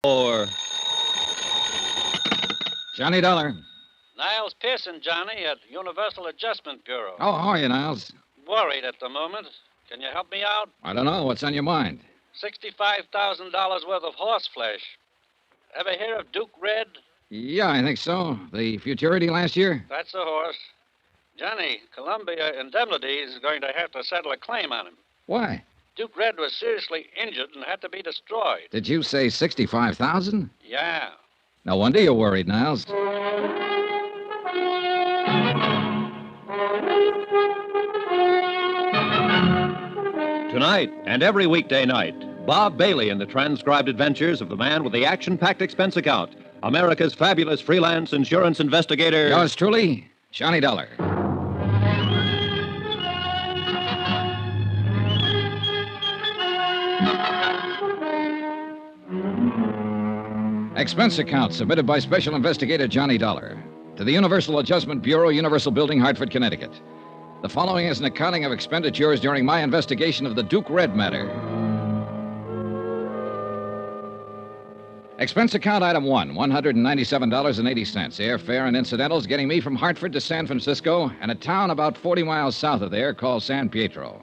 Or Johnny Dollar. Niles Pearson, Johnny, at Universal Adjustment Bureau. Oh, how are you, Niles? Worried at the moment. Can you help me out? I don't know. What's on your mind? $65,000 worth of horseflesh. Ever hear of Duke Red? Yeah, I think so. The futurity last year? That's the horse. Johnny, Columbia Indemnity is going to have to settle a claim on him. Why? Duke Red was seriously injured and had to be destroyed. Did you say 65,000? Yeah. No wonder you're worried, Niles. tonight and every weekday night, Bob Bailey in the transcribed adventures of the man with the action-packed expense account, America's fabulous freelance insurance investigator. Yours truly, Johnny Dollar. Expense account submitted by Special Investigator Johnny Dollar to the Universal Adjustment Bureau, Universal Building, Hartford, Connecticut. The following is an accounting of expenditures during my investigation of the Duke Red matter. Expense account item 1, $197.80. Airfare and incidentals getting me from Hartford to San Francisco and a town about 40 miles south of there called San Pietro.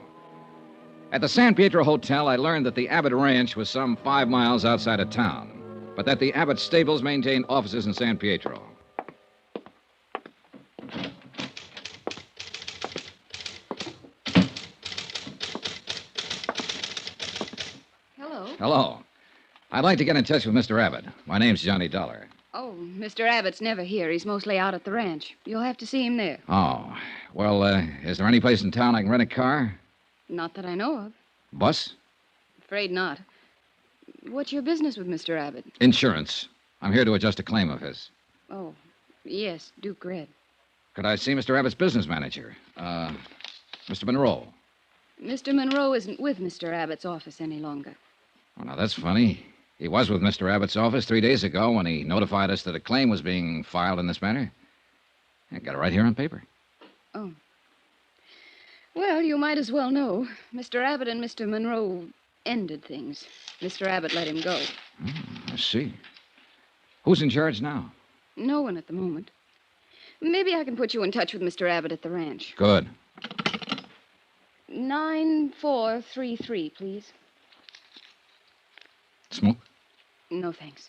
At the San Pietro Hotel, I learned that the Abbott Ranch was some 5 miles outside of town, but that the Abbott stables maintained offices in San Pietro. Hello. I'd like to get in touch with Mr. Abbott. My name's Johnny Dollar. Oh, Mr. Abbott's never here. He's mostly out at the ranch. You'll have to see him there. Oh, well, is there any place in town I can rent a car? Not that I know of. Bus? Afraid not. What's your business with Mr. Abbott? Insurance. I'm here to adjust a claim of his. Oh, yes, Duke Red. Could I see Mr. Abbott's business manager? Mr. Monroe. Mr. Monroe isn't with Mr. Abbott's office any longer. Oh, now, that's funny. He was with Mr. Abbott's office 3 days ago when he notified us that a claim was being filed in this matter. I got it right here on paper. Oh. Well, you might as well know. Mr. Abbott and Mr. Monroe ended things. Mr. Abbott let him go. I see. Who's in charge now? No one at the moment. Maybe I can put you in touch with Mr. Abbott at the ranch. Good. 9433, please. Smoke? No, thanks.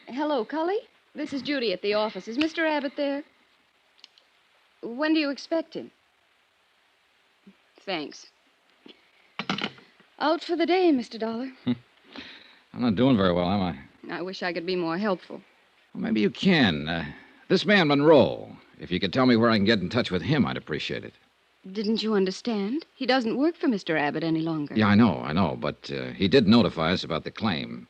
Hello, Cully. This is Judy at the office. Is Mr. Abbott there? When do you expect him? Thanks. Out for the day, Mr. Dollar. I'm not doing very well, am I? I wish I could be more helpful. Well, maybe you can. This man, Monroe, if you could tell me where I can get in touch with him, I'd appreciate it. Didn't you understand? He doesn't work for Mr. Abbott any longer. Yeah, I know, but he did notify us about the claim.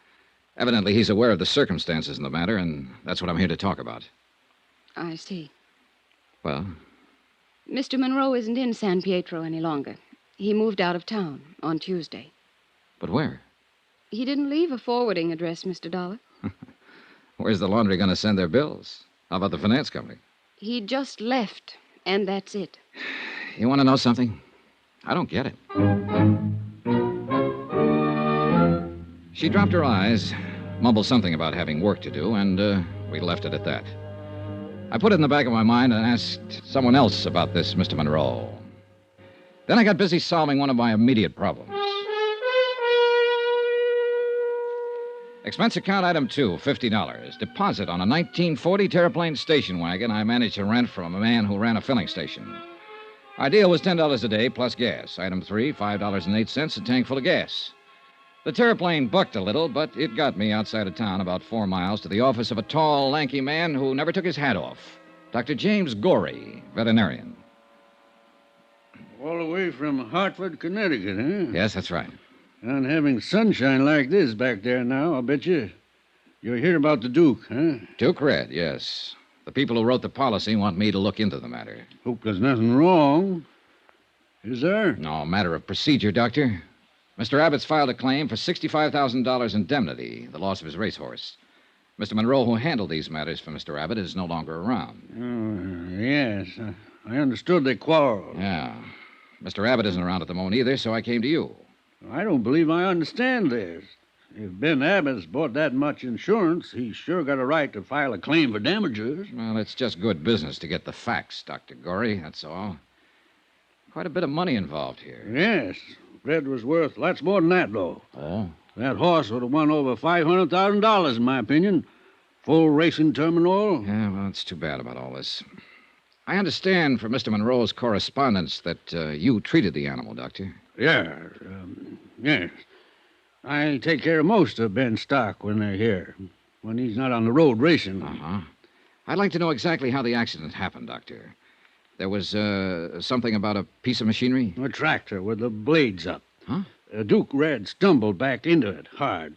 Evidently, he's aware of the circumstances in the matter, and that's what I'm here to talk about. I see. Well? Mr. Monroe isn't in San Pietro any longer. He moved out of town on Tuesday. But where? He didn't leave a forwarding address, Mr. Dollar. Where's the laundry going to send their bills? How about the finance company? He just left, and that's it. You want to know something? I don't get it. She dropped her eyes, mumbled something about having work to do, and we left it at that. I put it in the back of my mind and asked someone else about this Mr. Monroe. Then I got busy solving one of my immediate problems. Expense account item 2, $50. Deposit on a 1940 Terraplane station wagon I managed to rent from a man who ran a filling station. Our deal was $10 a day plus gas. Item 3, $5.08, a tank full of gas. The Terraplane bucked a little, but it got me outside of town about 4 miles to the office of a tall, lanky man who never took his hat off. Dr. James Gorey, veterinarian. All the way from Hartford, Connecticut, huh? Yes, that's right. And having sunshine like this back there now, I'll bet you. You're here about the Duke, huh? Duke Red, yes. The people who wrote the policy want me to look into the matter. Hope there's nothing wrong. Is there? No, matter of procedure, Doctor. Mr. Abbott's filed a claim for $65,000 indemnity, the loss of his racehorse. Mr. Monroe, who handled these matters for Mr. Abbott, is no longer around. Oh, yes. I understood they quarreled. Yeah. Mr. Abbott isn't around at the moment either, so I came to you. I don't believe I understand this. If Ben Abbott's bought that much insurance, he's sure got a right to file a claim for damages. Well, it's just good business to get the facts, Dr. Gorey, that's all. Quite a bit of money involved here. Yes. Red was worth lots more than that, though. Oh? That horse would have won over $500,000, in my opinion. Full racing terminal. Yeah, well, it's too bad about all this. I understand from Mr. Monroe's correspondence that you treated the animal, Doctor. Yeah, yes. I take care of most of Ben's stock when they're here, when he's not on the road racing. Uh-huh. I'd like to know exactly how the accident happened, Doctor. There was something about a piece of machinery? A tractor with the blades up. Huh? Duke Red stumbled back into it hard.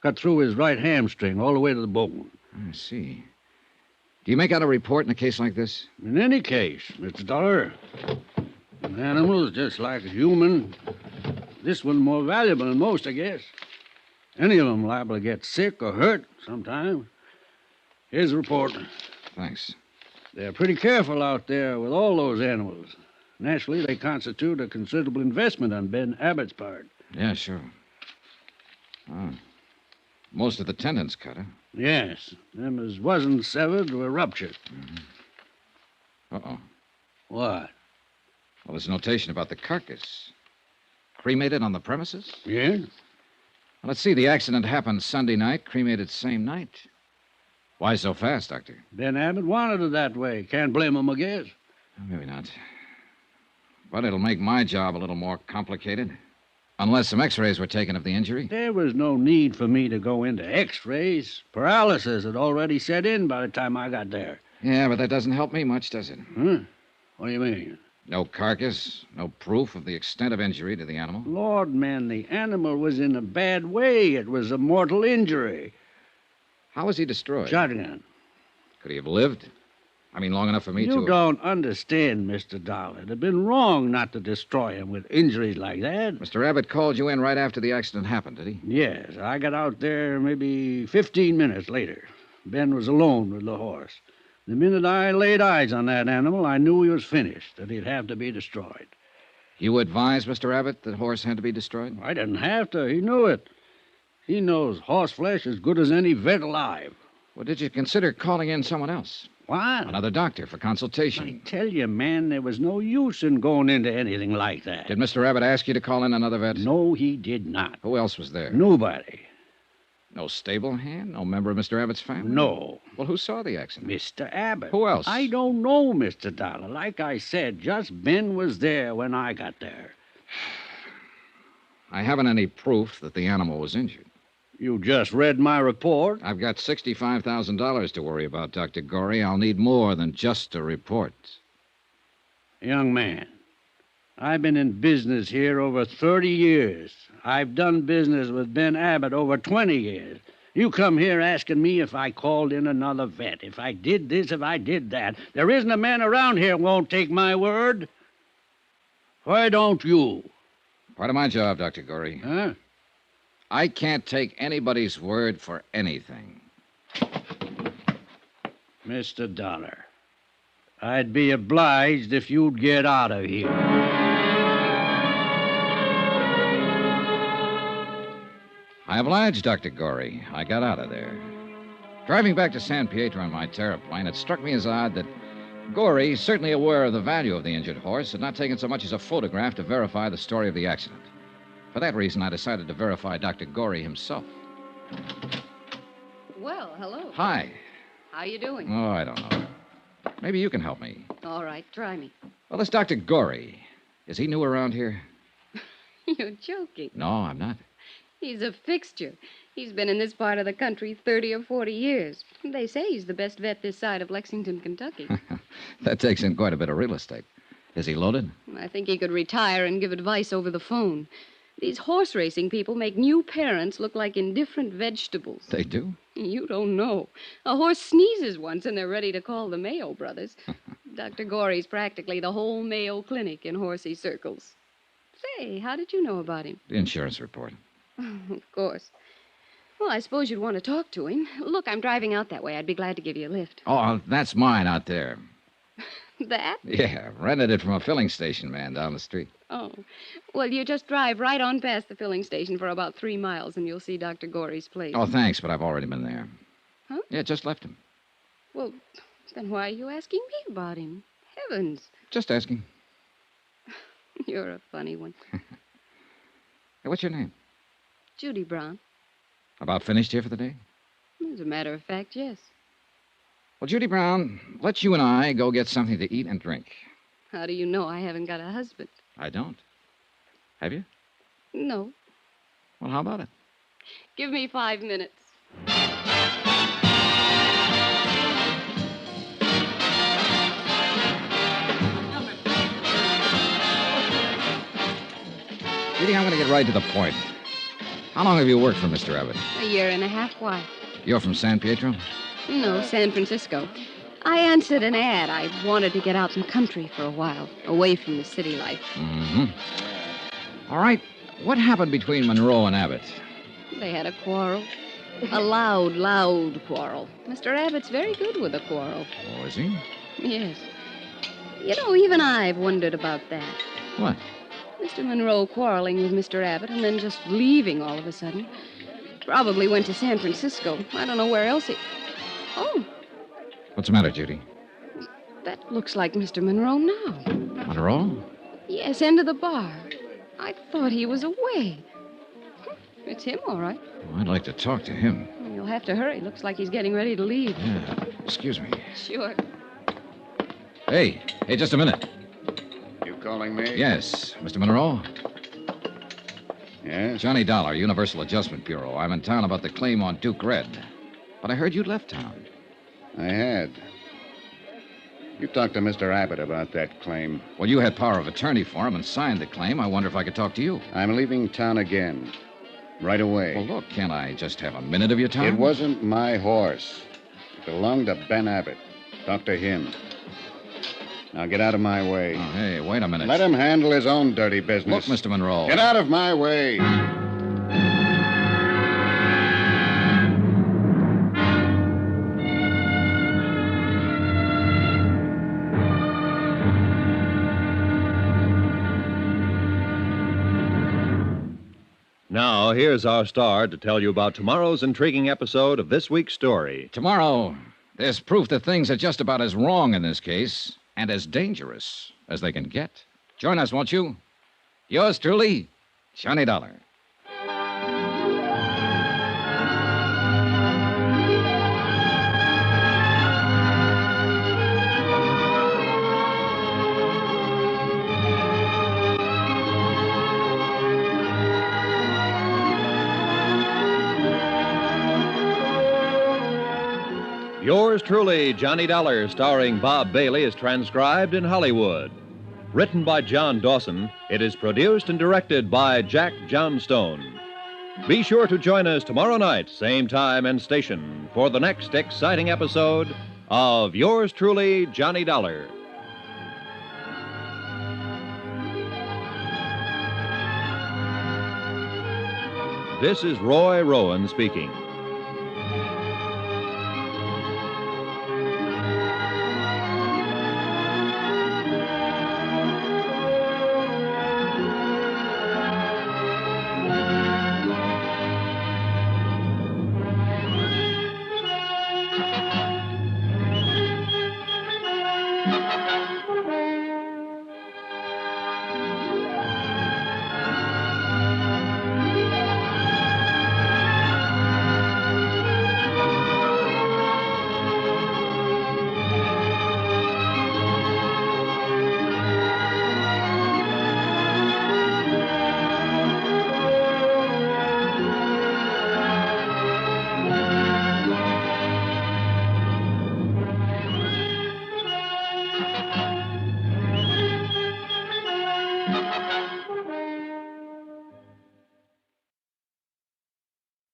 Cut through his right hamstring all the way to the bone. I see. Do you make out a report in a case like this? In any case, Mr. Dollar, an animal is just like a human. This one's more valuable than most, I guess. Any of them liable to get sick or hurt sometime. Here's the report. Thanks. They're pretty careful out there with all those animals. Naturally, they constitute a considerable investment on Ben Abbott's part. Yeah, sure. Oh. Most of the tendons cut, huh? Yes. Them as wasn't severed were ruptured. Mm-hmm. Uh-oh. What? Well, there's a notation about the carcass. Cremated on the premises? Yeah? Well, let's see. The accident happened Sunday night, cremated same night. Why so fast, Doctor? Ben Abbott wanted it that way. Can't blame him, I guess. Maybe not. But it'll make my job a little more complicated. Unless some x-rays were taken of the injury. There was no need for me to go into x-rays. Paralysis had already set in by the time I got there. Yeah, but that doesn't help me much, does it? Huh? What do you mean? No carcass, no proof of the extent of injury to the animal. Lord, man, the animal was in a bad way. It was a mortal injury. How was he destroyed? Shotgun. Could he have lived? I mean, long enough for me to... You don't understand, Mr. Dollar. It'd have been wrong not to destroy him with injuries like that. Mr. Abbott called you in right after the accident happened, did he? Yes, I got out there maybe 15 minutes later. Ben was alone with the horse. The minute I laid eyes on that animal, I knew he was finished, that he'd have to be destroyed. You advised Mr. Abbott that the horse had to be destroyed? I didn't have to. He knew it. He knows horse flesh as good as any vet alive. Well, did you consider calling in someone else? What? Another doctor for consultation? I tell you, man, there was no use in going into anything like that. Did Mr. Abbott ask you to call in another vet? No, he did not. Who else was there? Nobody. No stable hand? No member of Mr. Abbott's family? No. Well, who saw the accident? Mr. Abbott. Who else? I don't know, Mr. Dollar. Like I said, just Ben was there when I got there. I haven't any proof that the animal was injured. You just read my report. I've got $65,000 to worry about, Dr. Gorey. I'll need more than just a report. Young man, I've been in business here over 30 years. I've done business with Ben Abbott over 20 years. You come here asking me if I called in another vet, if I did this, if I did that. There isn't a man around here who won't take my word. Why don't you? Part of my job, Dr. Gorey. Huh? I can't take anybody's word for anything. Mr. Dollar, I'd be obliged if you'd get out of here. I obliged, Dr. Gorey. I got out of there. Driving back to San Pietro in my terraplane, it struck me as odd that Gorey, certainly aware of the value of the injured horse, had not taken so much as a photograph to verify the story of the accident. For that reason, I decided to verify Dr. Gorey himself. Well, hello. Hi. How you doing? Oh, I don't know. Maybe you can help me. All right, try me. Well, this Dr. Gorey, is he new around here? You're joking. No, I'm not. He's a fixture. He's been in this part of the country 30 or 40 years. They say he's the best vet this side of Lexington, Kentucky. That takes in quite a bit of real estate. Is he loaded? I think he could retire and give advice over the phone. These horse racing people make new parents look like indifferent vegetables. They do? You don't know. A horse sneezes once and they're ready to call the Mayo brothers. Dr. Gorey's practically the whole Mayo Clinic in horsey circles. Say, how did you know about him? The insurance report. Of course. Well, I suppose you'd want to talk to him. Look, I'm driving out that way. I'd be glad to give you a lift. Oh, that's mine out there. That? Yeah, rented it from a filling station man down the street. Oh. Well, you just drive right on past the filling station for about 3 miles, and you'll see Dr. Gorey's place. Oh, thanks, but I've already been there. Huh? Yeah, just left him. Well, then why are you asking me about him? Heavens. Just asking. You're a funny one. Hey, what's your name? Judy Brown. About finished here for the day? As a matter of fact, yes. Well, Judy Brown, let's you and I go get something to eat and drink. How do you know I haven't got a husband? I don't. Have you? No. Well, how about it? Give me 5 minutes. Judy, I'm going to get right to the point. How long have you worked for Mr. Abbott? A year and a half. Why? You're from San Pietro? No, San Francisco. I answered an ad. I wanted to get out in the country for a while, away from the city life. Mm-hmm. All right. What happened between Monroe and Abbott? They had a quarrel. A loud quarrel. Mr. Abbott's very good with a quarrel. Oh, is he? Yes. You know, even I've wondered about that. What? Mr. Monroe quarreling with Mr. Abbott and then just leaving all of a sudden. Probably went to San Francisco. I don't know where else he... Oh, What's the matter, Judy? that looks like Mr. Monroe now. Monroe? Yes, end of the bar. I thought he was away. It's him, all right. Oh, I'd like to talk to him. You'll have to hurry. Looks like he's getting ready to leave. Yeah. Excuse me. Sure. Hey, just a minute. You calling me? Yes, Mr. Monroe. Yes? Johnny Dollar, Universal Adjustment Bureau. I'm in town about the claim on Duke Red. But I heard you'd left town. I had. You talked to Mr. Abbott about that claim. Well, you had power of attorney for him and signed the claim. I wonder if I could talk to you. I'm leaving town again. Right away. Well, look, can't I just have a minute of your time? It wasn't my horse. It belonged to Ben Abbott. Talk to him. Now get out of my way. Oh, hey, wait a minute. Let him handle his own dirty Look, business. Mr. Monroe. Get out of my way. Now, here's our star to tell you about tomorrow's intriguing episode of this week's story. Tomorrow, there's proof that things are just about as wrong in this case and as dangerous as they can get. Join us, won't you? Yours truly, Johnny Dollar. Yours truly, Johnny Dollar, starring Bob Bailey, is transcribed in Hollywood. Written by John Dawson, it is produced and directed by Jack Johnstone. Be sure to join us tomorrow night, same time and station, for the next exciting episode of Yours truly, Johnny Dollar. This is Roy Rowan speaking.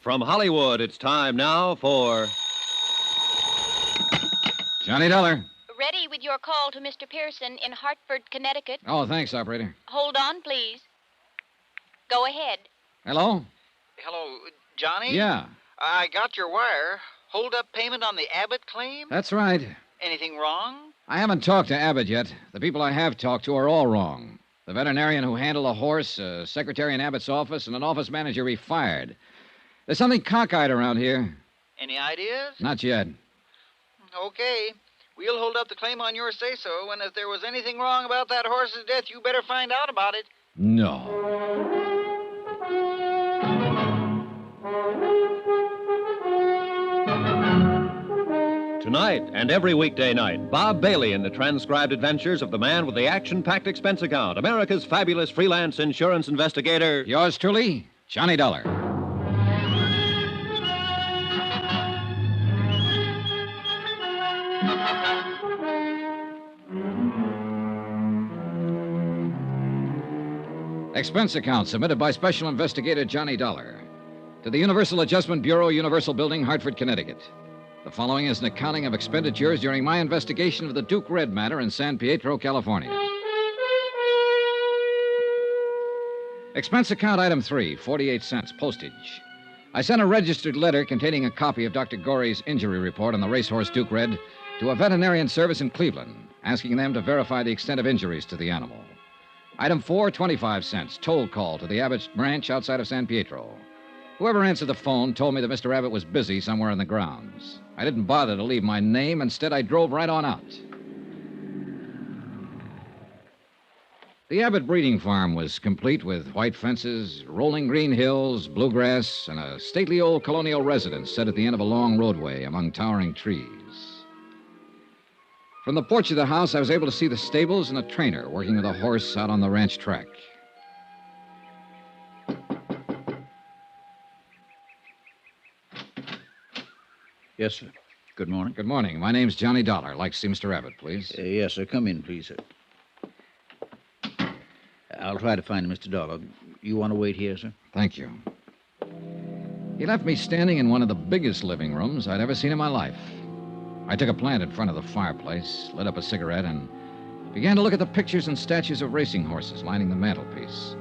From Hollywood, it's time now for... Johnny Dollar. Ready with your call to Mr. Pearson in Hartford, Connecticut. Oh, thanks, operator. Hold on, please. Go ahead. Hello? Hello, Johnny? Yeah, I got your wire. Hold up payment on the Abbott claim? that's right. Anything wrong? I haven't talked to Abbott yet. The people I have talked to are all wrong. The veterinarian who handled a horse, a secretary in Abbott's office, and an office manager he fired. There's something cockeyed around here. Any ideas? Not yet. Okay. We'll hold up the claim on your say-so, and if there was anything wrong about that horse's death, you better find out about it. No. Tonight and every weekday night, Bob Bailey in the transcribed adventures of the man with the action-packed expense account, America's fabulous freelance insurance investigator. Yours truly, Johnny Dollar. Expense account submitted by Special Investigator Johnny Dollar to the Universal Adjustment Bureau, Universal Building, Hartford, Connecticut. The following is an accounting of expenditures during my investigation of the Duke Red matter in San Pietro, California. Expense account item 3, 48 cents, postage. I sent a registered letter containing a copy of Dr. Gorey's injury report on the racehorse Duke Red to a veterinarian service in Cleveland, asking them to verify the extent of injuries to the animal. Item 4, 25 cents, toll call to the Abbott ranch outside of San Pietro. Whoever answered the phone told me that Mr. Abbott was busy somewhere in the grounds. I didn't bother to leave my name. Instead, I drove right on out. The Abbott breeding farm was complete with white fences, rolling green hills, bluegrass, and a stately old colonial residence set at the end of a long roadway among towering trees. From the porch of the house, I was able to see the stables and a trainer working with a horse out on the ranch track. Yes, sir. Good morning. Good morning. My name's Johnny Dollar. I'd like to see Mr. Abbott, please. Yes, sir. Come in, please, sir. I'll try to find Mr. Dollar. You want to wait here, sir? Thank you. He left me standing in one of the biggest living rooms I'd ever seen in my life. I took a plant in front of the fireplace, lit up a cigarette, and began to look at the pictures and statues of racing horses lining the mantelpiece.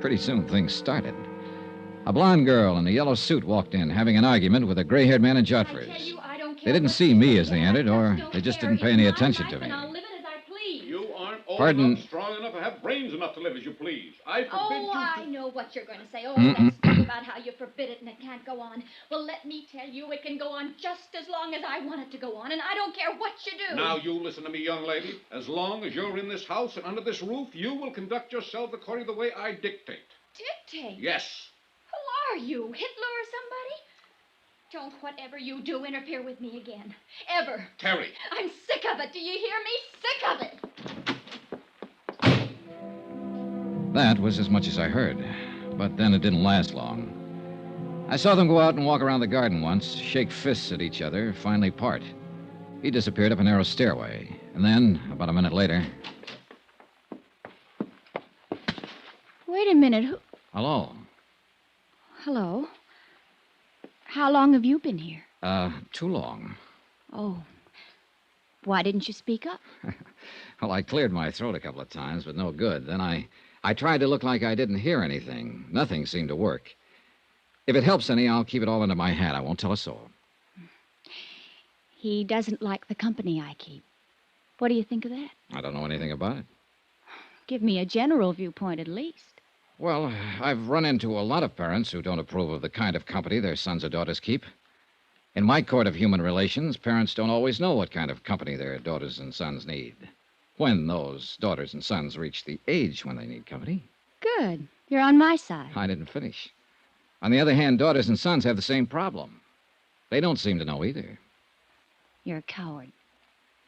Pretty soon, things started. A blonde girl in a yellow suit walked in, having an argument with a gray-haired man in jodhpurs. They didn't see me as they entered, or they just didn't pay any attention to me. You aren't old Pardon? enough, strong enough, or have brains enough to live as you please. I forbid you to... I know what you're going to say. Oh, that stuff about how you forbid it and it can't go on. Well, let me tell you, it can go on just as long as I want it to go on, and I don't care what you do. Now, you listen to me, young lady. As long as you're in this house and under this roof, you will conduct yourself according to the way I dictate. Dictate? Yes. Who are you, Hitler or somebody? Don't whatever you do interfere with me again. Ever. Terry. I'm sick of it. Do you hear me? Sick of it. That was as much as I heard. But then it didn't last long. I saw them go out and walk around the garden once, shake fists at each other, finally part. He disappeared up a narrow stairway. And then, about a minute later... Wait a minute. Who... Hello. Hello. How long have you been here? Too long. Oh. Why didn't you speak up? Well, I cleared my throat a couple of times, but no good. Then I tried to look like I didn't hear anything. Nothing seemed to work. If it helps any, I'll keep it all under my hat. I won't tell a soul. He doesn't like the company I keep. What do you think of that? I don't know anything about it. Give me a general viewpoint at least. Well, I've run into a lot of parents who don't approve of the kind of company their sons or daughters keep. In my court of human relations, parents don't always know what kind of company their daughters and sons need. When those daughters and sons reach the age when they need company. Good. You're on my side. I didn't finish. On the other hand, daughters and sons have the same problem. They don't seem to know either. You're a coward.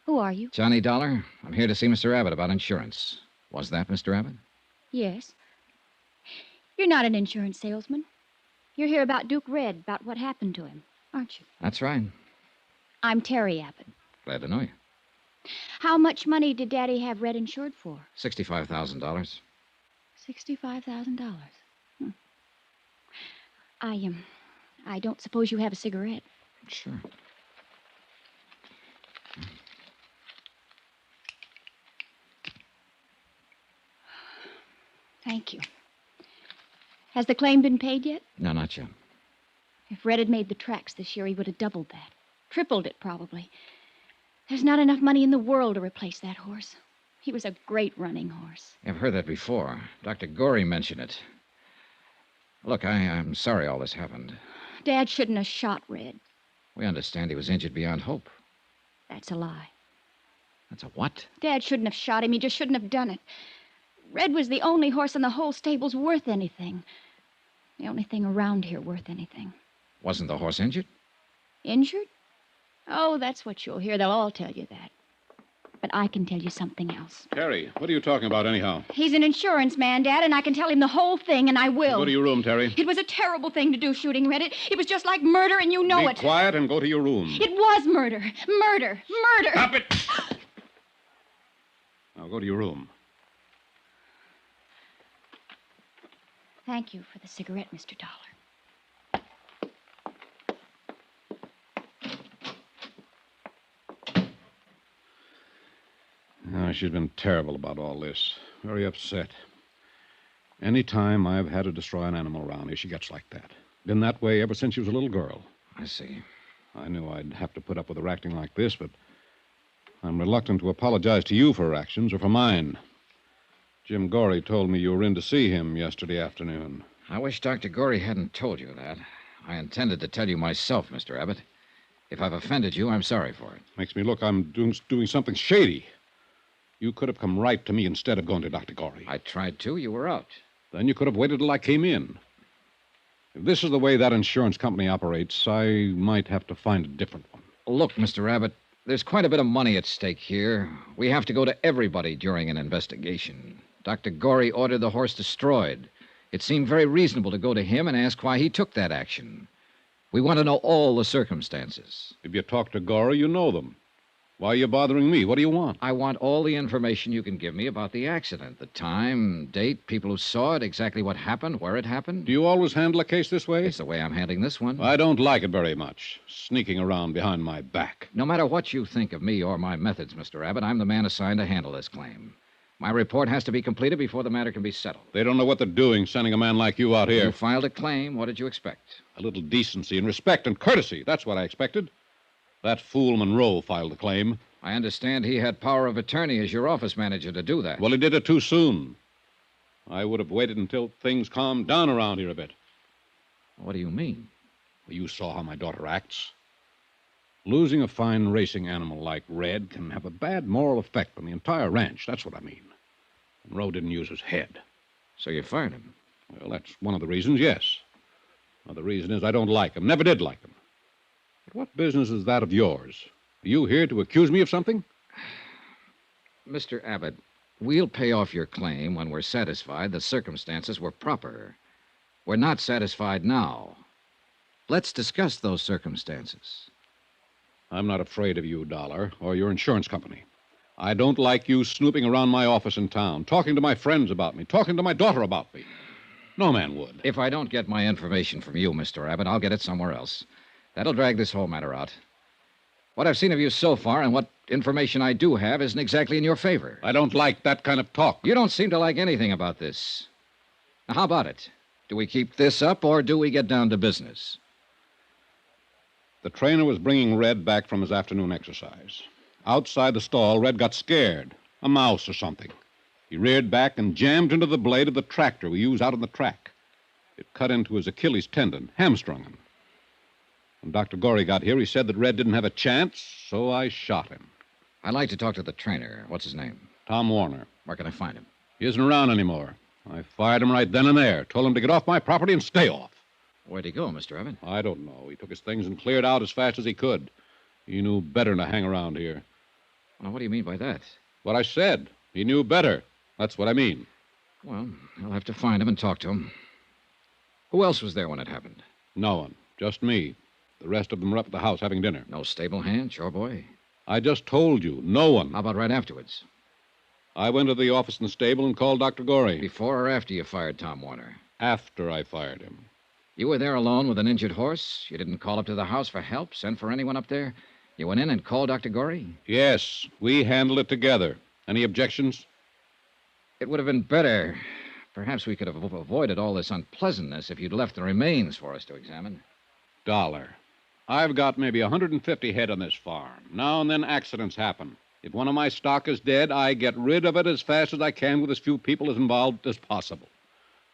Who are you? Johnny Dollar. I'm here to see Mr. Abbott about insurance. Was that Mr. Abbott? Yes. You're not an insurance salesman. You're here about Duke Red, about what happened to him, aren't you? That's right. I'm Terry Abbott. Glad to know you. How much money did Daddy have Red insured for? $65,000. $65,000. I don't suppose you have a cigarette. Sure. Thank you. Has the claim been paid yet? No, not yet. If Red had made the tracks this year, he would have doubled that. Tripled it, probably. There's not enough money in the world to replace that horse. He was a great running horse. I've heard that before. Dr. Gorey mentioned it. Look, I'm sorry all this happened. Dad shouldn't have shot Red. We understand he was injured beyond hope. That's a lie. That's a what? Dad shouldn't have shot him. He just shouldn't have done it. Red was the only horse in the whole stable's worth anything. The only thing around here worth anything. Wasn't the horse injured? Injured? Oh, that's what you'll hear. They'll all tell you that. But I can tell you something else. Terry, what are you talking about anyhow? He's an insurance man, Dad, and I can tell him the whole thing, and I will. Go to your room, Terry. It was a terrible thing to do, shooting Red. It was just like murder, and you know it. Be quiet and go to your room. It was murder. Murder. Murder. Stop it! Now go to your room. Thank you for the cigarette, Mr. Dollar. No, she's been terrible about all this. Very upset. Any time I've had to destroy an animal around here, she gets like that. Been that way ever since she was a little girl. I see. I knew I'd have to put up with her acting like this, but I'm reluctant to apologize to you for her actions or for mine. Jim Gorey told me you were in to see him yesterday afternoon. I wish Dr. Gorey hadn't told you that. I intended to tell you myself, Mr. Abbott. If I've offended you, I'm sorry for it. Makes me look I'm doing something shady. You could have come right to me instead of going to Dr. Gorey. I tried to. You were out. Then you could have waited till I came in. If this is the way that insurance company operates, I might have to find a different one. Look, Mr. Abbott, there's quite a bit of money at stake here. We have to go to everybody during an investigation. Dr. Gorey ordered the horse destroyed. It seemed very reasonable to go to him and ask why he took that action. We want to know all the circumstances. If you talk to Gorey, you know them. Why are you bothering me? What do you want? I want all the information you can give me about the accident. The time, date, people who saw it, exactly what happened, where it happened. Do you always handle a case this way? It's the way I'm handling this one. I don't like it very much, sneaking around behind my back. No matter what you think of me or my methods, Mr. Abbott, I'm the man assigned to handle this claim. My report has to be completed before the matter can be settled. They don't know what they're doing, sending a man like you out here. You filed a claim. What did you expect? A little decency and respect and courtesy. That's what I expected. That fool Monroe filed the claim. I understand he had power of attorney as your office manager to do that. Well, he did it too soon. I would have waited until things calmed down around here a bit. What do you mean? Well, you saw how my daughter acts. Losing a fine racing animal like Red can have a bad moral effect on the entire ranch. That's what I mean. Monroe didn't use his head. So you fired him? Well, that's one of the reasons, yes. Another reason is I don't like him. Never did like him. But what business is that of yours? Are you here to accuse me of something? Mr. Abbott, we'll pay off your claim when we're satisfied the circumstances were proper. We're not satisfied now. Let's discuss those circumstances. I'm not afraid of you, Dollar, or your insurance company. I don't like you snooping around my office in town, talking to my friends about me, talking to my daughter about me. No man would. If I don't get my information from you, Mr. Abbott, I'll get it somewhere else. That'll drag this whole matter out. What I've seen of you so far and what information I do have isn't exactly in your favor. I don't like that kind of talk. You don't seem to like anything about this. Now, how about it? Do we keep this up or do we get down to business? The trainer was bringing Red back from his afternoon exercise. Outside the stall, Red got scared. A mouse or something. He reared back and jammed into the blade of the tractor we use out on the track. It cut into his Achilles tendon, hamstrung him. When Dr. Gorey got here, he said that Red didn't have a chance, so I shot him. I'd like to talk to the trainer. What's his name? Tom Warner. Where can I find him? He isn't around anymore. I fired him right then and there. Told him to get off my property and stay off. Where'd he go, Mr. Abbott? I don't know. He took his things and cleared out as fast as he could. He knew better than to hang around here. Well, what do you mean by that? What I said. He knew better. That's what I mean. Well, I'll have to find him and talk to him. Who else was there when it happened? No one. Just me. The rest of them were up at the house having dinner. No stable hand, chore boy? I just told you. No one. How about right afterwards? I went to the office in the stable and called Dr. Gorey. Before or after you fired Tom Warner? After I fired him. You were there alone with an injured horse? You didn't call up to the house for help, send for anyone up there? You went in and called Dr. Gorey? Yes, we handled it together. Any objections? It would have been better. Perhaps we could have avoided all this unpleasantness if you'd left the remains for us to examine. Dollar. I've got maybe 150 head on this farm. Now and then accidents happen. If one of my stock is dead, I get rid of it as fast as I can with as few people as involved as possible.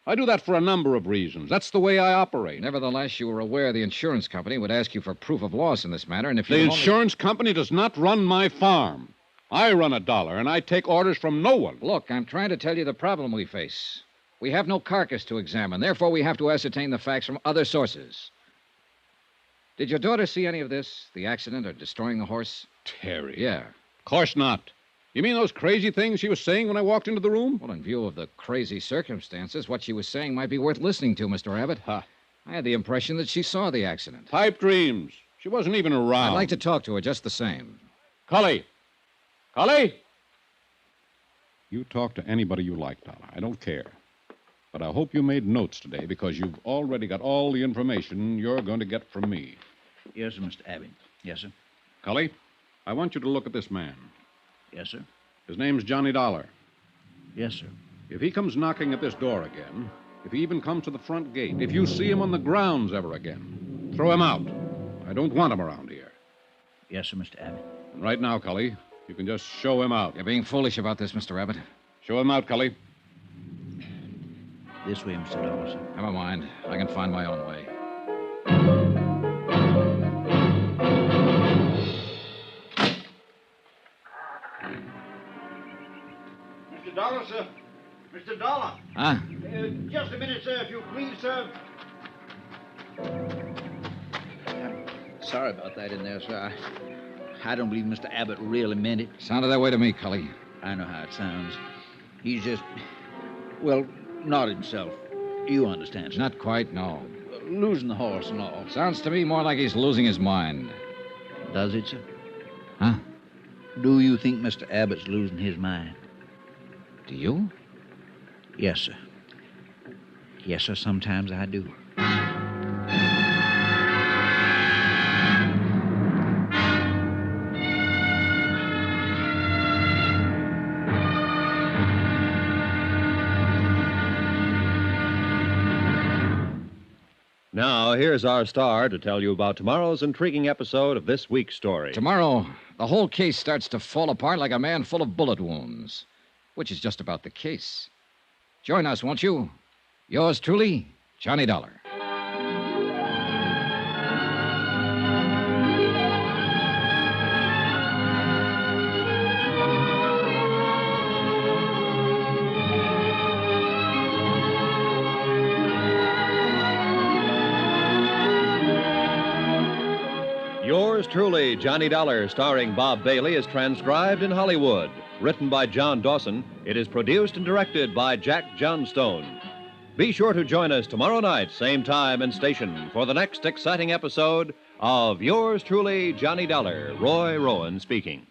I do that for a number of reasons. That's the way I operate. Nevertheless, you were aware the insurance company would ask you for proof of loss in this matter, and if you The insurance company does not run my farm. I run a dollar, and I take orders from no one. Look, I'm trying to tell you the problem we face. We have no carcass to examine. Therefore, we have to ascertain the facts from other sources. Did your daughter see any of this? The accident or destroying the horse? Terry. Yeah. Of course not. You mean those crazy things she was saying when I walked into the room? Well, in view of the crazy circumstances, what she was saying might be worth listening to, Mr. Abbott. Huh. I had the impression that she saw the accident. Pipe dreams. She wasn't even around. I'd like to talk to her just the same. Cully! Cully! You talk to anybody you like, Dollar. I don't care. But I hope you made notes today because you've already got all the information you're going to get from me. Yes, sir, Mr. Abbott. Yes, sir. Cully, I want you to look at this man. Yes, sir. His name's Johnny Dollar. Yes, sir. If he comes knocking at this door again, if he even comes to the front gate, if you see him on the grounds ever again, throw him out. I don't want him around here. Yes, sir, Mr. Abbott. And right now, Cully, you can just show him out. You're being foolish about this, Mr. Abbott. Show him out, Cully. This way, Mr. Dollar, sir. Never mind. I can find my own way. Mr. Dollar, sir. Mr. Dollar. Huh? Just a minute, sir, if you please, sir. Sorry about that in there, sir. I don't believe Mr. Abbott really meant it. Sounded that way to me, Cully. I know how it sounds. He's just, well, not himself. You understand, sir. Not quite, no. Losing the horse and all. Sounds to me more like he's losing his mind. Does it, sir? Huh? Do you think Mr. Abbott's losing his mind? Do you? Yes, sir. Yes, sir, sometimes I do. Now, here's our star to tell you about tomorrow's intriguing episode of this week's story. Tomorrow, the whole case starts to fall apart like a man full of bullet wounds, which is just about the case. Join us, won't you? Yours truly, Johnny Dollar. Yours truly, Johnny Dollar, starring Bob Bailey, is transcribed in Hollywood. Written by John Dawson, it is produced and directed by Jack Johnstone. Be sure to join us tomorrow night, same time and station, for the next exciting episode of Yours truly, Johnny Dollar. Roy Rowan speaking.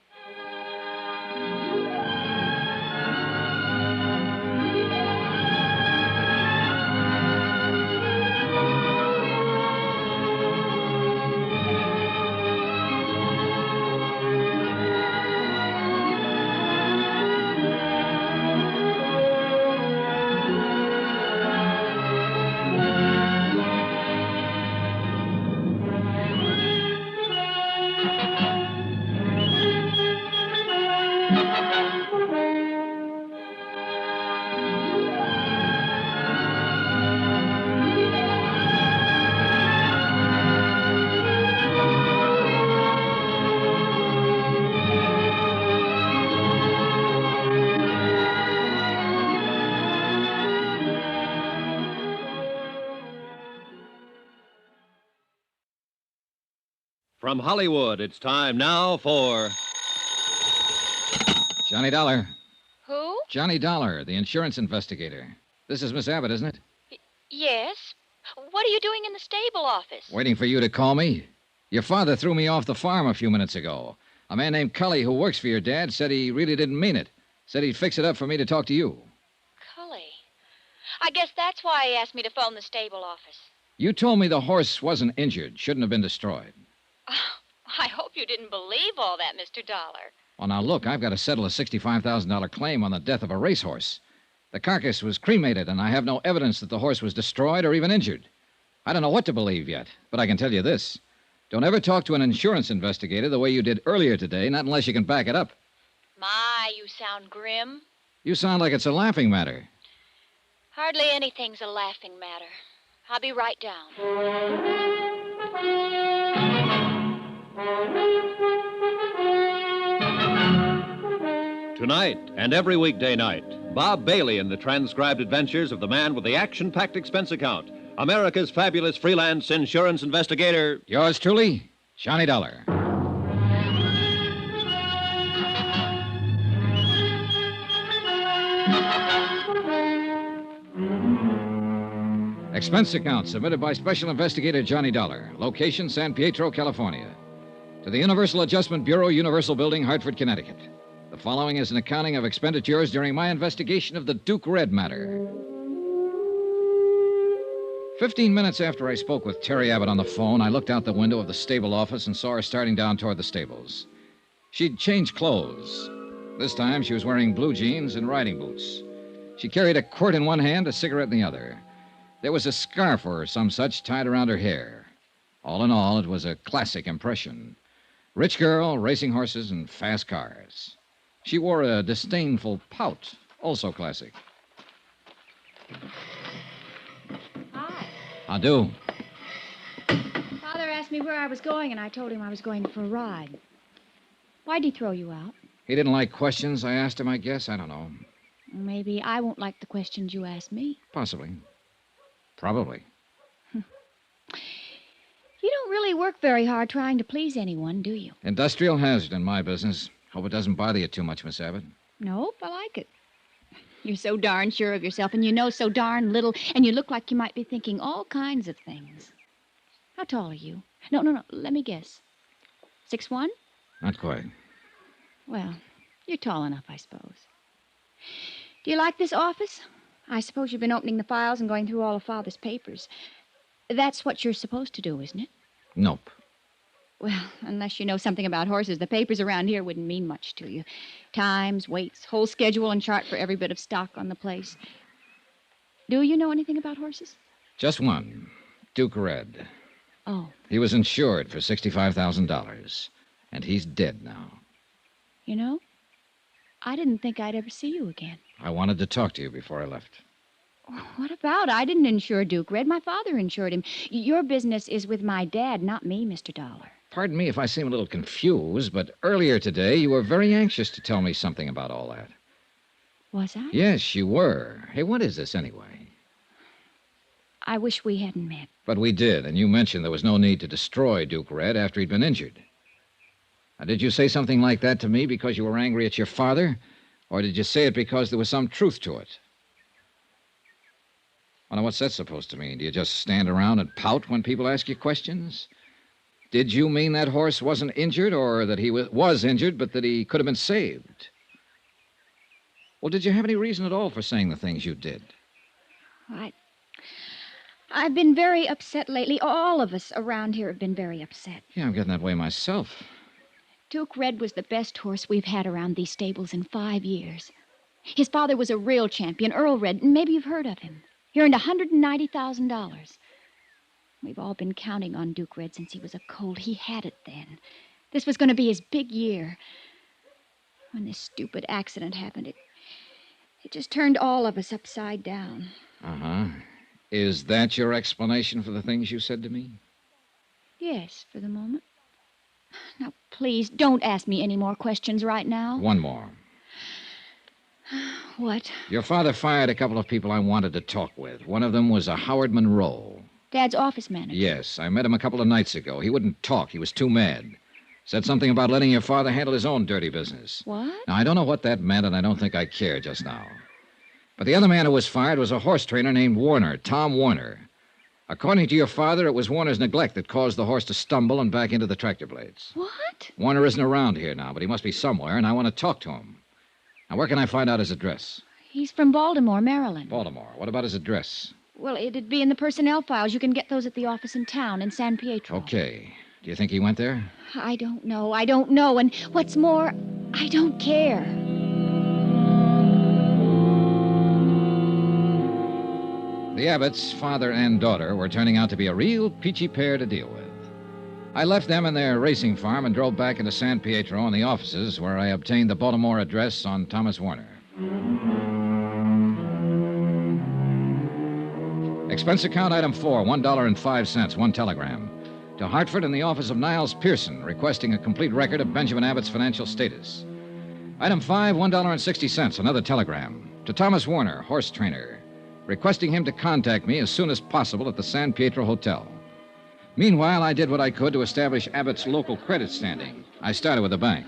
From Hollywood, it's time now for... Johnny Dollar. Who? Johnny Dollar, the insurance investigator. This is Miss Abbott, isn't it? Yes. What are you doing in the stable office? Waiting for you to call me. Your father threw me off the farm a few minutes ago. A man named Cully who works for your dad said he really didn't mean it. Said he'd fix it up for me to talk to you. Cully. I guess that's why he asked me to phone the stable office. You told me the horse wasn't injured, shouldn't have been destroyed. Oh, I hope you didn't believe all that, Mr. Dollar. Well, now, look, I've got to settle a $65,000 claim on the death of a racehorse. The carcass was cremated, and I have no evidence that the horse was destroyed or even injured. I don't know what to believe yet, but I can tell you this. Don't ever talk to an insurance investigator the way you did earlier today, not unless you can back it up. My, you sound grim. You sound like it's a laughing matter. Hardly anything's a laughing matter. I'll be right down. Tonight and every weekday night, Bob Bailey in the transcribed adventures of the man with the action-packed expense account, America's fabulous freelance insurance investigator. Yours truly, Johnny Dollar. Expense account submitted by Special Investigator Johnny Dollar. Location, San Pietro, California. To the Universal Adjustment Bureau, Universal Building, Hartford, Connecticut. The following is an accounting of expenditures during my investigation of the Duke Red matter. 15 minutes after I spoke with Terry Abbott on the phone, I looked out the window of the stable office and saw her starting down toward the stables. She'd changed clothes. This time she was wearing blue jeans and riding boots. She carried a quirt in one hand, a cigarette in the other. There was a scarf or some such tied around her hair. All in all, it was a classic impression. Rich girl, racing horses, and fast cars. She wore a disdainful pout, also classic. Hi. How do? Father asked me where I was going, and I told him I was going for a ride. Why'd he throw you out? He didn't like questions I asked him, I guess. I don't know. Maybe I won't like the questions you ask me. Possibly. Probably. You don't really work very hard trying to please anyone, do you? Industrial hazard in my business. Hope it doesn't bother you too much, Miss Abbott. Nope, I like it. You're so darn sure of yourself, and you know so darn little, and you look like you might be thinking all kinds of things. How tall are you? No, let me guess. 6'1"? Not quite. Well, you're tall enough, I suppose. Do you like this office? I suppose you've been opening the files and going through all of Father's papers. That's what you're supposed to do, isn't it? Nope. Well, unless you know something about horses, the papers around here wouldn't mean much to you. Times, weights, whole schedule and chart for every bit of stock on the place. Do you know anything about horses? Just one. Duke Red. Oh. He was insured for $65,000. And he's dead now. You know, I didn't think I'd ever see you again. I wanted to talk to you before I left. What about? I didn't insure Duke Red. My father insured him. Your business is with my dad, not me, Mr. Dollar. Pardon me if I seem a little confused, but earlier today you were very anxious to tell me something about all that. Was I? Yes, you were. Hey, what is this anyway? I wish we hadn't met. But we did, and you mentioned there was no need to destroy Duke Red after he'd been injured. Now, did you say something like that to me because you were angry at your father? Or did you say it because there was some truth to it? Well, now, what's that supposed to mean? Do you just stand around and pout when people ask you questions? Did you mean that horse wasn't injured, or that he was injured, but that he could have been saved? Well, did you have any reason at all for saying the things you did? I've been very upset lately. All of us around here have been very upset. Yeah, I'm getting that way myself. Duke Red was the best horse we've had around these stables in 5 years. His father was a real champion, Earl Red, and maybe you've heard of him. He earned $190,000. We've all been counting on Duke Red since he was a colt. He had it then. This was going to be his big year. When this stupid accident happened, it just turned all of us upside down. Uh-huh. Is that your explanation for the things you said to me? Yes, for the moment. Now, please, don't ask me any more questions right now. One more. What? Your father fired a couple of people I wanted to talk with. One of them was a Howard Monroe. Dad's office manager. Yes, I met him a couple of nights ago. He wouldn't talk. He was too mad. Said something about letting your father handle his own dirty business. What? Now, I don't know what that meant, and I don't think I care just now. But the other man who was fired was a horse trainer named Warner, Tom Warner. According to your father, it was Warner's neglect that caused the horse to stumble and back into the tractor blades. What? Warner isn't around here now, but he must be somewhere, and I want to talk to him. Now, where can I find out his address? He's from Baltimore, Maryland. Baltimore. What about his address? Well, it'd be in the personnel files. You can get those at the office in town, in San Pietro. Okay. Do you think he went there? I don't know. And what's more, I don't care. The Abbotts, father and daughter, were turning out to be a real peachy pair to deal with. I left them in their racing farm and drove back into San Pietro and the offices where I obtained the Baltimore address on Thomas Warner. Expense account item 4, $1.05, one telegram. To Hartford in the office of Niles Pearson, requesting a complete record of Benjamin Abbott's financial status. Item 5, $1.60, another telegram. To Thomas Warner, horse trainer, requesting him to contact me as soon as possible at the San Pietro Hotel. Meanwhile, I did what I could to establish Abbott's local credit standing. I started with the bank.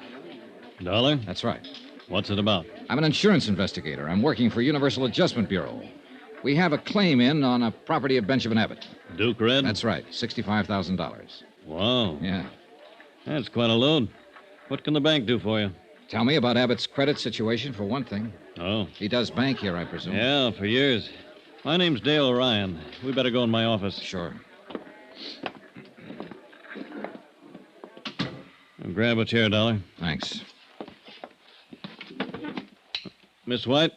Dollar? That's right. What's it about? I'm an insurance investigator. I'm working for Universal Adjustment Bureau. We have a claim in on a property of Benjamin Abbott. Duke Red? That's right, $65,000. Wow. Yeah. That's quite a load. What can the bank do for you? Tell me about Abbott's credit situation, for one thing. Oh. He does bank here, I presume. Yeah, for years. My name's Dale Ryan. We better go in my office. Sure. Grab a chair, Dollar. Thanks. Miss White?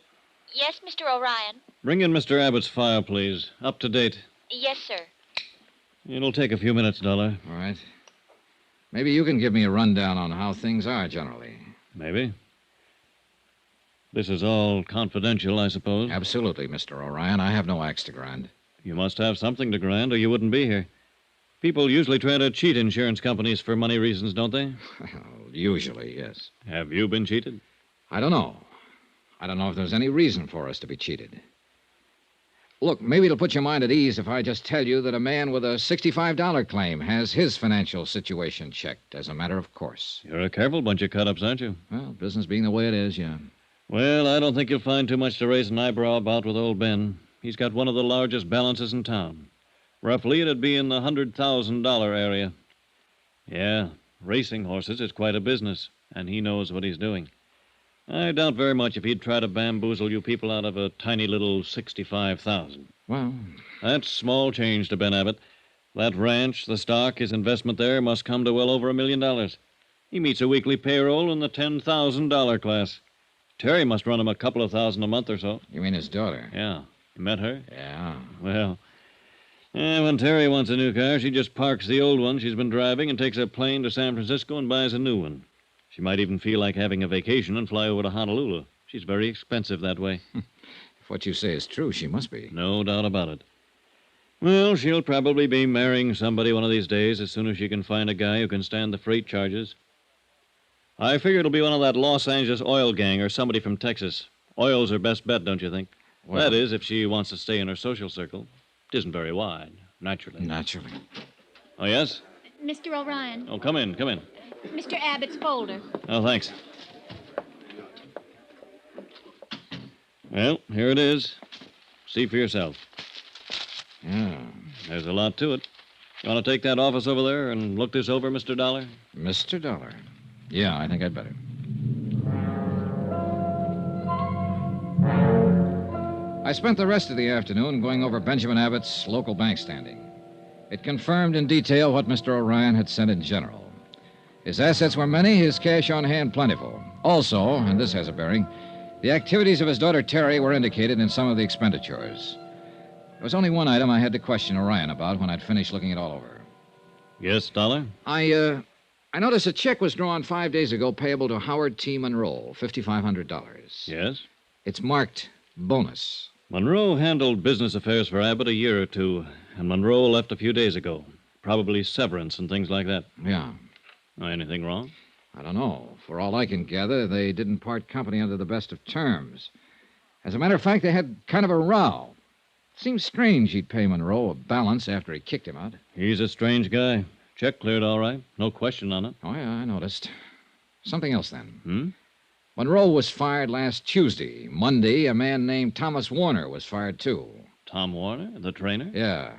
Yes, Mr. O'Ryan. Bring in Mr. Abbott's file, please. Up to date. Yes, sir. It'll take a few minutes, Dollar. All right. Maybe you can give me a rundown on how things are generally. Maybe. This is all confidential, I suppose. Absolutely, Mr. O'Ryan. I have no axe to grind. You must have something to grind, or you wouldn't be here. People usually try to cheat insurance companies for money reasons, don't they? Well, usually, yes. Have you been cheated? I don't know. I don't know if there's any reason for us to be cheated. Look, maybe it'll put your mind at ease if I just tell you that a man with a $65 claim has his financial situation checked as a matter of course. You're a careful bunch of cut-ups, aren't you? Well, business being the way it is, yeah. Well, I don't think you'll find too much to raise an eyebrow about with old Ben. He's got one of the largest balances in town. Roughly, it'd be in the $100,000 area. Yeah, racing horses is quite a business, and he knows what he's doing. I doubt very much if he'd try to bamboozle you people out of a tiny little $65,000. Well, that's small change to Ben Abbott. That ranch, the stock, his investment there must come to well over $1 million. He meets a weekly payroll in the $10,000 class. Terry must run him a couple of thousand a month or so. You mean his daughter? Yeah. You met her? Yeah. Well, when Terry wants a new car, she just parks the old one she's been driving and takes a plane to San Francisco and buys a new one. She might even feel like having a vacation and fly over to Honolulu. She's very expensive that way. If what you say is true, she must be. No doubt about it. Well, she'll probably be marrying somebody one of these days as soon as she can find a guy who can stand the freight charges. I figure it'll be one of that Los Angeles oil gang or somebody from Texas. Oil's her best bet, don't you think? Well, that is, if she wants to stay in her social circle. It isn't very wide, naturally. Naturally. Oh, yes? Mr. O'Ryan. Oh, come in. Mr. Abbott's folder. Oh, thanks. Well, here it is. See for yourself. Yeah. There's a lot to it. You want to take that office over there and look this over, Mr. Dollar? Mr. Dollar. Yeah, I think I'd better. I spent the rest of the afternoon going over Benjamin Abbott's local bank standing. It confirmed in detail what Mr. O'Ryan had said in general. His assets were many, his cash on hand plentiful. Also, and this has a bearing, the activities of his daughter Terry were indicated in some of the expenditures. There was only one item I had to question O'Ryan about when I'd finished looking it all over. Yes, Dollar? I noticed a check was drawn 5 days ago payable to Howard T. Monroe, $5,500. Yes? It's marked bonus. Monroe handled business affairs for Abbott a year or two, and Monroe left a few days ago. Probably severance and things like that. Yeah. Anything wrong? I don't know. For all I can gather, they didn't part company under the best of terms. As a matter of fact, they had kind of a row. Seems strange he'd pay Monroe a balance after he kicked him out. He's a strange guy. Check cleared all right. No question on it. Oh, yeah, I noticed. Something else, then. Monroe was fired last Tuesday. Monday, a man named Thomas Warner was fired, too. Tom Warner, the trainer? Yeah.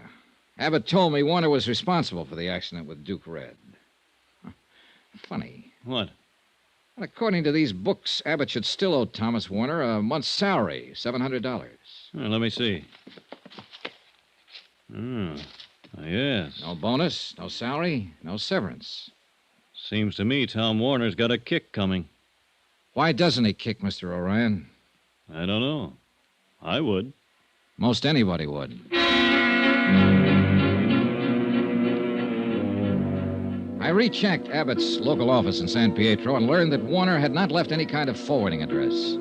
Abbott told me Warner was responsible for the accident with Duke Red. Funny. What? Well, according to these books, Abbott should still owe Thomas Warner a month's salary, $700. Let me see. Yes. No bonus, no salary, no severance. Seems to me Tom Warner's got a kick coming. Why doesn't he kick, Mr. O'Ryan? I don't know. I would. Most anybody would. I rechecked Abbott's local office in San Pietro and learned that Warner had not left any kind of forwarding address.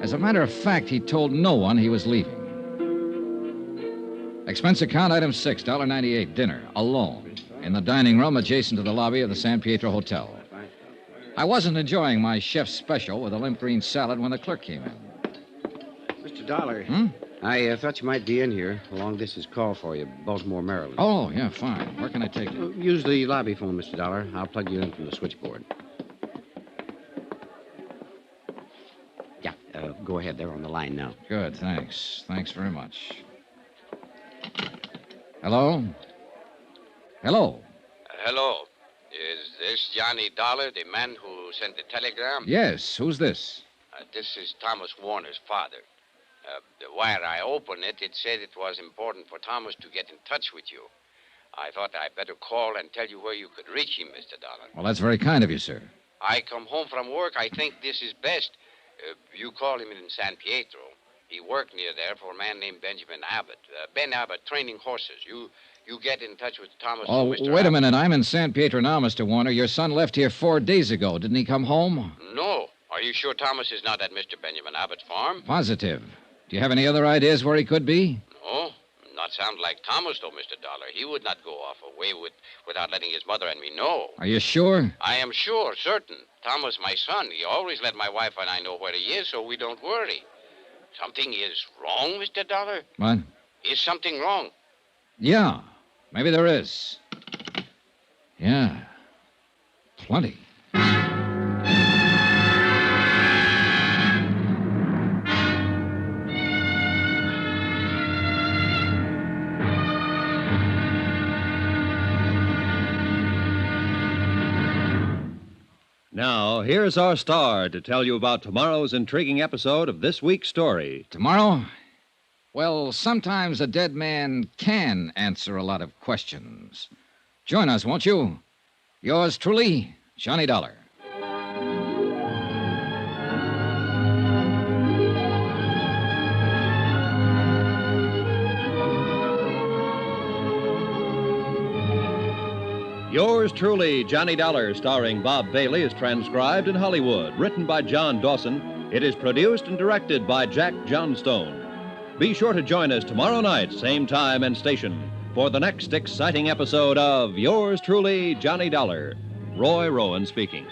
As a matter of fact, he told no one he was leaving. Expense account item 6, $1.98, dinner, alone, in the dining room adjacent to the lobby of the San Pietro Hotel. I wasn't enjoying my chef's special with a limp green salad when the clerk came in. Mr. Dollar. Hmm? I thought you might be in here. A long-distance call for you, Baltimore, Maryland. Oh, yeah, fine. Where can I take you? Use the lobby phone, Mr. Dollar. I'll plug you in from the switchboard. Yeah, go ahead. They're on the line now. Good, thanks. Thanks very much. Hello? Hello? Hello. Is this Johnny Dollar, the man who sent the telegram? Yes, who's this? This is Thomas Warner's father. The wire I opened it said it was important for Thomas to get in touch with you. I thought I'd better call and tell you where you could reach him, Mr. Dollar. Well, that's very kind of you, sir. I come home from work. I think this is best. You call him in San Pietro. He worked near there for a man named Benjamin Abbott. Ben Abbott, training horses. You get in touch with Thomas. Oh, Mr. wait a Abbott. minute. I'm in San Pietro now, Mr. Warner. Your son left here 4 days ago. Didn't he come home? No. Are you sure Thomas is not at Mr. Benjamin Abbott's farm? Positive. Do you have any other ideas where he could be? No. Not sound like Thomas, though, Mr. Dollar. He would not go off away without letting his mother and me know. Are you sure? I am sure, certain. Thomas, my son, he always let my wife and I know where he is, so we don't worry. Something is wrong, Mr. Dollar? What? Is something wrong? Yeah. Maybe there is. Yeah. Plenty. Now, here's our star to tell you about tomorrow's intriguing episode of this week's story. Tomorrow? Well, sometimes a dead man can answer a lot of questions. Join us, won't you? Yours truly, Johnny Dollar. Yours truly, Johnny Dollar, starring Bob Bailey, is transcribed in Hollywood. Written by John Dawson, it is produced and directed by Jack Johnstone. Be sure to join us tomorrow night, same time and station, for the next exciting episode of Yours truly, Johnny Dollar. Roy Rowan speaking.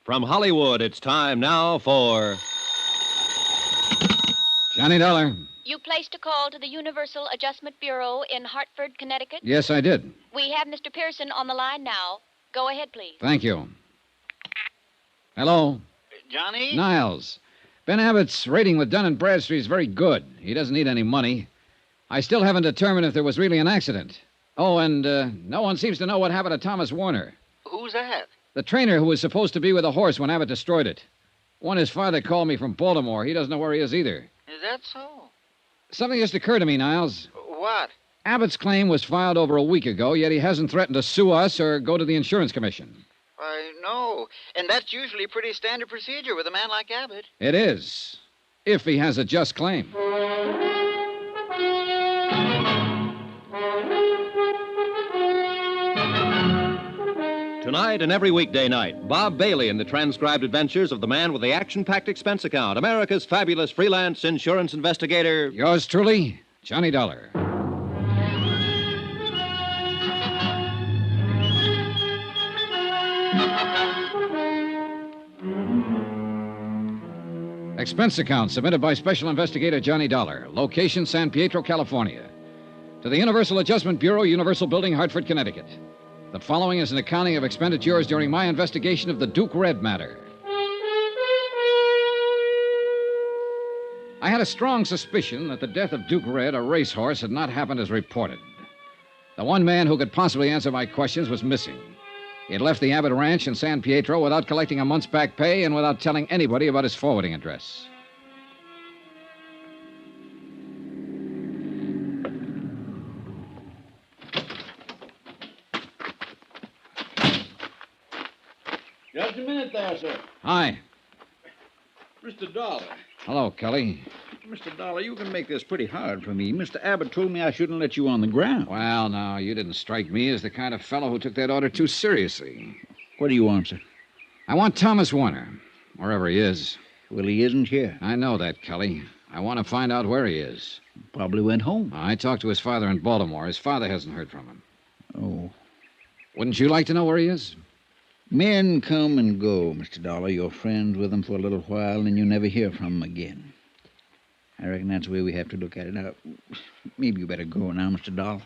From Hollywood, it's time now for Johnny Dollar. You placed a call to the Universal Adjustment Bureau in Hartford, Connecticut? Yes, I did. We have Mr. Pearson on the line now. Go ahead, please. Thank you. Hello? Johnny? Niles. Ben Abbott's rating with Dun & Bradstreet is very good. He doesn't need any money. I still haven't determined if there was really an accident. Oh, and no one seems to know what happened to Thomas Warner. Who's that? The trainer who was supposed to be with the horse when Abbott destroyed it. One his father called me from Baltimore. He doesn't know where he is either. Is that so? Something just occurred to me, Niles. What? Abbott's claim was filed over a week ago, yet he hasn't threatened to sue us or go to the insurance commission. I know. And that's usually pretty standard procedure with a man like Abbott. It is, if he has a just claim. Tonight and every weekday night, Bob Bailey in the transcribed adventures of the man with the action-packed expense account, America's fabulous freelance insurance investigator. Yours truly, Johnny Dollar. Expense account submitted by Special Investigator Johnny Dollar. Location, San Pietro, California. To the Universal Adjustment Bureau, Universal Building, Hartford, Connecticut. The following is an accounting of expenditures during my investigation of the Duke Red matter. I had a strong suspicion that the death of Duke Red, a racehorse, had not happened as reported. The one man who could possibly answer my questions was missing. He had left the Abbott Ranch in San Pietro without collecting a month's back pay and without telling anybody about his forwarding address. Just a minute there, sir. Hi. Mr. Dollar. Hello, Kelly. Mr. Dollar, you can make this pretty hard for me. Mr. Abbott told me I shouldn't let you on the ground. Well, now, you didn't strike me as the kind of fellow who took that order too seriously. What do you want, sir? I want Thomas Warner, wherever he is. Well, he isn't here. I know that, Kelly. I want to find out where he is. Probably went home. I talked to his father in Baltimore. His father hasn't heard from him. Oh. Wouldn't you like to know where he is? Men come and go, Mr. Dollar. You're friends with them for a little while, and you never hear from them again. I reckon that's the way we have to look at it. Now, maybe you better go now, Mr. Dollar.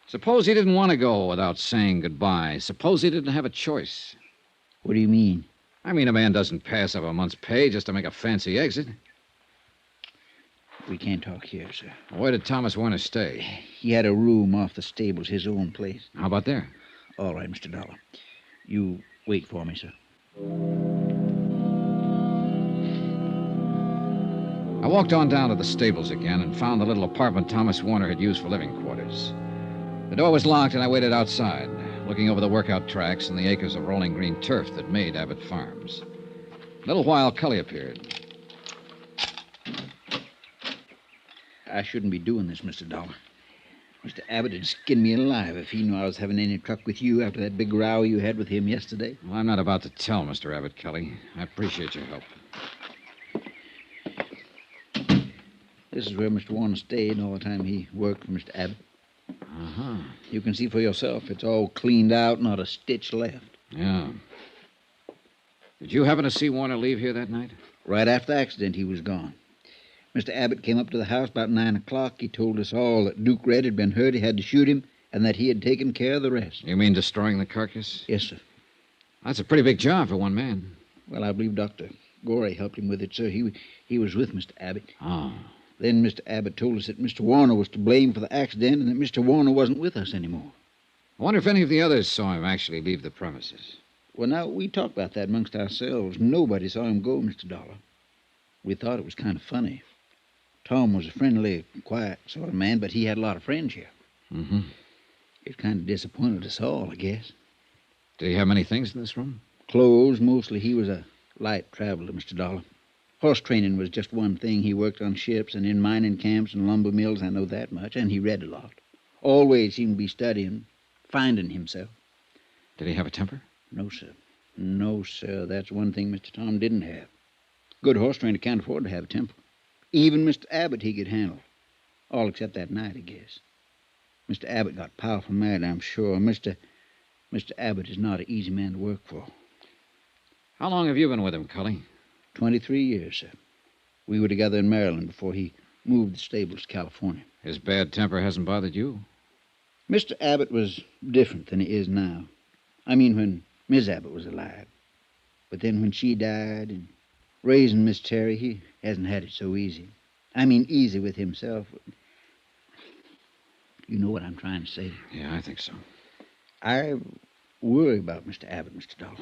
Suppose he didn't want to go without saying goodbye. Suppose he didn't have a choice. What do you mean? I mean, a man doesn't pass up a month's pay just to make a fancy exit. We can't talk here, sir. Where did Thomas Warner stay? He had a room off the stables, his own place. How about there? All right, Mr. Dollar. You wait for me, sir. I walked on down to the stables again and found the little apartment Thomas Warner had used for living quarters. The door was locked, and I waited outside, looking over the workout tracks and the acres of rolling green turf that made Abbott Farms. A little while, Cully appeared. I shouldn't be doing this, Mr. Dollar. Mr. Abbott would skin me alive if he knew I was having any truck with you after that big row you had with him yesterday. Well, I'm not about to tell Mr. Abbott, Kelly. I appreciate your help. This is where Mr. Warner stayed all the time he worked for Mr. Abbott. Uh-huh. You can see for yourself. It's all cleaned out, not a stitch left. Yeah. Did you happen to see Warner leave here that night? Right after the accident, he was gone. Mr. Abbott came up to the house about 9 o'clock. He told us all that Duke Red had been hurt, he had to shoot him, and that he had taken care of the rest. You mean destroying the carcass? Yes, sir. That's a pretty big job for one man. Well, I believe Dr. Gorey helped him with it, sir. He was with Mr. Abbott. Oh. Then Mr. Abbott told us that Mr. Warner was to blame for the accident and that Mr. Warner wasn't with us anymore. I wonder if any of the others saw him actually leave the premises. Well, now, we talked about that amongst ourselves. Nobody saw him go, Mr. Dollar. We thought it was kind of funny. Tom was a friendly, quiet sort of man, but he had a lot of friends here. Mm-hmm. It kind of disappointed us all, I guess. Did he have many things in this room? Clothes, mostly. He was a light traveler, Mr. Dollar. Horse training was just one thing. He worked on ships and in mining camps and lumber mills, I know that much, and he read a lot. Always seemed to be studying, finding himself. Did he have a temper? No, sir. No, sir. That's one thing Mr. Tom didn't have. Good horse trainer can't afford to have a temper. Even Mr. Abbott he could handle. All except that night, I guess. Mr. Abbott got powerful mad, I'm sure. Mr. Abbott is not an easy man to work for. How long have you been with him, Cully? 23 years, sir. We were together in Maryland before he moved the stables to California. His bad temper hasn't bothered you? Mr. Abbott was different than he is now. I mean, when Miss Abbott was alive. But then when she died and raising Miss Terry, he hasn't had it so easy. I mean, easy with himself. You know what I'm trying to say. Yeah, I think so. I worry about Mr. Abbott, Mr. Dollar.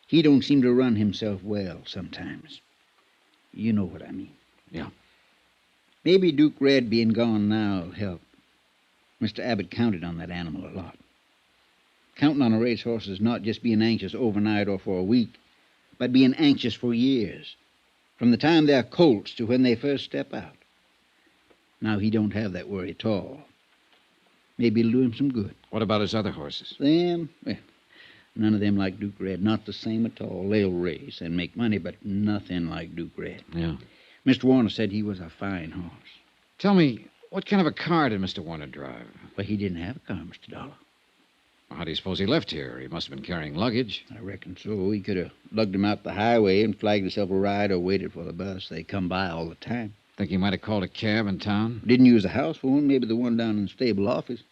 He don't seem to run himself well sometimes. You know what I mean. Yeah. Maybe Duke Red being gone now will help. Mr. Abbott counted on that animal a lot. Counting on a racehorse is not just being anxious overnight or for a week, but being anxious for years, from the time they're colts to when they first step out. Now, he don't have that worry at all. Maybe it'll do him some good. What about his other horses? Them? Well, none of them like Duke Red. Not the same at all. They'll race and make money, but nothing like Duke Red. Yeah. Mr. Warner said he was a fine horse. Tell me, what kind of a car did Mr. Warner drive? Well, he didn't have a car, Mr. Dollar. How do you suppose he left here? He must have been carrying luggage. I reckon so. He could have lugged him out the highway and flagged himself a ride or waited for the bus. They come by all the time. Think he might have called a cab in town? Didn't use the house phone. Maybe the one down in the stable office.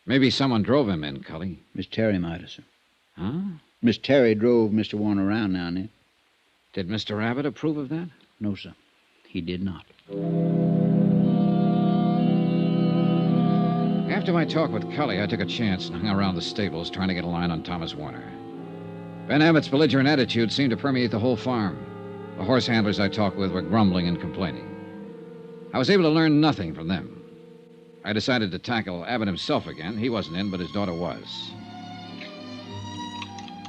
Maybe someone drove him in, Cully. Miss Terry might have, sir. Huh? Miss Terry drove Mr. Warner around now and then. Did Mr. Abbott approve of that? No, sir. He did not. After my talk with Cully, I took a chance and hung around the stables trying to get a line on Thomas Warner. Ben Abbott's belligerent attitude seemed to permeate the whole farm. The horse handlers I talked with were grumbling and complaining. I was able to learn nothing from them. I decided to tackle Abbott himself again. He wasn't in, but his daughter was.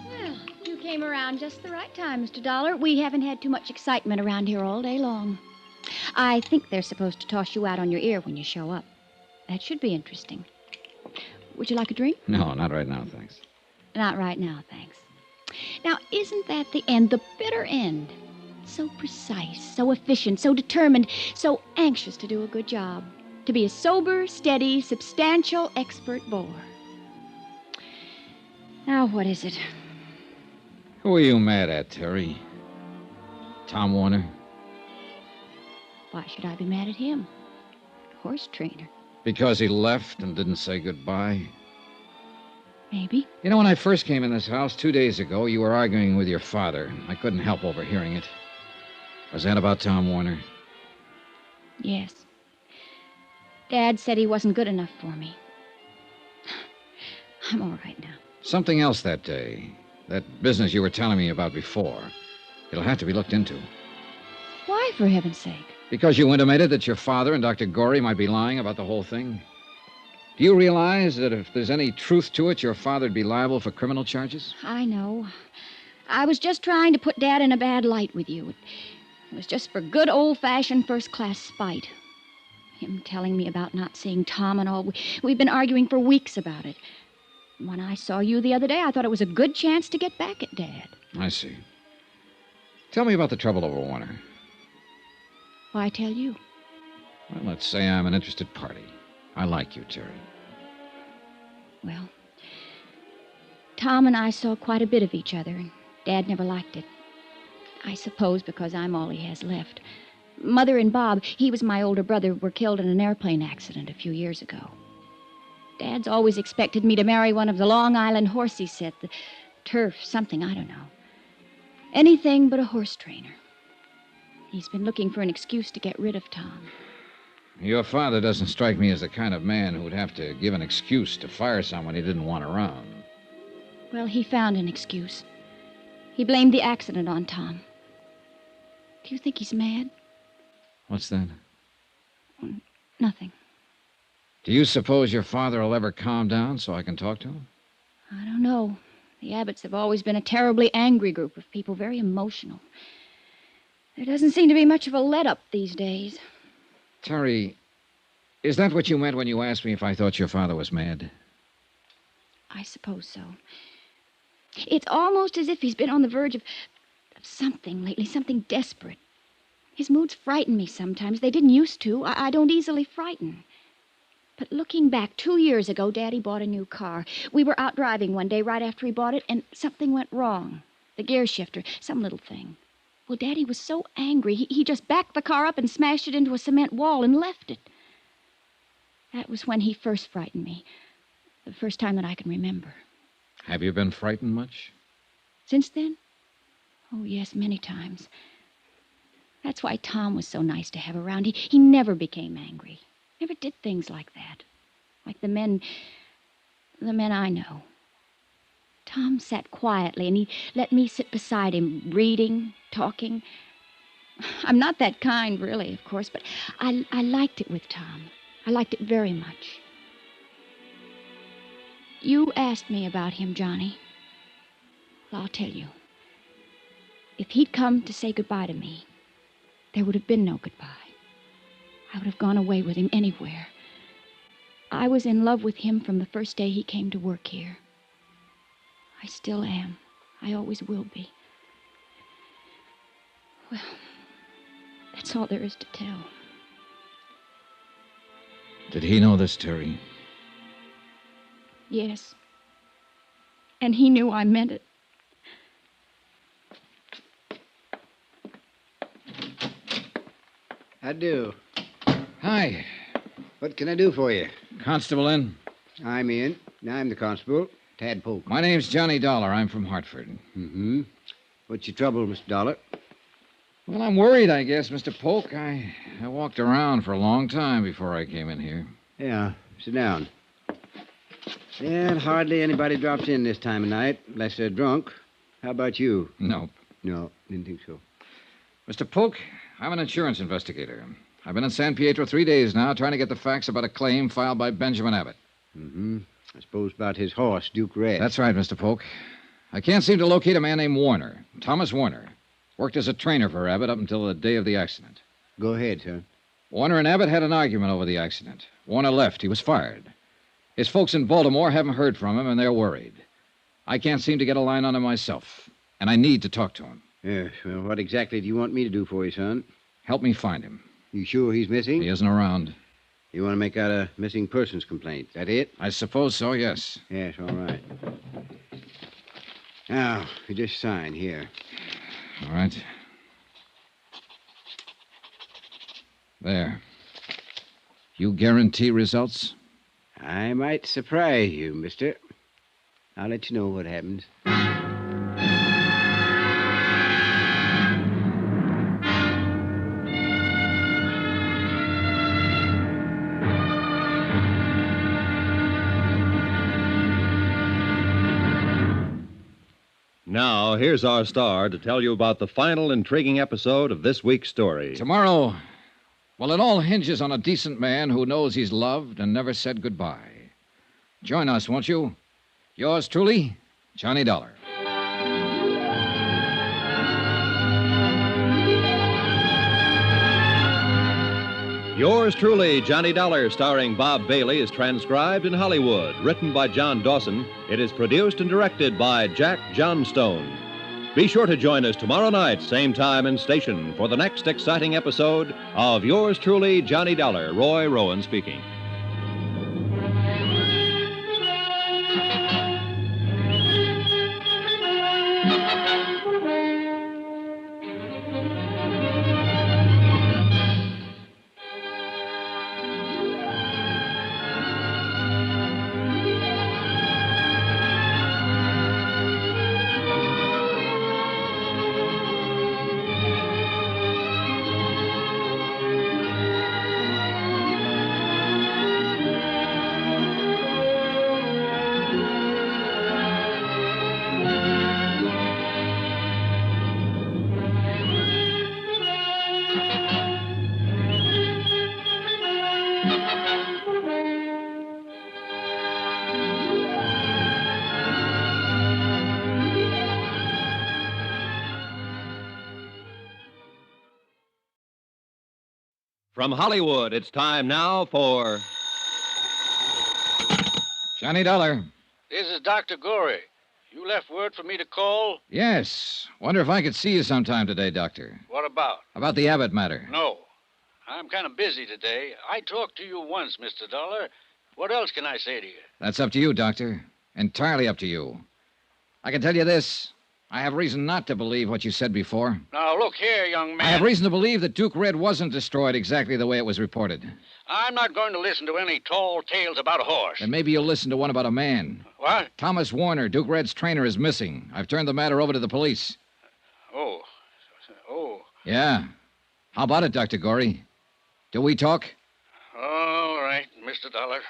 Well, you came around just the right time, Mr. Dollar. We haven't had too much excitement around here all day long. I think they're supposed to toss you out on your ear when you show up. That should be interesting. Would you like a drink? No, not right now, thanks. Not right now, thanks. Now, isn't that the end, the bitter end? So precise, so efficient, so determined, so anxious to do a good job. To be a sober, steady, substantial, expert bore. Now, what is it? Who are you mad at, Terry? Tom Warner? Why should I be mad at him? Horse trainer. Because he left and didn't say goodbye? Maybe. You know, when I first came in this house 2 days ago, you were arguing with your father. I couldn't help overhearing it. Was that about Tom Warner? Yes. Dad said he wasn't good enough for me. I'm all right now. Something else that day. That business you were telling me about before. It'll have to be looked into. Why, for heaven's sake? Because you intimated that your father and Dr. Gorey might be lying about the whole thing. Do you realize that if there's any truth to it, your father'd be liable for criminal charges? I know. I was just trying to put Dad in a bad light with you. It was just for good old-fashioned first-class spite. Him telling me about not seeing Tom and all. We've been arguing for weeks about it. When I saw you the other day, I thought it was a good chance to get back at Dad. I see. Tell me about the trouble over Warner. Why tell you? Well, let's say I'm an interested party. I like you, Terry. Well, Tom and I saw quite a bit of each other, and Dad never liked it. I suppose because I'm all he has left. Mother and Bob, he was my older brother, were killed in an airplane accident a few years ago. Dad's always expected me to marry one of the Long Island horsey set, the turf, something, I don't know. Anything but a horse trainer. He's been looking for an excuse to get rid of Tom. Your father doesn't strike me as the kind of man who would have to give an excuse to fire someone he didn't want around. Well, he found an excuse. He blamed the accident on Tom. Do you think he's mad? What's that? Nothing. Do you suppose your father will ever calm down so I can talk to him? I don't know. The Abbotts have always been a terribly angry group of people, very emotional. There doesn't seem to be much of a let-up these days. Terry, is that what you meant when you asked me if I thought your father was mad? I suppose so. It's almost as if he's been on the verge of something lately, something desperate. His moods frighten me sometimes. They didn't used to. I don't easily frighten. But looking back, 2 years ago, Daddy bought a new car. We were out driving one day right after he bought it, and something went wrong. The gear shifter, some little thing. Well, Daddy was so angry, he just backed the car up and smashed it into a cement wall and left it. That was when he first frightened me. The first time that I can remember. Have you been frightened much? Since then? Oh, yes, many times. That's why Tom was so nice to have around. He never became angry. Never did things like that. Like the men I know. Tom sat quietly, and he let me sit beside him, reading, talking. I'm not that kind, really, of course, but I liked it with Tom. I liked it very much. You asked me about him, Johnny. Well, I'll tell you. If he'd come to say goodbye to me, there would have been no goodbye. I would have gone away with him anywhere. I was in love with him from the first day he came to work here. I still am. I always will be. Well, that's all there is to tell. Did he know this, Terry? Yes. And he knew I meant it. I do. Hi. What can I do for you? Constable in? I'm in. I'm the constable, Tad Polk. My name's Johnny Dollar. I'm from Hartford. Mm-hmm. What's your trouble, Mr. Dollar? Well, I'm worried, I guess, Mr. Polk. I walked around for a long time before I came in here. Yeah, sit down. Yeah, hardly anybody drops in this time of night, unless they're drunk. How about you? Nope. No, didn't think so. Mr. Polk, I'm an insurance investigator. I've been in San Pietro 3 days now trying to get the facts about a claim filed by Benjamin Abbott. Mm-hmm. I suppose about his horse, Duke Red. That's right, Mr. Polk. I can't seem to locate a man named Warner, Thomas Warner. Worked as a trainer for Abbott up until the day of the accident. Go ahead, sir. Warner and Abbott had an argument over the accident. Warner left. He was fired. His folks in Baltimore haven't heard from him, and they're worried. I can't seem to get a line on him myself, and I need to talk to him. Yes, well, what exactly do you want me to do for you, son? Help me find him. You sure he's missing? He isn't around. You want to make out a missing persons complaint, that it? I suppose so, yes. Yes, all right. Now, you just sign here. All right. There. You guarantee results? I might surprise you, mister. I'll let you know what happens. Now, here's our star to tell you about the final intriguing episode of this week's story. Tomorrow, well, it all hinges on a decent man who knows he's loved and never said goodbye. Join us, won't you? Yours truly, Johnny Dollar. Yours truly, Johnny Dollar, starring Bob Bailey, is transcribed in Hollywood. Written by John Dawson, it is produced and directed by Jack Johnstone. Be sure to join us tomorrow night, same time and station, for the next exciting episode of Yours truly, Johnny Dollar. Roy Rowan speaking. From Hollywood, it's time now for Johnny Dollar. This is Dr. Gorey. You left word for me to call? Yes. Wonder if I could see you sometime today, Doctor. What about? About the Abbott matter. No. I'm kind of busy today. I talked to you once, Mr. Dollar. What else can I say to you? That's up to you, Doctor. Entirely up to you. I can tell you this. I have reason not to believe what you said before. Now, look here, young man. I have reason to believe that Duke Red wasn't destroyed exactly the way it was reported. I'm not going to listen to any tall tales about a horse. Then maybe you'll listen to one about a man. What? Thomas Warner, Duke Red's trainer, is missing. I've turned the matter over to the police. Oh. Yeah. How about it, Dr. Gorey? Do we talk? All right, Mr. Dollar.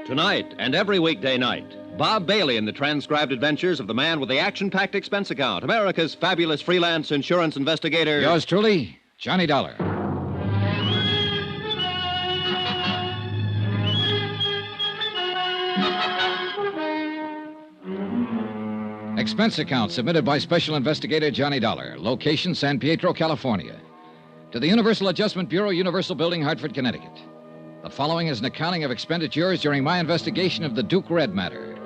Tonight and every weekday night, Bob Bailey in the transcribed adventures of the man with the action-packed expense account, America's fabulous freelance insurance investigator. Yours truly, Johnny Dollar. Expense account submitted by Special Investigator Johnny Dollar. Location, San Pietro, California. To the Universal Adjustment Bureau, Universal Building, Hartford, Connecticut. The following is an accounting of expenditures during my investigation of the Duke Red matter.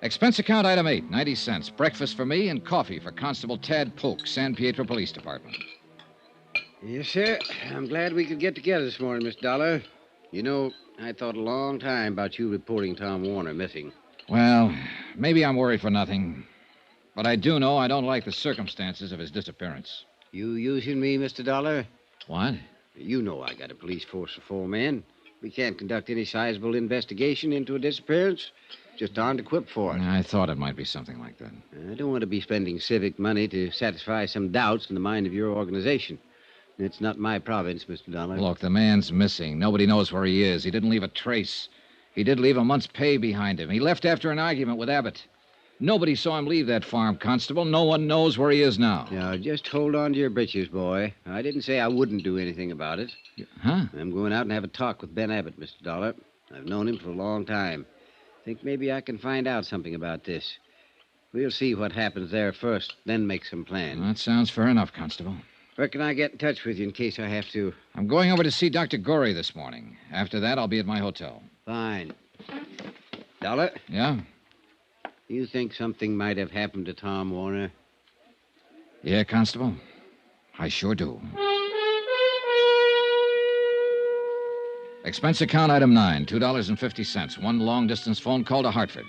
Expense account item 8, 90 cents. Breakfast for me and coffee for Constable Tad Polk, San Pietro Police Department. Yes, sir. I'm glad we could get together this morning, Miss Dollar. You know, I thought a long time about you reporting Tom Warner missing. Well, maybe I'm worried for nothing. But I do know I don't like the circumstances of his disappearance. You using me, Mr. Dollar? What? You know I got a police force of 4 men. We can't conduct any sizable investigation into a disappearance. Just aren't equipped for it. I thought it might be something like that. I don't want to be spending civic money to satisfy some doubts in the mind of your organization. It's not my province, Mr. Dollar. Look, the man's missing. Nobody knows where he is. He didn't leave a trace. He did leave a month's pay behind him. He left after an argument with Abbott. Nobody saw him leave that farm, Constable. No one knows where he is now. Now, just hold on to your britches, boy. I didn't say I wouldn't do anything about it. Huh? I'm going out and have a talk with Ben Abbott, Mr. Dollar. I've known him for a long time. Think maybe I can find out something about this. We'll see what happens there first, then make some plans. That sounds fair enough, Constable. Where can I get in touch with you in case I have to? I'm going over to see Dr. Gorey this morning. After that, I'll be at my hotel. Fine. Dollar? Yeah? You think something might have happened to Tom Warner? Yeah, Constable. I sure do. Expense account item 9, $2.50. One long-distance phone call to Hartford.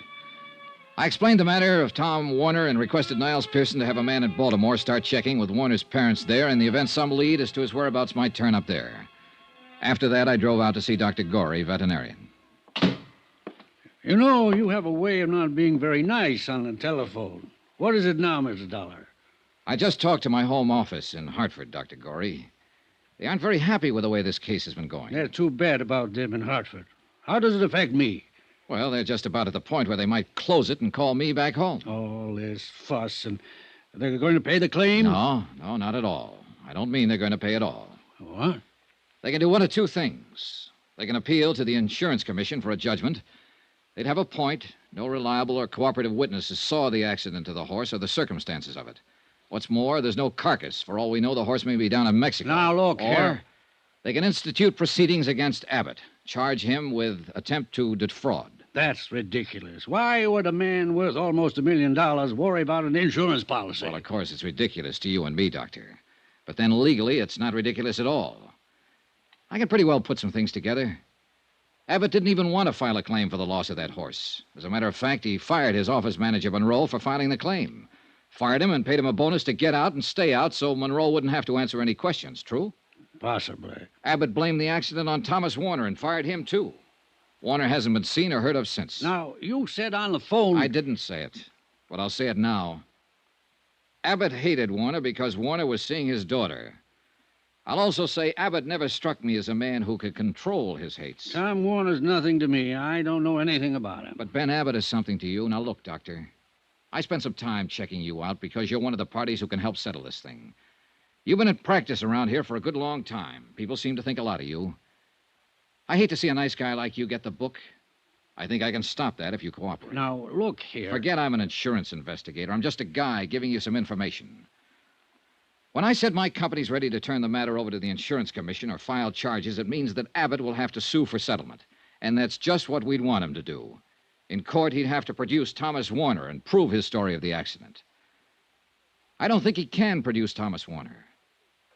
I explained the matter of Tom Warner and requested Niles Pearson to have a man in Baltimore start checking with Warner's parents there in the event some lead as to his whereabouts might turn up there. After that, I drove out to see Dr. Gorey, veterinarian. You know, you have a way of not being very nice on the telephone. What is it now, Mr. Dollar? I just talked to my home office in Hartford, Dr. Gorey. They aren't very happy with the way this case has been going. They're too bad about them in Hartford. How does it affect me? Well, they're just about at the point where they might close it and call me back home. All this fuss, and they're going to pay the claim? No, not at all. I don't mean they're going to pay at all. What? They can do one of two things. They can appeal to the Insurance Commission for a judgment. They'd have a point. No reliable or cooperative witnesses saw the accident to the horse or the circumstances of it. What's more, there's no carcass. For all we know, the horse may be down in Mexico. Now, look or here. They can institute proceedings against Abbott, charge him with attempt to defraud. That's ridiculous. Why would a man worth almost $1 million worry about an insurance policy? Well, of course, it's ridiculous to you and me, Doctor. But then legally, it's not ridiculous at all. I can pretty well put some things together. Abbott didn't even want to file a claim for the loss of that horse. As a matter of fact, he fired his office manager, Monroe, for filing the claim. Fired him and paid him a bonus to get out and stay out so Monroe wouldn't have to answer any questions. True? Possibly. Abbott blamed the accident on Thomas Warner and fired him, too. Warner hasn't been seen or heard of since. Now, you said on the phone... I didn't say it, but I'll say it now. Abbott hated Warner because Warner was seeing his daughter. I'll also say Abbott never struck me as a man who could control his hates. Tom Warner's nothing to me. I don't know anything about him. But Ben Abbott is something to you. Now, look, Doctor. I spent some time checking you out because you're one of the parties who can help settle this thing. You've been in practice around here for a good long time. People seem to think a lot of you. I hate to see a nice guy like you get the book. I think I can stop that if you cooperate. Now, look here. Forget I'm an insurance investigator. I'm just a guy giving you some information. When I said my company's ready to turn the matter over to the Insurance Commission or file charges, it means that Abbott will have to sue for settlement. And that's just what we'd want him to do. In court, he'd have to produce Thomas Warner and prove his story of the accident. I don't think he can produce Thomas Warner.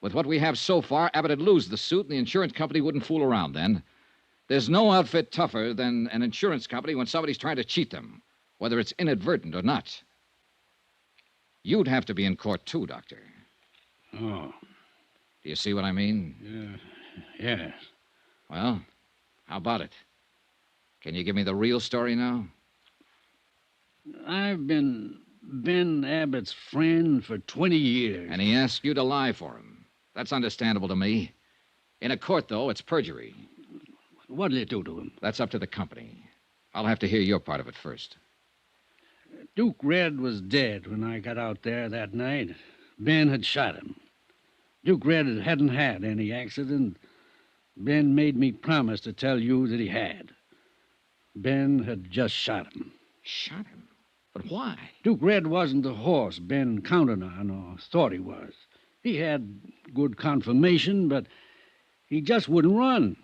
With what we have so far, Abbott would lose the suit, and the insurance company wouldn't fool around then. There's no outfit tougher than an insurance company when somebody's trying to cheat them, whether it's inadvertent or not. You'd have to be in court, too, Doctor. Oh. Do you see what I mean? Yes. Well, how about it? Can you give me the real story now? I've been Ben Abbott's friend for 20 years. And he asked you to lie for him. That's understandable to me. In a court, though, it's perjury. What did it do to him? That's up to the company. I'll have to hear your part of it first. Duke Red was dead when I got out there that night. Ben had shot him. Duke Red hadn't had any accident. Ben made me promise to tell you that he had. Ben had just shot him. Shot him? But why? Duke Red wasn't the horse Ben counted on or thought he was. He had good conformation, but he just wouldn't run.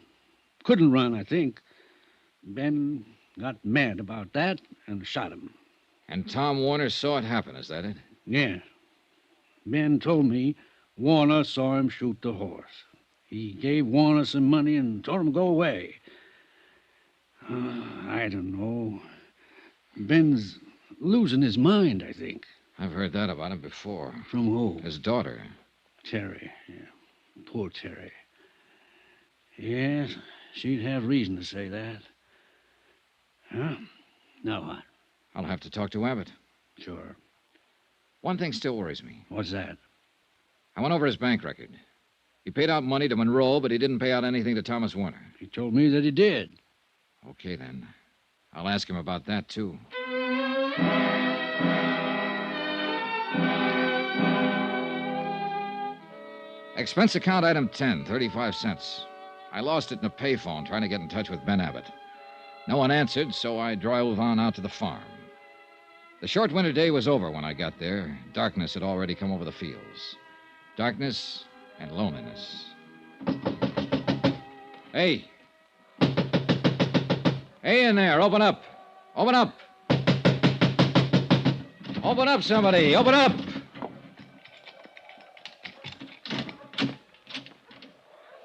Couldn't run, I think. Ben got mad about that and shot him. And Tom Warner saw it happen, is that it? Yeah. Ben told me Warner saw him shoot the horse. He gave Warner some money and told him to go away. I don't know. Ben's losing his mind, I think. I've heard that about him before. From who? His daughter. Terry. Yeah. Poor Terry. Yes, she'd have reason to say that. Huh? Now what? I'll have to talk to Abbott. Sure. One thing still worries me. What's that? I went over his bank record. He paid out money to Monroe, but he didn't pay out anything to Thomas Warner. He told me that he did. Okay, then. I'll ask him about that, too. Expense account item 10, 35 cents. I lost it in a payphone trying to get in touch with Ben Abbott. No one answered, so I drove on out to the farm. The short winter day was over when I got there. Darkness had already come over the fields. Darkness and loneliness. Hey. Hey in there, open up. Open up. Open up, somebody. Open up.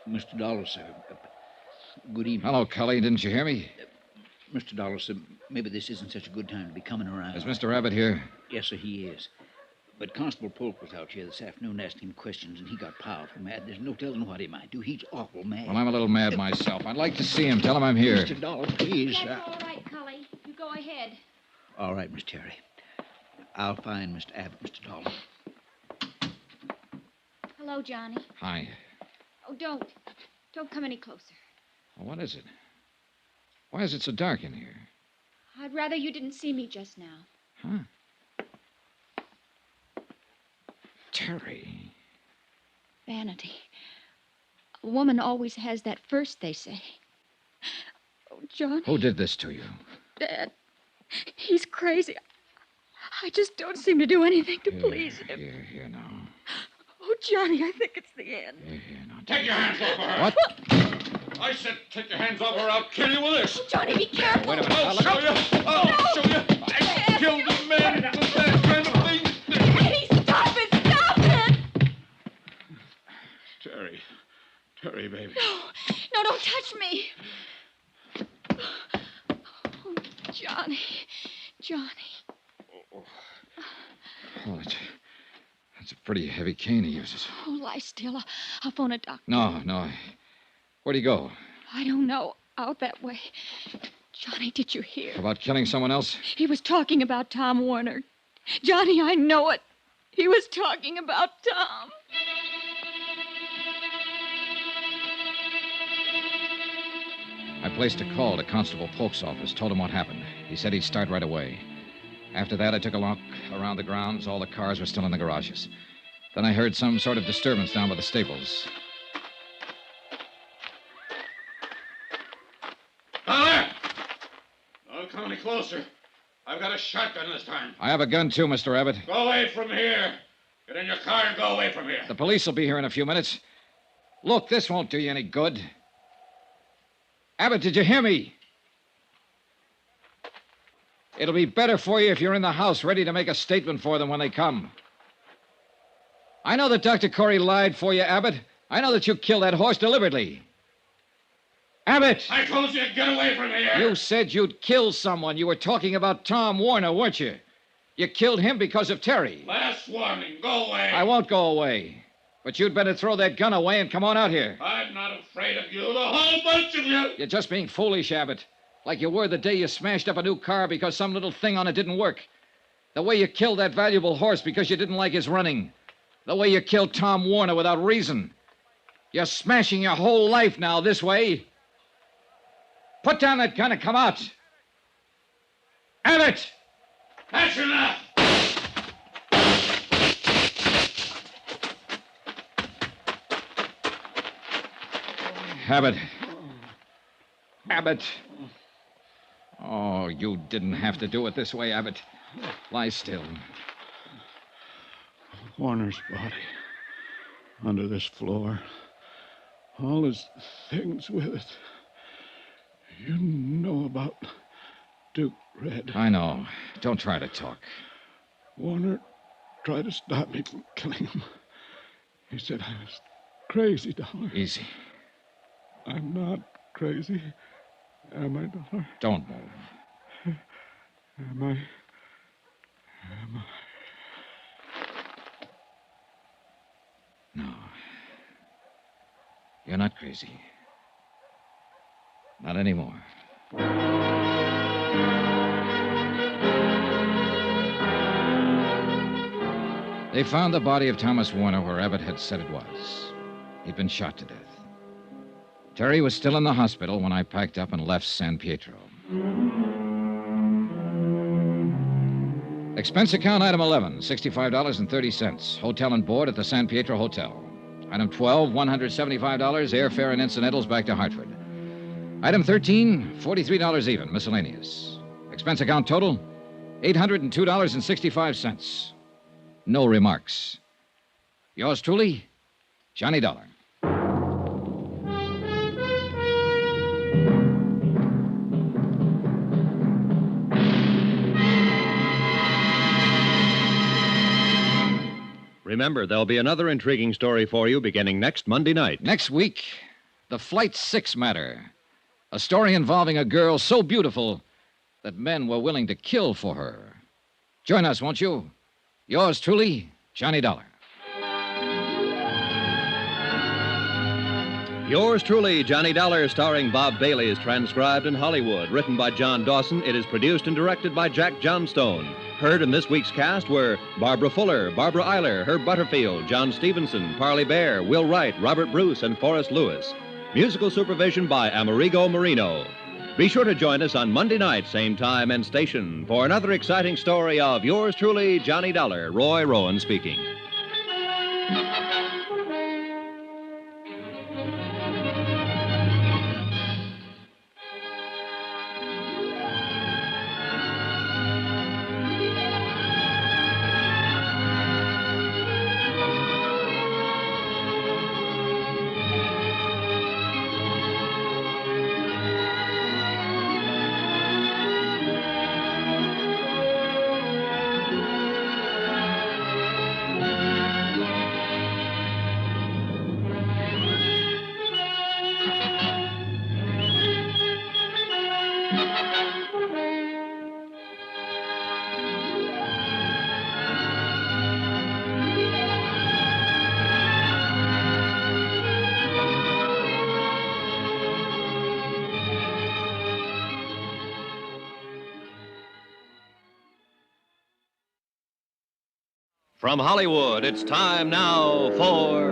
Mr. Dollar, sir. Good evening. Hello, Cully. Didn't you hear me? Mr. Dollar, sir, maybe this isn't such a good time to be coming around. Is Mr. Abbott here? Yes, sir, he is. But Constable Polk was out here this afternoon asking him questions, and he got powerful mad. There's no telling what he might do. He's awful mad. Well, I'm a little mad myself. I'd like to see him. Tell him I'm here. Mr. Dollar, please. That's all right, Cully. You go ahead. All right, Miss Terry. I'll find Mr. Abbott, Mr. Dollar. Hello, Johnny. Hi. Oh, don't. Don't come any closer. Well, what is it? Why is it so dark in here? I'd rather you didn't see me just now. Huh? Terry. Vanity. A woman always has that first, they say. Oh, John. Who did this to you? Dad. He's crazy. I just don't seem to do anything to please him. Here now. Oh, Johnny, I think it's the end. Here now. Take your hands off her. What? I said take your hands off her. I'll kill you with this. Oh, Johnny, be careful. Wait a minute. I'll show you. I'll show you. I killed a man with that kind of thing. Eddie, stop it! Stop it! Terry. Terry, baby. No, don't touch me. Oh, Johnny. Oh, that's a pretty heavy cane he uses. Oh, lie still. I'll phone a doctor. No. Where'd he go? I don't know. Out that way. Johnny, did you hear? About killing someone else? He was talking about Tom Warner. Johnny, I know it. He was talking about Tom. I placed a call to Constable Polk's office, told him what happened. He said he'd start right away. After that, I took a look around the grounds. All the cars were still in the garages. Then I heard some sort of disturbance down by the stables. Dollar! Don't come any closer. I've got a shotgun this time. I have a gun, too, Mr. Abbott. Go away from here. Get in your car and go away from here. The police will be here in a few minutes. Look, this won't do you any good. Abbott, did you hear me? It'll be better for you if you're in the house ready to make a statement for them when they come. I know that Dr. Corey lied for you, Abbott. I know that you killed that horse deliberately. Abbott! I told you to get away from here. You said you'd kill someone. You were talking about Tom Warner, weren't you? You killed him because of Terry. Last warning. Go away. I won't go away. But you'd better throw that gun away and come on out here. I'm not afraid of you, the whole bunch of you. You're just being foolish, Abbott. Like you were the day you smashed up a new car because some little thing on it didn't work. The way you killed that valuable horse because you didn't like his running. The way you killed Tom Warner without reason. You're smashing your whole life now this way. Put down that gun and come out. Abbott! That's enough. Abbott. Oh, you didn't have to do it this way, Abbott. Lie still. Warner's body. Under this floor. All his things with it. You know about Duke Red. I know. Don't try to talk. Warner tried to stop me from killing him. He said I was crazy, Dollar. Easy. I'm not crazy. Am I, Dollar? Don't move. Am I? No. You're not crazy. Not anymore. They found the body of Thomas Warner where Abbott had said it was. He'd been shot to death. Terry was still in the hospital when I packed up and left San Pietro. Expense account item 11, $65.30. Hotel and board at the San Pietro Hotel. Item 12, $175, airfare and incidentals back to Hartford. Item 13, $43 even, miscellaneous. Expense account total, $802.65. No remarks. Yours truly, Johnny Dollar. Remember, there'll be another intriguing story for you beginning next Monday night. Next week, the Flight 6 matter. A story involving a girl so beautiful that men were willing to kill for her. Join us, won't you? Yours truly, Johnny Dollar. Yours truly, Johnny Dollar, starring Bob Bailey, is transcribed in Hollywood. Written by John Dawson, it is produced and directed by Jack Johnstone. Heard in this week's cast were Barbara Fuller, Barbara Eiler, Herb Butterfield, John Stevenson, Parley Bear, Will Wright, Robert Bruce, and Forrest Lewis. Musical supervision by Amerigo Marino. Be sure to join us on Monday night, same time and station, for another exciting story of yours truly, Johnny Dollar. Roy Rowan speaking. From Hollywood, it's time now for...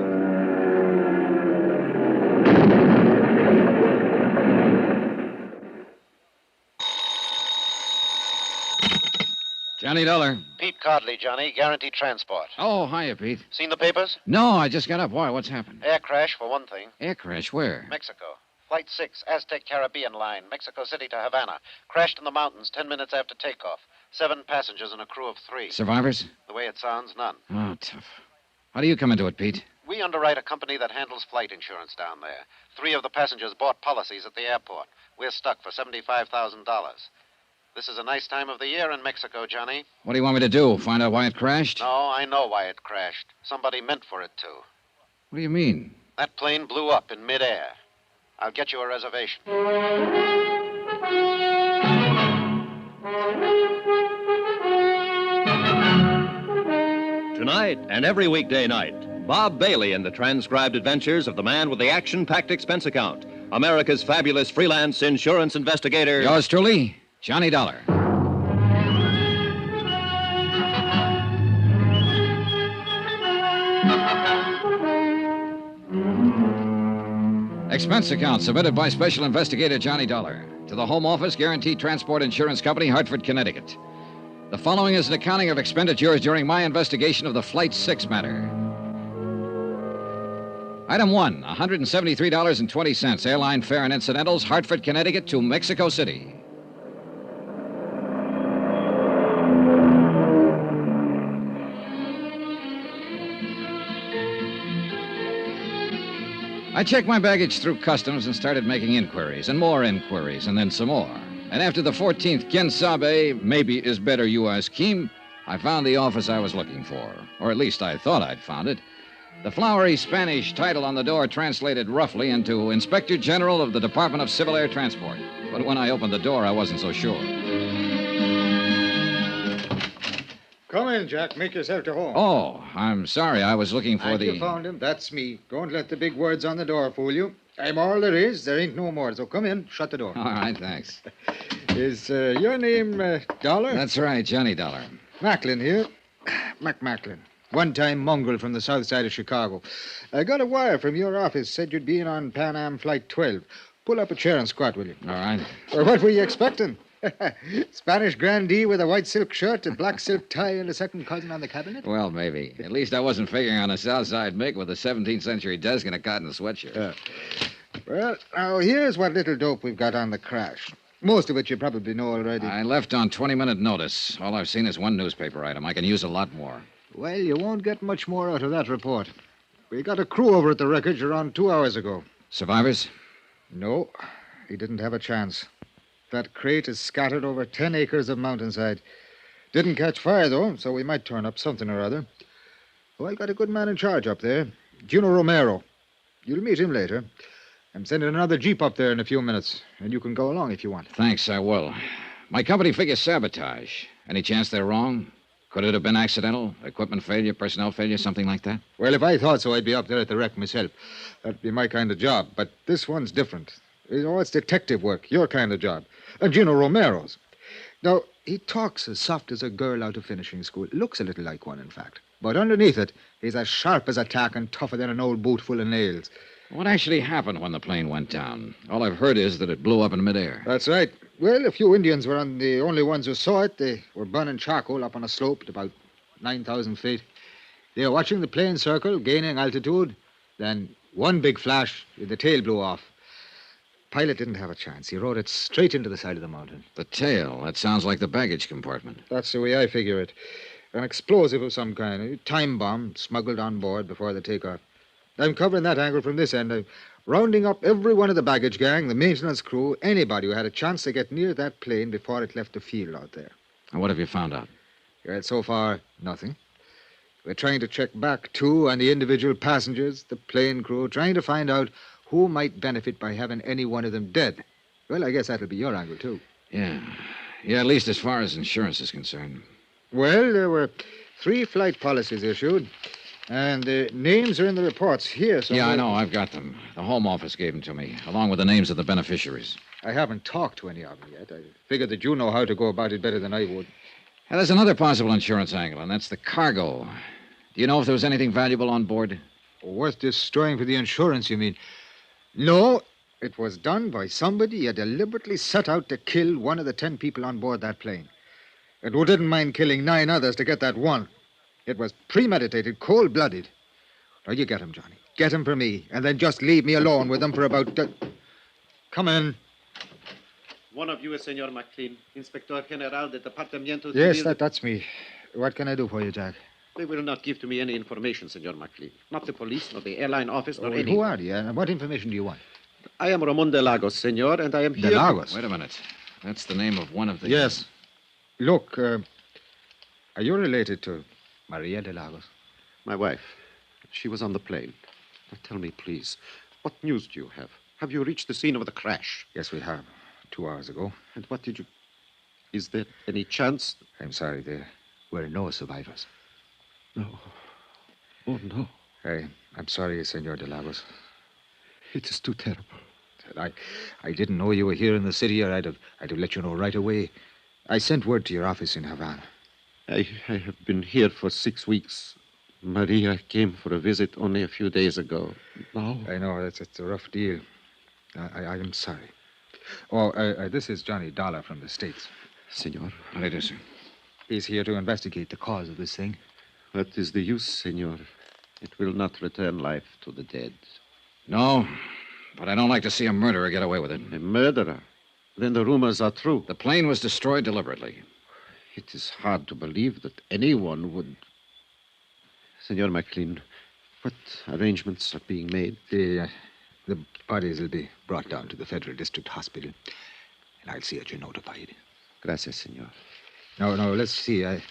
Johnny Dollar. Pete Codley, Johnny. Guaranteed transport. Oh, hiya, Pete. Seen the papers? No, I just got up. Why? What's happened? Air crash, for one thing. Air crash? Where? Mexico. Flight 6, Aztec Caribbean line, Mexico City to Havana. Crashed in the mountains 10 minutes after takeoff. 7 passengers and a crew of 3. Survivors? The way it sounds, none. Oh, tough. How do you come into it, Pete? We underwrite a company that handles flight insurance down there. 3 of the passengers bought policies at the airport. We're stuck for $75,000. This is a nice time of the year in Mexico, Johnny. What do you want me to do? Find out why it crashed? No, I know why it crashed. Somebody meant for it to. What do you mean? That plane blew up in midair. I'll get you a reservation. Tonight and every weekday night, Bob Bailey in the transcribed adventures of the man with the action-packed expense account, America's fabulous freelance insurance investigator. Yours truly, Johnny Dollar. Expense account submitted by Special Investigator Johnny Dollar to the Home Office Guaranteed Transport Insurance Company, Hartford, Connecticut. The following is an accounting of expenditures during my investigation of the Flight 6 matter. Item 1, $173.20, airline fare and incidentals, Hartford, Connecticut to Mexico City. I checked my baggage through customs and started making inquiries, and more inquiries, and then some more. And after the 14th Quien Sabe, maybe is better you ask Kim, I found the office I was looking for. Or at least I thought I'd found it. The flowery Spanish title on the door translated roughly into Inspector General of the Department of Civil Air Transport. But when I opened the door, I wasn't so sure. Come in, Jack. Make yourself to home. Oh, I'm sorry. I was looking for You found him. That's me. Don't let the big words on the door fool you. I'm all there is. There ain't no more. So come in. Shut the door. All right, thanks. Is your name Dollar? That's right, Johnny Dollar. Macklin here. Macklin. One-time mongrel from the south side of Chicago. I got a wire from your office. Said you'd be in on Pan Am Flight 12. Pull up a chair and squat, will you? All right. Or what were you expecting? Spanish grandee with a white silk shirt, a black silk tie, and a second cousin on the cabinet? Well, maybe. At least I wasn't figuring on a Southside Mick with a 17th century desk and a cotton sweatshirt. Well, now, here's what little dope we've got on the crash. Most of it you probably know already. I left on 20-minute notice. All I've seen is one newspaper item. I can use a lot more. Well, you won't get much more out of that report. We got a crew over at the wreckage around 2 hours ago. Survivors? No, he didn't have a chance. That crate is scattered over 10 acres of mountainside. Didn't catch fire, though, so we might turn up something or other. Oh, I got a good man in charge up there, Juno Romero. You'll meet him later. I'm sending another jeep up there in a few minutes, and you can go along if you want. Thanks, I will. My company figures sabotage. Any chance they're wrong? Could it have been accidental? Equipment failure, personnel failure, something like that? Well, if I thought so, I'd be up there at the wreck myself. That'd be my kind of job. But this one's different. You know, it's detective work, your kind of job. And Gino Romero's. Now, he talks as soft as a girl out of finishing school. Looks a little like one, in fact. But underneath it, he's as sharp as a tack and tougher than an old boot full of nails. What actually happened when the plane went down? All I've heard is that it blew up in midair. That's right. Well, a few Indians were the only ones who saw it. They were burning charcoal up on a slope at about 9,000 feet. They were watching the plane circle, gaining altitude. Then one big flash, the tail blew off. Pilot didn't have a chance. He rode it straight into the side of the mountain. The tail? That sounds like the baggage compartment. That's the way I figure it. An explosive of some kind, a time bomb smuggled on board before the takeoff. I'm covering that angle from this end. I'm rounding up every one of the baggage gang, the maintenance crew, anybody who had a chance to get near that plane before it left the field out there. And what have you found out? Well, so far, nothing. We're trying to check back, too, on the individual passengers, the plane crew, trying to find out who might benefit by having any one of them dead. Well, I guess that'll be your angle, too. Yeah. Yeah, at least as far as insurance is concerned. Well, there were 3 flight policies issued, and the names are in the reports here. Yeah, I know. I've got them. The Home Office gave them to me, along with the names of the beneficiaries. I haven't talked to any of them yet. I figured that you know how to go about it better than I would. And there's another possible insurance angle, and that's the cargo. Do you know if there was anything valuable on board? Worth destroying for the insurance, you mean? No, it was done by somebody who deliberately set out to kill one of the 10 people on board that plane. And who didn't mind killing 9 others to get that one. It was premeditated, cold-blooded. Now, you get him, Johnny. Get him for me, and then just leave me alone with him for about... Come in. One of you is Senor McLean, Inspector General de Departamento... Yes, that's me. What can I do for you, Jack? They will not give to me any information, Senor McLean. Not the police, nor the airline office, nor Who anyone. are you, and what information do you want? I am Ramon de Lagos, Senor, and I am here... De Lagos? Wait a minute. That's the name of one of the... Yes. Look, are you related to Maria de Lagos? My wife. She was on the plane. Now tell me, please, what news do you have? Have you reached the scene of the crash? Yes, we have. 2 hours ago. And what did you... Is there any chance? I'm sorry, there were no survivors. No. Oh, no. I'm sorry, Senor de Lagos. It is too terrible. I didn't know you were here in the city, or I'd have let you know right away. I sent word to your office in Havana. I have been here for 6 weeks. Maria came for a visit only a few days ago. Now... I know, it's a rough deal. I'm sorry. Oh, this is Johnny Dollar from the States. Senor. How do you do, sir? He's here to investigate the cause of this thing. What is the use, Senor? It will not return life to the dead. No, but I don't like to see a murderer get away with it. A murderer? Then the rumors are true. The plane was destroyed deliberately. It is hard to believe that anyone would... Senor McLean, what arrangements are being made? The bodies will be brought down to the Federal District Hospital, and I'll see that you're notified. Gracias, Senor. No, let's see. I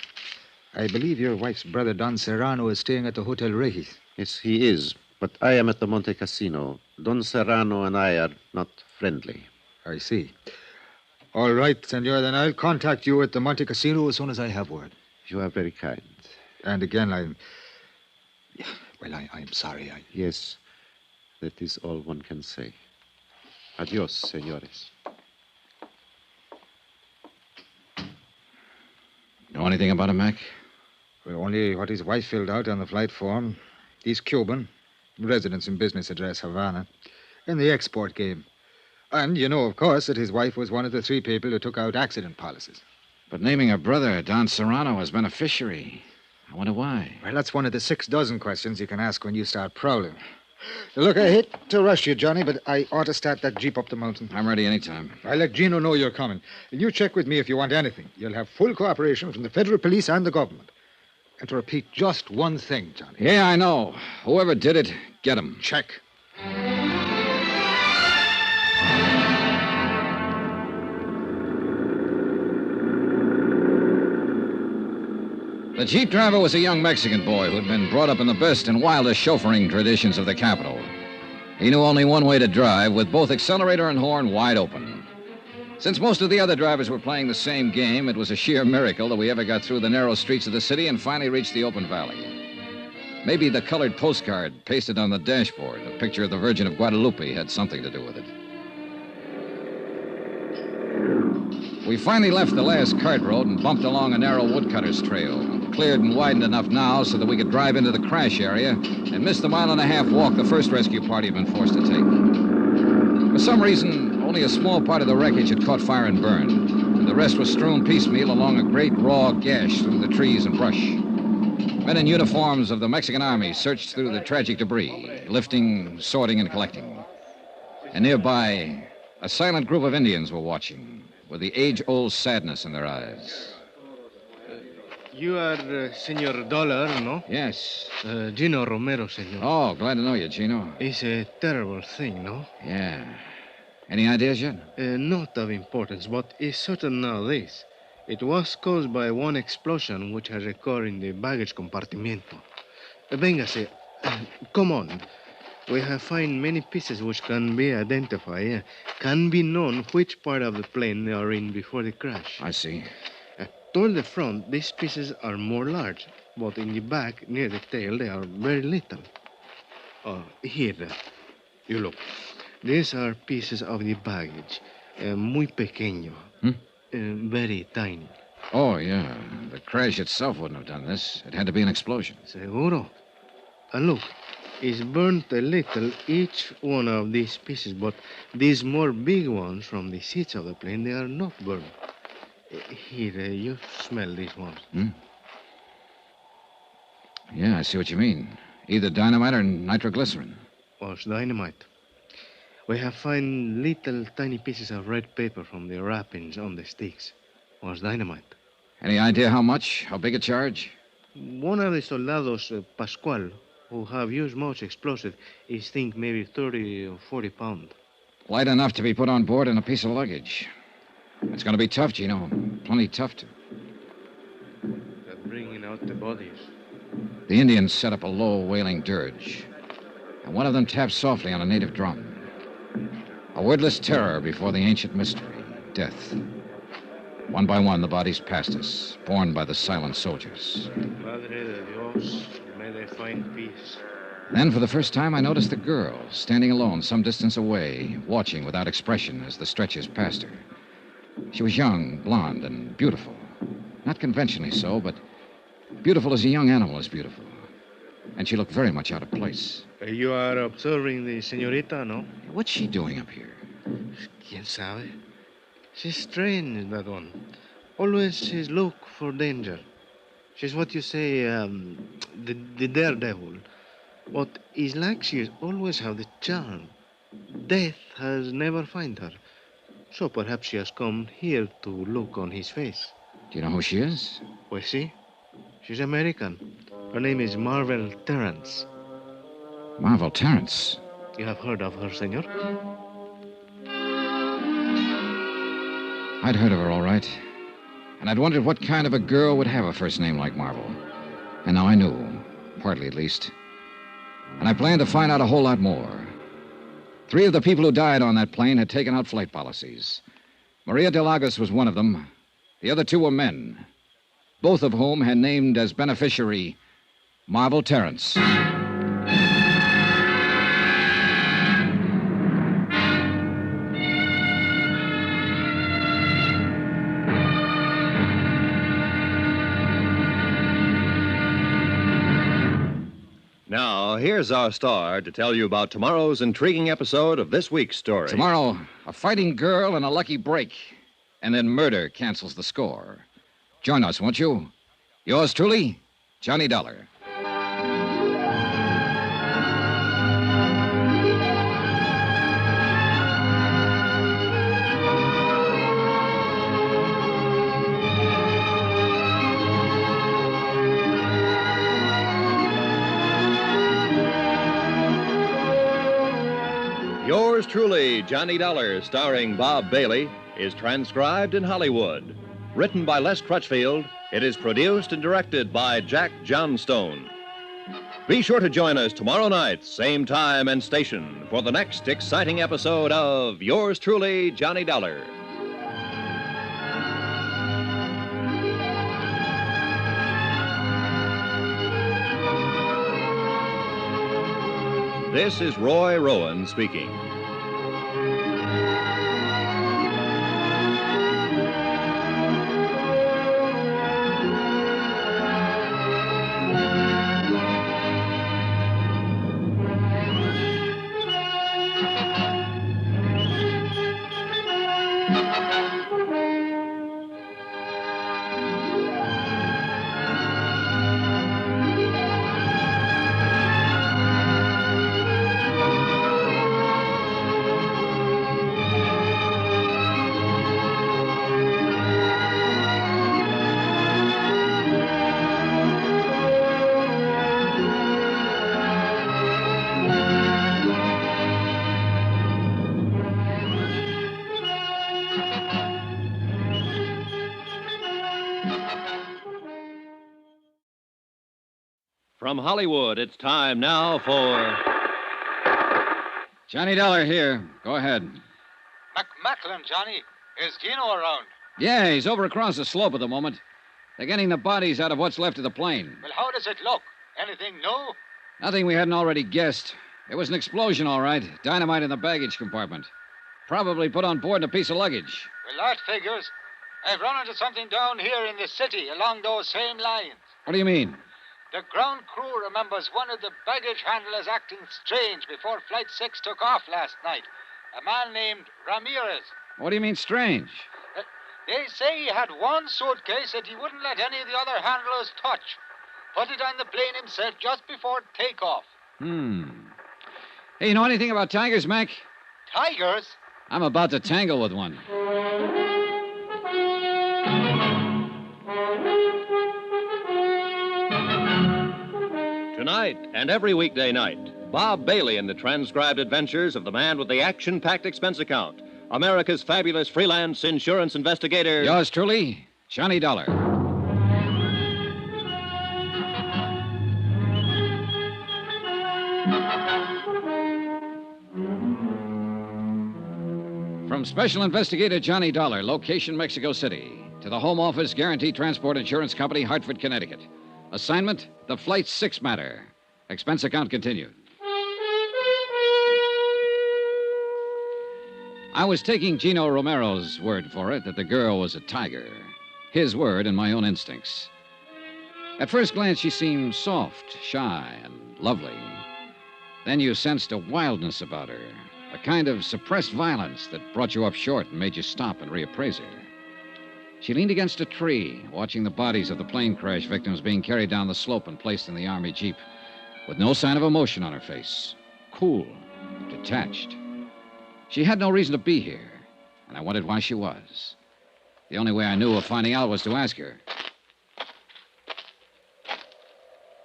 believe your wife's brother, Don Serrano, is staying at the Hotel Regis. Yes, he is. But I am at the Monte Casino. Don Serrano and I are not friendly. I see. All right, senor, then I'll contact you at the Monte Casino as soon as I have word. You are very kind. And again, I'm sorry. Yes, that is all one can say. Adios, senores. Know anything about him, Mac? Well, only what his wife filled out on the flight form. He's Cuban. Residence and business address, Havana. In the export game. And you know, of course, that his wife was one of the 3 people who took out accident policies. But naming her brother, Don Serrano, as beneficiary. I wonder why. Well, that's one of the 6 dozen questions you can ask when you start prowling. Look, I hate to rush you, Johnny, but I ought to start that jeep up the mountain. I'm ready anytime. I'll let Gino know you're coming. And you check with me if you want anything. You'll have full cooperation from the federal police and the government. And to repeat just one thing, Johnny. Yeah, I know. Whoever did it, get him. Check. The Jeep driver was a young Mexican boy who'd been brought up in the best and wildest chauffeuring traditions of the capital. He knew only one way to drive, with both accelerator and horn wide open. Since most of the other drivers were playing the same game, it was a sheer miracle that we ever got through the narrow streets of the city and finally reached the open valley. Maybe the colored postcard pasted on the dashboard, a picture of the Virgin of Guadalupe, had something to do with it. We finally left the last cart road and bumped along a narrow woodcutter's trail, cleared and widened enough now so that we could drive into the crash area and miss the 1.5-mile walk the first rescue party had been forced to take. For some reason, only a small part of the wreckage had caught fire and burned, and the rest was strewn piecemeal along a great raw gash through the trees and brush. Men in uniforms of the Mexican Army searched through the tragic debris, lifting, sorting, and collecting. And nearby, a silent group of Indians were watching, with the age-old sadness in their eyes. You are Senor Dollar, no? Yes. Gino Romero, senor. Oh, glad to know you, Gino. It's a terrible thing, no? Yeah. Any ideas yet? Not of importance, but it's certain nowadays. It was caused by one explosion which has occurred in the baggage compartimento. Véngase. Come on. We have found many pieces which can be identified, can be known which part of the plane they are in before the crash. I see. Toward the front, these pieces are more large, but in the back, near the tail, they are very little. Here, you look. These are pieces of the baggage, muy pequeño, very tiny. Oh, yeah. The crash itself wouldn't have done this. It had to be an explosion. Seguro. And look, it's burnt a little, each one of these pieces, but these more big ones from the seats of the plane, they are not burnt. Here, you smell these ones. Yeah, I see what you mean. Either dynamite or nitroglycerin. Was dynamite. We have found little tiny pieces of red paper from the wrappings on the sticks. Was dynamite. Any idea how much? How big a charge? One of the soldados, Pascual, who have used much explosive, is think maybe 30 or 40 pounds. Light enough to be put on board in a piece of luggage. It's going to be tough, Gino. Plenty tough to. They're bringing out the bodies. The Indians set up a low, wailing dirge, and one of them tapped softly on a native drum. A wordless terror before the ancient mystery, death. One by one, the bodies passed us, borne by the silent soldiers. Madre de Dios, may they find peace. Then, for the first time, I noticed the girl, standing alone some distance away, watching without expression as the stretchers passed her. She was young, blonde, and beautiful. Not conventionally so, but beautiful as a young animal is beautiful. And she looked very much out of place. You are observing the señorita, no? What's she doing up here? ¿Quién sabe? She's strange, that one. Always she's look for danger. She's what you say, the daredevil. But it's like she always have the charm. Death has never found her. So perhaps she has come here to look on his face. Do you know who she is? Pues sí. She's American. Her name is Marvel Terrence. Marvel Terrence? You have heard of her, senor? I'd heard of her, all right. And I'd wondered what kind of a girl would have a first name like Marvel. And now I knew, partly at least. And I planned to find out a whole lot more. 3 of the people who died on that plane had taken out flight policies. Maria de Lagos was one of them. The other 2 were men, both of whom had named as beneficiary Marvel Terrence. Now, here's our star to tell you about tomorrow's intriguing episode of this week's story. Tomorrow, a fighting girl and a lucky break. And then murder cancels the score. Join us, won't you? Yours truly, Johnny Dollar. Yours truly, Johnny Dollar, starring Bob Bailey, is transcribed in Hollywood. Written by Les Crutchfield, it is produced and directed by Jack Johnstone. Be sure to join us tomorrow night, same time and station, for the next exciting episode of Yours truly, Johnny Dollar. This is Roy Rowan speaking. From Hollywood, it's time now for... Johnny Dollar here. Go ahead. Macklin, Johnny. Is Gino around? Yeah, he's over across the slope at the moment. They're getting the bodies out of what's left of the plane. Well, how does it look? Anything new? Nothing we hadn't already guessed. It was an explosion, all right. Dynamite in the baggage compartment. Probably put on board in a piece of luggage. Well, that figures. I've run into something down here in the city along those same lines. What do you mean? The ground crew remembers one of the baggage handlers acting strange before Flight 6 took off last night. A man named Ramirez. What do you mean strange? They say he had one suitcase that he wouldn't let any of the other handlers touch. Put it on the plane himself just before takeoff. Hey, you know anything about tigers, Mac? Tigers? I'm about to tangle with one. Tonight and every weekday night, Bob Bailey in the transcribed adventures of the man with the action-packed expense account, America's fabulous freelance insurance investigator... Yours truly, Johnny Dollar. From Special Investigator Johnny Dollar, location Mexico City, to the Home Office Guaranteed Transport Insurance Company, Hartford, Connecticut. Assignment, the Flight 6 matter. Expense account continued. I was taking Gino Romero's word for it that the girl was a tiger. His word and my own instincts. At first glance, she seemed soft, shy, and lovely. Then you sensed a wildness about her, a kind of suppressed violence that brought you up short and made you stop and reappraise her. She leaned against a tree, watching the bodies of the plane crash victims being carried down the slope and placed in the Army Jeep, with no sign of emotion on her face. Cool, detached. She had no reason to be here, and I wondered why she was. The only way I knew of finding out was to ask her.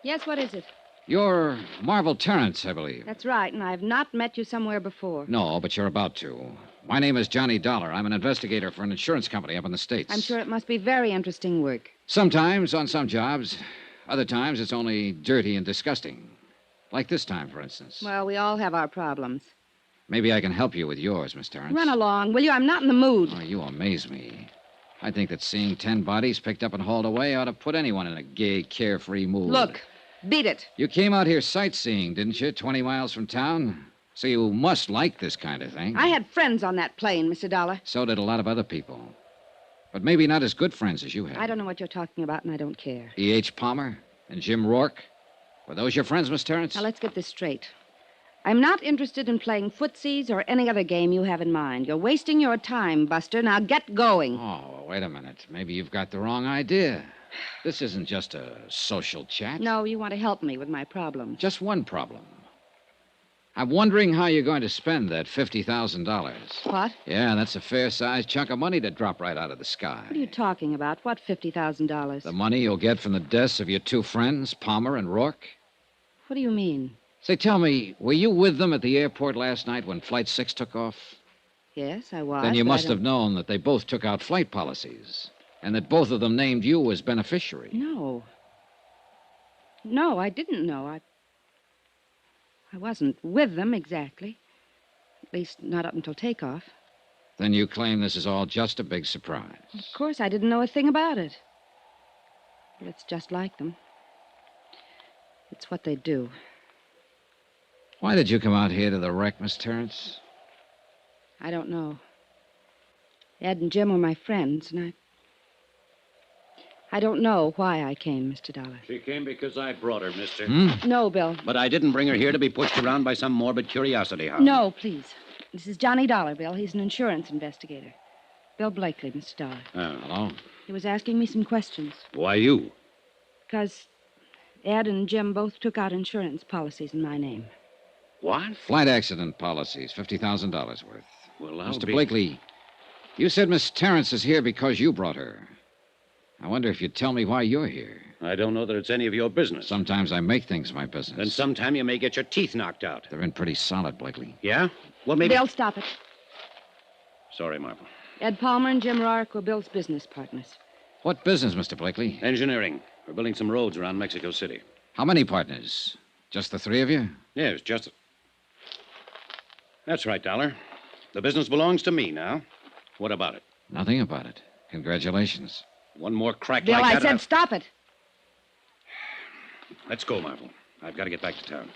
Yes, what is it? You're Marvel Terrence, I believe. That's right, and I've not met you somewhere before. No, but you're about to. My name is Johnny Dollar. I'm an investigator for an insurance company up in the States. I'm sure it must be very interesting work. Sometimes, on some jobs. Other times, it's only dirty and disgusting. Like this time, for instance. Well, we all have our problems. Maybe I can help you with yours, Miss Terrence. Run along, will you? I'm not in the mood. Oh, you amaze me. I think that seeing 10 bodies picked up and hauled away ought to put anyone in a gay, carefree mood. Look, beat it. You came out here sightseeing, didn't you? 20 miles from town? So you must like this kind of thing. I had friends on that plane, Mr. Dollar. So did a lot of other people. But maybe not as good friends as you had. I don't know what you're talking about, and I don't care. E.H. Palmer and Jim Rourke. Were those your friends, Miss Terrence? Now, let's get this straight. I'm not interested in playing footsies or any other game you have in mind. You're wasting your time, Buster. Now get going. Oh, wait a minute. Maybe you've got the wrong idea. This isn't just a social chat. No, you want to help me with my problems. Just one problem. I'm wondering how you're going to spend that $50,000. What? Yeah, that's a fair-sized chunk of money to drop right out of the sky. What are you talking about? What $50,000? The money you'll get from the deaths of your two friends, Palmer and Rourke. What do you mean? Say, tell me, were you with them at the airport last night when Flight 6 took off? Yes, I was. Then you but must have known that they both took out flight policies and that both of them named you as beneficiary. No. No, I didn't know. I wasn't with them exactly. At least not up until takeoff. Then you claim this is all just a big surprise. Of course, I didn't know a thing about it. But it's just like them. It's what they do. Why did you come out here to the wreck, Miss Terrence? I don't know. Ed and Jim were my friends, and I don't know why I came, Mr. Dollar. She came because I brought her, mister. No, Bill. But I didn't bring her here to be pushed around by some morbid curiosity hound. No, please. This is Johnny Dollar, Bill. He's an insurance investigator. Bill Blakely, Mr. Dollar. Oh, hello. He was asking me some questions. Why you? Because Ed and Jim both took out insurance policies in my name. What? Flight accident policies, $50,000 worth. Well, Mr. Blakely, you said Miss Terrence is here because you brought her. I wonder if you'd tell me why you're here. I don't know that it's any of your business. Sometimes I make things my business. Then sometime you may get your teeth knocked out. They're in pretty solid, Blakely. Yeah? Well, maybe... Bill, stop it. Sorry, Marple. Ed Palmer and Jim Rourke were Bill's business partners. What business, Mr. Blakely? Engineering. We're building some roads around Mexico City. How many partners? Just the three of you? Yes, just... That's right, Dollar. The business belongs to me now. What about it? Nothing about it. Congratulations. One more crack Bill, like I that... said stop it. Let's go, Marple. I've got to get back to town.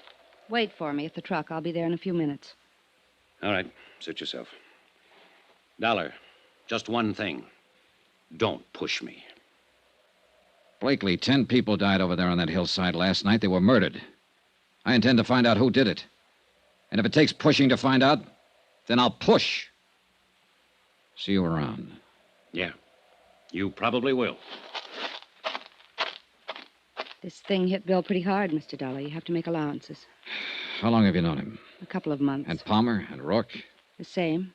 Wait for me at the truck. I'll be there in a few minutes. All right. Suit yourself. Dollar, just one thing. Don't push me. Blakely, 10 people died over there on that hillside last night. They were murdered. I intend to find out who did it. And if it takes pushing to find out, then I'll push. See you around. Yeah. You probably will. This thing hit Bill pretty hard, Mr. Dollar. You have to make allowances. How long have you known him? A couple of months. And Palmer and Rourke? The same.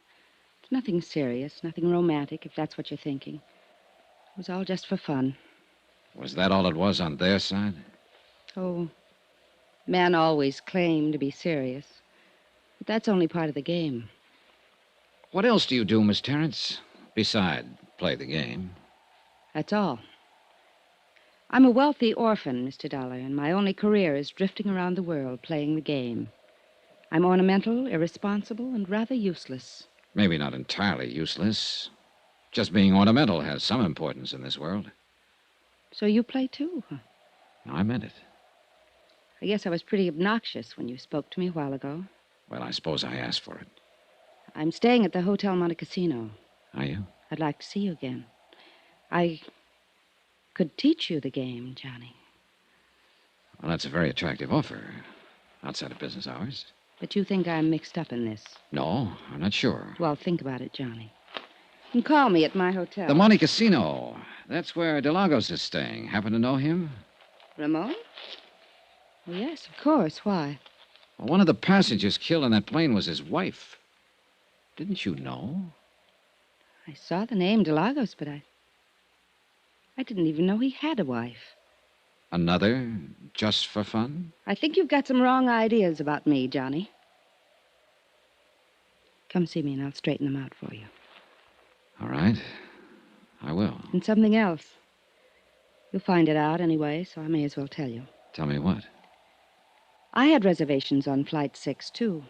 It's nothing serious, nothing romantic, if that's what you're thinking. It was all just for fun. Was that all it was on their side? Oh, men always claim to be serious. But that's only part of the game. What else do you do, Miss Terrence, beside play the game? That's all. I'm a wealthy orphan, Mr. Dollar, and my only career is drifting around the world playing the game. I'm ornamental, irresponsible, and rather useless. Maybe not entirely useless. Just being ornamental has some importance in this world. So you play too, huh? No, I meant it. I guess I was pretty obnoxious when you spoke to me a while ago. Well, I suppose I asked for it. I'm staying at the Hotel Monte Cassino. Are you? I'd like to see you again. I could teach you the game, Johnny. Well, that's a very attractive offer. Outside of business hours. But you think I'm mixed up in this? No, I'm not sure. Well, think about it, Johnny. You can call me at my hotel. The Monte Cassino. That's where DeLagos is staying. Happen to know him? Ramon? Well, yes, of course. Why? Well, one of the passengers killed in that plane was his wife. Didn't you know? I saw the name DeLagos, but I didn't even know he had a wife. Another, just for fun? I think you've got some wrong ideas about me, Johnny. Come see me and I'll straighten them out for you. All right. I will. And something else. You'll find it out anyway, so I may as well tell you. Tell me what? I had reservations on Flight 6, too.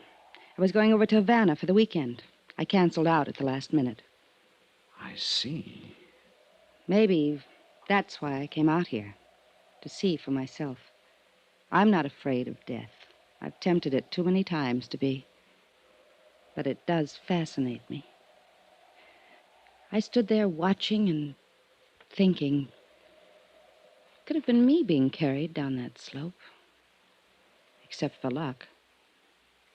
I was going over to Havana for the weekend. I canceled out at the last minute. I see. Maybe that's why I came out here, to see for myself. I'm not afraid of death. I've tempted it too many times to be. But it does fascinate me. I stood there watching and thinking. Could have been me being carried down that slope. Except for luck.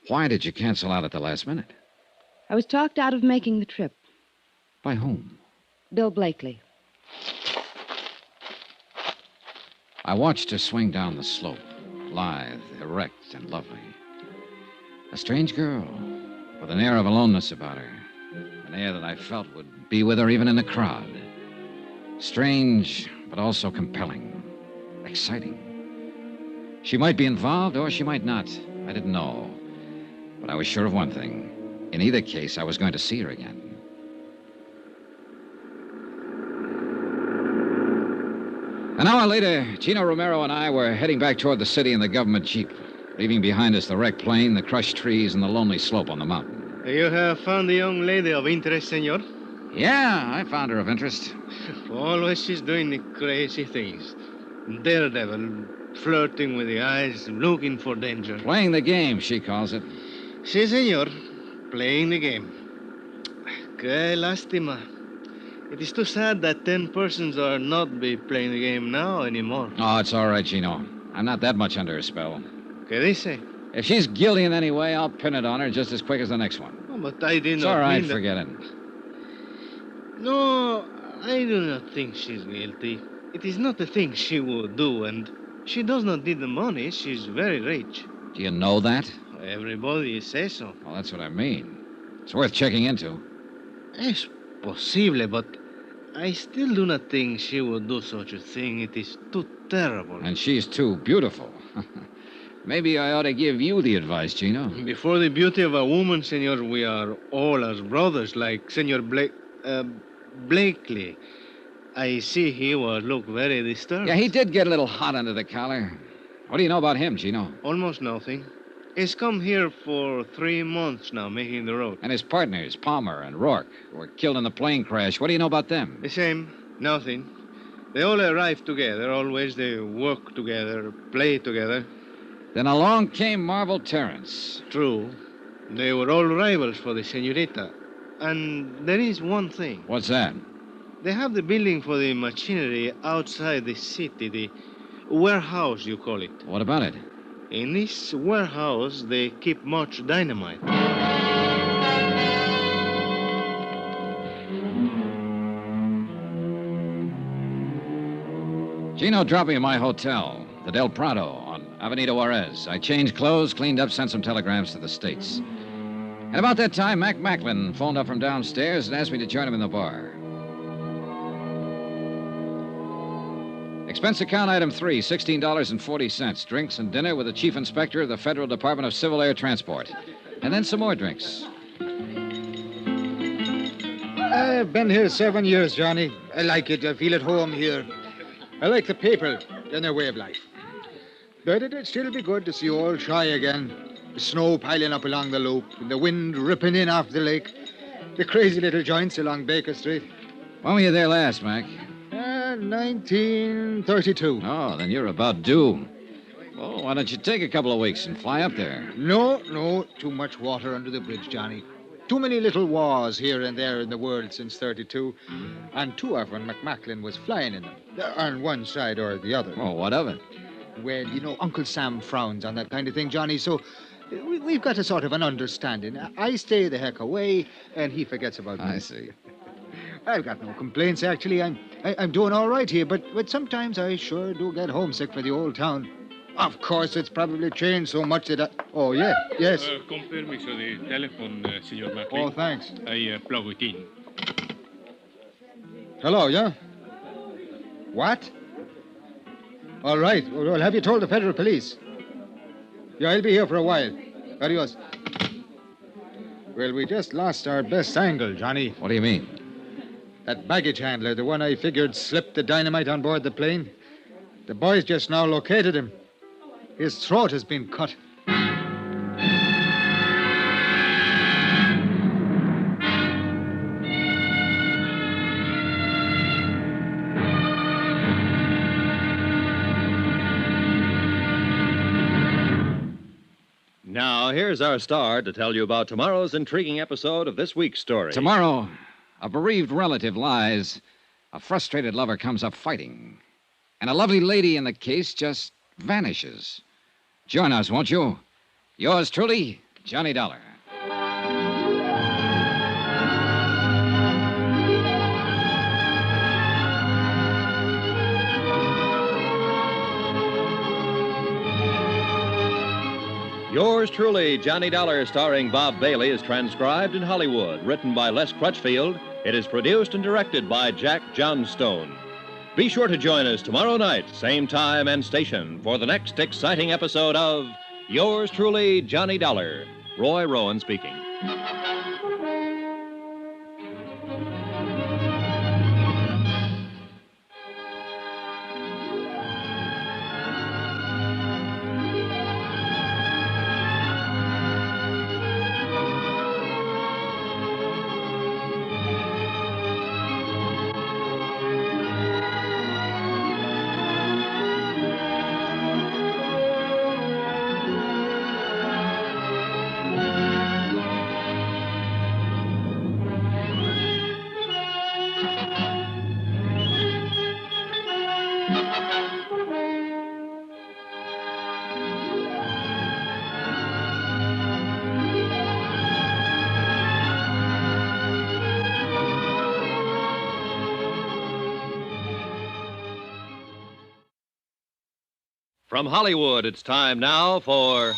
Why did you cancel out at the last minute? I was talked out of making the trip. By whom? Bill Blakely. I watched her swing down the slope, lithe, erect, and lovely. A strange girl, with an air of aloneness about her. An air that I felt would be with her even in the crowd. Strange, but also compelling. Exciting. She might be involved, or she might not. I didn't know. But I was sure of one thing. In either case, I was going to see her again. An hour later, Gino Romero and I were heading back toward the city in the government jeep, leaving behind us the wrecked plane, the crushed trees, and the lonely slope on the mountain. You have found a young lady of interest, senor? Yeah, I found her of interest. Always she's doing the crazy things. Daredevil, flirting with the eyes, looking for danger. Playing the game, she calls it. Si, senor. Playing the game. Que lástima. It is too sad that 10 persons are not be playing the game now anymore. Oh, it's all right, Gino. I'm not that much under her spell. Que dice? If she's guilty in any way, I'll pin it on her just as quick as the next one. Oh, but I did It's not all right, mean that... forget it. No, I do not think she's guilty. It is not a thing she would do, and she does not need the money. She's very rich. Do you know that? Everybody says so. Well, that's what I mean. It's worth checking into. Es posible, but I still do not think she would do such a thing. It is too terrible. And she's too beautiful. Maybe I ought to give you the advice, Gino. Before the beauty of a woman, senor, we are all as brothers, like Senor Blakely. I see he would look very disturbed. Yeah, he did get a little hot under the collar. What do you know about him, Gino? Almost nothing. He's come here for 3 months now, making the road. And his partners, Palmer and Rourke, who were killed in the plane crash. What do you know about them? The same. Nothing. They all arrive together. Always they work together, play together. Then along came Marvel Terrence. True. They were all rivals for the señorita. And there is one thing. What's that? They have the building for the machinery outside the city, the warehouse, you call it. What about it? In this warehouse, they keep much dynamite. Gino dropped me at my hotel, the Del Prado, on Avenida Juarez. I changed clothes, cleaned up, sent some telegrams to the States. And about that time, Mac Macklin phoned up from downstairs and asked me to join him in the bar. Expense account item 3, $16.40. Drinks and dinner with the chief inspector of the Federal Department of Civil Air Transport. And then some more drinks. I've been here 7 years, Johnny. I like it. I feel at home here. I like the people and their way of life. But it'd still be good to see old Shy again. The snow piling up along the loop, and the wind ripping in off the lake. The crazy little joints along Baker Street. When were you there last, Mac? 1932. Oh, then you're about due. Well, why don't you take a couple of weeks and fly up there? No. Too much water under the bridge, Johnny. Too many little wars here and there in the world since 32. And too often McMacklin was flying in them. On one side or the other. Oh, what of it? Well, you know, Uncle Sam frowns on that kind of thing, Johnny, so we've got a sort of an understanding. I stay the heck away, and he forgets about me. I see. I've got no complaints, actually. I'm doing all right here, but sometimes I sure do get homesick for the old town. Of course, it's probably changed so much that Oh, yeah, yes. Con permiso de telephone, Senor Macklin. Oh, thanks. I plug it in. Hello, yeah? What? All right. Well, have you told the federal police? Yeah, I'll be here for a while. Adios. Well, we just lost our best angle, Johnny. What do you mean? That baggage handler, the one I figured slipped the dynamite on board the plane. The boys just now located him. His throat has been cut. Now, here's our star to tell you about tomorrow's intriguing episode of this week's story. Tomorrow, a bereaved relative lies. A frustrated lover comes up fighting. And a lovely lady in the case just vanishes. Join us, won't you? Yours truly, Johnny Dollar. Yours truly, Johnny Dollar, starring Bob Bailey, is transcribed in Hollywood. Written by Les Crutchfield, it is produced and directed by Jack Johnstone. Be sure to join us tomorrow night, same time and station, for the next exciting episode of Yours truly, Johnny Dollar. Roy Rowan speaking. From Hollywood, it's time now for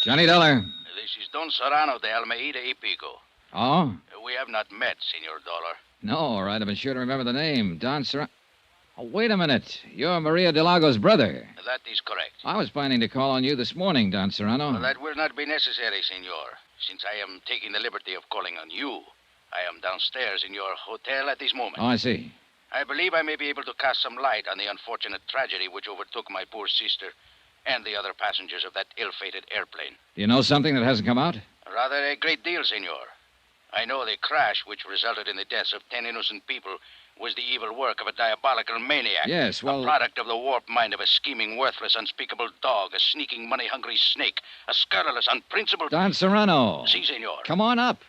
Johnny Dollar. This is Don Serrano de Almeida y Pico. Oh? We have not met, Senor Dollar. No, all right. I've been sure to remember the name. Don Serrano. Oh, wait a minute. You're Maria Delago's brother. That is correct. I was planning to call on you this morning, Don Serrano. Well, that will not be necessary, Senor, since I am taking the liberty of calling on you. I am downstairs in your hotel at this moment. Oh, I see. I believe I may be able to cast some light on the unfortunate tragedy which overtook my poor sister and the other passengers of that ill-fated airplane. Do you know something that hasn't come out? Rather a great deal, Senor. I know the crash which resulted in the deaths of 10 innocent people was the evil work of a diabolical maniac. Yes, well... A product of the warped mind of a scheming, worthless, unspeakable dog, a sneaking, money-hungry snake, a scurrilous, unprincipled... Don Serrano. Si, Senor. Come on up.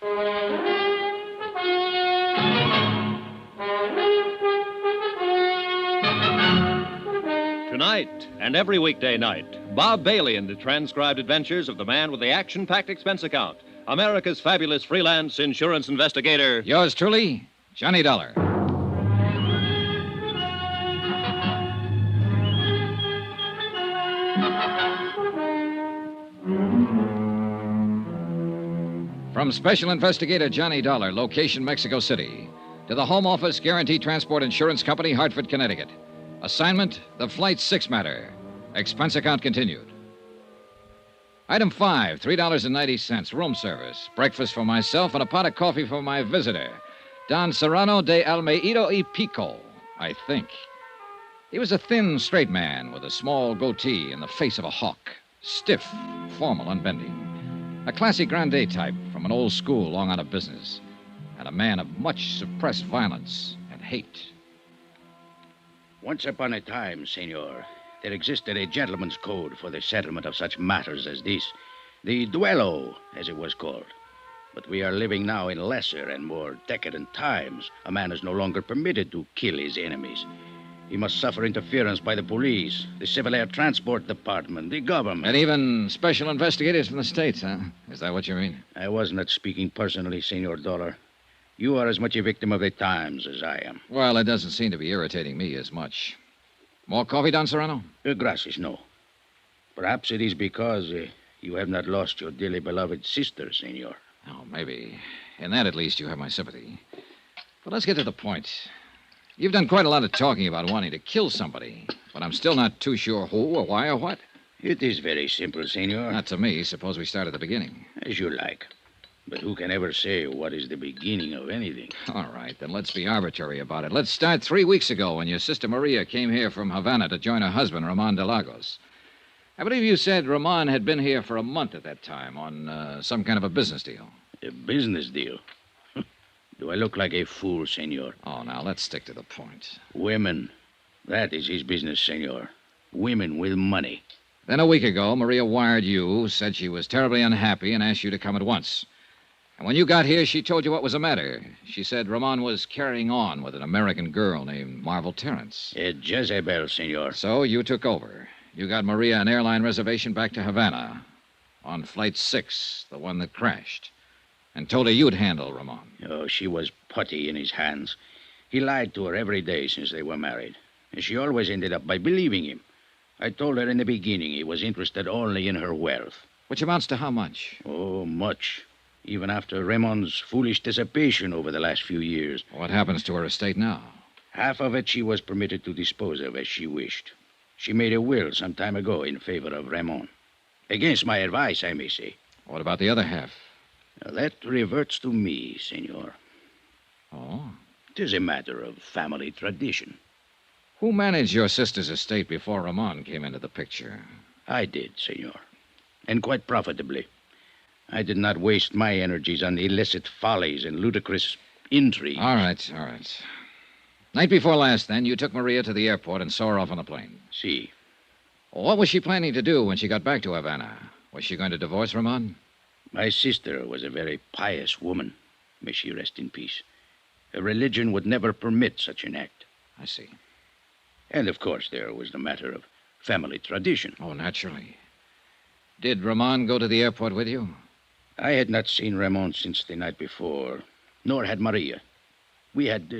Tonight and every weekday night, Bob Bailey in the transcribed adventures of the man with the action-packed expense account, America's fabulous freelance insurance investigator. Yours truly, Johnny Dollar. From Special Investigator Johnny Dollar, location Mexico City, to the Home Office Guaranty Transport Insurance Company, Hartford, Connecticut. Assignment, the Flight 6 matter. Expense account continued. Item 5, $3.90, room service. Breakfast for myself and a pot of coffee for my visitor, Don Serrano de Almeida y Pico, I think. He was a thin, straight man with a small goatee and the face of a hawk. Stiff, formal, unbending. A classy grande type from an old school long out of business. And a man of much suppressed violence and hate. Once upon a time, Senor, there existed a gentleman's code for the settlement of such matters as this. The duello, as it was called. But we are living now in lesser and more decadent times. A man is no longer permitted to kill his enemies. He must suffer interference by the police, the Civil Air Transport Department, the government. And even special investigators from the States, huh? Is that what you mean? I was not speaking personally, Senor Dollar. You are as much a victim of the times as I am. Well, it doesn't seem to be irritating me as much. More coffee, Don Serrano? Gracias, no. Perhaps it is because you have not lost your dearly beloved sister, Senor. Oh, maybe. In that, at least, you have my sympathy. But let's get to the point. You've done quite a lot of talking about wanting to kill somebody, but I'm still not too sure who or why or what. It is very simple, Senor. Not to me. Suppose we start at the beginning. As you like. But who can ever say what is the beginning of anything? All right, then let's be arbitrary about it. Let's start 3 weeks ago when your sister Maria came here from Havana to join her husband, Ramon de Lagos. I believe you said Ramon had been here for a month at that time on some kind of a business deal. A business deal? Do I look like a fool, senor? Oh, now, let's stick to the point. Women. That is his business, senor. Women with money. Then a week ago, Maria wired you, said she was terribly unhappy, and asked you to come at once. And when you got here, she told you what was the matter. She said Ramon was carrying on with an American girl named Marvel Terrence. A Jezebel, senor. So you took over. You got Maria an airline reservation back to Havana on Flight 6, the one that crashed, and told her you'd handle Ramon. Oh, she was putty in his hands. He lied to her every day since they were married, and she always ended up by believing him. I told her in the beginning he was interested only in her wealth. Which amounts to how much? Oh, much. Even after Ramon's foolish dissipation over the last few years. What happens to her estate now? Half of it she was permitted to dispose of as she wished. She made a will some time ago in favor of Ramon. Against my advice, I may say. What about the other half? Now, that reverts to me, senor. Oh? It is a matter of family tradition. Who managed your sister's estate before Ramon came into the picture? I did, senor. And quite profitably. I did not waste my energies on illicit follies and ludicrous intrigue. All right. Night before last, then, you took Maria to the airport and saw her off on a plane. Si. What was she planning to do when she got back to Havana? Was she going to divorce Ramon? My sister was a very pious woman. May she rest in peace. Her religion would never permit such an act. I see. And, of course, there was the matter of family tradition. Oh, naturally. Did Ramon go to the airport with you? I had not seen Ramon since the night before, nor had Maria. We had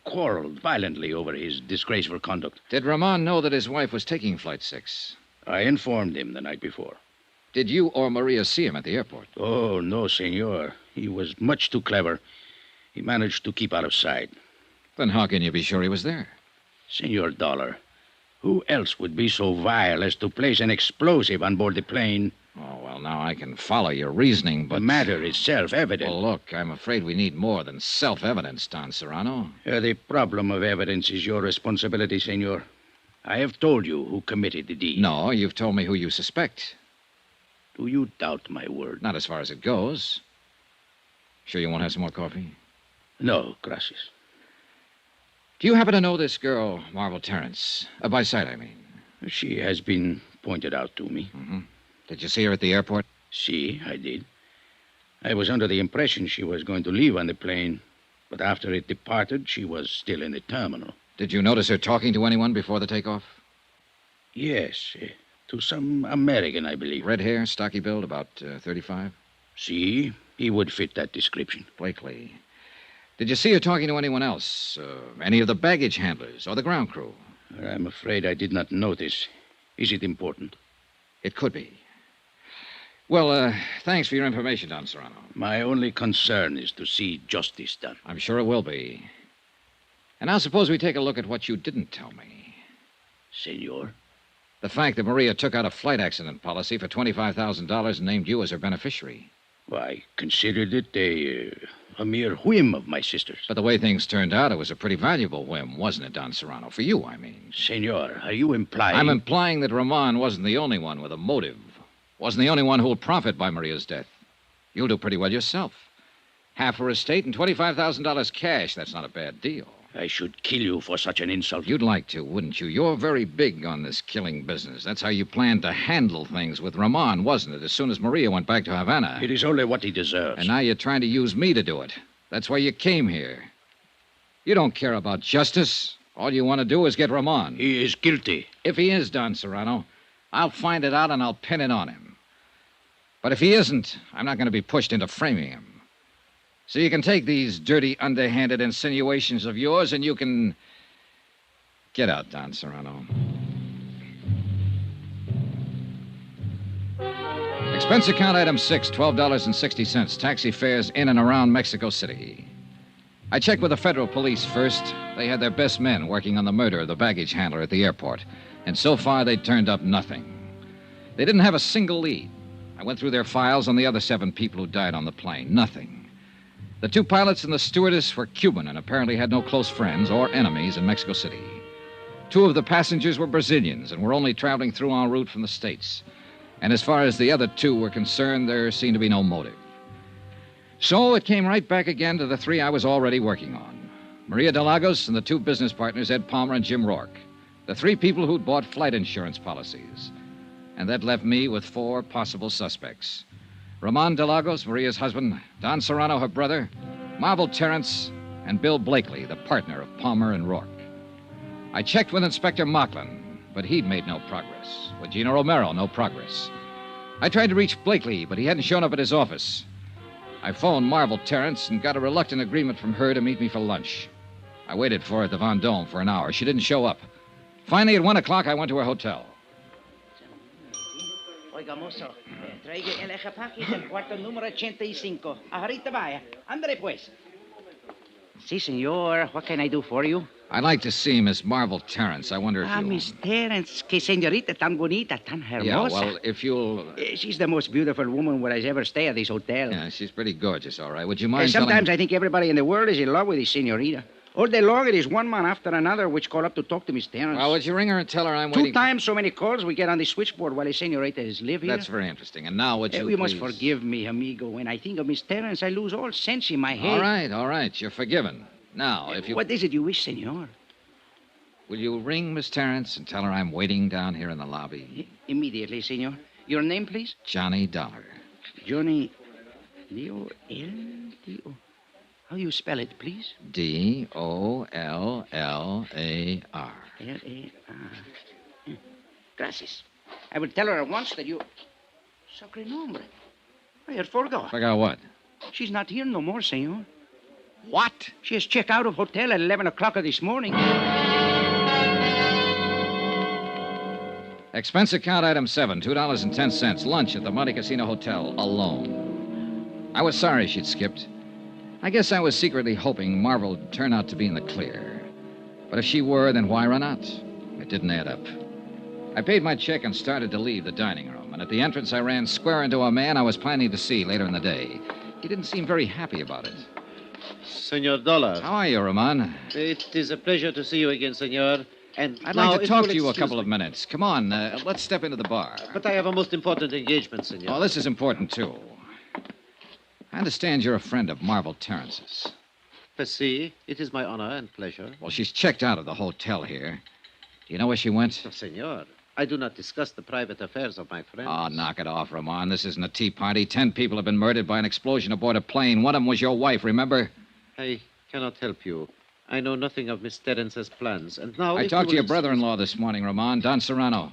quarreled violently over his disgraceful conduct. Did Ramon know that his wife was taking Flight 6? I informed him the night before. Did you or Maria see him at the airport? Oh, no, senor. He was much too clever. He managed to keep out of sight. Then how can you be sure he was there? Senor Dollar, who else would be so vile as to place an explosive on board the plane? Oh, well, now I can follow your reasoning, but... The matter is self-evident. Well, look, I'm afraid we need more than self-evidence, Don Serrano. The problem of evidence is your responsibility, senor. I have told you who committed the deed. No, you've told me who you suspect. Do you doubt my word? Not as far as it goes. Sure you won't have some more coffee? No, gracias. Do you happen to know this girl, Marvel Terrence? By sight, I mean. She has been pointed out to me. Mm-hmm. Did you see her at the airport? Si, I did. I was under the impression she was going to leave on the plane, but after it departed, she was still in the terminal. Did you notice her talking to anyone before the takeoff? Yes, to some American, I believe. Red hair, stocky build, about 35? Si, he would fit that description. Blakely. Did you see her talking to anyone else? Any of the baggage handlers or the ground crew? I'm afraid I did not notice. Is it important? It could be. Well, thanks for your information, Don Serrano. My only concern is to see justice done. I'm sure it will be. And now suppose we take a look at what you didn't tell me. Senor? The fact that Maria took out a flight accident policy for $25,000 and named you as her beneficiary. Well, I considered it a mere whim of my sister's. But the way things turned out, it was a pretty valuable whim, wasn't it, Don Serrano? For you, I mean. Senor, are you implying... I'm implying that Ramon wasn't the only one with a motive. Wasn't the only one who'll profit by Maria's death. You'll do pretty well yourself. Half her estate and $25,000 cash. That's not a bad deal. I should kill you for such an insult. You'd like to, wouldn't you? You're very big on this killing business. That's how you planned to handle things with Ramon, wasn't it, as soon as Maria went back to Havana? It is only what he deserves. And now you're trying to use me to do it. That's why you came here. You don't care about justice. All you want to do is get Ramon. He is guilty. If he is, Don Serrano, I'll find it out and I'll pin it on him. But if he isn't, I'm not going to be pushed into framing him. So you can take these dirty, underhanded insinuations of yours and you can... Get out, Don Serrano. Expense account item 6, $12.60. Taxi fares in and around Mexico City. I checked with the federal police first. They had their best men working on the murder of the baggage handler at the airport. And so far, they'd turned up nothing. They didn't have a single lead. I went through their files on the other 7 people who died on the plane. Nothing. The 2 pilots and the stewardess were Cuban and apparently had no close friends or enemies in Mexico City. 2 of the passengers were Brazilians and were only traveling through en route from the States. And as far as the other 2 were concerned, there seemed to be no motive. So it came right back again to the 3 I was already working on. Maria de Lagos and the 2 business partners, Ed Palmer and Jim Rourke. The 3 people who'd bought flight insurance policies. And that left me with 4 possible suspects. Ramon de Lagos, Maria's husband, Don Serrano, her brother, Marvel Terrence, and Bill Blakely, the partner of Palmer and Rourke. I checked with Inspector Mocklin, but he'd made no progress. With Gina Romero, no progress. I tried to reach Blakely, but he hadn't shown up at his office. I phoned Marvel Terrence and got a reluctant agreement from her to meet me for lunch. I waited for her at the Vendome for an hour. She didn't show up. Finally, at 1 o'clock, I went to her hotel. Oiga, mozo, traiga el equipaje del cuarto número 85. Ahorita vaya. Ándale, pues. Si, senor. What can I do for you? I'd like to see Miss Marvel Terrence. I wonder if you... Miss Terrence. Que señorita tan bonita, tan hermosa. Yeah, well, if you'll... She's the most beautiful woman where I ever stay at this hotel. Yeah, she's pretty gorgeous, all right. Would you mind Sometimes telling... I think everybody in the world is in love with this señorita. All day long, it is one man after another which call up to talk to Miss Terrence. Well, would you ring her and tell her I'm waiting... 2 times so many calls we get on the switchboard while the señorita is live here. That's very interesting. And now would you You please... must forgive me, amigo. When I think of Miss Terrence, I lose all sense in my head. All right. You're forgiven. Now, if you... What is it you wish, senor? Will you ring Miss Terrence and tell her I'm waiting down here in the lobby? Immediately, senor. Your name, please? Johnny Dollar. Johnny... D-O-L-D-O... How do you spell it, please? D-O-L-L-A-R. L-A-R. Gracias. I will tell her at once that you... Sacre nombre. I had forgot. Forgot what? She's not here no more, senor. What? She has checked out of hotel at 11 o'clock this morning. Expense account item 7, $2.10. Lunch at the Monte Casino Hotel, alone. I was sorry she'd skipped. I guess I was secretly hoping Marvel would turn out to be in the clear. But if she were, then why run out? It didn't add up. I paid my check and started to leave the dining room. And at the entrance, I ran square into a man I was planning to see later in the day. He didn't seem very happy about it. Senor Dollar. How are you, Ramon? It is a pleasure to see you again, senor. And I'd now, like to if talk you'll to you a excuse couple of me- minutes. Come on, let's step into the bar. But I have a most important engagement, senor. Oh, this is important, too. I understand you're a friend of Marvel Terrence's. See, it is my honor and pleasure. Well, she's checked out of the hotel here. Do you know where she went? Senor, I do not discuss the private affairs of my friends. Oh, knock it off, Ramon. This isn't a tea party. 10 people have been murdered by an explosion aboard a plane. One of them was your wife, remember? I cannot help you. I know nothing of Miss Terrence's plans, and now... I if talked to you your will brother-in-law this morning, Ramon, Don Serrano.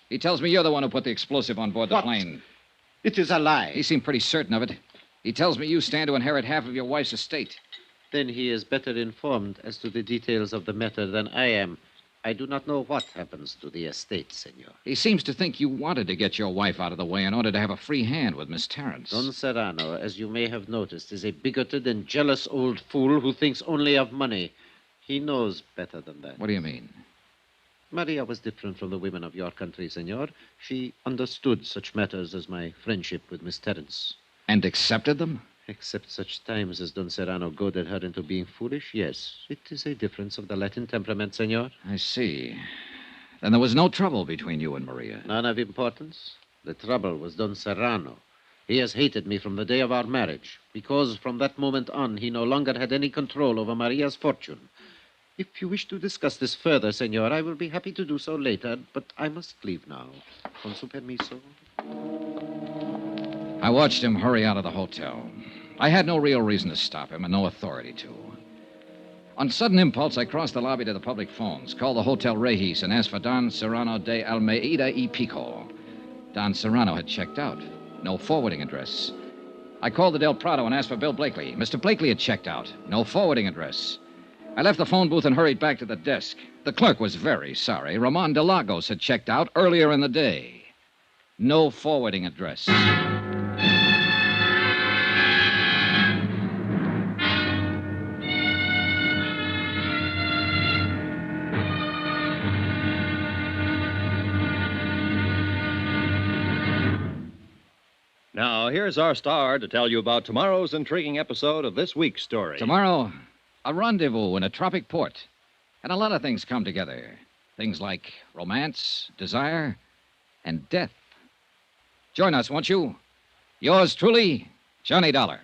He tells me you're the one who put the explosive on board the What? plane. It is a lie. He seemed pretty certain of it. He tells me you stand to inherit half of your wife's estate. Then he is better informed as to the details of the matter than I am. I do not know what happens to the estate, senor. He seems to think you wanted to get your wife out of the way in order to have a free hand with Miss Terrence. Don Serrano, as you may have noticed, is a bigoted and jealous old fool who thinks only of money. He knows better than that. What do you mean? Maria was different from the women of your country, senor. She understood such matters as my friendship with Miss Terrence. And accepted them? Except such times as Don Serrano goaded her into being foolish, yes. It is a difference of the Latin temperament, senor. I see. Then there was no trouble between you and Maria. None of importance. The trouble was Don Serrano. He has hated me from the day of our marriage, because from that moment on, he no longer had any control over Maria's fortune. If you wish to discuss this further, senor, I will be happy to do so later, but I must leave now. Con su permiso. I watched him hurry out of the hotel. I had no real reason to stop him and no authority to. On sudden impulse, I crossed the lobby to the public phones, called the Hotel Regis, and asked for Don Serrano de Almeida y Pico. Don Serrano had checked out. No forwarding address. I called the Del Prado and asked for Bill Blakely. Mr. Blakely had checked out. No forwarding address. I left the phone booth and hurried back to the desk. The clerk was very sorry. Ramon de Lagos had checked out earlier in the day. No forwarding address. Now, here's our star to tell you about tomorrow's intriguing episode of this week's story. Tomorrow, a rendezvous in a tropic port. And a lot of things come together. Things like romance, desire, and death. Join us, won't you? Yours truly, Johnny Dollar.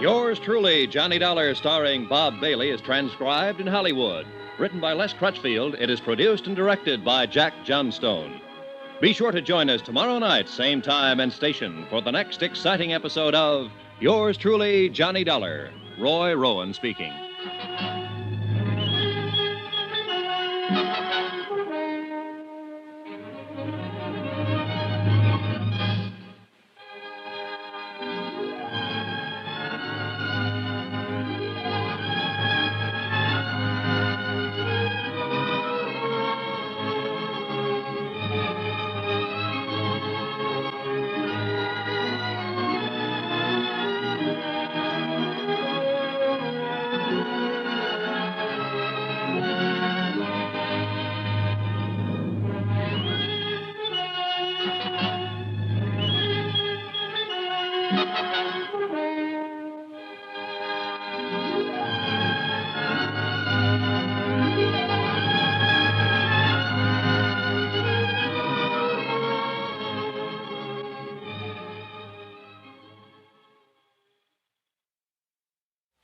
Yours truly, Johnny Dollar, starring Bob Bailey, is transcribed in Hollywood. Written by Les Crutchfield, it is produced and directed by Jack Johnstone. Be sure to join us tomorrow night, same time and station, for the next exciting episode of Yours truly, Johnny Dollar. Roy Rowan speaking.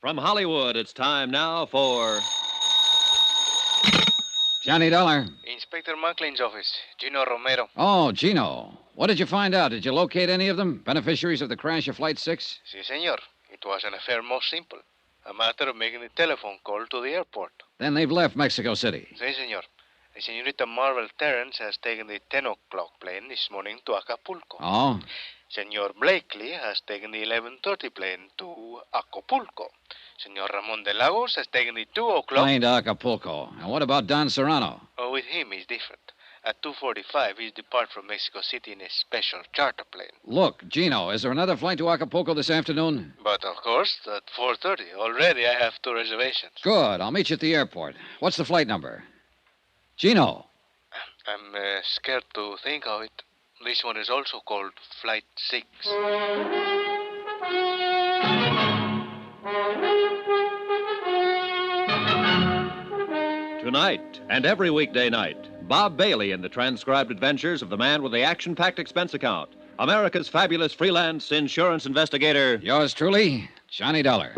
From Hollywood, it's time now for Johnny Dollar. Inspector Macklin's office. Gino Romero. Oh, Gino. What did you find out? Did you locate any of them? Beneficiaries of the crash of Flight 6? Si, senor. It was an affair most simple. A matter of making a telephone call to the airport. Then they've left Mexico City. Si, senor. The senorita Marvel Terrence has taken the 10 o'clock plane this morning to Acapulco. Oh? Senor Blakely has taken the 11:30 plane to Acapulco. Senor Ramon de Lagos has taken the 2 o'clock... Plane to Acapulco. And what about Don Serrano? Oh, with him, he's different. At 2:45, he's depart from Mexico City in a special charter plane. Look, Gino, is there another flight to Acapulco this afternoon? But, of course, at 4:30. Already I have 2 reservations. Good. I'll meet you at the airport. What's the flight number? Gino. I'm scared to think of it. This one is also called Flight 6. Tonight and every weekday night, Bob Bailey in the transcribed adventures of the man with the action-packed expense account, America's fabulous freelance insurance investigator. Yours truly, Johnny Dollar.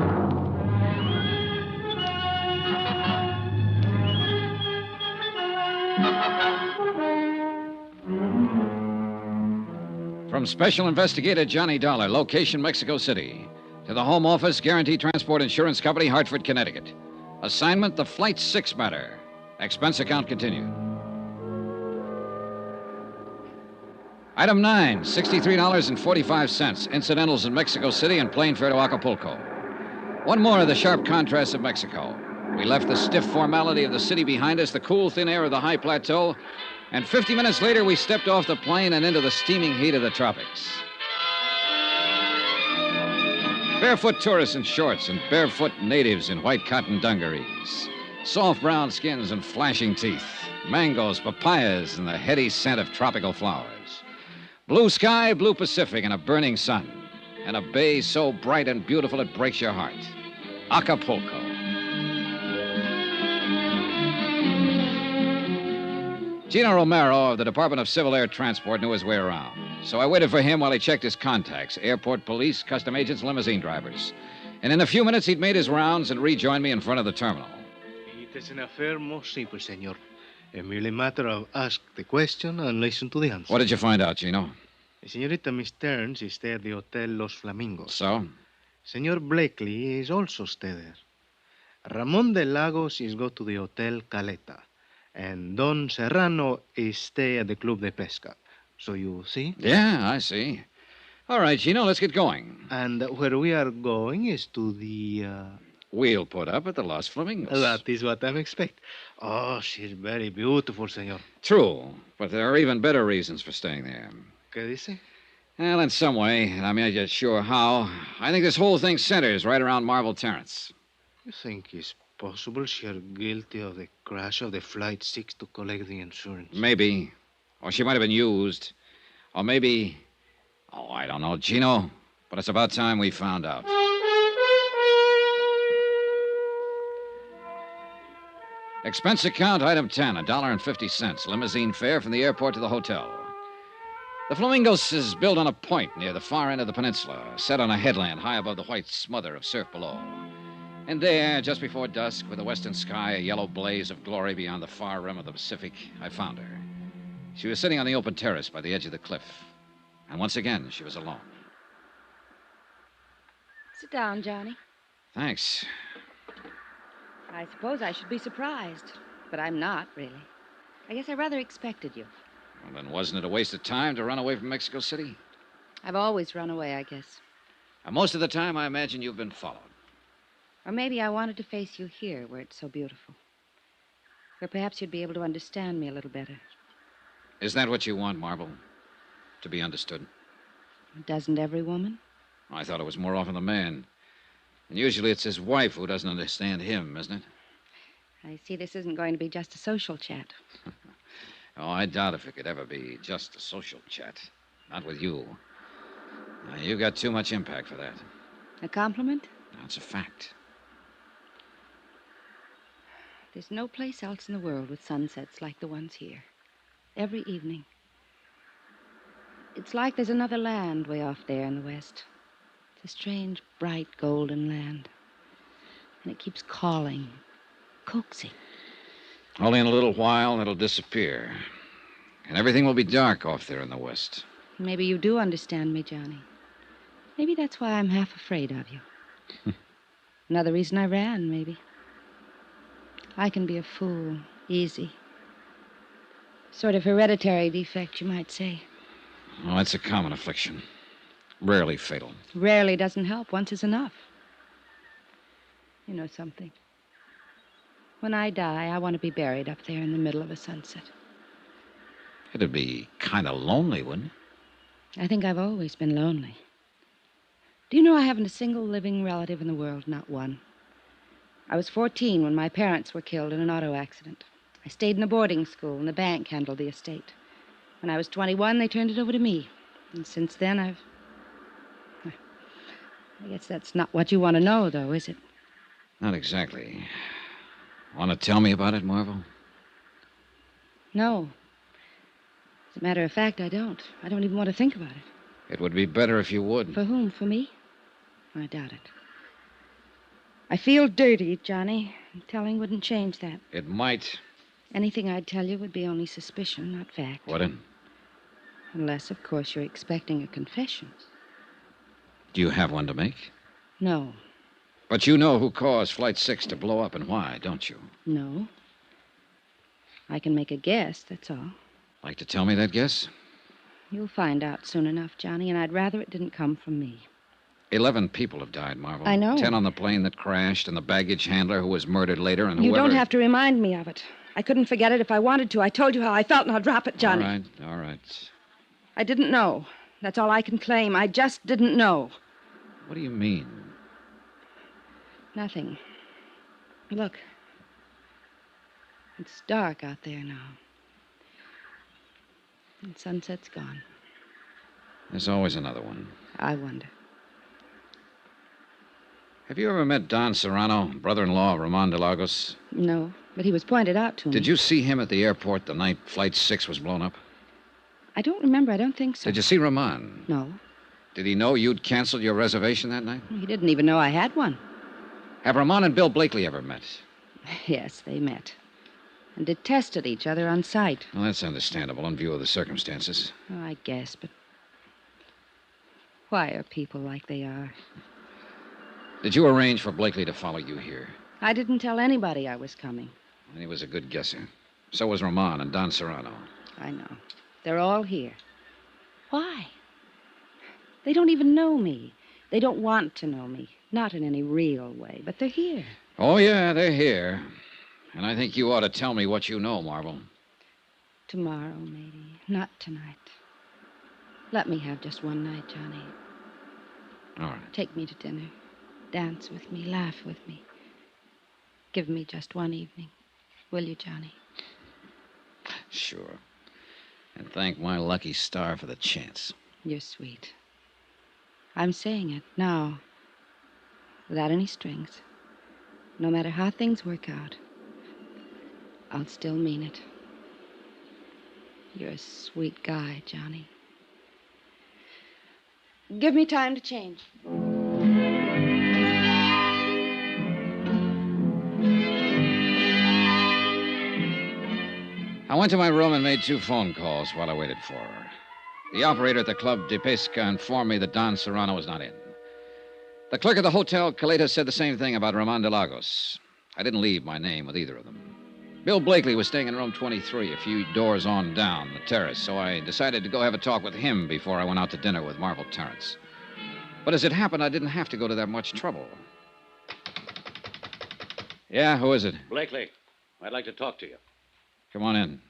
From Special Investigator Johnny Dollar, location Mexico City, to the Home Office, Guaranty Transport Insurance Company, Hartford, Connecticut. Assignment, the Flight 6 matter. Expense account continued. Item 9, $63.45. Incidentals in Mexico City and plane fare to Acapulco. One more of the sharp contrasts of Mexico. We left the stiff formality of the city behind us, the cool, thin air of the high plateau, and 50 minutes later, we stepped off the plane and into the steaming heat of the tropics. Barefoot tourists in shorts and barefoot natives in white cotton dungarees. Soft brown skins and flashing teeth. Mangoes, papayas, and the heady scent of tropical flowers. Blue sky, blue Pacific, and a burning sun. And a bay so bright and beautiful it breaks your heart. Acapulco. Gino Romero of the Department of Civil Air Transport knew his way around. So I waited for him while he checked his contacts, airport police, custom agents, limousine drivers. And in a few minutes, he'd made his rounds and rejoined me in front of the terminal. It is an affair most simple, senor. A merely matter of ask the question and listen to the answer. What did you find out, Gino? Senorita Miss Terrence is stay at the Hotel Los Flamingos. So? Senor Blakely is also stay there. Ramon de Lagos is go to the Hotel Caleta. And Don Serrano is stay at the Club de Pesca. So you see? Yeah, I see. All right, Gino, let's get going. And where we are going is to the... We'll put up at the Los Flamingos. That is what I expect. Oh, she's very beautiful, senor. True, but there are even better reasons for staying there. ¿Qué dice? Well, in some way, and I'm not yet sure how, I think this whole thing centers right around Marvel Terrence. You think he's possible she are guilty of the crash of the Flight 6 to collect the insurance? Maybe. Or she might have been used. Or maybe. Oh, I don't know, Gino. But it's about time we found out. Expense account, item 10, $1.50. Limousine fare from the airport to the hotel. The Flamingos is built on a point near the far end of the peninsula, set on a headland high above the white smother of surf below. And there, just before dusk, with the western sky a yellow blaze of glory beyond the far rim of the Pacific, I found her. She was sitting on the open terrace by the edge of the cliff. And once again, she was alone. Sit down, Johnny. Thanks. I suppose I should be surprised, but I'm not, really. I guess I rather expected you. Well, then wasn't it a waste of time to run away from Mexico City? I've always run away, I guess. And most of the time, I imagine you've been followed. Or maybe I wanted to face you here, where it's so beautiful. Where perhaps you'd be able to understand me a little better. Is that what you want, Marble? To be understood? Doesn't every woman? I thought it was more often the man. And usually it's his wife who doesn't understand him, isn't it? I see this isn't going to be just a social chat. Oh, I doubt if it could ever be just a social chat. Not with you. Now, you got too much impact for that. A compliment? That's a fact. There's no place else in the world with sunsets like the ones here. Every evening. It's like there's another land way off there in the west. It's a strange, bright, golden land. And it keeps calling, coaxing. Only in a little while, it'll disappear. And everything will be dark off there in the west. Maybe you do understand me, Johnny. Maybe that's why I'm half afraid of you. Another reason I ran, maybe. I can be a fool, easy. Sort of hereditary defect, you might say. Oh, it's a common affliction. Rarely fatal. Rarely doesn't help. Once is enough. You know something? When I die, I want to be buried up there in the middle of a sunset. It'd be kind of lonely, wouldn't it? I think I've always been lonely. Do you know I haven't a single living relative in the world? Not one. I was 14 when my parents were killed in an auto accident. I stayed in a boarding school, and the bank handled the estate. When I was 21, they turned it over to me. And since then, I guess that's not what you want to know, though, is it? Not exactly. Want to tell me about it, Marvel? No. As a matter of fact, I don't. I don't even want to think about it. It would be better if you would. For whom? For me? I doubt it. I feel dirty, Johnny. Telling wouldn't change that. It might. Anything I'd tell you would be only suspicion, not fact. Wouldn't? Unless, of course, you're expecting a confession. Do you have one to make? No. But you know who caused Flight 6 to blow up and why, don't you? No. I can make a guess, that's all. Like to tell me that guess? You'll find out soon enough, Johnny, and I'd rather it didn't come from me. 11 people have died, Marvel. I know. 10 on the plane that crashed, and the baggage handler who was murdered later, and You whoever... don't have to remind me of it. I couldn't forget it if I wanted to. I told you how I felt. Now drop it, Johnny. All right. I didn't know. That's all I can claim. I just didn't know. What do you mean? Nothing. Look. It's dark out there now. And sunset's gone. There's always another one. I wonder. Have you ever met Don Serrano, brother-in-law of Ramon de Lagos? No, but he was pointed out to me. Did you see him at the airport the night Flight 6 was blown up? I don't remember. I don't think so. Did you see Ramon? No. Did he know you'd canceled your reservation that night? He didn't even know I had one. Have Ramon and Bill Blakely ever met? Yes, they met. And detested each other on sight. Well, that's understandable in view of the circumstances. Oh, I guess, but why are people like they are? Did you arrange for Blakely to follow you here? I didn't tell anybody I was coming. And he was a good guesser. So was Ramon and Don Serrano. I know. They're all here. Why? They don't even know me. They don't want to know me. Not in any real way, but they're here. Oh, yeah, they're here. And I think you ought to tell me what you know, Marvel. Tomorrow, maybe. Not tonight. Let me have just one night, Johnny. All right. Take me to dinner. Dance with me. Laugh with me. Give me just one evening. Will you, Johnny? Sure. And thank my lucky star for the chance. You're sweet. I'm saying it now, without any strings. No matter how things work out, I'll still mean it. You're a sweet guy, Johnny. Give me time to change. I went to my room and made 2 phone calls while I waited for her. The operator at the Club de Pesca informed me that Don Serrano was not in. The clerk at the Hotel Caleta said the same thing about Ramon de Lagos. I didn't leave my name with either of them. Bill Blakely was staying in room 23, a few doors on down the terrace, so I decided to go have a talk with him before I went out to dinner with Marvel Terrence. But as it happened, I didn't have to go to that much trouble. Yeah, who is it? Blakely, I'd like to talk to you. Come on in.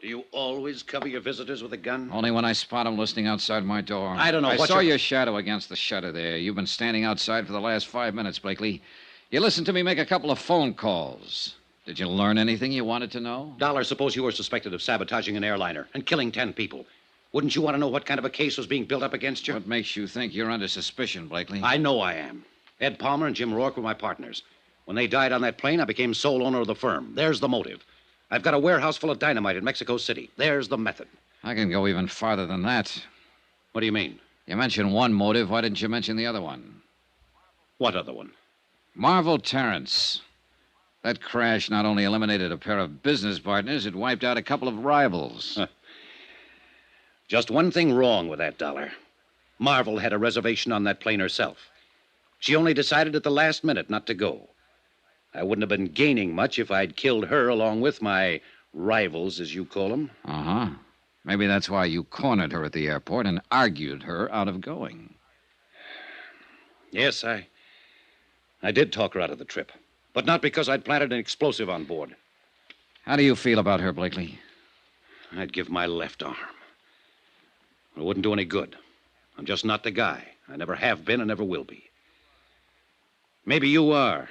Do you always cover your visitors with a gun? Only when I spot them listening outside my door. I don't know I what saw you're- your shadow against the shutter there. You've been standing outside for the last 5 minutes, Blakely. You listened to me make a couple of phone calls. Did you learn anything you wanted to know? Dollar, suppose you were suspected of sabotaging an airliner and killing 10 people. Wouldn't you want to know what kind of a case was being built up against you? What makes you think you're under suspicion, Blakely? I know I am. Ed Palmer and Jim Rourke were my partners. When they died on that plane, I became sole owner of the firm. There's the motive. I've got a warehouse full of dynamite in Mexico City. There's the method. I can go even farther than that. What do you mean? You mentioned one motive. Why didn't you mention the other one? What other one? Marvel Terrence. That crash not only eliminated a pair of business partners, it wiped out a couple of rivals. Just one thing wrong with that, Dollar. Marvel had a reservation on that plane herself. She only decided at the last minute not to go. I wouldn't have been gaining much if I'd killed her along with my rivals, as you call them. Uh-huh. Maybe that's why you cornered her at the airport and argued her out of going. Yes, I did talk her out of the trip. But not because I'd planted an explosive on board. How do you feel about her, Blakely? I'd give my left arm. It wouldn't do any good. I'm just not the guy. I never have been and never will be. Maybe you are.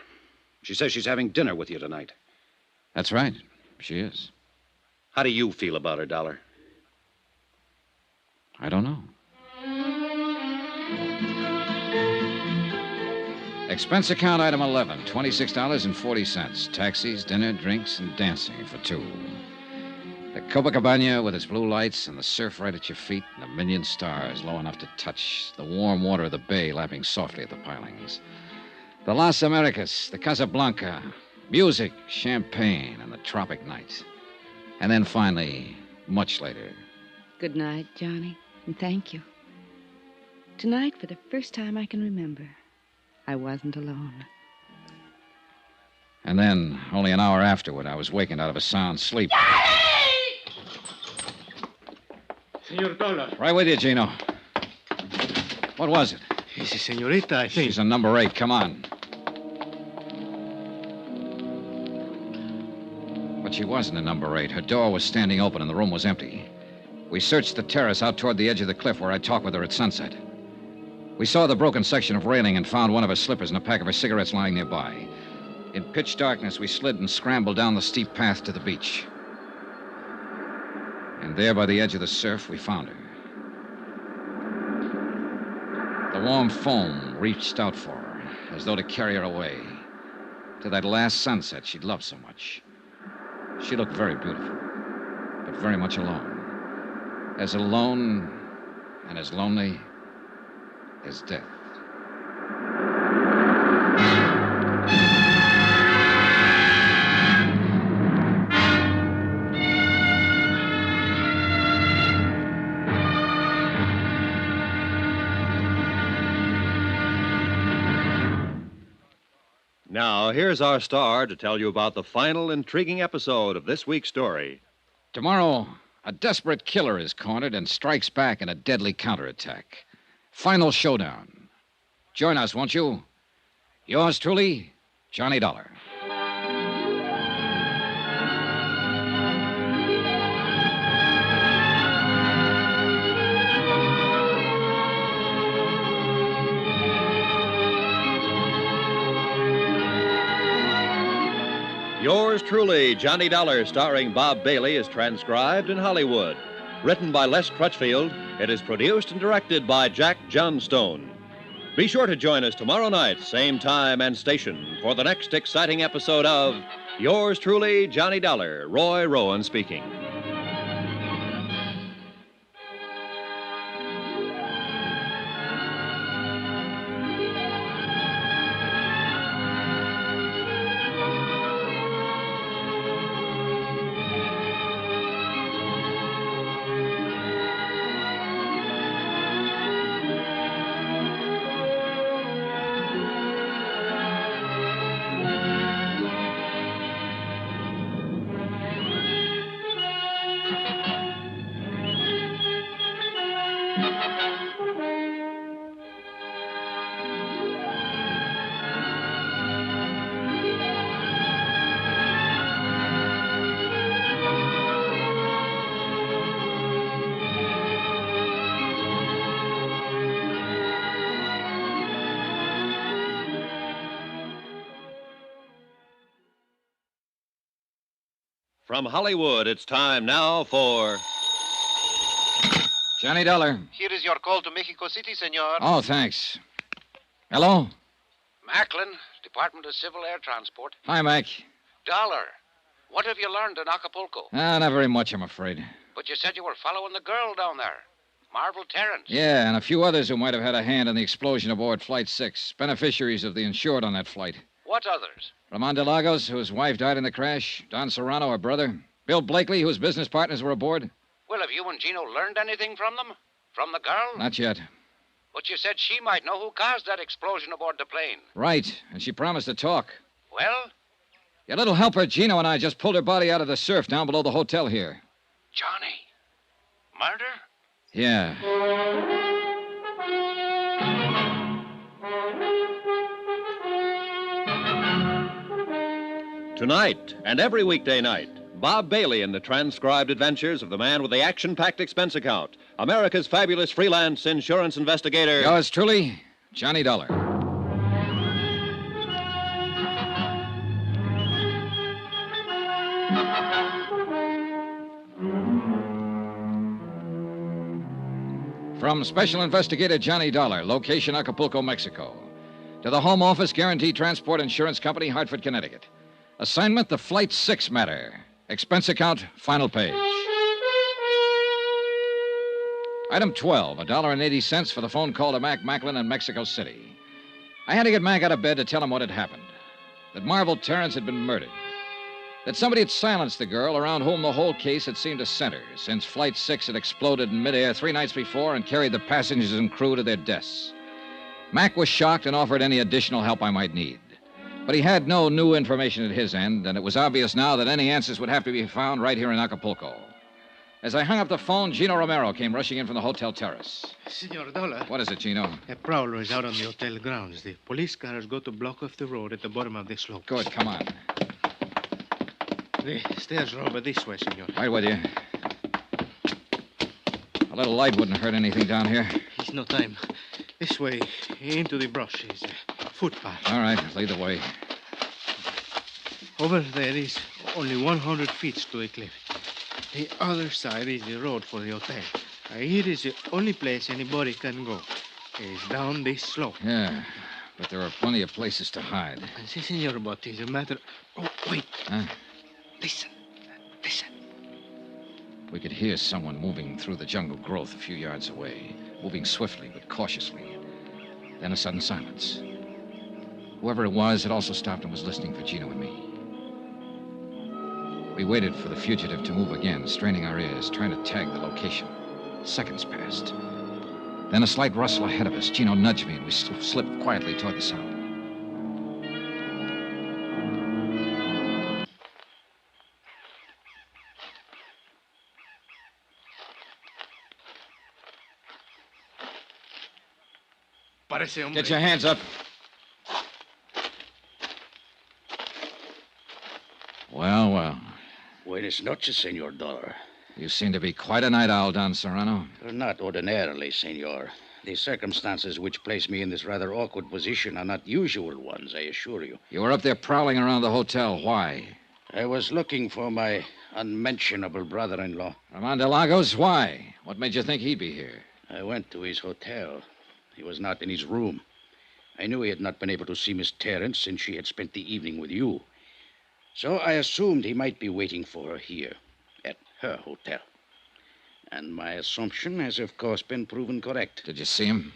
She says she's having dinner with you tonight. That's right. She is. How do you feel about her, Dollar? I don't know. Expense account item 11, $26.40. Taxis, dinner, drinks, and dancing for 2. The Copacabana with its blue lights and the surf right at your feet and a million stars low enough to touch. The warm water of the bay lapping softly at the pilings. The Las Americas, the Casablanca, music, champagne, and the tropic night. And then finally, much later. Good night, Johnny, and thank you. Tonight, for the first time I can remember, I wasn't alone. And then, only an hour afterward, I was wakened out of a sound sleep. Senor Dollar. Right with you, Gino. What was it? It's a senorita, I think. She's on number 8. Come on. But she wasn't in number 8. Her door was standing open and the room was empty. We searched the terrace out toward the edge of the cliff where I talked with her at sunset. We saw the broken section of railing and found one of her slippers and a pack of her cigarettes lying nearby. In pitch darkness, we slid and scrambled down the steep path to the beach. And there by the edge of the surf, we found her. The warm foam reached out for her, as though to carry her away, to that last sunset she'd loved so much. She looked very beautiful, but very much alone. As alone and as lonely as death. Now, here's our star to tell you about the final intriguing episode of this week's story. Tomorrow, a desperate killer is cornered and strikes back in a deadly counterattack. Final showdown. Join us, won't you? Yours truly, Johnny Dollar. Yours truly, Johnny Dollar, starring Bob Bailey, is transcribed in Hollywood. Written by Les Crutchfield, it is produced and directed by Jack Johnstone. Be sure to join us tomorrow night, same time and station, for the next exciting episode of Yours truly, Johnny Dollar. Roy Rowan speaking. From Hollywood, it's time now for Johnny Dollar. Here is your call to Mexico City, senor. Oh, thanks. Hello? Macklin, Department of Civil Air Transport. Hi, Mac. Dollar, what have you learned in Acapulco? Not very much, I'm afraid. But you said you were following the girl down there, Marvel Terrence. Yeah, and a few others who might have had a hand in the explosion aboard Flight 6, beneficiaries of the insured on that flight. What others? Ramon de Lagos, whose wife died in the crash. Don Serrano, her brother. Bill Blakely, whose business partners were aboard. Well, have you and Gino learned anything from them? From the girl? Not yet. But you said she might know who caused that explosion aboard the plane. Right, and she promised to talk. Well? Your little helper, Gino, and I just pulled her body out of the surf down below the hotel here. Johnny. Murder? Yeah. Tonight and every weekday night, Bob Bailey in the transcribed adventures of the man with the action-packed expense account, America's fabulous freelance insurance investigator. Yours truly, Johnny Dollar. From Special Investigator Johnny Dollar, location Acapulco, Mexico. To the Home Office Guaranteed Transport Insurance Company, Hartford, Connecticut. Assignment, the Flight 6 matter. Expense account, final page. Item 12, $1.80 for the phone call to Mac Macklin in Mexico City. I had to get Mac out of bed to tell him what had happened. That Marvel Terrence had been murdered. That somebody had silenced the girl around whom the whole case had seemed to center, since Flight 6 had exploded in midair 3 nights before and carried the passengers and crew to their deaths. Mac was shocked and offered any additional help I might need. But he had no new information at his end, and it was obvious now that any answers would have to be found right here in Acapulco. As I hung up the phone, Gino Romero came rushing in from the hotel terrace. Senor Dollar. What is it, Gino? A prowler is out on the hotel grounds. The police cars go to block off the road at the bottom of the slope. Good, come on. The stairs are over this way, senor. Right with you. A little light wouldn't hurt anything down here. It's no time. This way, into the brush, is a footpath. All right, lead the way. Over there is only 100 feet to a cliff. The other side is the road for the hotel. Here is the only place anybody can go. It's down this slope. Yeah, but there are plenty of places to hide. Si, senor, but it's a matter... Oh, wait. Huh? Listen. Listen. We could hear someone moving through the jungle growth a few yards away, moving swiftly but cautiously. Then a sudden silence. Whoever it was had also stopped and was listening for Gino and me. We waited for the fugitive to move again, straining our ears, trying to tag the location. Seconds passed. Then a slight rustle ahead of us. Gino nudged me, and we slipped quietly toward the sound. Get your hands up. Well, well. Buenas noches, Senor Dollar. You seem to be quite a night owl, Don Serrano. Not ordinarily, Senor. The circumstances which place me in this rather awkward position are not usual ones, I assure you. You were up there prowling around the hotel. Why? I was looking for my unmentionable brother-in-law. Ramon de Lagos, why? What made you think he'd be here? I went to his hotel. He was not in his room. I knew he had not been able to see Miss Terrence since she had spent the evening with you. So I assumed he might be waiting for her here, at her hotel. And my assumption has, of course, been proven correct. Did you see him?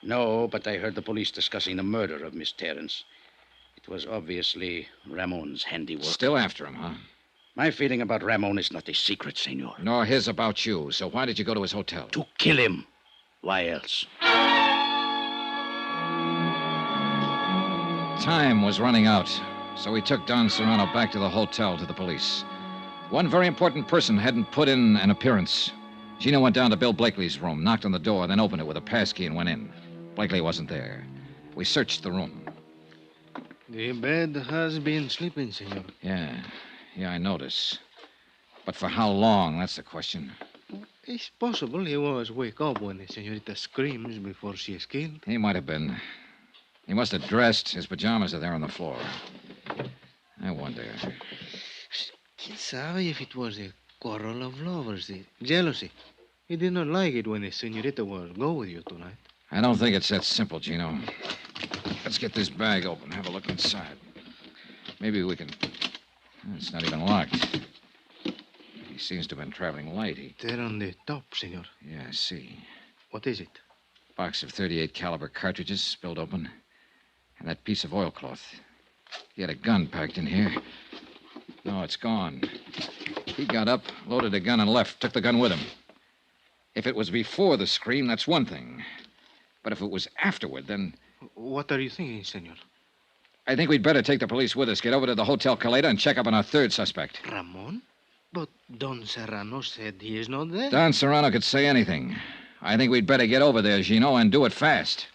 No, but I heard the police discussing the murder of Miss Terrence. It was obviously Ramon's handiwork. Still after him, huh? My feeling about Ramon is not a secret, senor. Nor his about you. So why did you go to his hotel? To kill him. Why else? Time was running out, so we took Don Serrano back to the hotel to the police. One very important person hadn't put in an appearance. Gino went down to Bill Blakely's room, knocked on the door, then opened it with a passkey and went in. Blakely wasn't there. We searched the room. The bed has been sleeping, senor. Yeah, I notice. But for how long, that's the question. It's possible he was wake up when the senorita screams before she is killed. He might have been. He must have dressed. His pajamas are there on the floor. I wonder. Quien sabe if it was a quarrel of lovers, the jealousy. He did not like it when the senorita was go with you tonight. I don't think it's that simple, Gino. Let's get this bag open, have a look inside. Maybe we can... It's not even locked. He seems to have been traveling light. There on the top, senor. Yeah, I see. What is it? Box of .38 caliber cartridges spilled open. And that piece of oilcloth. He had a gun packed in here. No, it's gone. He got up, loaded a gun, and left. Took the gun with him. If it was before the scream, that's one thing. But if it was afterward, then... What are you thinking, senor? I think we'd better take the police with us, get over to the Hotel Caleta, and check up on our third suspect. Ramon? But Don Serrano said he is not there. Don Serrano could say anything. I think we'd better get over there, Gino, and do it fast.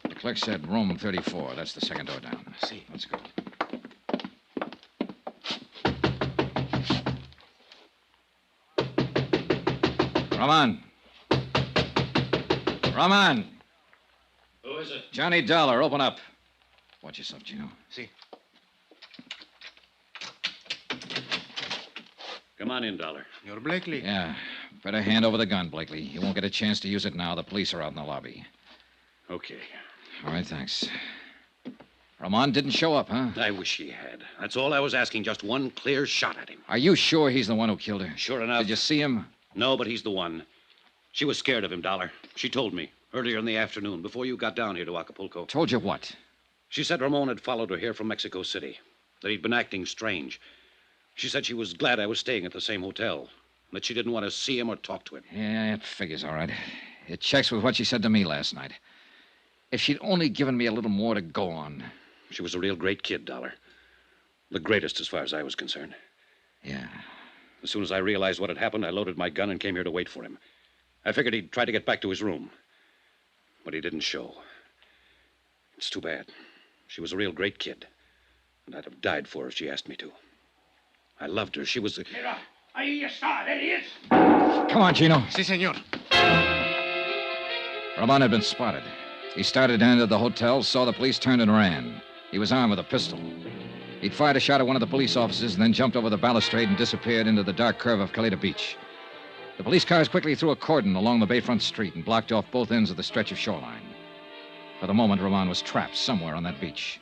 The clerk said room 34. That's the second door down. See. Let's go. Ramon. Ramon. Who is it? Johnny Dollar, open up. Watch yourself, Gino. See. Come on in, Dollar. You're Blakely. Yeah. Better hand over the gun, Blakely. You won't get a chance to use it now. The police are out in the lobby. Okay. All right, thanks. Ramon didn't show up, huh? I wish he had. That's all I was asking. Just one clear shot at him. Are you sure he's the one who killed her? Sure enough. Did you see him? No, but he's the one. She was scared of him, Dollar. She told me earlier in the afternoon, before you got down here to Acapulco. Told you what? She said Ramon had followed her here from Mexico City, that he'd been acting strange. She said she was glad I was staying at the same hotel, and that she didn't want to see him or talk to him. Yeah, it figures all right. It checks with what she said to me last night. If she'd only given me a little more to go on. She was a real great kid, Dollar. The greatest as far as I was concerned. Yeah. As soon as I realized what had happened, I loaded my gun and came here to wait for him. I figured he'd try to get back to his room. But he didn't show. It's too bad. She was a real great kid. And I'd have died for her if she asked me to. I loved her. She was... Mira, ahí está. There he is. Come on, Gino. Si, senor. Ramon had been spotted. He started to enter the hotel, saw the police, turned and ran. He was armed with a pistol. He'd fired a shot at one of the police officers and then jumped over the balustrade and disappeared into the dark curve of Caleta Beach. The police cars quickly threw a cordon along the bayfront street and blocked off both ends of the stretch of shoreline. For the moment, Ramon was trapped somewhere on that beach.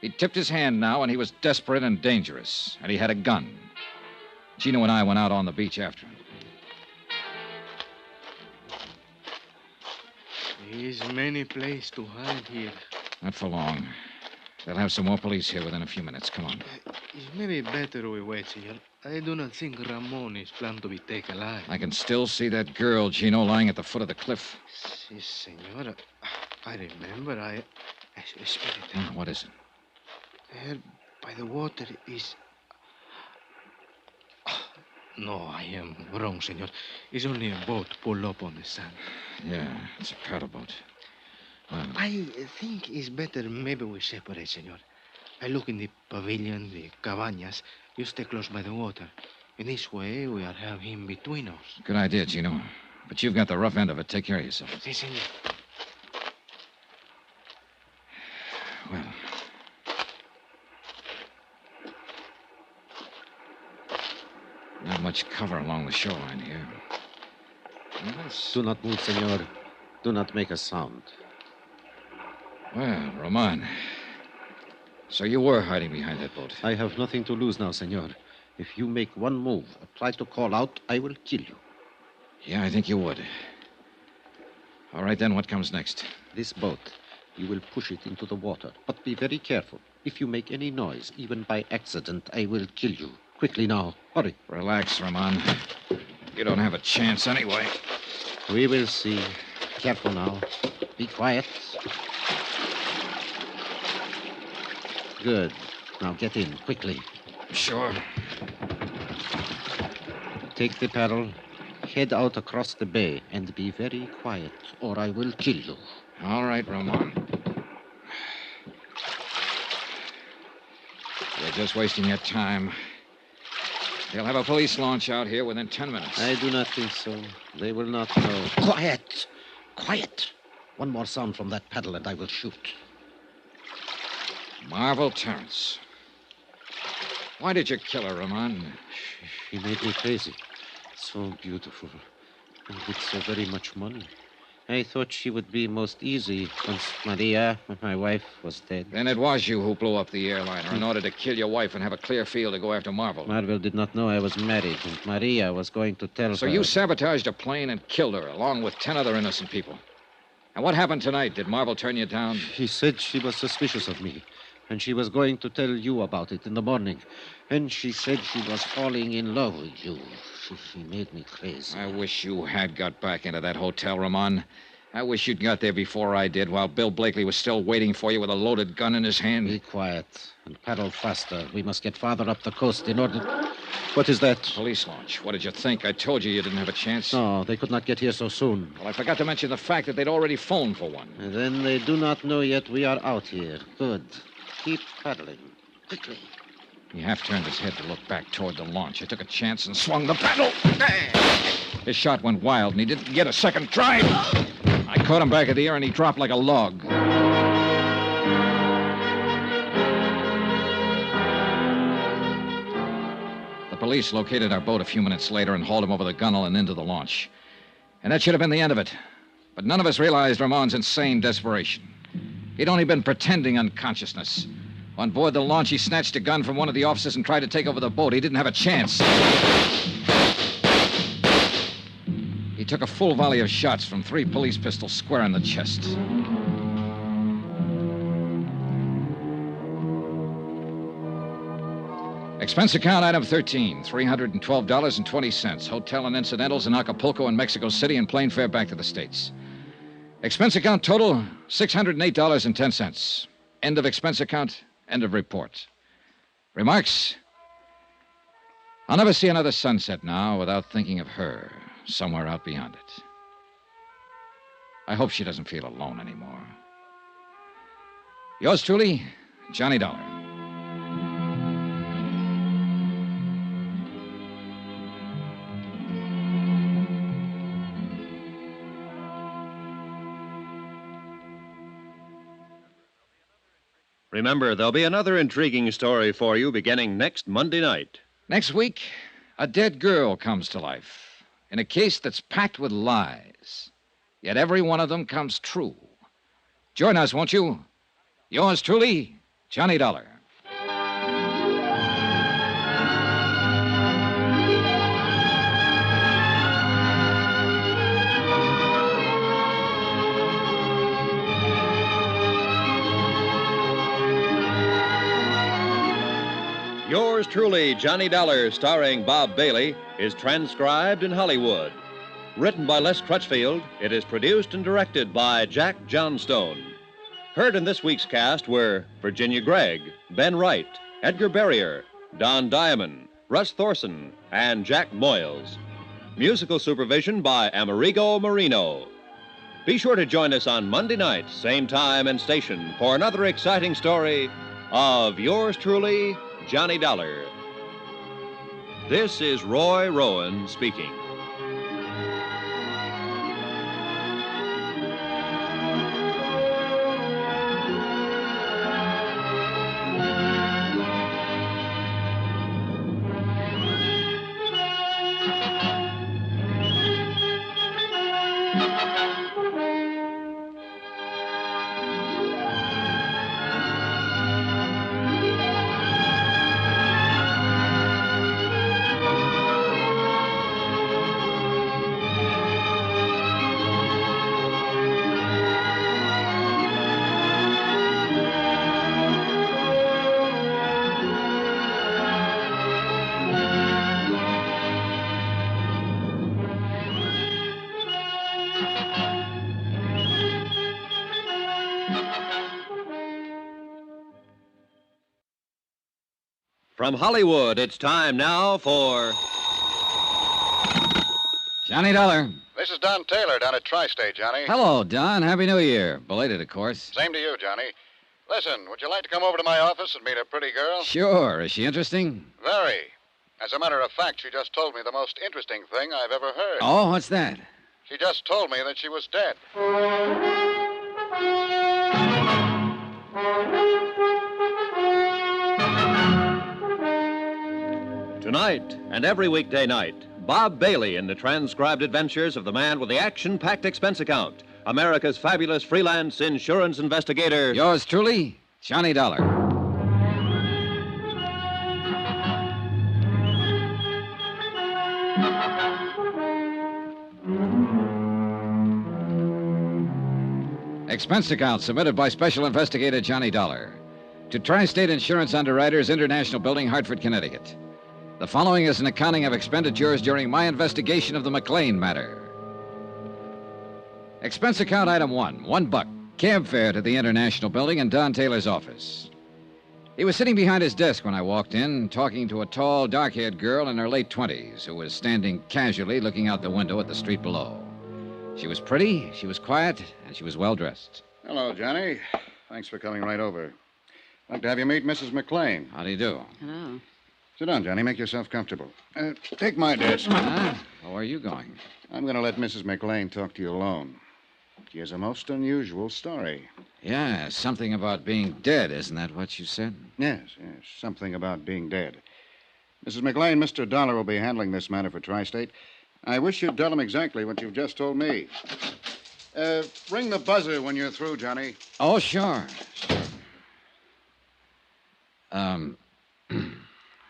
He'd tipped his hand now, and he was desperate and dangerous, and he had a gun. Gino and I went out on the beach after him. There's many places to hide here. Not for long. They'll have some more police here within a few minutes. Come on. It's maybe better we wait, senor. I do not think Ramon is planned to be taken alive. I can still see that girl, Gino, lying at the foot of the cliff. Si, senor. I remember. Spirit. What is it? There by the water is... No, I am wrong, senor. It's only a boat pulled up on the sand. Yeah, it's a paddle boat. Well, I think it's better maybe we separate, senor. I look in the pavilion, the cabañas. You stay close by the water. In this way, we'll have him between us. good idea, Gino. But you've got the rough end of it. Take care of yourself. Si, senor. Not much cover along the shoreline here. Do not move, senor. Do not make a sound. Well, Roman. So you were hiding behind that boat. I have nothing to lose now, senor. If you make one move or try to call out, I will kill you. Yeah, I think you would. All right, then, what comes next? This boat. You will push it into the water, but be very careful. If you make any noise, even by accident, I will kill you. Quickly now. Hurry. Relax, Roman. You don't have a chance anyway. We will see. Careful now. Be quiet. Good. Now get in, quickly. Sure. Take the paddle, head out across the bay, and be very quiet, or I will kill you. All right, Roman. You're just wasting your time. They'll have a police launch out here within 10 minutes. I do not think so. They will not know. Quiet! Quiet! One more sound from that paddle and I will shoot. Marvel Terrence. Why did you kill her, Roman? She made me crazy. So beautiful. And with so very much money. I thought she would be most easy once Maria, my wife, was dead. Then it was you who blew up the airliner in order to kill your wife and have a clear field to go after Marvel. Marvel did not know I was married, and Maria was going to tell her. So you sabotaged a plane and killed her, along with 10 other innocent people. And what happened tonight? Did Marvel turn you down? She said she was suspicious of me, and she was going to tell you about it in the morning. And she said she was falling in love with you. She made me crazy. I wish you had got back into that hotel, Ramon. I wish you'd got there before I did, while Bill Blakely was still waiting for you with a loaded gun in his hand. Be quiet and paddle faster. We must get farther up the coast in order... What is that? Police launch. What did you think? I told you didn't have a chance. No, they could not get here so soon. Well, I forgot to mention the fact that they'd already phoned for one. And then they do not know yet we are out here. Good. Keep paddling. Quickly. He half turned his head to look back toward the launch. I took a chance and swung the paddle. His shot went wild, and he didn't get a second try. I caught him back of the air, and he dropped like a log. The police located our boat a few minutes later and hauled him over the gunwale and into the launch. And that should have been the end of it. But none of us realized Ramon's insane desperation. He'd only been pretending unconsciousness. On board the launch, he snatched a gun from one of the officers and tried to take over the boat. He didn't have a chance. He took a full volley of shots from 3 police pistols square in the chest. Expense account item 13, $312.20. Hotel and incidentals in Acapulco and Mexico City and plane fare back to the States. Expense account total, $608.10. End of expense account, end of report. Remarks? I'll never see another sunset now without thinking of her somewhere out beyond it. I hope she doesn't feel alone anymore. Yours truly, Johnny Dollar. Remember, there'll be another intriguing story for you beginning next Monday night. Next week, a dead girl comes to life in a case that's packed with lies. Yet every one of them comes true. Join us, won't you? Yours truly, Johnny Dollar. Yours truly, Johnny Dollar, starring Bob Bailey, is transcribed in Hollywood. Written by Les Crutchfield, it is produced and directed by Jack Johnstone. Heard in this week's cast were Virginia Gregg, Ben Wright, Edgar Barrier, Don Diamond, Russ Thorson, and Jack Moyles. Musical supervision by Amerigo Marino. Be sure to join us on Monday night, same time and station, for another exciting story of Yours truly, Johnny Dollar. This is Roy Rowan speaking. From Hollywood, it's time now for Johnny Dollar. This is Don Taylor down at Tri-State, Johnny. Hello, Don. Happy New Year. Belated, of course. Same to you, Johnny. Listen, would you like to come over to my office and meet a pretty girl? Sure. Is she interesting? Very. As a matter of fact, she just told me the most interesting thing I've ever heard. Oh, what's that? She just told me that she was dead. Tonight and every weekday night, Bob Bailey in the transcribed adventures of the man with the action-packed expense account, America's fabulous freelance insurance investigator. Yours truly, Johnny Dollar. Expense account submitted by Special Investigator Johnny Dollar to Tri-State Insurance Underwriters, International Building, Hartford, Connecticut. The following is an accounting of expenditures during my investigation of the McLean matter. Expense account item $1, cab fare to the International Building in Don Taylor's office. He was sitting behind his desk when I walked in, talking to a tall, dark-haired girl in her late 20s who was standing casually looking out the window at the street below. She was pretty, she was quiet, and she was well-dressed. Hello, Johnny. Thanks for coming right over. I'd like to have you meet Mrs. McLean. How do you do? Hello. Sit down, Johnny. Make yourself comfortable. Take my desk. Ah, where are you going? I'm going to let Mrs. McLean talk to you alone. She has a most unusual story. Yeah, something about being dead, isn't that what you said? Yes. Something about being dead. Mrs. McLean, Mr. Dollar will be handling this matter for Tri-State. I wish you'd tell him exactly what you've just told me. Ring the buzzer when you're through, Johnny. Oh, sure.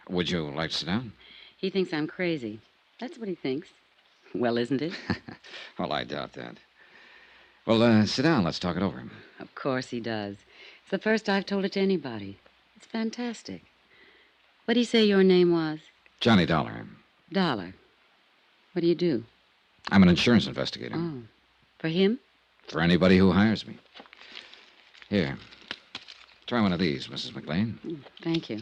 Would you like to sit down? He thinks I'm crazy. That's what he thinks. Well, isn't it? Well, I doubt that. Well, sit down. Let's talk it over. Of course he does. It's the first I've told it to anybody. It's fantastic. What'd he say your name was? Johnny Dollar. Dollar. What do you do? I'm an insurance investigator. Oh. For him? For anybody who hires me. Here. Try one of these, Mrs. McLean. Thank you.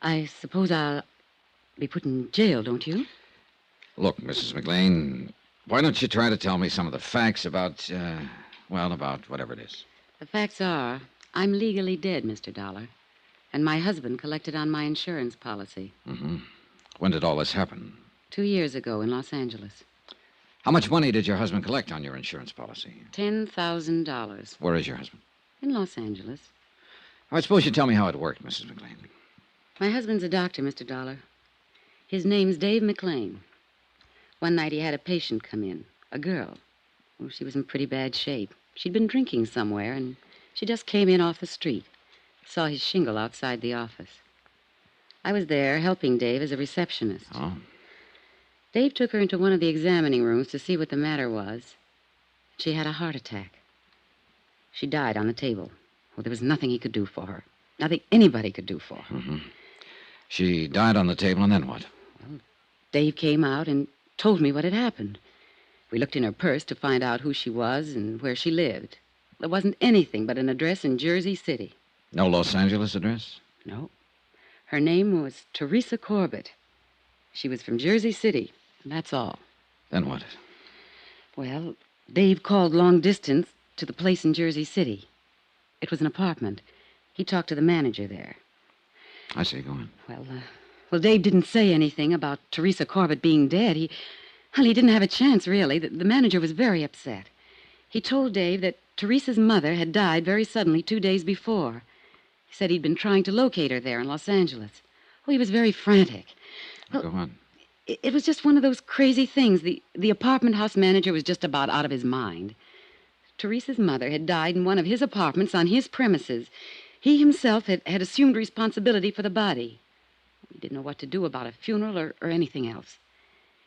I suppose I'll be put in jail, don't you? Look, Mrs. McLean, why don't you try to tell me some of the facts about, about whatever it is. The facts are, I'm legally dead, Mr. Dollar. And my husband collected on my insurance policy. Mm-hmm. When did all this happen? 2 years ago in Los Angeles. How much money did your husband collect on your insurance policy? $10,000. Where is your husband? In Los Angeles. I suppose you tell me how it worked, Mrs. McLean. My husband's a doctor, Mr. Dollar. His name's Dave McLean. One night he had a patient come in, a girl. Oh, she was in pretty bad shape. She'd been drinking somewhere, and she just came in off the street. Saw his shingle outside the office. I was there helping Dave as a receptionist. Oh. Dave took her into one of the examining rooms to see what the matter was. She had a heart attack. She died on the table. Well, there was nothing he could do for her. Nothing anybody could do for her. Mm-hmm. She died on the table, and then what? Well, Dave came out and told me what had happened. We looked in her purse to find out who she was and where she lived. There wasn't anything but an address in Jersey City. No Los Angeles address? No. Her name was Teresa Corbett. She was from Jersey City, and that's all. Then what? Well, Dave called long distance to the place in Jersey City. It was an apartment. He talked to the manager there. I see. Go on. Well, Dave didn't say anything about Teresa Corbett being dead. He didn't have a chance, really. The manager was very upset. He told Dave that Teresa's mother had died very suddenly 2 days before. He said he'd been trying to locate her there in Los Angeles. Oh, he was very frantic. Well, go on. It was just one of those crazy things. The apartment house manager was just about out of his mind. Teresa's mother had died in one of his apartments on his premises. He himself had assumed responsibility for the body. He didn't know what to do about a funeral or anything else.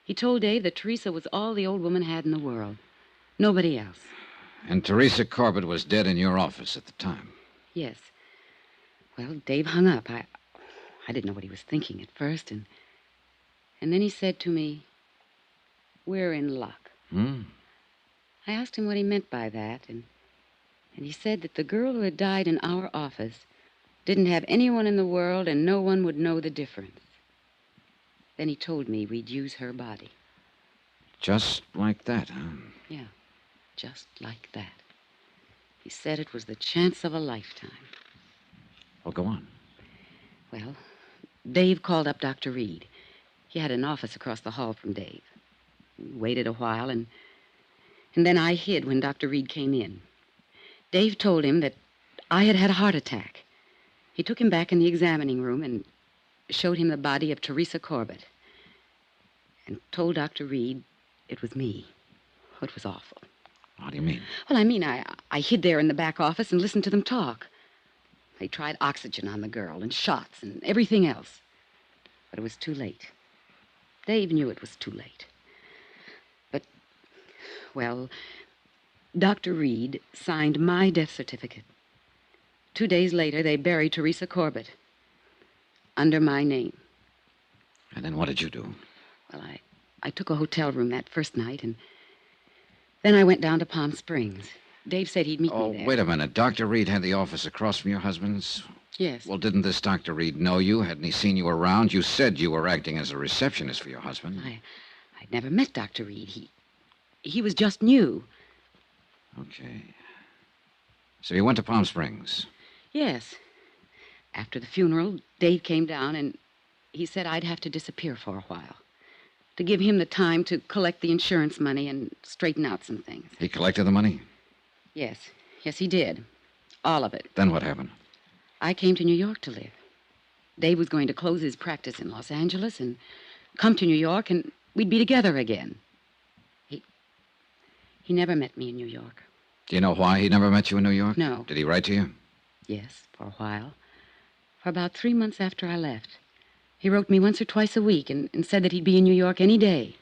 He told Dave that Teresa was all the old woman had in the world. Nobody else. And Teresa Corbett was dead in your office at the time? Yes. Well, Dave hung up. I didn't know what he was thinking at first, and then he said to me, "We're in luck." Hmm. I asked him what he meant by that, and And he said that the girl who had died in our office didn't have anyone in the world and no one would know the difference. Then he told me we'd use her body. Just like that, huh? Yeah, just like that. He said it was the chance of a lifetime. Well, go on. Well, Dave called up Dr. Reed. He had an office across the hall from Dave. We waited a while, and then I hid when Dr. Reed came in. Dave told him that I had had a heart attack. He took him back in the examining room and showed him the body of Teresa Corbett and told Dr. Reed it was me. Oh, it was awful. How do you mean? Well, I mean, I hid there in the back office and listened to them talk. They tried oxygen on the girl and shots and everything else. But it was too late. Dave knew it was too late. But, well, Dr. Reed signed my death certificate. 2 days later, they buried Teresa Corbett under my name. And then what did you do? Well, I took a hotel room that first night, and then I went down to Palm Springs. Dave said he'd meet me there. Oh, wait a minute. Dr. Reed had the office across from your husband's? Yes. Well, didn't this Dr. Reed know you? Hadn't he seen you around? You said you were acting as a receptionist for your husband. I'd never met Dr. Reed. He was just new. Okay. So you went to Palm Springs? Yes. After the funeral, Dave came down, and he said I'd have to disappear for a while to give him the time to collect the insurance money and straighten out some things. He collected the money? Yes. Yes, he did. All of it. Then what happened? I came to New York to live. Dave was going to close his practice in Los Angeles and come to New York, and we'd be together again. He never met me in New York. Do you know why he never met you in New York? No. Did he write to you? Yes, for a while. For about 3 months after I left. He wrote me once or twice a week and said that he'd be in New York any day.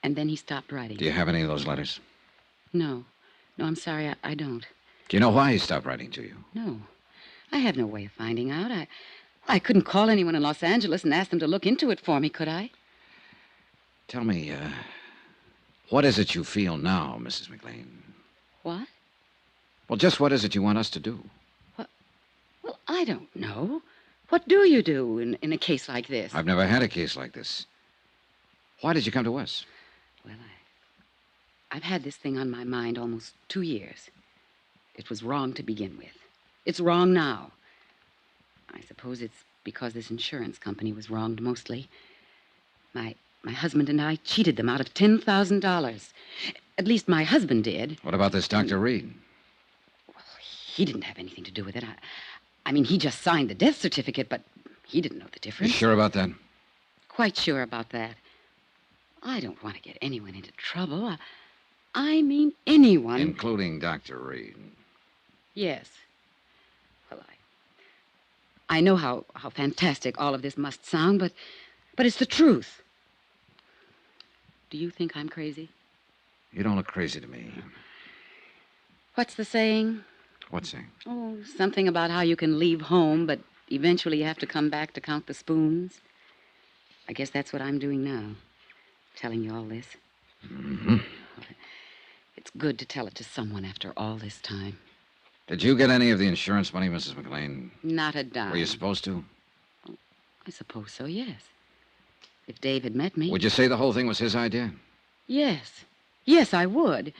And then he stopped writing. Do you have any of those letters? No. No, I'm sorry, I don't. Do you know why he stopped writing to you? No. I have no way of finding out. I couldn't call anyone in Los Angeles and ask them to look into it for me, could I? Tell me, what is it you feel now, Mrs. McLean? What? Well, just what is it you want us to do? Well, I don't know. What do you do in a case like this? I've never had a case like this. Why did you come to us? Well, I've had this thing on my mind almost 2 years. It was wrong to begin with. It's wrong now. I suppose it's because this insurance company was wronged mostly. My husband and I cheated them out of $10,000. At least my husband did. What about this Dr. Reed? Well, he didn't have anything to do with it. I mean, he just signed the death certificate, but he didn't know the difference. You sure about that? Quite sure about that. I don't want to get anyone into trouble. I mean anyone. Including Dr. Reed. Yes. Well, I know how fantastic all of this must sound, but it's the truth. Do you think I'm crazy? You don't look crazy to me. What's the saying? What saying? Oh, something about how you can leave home, but eventually you have to come back to count the spoons. I guess that's what I'm doing now, telling you all this. Mm-hmm. It's good to tell it to someone after all this time. Did you get any of the insurance money, Mrs. McLean? Not a dime. Were you supposed to? I suppose so, yes. If Dave had met me... Would you say the whole thing was his idea? Yes. Yes, I would.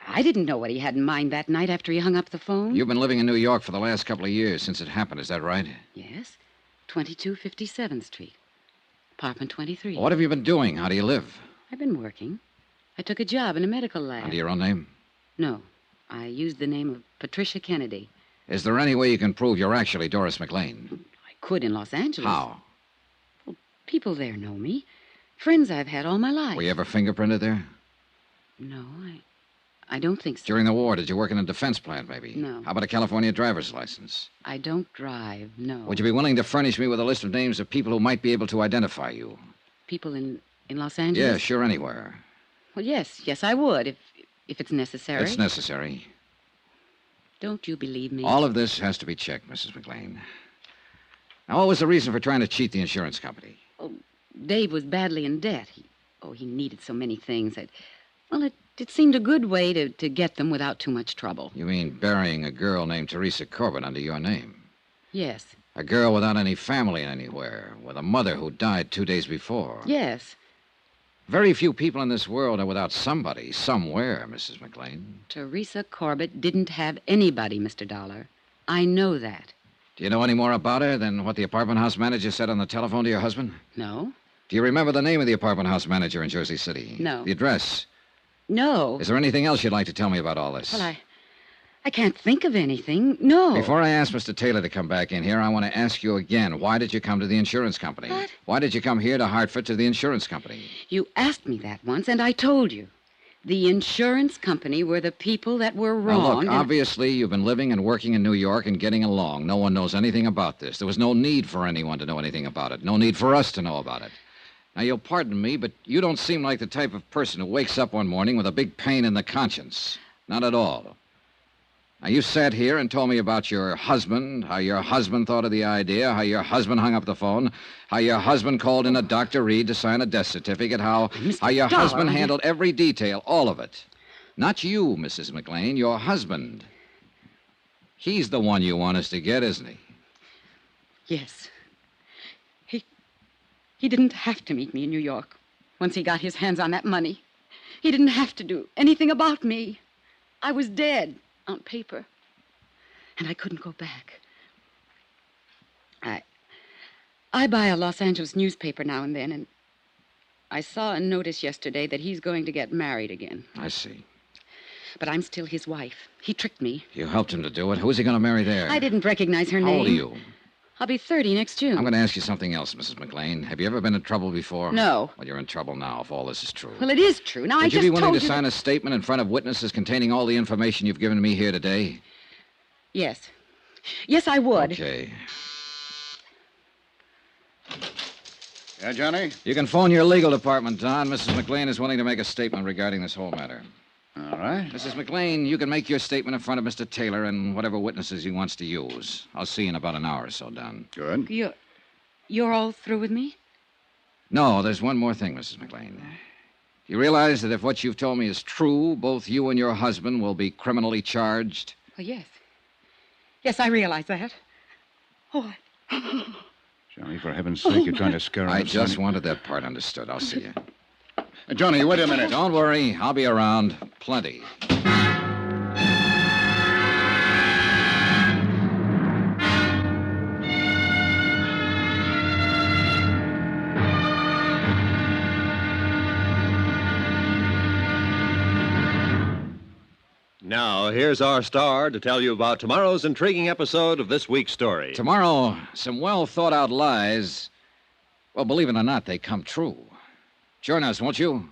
I didn't know what he had in mind that night after he hung up the phone. You've been living in New York for the last couple of years since it happened, is that right? Yes. 2257th Street. Apartment 23. Well, what have you been doing? How do you live? I've been working. I took a job in a medical lab. Under your own name? No. I used the name of Patricia Kennedy. Is there any way you can prove you're actually Doris McLean? I could in Los Angeles. How? Well, people there know me. Friends I've had all my life. Were you ever fingerprinted there? No, I don't think so. During the war, did you work in a defense plant, maybe? No. How about a California driver's license? I don't drive, no. Would you be willing to furnish me with a list of names of people who might be able to identify you? People in Los Angeles? Yeah, sure, anywhere. Well, yes, I would, if it's necessary. It's necessary. Don't you believe me? All of this has to be checked, Mrs. McLean. Now, what was the reason for trying to cheat the insurance company? Oh, Dave was badly in debt. He needed so many things. It It seemed a good way to get them without too much trouble. You mean burying a girl named Teresa Corbett under your name? Yes. A girl without any family anywhere, with a mother who died 2 days before. Yes. Very few people in this world are without somebody, somewhere, Mrs. McLean. Teresa Corbett didn't have anybody, Mr. Dollar. I know that. Do you know any more about her than what the apartment house manager said on the telephone to your husband? No. Do you remember the name of the apartment house manager in Jersey City? No. The address? No. Is there anything else you'd like to tell me about all this? Well, I can't think of anything. No. Before I ask Mr. Taylor to come back in here, I want to ask you again, why did you come to the insurance company? What? Why did you come here to Hartford to the insurance company? You asked me that once, and I told you. The insurance company were the people that were wrong. Now, look, obviously you've been living and working in New York and getting along. No one knows anything about this. There was no need for anyone to know anything about it. No need for us to know about it. Now, you'll pardon me, but you don't seem like the type of person who wakes up one morning with a big pain in the conscience. Not at all. Now, you sat here and told me about your husband, how your husband thought of the idea, how your husband hung up the phone, how your husband called in a Dr. Reed to sign a death certificate, how your husband handled every detail, all of it. Not you, Mrs. McLean, your husband. He's the one you want us to get, isn't he? Yes. He didn't have to meet me in New York once he got his hands on that money. He didn't have to do anything about me. I was dead on paper, and I couldn't go back. I buy a Los Angeles newspaper now and then, and I saw a notice yesterday that he's going to get married again. I see. But I'm still his wife. He tricked me. You helped him to do it. Who's he going to marry there? I didn't recognize her name. How old are you? I'll be 30 next June. I'm going to ask you something else, Mrs. McLean. Have you ever been in trouble before? No. Well, you're in trouble now, if all this is true. Well, it is true. Now, Would you be willing to sign a statement in front of witnesses containing all the information you've given me here today? Yes. Yes, I would. Okay. Yeah, Johnny? You can phone your legal department, Don. Mrs. McLean is willing to make a statement regarding this whole matter. All right. Mrs. McLean, you can make your statement in front of Mr. Taylor and whatever witnesses he wants to use. I'll see you in about an hour or so, Don. Good. You're all through with me? No, there's one more thing, Mrs. McLean. You realize that if what you've told me is true, both you and your husband will be criminally charged? Oh, yes. Yes, I realize that. Oh, Johnny, for heaven's sake, you're trying to scare him. I just wanted that part understood. I'll see you. Johnny, wait a minute. Don't worry. I'll be around. Plenty. Now, here's our star to tell you about tomorrow's intriguing episode of this week's story. Tomorrow, some well-thought-out lies, well, believe it or not, they come true. Join us, won't you?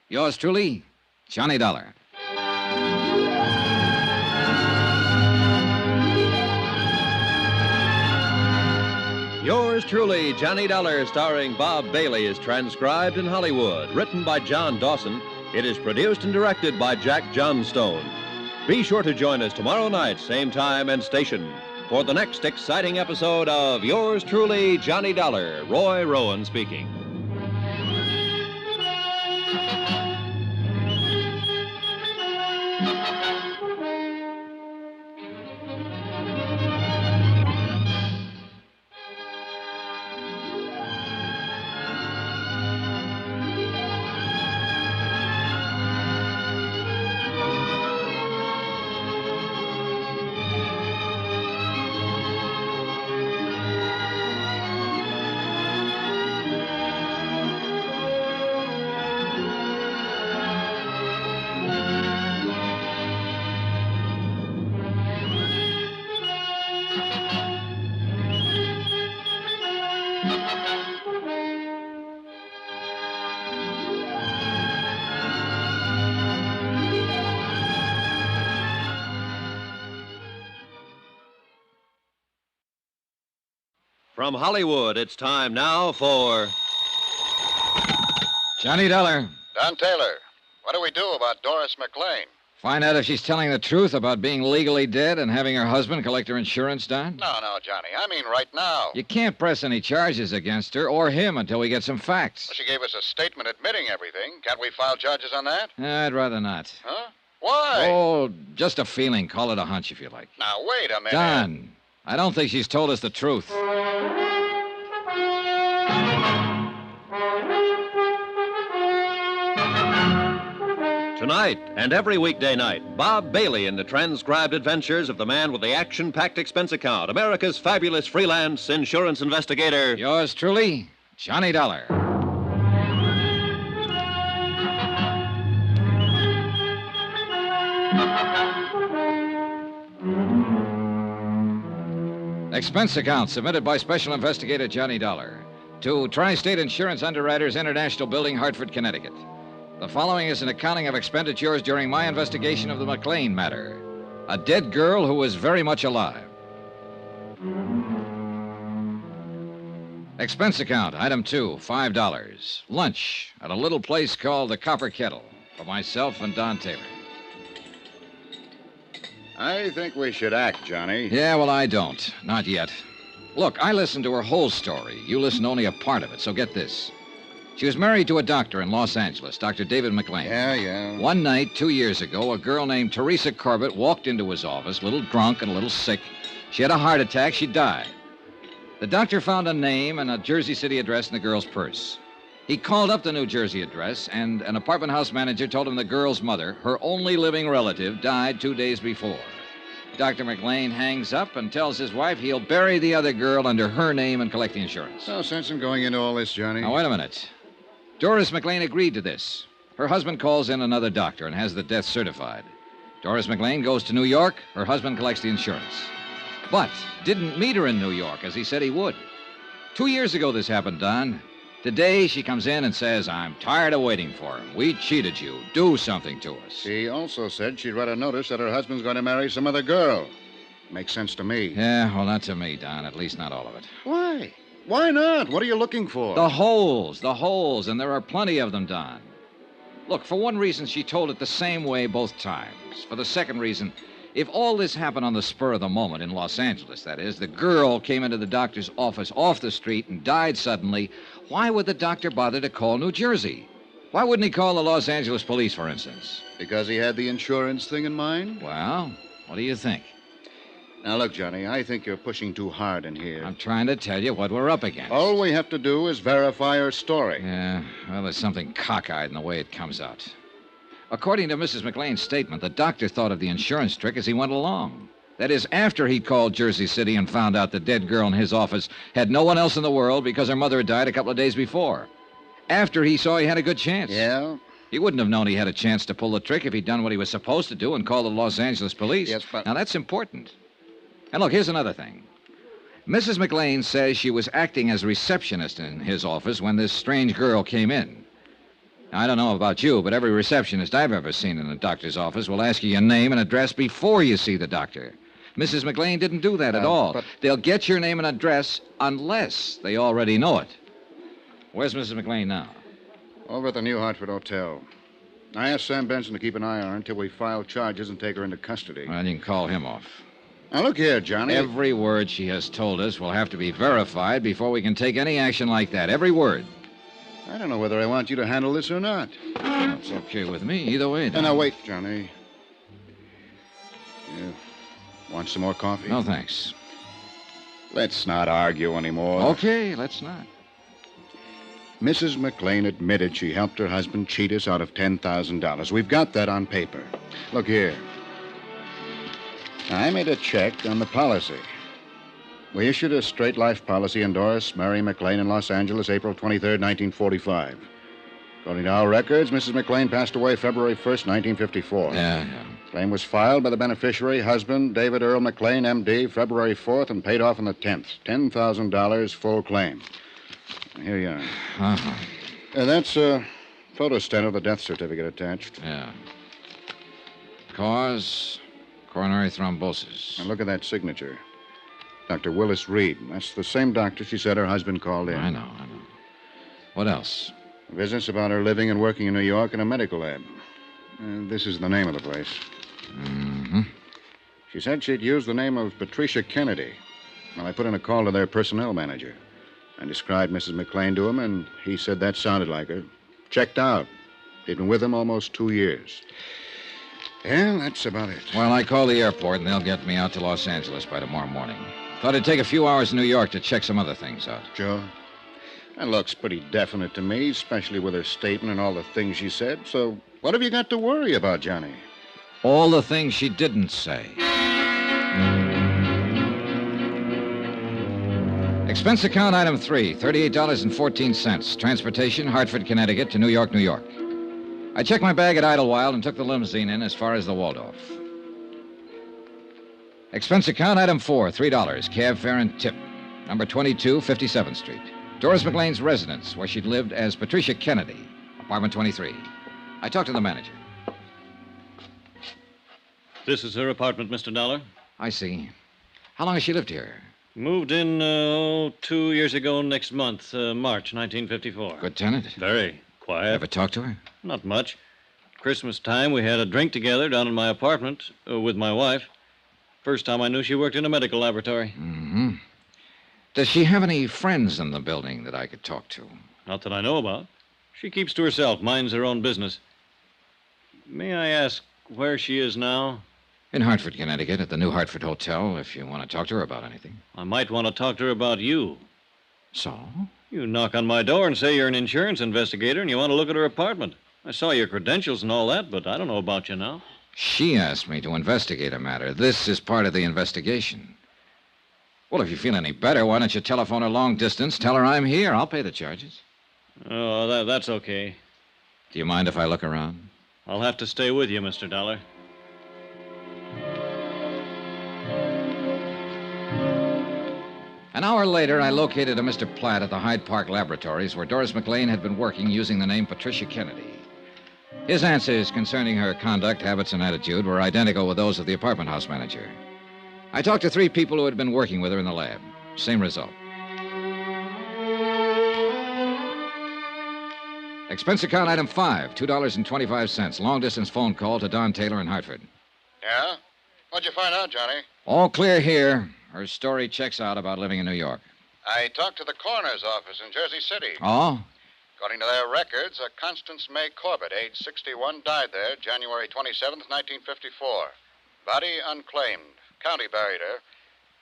Yours truly, Johnny Dollar. Yours truly, Johnny Dollar, starring Bob Bailey, is transcribed in Hollywood. Written by John Dawson, it is produced and directed by Jack Johnstone. Be sure to join us tomorrow night, same time and station, for the next exciting episode of Yours truly, Johnny Dollar. Roy Rowan speaking. From Hollywood, it's time now for Johnny Dollar. Don Taylor, what do we do about Doris McLean? Find out if she's telling the truth about being legally dead and having her husband collect her insurance, Don? No, Johnny. I mean right now. You can't press any charges against her or him until we get some facts. Well, she gave us a statement admitting everything. Can't we file charges on that? I'd rather not. Huh? Why? Oh, just a feeling. Call it a hunch if you like. Now, wait a minute. Don, I don't think she's told us the truth. Tonight and every weekday night, Bob Bailey in the transcribed adventures of the man with the action-packed expense account, America's fabulous freelance insurance investigator. Yours truly, Johnny Dollar. Expense account submitted by Special Investigator Johnny Dollar to Tri-State Insurance Underwriters International Building, Hartford, Connecticut. The following is an accounting of expenditures during my investigation of the McLean matter. A dead girl who was very much alive. Expense account, item 2, $5. Lunch at a little place called the Copper Kettle for myself and Don Taylor. I think we should act, Johnny. Yeah, well, I don't. Not yet. Look, I listened to her whole story. You listened only a part of it, so get this. She was married to a doctor in Los Angeles, Dr. David McLean. Yeah. One night, 2 years ago, a girl named Teresa Corbett walked into his office, a little drunk and a little sick. She had a heart attack. She died. The doctor found a name and a Jersey City address in the girl's purse. He called up the New Jersey address, and an apartment house manager told him the girl's mother, her only living relative, died 2 days before. Dr. McLean hangs up and tells his wife he'll bury the other girl under her name and collect the insurance. No sense in going into all this, Johnny. Now, wait a minute. Doris McLean agreed to this. Her husband calls in another doctor and has the death certified. Doris McLean goes to New York. Her husband collects the insurance. But didn't meet her in New York, as he said he would. 2 years ago this happened, Don. Today she comes in and says, I'm tired of waiting for him. We cheated you. Do something to us. She also said she'd read a notice that her husband's going to marry some other girl. Makes sense to me. Yeah, well, not to me, Don. At least not all of it. Why? Why not? What are you looking for? The holes, and there are plenty of them, Don. Look, for one reason, she told it the same way both times. For the second reason, if all this happened on the spur of the moment in Los Angeles, that is, the girl came into the doctor's office off the street and died suddenly, why would the doctor bother to call New Jersey? Why wouldn't he call the Los Angeles police, for instance? Because he had the insurance thing in mind? Well, what do you think? Now, look, Johnny, I think you're pushing too hard in here. I'm trying to tell you what we're up against. All we have to do is verify her story. Yeah, well, there's something cockeyed in the way it comes out. According to Mrs. McLean's statement, the doctor thought of the insurance trick as he went along. That is, after he called Jersey City and found out the dead girl in his office had no one else in the world because her mother had died a couple of days before. After he saw he had a good chance. Yeah? He wouldn't have known he had a chance to pull the trick if he'd done what he was supposed to do and called the Los Angeles police. Yes, but... Now, that's important. And look, here's another thing. Mrs. McLean says she was acting as receptionist in his office when this strange girl came in. Now, I don't know about you, but every receptionist I've ever seen in a doctor's office will ask you your name and address before you see the doctor. Mrs. McLean didn't do that at all. But... They'll get your name and address unless they already know it. Where's Mrs. McLean now? Over at the New Hartford Hotel. I asked Sam Benson to keep an eye on her until we file charges and take her into custody. Well, you can call him off. Now, look here, Johnny. Every word she has told us will have to be verified before we can take any action like that. Every word. I don't know whether I want you to handle this or not. It's okay with me. Either way, Don. Now, wait, Johnny. You want some more coffee? No, thanks. Let's not argue anymore. Okay, let's not. Mrs. McLean admitted she helped her husband cheat us out of $10,000. We've got that on paper. Look here. I made a check on the policy. We issued a straight life policy endorsed Mary McLean in Los Angeles, April 23rd, 1945. According to our records, Mrs. McLean passed away February 1st, 1954. Yeah. Claim was filed by the beneficiary, husband, David Earl McLean, M.D., February 4th, and paid off on the 10th. $10,000 full claim. Here you are. Uh-huh. That's a photostat of the death certificate attached. Yeah. Cause... coronary thrombosis. And look at that signature. Dr. Willis Reed. That's the same doctor she said her husband called in. I know. What else? Business about her living and working in New York in a medical lab. This is the name of the place. Mm-hmm. She said she'd used the name of Patricia Kennedy. Well, I put in a call to their personnel manager. I described Mrs. McLean to him, and he said that sounded like her. Checked out. He'd been with him almost 2 years. Yeah, that's about it. Well, I called the airport, and they'll get me out to Los Angeles by tomorrow morning. Thought it'd take a few hours in New York to check some other things out. Sure. That looks pretty definite to me, especially with her statement and all the things she said. So what have you got to worry about, Johnny? All the things she didn't say. Expense account item 3, $38.14. Transportation, Hartford, Connecticut to New York, New York. I checked my bag at Idlewild and took the limousine in as far as the Waldorf. Expense account item 4, $3, cab fare and tip. Number 22, 57th Street. Doris McLean's residence, where she'd lived as Patricia Kennedy, apartment 23. I talked to the manager. This is her apartment, Mr. Dollar. I see. How long has she lived here? Moved in, 2 years ago next month, March 1954. Good tenant? Very quiet. Ever talk to her? Not much. Christmas time, we had a drink together down in my apartment with my wife. First time I knew she worked in a medical laboratory. Mm-hmm. Does she have any friends in the building that I could talk to? Not that I know about. She keeps to herself, minds her own business. May I ask where she is now? In Hartford, Connecticut, at the New Hartford Hotel, if you want to talk to her about anything. I might want to talk to her about you. So? You knock on my door and say you're an insurance investigator and you want to look at her apartment. I saw your credentials and all that, but I don't know about you now. She asked me to investigate a matter. This is part of the investigation. Well, if you feel any better, why don't you telephone her long distance, tell her I'm here. I'll pay the charges. Oh, that's okay. Do you mind if I look around? I'll have to stay with you, Mr. Dollar. An hour later, I located a Mr. Platt at the Hyde Park Laboratories where Doris McLean had been working using the name Patricia Kennedy. His answers concerning her conduct, habits, and attitude were identical with those of the apartment house manager. I talked to 3 people who had been working with her in the lab. Same result. Expense account item 5, $2.25. Long-distance phone call to Don Taylor in Hartford. Yeah? What'd you find out, Johnny? All clear here. Her story checks out about living in New York. I talked to the coroner's office in Jersey City. Oh? According to their records, a Constance May Corbett, age 61, died there January 27th, 1954. Body unclaimed. County buried her.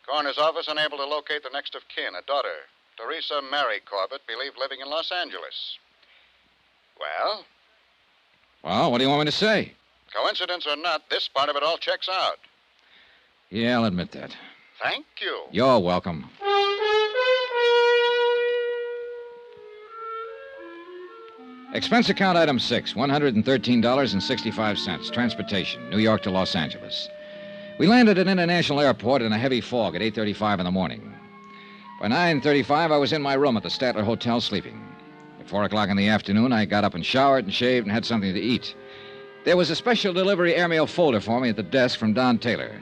Coroner's office unable to locate the next of kin, a daughter, Teresa Mary Corbett, believed living in Los Angeles. Well? Well, what do you want me to say? Coincidence or not, this part of it all checks out. Yeah, I'll admit that. Thank you. You're welcome. Expense account item 6, $113.65. Transportation, New York to Los Angeles. We landed at International Airport in a heavy fog at 8:35 in the morning. By 9:35, I was in my room at the Statler Hotel sleeping. At 4 o'clock in the afternoon, I got up and showered and shaved and had something to eat. There was a special delivery airmail folder for me at the desk from Don Taylor.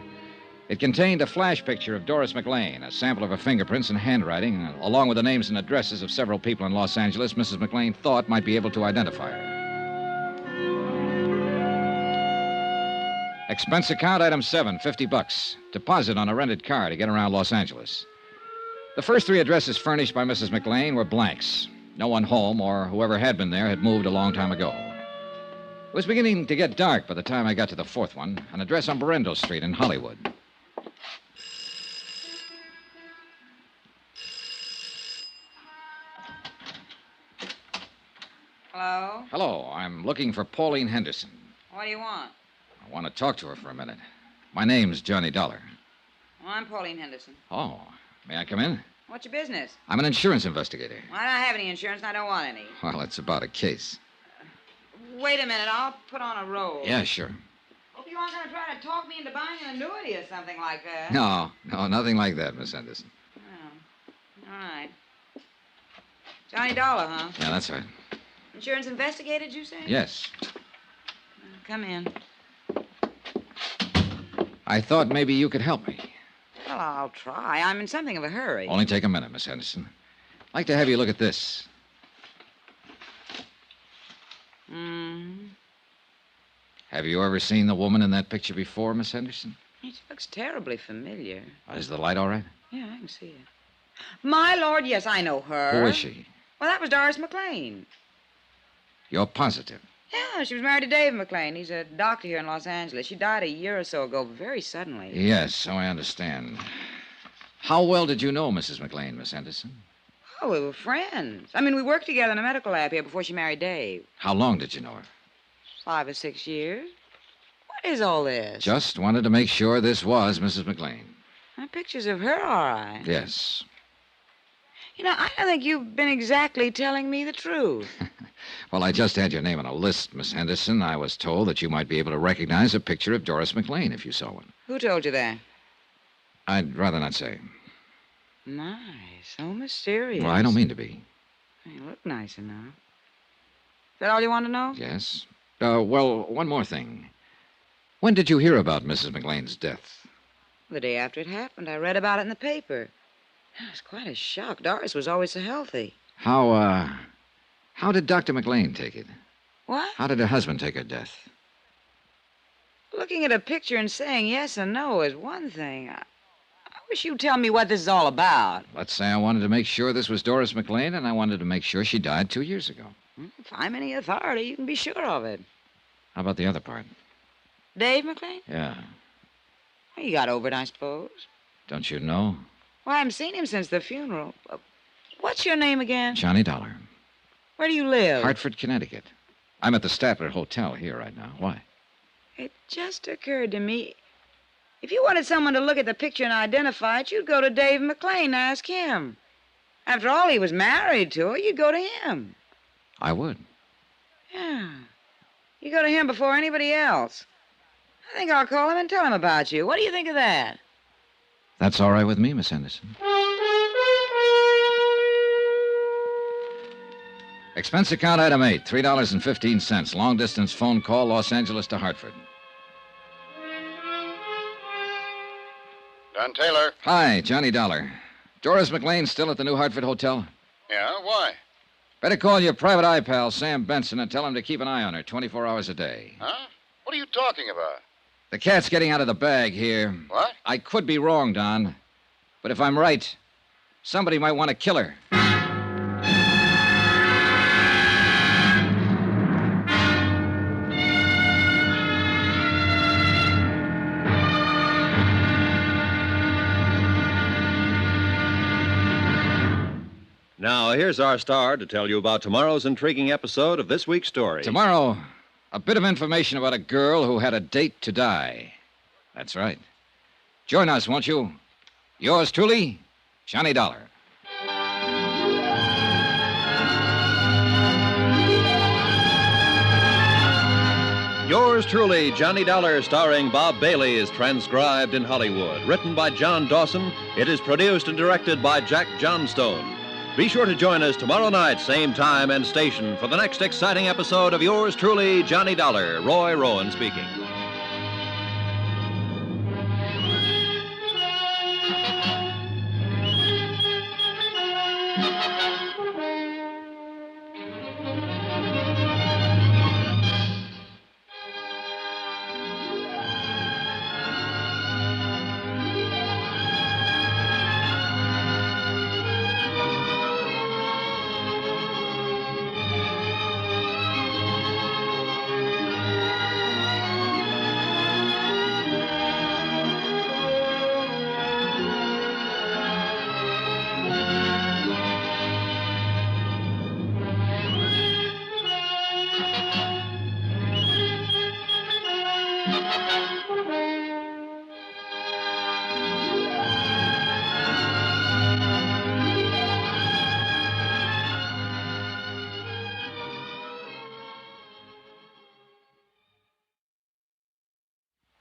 It contained a flash picture of Doris McLean, a sample of her fingerprints and handwriting, along with the names and addresses of several people in Los Angeles Mrs. McLean thought might be able to identify her. Expense account item 7, $50. Deposit on a rented car to get around Los Angeles. The first 3 addresses furnished by Mrs. McLean were blanks. No one home or whoever had been there had moved a long time ago. It was beginning to get dark by the time I got to the 4th one, an address on Berendo Street in Hollywood. Hello? Hello, I'm looking for Pauline Henderson. What do you want? I want to talk to her for a minute. My name's Johnny Dollar. Well, I'm Pauline Henderson. Oh, may I come in? What's your business? I'm an insurance investigator. Well, I don't have any insurance and I don't want any. Well, it's about a case. Wait a minute, I'll put on a roll. Yeah, sure. Hope you aren't going to try to talk me into buying an annuity or something like that. No, nothing like that, Miss Henderson. Oh, all right. Johnny Dollar, huh? Yeah, that's right. Insurance investigator, did you say? Yes. Come in. I thought maybe you could help me. Well, I'll try. I'm in something of a hurry. Only take a minute, Miss Henderson. I'd like to have you look at this. Have you ever seen the woman in that picture before, Miss Henderson? She looks terribly familiar. Is the light all right? Yeah, I can see it. My lord, yes, I know her. Who is she? Well, that was Doris McLean. You're positive? Yeah, she was married to Dave McLean. He's a doctor here in Los Angeles. She died a year or so ago, very suddenly. Yes, so I understand. How well did you know Mrs. McLean, Miss Henderson? Oh, we were friends. I mean, we worked together in a medical lab here before she married Dave. How long did you know her? 5 or 6 years. What is all this? Just wanted to make sure this was Mrs. McLean. Pictures of her, all right. Yes. You know, I don't think you've been exactly telling me the truth. Well, I just had your name on a list, Miss Henderson. I was told that you might be able to recognize a picture of Doris McLean if you saw one. Who told you that? I'd rather not say. My, so mysterious. Well, I don't mean to be. You look nice enough. Is that all you want to know? Yes. Well, one more thing. When did you hear about Mrs. McLean's death? The day after it happened. I read about it in the paper. It was quite a shock. Doris was always so healthy. How did Dr. McLean take it? What? How did her husband take her death? Looking at a picture and saying yes or no is one thing. I wish you'd tell me what this is all about. Let's say I wanted to make sure this was Doris McLean, and I wanted to make sure she died 2 years ago. If I'm any authority, you can be sure of it. How about the other part? Dave McLean? Yeah. Well, he got over it, I suppose. Don't you know? Well, I haven't seen him since the funeral. What's your name again? Johnny Dollar. Where do you live? Hartford, Connecticut. I'm at the Statler Hotel here right now. Why? It just occurred to me. If you wanted someone to look at the picture and identify it, you'd go to Dave McLean and ask him. After all, he was married to her. You'd go to him. I would. Yeah. You go to him before anybody else. I think I'll call him and tell him about you. What do you think of that? That's all right with me, Miss Henderson. Expense account item 8, $3.15. Long distance phone call, Los Angeles to Hartford. Don Taylor. Hi, Johnny Dollar. Doris McLean still at the New Hartford Hotel? Yeah, why? Better call your private eye pal, Sam Benson, and tell him to keep an eye on her 24 hours a day. Huh? What are you talking about? The cat's getting out of the bag here. What? I could be wrong, Don. But if I'm right, somebody might want to kill her. Now, here's our star to tell you about tomorrow's intriguing episode of this week's story. Tomorrow, a bit of information about a girl who had a date to die. That's right. Join us, won't you? Yours truly, Johnny Dollar. Yours truly, Johnny Dollar, starring Bob Bailey, is transcribed in Hollywood. Written by John Dawson, it is produced and directed by Jack Johnstone. Be sure to join us tomorrow night, same time and station, for the next exciting episode of Yours truly, Johnny Dollar. Roy Rowan speaking.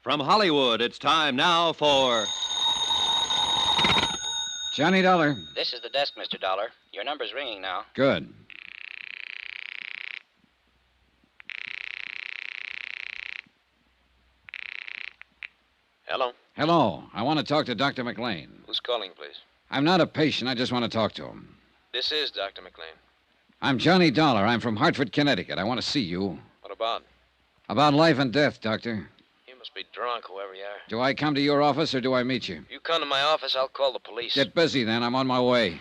From Hollywood, it's time now for... Johnny Dollar. This is the desk, Mr. Dollar. Your number's ringing now. Good. Hello? Hello. I want to talk to Dr. McLean. Who's calling, please? I'm not a patient. I just want to talk to him. This is Dr. McLean. I'm Johnny Dollar. I'm from Hartford, Connecticut. I want to see you. What about? About life and death, Doctor. You must be drunk, whoever you are. Do I come to your office or do I meet you? You come to my office, I'll call the police. Get busy then. I'm on my way.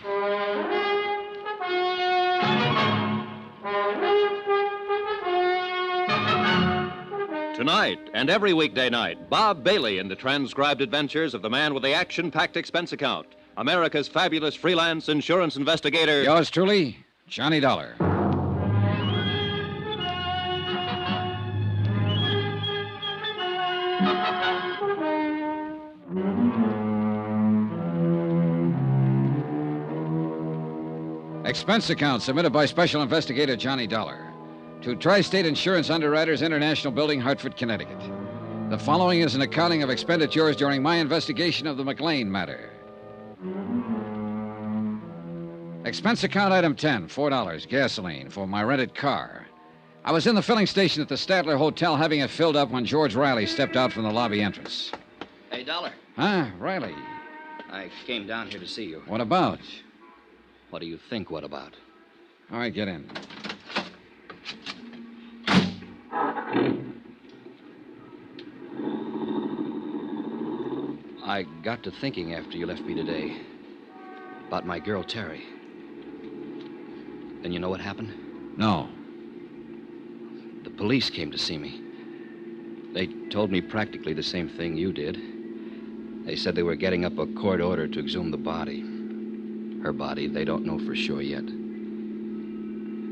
Tonight and every weekday night, Bob Bailey in the transcribed adventures of the man with the action-packed expense account, America's fabulous freelance insurance investigator. Yours truly, Johnny Dollar. Expense account submitted by Special Investigator Johnny Dollar to Tri-State Insurance Underwriters International Building, Hartford, Connecticut. The following is an accounting of expenditures during my investigation of the McLean matter. Expense account item 10, $4, gasoline for my rented car. I was in the filling station at the Statler Hotel having it filled up when George Riley stepped out from the lobby entrance. Hey, Dollar. Huh, Riley? I came down here to see you. What about? What do you think, what about? All right, get in. I got to thinking after you left me today about my girl, Terry. And you know what happened? No. The police came to see me. They told me practically the same thing you did. They said they were getting up a court order to exhume the body. Her body, they don't know for sure yet.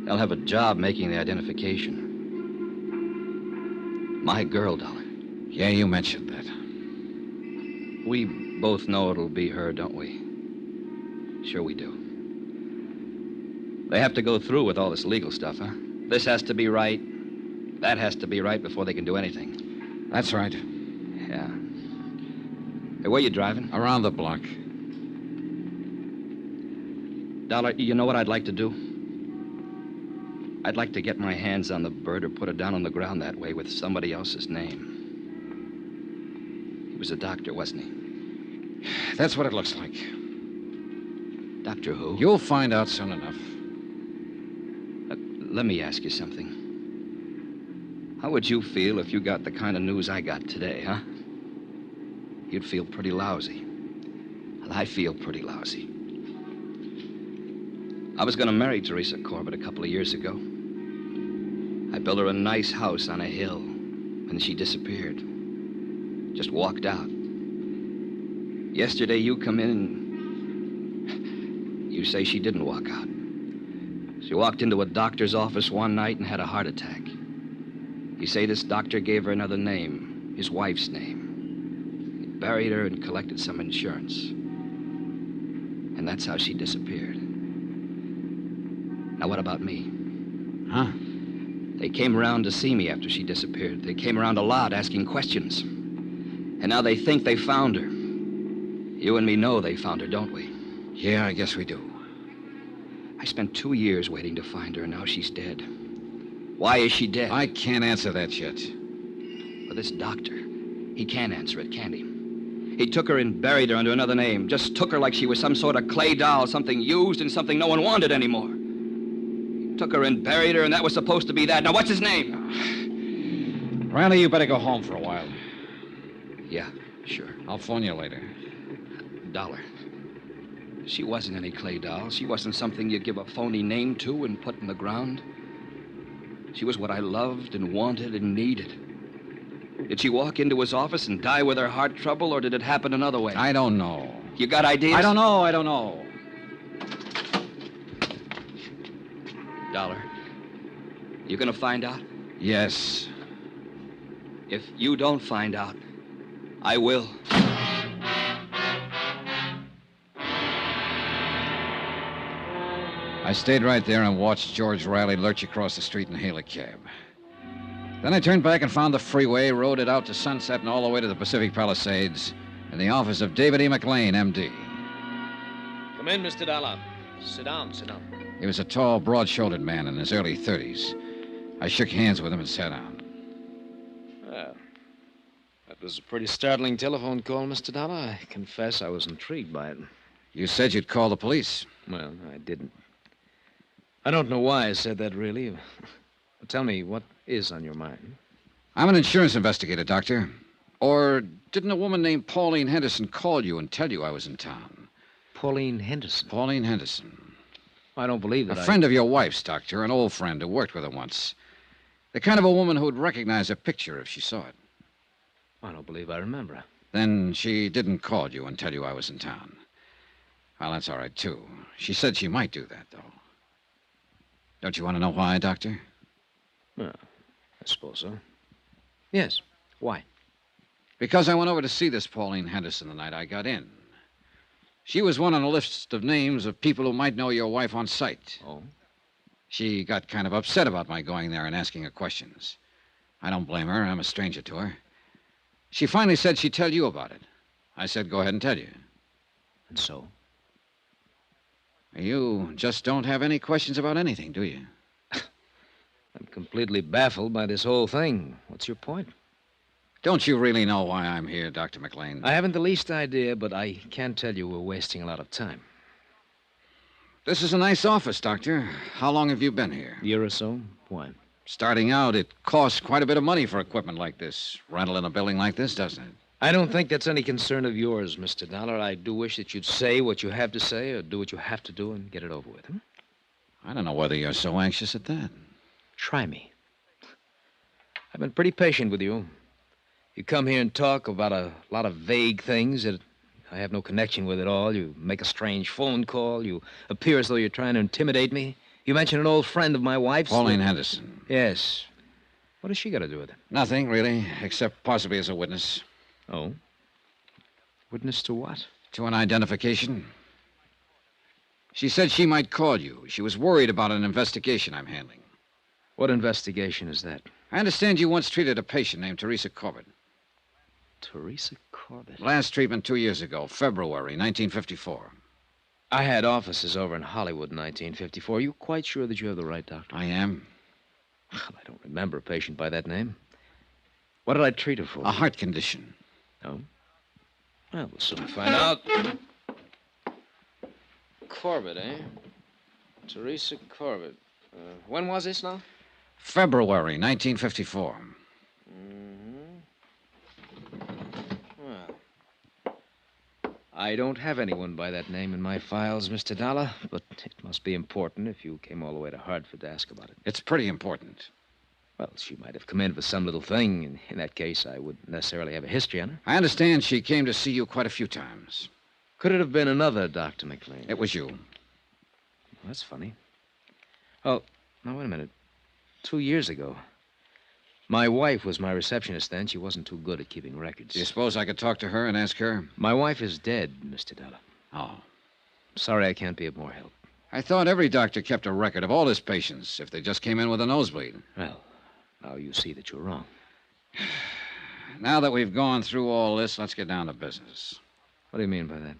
They'll have a job making the identification. My girl, Dollar. Yeah, you mentioned that. We both know it'll be her, don't we? Sure we do. They have to go through with all this legal stuff, huh? This has to be right. That has to be right before they can do anything. That's right. Yeah. Hey, where you driving? Around the block. Dollar, you know what I'd like to do? I'd like to get my hands on the bird or put it down on the ground that way with somebody else's name. He was a doctor, wasn't he? That's what it looks like. Doctor who? You'll find out soon enough. Let me ask you something. How would you feel if you got the kind of news I got today, huh? You'd feel pretty lousy. Well, I feel pretty lousy. I was going to marry Teresa Corbett a couple of years ago. I built her a nice house on a hill, and she disappeared. Just walked out. Yesterday, you come in and you say she didn't walk out. She walked into a doctor's office one night and had a heart attack. You say this doctor gave her another name, his wife's name. He buried her and collected some insurance. And that's how she disappeared. Now, what about me? Huh? They came around to see me after she disappeared. They came around a lot asking questions. And now they think they found her. You and me know they found her, don't we? Yeah, I guess we do. I spent 2 years waiting to find her, and now she's dead. Why is she dead? I can't answer that yet. But this doctor, he can't answer it, can he? He took her and buried her under another name. Just took her like she was some sort of clay doll, something used and something no one wanted anymore. He took her and buried her, and that was supposed to be that. Now, what's his name? Riley, you better go home for a while. Yeah, sure. I'll phone you later. Dollar. She wasn't any clay doll. She wasn't something you'd give a phony name to and put in the ground. She was what I loved and wanted and needed. Did she walk into his office and die with her heart trouble, or did it happen another way? I don't know. You got ideas? I don't know. Dollar, you gonna find out? Yes. If you don't find out, I will. I stayed right there and watched George Riley lurch across the street and hail a cab. Then I turned back and found the freeway, rode it out to Sunset and all the way to the Pacific Palisades in the office of David E. McLean, M.D. Come in, Mr. Dollar. Sit down. He was a tall, broad-shouldered man in his early 30s. I shook hands with him and sat down. Well, that was a pretty startling telephone call, Mr. Dollar. I confess I was intrigued by it. You said you'd call the police. Well, I didn't. I don't know why I said that, really. But tell me, what is on your mind? I'm an insurance investigator, Doctor. Or didn't a woman named Pauline Henderson call you and tell you I was in town? Pauline Henderson? Pauline Henderson. I don't believe that. A friend of your wife's, Doctor, an old friend who worked with her once. The kind of a woman who'd recognize a picture if she saw it. I don't believe I remember. Then she didn't call you and tell you I was in town. Well, that's all right, too. She said she might do that, though. Don't you want to know why, Doctor? Well, I suppose so. Yes. Why? Because I went over to see this Pauline Henderson the night I got in. She was one on a list of names of people who might know your wife on sight. Oh? She got kind of upset about my going there and asking her questions. I don't blame her. I'm a stranger to her. She finally said she'd tell you about it. I said, go ahead and tell you. And so? You just don't have any questions about anything, do you? I'm completely baffled by this whole thing. What's your point? Don't you really know why I'm here, Dr. McLean? I haven't the least idea, but I can't tell you we're wasting a lot of time. This is a nice office, Doctor. How long have you been here? A year or so. Why? Starting out, it costs quite a bit of money for equipment like this. Rental in a building like this, doesn't it? I don't think that's any concern of yours, Mr. Dollar. I do wish that you'd say what you have to say or do what you have to do and get it over with. I don't know whether you're so anxious at that. Try me. I've been pretty patient with you. You come here and talk about a lot of vague things that I have no connection with at all. You make a strange phone call. You appear as though you're trying to intimidate me. You mention an old friend of my wife's. Pauline Henderson. Yes. What has she got to do with it? Nothing, really, except possibly as a witness. Oh? Witness to what? To an identification. She said she might call you. She was worried about an investigation I'm handling. What investigation is that? I understand you once treated a patient named Teresa Corbett. Teresa Corbett? Last treatment 2 years ago, February 1954. I had offices over in Hollywood in 1954. Are you quite sure that you have the right doctor? I am. Well, I don't remember a patient by that name. What did I treat her for? A heart condition. Oh? Well, we'll soon find out. Corbett, eh? Teresa Corbett. When was this now? February 1954. Well, I don't have anyone by that name in my files, Mr. Dollar, but it must be important if you came all the way to Hartford to ask about it. It's pretty important. Well, she might have come in for some little thing, and in that case, I wouldn't necessarily have a history on her. I understand she came to see you quite a few times. Could it have been another Dr. McLean? It was you. Well, that's funny. Oh, now, wait a minute. 2 years ago. My wife was my receptionist then. She wasn't too good at keeping records. Do you suppose I could talk to her and ask her? My wife is dead, Mr. Dollar. Oh. Sorry I can't be of more help. I thought every doctor kept a record of all his patients if they just came in with a nosebleed. Well, now you see that you're wrong. Now that we've gone through all this, let's get down to business. What do you mean by that?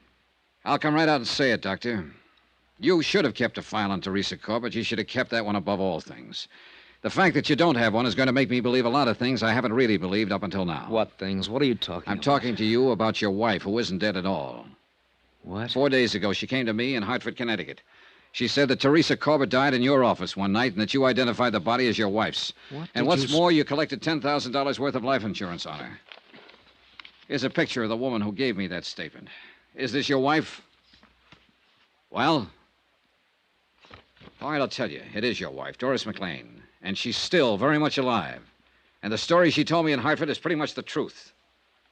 I'll come right out and say it, Doctor. You should have kept a file on Teresa Corbett. You should have kept that one above all things. The fact that you don't have one is going to make me believe a lot of things I haven't really believed up until now. What things? What are you talking about? I'm talking to you about your wife, who isn't dead at all. What? 4 days ago, she came to me in Hartford, Connecticut. She said that Teresa Corbett died in your office one night and that you identified the body as your wife's. And what's more, you collected $10,000 worth of life insurance on her. Here's a picture of the woman who gave me that statement. Is this your wife? Well? All right, I'll tell you. It is your wife, Doris McLean. And she's still very much alive. And the story she told me in Hartford is pretty much the truth.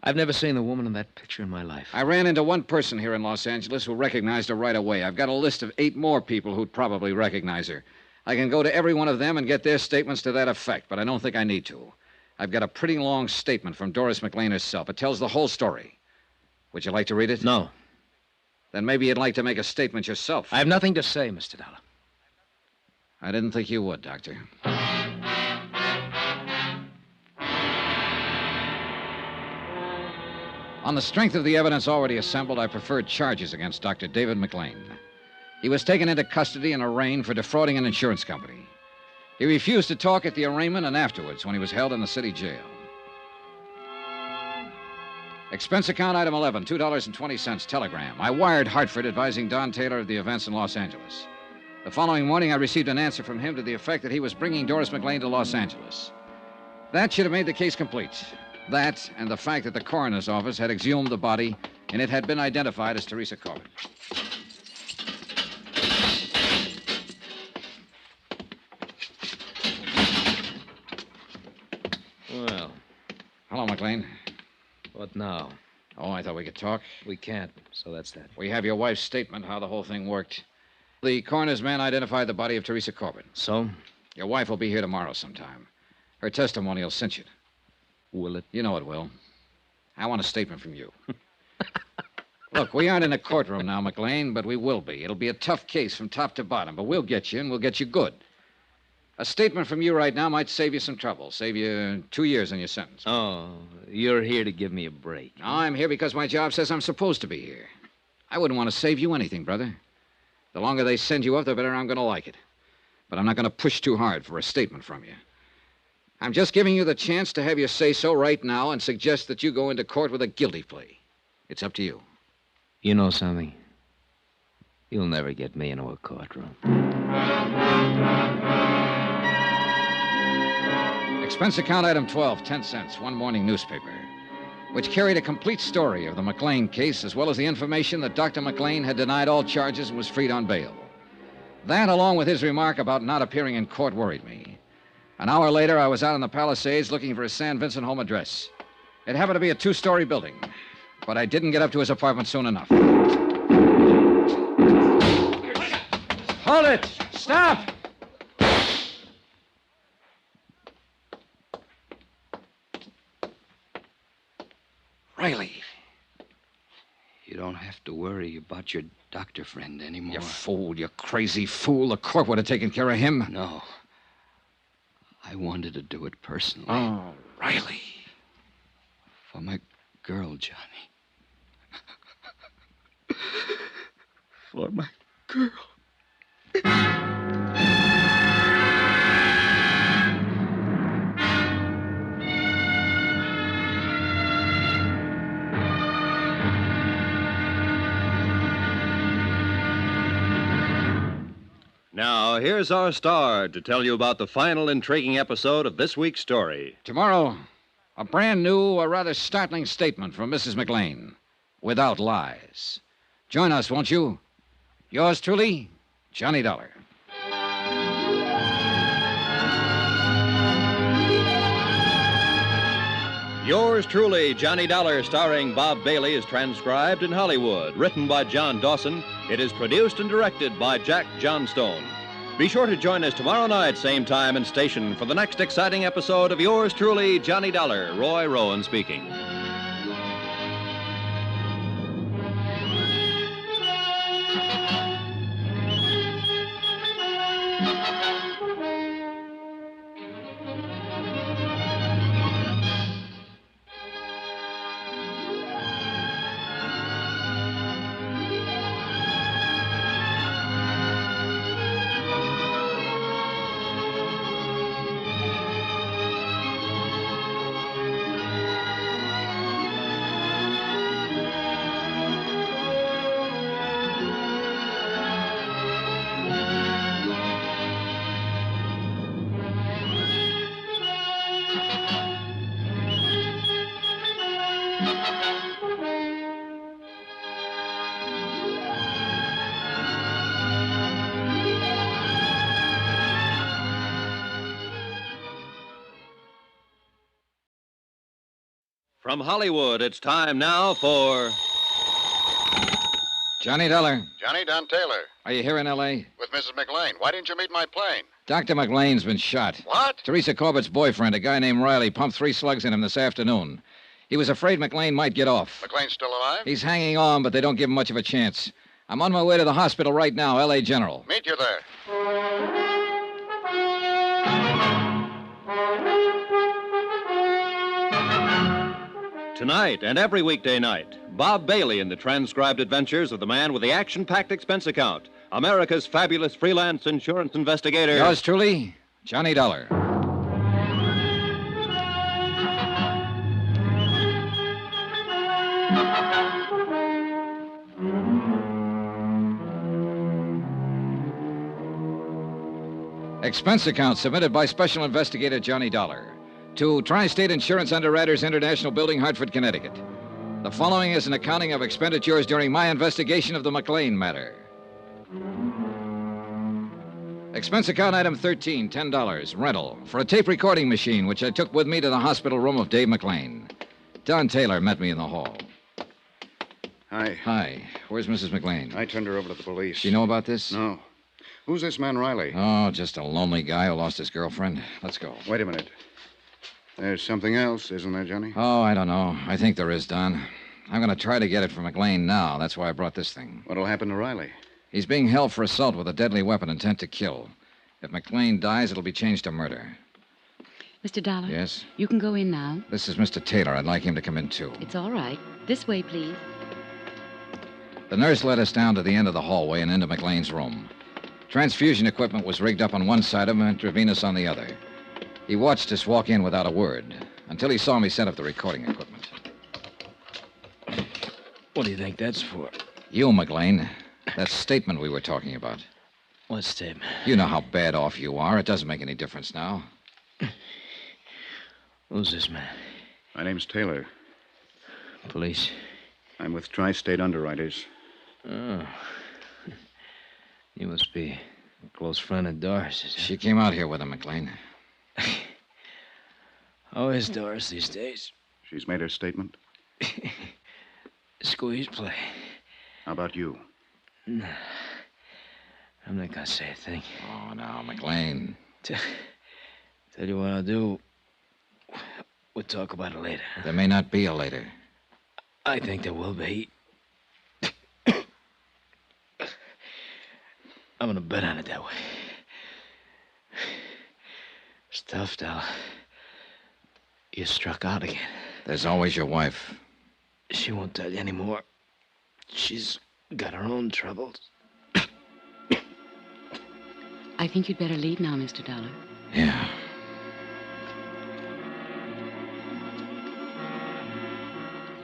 I've never seen the woman in that picture in my life. I ran into one person here in Los Angeles who recognized her right away. I've got a list of 8 more people who'd probably recognize her. I can go to every one of them and get their statements to that effect, but I don't think I need to. I've got a pretty long statement from Doris McLean herself. It tells the whole story. Would you like to read it? No. Then maybe you'd like to make a statement yourself. I have nothing to say, Mr. Dollar. I didn't think you would, Doctor. On the strength of the evidence already assembled, I preferred charges against Dr. David McLean. He was taken into custody and arraigned for defrauding an insurance company. He refused to talk at the arraignment and afterwards when he was held in the city jail. Expense account item 11, $2.20, telegram. I wired Hartford advising Don Taylor of the events in Los Angeles. The following morning, I received an answer from him to the effect that he was bringing Doris McLean to Los Angeles. That should have made the case complete. That and the fact that the coroner's office had exhumed the body and it had been identified as Teresa Corbett. Well. Hello, McLean. What now? Oh, I thought we could talk. We can't, so that's that. We have your wife's statement, how the whole thing worked. The coroner's man identified the body of Teresa Corbett. So? Your wife will be here tomorrow sometime. Her testimony will cinch it. Will it? You know it will. I want a statement from you. Look, we aren't in a courtroom now, McLean, but we will be. It'll be a tough case from top to bottom, but we'll get you, and we'll get you good. A statement from you right now might save you some trouble, save you 2 years in your sentence. Oh, you're here to give me a break. No, I'm here because my job says I'm supposed to be here. I wouldn't want to save you anything, brother. The longer they send you up, the better I'm going to like it. But I'm not going to push too hard for a statement from you. I'm just giving you the chance to have your say-so right now and suggest that you go into court with a guilty plea. It's up to you. You know something? You'll never get me into a courtroom. Expense account item 12, 10 cents, one morning newspaper, which carried a complete story of the McLean case as well as the information that Dr. McLean had denied all charges and was freed on bail. That, along with his remark about not appearing in court, worried me. An hour later, I was out in the Palisades looking for his San Vincent home address. It happened to be a 2-story building, but I didn't get up to his apartment soon enough. Hold it! Stop! Riley. You don't have to worry about your doctor friend anymore. You fool, you crazy fool. The court would have taken care of him. No. I wanted to do it personally. Oh, Riley. For my girl, Johnny. For my girl. Now, here's our star to tell you about the final intriguing episode of this week's story. Tomorrow, a brand new, a rather startling statement from Mrs. McLean, without lies. Join us, won't you? Yours truly, Johnny Dollar. Yours truly, Johnny Dollar, starring Bob Bailey, is transcribed in Hollywood. Written by John Dawson, it is produced and directed by Jack Johnstone. Be sure to join us tomorrow night, same time and station, for the next exciting episode of Yours truly, Johnny Dollar. Roy Rowan speaking. From Hollywood, it's time now for... Johnny Dollar, Johnny Don Taylor, are you here in L.A.? with Mrs. McLean. Why didn't you meet my plane? Dr. McLean's been shot. What? Teresa Corbett's boyfriend, a guy named Riley, pumped 3 slugs in him this afternoon. He was afraid McLean might get off. McLean's still alive? He's hanging on, but they don't give him much of a chance. I'm on my way to the hospital right now, L.A. General. Meet you there. Tonight and every weekday night, Bob Bailey in the transcribed adventures of the man with the action-packed expense account, America's fabulous freelance insurance investigator. Yours truly, Johnny Dollar. Expense account submitted by Special Investigator Johnny Dollar. To Tri-State Insurance Underwriters International Building, Hartford, Connecticut. The following is an accounting of expenditures during my investigation of the McLean matter. Expense account item 13, $10. Rental for a tape recording machine, which I took with me to the hospital room of Dave McLean. Don Taylor met me in the hall. Hi. Hi. Where's Mrs. McLean? I turned her over to the police. She know about this? No. Who's this man, Riley? Oh, just a lonely guy who lost his girlfriend. Let's go. Wait a minute. There's something else, isn't there, Johnny? Oh, I don't know. I think there is, Don. I'm going to try to get it from McLean now. That's why I brought this thing. What'll happen to Riley? He's being held for assault with a deadly weapon intent to kill. If McLean dies, it'll be changed to murder. Mr. Dollar? Yes? You can go in now. This is Mr. Taylor. I'd like him to come in, too. It's all right. This way, please. The nurse led us down to the end of the hallway and into McLean's room. Transfusion equipment was rigged up on one side of him, intravenous on the other. He watched us walk in without a word, until he saw me set up the recording equipment. What do you think that's for? You, McLean. That statement we were talking about. What statement? You know how bad off you are. It doesn't make any difference now. Who's this man? My name's Taylor. Police? I'm with Tri-State Underwriters. Oh. You must be a close friend of Doris's. She came out here with him, McLean. How is Doris these days? She's made her statement. Squeeze play. How about you? No. I'm not gonna say a thing. Oh, now, McLean. Tell you what I'll do. We'll talk about it later. There may not be a later. I think there will be. I'm gonna bet on it that way. It's tough, Dollar. You struck out again. There's always your wife. She won't tell you anymore. She's got her own troubles. I think you'd better leave now, Mr. Dollar. Yeah.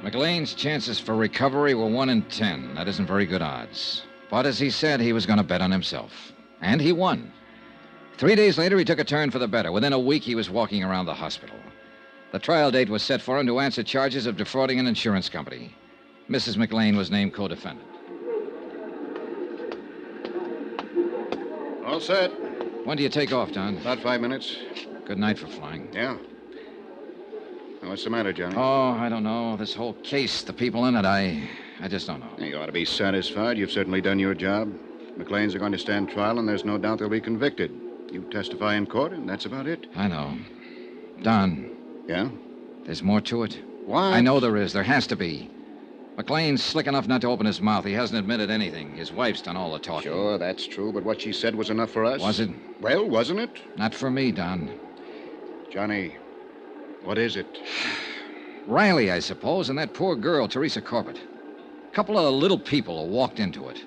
McLean's chances for recovery were 1 in 10. That isn't very good odds. But as he said, he was going to bet on himself. And he won. 3 days later, he took a turn for the better. Within a week, he was walking around the hospital. The trial date was set for him to answer charges of defrauding an insurance company. Mrs. McLean was named co-defendant. All set. When do you take off, Don? About 5 minutes. Good night for flying. Yeah. Now, what's the matter, Johnny? Oh, I don't know. This whole case, the people in it, I just don't know. You ought to be satisfied. You've certainly done your job. McLean's are going to stand trial, and there's no doubt they'll be convicted. You testify in court, and that's about it. I know. Don. Yeah? There's more to it. What? I know there is. There has to be. McLean's slick enough not to open his mouth. He hasn't admitted anything. His wife's done all the talking. Sure, that's true, but what she said was enough for us. Was it? Well, wasn't it? Not for me, Don. Johnny, what is it? Riley, I suppose, and that poor girl, Teresa Corbett. A couple of little people who walked into it.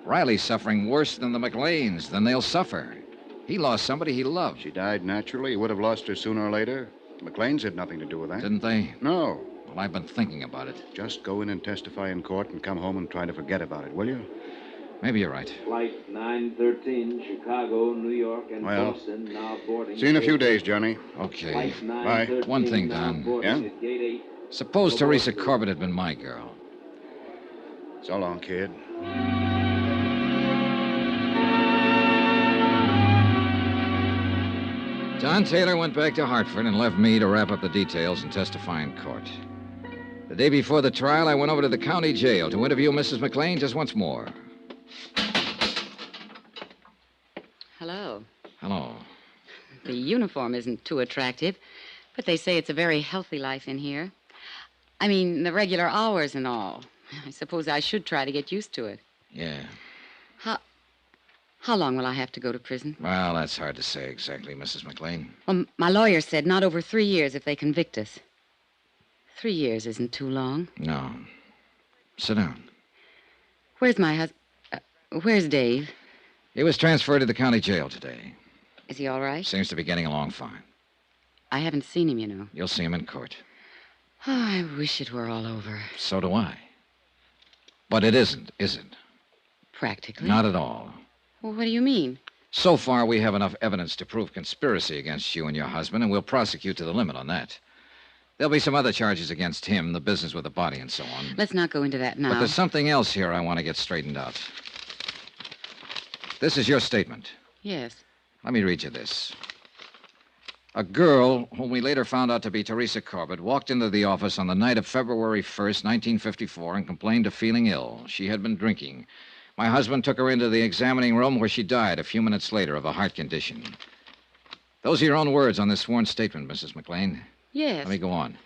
Riley's suffering worse than the McLeans, than they'll suffer. He lost somebody he loved. She died naturally. He would have lost her sooner or later. The McLeans had nothing to do with that. Didn't they? No. Well, I've been thinking about it. Just go in and testify in court and come home and try to forget about it, will you? Maybe you're right. Flight 913, Chicago, New York, and Well, Boston, now boarding. see you in a few days, Johnny. Okay. Flight Bye. 913, One thing, now Don. boarding Yeah? at Gate 8. Suppose Teresa Corbett had been my girl. So long, kid. Don Taylor went back to Hartford and left me to wrap up the details and testify in court. The day before the trial, I went over to the county jail to interview Mrs. McLean just once more. Hello. Hello. The uniform isn't too attractive, but they say it's a very healthy life in here. I mean, the regular hours and all. I suppose I should try to get used to it. Yeah. How long will I have to go to prison? Well, that's hard to say exactly, Mrs. McLean. Well, my lawyer said not over 3 years if they convict us. 3 years isn't too long. No. Sit down. Where's my husband? Where's Dave? He was transferred to the county jail today. Is he all right? Seems to be getting along fine. I haven't seen him, you know. You'll see him in court. Oh, I wish it were all over. So do I. But it isn't, is it? Practically. Not at all. Well, what do you mean? So far, we have enough evidence to prove conspiracy against you and your husband, and we'll prosecute to the limit on that. There'll be some other charges against him, the business with the body and so on. Let's not go into that now. But there's something else here I want to get straightened out. This is your statement. Yes. Let me read you this. A girl, whom we later found out to be Teresa Corbett, walked into the office on the night of February 1st, 1954, and complained of feeling ill. She had been drinking. My husband took her into the examining room where she died a few minutes later of a heart condition. Those are your own words on this sworn statement, Mrs. McLean. Yes. Let me go on.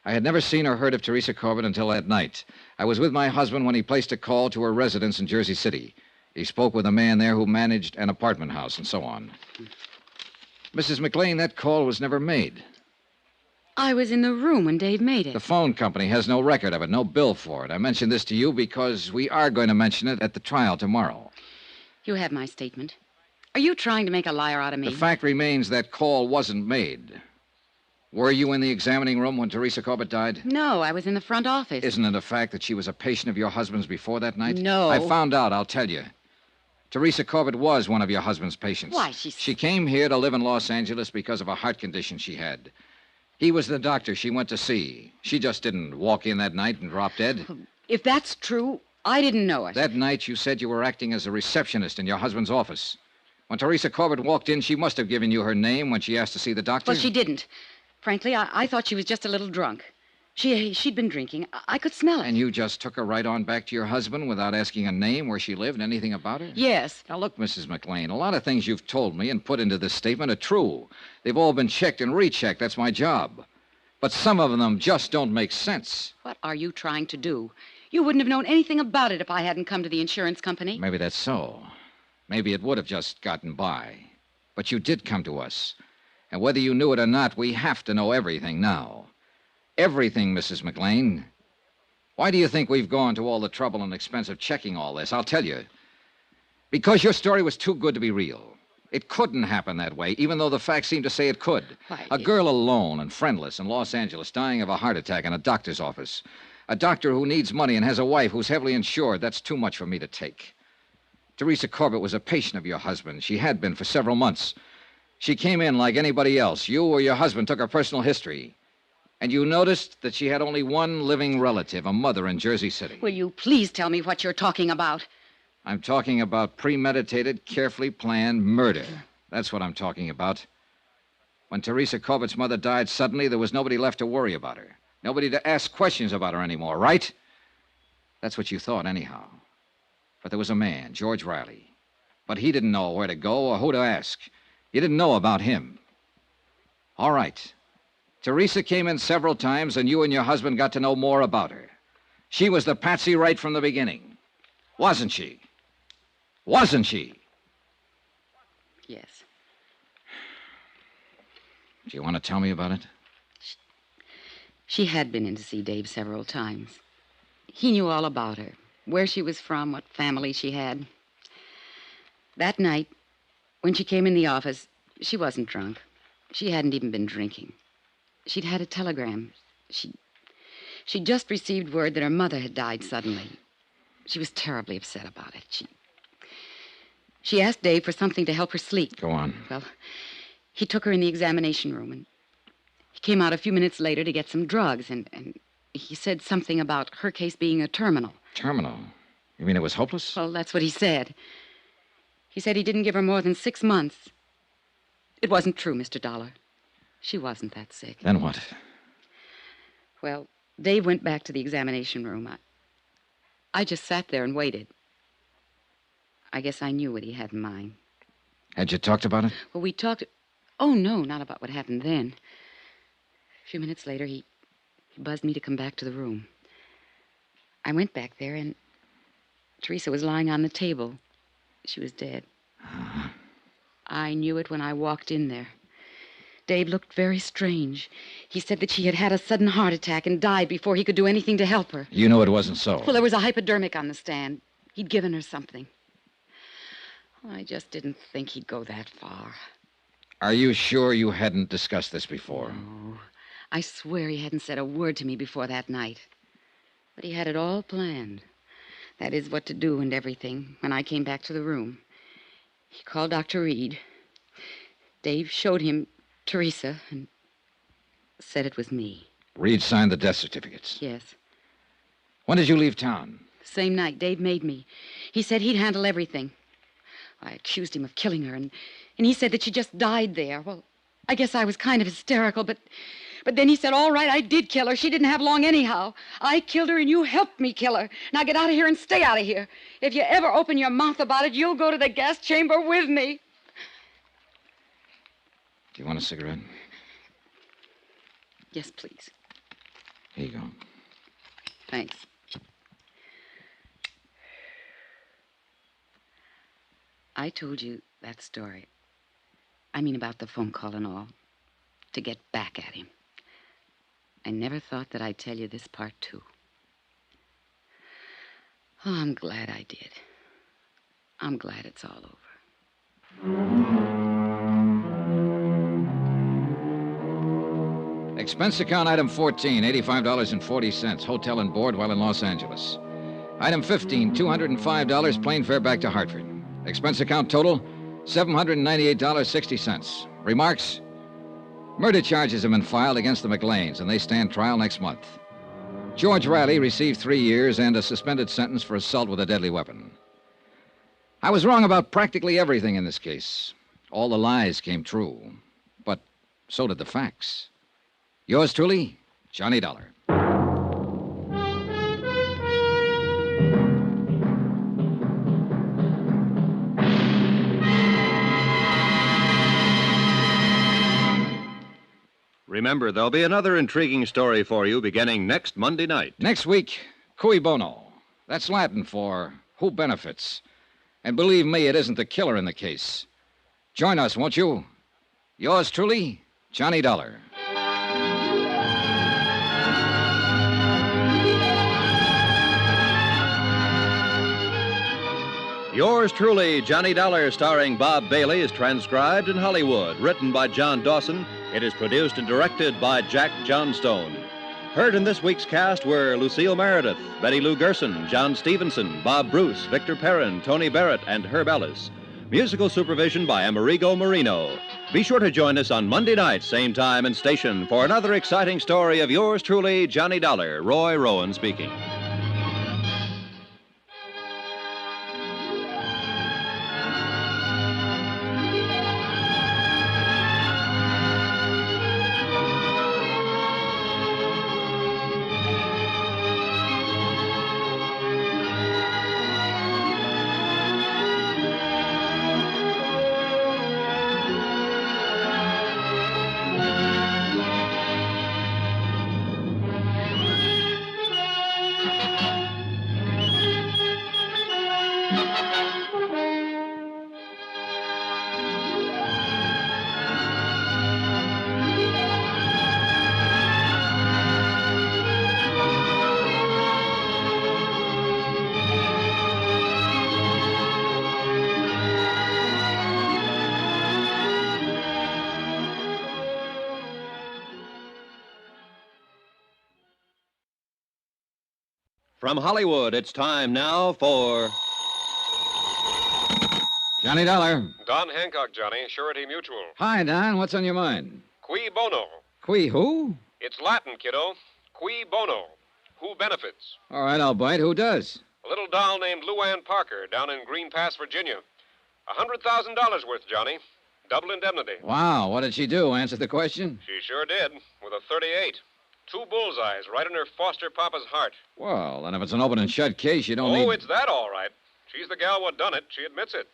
I had never seen or heard of Teresa Corbett until that night. I was with my husband when he placed a call to her residence in Jersey City. He spoke with a man there who managed an apartment house and so on. Mrs. McLean, that call was never made. I was in the room when Dave made it. The phone company has no record of it, no bill for it. I mentioned this to you because we are going to mention it at the trial tomorrow. You have my statement. Are you trying to make a liar out of me? The fact remains that call wasn't made. Were you in the examining room when Teresa Corbett died? No, I was in the front office. Isn't it a fact that she was a patient of your husband's before that night? No. I found out, I'll tell you. Teresa Corbett was one of your husband's patients. Why, She came here to live in Los Angeles because of a heart condition she had. He was the doctor she went to see. She just didn't walk in that night and drop dead. If that's true, I didn't know it. That night, you said you were acting as a receptionist in your husband's office. When Teresa Corbett walked in, she must have given you her name when she asked to see the doctor. Well, she didn't. Frankly, I thought she was just a little drunk. She'd been drinking. I could smell it. And you just took her right on back to your husband without asking a name, where she lived, anything about her? Yes. Now, look, Mrs. McLean, a lot of things you've told me and put into this statement are true. They've all been checked and rechecked. That's my job. But some of them just don't make sense. What are you trying to do? You wouldn't have known anything about it if I hadn't come to the insurance company. Maybe that's so. Maybe it would have just gotten by. But you did come to us. And whether you knew it or not, we have to know everything now. Everything, Mrs. McLean. Why do you think we've gone to all the trouble and expense of checking all this? I'll tell you. Because your story was too good to be real. It couldn't happen that way, even though the facts seem to say it could. Why, A girl alone and friendless in Los Angeles dying of a heart attack in a doctor's office. A doctor who needs money and has a wife who's heavily insured. That's too much for me to take. Teresa Corbett was a patient of your husband. She had been for several months. She came in like anybody else. You or your husband took her personal history. And you noticed that she had only one living relative, a mother in Jersey City. Will you please tell me what you're talking about? I'm talking about premeditated, carefully planned murder. That's what I'm talking about. When Teresa Corbett's mother died suddenly, there was nobody left to worry about her. Nobody to ask questions about her anymore, right? That's what you thought, anyhow. But there was a man, George Riley. But he didn't know where to go or who to ask. You didn't know about him. All right. Teresa came in several times, and you and your husband got to know more about her. She was the patsy right from the beginning. Wasn't she? Wasn't she? Yes. Do you want to tell me about it? She had been in to see Dave several times. He knew all about her, where she was from, what family she had. That night, when she came in the office, she wasn't drunk. She hadn't even been drinking. She'd had a telegram. She'd just received word that her mother had died suddenly. She was terribly upset about it. She asked Dave for something to help her sleep. Go on. Well, he took her in the examination room, and he came out a few minutes later to get some drugs, and he said something about her case being a terminal. Terminal? You mean it was hopeless? Well, that's what he said. He said he didn't give her more than 6 months. It wasn't true, Mr. Dollar. She wasn't that sick. Then what? Well, Dave went back to the examination room. I just sat there and waited. I guess I knew what he had in mind. Had you talked about it? Well, we talked... Oh, no, not about what happened then. A few minutes later, he buzzed me to come back to the room. I went back there, and Teresa was lying on the table. She was dead. I knew it when I walked in there. Dave looked very strange. He said that she had had a sudden heart attack and died before he could do anything to help her. You knew it wasn't so. Well, there was a hypodermic on the stand. He'd given her something. I just didn't think he'd go that far. Are you sure you hadn't discussed this before? No. I swear he hadn't said a word to me before that night. But he had it all planned. That is, what to do and everything, when I came back to the room. He called Dr. Reed. Dave showed him Teresa and said it was me. Reed signed the death certificates. Yes. When did you leave town? The same night Dave made me. He said he'd handle everything. I accused him of killing her, and he said that she just died there. Well, I guess I was kind of hysterical, but then he said, all right, I did kill her. She didn't have long anyhow. I killed her, and you helped me kill her. Now get out of here and stay out of here. If you ever open your mouth about it, you'll go to the gas chamber with me. Do you want a cigarette? Yes, please. Here you go. Thanks. I told you that story. I mean, about the phone call and all. To get back at him. I never thought that I'd tell you this part, too. Oh, I'm glad I did. I'm glad it's all over. Expense account item 14, $85.40, hotel and board while in Los Angeles. Item 15, $205, plane fare back to Hartford. Expense account total, $798.60. Remarks? Murder charges have been filed against the McLeans, and they stand trial next month. George Riley received 3 years and a suspended sentence for assault with a deadly weapon. I was wrong about practically everything in this case. All the lies came true, but so did the facts. Yours truly, Johnny Dollar. Remember, there'll be another intriguing story for you beginning next Monday night. Next week, cui bono. That's Latin for who benefits. And believe me, it isn't the killer in the case. Join us, won't you? Yours truly, Johnny Dollar. Yours truly, Johnny Dollar, starring Bob Bailey, is transcribed in Hollywood. Written by John Dawson, it is produced and directed by Jack Johnstone. Heard in this week's cast were Lucille Meredith, Betty Lou Gerson, John Stevenson, Bob Bruce, Victor Perrin, Tony Barrett, and Herb Ellis. Musical supervision by Amerigo Marino. Be sure to join us on Monday night, same time and station, for another exciting story of yours truly, Johnny Dollar. Roy Rowan speaking. From Hollywood, it's time now for Johnny Dollar. Don Hancock, Johnny, Surety Mutual. Hi, Don. What's on your mind? Cui bono. Qui who? It's Latin, kiddo. Cui bono. Who benefits? All right, I'll bite. Who does? A little doll named Luann Parker down in Green Pass, Virginia. $100,000 worth, Johnny. Double indemnity. Wow, what did she do? Answer the question? She sure did, with a 38. 2 bullseyes right in her foster papa's heart. Well, then if it's an open and shut case, you don't Oh, need... it's that all right. She's the gal what done it. She admits it.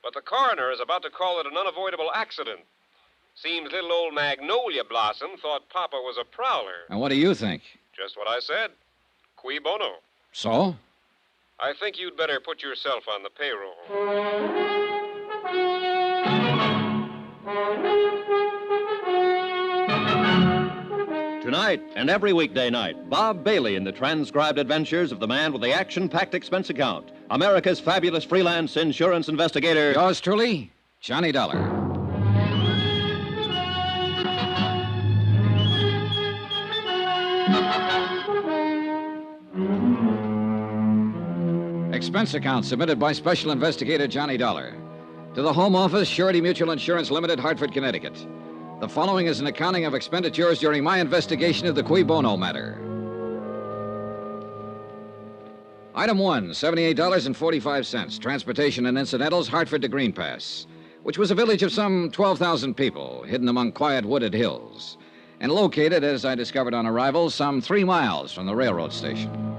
But the coroner is about to call it an unavoidable accident. Seems little old Magnolia Blossom thought Papa was a prowler. And what do you think? Just what I said. Cui bono. So? I think you'd better put yourself on the payroll. Tonight and every weekday night, Bob Bailey in the transcribed adventures of the man with the action-packed expense account, America's fabulous freelance insurance investigator. Yours truly, Johnny Dollar. Expense account submitted by Special Investigator Johnny Dollar. To the Home Office, Surety Mutual Insurance Limited, Hartford, Connecticut. The following is an accounting of expenditures during my investigation of the Cui Bono matter. Item 1, $78.45. Transportation and incidentals, Hartford to Green Pass, which was a village of some 12,000 people, hidden among quiet wooded hills, and located, as I discovered on arrival, some 3 miles from the railroad station.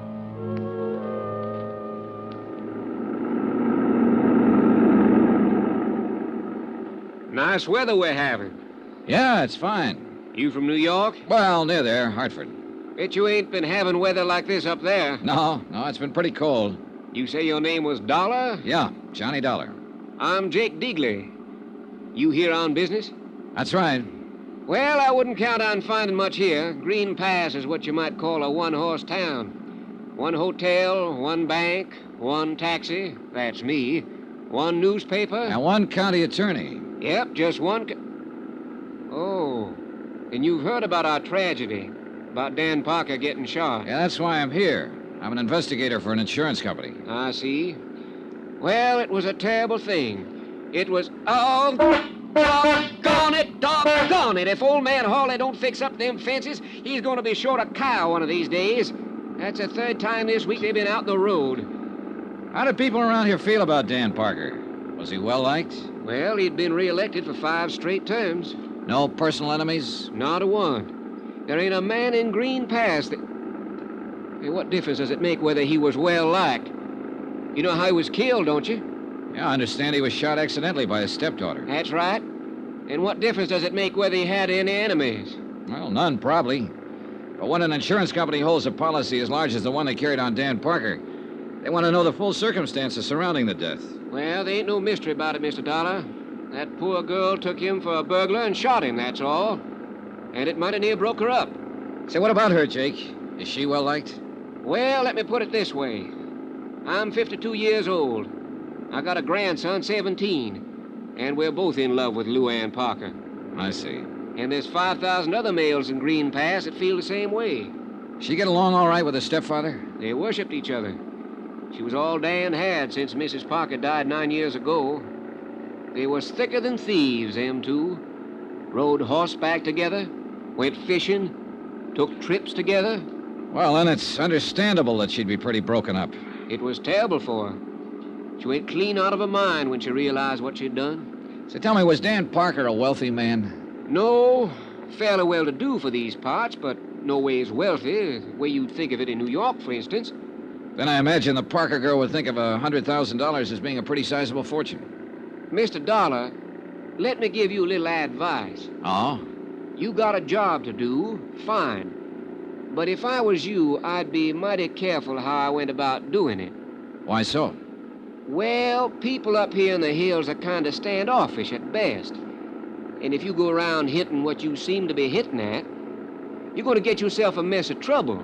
Nice weather we're having. Yeah, it's fine. You from New York? Well, near there, Hartford. Bet you ain't been having weather like this up there. No, it's been pretty cold. You say your name was Dollar? Yeah, Johnny Dollar. I'm Jake Deagley. You here on business? That's right. Well, I wouldn't count on finding much here. Green Pass is what you might call a one-horse town. 1 hotel, 1 bank, 1 taxi, that's me, 1 newspaper. And 1 county attorney. Yep, just 1. Oh, and you've heard about our tragedy, about Dan Parker getting shot. Yeah, that's why I'm here. I'm an investigator for an insurance company. I see. Well, it was a terrible thing. It was... Oh, doggone it. If old man Hawley don't fix up them fences, he's going to be short a cow one of these days. That's the 3rd time this week they've been out the road. How do people around here feel about Dan Parker? Was he well-liked? Well, he'd been re-elected for 5 straight terms. No personal enemies? Not a one. There ain't a man in Green Pass that... Hey, what difference does it make whether he was well-liked? You know how he was killed, don't you? Yeah, I understand he was shot accidentally by his stepdaughter. That's right. And what difference does it make whether he had any enemies? Well, none, probably. But when an insurance company holds a policy as large as the one they carried on Dan Parker, they want to know the full circumstances surrounding the death. Well, there ain't no mystery about it, Mr. Dollar. That poor girl took him for a burglar and shot him, that's all. And it mighty near broke her up. Say, what about her, Jake? Is she well-liked? Well, let me put it this way. I'm 52 years old. I got a grandson, 17. And we're both in love with Lou Ann Parker. I see. And there's 5,000 other males in Green Pass that feel the same way. She get along all right with her stepfather? They worshipped each other. She was all Dan had since Mrs. Parker died 9 years ago. They was thicker than thieves, them two. Rode horseback together, went fishing, took trips together. Well, then it's understandable that she'd be pretty broken up. It was terrible for her. She went clean out of her mind when she realized what she'd done. So tell me, was Dan Parker a wealthy man? No, fairly well-to-do for these parts, but no ways wealthy, the way you'd think of it in New York, for instance. Then I imagine the Parker girl would think of $100,000 as being a pretty sizable fortune. Mr. Dollar, let me give you a little advice. Oh? You got a job to do, fine. But if I was you, I'd be mighty careful how I went about doing it. Why so? Well, people up here in the hills are kind of standoffish at best. And if you go around hitting what you seem to be hitting at, you're going to get yourself a mess of trouble.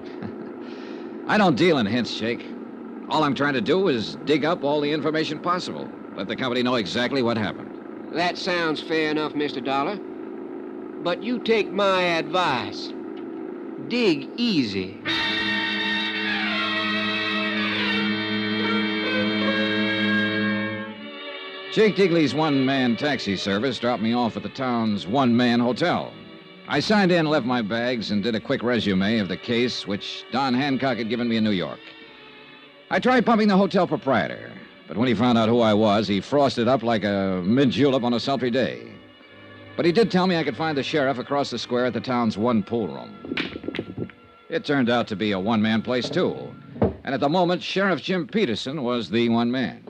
I don't deal in hints, Jake. All I'm trying to do is dig up all the information possible. Let the company know exactly what happened. That sounds fair enough, Mr. Dollar. But you take my advice. Dig easy. Jake Digley's one-man taxi service dropped me off at the town's one-man hotel. I signed in, left my bags, and did a quick resume of the case which Don Hancock had given me in New York. I tried pumping the hotel proprietor, but when he found out who I was, he frosted up like a mint-julep on a sultry day. But he did tell me I could find the sheriff across the square at the town's one pool room. It turned out to be a one-man place, too. And at the moment, Sheriff Jim Peterson was the one man.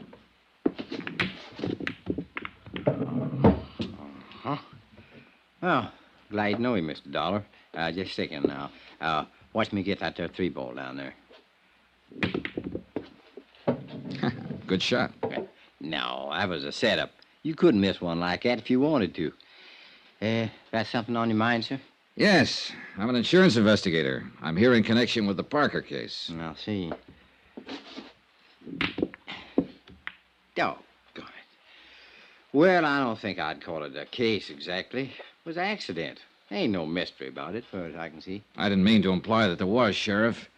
Well, glad to know you, Mr. Dollar. Just a second now. Watch me get that there 3-ball down there. Good shot. No, that was a setup. You couldn't miss one like that if you wanted to. Got something on your mind, sir? Yes, I'm an insurance investigator. I'm here in connection with the Parker case. I'll see. Doggone it. Well, I don't think I'd call it a case exactly. It was an accident. Ain't no mystery about it, far as I can see. I didn't mean to imply that there was, Sheriff.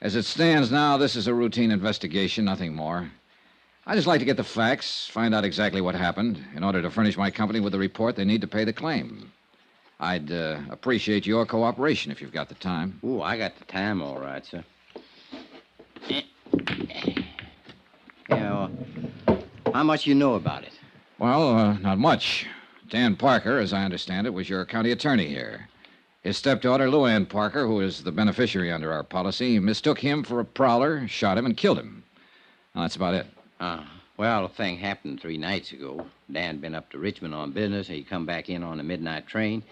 As it stands now, this is a routine investigation, nothing more. I just like to get the facts, find out exactly what happened. In order to furnish my company with the report, they need to pay the claim. I'd appreciate your cooperation if you've got the time. Oh, I got the time all right, sir. Yeah, well, how much you know about it? Well, not much. Dan Parker, as I understand it, was your county attorney here. His stepdaughter, Luann Parker, who is the beneficiary under our policy, mistook him for a prowler, shot him, and killed him. Well, that's about it. Well, the thing happened 3 nights ago. Dan been up to Richmond on business. He come back in on a midnight train.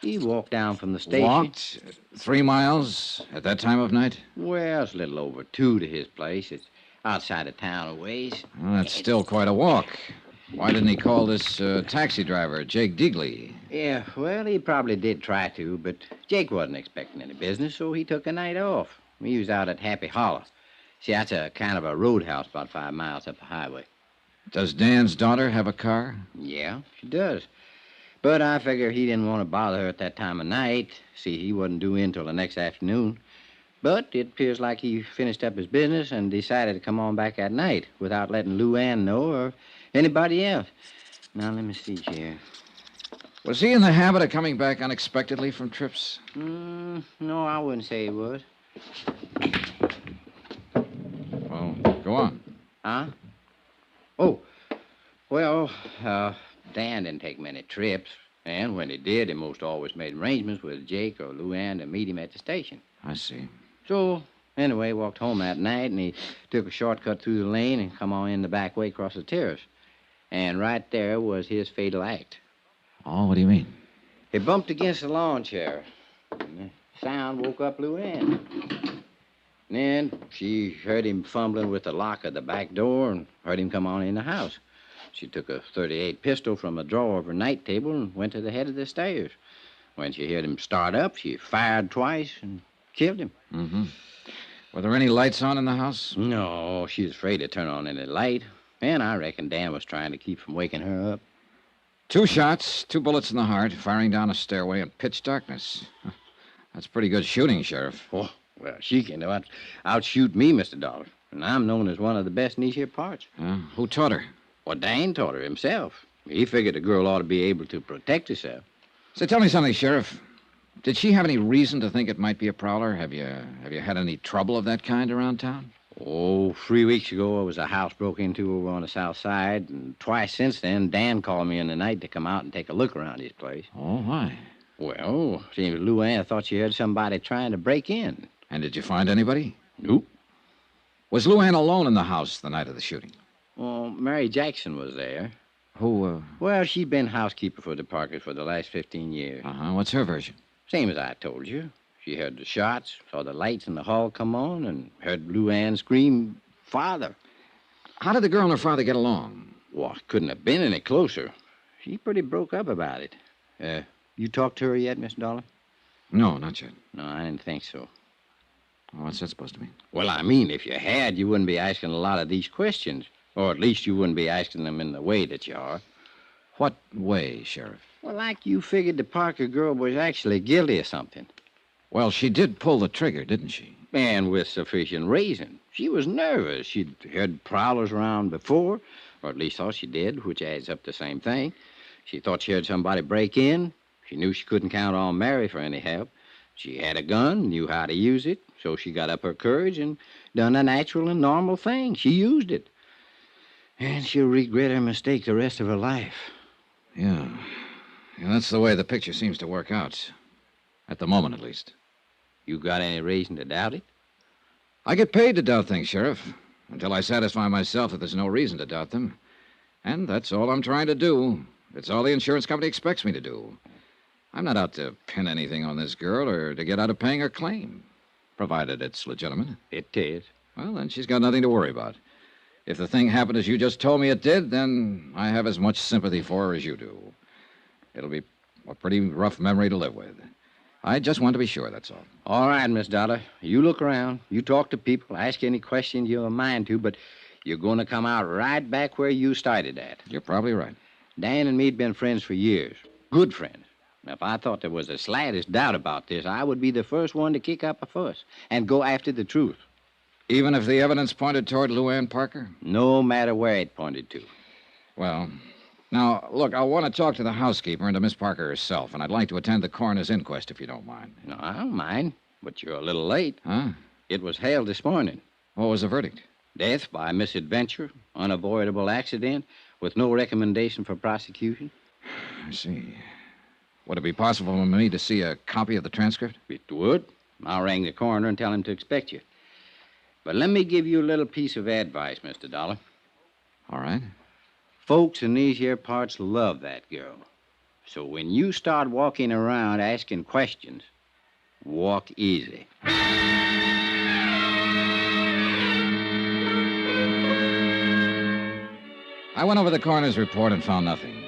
He walked down from the station. Walked 3 miles at that time of night? Well, it's a little over 2 to his place. It's outside of town a ways. Well, that's still quite a walk. Why didn't he call this taxi driver, Jake Deagley? Yeah, well, he probably did try to, but Jake wasn't expecting any business, so he took a night off. He was out at Happy Hollow. See, that's a kind of a roadhouse about 5 miles up the highway. Does Dan's daughter have a car? Yeah, she does. But I figure he didn't want to bother her at that time of night. See, he wasn't due in till the next afternoon. But it appears like he finished up his business and decided to come on back at night without letting Luann know or anybody else. Now, let me see here. Was he in the habit of coming back unexpectedly from trips? No, I wouldn't say he was. Well, go on. Huh? Oh, well, Dan didn't take many trips. And when he did, he most always made arrangements with Jake or Luann to meet him at the station. I see. So, anyway, walked home that night, and he took a shortcut through the lane and come on in the back way across the terrace. And right there was his fatal act. Oh, what do you mean? He bumped against the lawn chair. And the sound woke up Luann. And then she heard him fumbling with the lock of the back door and heard him come on in the house. She took a .38 pistol from a drawer of her night table and went to the head of the stairs. When she heard him start up, she fired twice and killed him. Mm-hmm. Were there any lights on in the house? No, she was afraid to turn on any light. And I reckon Dan was trying to keep from waking her up. 2 shots, 2 bullets in the heart, firing down a stairway in pitch darkness. That's pretty good shooting, Sheriff. Oh, well, she can outshoot me, Mr. Dollar. And I'm known as one of the best in these here parts. Who taught her? Well, Dan taught her himself. He figured the girl ought to be able to protect herself. So tell me something, Sheriff. Did she have any reason to think it might be a prowler? Have you had any trouble of that kind around town? Oh, 3 weeks ago, there was a house broke into over on the south side, and twice since then, Dan called me in the night to come out and take a look around his place. Oh, why? Well, seems Luann thought she heard somebody trying to break in. And did you find anybody? Nope. Was Luann alone in the house the night of the shooting? Well, Mary Jackson was there. Who, Well, she'd been housekeeper for the Parkers for the last 15 years. What's her version? Same as I told you. She heard the shots, saw the lights in the hall come on, and heard Luann scream, "Father." How did the girl and her father get along? Well, it couldn't have been any closer. She pretty broke up about it. You talked to her yet, Miss Dollar? No, not yet. No, I didn't think so. What's that supposed to mean? Well, I mean, if you had, you wouldn't be asking a lot of these questions. Or at least you wouldn't be asking them in the way that you are. What way, Sheriff? Well, like you figured the Parker girl was actually guilty of something. Well, she did pull the trigger, didn't she? And with sufficient reason. She was nervous. She'd heard prowlers around before, or at least thought she did, which adds up to the same thing. She thought she heard somebody break in. She knew she couldn't count on Mary for any help. She had a gun, knew how to use it, so she got up her courage and done a natural and normal thing. She used it. And she'll regret her mistake the rest of her life. Yeah, that's the way the picture seems to work out. At the moment, at least. You got any reason to doubt it? I get paid to doubt things, Sheriff, until I satisfy myself that there's no reason to doubt them. And that's all I'm trying to do. It's all the insurance company expects me to do. I'm not out to pin anything on this girl or to get out of paying her claim, provided it's legitimate. It is. Well, then she's got nothing to worry about. If the thing happened as you just told me it did, then I have as much sympathy for her as you do. It'll be a pretty rough memory to live with. I just want to be sure, that's all. All right, Miss Dollar. You look around. You talk to people. Ask any questions you have a mind to, but you're going to come out right back where you started at. You're probably right. Dan and me'd been friends for years. Good friends. Now, if I thought there was the slightest doubt about this, I would be the first one to kick up a fuss and go after the truth. Even if the evidence pointed toward Luann Parker? No matter where it pointed to. Well, now, look, I want to talk to the housekeeper and to Miss Parker herself, and I'd like to attend the coroner's inquest if you don't mind. No, I don't mind, but you're a little late. Huh? It was hailed this morning. What was the verdict? Death by misadventure, unavoidable accident, with no recommendation for prosecution. I see. Would it be possible for me to see a copy of the transcript? It would. I'll ring the coroner and tell him to expect you. But let me give you a little piece of advice, Mr. Dollar. All right. Folks in these here parts love that girl. So when you start walking around asking questions, walk easy. I went over the coroner's report and found nothing.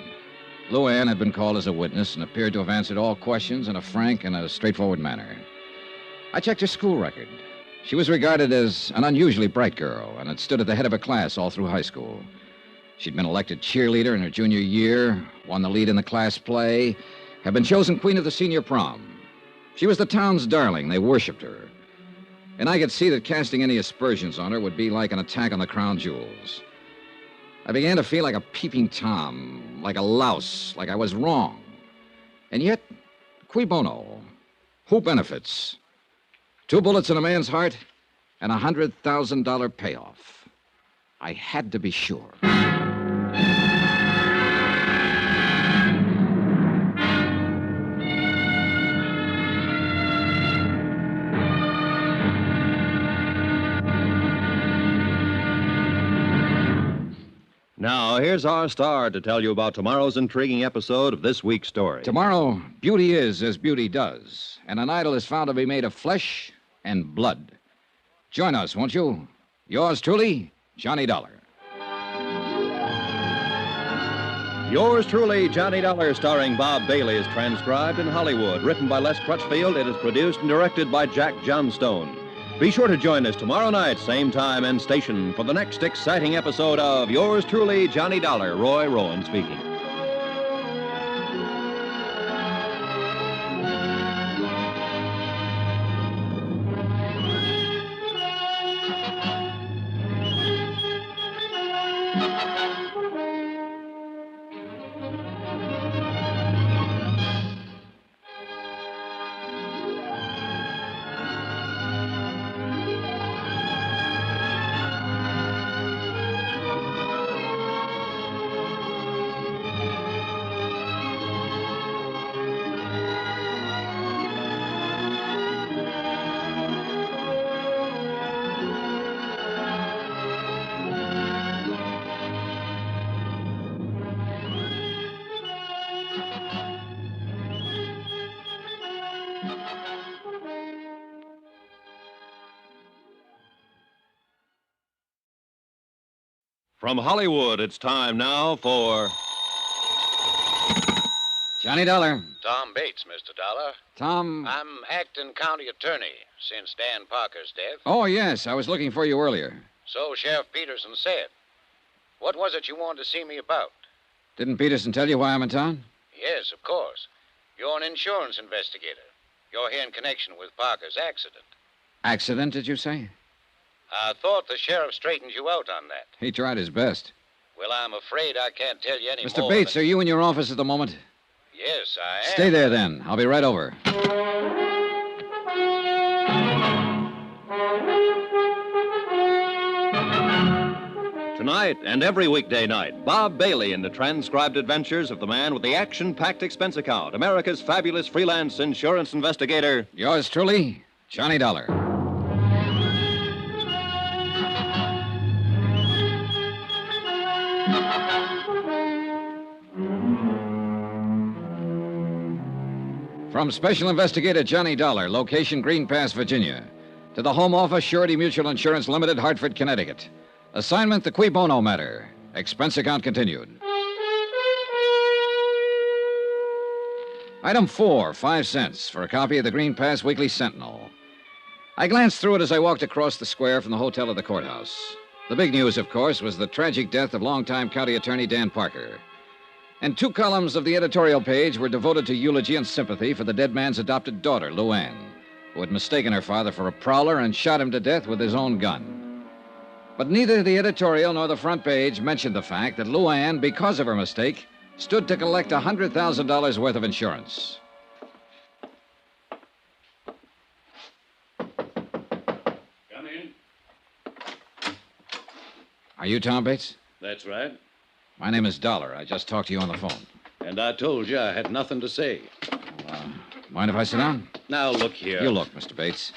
Luann had been called as a witness and appeared to have answered all questions in a frank and a straightforward manner. I checked her school record. She was regarded as an unusually bright girl and had stood at the head of her class all through high school. She'd been elected cheerleader in her junior year, won the lead in the class play, had been chosen queen of the senior prom. She was the town's darling. They worshipped her. And I could see that casting any aspersions on her would be like an attack on the crown jewels. I began to feel like a peeping Tom, like a louse, like I was wrong. And yet, cui bono? Who benefits? 2 bullets in a man's heart and a $100,000 payoff. I had to be sure. Now, here's our star to tell you about tomorrow's intriguing episode of this week's story. Tomorrow, beauty is as beauty does, and an idol is found to be made of flesh and blood. Join us, won't you? Yours truly, Johnny Dollar. Yours truly, Johnny Dollar, starring Bob Bailey, is transcribed in Hollywood. Written by Les Crutchfield, it is produced and directed by Jack Johnstone. Be sure to join us tomorrow night, same time and station, for the next exciting episode of Yours truly, Johnny Dollar. Roy Rowan speaking. From Hollywood, it's time now for Johnny Dollar. Tom Bates, Mr. Dollar. Tom. I'm acting county attorney since Dan Parker's death. Oh, yes, I was looking for you earlier. So Sheriff Peterson said. What was it you wanted to see me about? Didn't Peterson tell you why I'm in town? Yes, of course. You're an insurance investigator. You're here in connection with Parker's accident. Accident, did you say? I thought the sheriff straightened you out on that. He tried his best. Well, I'm afraid I can't tell you any more. Mr. Bates, are you in your office at the moment? Yes, I am. Stay there, then. I'll be right over. Tonight and every weekday night, Bob Bailey in the transcribed adventures of the man with the action-packed expense account, America's fabulous freelance insurance investigator. Yours truly, Johnny Dollar. From Special Investigator Johnny Dollar, location Green Pass, Virginia, to the Home Office, Surety Mutual Insurance Limited, Hartford, Connecticut. Assignment, the cui bono matter. Expense account continued. Item 4, 5 cents for a copy of the Green Pass Weekly Sentinel. I glanced through it as I walked across the square from the hotel to the courthouse. The big news, of course, was the tragic death of longtime county attorney Dan Parker. And 2 columns of the editorial page were devoted to eulogy and sympathy for the dead man's adopted daughter, Luann, who had mistaken her father for a prowler and shot him to death with his own gun. But neither the editorial nor the front page mentioned the fact that Luann, because of her mistake, stood to collect $100,000 worth of insurance. Come in. Are you Tom Bates? That's right. My name is Dollar. I just talked to you on the phone. And I told you I had nothing to say. Mind if I sit down? Now, look here. You look, Mr. Bates.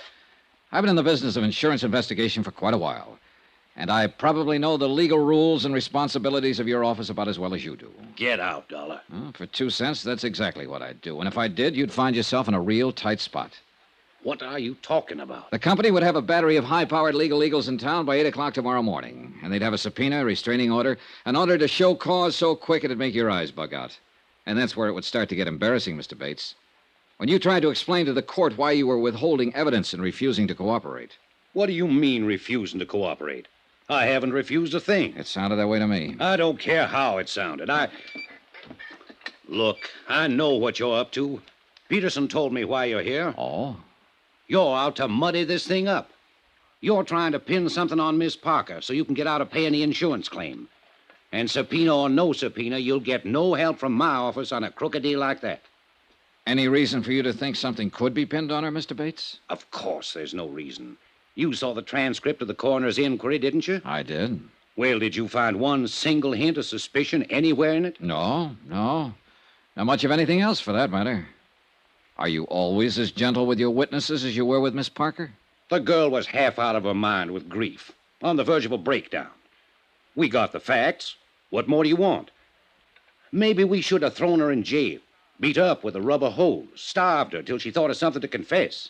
I've been in the business of insurance investigation for quite a while. And I probably know the legal rules and responsibilities of your office about as well as you do. Get out, Dollar. Well, for 2 cents, that's exactly what I'd do. And if I did, you'd find yourself in a real tight spot. What are you talking about? The company would have a battery of high-powered legal eagles in town by 8 o'clock tomorrow morning. And they'd have a subpoena, a restraining order, an order to show cause so quick it'd make your eyes bug out. And that's where it would start to get embarrassing, Mr. Bates. When you tried to explain to the court why you were withholding evidence and refusing to cooperate. What do you mean, refusing to cooperate? I haven't refused a thing. It sounded that way to me. I don't care how it sounded. Look, I know what you're up to. Peterson told me why you're here. Oh? You're out to muddy this thing up. You're trying to pin something on Miss Parker so you can get out of paying the insurance claim. And subpoena or no subpoena, you'll get no help from my office on a crooked deal like that. Any reason for you to think something could be pinned on her, Mr. Bates? Of course there's no reason. You saw the transcript of the coroner's inquiry, didn't you? I did. Well, did you find one single hint of suspicion anywhere in it? No. Not much of anything else, for that matter. Are you always as gentle with your witnesses as you were with Miss Parker? The girl was half out of her mind with grief, on the verge of a breakdown. We got the facts. What more do you want? Maybe we should have thrown her in jail, beat her up with a rubber hose, starved her till she thought of something to confess.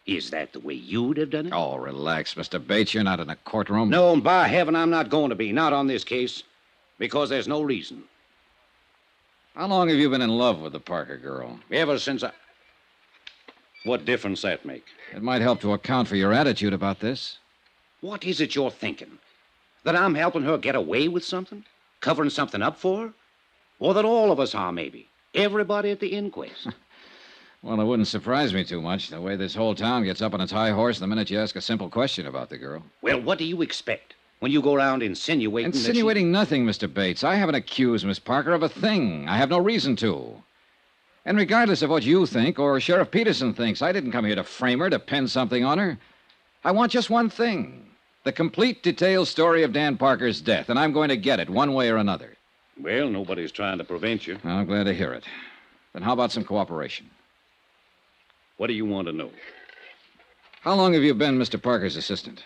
Is that the way you'd have done it? Oh, relax, Mr. Bates. You're not in a courtroom. No, and by heaven, I'm not going to be. Not on this case. Because there's no reason. How long have you been in love with the Parker girl? Ever since I... What difference that make? It might help to account for your attitude about this. What is it you're thinking? That I'm helping her get away with something? Covering something up for her? Or that all of us are, maybe? Everybody at the inquest? Well, it wouldn't surprise me too much, the way this whole town gets up on its high horse the minute you ask a simple question about the girl. Well, what do you expect when you go around insinuating Insinuating nothing, Mr. Bates. I haven't accused Miss Parker of a thing. I have no reason to. And regardless of what you think or Sheriff Peterson thinks, I didn't come here to frame her, to pin something on her. I want just one thing. The complete, detailed story of Dan Parker's death, and I'm going to get it one way or another. Well, nobody's trying to prevent you. I'm glad to hear it. Then how about some cooperation? What do you want to know? How long have you been Mr. Parker's assistant?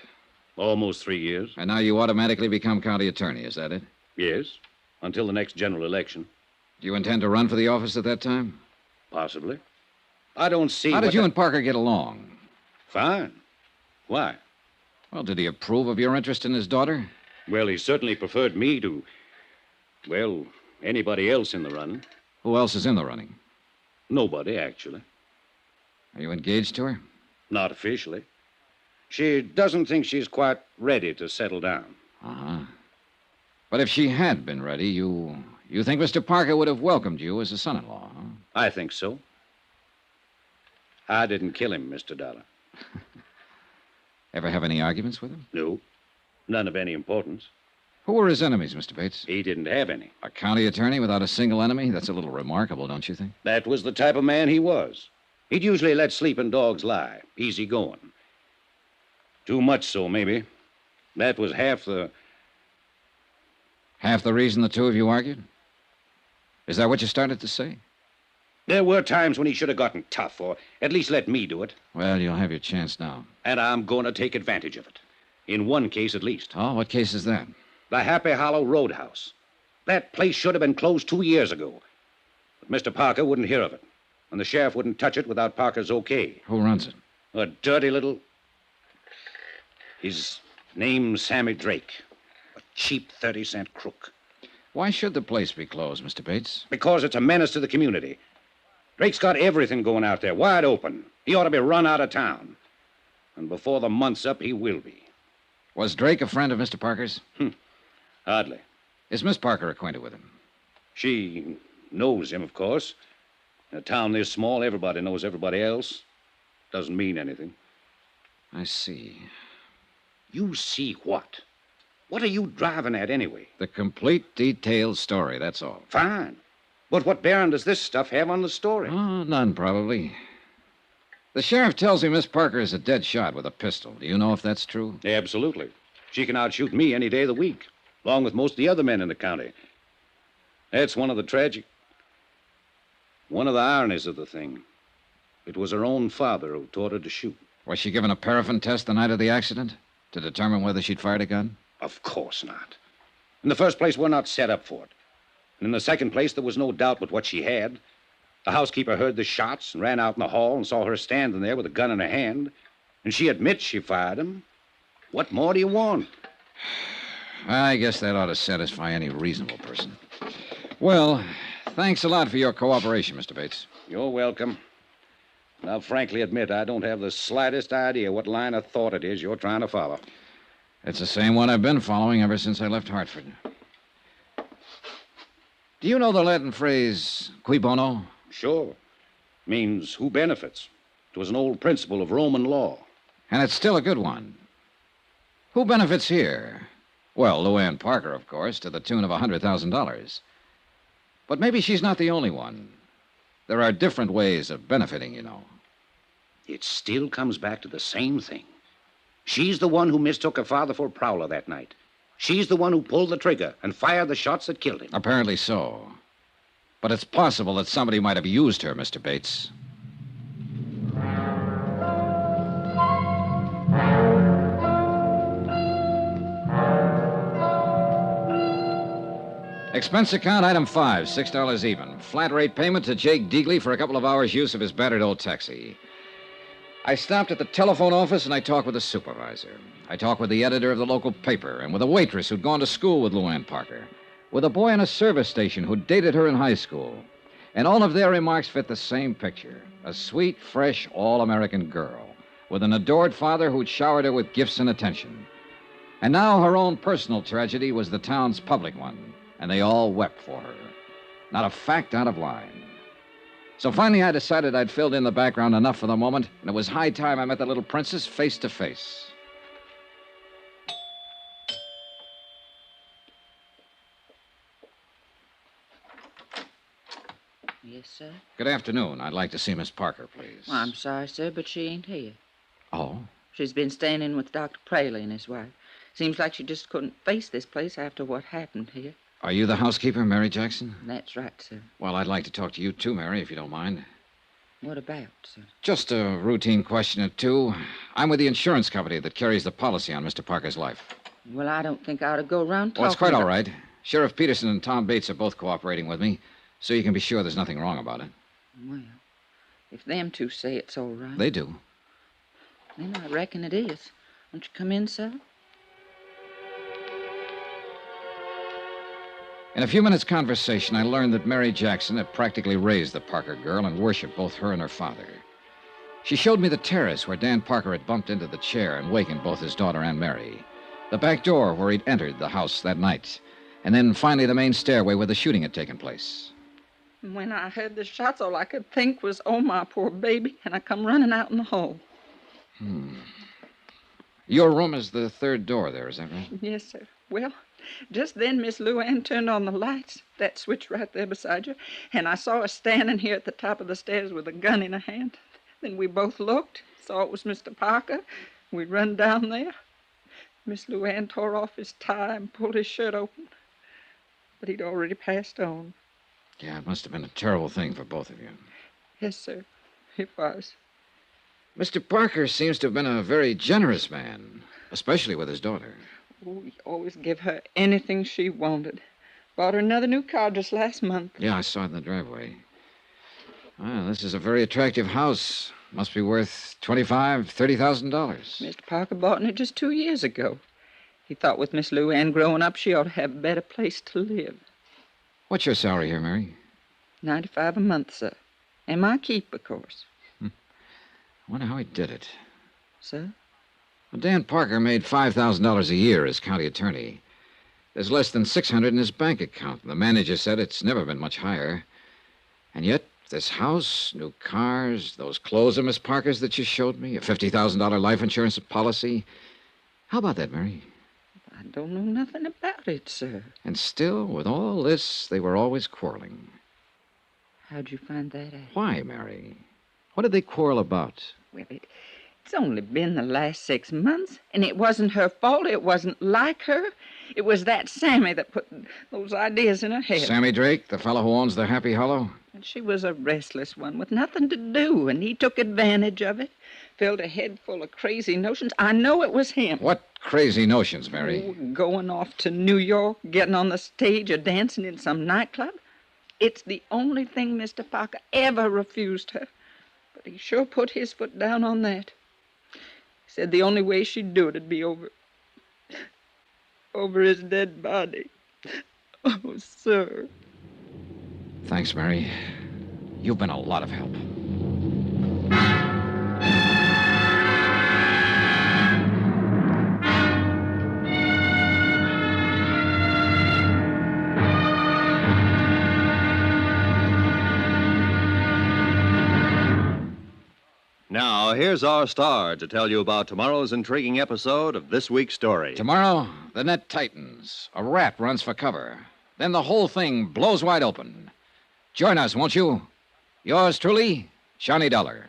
Almost 3 years. And now you automatically become county attorney, is that it? Yes, until the next general election. Do you intend to run for the office at that time? Possibly. I don't see... How did you and Parker get along? Fine. Why? Well, did he approve of your interest in his daughter? Well, he certainly preferred me to... Well, anybody else in the running. Who else is in the running? Nobody, actually. Are you engaged to her? Not officially. She doesn't think she's quite ready to settle down. Uh-huh. But if she had been ready, you think Mr. Parker would have welcomed you as a son-in-law, huh? I think so. I didn't kill him, Mr. Dollar. Ever have any arguments with him? No. None of any importance. Who were his enemies, Mr. Bates? He didn't have any. A county attorney without a single enemy? That's a little remarkable, don't you think? That was the type of man he was. He'd usually let sleeping dogs lie. Easy going. Too much so, maybe. That was half the... Half the reason the two of you argued? Is that what you started to say? There were times when he should have gotten tough, or at least let me do it. Well, you'll have your chance now. And I'm going to take advantage of it. In one case, at least. Oh, what case is that? The Happy Hollow Roadhouse. That place should have been closed 2 years ago. But Mr. Parker wouldn't hear of it. And the sheriff wouldn't touch it without Parker's okay. Who runs it? A dirty little... His name's Sammy Drake. A cheap 30-cent crook. Why should the place be closed, Mr. Bates? Because it's a menace to the community. Drake's got everything going out there, wide open. He ought to be run out of town. And before the month's up, he will be. Was Drake a friend of Mr. Parker's? Hardly. Is Miss Parker acquainted with him? She knows him, of course. In a town this small, everybody knows everybody else. Doesn't mean anything. I see. You see what? What are you driving at anyway? The complete, detailed story, that's all. Fine. But what bearing does this stuff have on the story? Oh, none, probably. The sheriff tells me Miss Parker is a dead shot with a pistol. Do you know if that's true? Absolutely. She can outshoot me any day of the week, along with most of the other men in the county. That's one of the ironies of the thing. It was her own father who taught her to shoot. Was she given a paraffin test the night of the accident to determine whether she'd fired a gun? Of course not. In the first place, we're not set up for it. And in the second place, there was no doubt but what she had. The housekeeper heard the shots and ran out in the hall and saw her standing there with a gun in her hand. And she admits she fired him. What more do you want? I guess that ought to satisfy any reasonable person. Well, thanks a lot for your cooperation, Mr. Bates. You're welcome. And I'll frankly admit I don't have the slightest idea what line of thought it is you're trying to follow. It's the same one I've been following ever since I left Hartford. Do you know the Latin phrase, cui bono? Sure. Means who benefits. It was an old principle of Roman law. And it's still a good one. Who benefits here? Well, Luann Parker, of course, to the tune of $100,000. But maybe she's not the only one. There are different ways of benefiting, you know. It still comes back to the same thing. She's the one who mistook her father for a prowler that night. She's the one who pulled the trigger and fired the shots that killed him. Apparently so. But it's possible that somebody might have used her, Mr. Bates. Expense account, item 5, $6 even. Flat rate payment to Jake Deagley for a couple of hours' use of his battered old taxi. I stopped at the telephone office and I talked with the supervisor. I talked with the editor of the local paper and with a waitress who'd gone to school with Luann Parker, with a boy in a service station who dated her in high school. And all of their remarks fit the same picture. A sweet, fresh, all-American girl with an adored father who'd showered her with gifts and attention. And now her own personal tragedy was the town's public one, and they all wept for her. Not a fact out of line. So finally I decided I'd filled in the background enough for the moment, and it was high time I met the little princess face to face. Yes, sir? Good afternoon. I'd like to see Miss Parker, please. Well, I'm sorry, sir, but she ain't here. Oh? She's been staying in with Dr. Praley and his wife. Seems like she just couldn't face this place after what happened here. Are you the housekeeper, Mary Jackson? That's right, sir. Well, I'd like to talk to you, too, Mary, if you don't mind. What about, sir? Just a routine question or two. I'm with the insurance company that carries the policy on Mr. Parker's life. Well, I don't think I ought to go around talking Well, it's quite about... all right. Sheriff Peterson and Tom Bates are both cooperating with me, so you can be sure there's nothing wrong about it. Well, if them two say it's all right... They do. Then I reckon it is. Won't you come in, sir? In a few minutes' conversation, I learned that Mary Jackson had practically raised the Parker girl and worshipped both her and her father. She showed me the terrace where Dan Parker had bumped into the chair and wakened both his daughter and Mary, the back door where he'd entered the house that night, and then finally the main stairway where the shooting had taken place. When I heard the shots, all I could think was, oh, my poor baby, and I come running out in the hall. Your room is the third door there, is that right? Yes, sir. Well, just then Miss Luann turned on the lights, that switch right there beside you, and I saw her standing here at the top of the stairs with a gun in her hand. Then we both looked, saw it was Mr. Parker. We run down there. Miss Luann tore off his tie and pulled his shirt open, but he'd already passed on. Yeah, it must have been a terrible thing for both of you. Yes, sir, it was. Mr. Parker seems to have been a very generous man, especially with his daughter. Oh, he always gave her anything she wanted. Bought her another new car just last month. Yeah, I saw it in the driveway. Well, this is a very attractive house. Must be worth $25,000, $30,000. Mr. Parker bought it just 2 years ago. He thought with Miss Luann growing up, she ought to have a better place to live. What's your salary here, Mary? $95 a month, sir. And my keep, of course. I wonder how he did it. Sir? Well, Dan Parker made $5,000 a year as county attorney. There's less than $600 in his bank account. The manager said it's never been much higher. And yet, This house, new cars, those clothes of Miss Parker's that you showed me, a $50,000 life insurance policy. How about that, Mary? I don't know nothing about it, sir. And still, with all this, they were always quarreling. How'd you find that out? Why, Mary? What did they quarrel about? Well, it's only been the last 6 months, and it wasn't her fault. It wasn't like her. It was that Sammy that put those ideas in her head. Sammy Drake, the fellow who owns the Happy Hollow? And she was a restless one with nothing to do, and he took advantage of it. Filled her head full of crazy notions. I know it was him. What crazy notions, Mary? Oh, going off to New York, getting on the stage, or dancing in some nightclub. It's the only thing Mr. Parker ever refused her. But he sure put his foot down on that. He said the only way she'd do it'd be over his dead body. Oh, sir. Thanks, Mary. You've been a lot of help. Now, here's our star to tell you about tomorrow's intriguing episode of this week's story. Tomorrow, the net tightens. A rat runs for cover. Then the whole thing blows wide open. Join us, won't you? Yours truly, Johnny Dollar.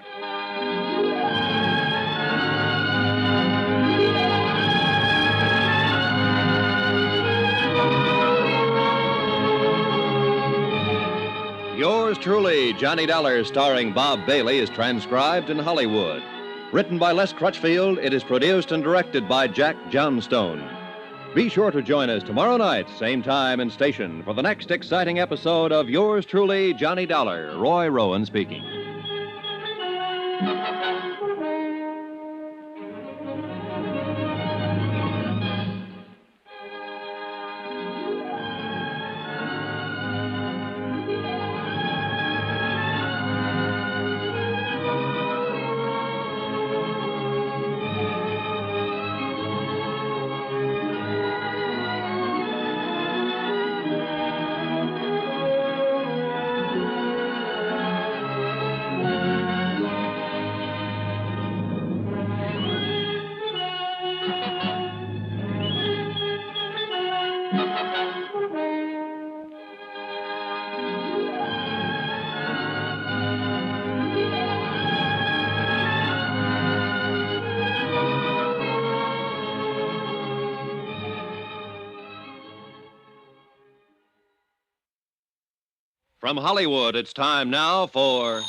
Yours truly, Johnny Dollar, starring Bob Bailey, is transcribed in Hollywood. Written by Les Crutchfield, it is produced and directed by Jack Johnstone. Be sure to join us tomorrow night, same time and station, for the next exciting episode of Yours truly, Johnny Dollar. Roy Rowan speaking. From Hollywood, it's time now for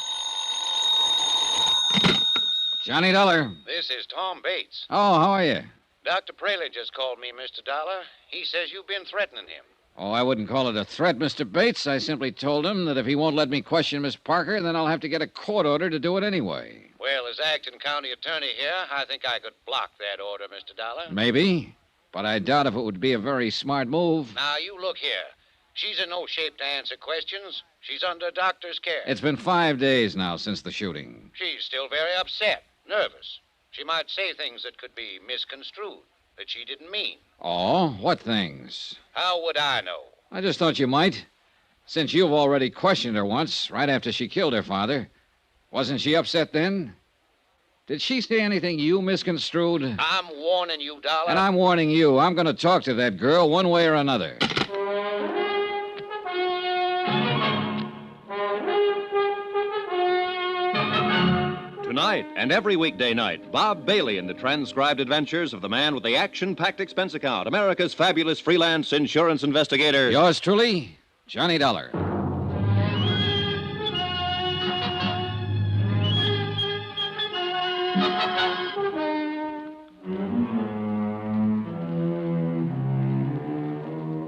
Johnny Dollar. This is Tom Bates. Oh, how are you? Dr. Praley just called me, Mr. Dollar. He says you've been threatening him. Oh, I wouldn't call it a threat, Mr. Bates. I simply told him that if he won't let me question Miss Parker, then I'll have to get a court order to do it anyway. Well, as acting county attorney here, I think I could block that order, Mr. Dollar. Maybe, but I doubt if it would be a very smart move. Now, you look here. She's in no shape to answer questions. She's under doctor's care. It's been 5 days now since the shooting. She's still very upset, nervous. She might say things that could be misconstrued, that she didn't mean. Oh, what things? How would I know? I just thought you might. Since you've already questioned her once, right after she killed her father. Wasn't she upset then? Did she say anything you misconstrued? I'm warning you, Dollar. And I'm warning you. I'm going to talk to that girl one way or another. Tonight and every weekday night, Bob Bailey in the transcribed adventures of the man with the action-packed expense account, America's fabulous freelance insurance investigator. Yours truly, Johnny Dollar.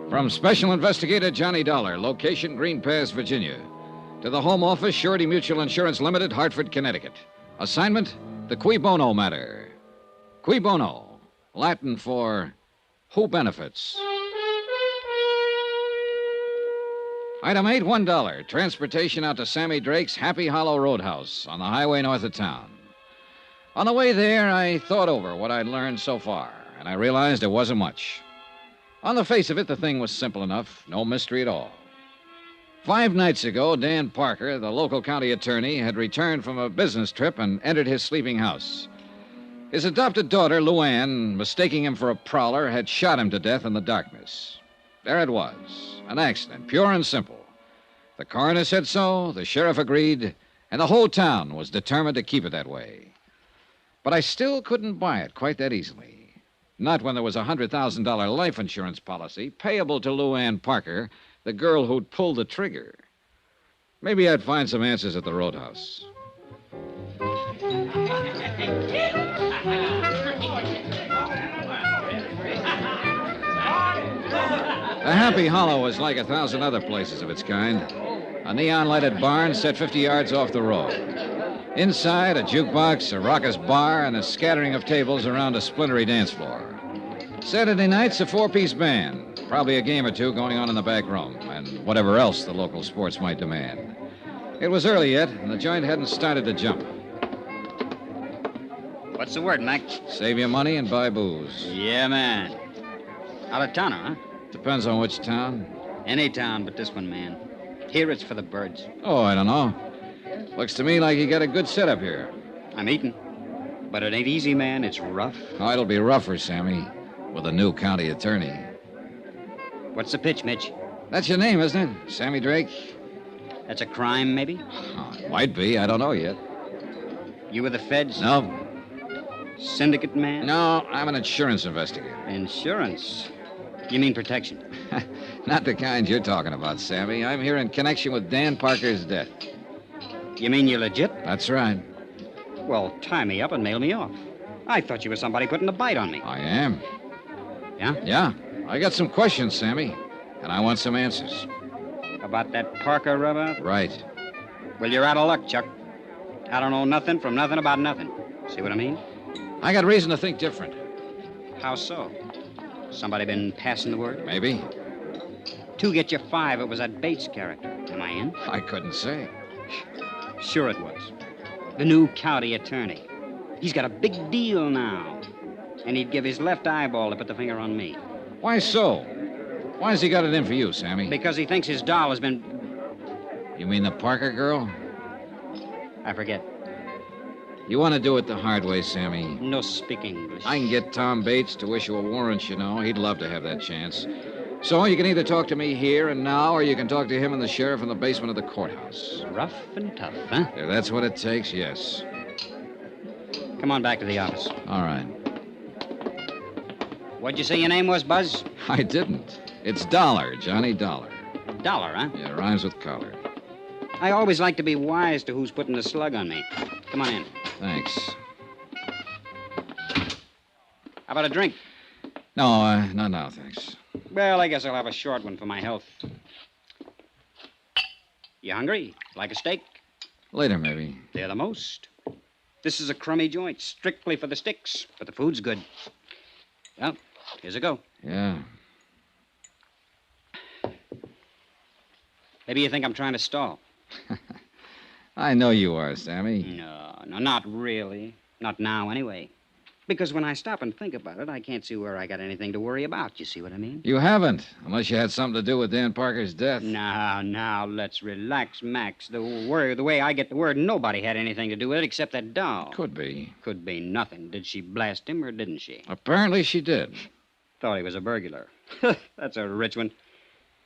From Special Investigator Johnny Dollar, location Green Pass, Virginia, to the Home Office, Surety Mutual Insurance Limited, Hartford, Connecticut. Assignment, the Cui Bono matter. Cui Bono, Latin for who benefits. Item 8, $1. Transportation out to Sammy Drake's Happy Hollow Roadhouse on the highway north of town. On the way there, I thought over what I'd learned so far, and I realized there wasn't much. On the face of it, the thing was simple enough, no mystery at all. 5 nights ago, Dan Parker, the local county attorney, had returned from a business trip and entered his sleeping house. His adopted daughter, Luann, mistaking him for a prowler, had shot him to death in the darkness. There it was, an accident, pure and simple. The coroner said so, the sheriff agreed, and the whole town was determined to keep it that way. But I still couldn't buy it quite that easily. Not when there was a $100,000 life insurance policy payable to Luann Parker, the girl who'd pulled the trigger. Maybe I'd find some answers at the roadhouse. The Happy Hollow was like 1,000 other places of its kind. A neon-lighted barn set 50 yards off the road. Inside, a jukebox, a raucous bar, and a scattering of tables around a splintery dance floor. Saturday nights, a 4-piece band. Probably a game or two going on in the back room, and whatever else the local sports might demand. It was early yet, and the joint hadn't started to jump. What's the word, Mac? Save your money and buy booze. Yeah, man. Out of towner, huh? Depends on which town. Any town but this one, man. Here it's for the birds. Oh, I don't know. Looks to me like you got a good setup here. I'm eating. But it ain't easy, man. It's rough. Oh, it'll be rougher, Sammy, with a new county attorney. What's the pitch, Mitch? That's your name, isn't it? Sammy Drake? That's a crime, maybe? Oh, it might be. I don't know yet. You with the feds? No. Syndicate man? No, I'm an insurance investigator. Insurance? You mean protection? Not the kind you're talking about, Sammy. I'm here in connection with Dan Parker's death. You mean you're legit? That's right. Well, tie me up and mail me off. I thought you were somebody putting a bite on me. I am. Yeah? Yeah. I got some questions, Sammy, and I want some answers. About that Parker rubber? Right. Well, you're out of luck, Chuck. I don't know nothing from nothing about nothing. See what I mean? I got reason to think different. How so? Somebody been passing the word? Maybe. 2 get you 5. It was that Bates character. Am I in? I couldn't say. Sure it was. The new county attorney. He's got a big deal now. And he'd give his left eyeball to put the finger on me. Why so? Why has he got it in for you, Sammy? Because he thinks his doll has been... You mean the Parker girl? I forget. You want to do it the hard way, Sammy. No speak English. I can get Tom Bates to issue a warrant, you know. He'd love to have that chance. So you can either talk to me here and now, or you can talk to him and the sheriff in the basement of the courthouse. Rough and tough, huh? If that's what it takes, yes. Come on back to the office. All right. What'd you say your name was, Buzz? I didn't. It's Dollar, Johnny Dollar. Dollar, huh? Yeah, rhymes with collar. I always like to be wise to who's putting the slug on me. Come on in. Thanks. How about a drink? No, not now, thanks. Well, I guess I'll have a short one for my health. You hungry? Like a steak? Later, maybe. They're the most. This is a crummy joint, strictly for the sticks, but the food's good. Well, here's a go. Yeah. Maybe you think I'm trying to stall. I know you are, Sammy. No, not really. Not now, anyway. Because when I stop and think about it, I can't see where I got anything to worry about. You see what I mean? You haven't, unless you had something to do with Dan Parker's death. Now, let's relax, Max. The way I get the word, nobody had anything to do with it except that doll. Could be. Could be nothing. Did she blast him or didn't she? Apparently she did. Thought he was a burglar. That's a rich one.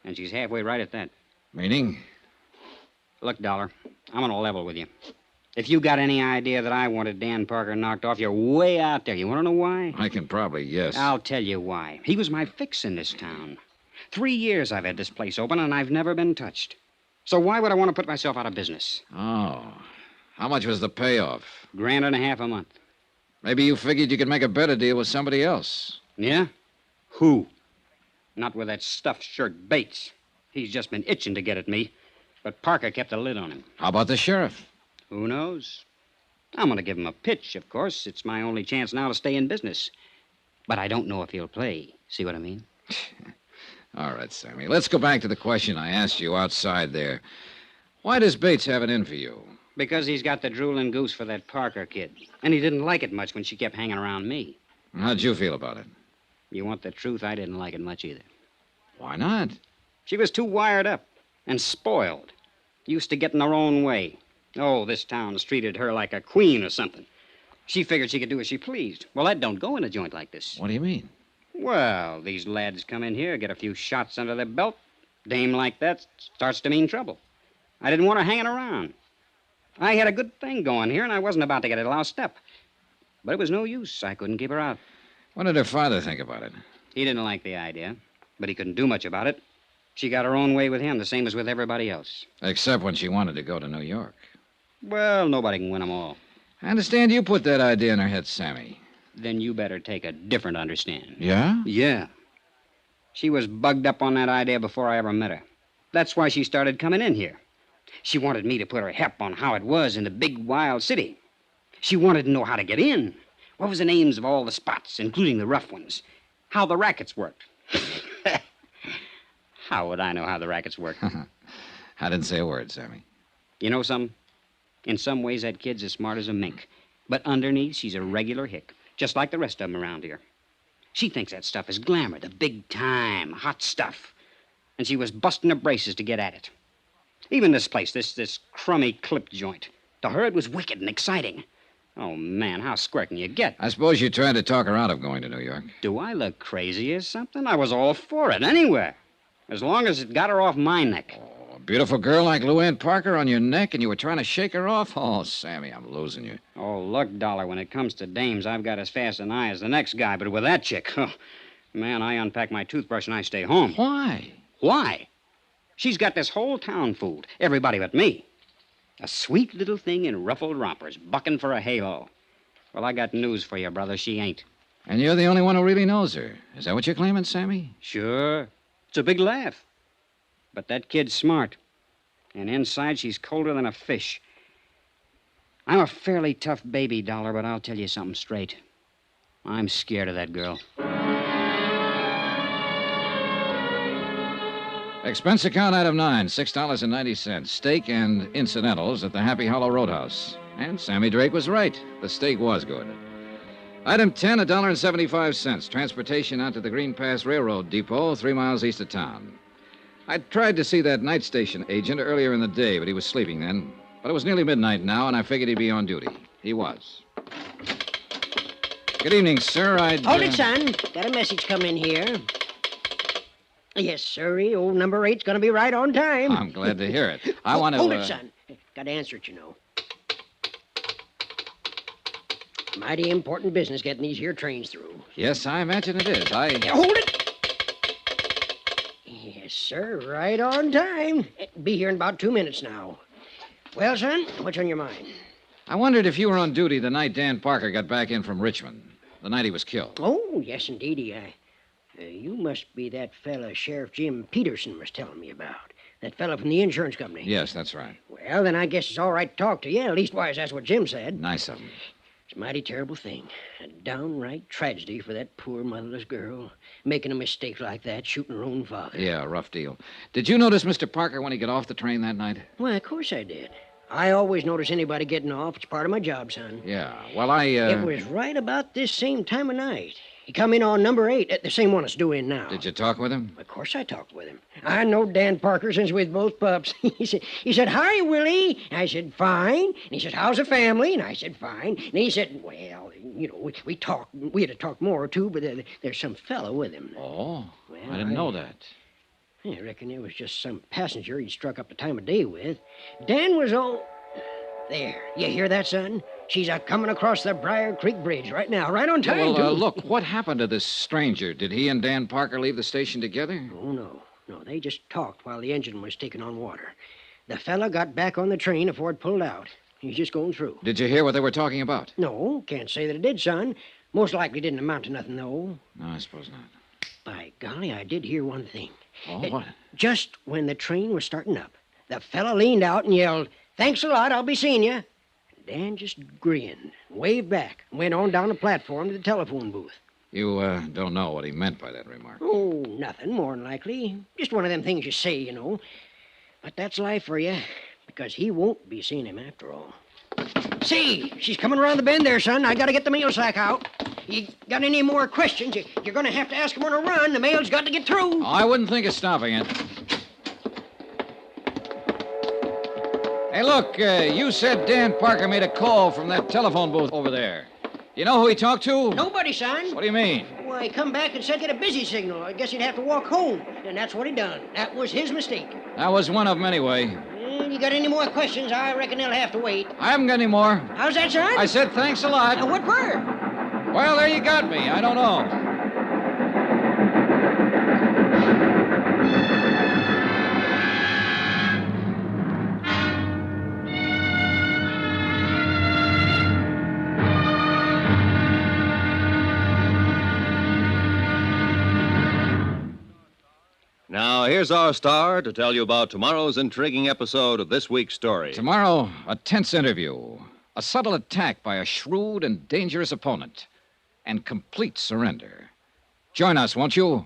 And she's halfway right at that. Meaning? Look, Dollar, I'm on a level with you. If you got any idea that I wanted Dan Parker knocked off, you're way out there. You want to know why? I can probably guess. I'll tell you why. He was my fix in this town. 3 years I've had this place open, and I've never been touched. So why would I want to put myself out of business? Oh. How much was the payoff? $1.50 a month. Maybe you figured you could make a better deal with somebody else. Yeah? Who? Not with that stuffed shirt Bates. He's just been itching to get at me. But Parker kept a lid on him. How about the sheriff? Who knows? I'm going to give him a pitch, of course. It's my only chance now to stay in business. But I don't know if he'll play. See what I mean? All right, Sammy. Let's go back to the question I asked you outside there. Why does Bates have it in for you? Because he's got the drooling goose for that Parker kid. And he didn't like it much when she kept hanging around me. How'd you feel about it? You want the truth? I didn't like it much either. Why not? She was too wired up. And spoiled. Used to getting her own way. Oh, this town's treated her like a queen or something. She figured she could do as she pleased. Well, that don't go in a joint like this. What do you mean? Well, these lads come in here, get a few shots under their belt. Dame like that starts to mean trouble. I didn't want her hanging around. I had a good thing going here, and I wasn't about to get it lost up. But it was no use. I couldn't keep her out. What did her father think about it? He didn't like the idea, but he couldn't do much about it. She got her own way with him, the same as with everybody else. Except when she wanted to go to New York. Well, nobody can win them all. I understand you put that idea in her head, Sammy. Then you better take a different understanding. Yeah? Yeah. She was bugged up on that idea before I ever met her. That's why she started coming in here. She wanted me to put her hep on how it was in the big, wild city. She wanted to know how to get in. What was the names of all the spots, including the rough ones? How the rackets worked. How would I know how the rackets worked? I didn't say a word, Sammy. You know something? In some ways, that kid's as smart as a mink. But underneath, she's a regular hick, just like the rest of them around here. She thinks that stuff is glamour, the big time, hot stuff. And she was busting her braces to get at it. Even this place, this crummy clip joint. To her, it was wicked and exciting. Oh, man, how square can you get? I suppose you tried to talk her out of going to New York. Do I look crazy or something? I was all for it, anywhere. As long as it got her off my neck. A beautiful girl like Lou Ann Parker on your neck, and you were trying to shake her off? Oh, Sammy, I'm losing you. Oh, look, Dollar, when it comes to dames, I've got as fast an eye as the next guy. But with that chick, man, I unpack my toothbrush and I stay home. Why? Why? She's got this whole town fooled. Everybody but me. A sweet little thing in ruffled rompers, bucking for a halo. Well, I got news for you, brother. She ain't. And you're the only one who really knows her. Is that what you're claiming, Sammy? Sure. It's a big laugh. But that kid's smart. And inside, she's colder than a fish. I'm a fairly tough baby, Dollar, but I'll tell you something straight. I'm scared of that girl. Expense account item 9, $6.90. Steak and incidentals at the Happy Hollow Roadhouse. And Sammy Drake was right. The steak was good. Item 10, $1.75. Transportation out to the Green Pass Railroad Depot, 3 miles east of town. I tried to see that night station agent earlier in the day, but he was sleeping then. But it was nearly midnight now, and I figured he'd be on duty. He was. Good evening, sir. Hold it, son. Got a message come in here. Yes, sirree. Old number 8's going to be right on time. I'm glad to hear it. I want to... Hold it, son. Got to answer it, you know. Mighty important business getting these here trains through. Yes, I imagine it is. Hold it! Yes, sir. Right on time. Be here in about 2 minutes now. Well, son, what's on your mind? I wondered if you were on duty the night Dan Parker got back in from Richmond. The night he was killed. Oh, yes, indeedy. You must be that fella Sheriff Jim Peterson was telling me about. That fella from the insurance company. Yes, that's right. Well, then I guess it's all right to talk to you. Leastwise, that's what Jim said. Nice of him. It's a mighty terrible thing. A downright tragedy for that poor motherless girl. Making a mistake like that, shooting her own father. Yeah, rough deal. Did you notice Mr. Parker when he got off the train that night? Why, of course I did. I always notice anybody getting off. It's part of my job, son. Yeah, well, It was right about this same time of night. He come in on number 8, the same one that's due in now. Did you talk with him? Of course I talked with him. I know Dan Parker since we was both pups. He said, "Hi, Willie." I said, "Fine." And he said, "How's the family?" And I said, "Fine." And he said, "Well, you know, we talked. We had to talk more, too, but there's some fellow with him." Oh, well, I didn't know that. I reckon it was just some passenger he'd struck up the time of day with. Dan was all... There. You hear that, son? She's a-coming across the Briar Creek Bridge right now, right on time, Well, too. look, what happened to this stranger? Did he and Dan Parker leave the station together? Oh, no. No, they just talked while the engine was taking on water. The fella got back on the train before it pulled out. He's just going through. Did you hear what they were talking about? No, can't say that it did, son. Most likely didn't amount to nothing, though. No, I suppose not. By golly, I did hear one thing. Oh, what? Just when the train was starting up, the fella leaned out and yelled, "Thanks a lot, I'll be seeing you." Dan just grinned, waved back, and went on down the platform to the telephone booth. You don't know what he meant by that remark. Oh, nothing, more than likely. Just one of them things you say, you know. But that's life for you, because he won't be seeing him after all. See, she's coming around the bend there, son. I gotta get the mail sack out. You got any more questions, you're gonna have to ask him on a run. The mail's got to get through. Oh, I wouldn't think of stopping it. Hey, look, you said Dan Parker made a call from that telephone booth over there. You know who he talked to? Nobody, son. What do you mean? Why, he come back and said he had a busy signal. I guess he'd have to walk home. And that's what he done. That was his mistake. That was one of them anyway. You got any more questions? I reckon they'll have to wait. I haven't got any more. How's that, son? I said thanks a lot. What for? Well, there you got me. I don't know. Now, here's our star to tell you about tomorrow's intriguing episode of this week's story. Tomorrow, a tense interview, a subtle attack by a shrewd and dangerous opponent, and complete surrender. Join us, won't you?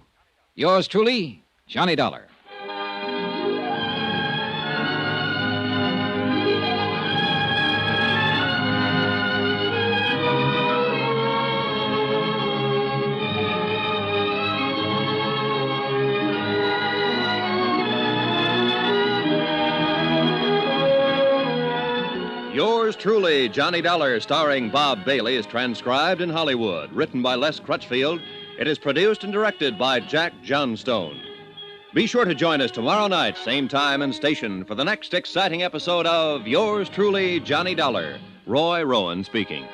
Yours truly, Johnny Dollar. Yours truly, Johnny Dollar, starring Bob Bailey, is transcribed in Hollywood. Written by Les Crutchfield, it is produced and directed by Jack Johnstone. Be sure to join us tomorrow night, same time and station, for the next exciting episode of Yours truly, Johnny Dollar. Roy Rowan speaking.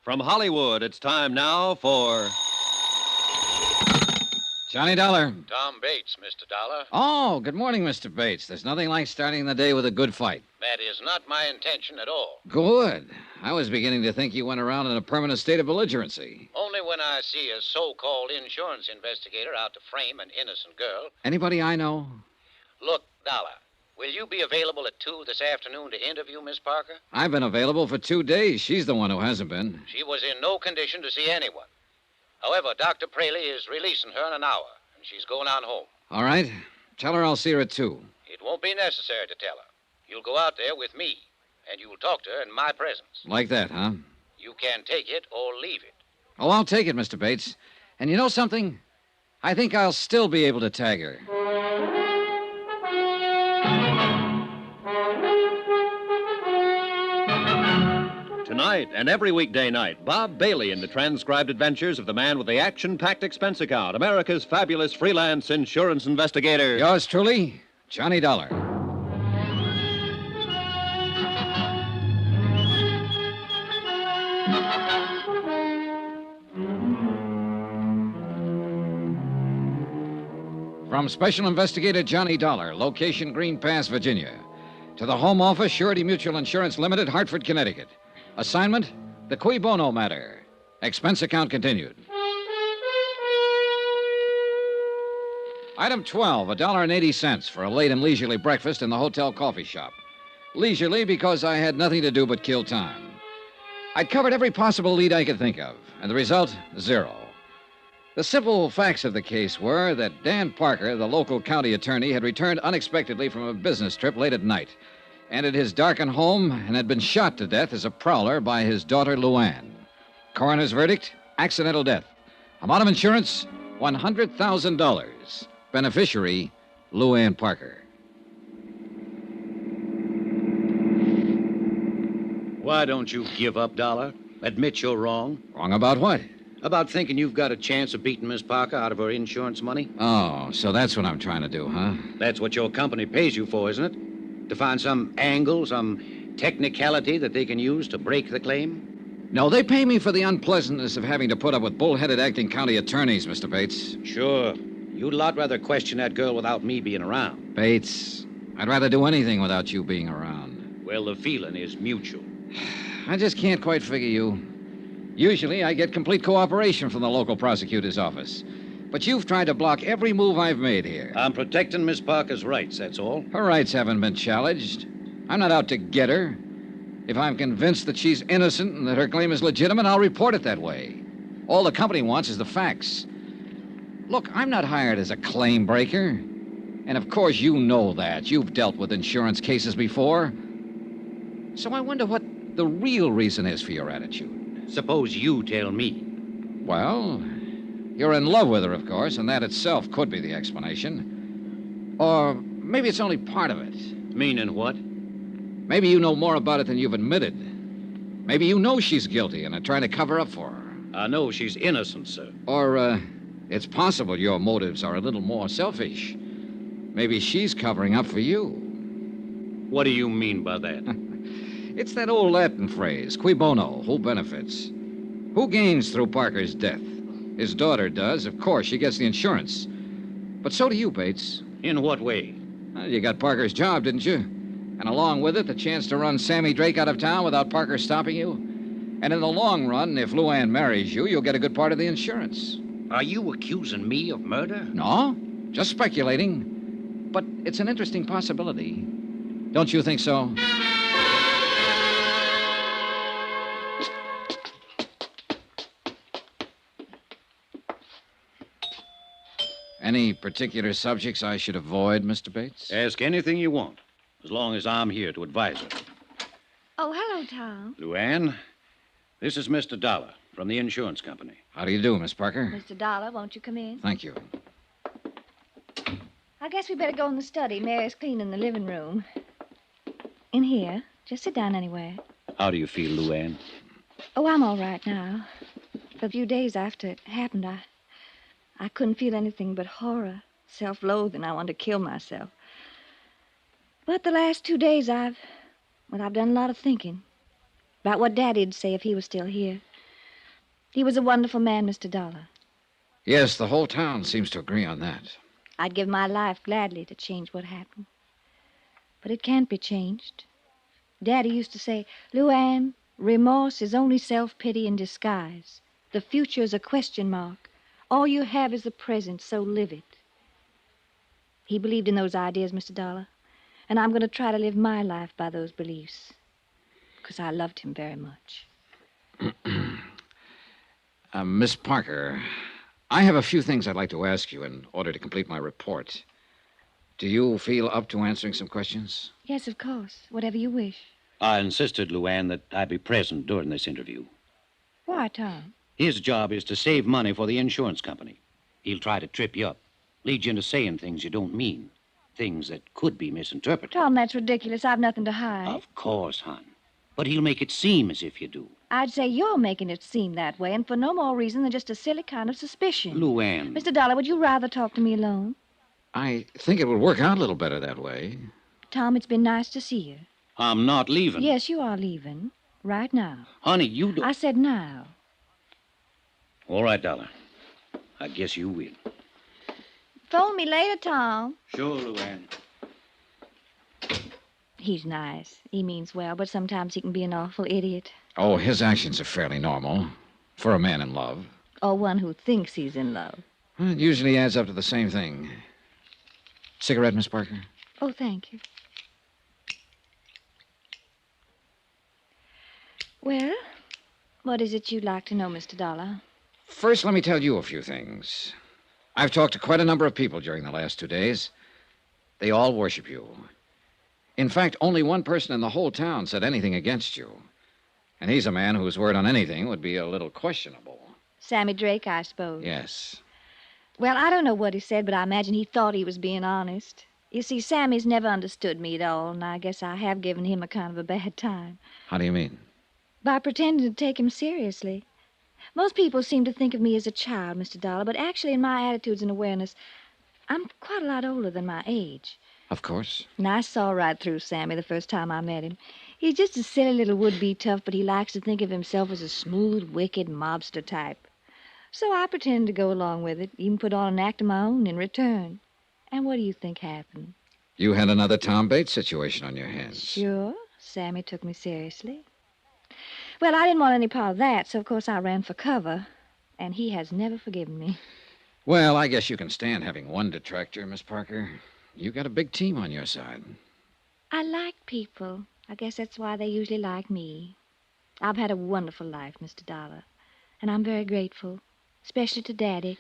From Hollywood, it's time now for Johnny Dollar. Tom Bates, Mr. Dollar. Oh, good morning, Mr. Bates. There's nothing like starting the day with a good fight. That is not my intention at all. Good. I was beginning to think you went around in a permanent state of belligerency. Only when I see a so-called insurance investigator out to frame an innocent girl. Anybody I know? Look, Dollar, will you be available at 2 this afternoon to interview Miss Parker? I've been available for 2 days. She's the one who hasn't been. She was in no condition to see anyone. However, Dr. Praley is releasing her in an hour, and she's going on home. All right. Tell her I'll see her at 2. It won't be necessary to tell her. You'll go out there with me, and you'll talk to her in my presence. Like that, huh? You can take it or leave it. Oh, I'll take it, Mr. Bates. And you know something? I think I'll still be able to tag her. Tonight and every weekday night, Bob Bailey in the transcribed adventures of the man with the action-packed expense account, America's fabulous freelance insurance investigator. Yours truly, Johnny Dollar. From Special Investigator Johnny Dollar, location Green Pass, Virginia, to the Home Office, Surety Mutual Insurance Limited, Hartford, Connecticut. Assignment, the Cui Bono matter. Expense account continued. Item 12, $1.80 for a late and leisurely breakfast in the hotel coffee shop. Leisurely because I had nothing to do but kill time. I'd covered every possible lead I could think of, and the result, 0. The simple facts of the case were that Dan Parker, the local county attorney, had returned unexpectedly from a business trip late at night, entered his darkened home, and had been shot to death as a prowler by his daughter, Luann. Coroner's verdict, accidental death. Amount of insurance, $100,000. Beneficiary, Luann Parker. Why don't you give up, Dollar? Admit you're wrong. Wrong about what? About thinking you've got a chance of beating Miss Parker out of her insurance money. Oh, so that's what I'm trying to do, huh? That's what your company pays you for, isn't it? To find some angle, some technicality that they can use to break the claim? No, they pay me for the unpleasantness of having to put up with bull-headed acting county attorneys, Mr. Bates. Sure. You'd a lot rather question that girl without me being around. Bates, I'd rather do anything without you being around. Well, the feeling is mutual. I just can't quite figure you. Usually, I get complete cooperation from the local prosecutor's office. But you've tried to block every move I've made here. I'm protecting Miss Parker's rights, that's all. Her rights haven't been challenged. I'm not out to get her. If I'm convinced that she's innocent and that her claim is legitimate, I'll report it that way. All the company wants is the facts. Look, I'm not hired as a claim breaker. And of course you know that. You've dealt with insurance cases before. So I wonder what the real reason is for your attitude. Suppose you tell me. Well, you're in love with her, of course, and that itself could be the explanation. Or maybe it's only part of it. Meaning what? Maybe you know more about it than you've admitted. Maybe you know she's guilty and are trying to cover up for her. I know she's innocent, sir. Or, it's possible your motives are a little more selfish. Maybe she's covering up for you. What do you mean by that? It's that old Latin phrase, cui bono, who benefits? Who gains through Parker's death? His daughter does. Of course, she gets the insurance. But so do you, Bates. In what way? Well, you got Parker's job, didn't you? And along with it, the chance to run Sammy Drake out of town without Parker stopping you. And in the long run, if Luann marries you, you'll get a good part of the insurance. Are you accusing me of murder? No, just speculating. But it's an interesting possibility. Don't you think so? Any particular subjects I should avoid, Mr. Bates? Ask anything you want, as long as I'm here to advise her. Oh, hello, Tom. Luann, this is Mr. Dollar from the insurance company. How do you do, Miss Parker? Mr. Dollar, won't you come in? Thank you. I guess we better go in the study. Mary's cleaning the living room. In here. Just sit down anywhere. How do you feel, Luann? Oh, I'm all right now. For a few days after it happened, I couldn't feel anything but horror, self-loathing. I wanted to kill myself. But the last 2 days, I've done a lot of thinking about what Daddy'd say if he was still here. He was a wonderful man, Mr. Dollar. Yes, the whole town seems to agree on that. I'd give my life gladly to change what happened. But it can't be changed. Daddy used to say, Luann, remorse is only self-pity in disguise. The future is a question mark. All you have is the present, so live it. He believed in those ideas, Mr. Dollar. And I'm going to try to live my life by those beliefs. Because I loved him very much. Miss Parker, I have a few things I'd like to ask you in order to complete my report. Do you feel up to answering some questions? Yes, of course. Whatever you wish. I insisted, Luann, that I be present during this interview. Why, Tom? His job is to save money for the insurance company. He'll try to trip you up, lead you into saying things you don't mean, things that could be misinterpreted. Tom, that's ridiculous. I've nothing to hide. Of course, hon. But he'll make it seem as if you do. I'd say you're making it seem that way, and for no more reason than just a silly kind of suspicion. Luann. Mr. Dollar, would you rather talk to me alone? I think it would work out a little better that way. Tom, it's been nice to see you. I'm not leaving. Yes, you are leaving. Right now. Honey, you don't... I said now. All right, Dollar. I guess you will. Phone me later, Tom. Sure, Luann. He's nice. He means well, but sometimes he can be an awful idiot. Oh, his actions are fairly normal for a man in love. Or one who thinks he's in love. It usually adds up to the same thing. Cigarette, Miss Parker? Oh, thank you. Well, what is it you'd like to know, Mr. Dollar? First, let me tell you a few things. I've talked to quite a number of people during the last 2 days. They all worship you. In fact, only one person in the whole town said anything against you. And he's a man whose word on anything would be a little questionable. Sammy Drake, I suppose. Yes. Well, I don't know what he said, but I imagine he thought he was being honest. You see, Sammy's never understood me at all, and I guess I have given him a kind of a bad time. How do you mean? By pretending to take him seriously. Most people seem to think of me as a child, Mr. Dollar, but actually in my attitudes and awareness, I'm quite a lot older than my age. Of course. And I saw right through Sammy the first time I met him. He's just a silly little would-be tough, but he likes to think of himself as a smooth, wicked mobster type. So I pretended to go along with it, even put on an act of my own in return. And what do you think happened? You had another Tom Bates situation on your hands. Sure. Sammy took me seriously. Well, I didn't want any part of that, so of course I ran for cover. And he has never forgiven me. Well, I guess you can stand having one detractor, Miss Parker. You got a big team on your side. I like people. I guess that's why they usually like me. I've had a wonderful life, Mr. Dollar. And I'm very grateful, especially to Daddy.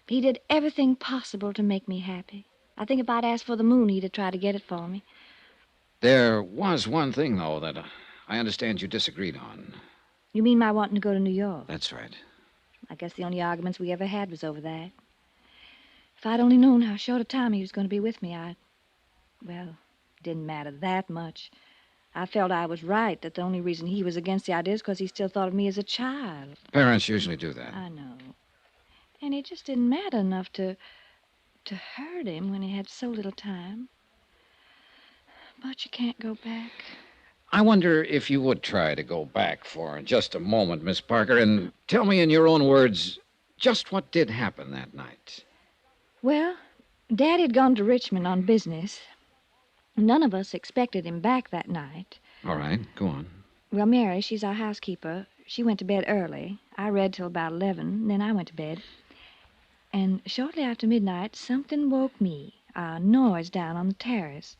He did everything possible to make me happy. I think if I'd asked for the moon, he'd have tried to get it for me. There was one thing, though, that I understand you disagreed on. You mean my wanting to go to New York? That's right. I guess the only arguments we ever had was over that. If I'd only known how short a time he was going to be with me, well, it didn't matter that much. I felt I was right, that the only reason he was against the idea is because he still thought of me as a child. Parents usually do that. I know. And it just didn't matter enough to hurt him when he had so little time. But you can't go back. I wonder if you would try to go back for just a moment, Miss Parker, and tell me in your own words just what did happen that night. Well, Daddy had gone to Richmond on business. None of us expected him back that night. All right, go on. Well, Mary, she's our housekeeper. She went to bed early. I read till about 11, then I went to bed. And shortly after midnight, something woke me, a noise down on the terrace.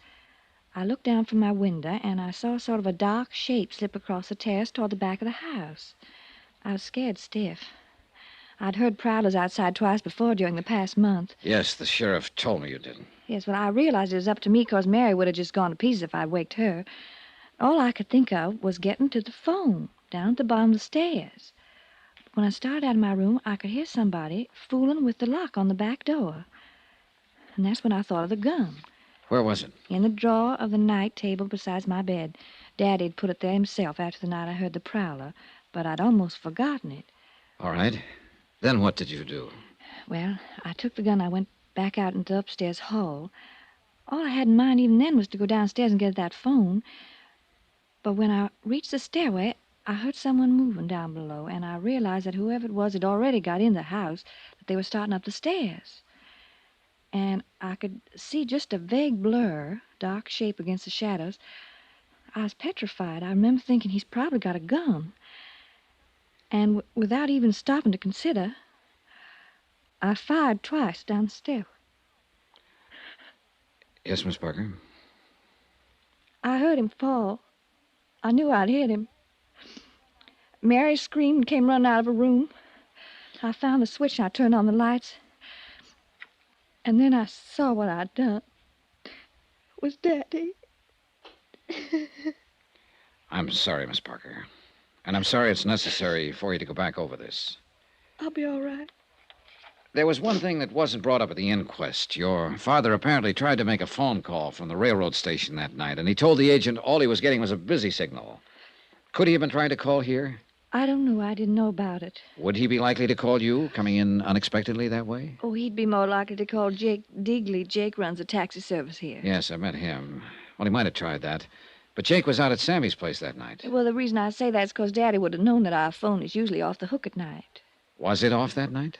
I looked down from my window, and I saw sort of a dark shape slip across the terrace toward the back of the house. I was scared stiff. I'd heard prowlers outside twice before during the past month. Yes, the sheriff told me you did. Yes, well, I realized it was up to me because Mary would have just gone to pieces if I'd waked her. All I could think of was getting to the phone down at the bottom of the stairs. When I started out of my room, I could hear somebody fooling with the lock on the back door. And that's when I thought of the gun. Where was it? In the drawer of the night table beside my bed. Daddy'd put it there himself after the night I heard the prowler, but I'd almost forgotten it. All right. Then what did you do? Well, I took the gun. I went back out into the upstairs hall. All I had in mind even then was to go downstairs and get that phone. But when I reached the stairway, I heard someone moving down below, and I realized that whoever it was had already got in the house, that they were starting up the stairs. And I could see just a vague blur, dark shape against the shadows. I was petrified. I remember thinking he's probably got a gun. And without even stopping to consider, I fired twice down the stairway. Yes, Miss Parker? I heard him fall. I knew I'd hit him. Mary screamed and came running out of her room. I found the switch and I turned on the lights. And then I saw what I'd done. It was Daddy. I'm sorry, Miss Parker. And I'm sorry it's necessary for you to go back over this. I'll be all right. There was one thing that wasn't brought up at the inquest. Your father apparently tried to make a phone call from the railroad station that night, and he told the agent all he was getting was a busy signal. Could he have been trying to call here? I don't know. I didn't know about it. Would he be likely to call you, coming in unexpectedly that way? Oh, he'd be more likely to call Jake Digley. Jake runs a taxi service here. Yes, I met him. Well, he might have tried that. But Jake was out at Sammy's place that night. Well, the reason I say that is because Daddy would have known that our phone is usually off the hook at night. Was it off that night?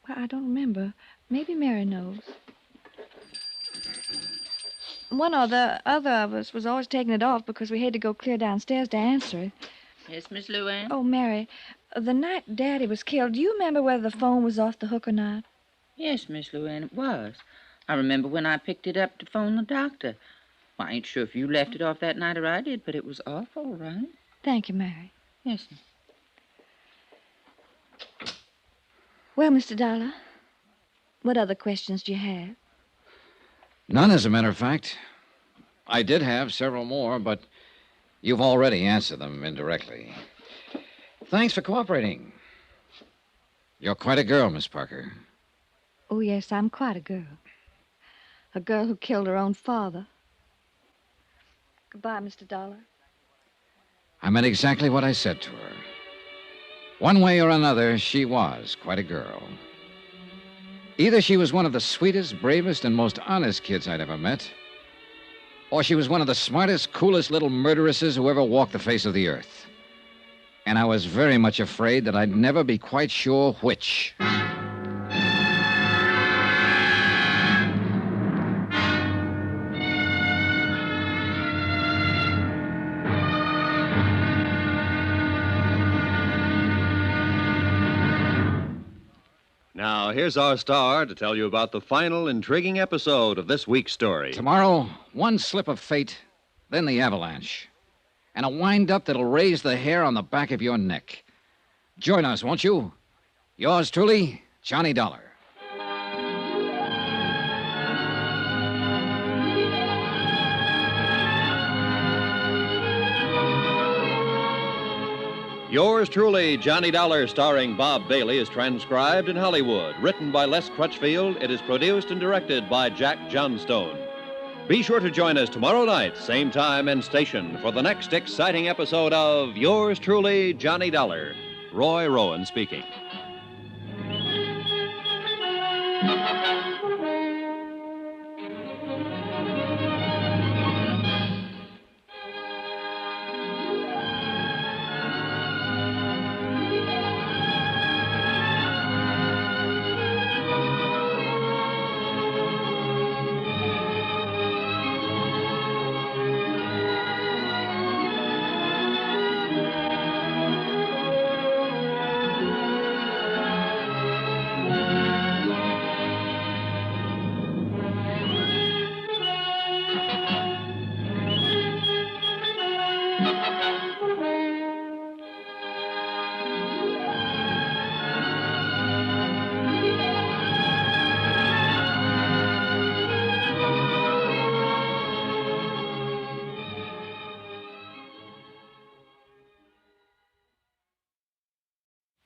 Well, I don't remember. Maybe Mary knows. One or the other of us was always taking it off because we had to go clear downstairs to answer it. Yes, Miss Luann? Oh, Mary, the night Daddy was killed, do you remember whether the phone was off the hook or not? Yes, Miss Luann, it was. I remember when I picked it up to phone the doctor. Well, I ain't sure if you left it off that night or I did, but it was off all right. Thank you, Mary. Yes. Well, Mr. Dollar, what other questions do you have? None, as a matter of fact. I did have several more, but you've already answered them indirectly. Thanks for cooperating. You're quite a girl, Miss Parker. Oh, yes, I'm quite a girl. A girl who killed her own father. Goodbye, Mr. Dollar. I meant exactly what I said to her. One way or another, she was quite a girl. Either she was one of the sweetest, bravest, and most honest kids I'd ever met, or she was one of the smartest, coolest little murderesses who ever walked the face of the earth. And I was very much afraid that I'd never be quite sure which. Now, here's our star to tell you about the final intriguing episode of this week's story. Tomorrow, one slip of fate, then the avalanche. And a wind-up that'll raise the hair on the back of your neck. Join us, won't you? Yours truly, Johnny Dollar. Yours truly, Johnny Dollar, starring Bob Bailey, is transcribed in Hollywood. Written by Les Crutchfield, it is produced and directed by Jack Johnstone. Be sure to join us tomorrow night, same time and station, for the next exciting episode of Yours truly, Johnny Dollar. Roy Rowan speaking.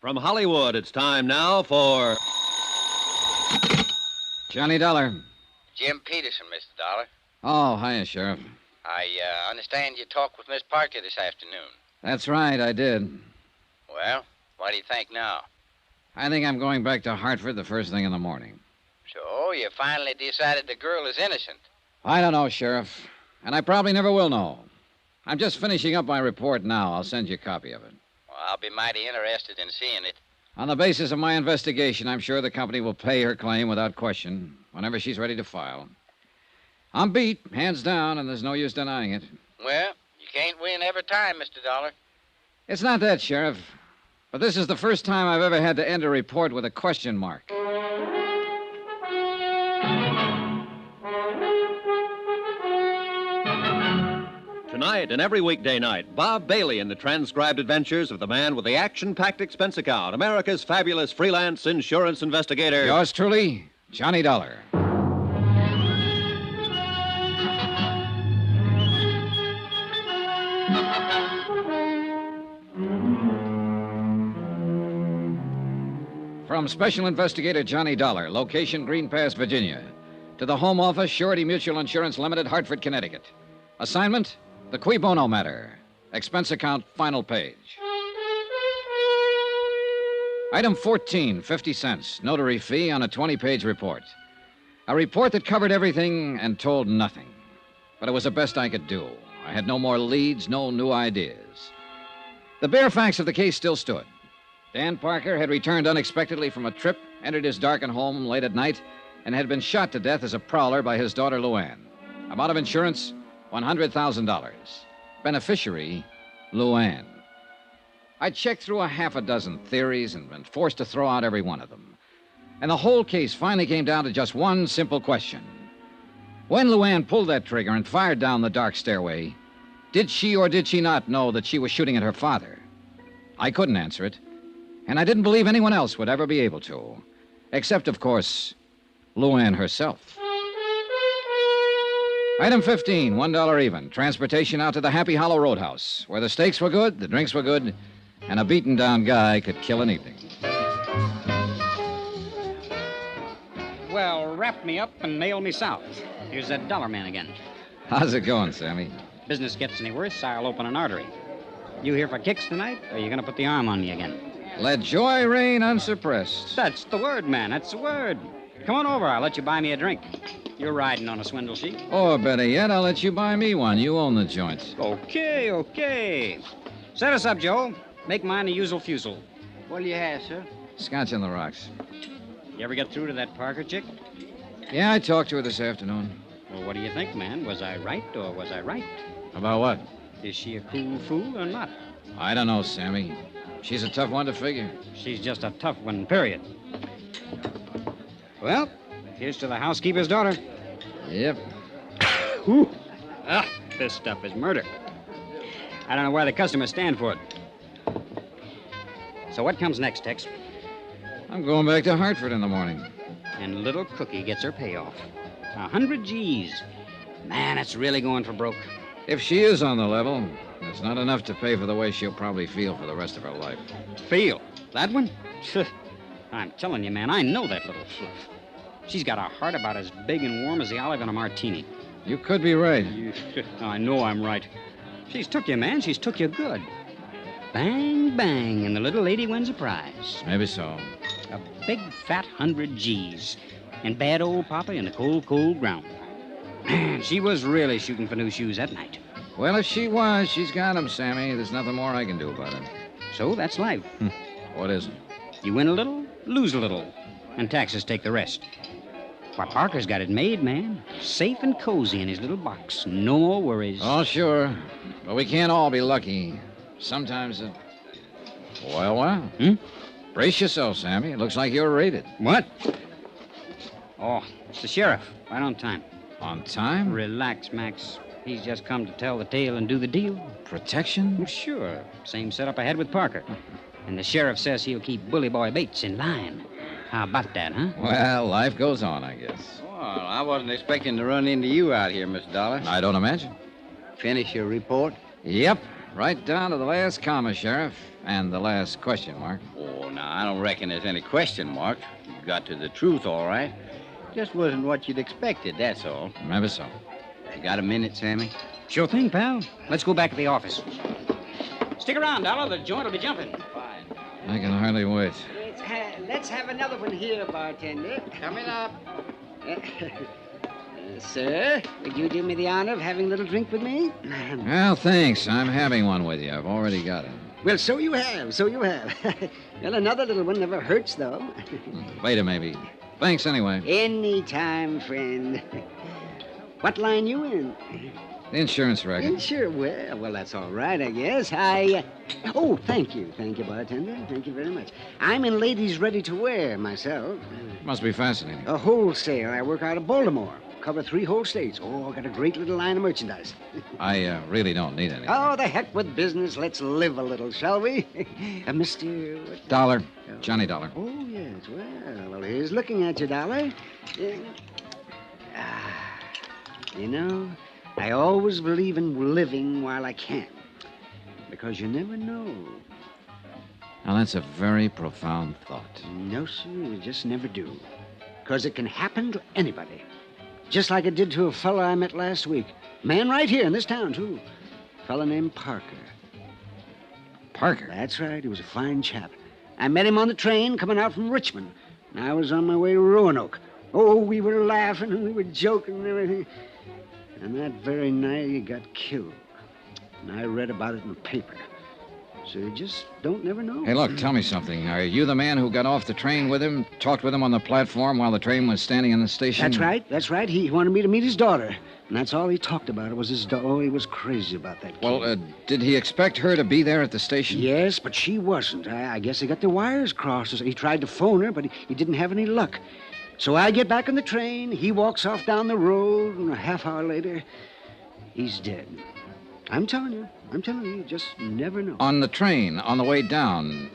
From Hollywood, it's time now for Johnny Dollar. Jim Peterson, Mr. Dollar. Oh, hiya, Sheriff. I understand you talked with Miss Parker this afternoon. That's right, I did. Well, what do you think now? I think I'm going back to Hartford the first thing in the morning. So, you finally decided the girl is innocent. I don't know, Sheriff. And I probably never will know. I'm just finishing up my report now. I'll send you a copy of it. Well, I'll be mighty interested in seeing it. On the basis of my investigation, I'm sure the company will pay her claim without question whenever she's ready to file. I'm beat, hands down, and there's no use denying it. Well, you can't win every time, Mr. Dollar. It's not that, Sheriff. But this is the first time I've ever had to end a report with a question mark. Tonight and every weekday night, Bob Bailey in the transcribed adventures of the man with the action-packed expense account, America's fabulous freelance insurance investigator. Yours truly, Johnny Dollar. From Special Investigator Johnny Dollar, location Green Pass, Virginia, to the Home Office, Surety Mutual Insurance Limited, Hartford, Connecticut. Assignment, the Cui Bono matter. Expense account, final page. Item 14, 50 cents. Notary fee on a 20-page report. A report that covered everything and told nothing. But it was the best I could do. I had no more leads, no new ideas. The bare facts of the case still stood. Dan Parker had returned unexpectedly from a trip, entered his darkened home late at night, and had been shot to death as a prowler by his daughter, Luann. Amount of insurance, $100,000. Beneficiary, Luann. I checked through a half a dozen theories and been forced to throw out every one of them. And the whole case finally came down to just one simple question. When Luann pulled that trigger and fired down the dark stairway, did she or did she not know that she was shooting at her father? I couldn't answer it, and I didn't believe anyone else would ever be able to. Except, of course, Luann herself. Item 15, $1 even. Transportation out to the Happy Hollow Roadhouse, where the steaks were good, the drinks were good, and a beaten-down guy could kill an evening. Well, wrap me up and nail me south. Here's that dollar man again. How's it going, Sammy? Business gets any worse, I'll open an artery. You here for kicks tonight, or are you going to put the arm on me again? Let joy reign unsuppressed. That's the word, man. That's the word. Come on over. I'll let you buy me a drink. You're riding on a swindle sheet. Or better yet, I'll let you buy me one. You own the joint. Okay. Set us up, Joe. Make mine the usual fusel. What'll you have, sir? Scotch on the rocks. You ever get through to that Parker chick? Yeah, I talked to her this afternoon. Well, what do you think, man? Was I right or was I right? About what? Is she a cool fool or not? I don't know, Sammy. She's a tough one to figure. She's just a tough one, period. Well, here's to the housekeeper's daughter. Yep. Whew. This stuff is murder. I don't know why the customers stand for it. So what comes next, Tex? I'm going back to Hartford in the morning. And little Cookie gets her payoff. 100 G's. Man, it's really going for broke. If she is on the level, it's not enough to pay for the way she'll probably feel for the rest of her life. Feel? That one? I'm telling you, man, I know that little fluff. She's got a heart about as big and warm as the olive in a martini. You could be right. I know I'm right. She's took you, man. She's took you good. Bang, bang, and the little lady wins a prize. Maybe so. A big, fat 100 G's. And bad old Papa in the cold, cold ground. Man, she was really shooting for new shoes that night. Well, if she was, she's got 'em, Sammy. There's nothing more I can do about it. So that's life. What is it? You win a little, lose a little, and taxes take the rest. But Parker's got it made, man. Safe and cozy in his little box. No more worries. Oh, sure. But we can't all be lucky. Sometimes it... Well. Brace yourself, Sammy. It looks like you're raided. What? Oh, it's the sheriff. Right on time. On time? Relax, Max. He's just come to tell the tale and do the deal. Protection? Well, sure. Same setup I had with Parker. And the sheriff says he'll keep Bully Boy Bates in line. How about that, huh? Well, life goes on, I guess. Well, I wasn't expecting to run into you out here, Miss Dollar. I don't imagine. Finish your report? Yep. Right down to the last comma, Sheriff. And the last question mark. Oh, now, I don't reckon there's any question mark. You got to the truth, all right. Just wasn't what you'd expected, that's all. Maybe so. You got a minute, Sammy? Sure thing, pal. Let's go back to the office. Stick around, Dollar. The joint will be jumping. Fine. I can hardly wait. Let's have another one here, bartender. Coming up. Sir, would you do me the honor of having a little drink with me? Well, thanks. I'm having one with you. I've already got it. Well, so you have. Well, another little one never hurts, though. Later, maybe. Thanks anyway. Any time, friend. What line you in? The insurance record. Well, that's all right, I guess. Oh, thank you, bartender. Thank you very much. I'm in ladies' ready-to-wear myself. Must be fascinating. A wholesale. I work out of Baltimore. Cover 3 whole states. Oh, I got a great little line of merchandise. I really don't need any. Oh, the heck with business. Let's live a little, shall we? Mr. Dollar. Johnny Dollar. Oh, yes. Well, here's looking at you, Dollar. You know, I always believe in living while I can. Because you never know. Now, that's a very profound thought. No, sir, you just never do. Because it can happen to anybody. Just like it did to a fellow I met last week. Man right here in this town, too. A fellow named Parker. Parker? That's right. He was a fine chap. I met him on the train coming out from Richmond. And I was on my way to Roanoke. Oh, we were laughing and we were joking and everything. And that very night he got killed. And I read about it in the paper. So you just don't never know. Hey, look, tell me something. Are you the man who got off the train with him, talked with him on the platform while the train was standing in the station? That's right. He wanted me to meet his daughter. And that's all he talked about. It was his daughter. Oh, he was crazy about that kid. Well, did he expect her to be there at the station? Yes, but she wasn't. I guess he got the wires crossed. He tried to phone her, but he didn't have any luck. So I get back on the train. He walks off down the road, and a half hour later, he's dead. I'm telling you, you just never know. On the train, on the way down,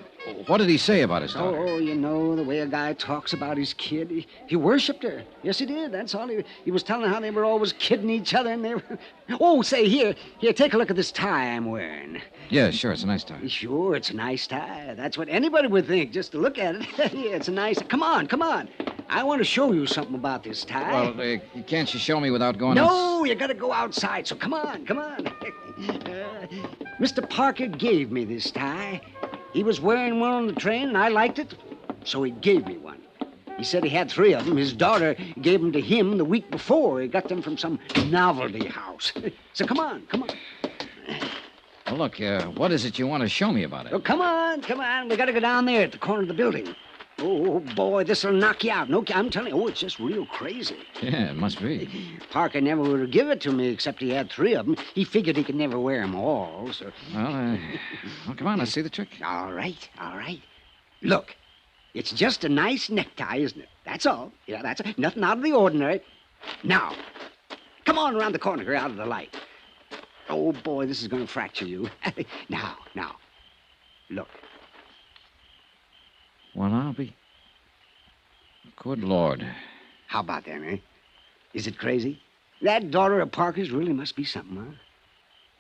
what did he say about his daughter? Oh, you know, the way a guy talks about his kid. He worshipped her. Yes, he did. That's all. He was telling how they were always kidding each other, and they were... Oh, say, here, take a look at this tie I'm wearing. Yeah, sure, it's a nice tie. Sure, it's a nice tie. That's what anybody would think, just to look at it. Yeah, it's a nice... Come on. I want to show you something about this tie. Well, can't you show me without going No, you got to go outside, so come on. Mr. Parker gave me this tie. He was wearing one on the train, and I liked it, so he gave me one. He said he had 3 of them. His daughter gave them to him the week before. He got them from some novelty house. So come on. Well, look, what is it you want to show me about it? Oh, come on. We got to go down there at the corner of the building. Oh, boy, this'll knock you out. No, I'm telling you, it's just real crazy. Yeah, it must be. Parker never would have given it to me except he had 3 of them. He figured he could never wear them all, so... Well, come on, let's see the trick. All right. Look, it's just a nice necktie, isn't it? That's all. Yeah, that's nothing out of the ordinary. Now, come on around the corner here out of the light. Oh, boy, this is going to fracture you. Now, look. Well, I'll be... Good Lord. How about that, eh? Is it crazy? That daughter of Parker's really must be something, huh?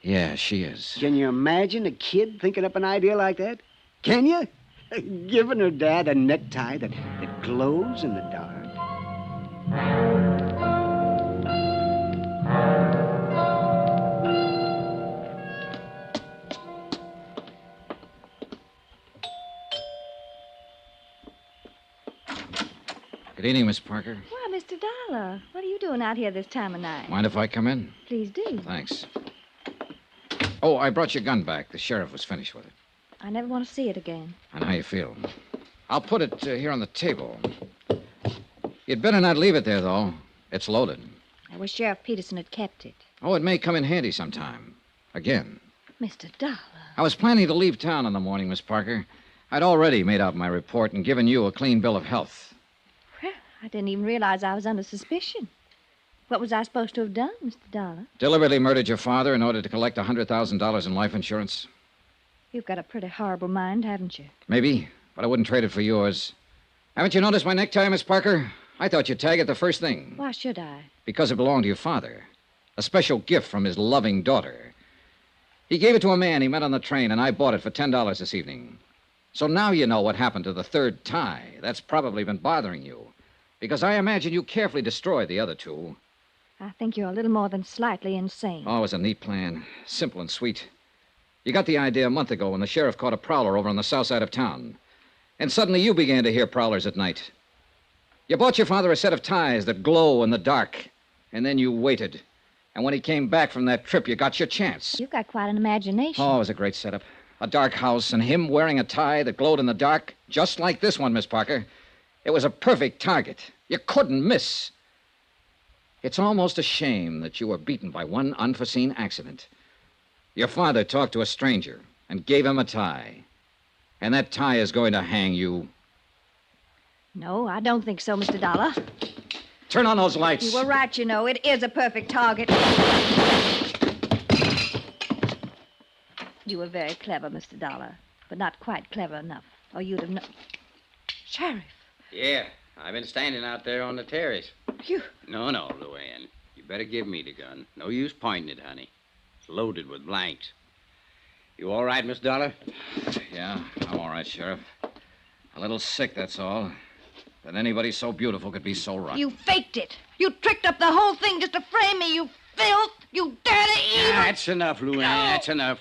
Yeah, she is. Can you imagine a kid thinking up an idea like that? Can you? Giving her dad a necktie that glows in the dark. Good evening, Miss Parker. Why, Mr. Dollar, what are you doing out here this time of night? Mind if I come in? Please do. Thanks. Oh, I brought your gun back. The sheriff was finished with it. I never want to see it again. And how you feel? I'll put it here on the table. You'd better not leave it there, though. It's loaded. I wish Sheriff Peterson had kept it. Oh, it may come in handy sometime. Again. Mr. Dollar. I was planning to leave town in the morning, Miss Parker. I'd already made out my report and given you a clean bill of health. Well, I didn't even realize I was under suspicion. What was I supposed to have done, Mr. Dollar? Deliberately murdered your father in order to collect $100,000 in life insurance? You've got a pretty horrible mind, haven't you? Maybe, but I wouldn't trade it for yours. Haven't you noticed my necktie, Miss Parker? I thought you'd tag it the first thing. Why should I? Because it belonged to your father. A special gift from his loving daughter. He gave it to a man he met on the train, and I bought it for $10 this evening. So now you know what happened to the third tie. That's probably been bothering you. Because I imagine you carefully destroyed the other 2. I think you're a little more than slightly insane. Oh, it was a neat plan. Simple and sweet. You got the idea a month ago when the sheriff caught a prowler over on the south side of town. And suddenly you began to hear prowlers at night. You bought your father a set of ties that glow in the dark. And then you waited. And when he came back from that trip, you got your chance. You've got quite an imagination. Oh, it was a great setup. A dark house and him wearing a tie that glowed in the dark, just like this one, Miss Parker. It was a perfect target. You couldn't miss. It's almost a shame that you were beaten by one unforeseen accident. Your father talked to a stranger and gave him a tie. And that tie is going to hang you. No, I don't think so, Mr. Dollar. Turn on those lights. You were right, you know. It is a perfect target. You were very clever, Mr. Dollar, but not quite clever enough, or you'd have known. Sheriff. Yeah, I've been standing out there on the terrace. You... No, Luann. You better give me the gun. No use pointing it, honey. It's loaded with blanks. You all right, Miss Dollar? Yeah, I'm all right, Sheriff. A little sick, that's all. That anybody so beautiful could be so rotten. You faked it. You tricked up the whole thing just to frame me, you filth. You dirty evil. That's enough, Luann. That's enough.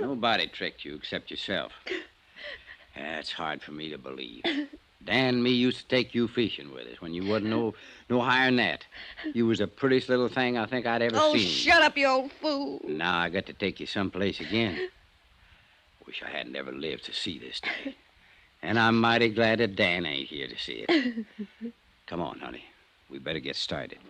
Nobody tricked you except yourself. That's hard for me to believe. Dan and me used to take you fishing with us when you wasn't no higher than that. You was the prettiest little thing I think I'd ever Oh, seen. shut up, you old fool. Now I got to take you someplace again. Wish I hadn't ever lived to see this day. And I'm mighty glad that Dan ain't here to see it. Come on, honey. We better get started.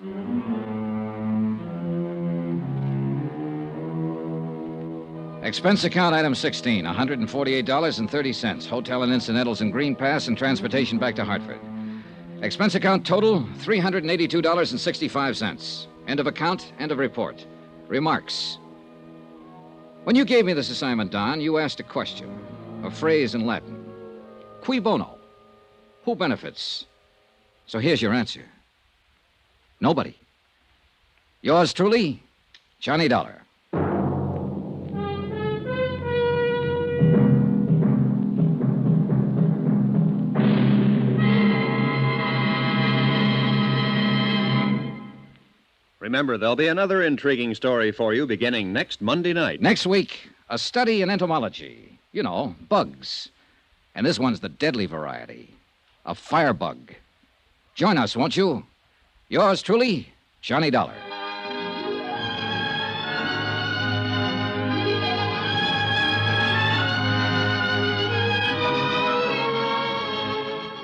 Expense account item 16, $148.30. Hotel and incidentals in Green Pass and transportation back to Hartford. Expense account total, $382.65. End of account, end of report. Remarks. When you gave me this assignment, Don, you asked a question, a phrase in Latin. Cui bono? Who benefits? So here's your answer. Nobody. Yours truly, Johnny Dollar. Remember, there'll be another intriguing story for you beginning next Monday night. Next week, a study in entomology. You know, bugs. And this one's the deadly variety, a firebug. Join us, won't you? Yours truly, Johnny Dollar.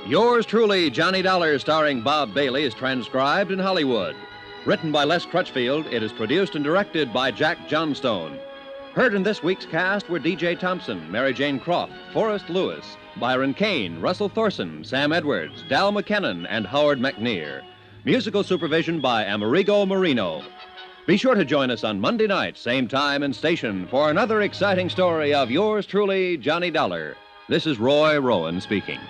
Yours truly, Johnny Dollar, starring Bob Bailey, is transcribed in Hollywood. Written by Les Crutchfield, it is produced and directed by Jack Johnstone. Heard in this week's cast were D.J. Thompson, Mary Jane Croft, Forrest Lewis, Byron Kane, Russell Thorson, Sam Edwards, Dal McKennon, and Howard McNear. Musical supervision by Amerigo Marino. Be sure to join us on Monday night, same time and station, for another exciting story of yours truly, Johnny Dollar. This is Roy Rowan speaking.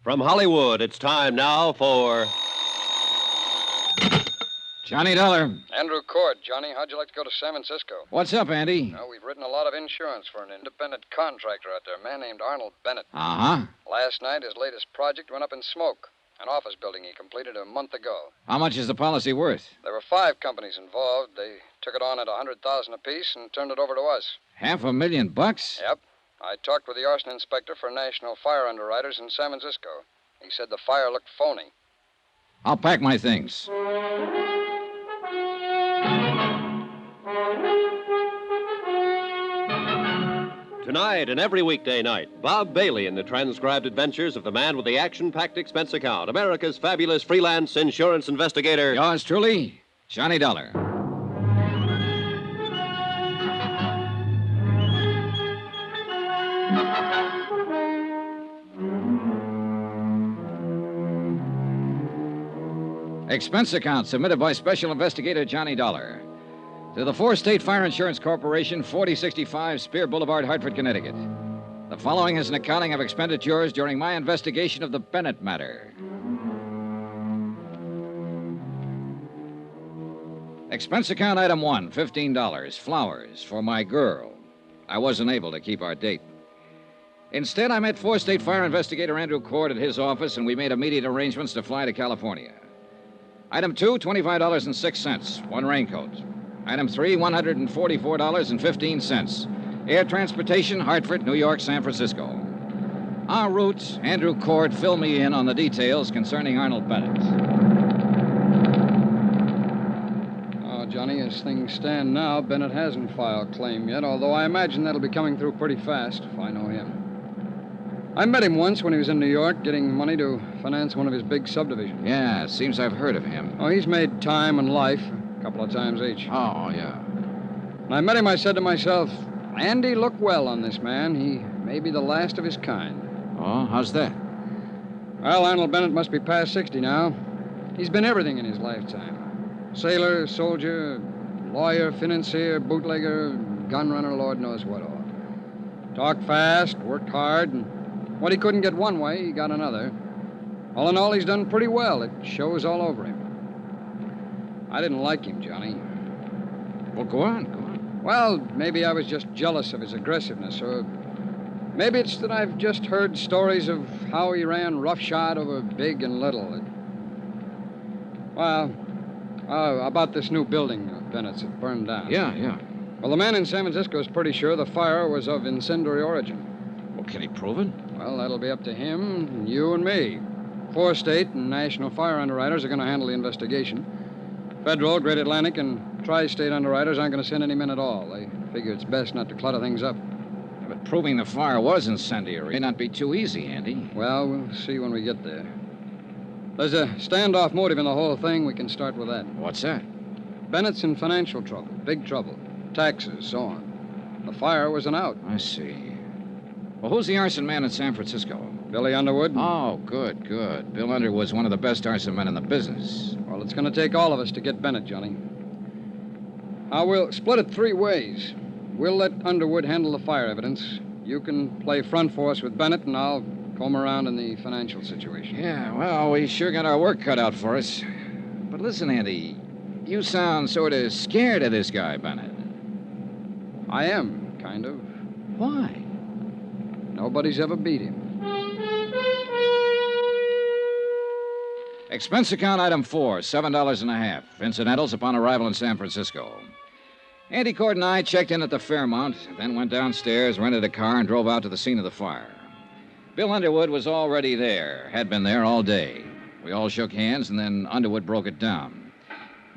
From Hollywood, it's time now for Johnny Dollar. Andrew Cord. Johnny, how'd you like to go to San Francisco? What's up, Andy? Well, we've written a lot of insurance for an independent contractor out there, a man named Arnold Bennett. Uh-huh. Last night, his latest project went up in smoke. An office building he completed a month ago. How much is the policy worth? There were 5 companies involved. They took it on at $100,000 apiece and turned it over to us. $500,000? Yep. I talked with the arson inspector for National Fire Underwriters in San Francisco. He said the fire looked phony. I'll pack my things. Tonight and every weekday night, Bob Bailey in the transcribed adventures of the man with the action-packed expense account, America's fabulous freelance insurance investigator. Yours truly, Johnny Dollar. Expense account submitted by Special Investigator Johnny Dollar to the 4-State Fire Insurance Corporation, 4065 Spear Boulevard, Hartford, Connecticut. The following is an accounting of expenditures during my investigation of the Bennett matter. Expense account item 1, $15, flowers for my girl. I wasn't able to keep our date. Instead, I met 4-State Fire Investigator Andrew Cord at his office, and we made immediate arrangements to fly to California. Item 2, $25.06, 1 raincoat. Item 3, $144.15. Air transportation, Hartford, New York, San Francisco. En route, Andrew Cord filled me in on the details concerning Arnold Bennett. Oh, Johnny, as things stand now, Bennett hasn't filed claim yet, although I imagine that'll be coming through pretty fast if I know him. I met him once when he was in New York getting money to finance one of his big subdivisions. Yeah, it seems I've heard of him. Oh, he's made time and life a couple of times each. Oh, yeah. When I met him, I said to myself, Andy, look well on this man. He may be the last of his kind. Oh, how's that? Well, Arnold Bennett must be past 60 now. He's been everything in his lifetime. Sailor, soldier, lawyer, financier, bootlegger, gun runner, Lord knows what all. Talked fast, worked hard, and what he couldn't get one way, he got another. All in all, he's done pretty well. It shows all over him. I didn't like him, Johnny. Well, go on. Well, maybe I was just jealous of his aggressiveness, or maybe it's that I've just heard stories of how he ran roughshod over big and little. Well, about this new building of Bennett's that burned down. Yeah. Well, the man in San Francisco is pretty sure the fire was of incendiary origin. Well, can he prove it? Well, that'll be up to him, and you and me. 4-State and National Fire Underwriters are going to handle the investigation. Federal, Great Atlantic, and Tri-State Underwriters aren't going to send any men at all. They figure it's best not to clutter things up. But proving the fire was incendiary may not be too easy, Andy. Well, we'll see when we get there. There's a standoff motive in the whole thing. We can start with that. What's that? Bennett's in financial trouble, big trouble. Taxes, so on. The fire was an out. I see. Well, who's the arson man in San Francisco? Billy Underwood. Oh, good. Bill Underwood's one of the best arson men in the business. Well, it's going to take all of us to get Bennett, Johnny. Now, we'll split it 3 ways. We'll let Underwood handle the fire evidence. You can play front force with Bennett, and I'll comb around in the financial situation. Yeah, well, we sure got our work cut out for us. But listen, Andy, you sound sort of scared of this guy, Bennett. I am, kind of. Why? Nobody's ever beat him. Expense account item 4, $7.50. Incidentals upon arrival in San Francisco. Andy Cord and I checked in at the Fairmount, then went downstairs, rented a car, and drove out to the scene of the fire. Bill Underwood was already there, had been there all day. We all shook hands, and then Underwood broke it down.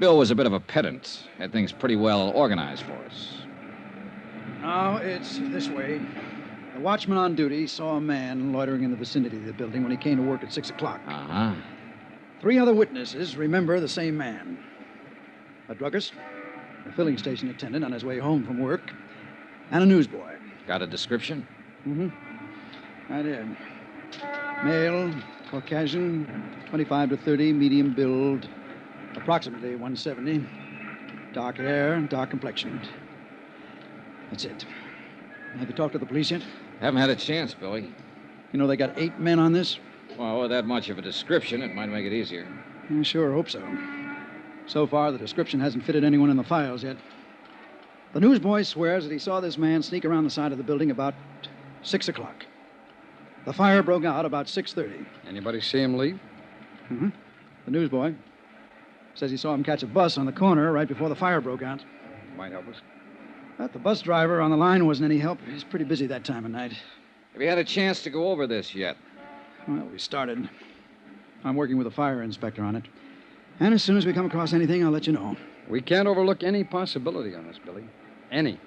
Bill was a bit of a pedant, had things pretty well organized for us. Now, it's this way. The watchman on duty saw a man loitering in the vicinity of the building when he came to work at 6 o'clock. Uh-huh. 3 other witnesses remember the same man. A druggist, a filling station attendant on his way home from work, and a newsboy. Got a description? Mm-hmm. I did. Male, Caucasian, 25 to 30, medium build, approximately 170, dark hair, dark complexion. That's it. Have you talked to the police yet? Haven't had a chance, Billy. You know they got 8 men on this? Well, with that much of a description, it might make it easier. I sure hope so. So far, the description hasn't fitted anyone in the files yet. The newsboy swears that he saw this man sneak around the side of the building about 6 o'clock. The fire broke out about 6:30. Anybody see him leave? Mm-hmm. The newsboy says he saw him catch a bus on the corner right before the fire broke out. Might help us. But the bus driver on the line wasn't any help. He's pretty busy that time of night. Have you had a chance to go over this yet? Well, we started. I'm working with a fire inspector on it. And as soon as we come across anything, I'll let you know. We can't overlook any possibility on this, Billy. Any.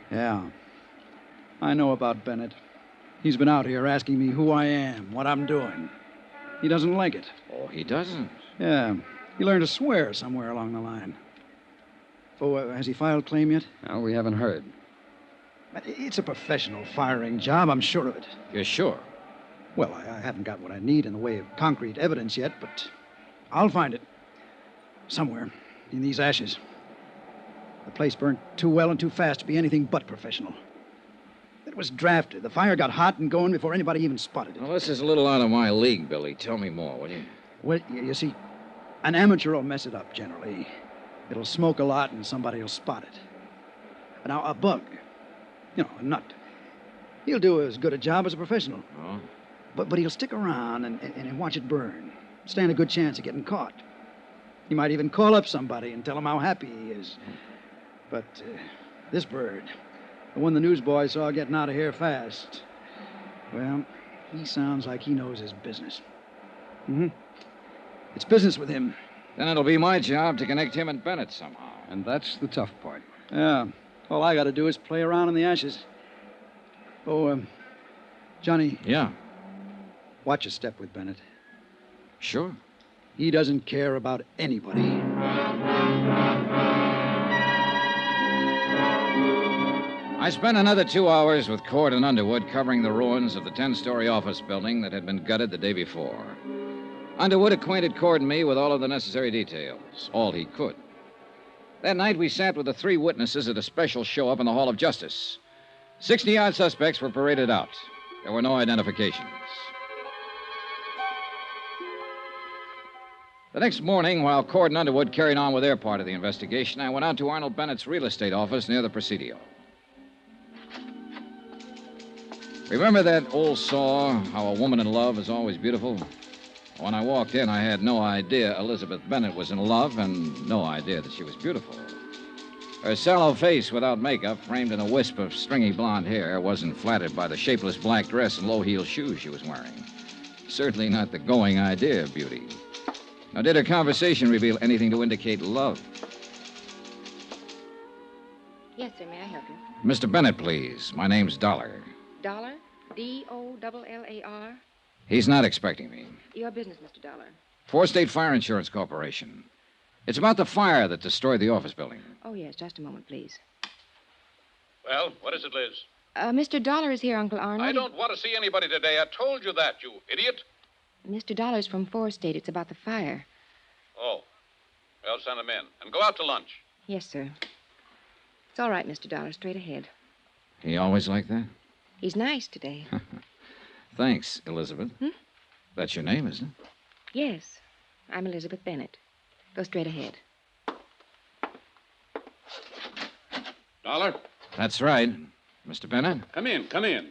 Yeah. I know about Bennett. He's been out here asking me who I am, what I'm doing. He doesn't like it. Oh, he doesn't? Yeah. He learned to swear somewhere along the line. Oh, has he filed claim yet? No, we haven't heard. But it's a professional firing job, I'm sure of it. You're sure? Well, I haven't got what I need in the way of concrete evidence yet, but I'll find it. Somewhere in these ashes. The place burned too well and too fast to be anything but professional. It was drafted. The fire got hot and going before anybody even spotted it. Well, this is a little out of my league, Billy. Tell me more, will you? Well, you see, an amateur will mess it up generally. It'll smoke a lot and somebody will spot it. Now, a bug, a nut, he'll do as good a job as a professional. Oh? But he'll stick around and watch it burn. Stand a good chance of getting caught. He might even call up somebody and tell him how happy he is. But this bird, the one the newsboy saw getting out of here fast, well, he sounds like he knows his business. Mm-hmm. It's business with him. Then it'll be my job to connect him and Bennett somehow. And that's the tough part. Yeah. All I got to do is play around in the ashes. Oh, Johnny. Yeah? Watch your step with Bennett. Sure. He doesn't care about anybody. I spent another 2 hours with Cord and Underwood covering the ruins of the 10-story office building that had been gutted the day before. Underwood acquainted Cord and me with all of the necessary details, all he could. That night, we sat with the 3 witnesses at a special show-up in the Hall of Justice. 60-odd suspects were paraded out. There were no identifications. The next morning, while Cord and Underwood carried on with their part of the investigation, I went out to Arnold Bennett's real estate office near the Presidio. Remember that old saw, how a woman in love is always beautiful? When I walked in, I had no idea Elizabeth Bennett was in love and no idea that she was beautiful. Her sallow face without makeup, framed in a wisp of stringy blonde hair, wasn't flattered by the shapeless black dress and low-heeled shoes she was wearing. Certainly not the going idea of beauty. Now, did her conversation reveal anything to indicate love? Yes, sir. May I help you? Mr. Bennett, please. My name's Dollar. Dollar? D-O-L-L-A-R? He's not expecting me. Your business, Mr. Dollar. Four State Fire Insurance Corporation. It's about the fire that destroyed the office building. Oh, yes, just a moment, please. Well, what is it, Liz? Mr. Dollar is here, Uncle Arnold. I don't want to see anybody today. I told you that, you idiot. Mr. Dollar's from Four State. It's about the fire. Oh. Well, send him in. And go out to lunch. Yes, sir. It's all right, Mr. Dollar. Straight ahead. He always like that? He's nice today. Thanks, Elizabeth. That's your name, isn't it? Yes. I'm Elizabeth Bennett. Go straight ahead. Dollar? That's right. Mr. Bennett? Come in, come in.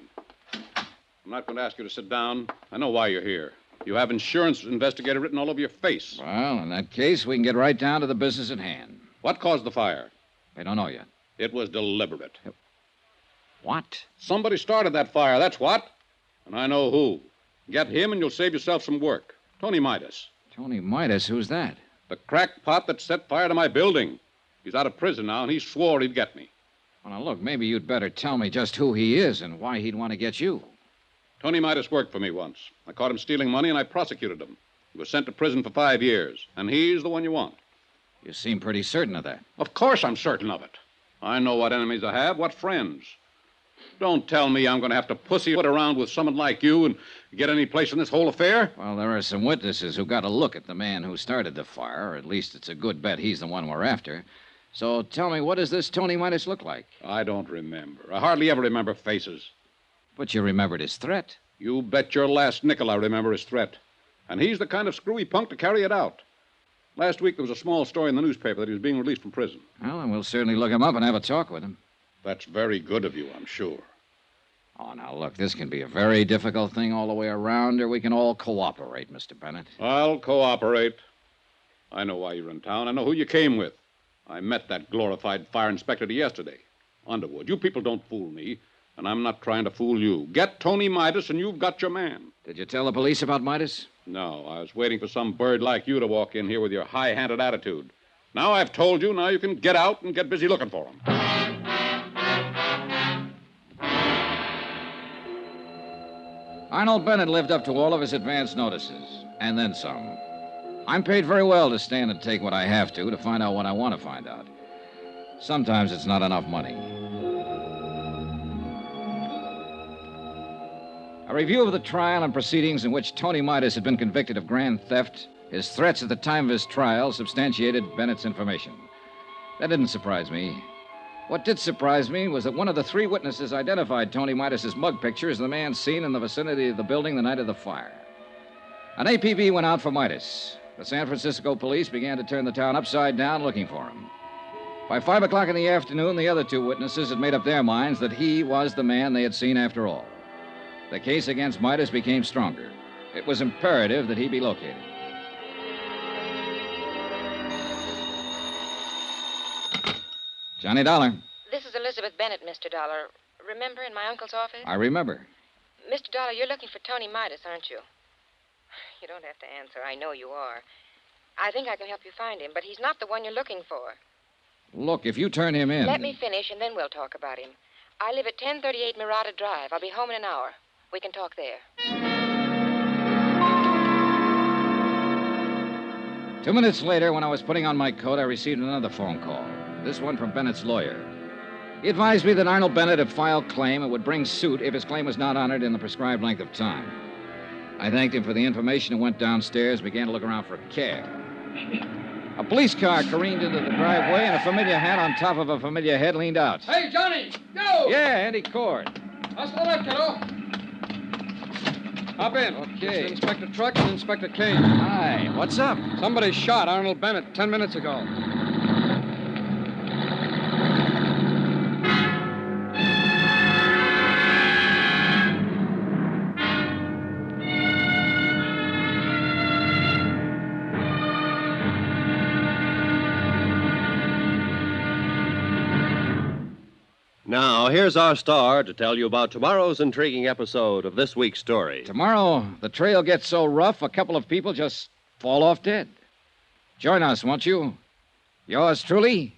I'm not going to ask you to sit down. I know why you're here. You have insurance investigator written all over your face. Well, in that case, we can get right down to the business at hand. What caused the fire? We don't know yet. It was deliberate. What? Somebody started that fire, that's what. And I know who. Get him and you'll save yourself some work. Tony Midas. Tony Midas? Who's that? The crackpot that set fire to my building. He's out of prison now, and he swore he'd get me. Well, now, look, maybe you'd better tell me just who he is and why he'd want to get you. Tony Midas worked for me once. I caught him stealing money, and I prosecuted him. He was sent to prison for 5 years, and he's the one you want. You seem pretty certain of that. Of course I'm certain of it. I know what enemies I have, what friends. Don't tell me I'm going to have to pussyfoot around with someone like you and get any place in this whole affair. Well, there are some witnesses who got a look at the man who started the fire, or at least it's a good bet he's the one we're after. So tell me, what does this Tony Midas look like? I don't remember. I hardly ever remember faces. But you remembered his threat. You bet your last nickel I remember his threat. And he's the kind of screwy punk to carry it out. Last week there was a small story in the newspaper that he was being released from prison. Well, then we'll certainly look him up and have a talk with him. That's very good of you, I'm sure. Oh, now, look, this can be a very difficult thing all the way around, or we can all cooperate, Mr. Bennett. I'll cooperate. I know why you're in town. I know who you came with. I met that glorified fire inspector yesterday. Underwood, you people don't fool me, and I'm not trying to fool you. Get Tony Midas, and you've got your man. Did you tell the police about Midas? No, I was waiting for some bird like you to walk in here with your high-handed attitude. Now I've told you, now you can get out and get busy looking for him. Arnold Bennett lived up to all of his advance notices, and then some. I'm paid very well to stand and take what I have to find out what I want to find out. Sometimes it's not enough money. A review of the trial and proceedings in which Tony Midas had been convicted of grand theft, his threats at the time of his trial substantiated Bennett's information. That didn't surprise me. What did surprise me was that one of the three witnesses identified Tony Midas's mug picture as the man seen in the vicinity of the building the night of the fire. An APB went out for Midas. The San Francisco police began to turn the town upside down looking for him. By 5 o'clock in the afternoon, the other two witnesses had made up their minds that he was the man they had seen after all. The case against Midas became stronger. It was imperative that he be located. Johnny Dollar. This is Elizabeth Bennett, Mr. Dollar. Remember in my uncle's office? I remember. Mr. Dollar, you're looking for Tony Midas, aren't you? You don't have to answer. I know you are. I think I can help you find him, but he's not the one you're looking for. Look, if you turn him in... Let me finish, and then we'll talk about him. I live at 1038 Murata Drive. I'll be home in an hour. We can talk there. 2 minutes later, when I was putting on my coat, I received another phone call. This one from Bennett's lawyer. He advised me that Arnold Bennett had filed claim and would bring suit if his claim was not honored in the prescribed length of time. I thanked him for the information and went downstairs and began to look around for a cab. A police car careened into the driveway, and a familiar hat on top of a familiar head leaned out. Hey, Johnny! Go! Yeah, Andy Cord. How's the left, kiddo? Hop in. Okay. This is Inspector Truck and Inspector Kane. Hi, what's up? Somebody shot Arnold Bennett 10 minutes ago. Now, here's our star to tell you about tomorrow's intriguing episode of this week's story. Tomorrow, the trail gets so rough, a couple of people just fall off dead. Join us, won't you? Yours truly,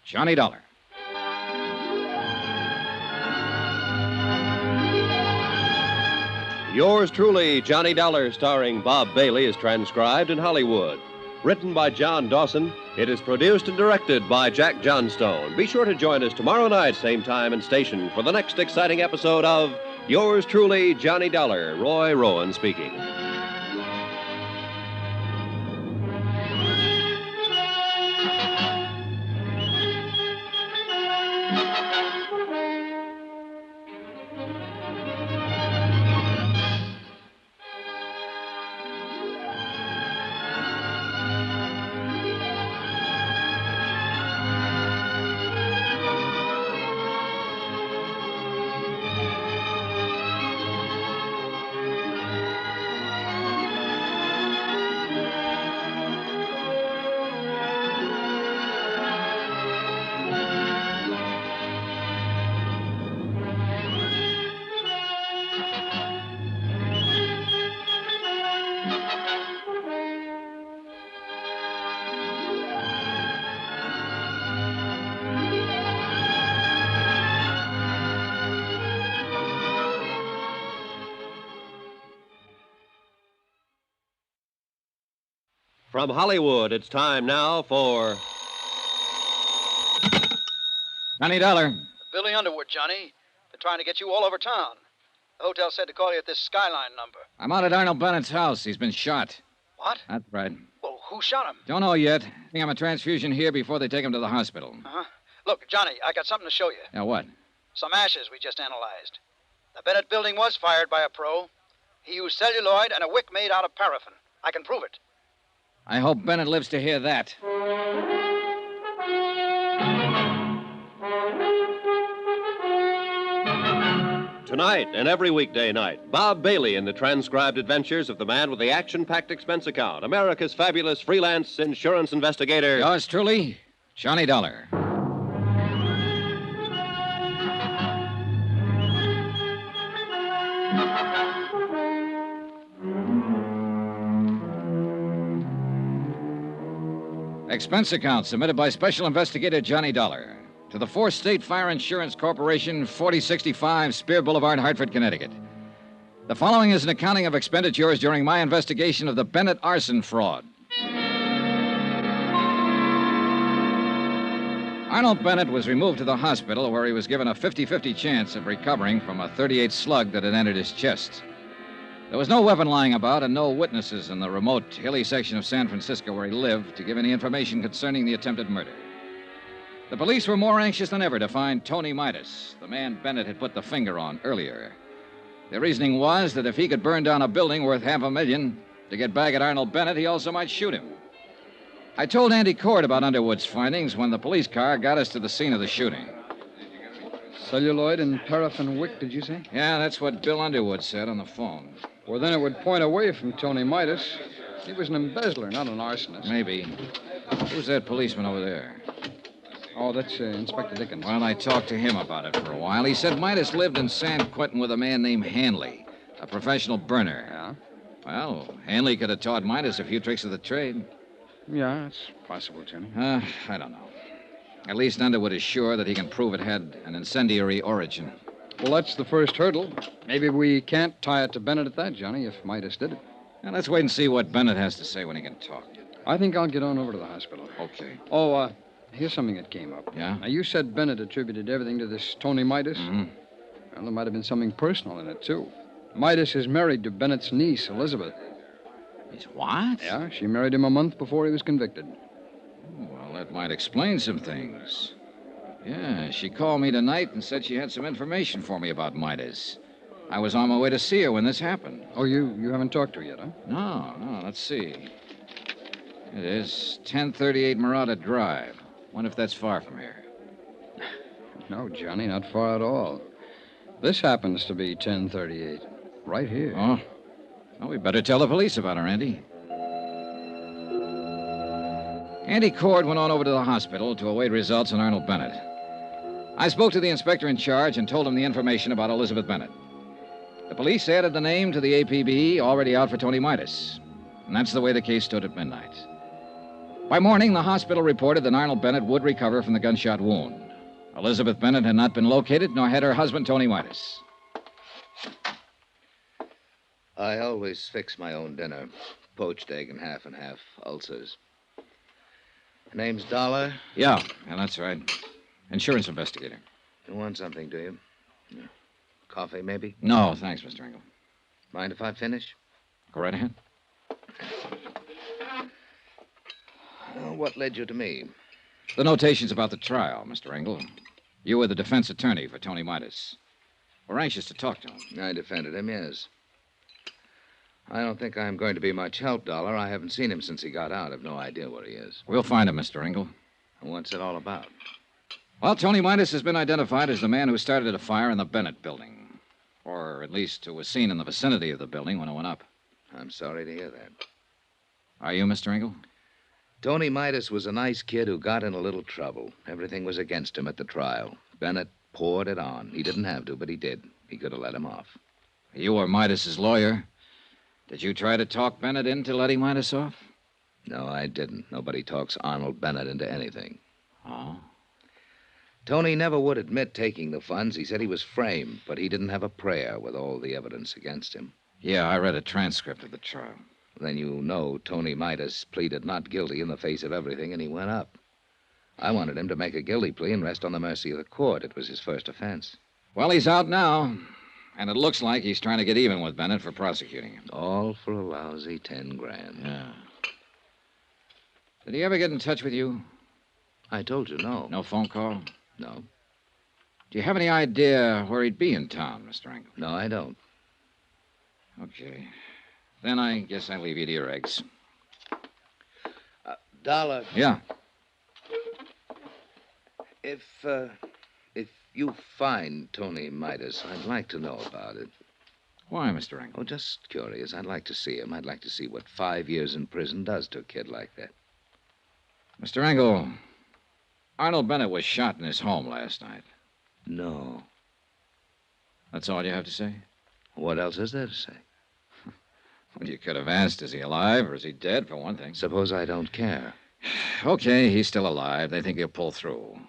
Johnny Dollar. Yours truly, Johnny Dollar, starring Bob Bailey, is transcribed in Hollywood. Written by John Dawson, it is produced and directed by Jack Johnstone. Be sure to join us tomorrow night, same time and station, for the next exciting episode of Yours truly, Johnny Dollar. Roy Rowan speaking. From Hollywood, it's time now for Johnny Dollar. Billy Underwood, Johnny. Been trying to get you all over town. The hotel said to call you at this Skyline number. I'm out at Arnold Bennett's house. He's been shot. What? That's right. Well, who shot him? Don't know yet. I think I'm a transfusion here before they take him to the hospital. Uh-huh. Look, Johnny, I got something to show you. Yeah, what? Some ashes we just analyzed. The Bennett building was fired by a pro. He used celluloid and a wick made out of paraffin. I can prove it. I hope Bennett lives to hear that. Tonight and every weekday night, Bob Bailey in the transcribed adventures of the man with the action-packed expense account, America's fabulous freelance insurance investigator. Yours truly, Johnny Dollar. Expense account submitted by Special Investigator Johnny Dollar to the 4th State Fire Insurance Corporation, 4065 Spear Boulevard, Hartford, Connecticut. The following is an accounting of expenditures during my investigation of the Bennett arson fraud. Arnold Bennett was removed to the hospital where he was given a 50-50 chance of recovering from a .38 slug that had entered his chest. There was no weapon lying about and no witnesses in the remote, hilly section of San Francisco where he lived to give any information concerning the attempted murder. The police were more anxious than ever to find Tony Midas, the man Bennett had put the finger on earlier. Their reasoning was that if he could burn down a building worth $500,000 to get back at Arnold Bennett, he also might shoot him. I told Andy Cord about Underwood's findings when the police car got us to the scene of the shooting. Celluloid and paraffin wick, did you say? Yeah, that's what Bill Underwood said on the phone. Well, then it would point away from Tony Midas. He was an embezzler, not an arsonist. Maybe. Who's that policeman over there? Oh, that's Inspector Dickens. Well, I talked to him about it for a while. He said Midas lived in San Quentin with a man named Hanley, a professional burner. Yeah? Well, Hanley could have taught Midas a few tricks of the trade. Yeah, it's possible, Johnny. I don't know. At least Underwood is sure that he can prove it had an incendiary origin. Well, that's the first hurdle. Maybe we can't tie it to Bennett at that, Johnny, if Midas did it. Now, let's wait and see what Bennett has to say when he can talk. I think I'll get on over to the hospital. Okay. Oh, here's something that came up. Yeah? Now, you said Bennett attributed everything to this Tony Midas. Mm-hmm. Well, there might have been something personal in it, too. Midas is married to Bennett's niece, Elizabeth. He's what? Yeah, she married him a month before he was convicted. Well, that might explain some things. Yeah, she called me tonight and said she had some information for me about Midas. I was on my way to see her when this happened. Oh, you haven't talked to her yet, huh? No, let's see. It is 1038 Murata Drive. Wonder if that's far from here. No, Johnny, not far at all. This happens to be 1038. Right here. Oh? Well, we better tell the police about her, Andy. Andy Cord went on over to the hospital to await results on Arnold Bennett. I spoke to the inspector in charge and told him the information about Elizabeth Bennett. The police added the name to the APB already out for Tony Midas. And that's the way the case stood at midnight. By morning, the hospital reported that Arnold Bennett would recover from the gunshot wound. Elizabeth Bennett had not been located, nor had her husband, Tony Midas. I always fix my own dinner. Poached egg and half, ulcers. Name's Dollar? Yeah, that's right. Insurance investigator. You want something, do you? Coffee, maybe? No, thanks, Mr. Engel. Mind if I finish? Go right ahead. What led you to me? The notations about the trial, Mr. Engel. You were the defense attorney for Tony Midas. We're anxious to talk to him. I defended him, yes. I don't think I'm going to be much help, Dollar. I haven't seen him since he got out. I've no idea where he is. We'll find him, Mr. Engel. What's it all about? Well, Tony Midas has been identified as the man who started a fire in the Bennett building. Or at least who was seen in the vicinity of the building when it went up. I'm sorry to hear that. Are you, Mr. Engel? Tony Midas was a nice kid who got in a little trouble. Everything was against him at the trial. Bennett poured it on. He didn't have to, but he did. He could have let him off. You were Midas's lawyer. Did you try to talk Bennett into letting Midas off? No, I didn't. Nobody talks Arnold Bennett into anything. Oh? Tony never would admit taking the funds. He said he was framed, but he didn't have a prayer with all the evidence against him. Yeah, I read a transcript of the trial. Then you know Tony Midas pleaded not guilty in the face of everything, and he went up. I wanted him to make a guilty plea and rest on the mercy of the court. It was his first offense. Well, he's out now, and it looks like he's trying to get even with Bennett for prosecuting him. All for a lousy $10,000. Yeah. Did he ever get in touch with you? I told you, no. No phone call? No. Do you have any idea where he'd be in town, Mr. Engel? No, I don't. Okay. Then I guess I'll leave you to your eggs. Dollar. Yeah. If you find Tony Midas, I'd like to know about it. Why, Mr. Engel? Oh, just curious. I'd like to see him. I'd like to see what 5 years in prison does to a kid like that. Mr. Engel, Arnold Bennett was shot in his home last night. No. That's all you have to say? What else is there to say? Well, you could have asked, is he alive or is he dead, for one thing? Suppose I don't care. Okay, he's still alive. They think he'll pull through.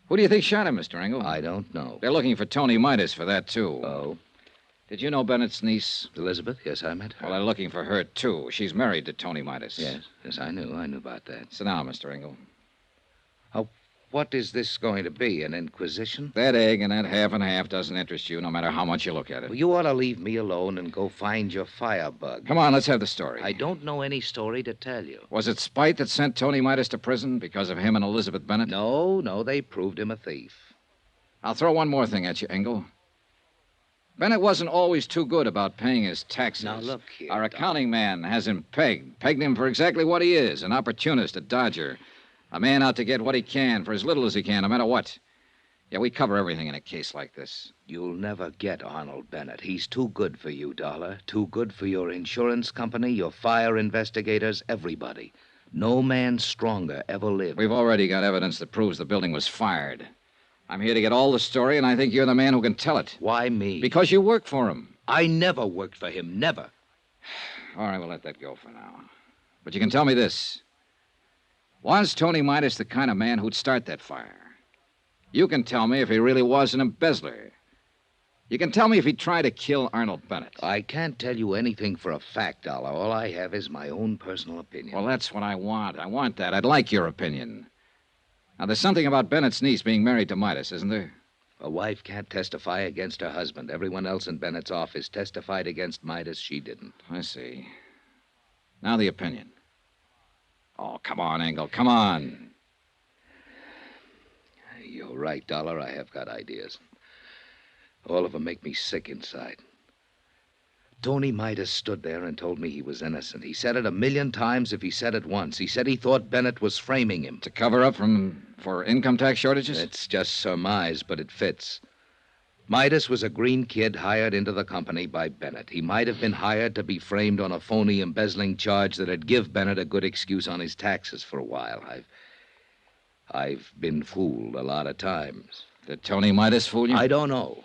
Who do you think shot him, Mr. Engel? I don't know. They're looking for Tony Midas for that, too. Oh? Did you know Bennett's niece? Elizabeth? Yes, I met her. Well, they're looking for her, too. She's married to Tony Midas. Yes, I knew. I knew about that. Sit down, Mr. Engel. What is this going to be, an inquisition? That egg and that half and half doesn't interest you, no matter how much you look at it. Well, you ought to leave me alone and go find your firebug. Come on, let's have the story. I don't know any story to tell you. Was it spite that sent Tony Midas to prison because of him and Elizabeth Bennett? No, they proved him a thief. I'll throw one more thing at you, Engel. Bennett wasn't always too good about paying his taxes. Now, look here, Our accounting man has him pegged him for exactly what he is, an opportunist, a dodger. A man out to get what he can for as little as he can, no matter what. Yeah, we cover everything in a case like this. You'll never get Arnold Bennett. He's too good for you, Dollar. Too good for your insurance company, your fire investigators, everybody. No man stronger ever lived. We've already got evidence that proves the building was fired. I'm here to get all the story, and I think you're the man who can tell it. Why me? Because you work for him. I never worked for him, never. All right, we'll let that go for now. But you can tell me this. Was Tony Midas the kind of man who'd start that fire? You can tell me if he really was an embezzler. You can tell me if he tried to kill Arnold Bennett. I can't tell you anything for a fact, Dollar. All I have is my own personal opinion. Well, that's what I want. I want that. I'd like your opinion. Now, there's something about Bennett's niece being married to Midas, isn't there? A wife can't testify against her husband. Everyone else in Bennett's office testified against Midas. She didn't. I see. Now the opinion. Oh, come on, Engel, come on. You're right, Dollar. I have got ideas. All of them make me sick inside. Tony Midas stood there and told me he was innocent. He said it 1,000,000 times if he said it once. He said he thought Bennett was framing him. To cover up for income tax shortages? It's just surmise, but it fits. Midas was a green kid hired into the company by Bennett. He might have been hired to be framed on a phony embezzling charge that'd give Bennett a good excuse on his taxes for a while. I've been fooled a lot of times. Did Tony Midas fool you? I don't know.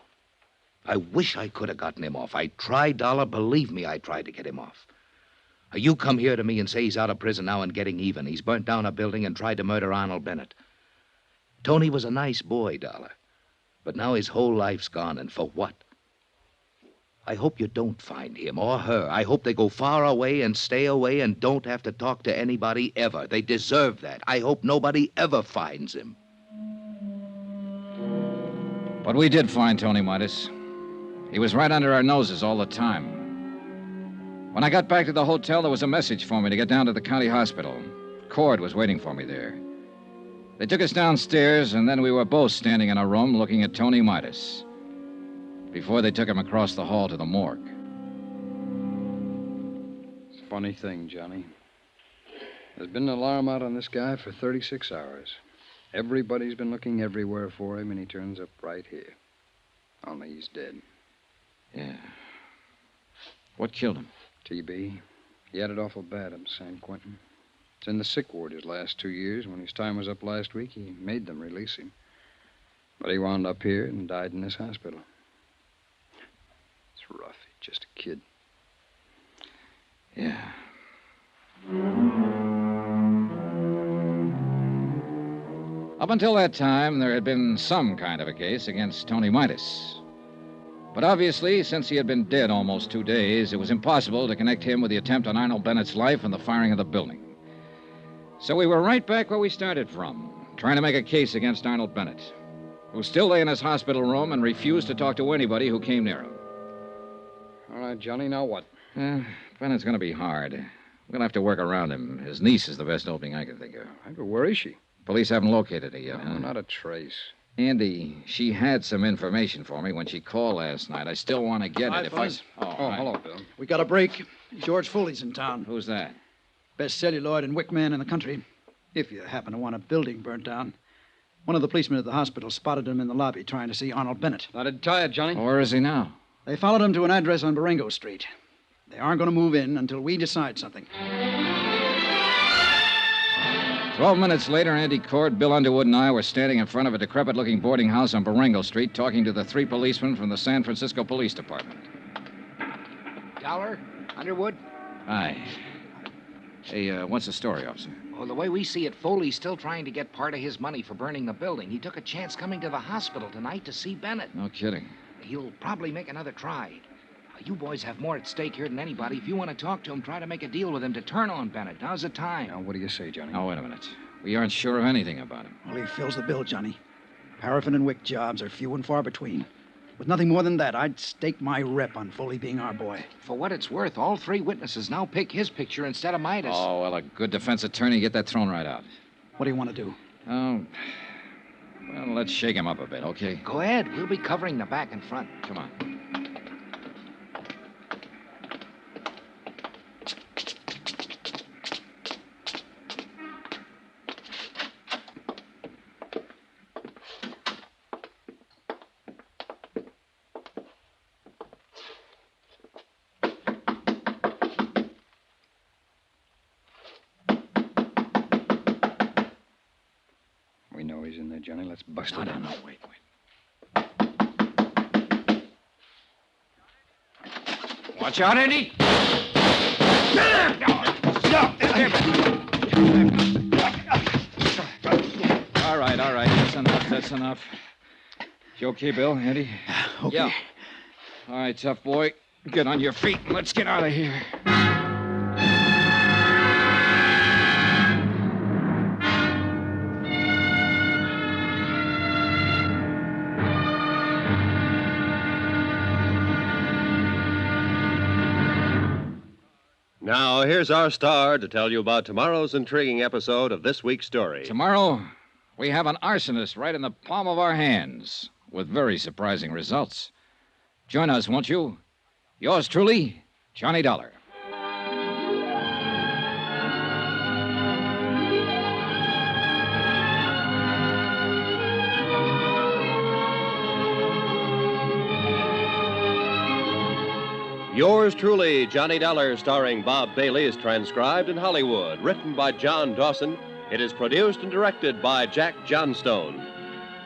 I wish I could have gotten him off. I tried, Dollar. Believe me, I tried to get him off. You come here to me and say he's out of prison now and getting even. He's burnt down a building and tried to murder Arnold Bennett. Tony was a nice boy, Dollar. But now his whole life's gone, and for what? I hope you don't find him or her. I hope they go far away and stay away and don't have to talk to anybody ever. They deserve that. I hope nobody ever finds him. But we did find Tony Midas. He was right under our noses all the time. When I got back to the hotel, there was a message for me to get down to the county hospital. Cord was waiting for me there. They took us downstairs, and then we were both standing in a room looking at Tony Midas before they took him across the hall to the morgue. It's a funny thing, Johnny. There's been an alarm out on this guy for 36 hours. Everybody's been looking everywhere for him, and he turns up right here. Only he's dead. Yeah. What killed him? TB. He had it awful bad up in San Quentin. It's in the sick ward his last 2 years. When his time was up last week, he made them release him. But he wound up here and died in this hospital. It's rough. He's just a kid. Yeah. Up until that time, there had been some kind of a case against Tony Midas. But obviously, since he had been dead almost 2 days, it was impossible to connect him with the attempt on Arnold Bennett's life and the firing of the building. So we were right back where we started from, trying to make a case against Arnold Bennett, who still lay in his hospital room and refused to talk to anybody who came near him. All right, Johnny, now what? Bennett's going to be hard. We'll have to work around him. His niece is the best opening I can think of. But where is she? Police haven't located her yet, huh? Not a trace. Andy, she had some information for me when she called last night. I still want to get it if I... Oh, hello, Bill. We got a break. George Foley's in town. Who's that? Best celluloid and wick man in the country. If you happen to want a building burnt down. One of the policemen at the hospital spotted him in the lobby trying to see Arnold Bennett. Not a tired, Johnny. Where is he now? They followed him to an address on Barengo Street. They aren't going to move in until we decide something. 12 minutes later, Andy Cord, Bill Underwood, and I were standing in front of a decrepit-looking boarding house on Barengo Street talking to the 3 policemen from the San Francisco Police Department. Dollar? Underwood? Hi. Hey, what's the story, officer? Well, the way we see it, Foley's still trying to get part of his money for burning the building. He took a chance coming to the hospital tonight to see Bennett. No kidding. He'll probably make another try. You boys have more at stake here than anybody. If you want to talk to him, try to make a deal with him to turn on Bennett. Now's the time. Now, what do you say, Johnny? Now, wait a minute. We aren't sure of anything about him. Well, he fills the bill, Johnny. Paraffin and wick jobs are few and far between. With nothing more than that, I'd stake my rep on Foley being our boy. For what it's worth, all 3 witnesses now pick his picture instead of Midas. Oh, well, a good defense attorney, get that thrown right out. What do you want to do? Oh, well, let's shake him up a bit, okay? Go ahead. We'll be covering the back and front. Come on. We know he's in there, Johnny. Let's bust No, it. no, wait. Watch out, Andy. All right. That's enough. You okay, Bill? Andy? Okay. Yeah. All right, tough boy. Get on your feet and let's get out of here. Now, here's our star to tell you about tomorrow's intriguing episode of this week's story. Tomorrow, we have an arsonist right in the palm of our hands with very surprising results. Join us, won't you? Yours truly, Johnny Dollar. Yours truly, Johnny Dollar, starring Bob Bailey, is transcribed in Hollywood. Written by John Dawson, it is produced and directed by Jack Johnstone.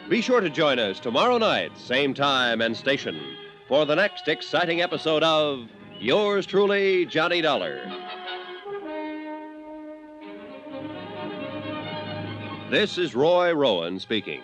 Be sure to join us tomorrow night, same time and station, for the next exciting episode of Yours truly, Johnny Dollar. This is Roy Rowan speaking.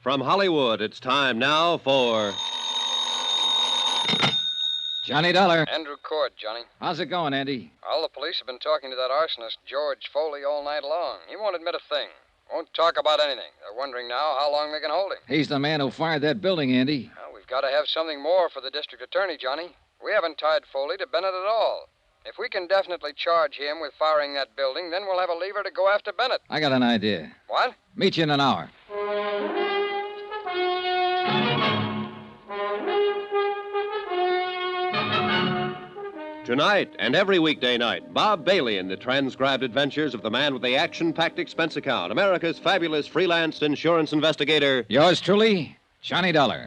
From Hollywood, it's time now for Johnny Dollar. Andrew Cord, Johnny. How's it going, Andy? All the police have been talking to that arsonist, George Foley, all night long. He won't admit a thing. Won't talk about anything. They're wondering now how long they can hold him. He's the man who fired that building, Andy. Well, we've got to have something more for the district attorney, Johnny. We haven't tied Foley to Bennett at all. If we can definitely charge him with firing that building, then we'll have a lever to go after Bennett. I got an idea. What? Meet you in an hour. Tonight and every weekday night, Bob Bailey in the transcribed adventures of the man with the action-packed expense account, America's fabulous freelance insurance investigator. Yours truly, Johnny Dollar.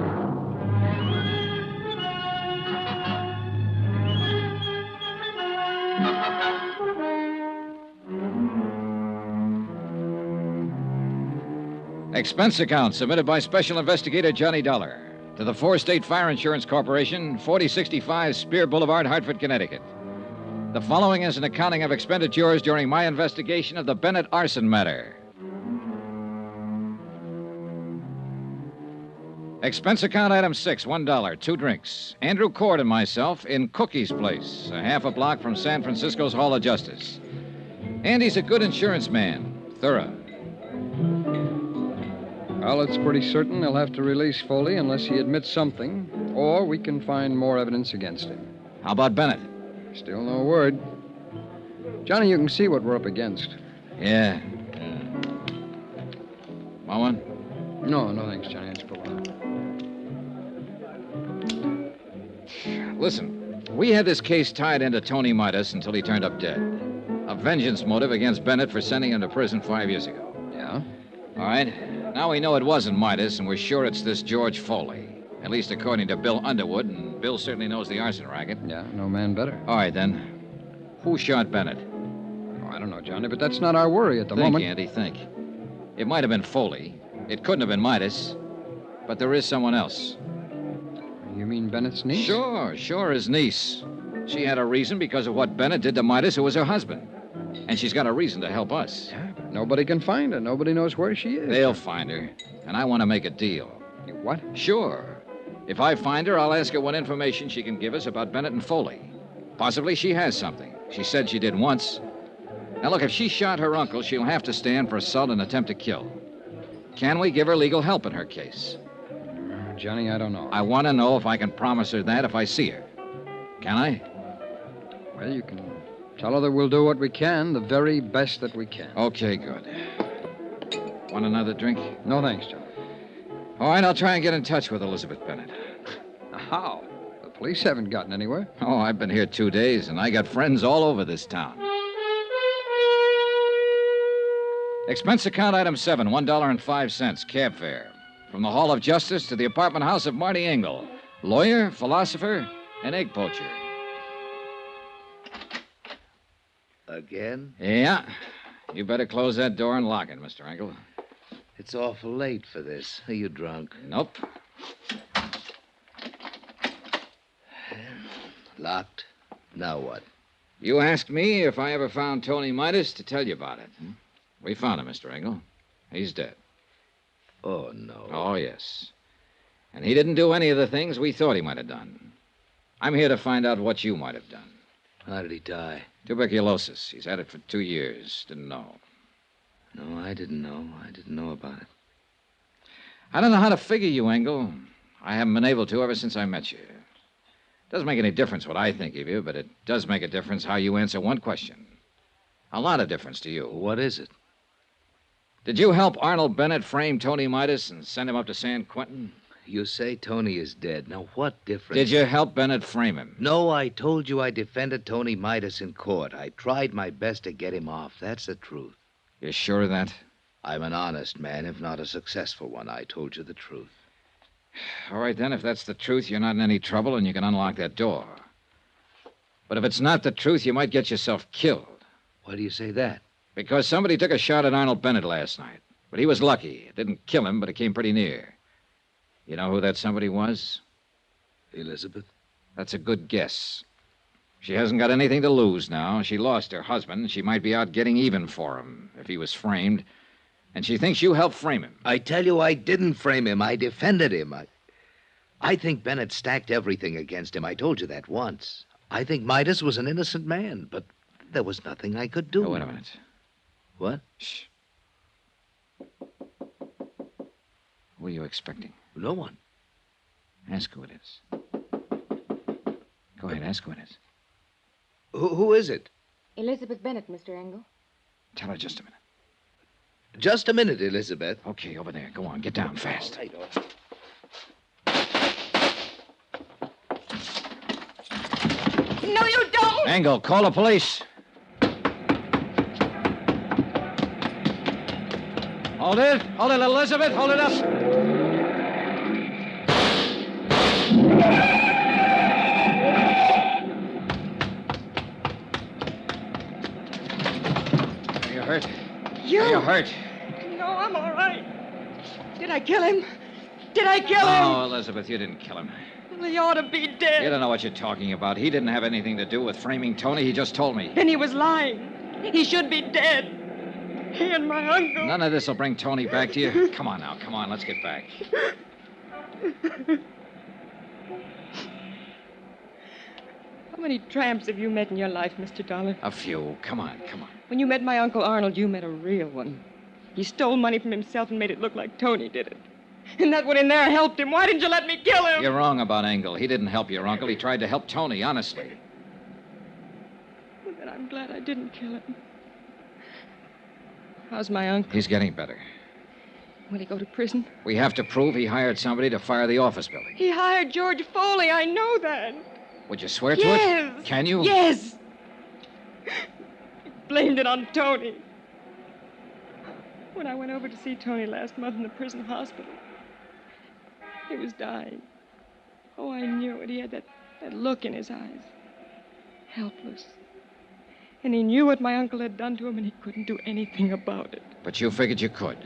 Expense account submitted by Special Investigator Johnny Dollar to the Four-State Fire Insurance Corporation, 4065 Spear Boulevard, Hartford, Connecticut. The following is an accounting of expenditures during my investigation of the Bennett arson matter. Expense account item 6, $1, 2 drinks. Andrew Cord and myself in Cookie's Place, a half a block from San Francisco's Hall of Justice. Andy's a good insurance man, thorough. Well, it's pretty certain they'll have to release Foley unless he admits something, or we can find more evidence against him. How about Bennett? Still no word. Johnny, you can see what we're up against. Yeah. Want one? No, thanks, Johnny. It's pull out. Listen, we had this case tied into Tony Midas until he turned up dead. A vengeance motive against Bennett for sending him to prison 5 years ago. Yeah? All right. Now we know it wasn't Midas, and we're sure it's this George Foley. At least according to Bill Underwood, and Bill certainly knows the arson racket. Yeah, no man better. All right, then. Who shot Bennett? Oh, I don't know, Johnny, but that's not our worry at the moment. Think, Andy, think. It might have been Foley. It couldn't have been Midas. But there is someone else. You mean Bennett's niece? Sure, his niece. She had a reason because of what Bennett did to Midas, who was her husband. And she's got a reason to help us. Yeah, but nobody can find her. Nobody knows where she is. They'll find her. And I want to make a deal. What? Sure. If I find her, I'll ask her what information she can give us about Bennett and Foley. Possibly she has something. She said she did once. Now, look, if she shot her uncle, she'll have to stand for assault and attempt to kill. Can we give her legal help in her case? Johnny, I don't know. I want to know if I can promise her that if I see her. Can I? Well, you can tell her that we'll do what we can, the very best that we can. Okay, good. Want another drink? No, thanks, Johnny. All right, I'll try and get in touch with Elizabeth Bennett. How? The police haven't gotten anywhere. Oh, I've been here 2 days, and I got friends all over this town. Expense account item 7, $1.05, cab fare. From the Hall of Justice to the apartment house of Marty Engel, lawyer, philosopher, and egg poacher. Again? Yeah. You better close that door and lock it, Mr. Engel. It's awful late for this. Are you drunk? Nope. Locked? Now what? You asked me if I ever found Tony Midas to tell you about it. We found him, Mr. Engel. He's dead. Oh, no. Oh, yes. And he didn't do any of the things we thought he might have done. I'm here to find out what you might have done. How did he die? Tuberculosis. He's had it for 2 years. Didn't know. No, I didn't know. I didn't know about it. I don't know how to figure you, Engel. I haven't been able to ever since I met you. Doesn't make any difference what I think of you, but it does make a difference how you answer one question. A lot of difference to you. What is it? Did you help Arnold Bennett frame Tony Midas and send him up to San Quentin? You say Tony is dead. Now, what difference? Did you help Bennett frame him? No, I told you I defended Tony Midas in court. I tried my best to get him off. That's the truth. You're sure of that? I'm an honest man, if not a successful one. I told you the truth. All right, then, if that's the truth, you're not in any trouble and you can unlock that door. But if it's not the truth, you might get yourself killed. Why do you say that? Because somebody took a shot at Arnold Bennett last night. But he was lucky. It didn't kill him, but it came pretty near. You know who that somebody was? Elizabeth? That's a good guess. She hasn't got anything to lose now. She lost her husband. She might be out getting even for him if he was framed. And she thinks you helped frame him. I tell you, I didn't frame him. I defended him. I think Bennett stacked everything against him. I told you that once. I think Midas was an innocent man, but there was nothing I could do. Oh, wait a minute. What? Shh. Who are you expecting? No one. Ask who it is. Go ahead, ask who it is. Who is it? Elizabeth Bennett, Mr. Engel. Tell her just a minute. Just a minute, Elizabeth. Okay, over there. Go on, get down fast. All right, all right. No, you don't! Engel, call the police. Hold it, Elizabeth, hold it up. Are you hurt? You? Are you hurt? No, I'm all right. Did I kill him? Did I kill him? Oh, Elizabeth, you didn't kill him. Well, he ought to be dead. You don't know what you're talking about. He didn't have anything to do with framing Tony. He just told me. Then he was lying. He should be dead. He and my uncle. None of this will bring Tony back to you. Come on now, come on, let's get back. How many tramps have you met in your life, Mr. Dollar? A few. Come on, come on. When you met my Uncle Arnold, you met a real one. He stole money from himself and made it look like Tony did it. And that one in there helped him. Why didn't you let me kill him? You're wrong about Engel. He didn't help your uncle. He tried to help Tony, honestly. Well, then I'm glad I didn't kill him. How's my uncle? He's getting better. Will he go to prison? We have to prove he hired somebody to fire the office building. He hired George Foley. I know that. Would you swear to Yes. it? Can you? Yes. He blamed it on Tony. When I went over to see Tony last month in the prison hospital, he was dying. Oh, I knew it. He had that look in his eyes. Helpless. And he knew what my uncle had done to him, and he couldn't do anything about it. But you figured you could.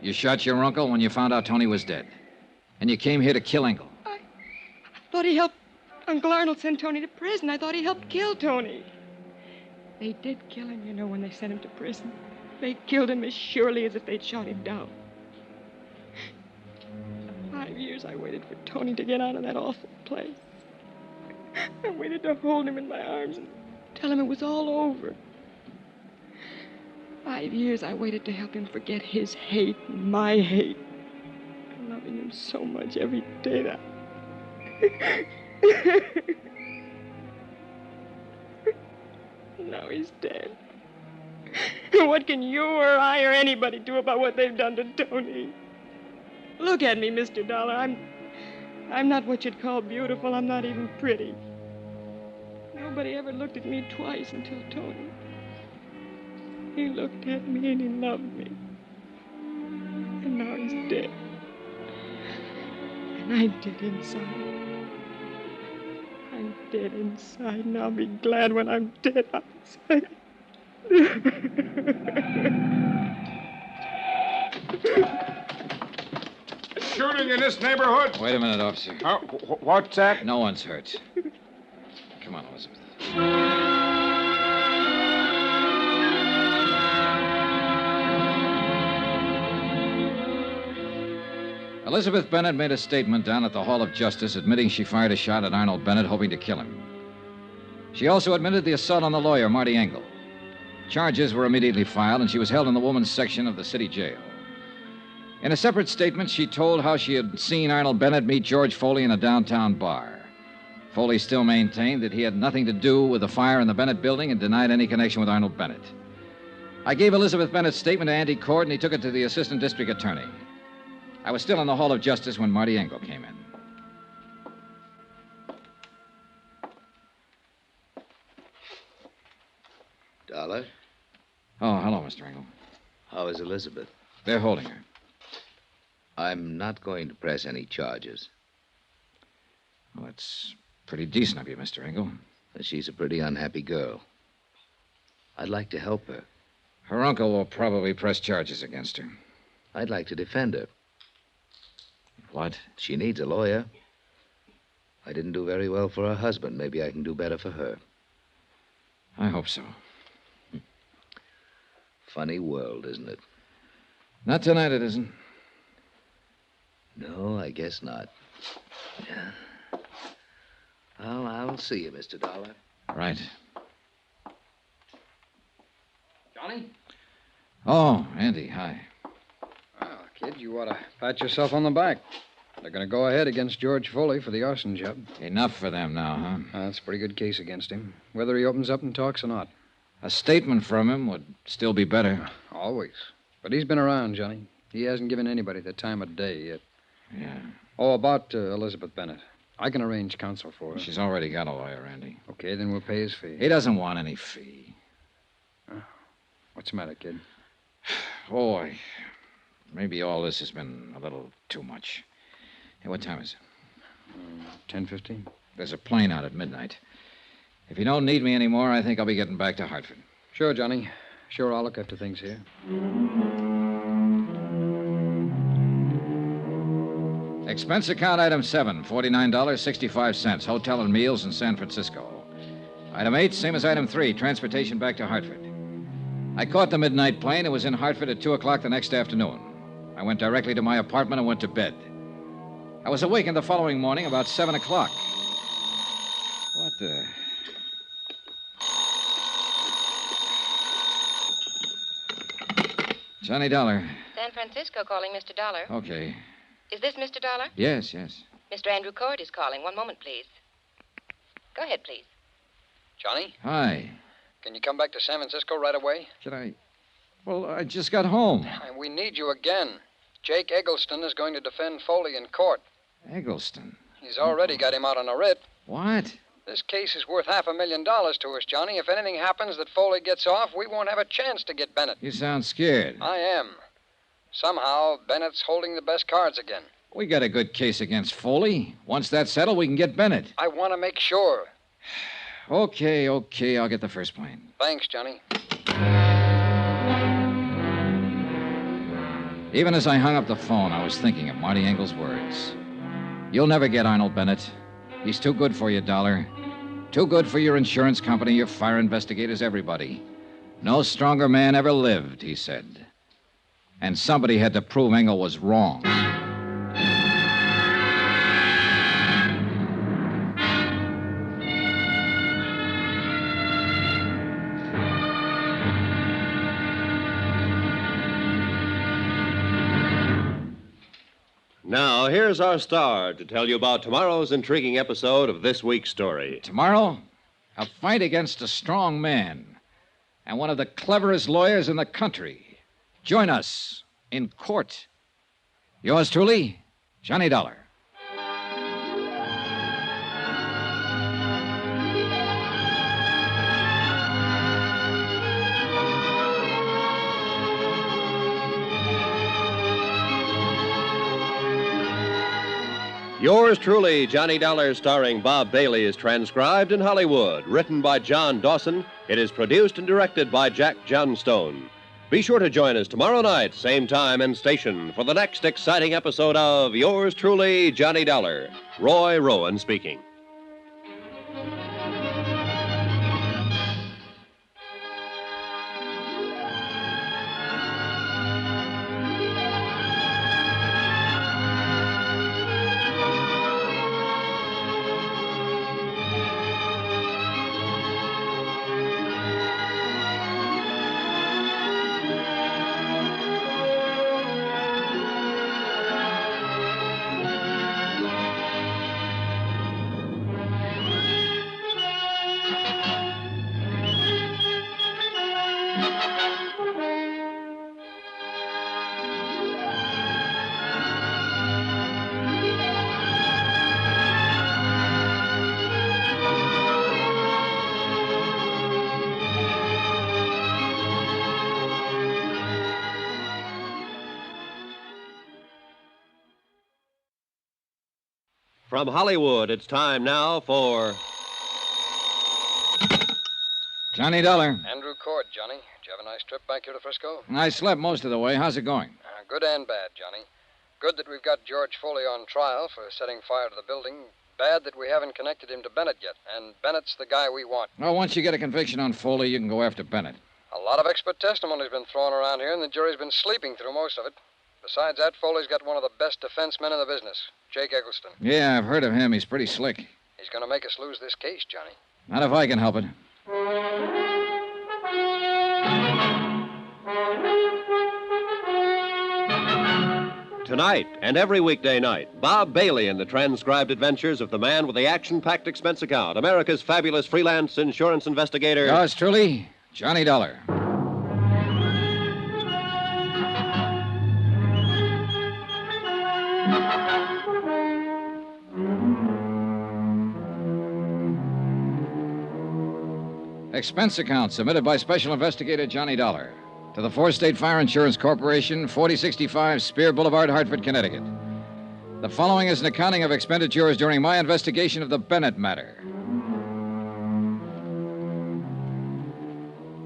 You shot your uncle when you found out Tony was dead. And you came here to kill Engel. I thought he helped Uncle Arnold send Tony to prison. I thought he helped kill Tony. They did kill him, you know, when they sent him to prison. They killed him as surely as if they'd shot him down. 5 years I waited for Tony to get out of that awful place. I waited to hold him in my arms and tell him it was all over. 5 years I waited to help him forget his hate and my hate. Loving him so much every day that... Now he's dead. What can you or I or anybody do about what they've done to Tony? Look at me, Mr. Dollar. I'm not what you'd call beautiful. I'm not even pretty. Nobody ever looked at me twice until Tony. He looked at me and he loved me. And now he's dead. And I'm dead inside. I'm dead inside, and I'll be glad when I'm dead outside. Shooting in this neighborhood? Wait a minute, officer. What's that? No one's hurt. Come on, Elizabeth. Elizabeth Bennett made a statement down at the Hall of Justice admitting she fired a shot at Arnold Bennett, hoping to kill him. She also admitted the assault on the lawyer, Marty Engel. Charges were immediately filed, and she was held in the women's section of the city jail. In a separate statement, she told how she had seen Arnold Bennett meet George Foley in a downtown bar. Foley still maintained that he had nothing to do with the fire in the Bennett building and denied any connection with Arnold Bennett. I gave Elizabeth Bennett's statement to Andy Cord, and he took it to the assistant district attorney. I was still in the Hall of Justice when Marty Engel came in. Dollar? Oh, hello, Mr. Engel. How is Elizabeth? They're holding her. I'm not going to press any charges. Well, that's pretty decent of you, Mr. Engel. She's a pretty unhappy girl. I'd like to help her. Her uncle will probably press charges against her. I'd like to defend her. What? She needs a lawyer. I didn't do very well for her husband. Maybe I can do better for her. I hope so. Funny world, isn't it? Not tonight, it isn't. No, I guess not. Yeah. Well, I'll see you, Mr. Dollar. Right. Johnny? Oh, Andy, hi. Well, kid, you ought to pat yourself on the back. They're going to go ahead against George Foley for the arson job. Enough for them now, huh? That's a pretty good case against him, whether he opens up and talks or not. A statement from him would still be better. Always. But he's been around, Johnny. He hasn't given anybody the time of day yet. Yeah. Oh, about Elizabeth Bennett. I can arrange counsel for her. She's already got a lawyer, Andy. Okay, then we'll pay his fee. He doesn't want any fee. What's the matter, kid? Boy, maybe all this has been a little too much. Hey, what time is it? 10:15. There's a plane out at midnight. If you don't need me anymore, I think I'll be getting back to Hartford. Sure, Johnny. Sure, I'll look after things here. Expense account item 7, $49.65. Hotel and meals in San Francisco. Item 8, same as item 3, transportation back to Hartford. I caught the midnight plane and was in Hartford at 2 o'clock the next afternoon. I went directly to my apartment and went to bed. I was awakened the following morning about 7 o'clock. What the... Johnny Dollar. San Francisco calling, Mr. Dollar. Okay. Is this Mr. Dollar? Yes, yes. Mr. Andrew Cord is calling. One moment, please. Go ahead, please. Johnny, Hi. can you come back to San Francisco right away? Should I... Well, I just got home. We need you again. Jake Eggleston is going to defend Foley in court. Eggleston? He's already got him out on a writ. What? This case is worth $500,000 to us, Johnny. If anything happens that Foley gets off, we won't have a chance to get Bennett. You sound scared. I am. Somehow, Bennett's holding the best cards again. We got a good case against Foley. Once that's settled, we can get Bennett. I want to make sure. Okay. I'll get the first plane. Thanks, Johnny. Even as I hung up the phone, I was thinking of Marty Engel's words. You'll never get Arnold Bennett. He's too good for you, Dollar. Too good for your insurance company, your fire investigators, everybody. No stronger man ever lived, he said. And somebody had to prove Engel was wrong. Now, here's our star to tell you about tomorrow's intriguing episode of this week's story. Tomorrow, a fight against a strong man and one of the cleverest lawyers in the country. Join us in court. Yours truly, Johnny Dollar. Yours truly, Johnny Dollar, starring Bob Bailey, is transcribed in Hollywood. Written by John Dawson, it is produced and directed by Jack Johnstone. Be sure to join us tomorrow night, same time and station, for the next exciting episode of Yours truly, Johnny Dollar. Roy Rowan speaking. From Hollywood, it's time now for... Johnny Dollar. Andrew Cord, Johnny. Did you have a nice trip back here to Frisco? I slept most of the way. How's it going? Good and bad, Johnny. Good that we've got George Foley on trial for setting fire to the building. Bad that we haven't connected him to Bennett yet. And Bennett's the guy we want. Well, once you get a conviction on Foley, you can go after Bennett. A lot of expert testimony's been thrown around here, and the jury's been sleeping through most of it. Besides that, Foley's got one of the best defense men in the business, Jake Eggleston. Yeah, I've heard of him. He's pretty slick. He's going to make us lose this case, Johnny. Not if I can help it. Tonight and every weekday night, Bob Bailey in the transcribed adventures of the man with the action-packed expense account, America's fabulous freelance insurance investigator. Yours truly, Johnny Dollar. Expense account submitted by Special Investigator Johnny Dollar to the Fourth State Fire Insurance Corporation, 4065 Spear Boulevard, Hartford, Connecticut. The following is an accounting of expenditures during my investigation of the Bennett matter.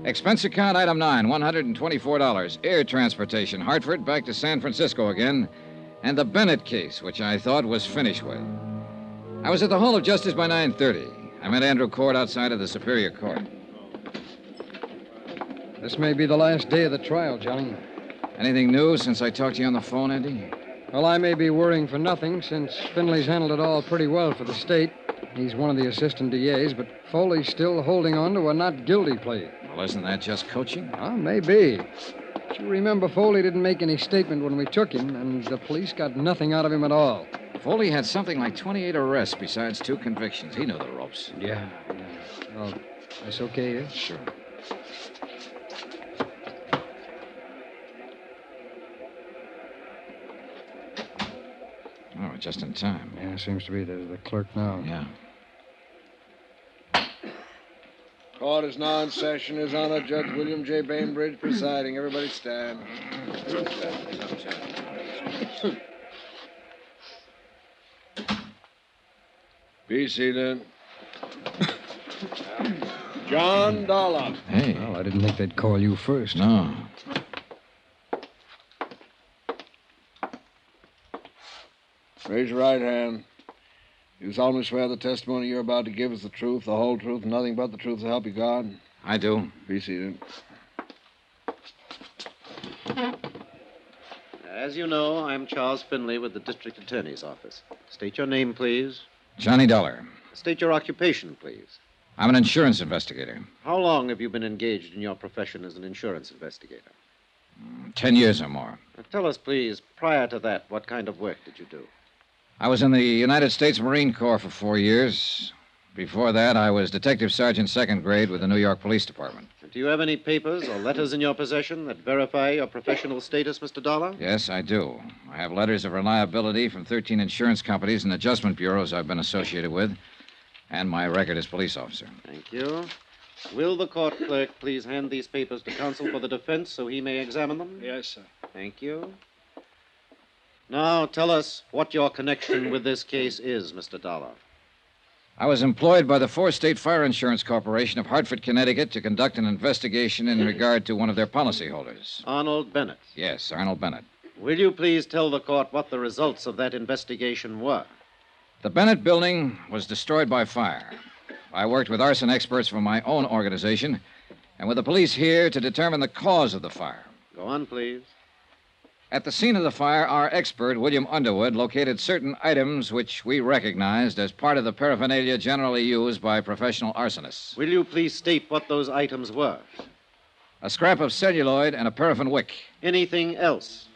Expense account item 9, $124. Air transportation, Hartford back to San Francisco again, and the Bennett case, which I thought was finished with. I was at the Hall of Justice by 9:30. I met Andrew Court outside of the Superior Court. This may be the last day of the trial, Johnny. Anything new since I talked to you on the phone, Andy? Well, I may be worrying for nothing, since Finley's handled it all pretty well for the state. He's one of the assistant DAs, but Foley's still holding on to a not guilty plea. Well, isn't that just coaching? Well, maybe. But you remember Foley didn't make any statement when we took him, and the police got nothing out of him at all. Foley had something like 28 arrests besides 2 convictions. He knew the ropes. Yeah. Well, that's okay, yeah? Sure. Oh, just in time. Yeah, seems to be the clerk now. Yeah. Court is now in session. His Honor, Judge William J. Bainbridge presiding. Everybody stand. Be seated. John Dollar. Hey. Well, I didn't think they'd call you first. No. Raise your right hand. You solemnly swear the testimony you're about to give is the truth, the whole truth, and nothing but the truth, so help you God? I do. Be seated. As you know, I'm Charles Finley with the District Attorney's Office. State your name, please. Johnny Dollar. State your occupation, please. I'm an insurance investigator. How long have you been engaged in your profession as an insurance investigator? 10 years or more. Now, tell us, please, prior to that, what kind of work did you do? I was in the United States Marine Corps for 4 years. Before that, I was Detective Sergeant 2nd grade with the New York Police Department. Do you have any papers or letters in your possession that verify your professional status, Mr. Dollar? Yes, I do. I have letters of reliability from 13 insurance companies and adjustment bureaus I've been associated with, and my record as police officer. Thank you. Will the court clerk please hand these papers to counsel for the defense so he may examine them? Yes, sir. Thank you. Now, tell us what your connection with this case is, Mr. Dollar. I was employed by the Fourth State Fire Insurance Corporation of Hartford, Connecticut, to conduct an investigation in regard to one of their policyholders. Arnold Bennett. Yes, Arnold Bennett. Will you please tell the court what the results of that investigation were? The Bennett building was destroyed by fire. I worked with arson experts from my own organization and with the police here to determine the cause of the fire. Go on, please. At the scene of the fire, our expert, William Underwood, located certain items which we recognized as part of the paraphernalia generally used by professional arsonists. Will you please state what those items were? A scrap of celluloid and a paraffin wick. Anything else?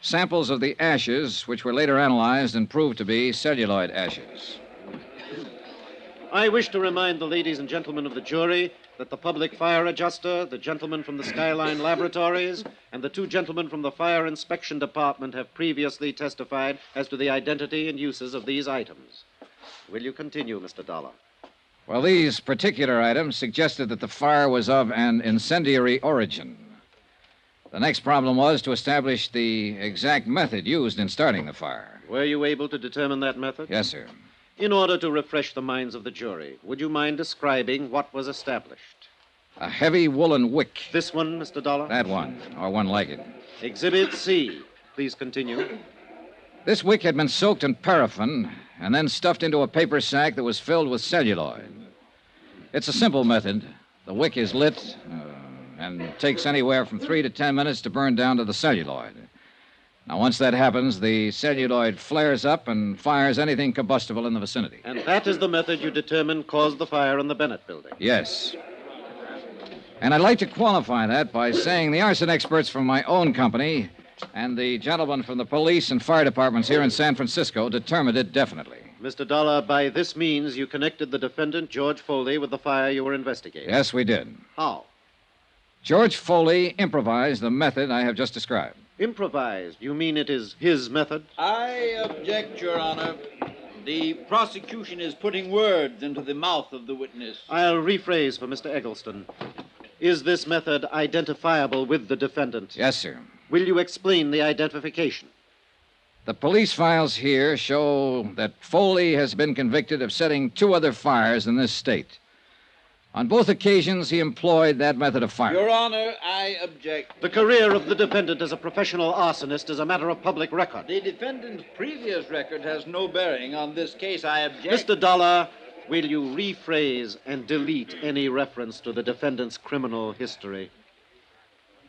Samples of the ashes, which were later analyzed and proved to be celluloid ashes. I wish to remind the ladies and gentlemen of the jury that the public fire adjuster, the gentleman from the Skyline Laboratories, and the 2 gentlemen from the Fire Inspection Department have previously testified as to the identity and uses of these items. Will you continue, Mr. Dollar? Well, these particular items suggested that the fire was of an incendiary origin. The next problem was to establish the exact method used in starting the fire. Were you able to determine that method? Yes, sir. In order to refresh the minds of the jury, would you mind describing what was established? A heavy woolen wick. This one, Mr. Dollar? That one, or one like it. Exhibit C. Please continue. This wick had been soaked in paraffin and then stuffed into a paper sack that was filled with celluloid. It's a simple method. The wick is lit, and takes anywhere from 3 to 10 minutes to burn down to the celluloid. Now, once that happens, the celluloid flares up and fires anything combustible in the vicinity. And that is the method you determined caused the fire in the Bennett building? Yes. And I'd like to qualify that by saying the arson experts from my own company and the gentlemen from the police and fire departments here in San Francisco determined it definitely. Mr. Dollar, by this means, you connected the defendant, George Foley, with the fire you were investigating. Yes, we did. How? George Foley improvised the method I have just described. Improvised? You mean it is his method? I object, Your Honor. The prosecution is putting words into the mouth of the witness. I'll rephrase for Mr. Eggleston. Is this method identifiable with the defendant? Yes, sir. Will you explain the identification? The police files here show that Foley has been convicted of setting 2 other fires in this state. On both occasions, he employed that method of firing. Your Honor, I object. The career of the defendant as a professional arsonist is a matter of public record. The defendant's previous record has no bearing on this case. I object. Mr. Dollar, will you rephrase and delete any reference to the defendant's criminal history?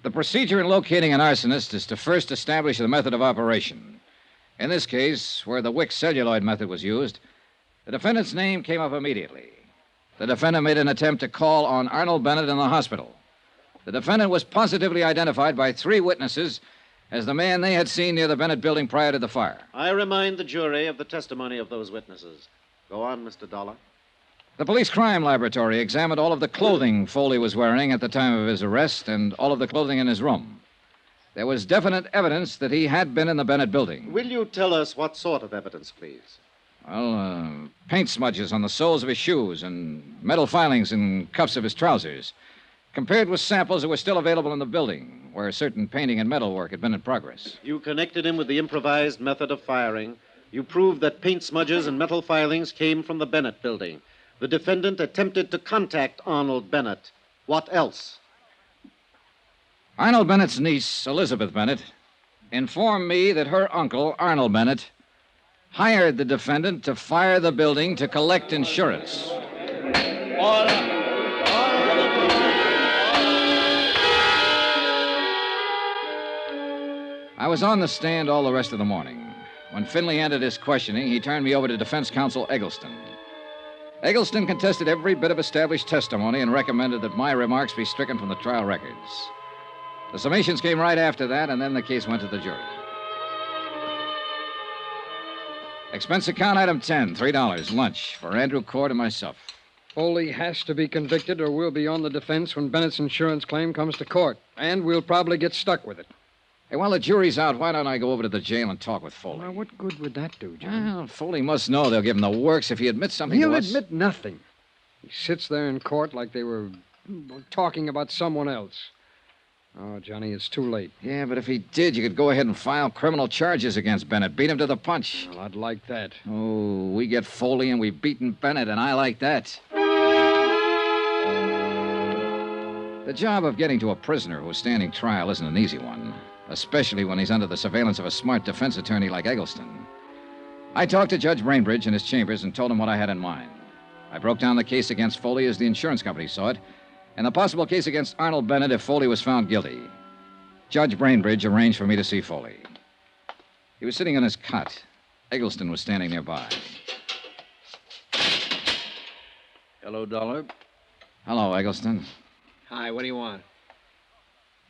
The procedure in locating an arsonist is to first establish the method of operation. In this case, where the wick celluloid method was used, the defendant's name came up immediately. The defendant made an attempt to call on Arnold Bennett in the hospital. The defendant was positively identified by 3 witnesses as the man they had seen near the Bennett building prior to the fire. I remind the jury of the testimony of those witnesses. Go on, Mr. Dollar. The police crime laboratory examined all of the clothing Foley was wearing at the time of his arrest and all of the clothing in his room. There was definite evidence that he had been in the Bennett building. Will you tell us what sort of evidence, please? Well, paint smudges on the soles of his shoes and metal filings in cuffs of his trousers, compared with samples that were still available in the building, where certain painting and metal work had been in progress. You connected him with the improvised method of firing. You proved that paint smudges and metal filings came from the Bennett building. The defendant attempted to contact Arnold Bennett. What else? Arnold Bennett's niece, Elizabeth Bennett, informed me that her uncle, Arnold Bennett, hired the defendant to fire the building to collect insurance. I was on the stand all the rest of the morning. When Finley ended his questioning, he turned me over to defense counsel Eggleston. Eggleston contested every bit of established testimony and recommended that my remarks be stricken from the trial records. The summations came right after that, and then the case went to the jury. Expense account item 10, $3, lunch for Andrew Cord and myself. Foley has to be convicted or we'll be on the defense when Bennett's insurance claim comes to court. And we'll probably get stuck with it. Hey, while the jury's out, why don't I go over to the jail and talk with Foley? Now, what good would that do, John? Well, Foley must know they'll give him the works if he admits something He'll to us. admit nothing. He sits there in court like they were talking about someone else. Oh, Johnny, it's too late. Yeah, but if he did, you could go ahead and file criminal charges against Bennett. Beat him to the punch. Well, I'd like that. Oh, we get Foley and we've beaten Bennett, and I like that. The job of getting to a prisoner who's standing trial isn't an easy one, especially when he's under the surveillance of a smart defense attorney like Eggleston. I talked to Judge Brainbridge in his chambers and told him what I had in mind. I broke down the case against Foley as the insurance company saw it, and the possible case against Arnold Bennett if Foley was found guilty. Judge Brainbridge arranged for me to see Foley. He was sitting on his cot. Eggleston was standing nearby. Hello, Dollar. Hello, Eggleston. Hi, what do you want?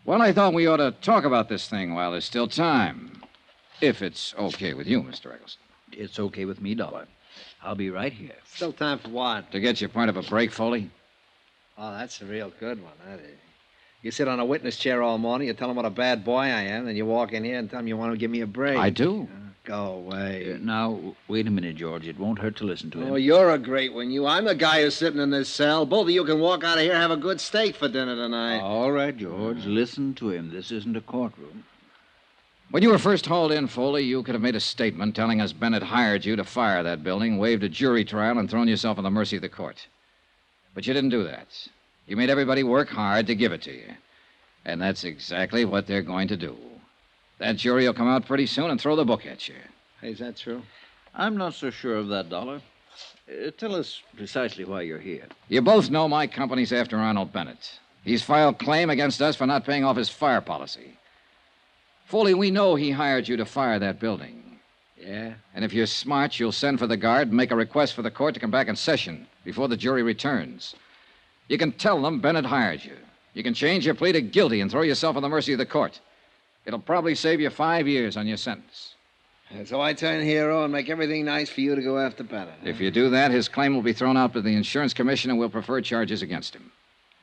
Well, I thought we ought to talk about this thing while there's still time. If it's okay with you, Mr. Eggleston. It's okay with me, Dollar. I'll be right here. Still time for what? To get you part of a break, Foley? Oh, that's a real good one, that is. You sit on a witness chair all morning, you tell them what a bad boy I am, then you walk in here and tell them you want to give me a break. I do. Go away. Now, wait a minute, George. It won't hurt to listen to him. Oh, you're a great one, you. I'm the guy who's sitting in this cell. Both of you can walk out of here and have a good steak for dinner tonight. All right, George. Listen to him. This isn't a courtroom. When you were first hauled in, Foley, you could have made a statement telling us Bennett hired you to fire that building, waived a jury trial, and thrown yourself on the mercy of the court. But you didn't do that. You made everybody work hard to give it to you. And that's exactly what they're going to do. That jury will come out pretty soon and throw the book at you. Hey, is that true? I'm not so sure of that, Dollar. Tell us precisely why you're here. You both know my company's after Arnold Bennett. He's filed claim against us for not paying off his fire policy. Foley, we know he hired you to fire that building. Yeah? And if you're smart, you'll send for the guard and make a request for the court to come back in session before the jury returns. You can tell them Bennett hired you. You can change your plea to guilty and throw yourself on the mercy of the court. It'll probably save you 5 years on your sentence. So I turn hero and make everything nice for you to go after Bennett. If you do that, his claim will be thrown out by the insurance commission and we'll prefer charges against him.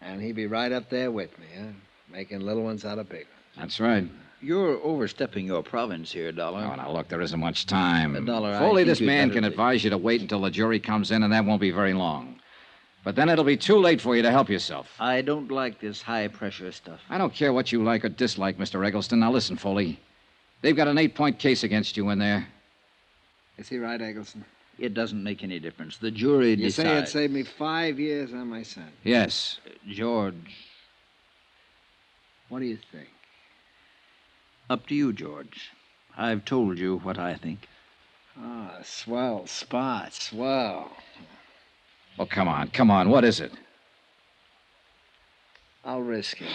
And he'd be right up there with me, huh? Making little ones out of big ones. That's right. You're overstepping your province here, Dollar. Oh, now, look, there isn't much time. Dollar, Foley, this man can advise you to wait until the jury comes in, and that won't be very long. But then it'll be too late for you to help yourself. I don't like this high-pressure stuff. I don't care what you like or dislike, Mr. Eggleston. Now, listen, Foley. They've got an 8-point case against you in there. Is he right, Eggleston? It doesn't make any difference. The jury decides. You say it saved me 5 years on my sentence? Yes. George. What do you think? Up to you, George. I've told you what I think. Ah, swell spot, swell. Oh, come on. What is it? I'll risk it.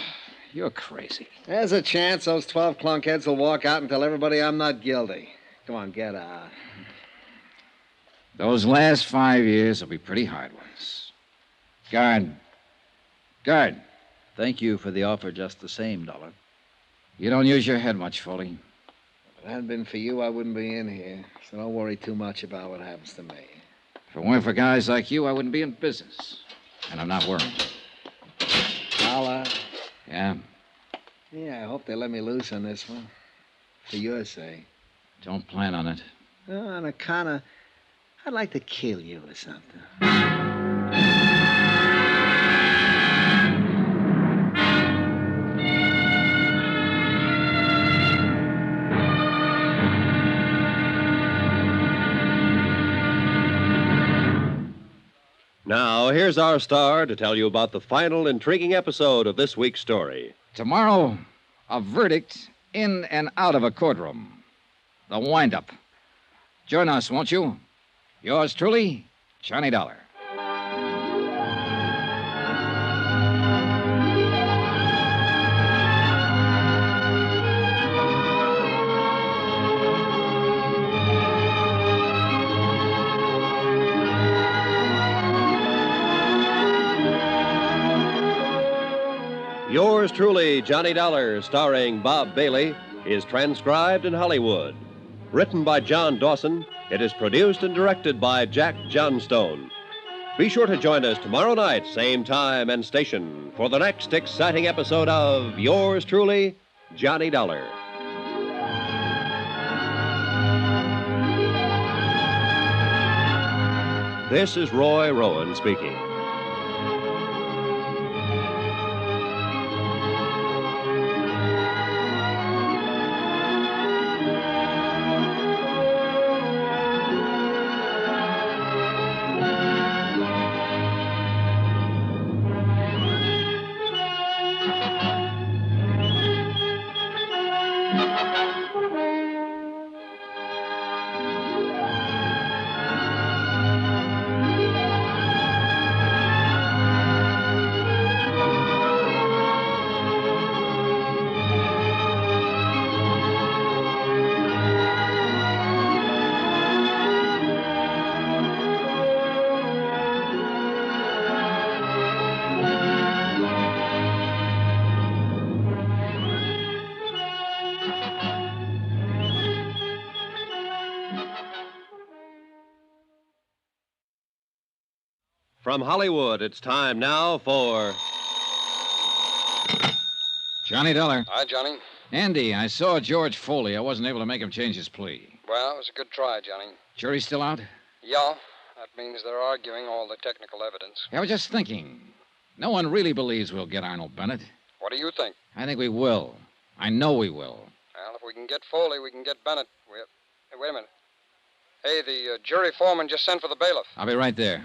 You're crazy. There's a chance those 12 clunkheads will walk out and tell everybody I'm not guilty. Come on, get out. Those last 5 years will be pretty hard ones. Guard. Thank you for the offer just the same, Dollar. You don't use your head much, Foley. If it hadn't been for you, I wouldn't be in here. So don't worry too much about what happens to me. If it weren't for guys like you, I wouldn't be in business. And I'm not worried. Dollar. Yeah? Yeah, I hope they let me loose on this one. For your sake. Don't plan on it. On account of... I'd like to kill you or something. Now, here's our star to tell you about the final intriguing episode of this week's story. Tomorrow, a verdict in and out of a courtroom. The wind-up. Join us, won't you? Yours truly, Johnny Dollar. Yours truly, Johnny Dollar, starring Bob Bailey, is transcribed in Hollywood. Written by John Dawson, it is produced and directed by Jack Johnstone. Be sure to join us tomorrow night, same time and station, for the next exciting episode of Yours truly, Johnny Dollar. This is Roy Rowan speaking. From Hollywood, it's time now for... Johnny Dollar. Hi, Johnny. Andy, I saw George Foley. I wasn't able to make him change his plea. Well, it was a good try, Johnny. Jury's still out? Yeah, that means they're arguing all the technical evidence. I was just thinking. No one really believes we'll get Arnold Bennett. What do you think? I think we will. I know we will. Well, if we can get Foley, we can get Bennett. Hey, wait a minute. Hey, the jury foreman just sent for the bailiff. I'll be right there.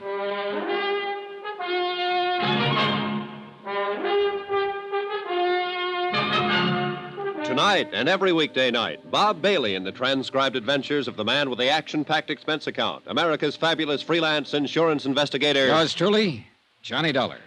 Tonight and every weekday night, Bob Bailey in the transcribed adventures of the man with the action-packed expense account, America's fabulous freelance insurance investigator. Yours truly, Johnny Dollar.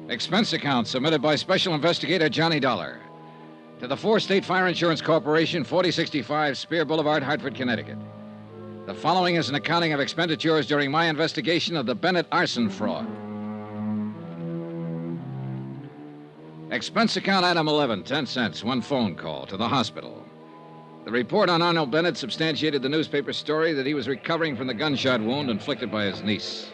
Expense account submitted by Special Investigator Johnny Dollar to the 4-State Fire Insurance Corporation, 4065 Spear Boulevard, Hartford, Connecticut. The following is an accounting of expenditures during my investigation of the Bennett arson fraud. Expense account item 11, 10 cents, one phone call to the hospital. The report on Arnold Bennett substantiated the newspaper story that he was recovering from the gunshot wound inflicted by his niece.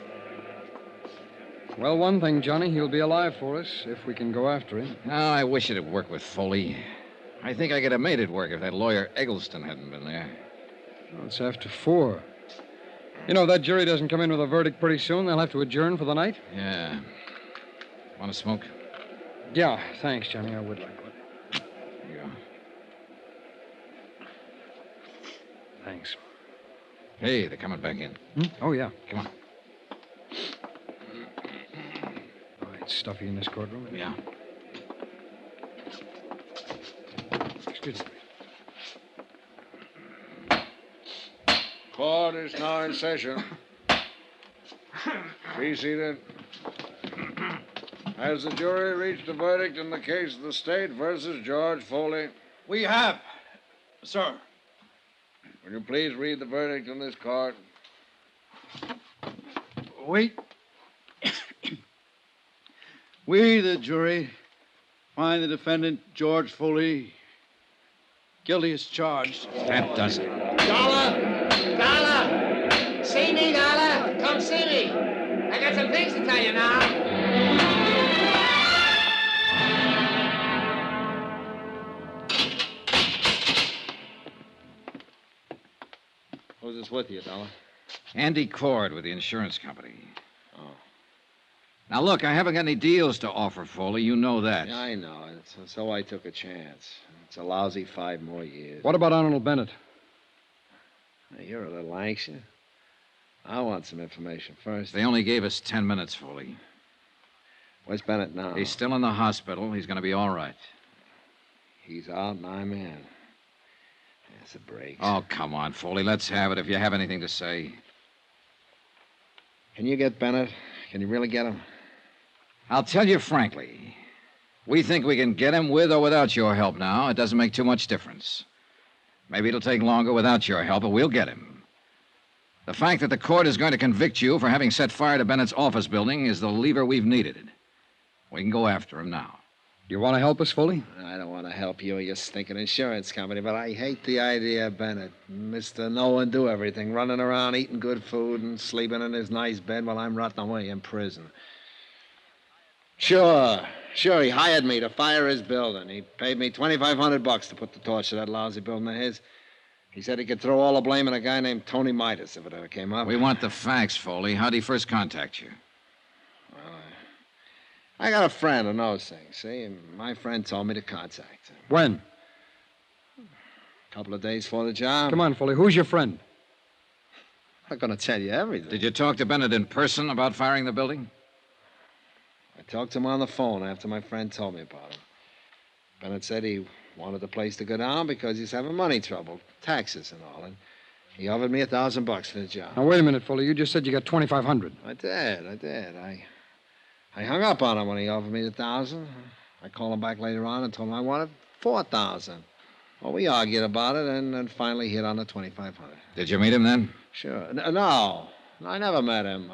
Well, one thing, Johnny, he'll be alive for us if we can go after him. Oh, I wish it'd work with Foley. I think I could have made it work if that lawyer Eggleston hadn't been there. Well, it's after 4. You know, if that jury doesn't come in with a verdict pretty soon, they'll have to adjourn for the night. Yeah. Want to smoke? Yeah, thanks, Johnny. I would like one. Here you go. Thanks. Hey, they're coming back in. Oh, yeah. Come on. Oh, it's stuffy in this courtroom. Yeah. Excuse me. Court is now in session. Be seated. Has the jury reached a verdict in the case of the state versus George Foley? We have, sir. Will you please read the verdict in this court? We, the jury, find the defendant, George Foley, guilty as charged. That does it. Dollar! Dollar! See me, Dollar? Come see me. I got some things to tell you now. Who's this with you, Dollar? Andy Cord with the insurance company. Oh. Now, look, I haven't got any deals to offer, Foley. You know that. Yeah, I know. So I took a chance. It's a lousy 5 more years. What about Arnold Bennett? Hey, you're a little anxious. I want some information first. They only gave us 10 minutes, Foley. Where's Bennett now? He's still in the hospital. He's going to be all right. He's out and I'm in. That's a break. Oh, come on, Foley. Let's have it if you have anything to say. Can you get Bennett? Can you really get him? I'll tell you frankly. We think we can get him with or without your help now. It doesn't make too much difference. Maybe it'll take longer without your help, but we'll get him. The fact that the court is going to convict you for having set fire to Bennett's office building is the lever we've needed. We can go after him now. Do you want to help us, Foley? I don't want to help you or your stinking insurance company, but I hate the idea of Bennett. Mr. No-one-do everything, running around eating good food and sleeping in his nice bed while I'm rotting away in prison. Sure, he hired me to fire his building. He paid me $2,500 to put the torch to that lousy building of his. He said he could throw all the blame on a guy named Tony Midas if it ever came up. We want the facts, Foley. How'd he first contact you? Well, I got a friend who knows things, see? And my friend told me to contact him. When? A couple of days before the job. Come on, Foley. Who's your friend? I'm not going to tell you everything. Did you talk to Bennett in person about firing the building? I talked to him on the phone after my friend told me about him. Bennett said he wanted the place to go down because he's having money trouble, taxes and all, and he offered me $1,000 for the job. Now, wait a minute, Foley. You just said you got $2,500. I did. I hung up on him when he offered me $1,000. I called him back later on and told him I wanted $4,000. Well, we argued about it and then finally hit on the $2,500. Did you meet him then? Sure. No, I never met him.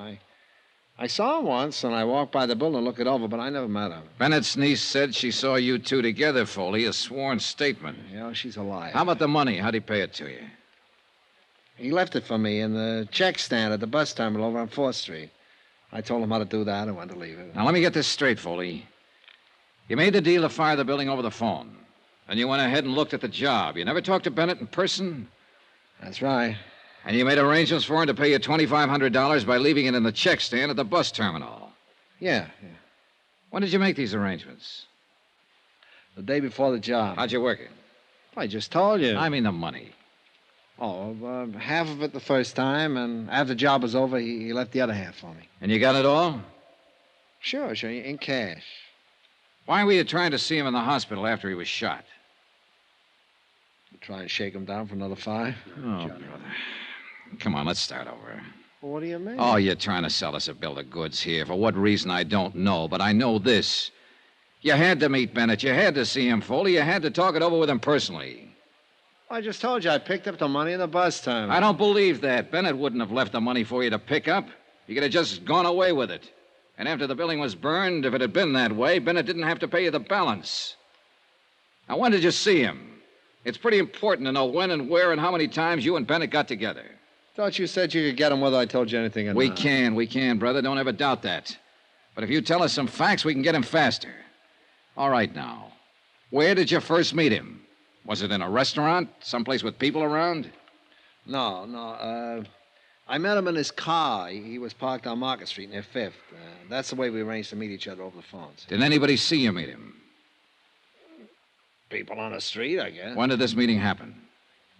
I saw him once, and I walked by the building to look it over, but I never met him. Bennett's niece said she saw you two together, Foley, a sworn statement. Yeah, she's a liar. How about the money? How'd he pay it to you? He left it for me in the check stand at the bus terminal over on 4th Street. I told him how to do that and when to leave it. Now, let me get this straight, Foley. You made the deal to fire the building over the phone, and you went ahead and looked at the job. You never talked to Bennett in person? That's right. And you made arrangements for him to pay you $2,500 by leaving it in the check stand at the bus terminal? Yeah. When did you make these arrangements? The day before the job. How'd you work it? I just told you. I mean the money. Oh, half of it the first time, and after the job was over, he left the other half for me. And you got it all? Sure, in cash. Why were you trying to see him in the hospital after he was shot? Try and shake him down for another 5. Oh, brother. Come on, let's start over. Well, what do you mean? Oh, you're trying to sell us a bill of goods here. For what reason, I don't know, but I know this. You had to meet Bennett. You had to see him, Foley. You had to talk it over with him personally. I just told you I picked up the money in the bus terminal. I don't believe that. Bennett wouldn't have left the money for you to pick up. You could have just gone away with it. And after the building was burned, if it had been that way, Bennett didn't have to pay you the balance. Now, when did you see him? It's pretty important to know when and where and how many times you and Bennett got together. Thought you said you could get him whether I told you anything or not. We can, brother. Don't ever doubt that. But if you tell us some facts, we can get him faster. All right, now. Where did you first meet him? Was it in a restaurant? Someplace with people around? No. I met him in his car. He was parked on Market Street near 5th. That's the way we arranged to meet each other over the phones. Did anybody see you meet him? People on the street, I guess. When did this meeting happen?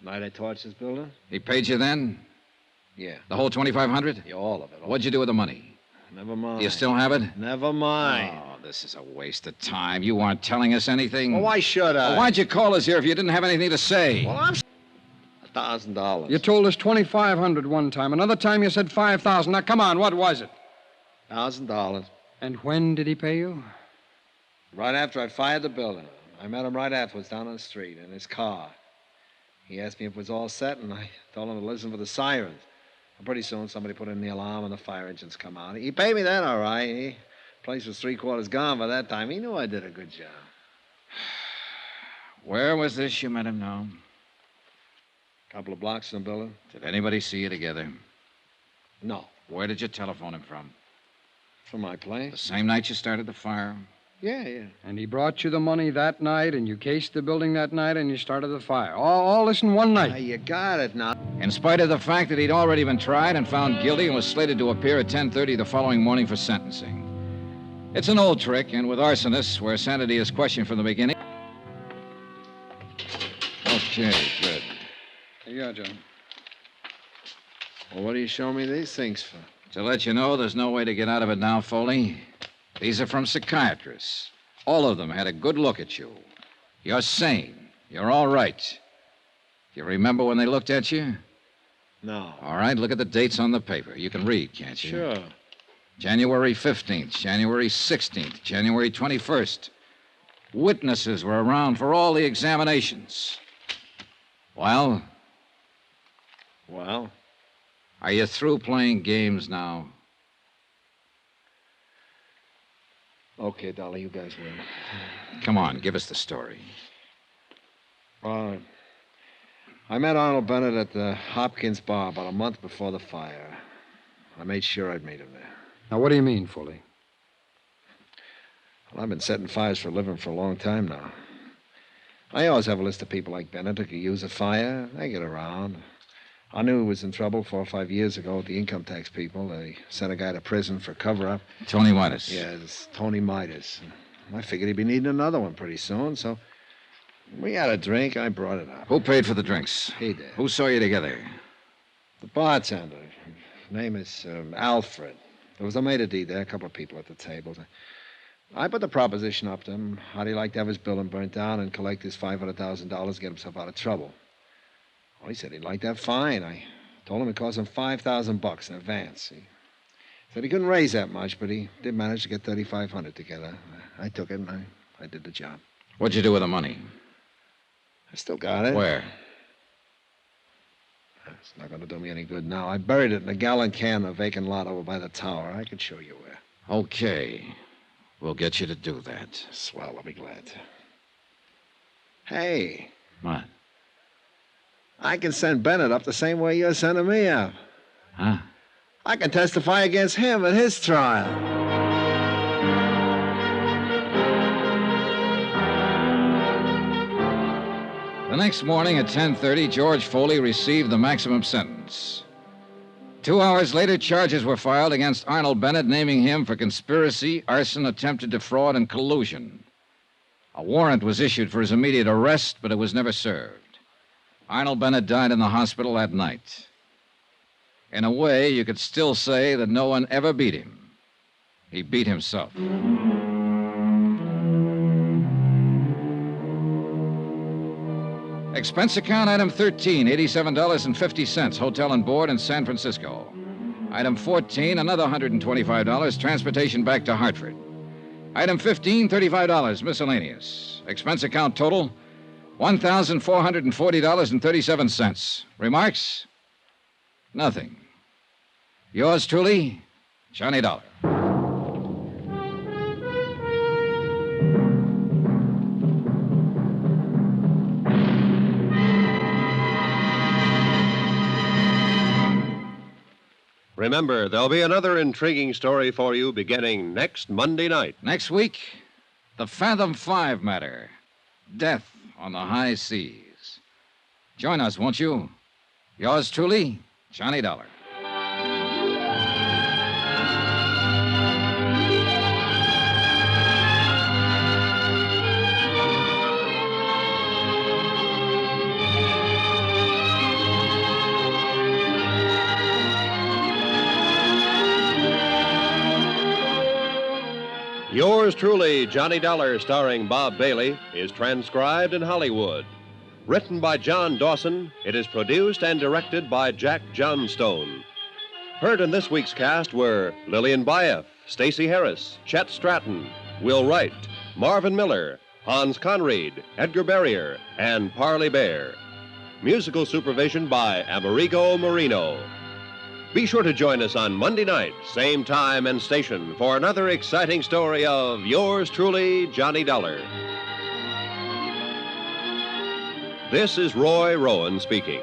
Night I torched his building? He paid you then? Yeah. The whole $2,500? Yeah, all of it. What'd you do with the money? Never mind. Do you still have it? Never mind. Oh, this is a waste of time. You aren't telling us anything. Well, why should I? Well, why'd you call us here if you didn't have anything to say? Well, I'm... $1,000. You told us $2,500 one time. Another time you said $5,000. Now, come on, what was it? $1,000. And when did he pay you? Right after I fired the building. I met him right afterwards down on the street in his car. He asked me if it was all set, and I told him to listen for the sirens. And pretty soon, somebody put in the alarm, and the fire engines come out. He paid me then, all right. The place was 3/4 gone by that time. He knew I did a good job. Where was this you met him now? A couple of blocks from the building. Did anybody see you together? No. Where did you telephone him from? From my place. The same night you started the fire? Yeah. And he brought you the money that night, and you cased the building that night, and you started the fire. All this in one night. You got it now. In spite of the fact that he'd already been tried and found guilty and was slated to appear at 10:30 the following morning for sentencing. It's an old trick, and with arsonists, where sanity is questioned from the beginning. Okay, good. Here you are, John. Well, what are you showing me these things for? To let you know there's no way to get out of it now, Foley. These are from psychiatrists. All of them had a good look at you. You're sane. You're all right. You remember when they looked at you? No. All right, look at the dates on the paper. You can read, can't you? Sure. January 15th, January 16th, January 21st. Witnesses were around for all the examinations. Well? Well? Are you through playing games now? Okay, Dolly, you guys win. Come on, give us the story. I met Arnold Bennett at the Hopkins bar about a month before the fire. I made sure I'd meet him there. Now, what do you mean, Foley? Well, I've been setting fires for a living for a long time now. I always have a list of people like Bennett who could use a fire. They get around. I knew he was in trouble 4 or 5 years ago with the income tax people. They sent a guy to prison for cover-up. Tony Midas. Yes, Tony Midas. I figured he'd be needing another one pretty soon, so we had a drink. I brought it up. Who paid for the drinks? He did. Who saw you together? The bartender. His name is Alfred. There was a maitre d' there, a couple of people at the tables. I put the proposition up to him. How'd he like to have his building burnt down and collect his $500,000 to get himself out of trouble? Well, he said he'd like that fine. I told him it cost him $5,000 in advance. He said he couldn't raise that much, but he did manage to get $3,500 together. I took it, and I did the job. What'd you do with the money? I still got it. Where? It's not going to do me any good now. I buried it in a gallon can in a vacant lot over by the tower. I could show you where. Okay. We'll get you to do that. Swell, I'll be glad to. Hey. What? I can send Bennett up the same way you're sending me up. Huh? I can testify against him at his trial. The next morning at 10:30, George Foley received the maximum sentence. 2 hours later, charges were filed against Arnold Bennett, naming him for conspiracy, arson, attempted defraud, and collusion. A warrant was issued for his immediate arrest, but it was never served. Arnold Bennett died in the hospital that night. In a way, you could still say that no one ever beat him. He beat himself. Expense account item 13, $87.50, hotel and board in San Francisco. Item 14, another $125, transportation back to Hartford. Item 15, $35, miscellaneous. Expense account total, $1,440.37. Remarks? Nothing. Yours truly, Johnny Dollar. Remember, there'll be another intriguing story for you beginning next Monday night. Next week, the Fathom 5 matter. Death on the high seas. Join us, won't you? Yours truly, Johnny Dollar. Yours truly, Johnny Dollar, starring Bob Bailey, is transcribed in Hollywood. Written by John Dawson, it is produced and directed by Jack Johnstone. Heard in this week's cast were Lillian Baeff, Stacey Harris, Chet Stratton, Will Wright, Marvin Miller, Hans Conried, Edgar Barrier, and Parley Bear. Musical supervision by Amerigo Marino. Be sure to join us on Monday night, same time and station, for another exciting story of yours truly, Johnny Dollar. This is Roy Rowan speaking.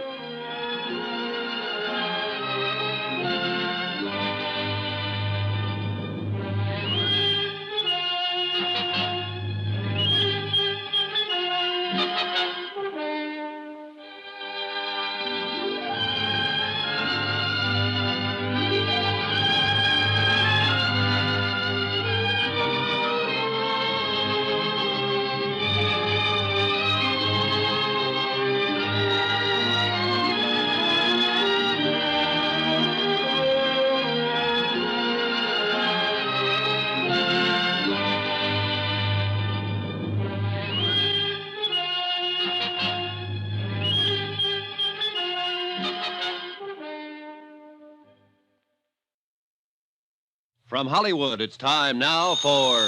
From Hollywood, it's time now for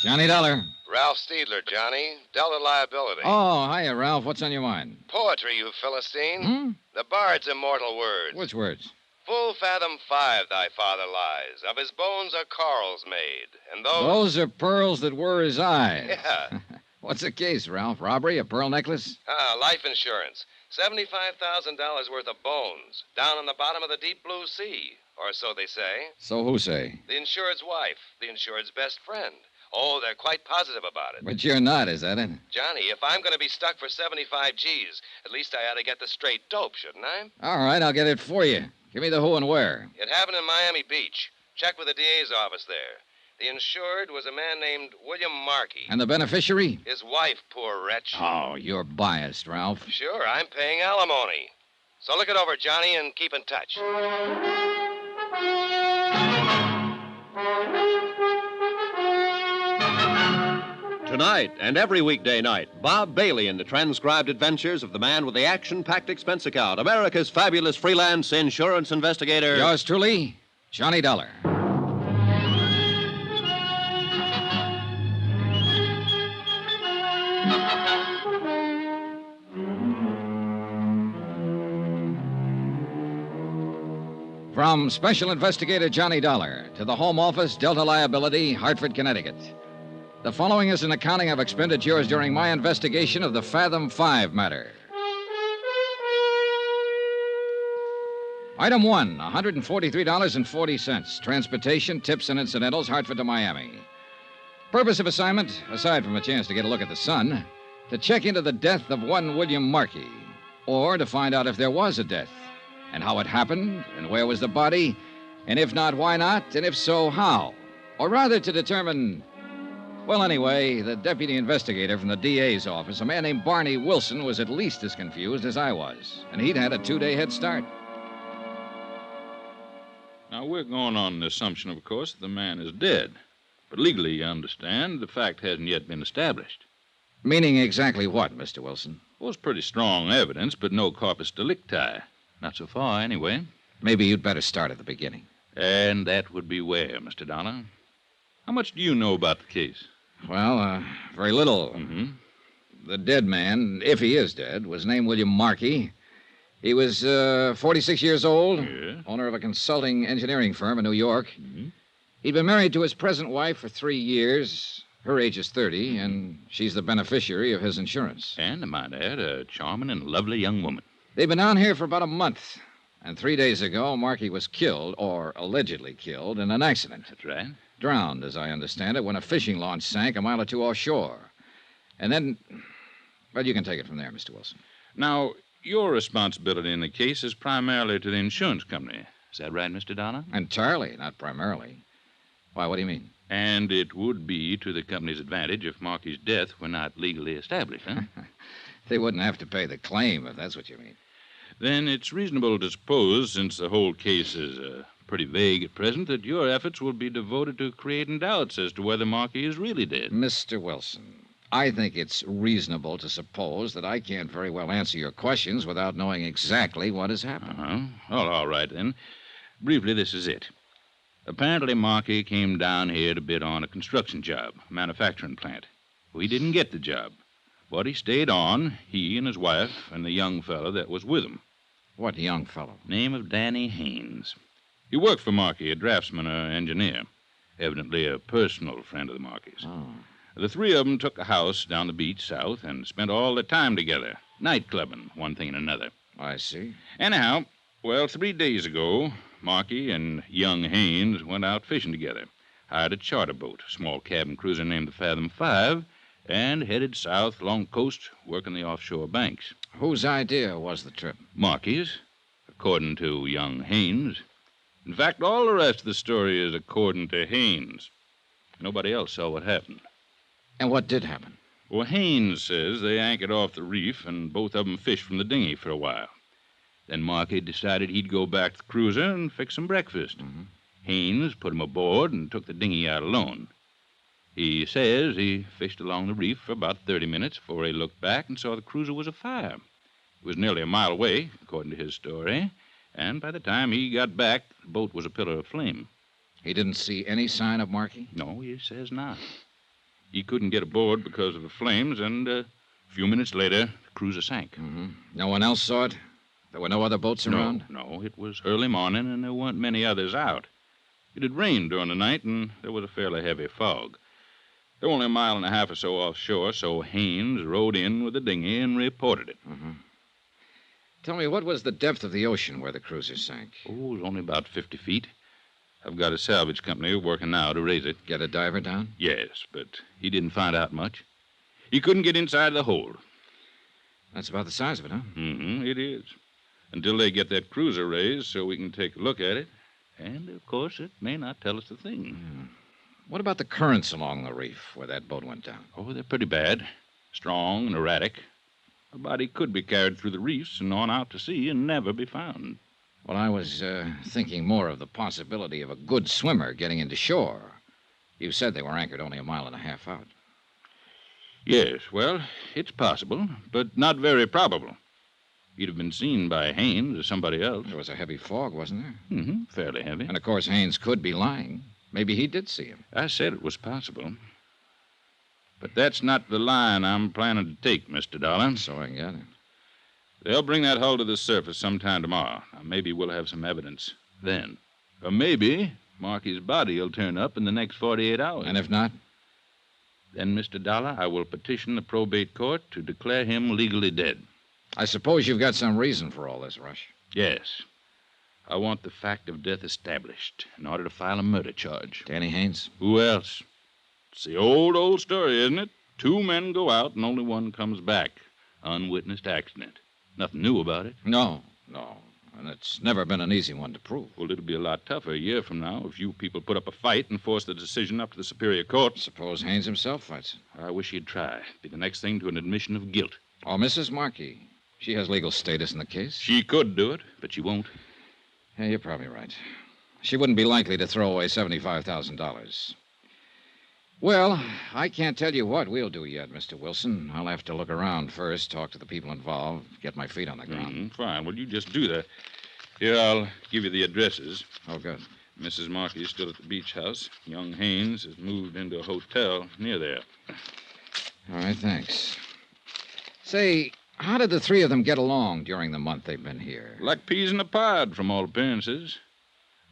Johnny Dollar. Ralph Steedler, Johnny. Delta Liability. Oh, hiya, Ralph. What's on your mind? Poetry, you Philistine. The bard's immortal words. Which words? Full fathom 5 thy father lies. Of his bones are corals made. And Those are pearls that were his eyes. Yeah. What's the case, Ralph? Robbery? A pearl necklace? Life insurance. $75,000 worth of bones. Down on the bottom of the deep blue sea. Or so they say. So who say? The insured's wife. The insured's best friend. Oh, they're quite positive about it. But you're not, is that it? Johnny, if I'm going to be stuck for 75 G's, at least I ought to get the straight dope, shouldn't I? All right, I'll get it for you. Give me the who and where. It happened in Miami Beach. Check with the DA's office there. The insured was a man named William Markey. And the beneficiary? His wife, poor wretch. Oh, you're biased, Ralph. Sure, I'm paying alimony. So look it over, Johnny, and keep in touch. Tonight and every weekday night, Bob Bailey in the transcribed adventures of the man with the action-packed expense account, America's fabulous freelance insurance investigator. Yours truly, Johnny Dollar. From Special Investigator Johnny Dollar to the Home Office, Delta Liability, Hartford, Connecticut. The following is an accounting of expenditures during my investigation of the Fathom 5 matter. Item 1, $143.40. Transportation, tips, and incidentals, Hartford to Miami. Purpose of assignment, aside from a chance to get a look at the sun, to check into the death of one William Markey, or to find out if there was a death, and how it happened, and where was the body, and if not, why not, and if so, how? Or rather, to determine... Well, anyway, the deputy investigator from the DA's office, a man named Barney Wilson, was at least as confused as I was, and he'd had a 2-day head start. Now, we're going on the assumption, of course, that the man is dead. But legally, you understand, the fact hasn't yet been established. Meaning exactly what, Mr. Wilson? Well, it's pretty strong evidence, but no corpus delicti. Not so far, anyway. Maybe you'd better start at the beginning. And that would be where, Mr. Dollar? How much do you know about the case? Well, very little. Mm-hmm. The dead man, if he is dead, was named William Markey. He was 46 years old, owner of a consulting engineering firm in New York. Mm-hmm. He'd been married to his present wife for 3 years. Her age is 30, and she's the beneficiary of his insurance. And, I might add, a charming and lovely young woman. They've been down here for about a month. And 3 days ago, Markey was killed, or allegedly killed, in an accident. That's right. Drowned, as I understand it, when a fishing launch sank a mile or two offshore. And then, well, you can take it from there, Mr. Wilson. Now, your responsibility in the case is primarily to the insurance company. Is that right, Mr. Dollar? Entirely, not primarily. Why, what do you mean? And it would be to the company's advantage if Markey's death were not legally established, huh? They wouldn't have to pay the claim, if that's what you mean. Then it's reasonable to suppose, since the whole case is pretty vague at present, that your efforts will be devoted to creating doubts as to whether Markey is really dead. Mr. Wilson, I think it's reasonable to suppose that I can't very well answer your questions without knowing exactly what has happened. Well, all right, then. Briefly, this is it. Apparently, Markey came down here to bid on a construction job, a manufacturing plant. Well, he didn't get the job, but he stayed on, he and his wife and the young fellow that was with him. What young fellow? Name of Danny Haynes. He worked for Markey, a draftsman or engineer. Evidently a personal friend of the Markeys. Oh. The three of them took a house down the beach south and spent all their time together, night clubbing, one thing and another. I see. Anyhow, well, 3 days ago, Markey and young Haynes went out fishing together, hired a charter boat, a small cabin cruiser named the Fathom 5, and headed south along the coast, working the offshore banks. Whose idea was the trip? Markey's, according to young Haynes. In fact, all the rest of the story is according to Haynes. Nobody else saw what happened. And what did happen? Well, Haynes says they anchored off the reef and both of them fished from the dinghy for a while. Then Markey decided he'd go back to the cruiser and fix some breakfast. Mm-hmm. Haynes put him aboard and took the dinghy out alone. He says he fished along the reef for about 30 minutes before he looked back and saw the cruiser was afire. It was nearly a mile away, according to his story, and by the time he got back, the boat was a pillar of flame. He didn't see any sign of Markey? No, he says not. He couldn't get aboard because of the flames, and a few minutes later, the cruiser sank. Mm-hmm. No one else saw it? There were no other boats around? No, it was early morning, and there weren't many others out. It had rained during the night, and there was a fairly heavy fog. They were only a mile and a half or so offshore, so Haynes rode in with the dinghy and reported it. Mm-hmm. Tell me, what was the depth of the ocean where the cruiser sank? Oh, it was only about 50 feet. I've got a salvage company working now to raise it. Get a diver down? Yes, but he didn't find out much. He couldn't get inside the hold. That's about the size of it, huh? Mm-hmm, it is. Until they get that cruiser raised so we can take a look at it. And, of course, it may not tell us a thing. Yeah. What about the currents along the reef where that boat went down? Oh, they're pretty bad. Strong and erratic. A body could be carried through the reefs and on out to sea and never be found. Well, I was thinking more of the possibility of a good swimmer getting into shore. You said they were anchored only a mile and a half out. Yes, well, it's possible, but not very probable. He'd have been seen by Haynes or somebody else. There was a heavy fog, wasn't there? Mm-hmm, fairly heavy. And, of course, Haynes could be lying. Maybe he did see him. I said it was possible. But that's not the line I'm planning to take, Mr. Dollar. So I gather. They'll bring that hull to the surface sometime tomorrow. Now, maybe we'll have some evidence then. Or maybe Markey's body will turn up in the next 48 hours. And if not? Then, Mr. Dollar, I will petition the probate court to declare him legally dead. I suppose you've got some reason for all this, Rush. Yes. I want the fact of death established in order to file a murder charge. Danny Haynes? Who else? It's the old story, isn't it? 2 men go out and only one comes back. Unwitnessed accident. Nothing new about it. No. And it's never been an easy one to prove. Well, it'll be a lot tougher a year from now if you people put up a fight and force the decision up to the Superior Court. Suppose Haynes himself fights it. I wish he'd try. Be the next thing to an admission of guilt. Oh, Mrs. Markey. She has legal status in the case. She could do it, but she won't. Yeah, you're probably right. She wouldn't be likely to throw away $75,000. Well, I can't tell you what we'll do yet, Mr. Wilson. I'll have to look around first, talk to the people involved, get my feet on the ground. Fine. Well, you just do that. Here, I'll give you the addresses. Oh, good. Mrs. Markey is still at the beach house. Young Haynes has moved into a hotel near there. All right, thanks. Say, how did the three of them get along during the month they've been here? Like peas in a pod, from all appearances.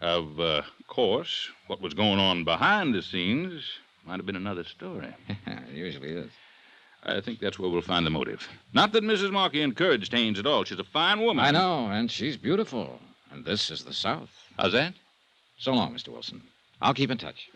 Of course, what was going on behind the scenes might have been another story. It usually is. I think that's where we'll find the motive. Not that Mrs. Markey encouraged Haynes at all. She's a fine woman. I know, and she's beautiful. And this is the South. How's that? So long, Mr. Wilson. I'll keep in touch.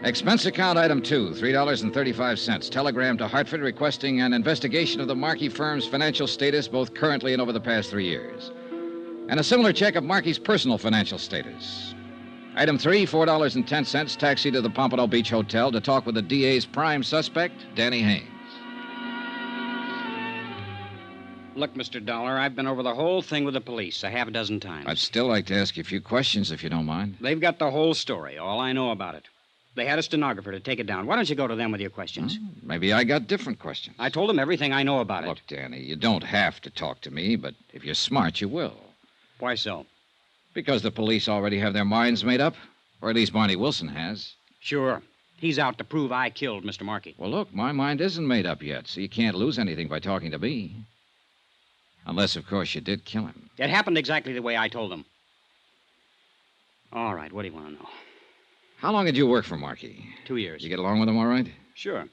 Expense account item 2, $3.35. Telegram to Hartford requesting an investigation of the Markey firm's financial status, both currently and over the past 3 years. And a similar check of Markey's personal financial status. Item 3, $4.10. Taxi to the Pompano Beach Hotel to talk with the DA's prime suspect, Danny Haynes. Look, Mr. Dollar, I've been over the whole thing with the police a half a dozen times. I'd still like to ask you a few questions, if you don't mind. They've got the whole story, all I know about it. They had a stenographer to take it down. Why don't you go to them with your questions? Maybe I got different questions. I told them everything I know about it. Look, Danny, you don't have to talk to me, but if you're smart, you will. Why so? Because the police already have their minds made up. Or at least Barney Wilson has. Sure. He's out to prove I killed Mr. Markey. Well, look, my mind isn't made up yet, so you can't lose anything by talking to me. Unless, of course, you did kill him. It happened exactly the way I told them. All right, what do you want to know? How long did you work for Markey? 2 years. You get along with him all right? Sure.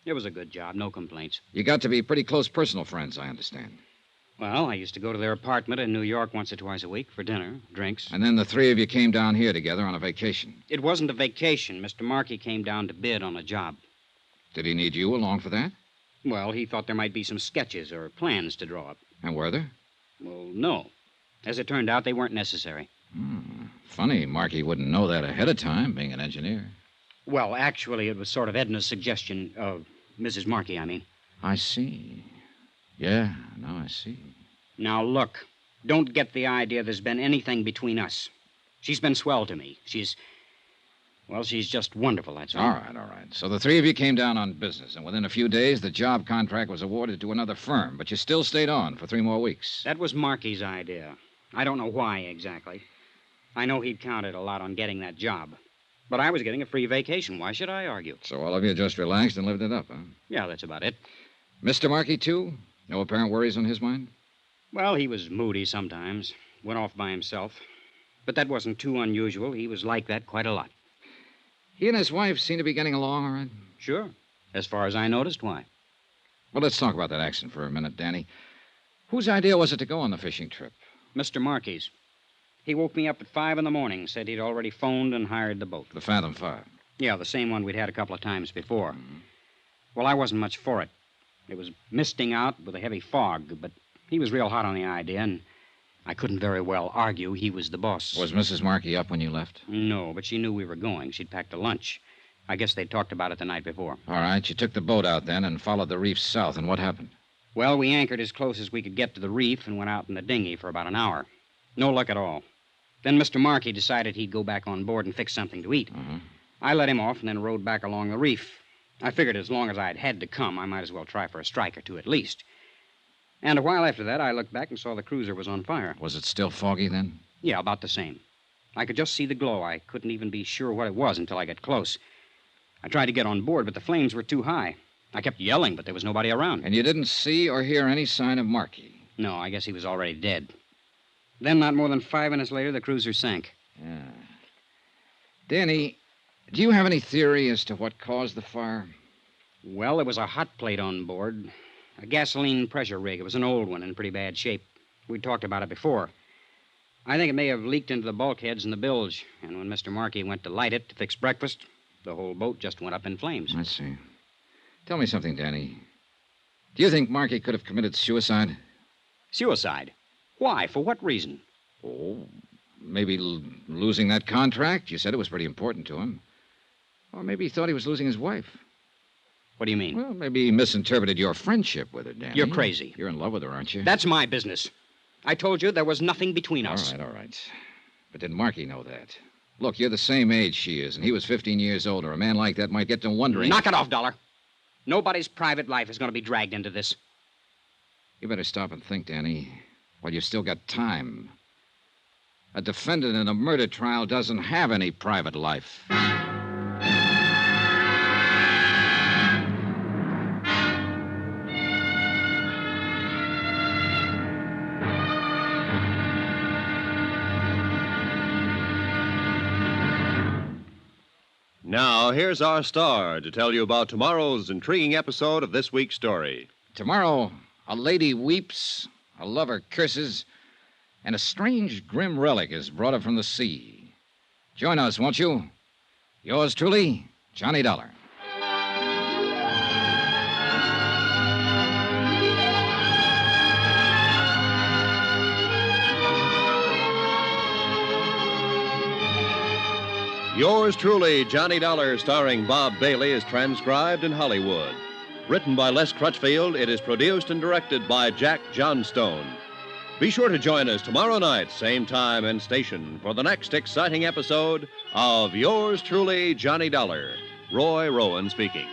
It was a good job, no complaints. You got to be pretty close personal friends, I understand. Well, I used to go to their apartment in New York once or twice a week for dinner, drinks. And then the three of you came down here together on a vacation. It wasn't a vacation. Mr. Markey came down to bid on a job. Did he need you along for that? Well, he thought there might be some sketches or plans to draw up. And were there? Well, no. As it turned out, they weren't necessary. Funny, Markey wouldn't know that ahead of time, being an engineer. Well, actually, it was sort of Edna's suggestion of Mrs. Markey, I mean. I see. Yeah, now I see. Now, look, don't get the idea there's been anything between us. She's been swell to me. She's just wonderful, that's all. All right. So the three of you came down on business, and within a few days, the job contract was awarded to another firm, but you still stayed on for 3 more weeks. That was Markey's idea. I don't know why exactly. I know he'd counted a lot on getting that job. But I was getting a free vacation. Why should I argue? So all of you just relaxed and lived it up, huh? Yeah, that's about it. Mr. Markey, too? No apparent worries on his mind? Well, he was moody sometimes. Went off by himself. But that wasn't too unusual. He was like that quite a lot. He and his wife seem to be getting along all right? Sure. As far as I noticed, why? Well, let's talk about that accident for a minute, Danny. Whose idea was it to go on the fishing trip? Mr. Markey's. He woke me up at 5 in the morning, said he'd already phoned and hired the boat. The Phantom 5? Yeah, the same one we'd had a couple of times before. Well, I wasn't much for it. It was misting out with a heavy fog, but he was real hot on the idea, and I couldn't very well argue he was the boss. Was Mrs. Markey up when you left? No, but she knew we were going. She'd packed a lunch. I guess they'd talked about it the night before. All right, you took the boat out then and followed the reef south, and what happened? Well, we anchored as close as we could get to the reef and went out in the dinghy for about an hour. No luck at all. Then Mr. Markey decided he'd go back on board and fix something to eat. I let him off and then rowed back along the reef. I figured as long as I'd had to come, I might as well try for a strike or two at least. And a while after that, I looked back and saw the cruiser was on fire. Was it still foggy then? Yeah, about the same. I could just see the glow. I couldn't even be sure what it was until I got close. I tried to get on board, but the flames were too high. I kept yelling, but there was nobody around. And you didn't see or hear any sign of Markey? No, I guess he was already dead. Then, not more than 5 minutes later, the cruiser sank. Yeah. Danny, do you have any theory as to what caused the fire? Well, there was a hot plate on board. A gasoline pressure rig. It was an old one in pretty bad shape. We'd talked about it before. I think it may have leaked into the bulkheads in the bilge, and when Mr. Markey went to light it to fix breakfast, the whole boat just went up in flames. I see. Tell me something, Danny. Do you think Markey could have committed suicide? Suicide? Why? For what reason? Oh, maybe losing that contract. You said it was pretty important to him. Or maybe he thought he was losing his wife. What do you mean? Well, maybe he misinterpreted your friendship with her, Danny. You're crazy. You're in love with her, aren't you? That's my business. I told you there was nothing between us. All right. But did Markey know that? Look, you're the same age she is, and he was 15 years older. A man like that might get to wondering... Knock it off, Dollar. Nobody's private life is going to be dragged into this. You better stop and think, Danny, while you've still got time. A defendant in a murder trial doesn't have any private life. Now, here's our star to tell you about tomorrow's intriguing episode of this week's story. Tomorrow, a lady weeps, a lover curses, and a strange, grim relic is brought up from the sea. Join us, won't you? Yours truly, Johnny Dollar. Yours truly, Johnny Dollar, starring Bob Bailey, is transcribed in Hollywood. Written by Les Crutchfield, it is produced and directed by Jack Johnstone. Be sure to join us tomorrow night, same time and station, for the next exciting episode of Yours truly, Johnny Dollar. Roy Rowan speaking.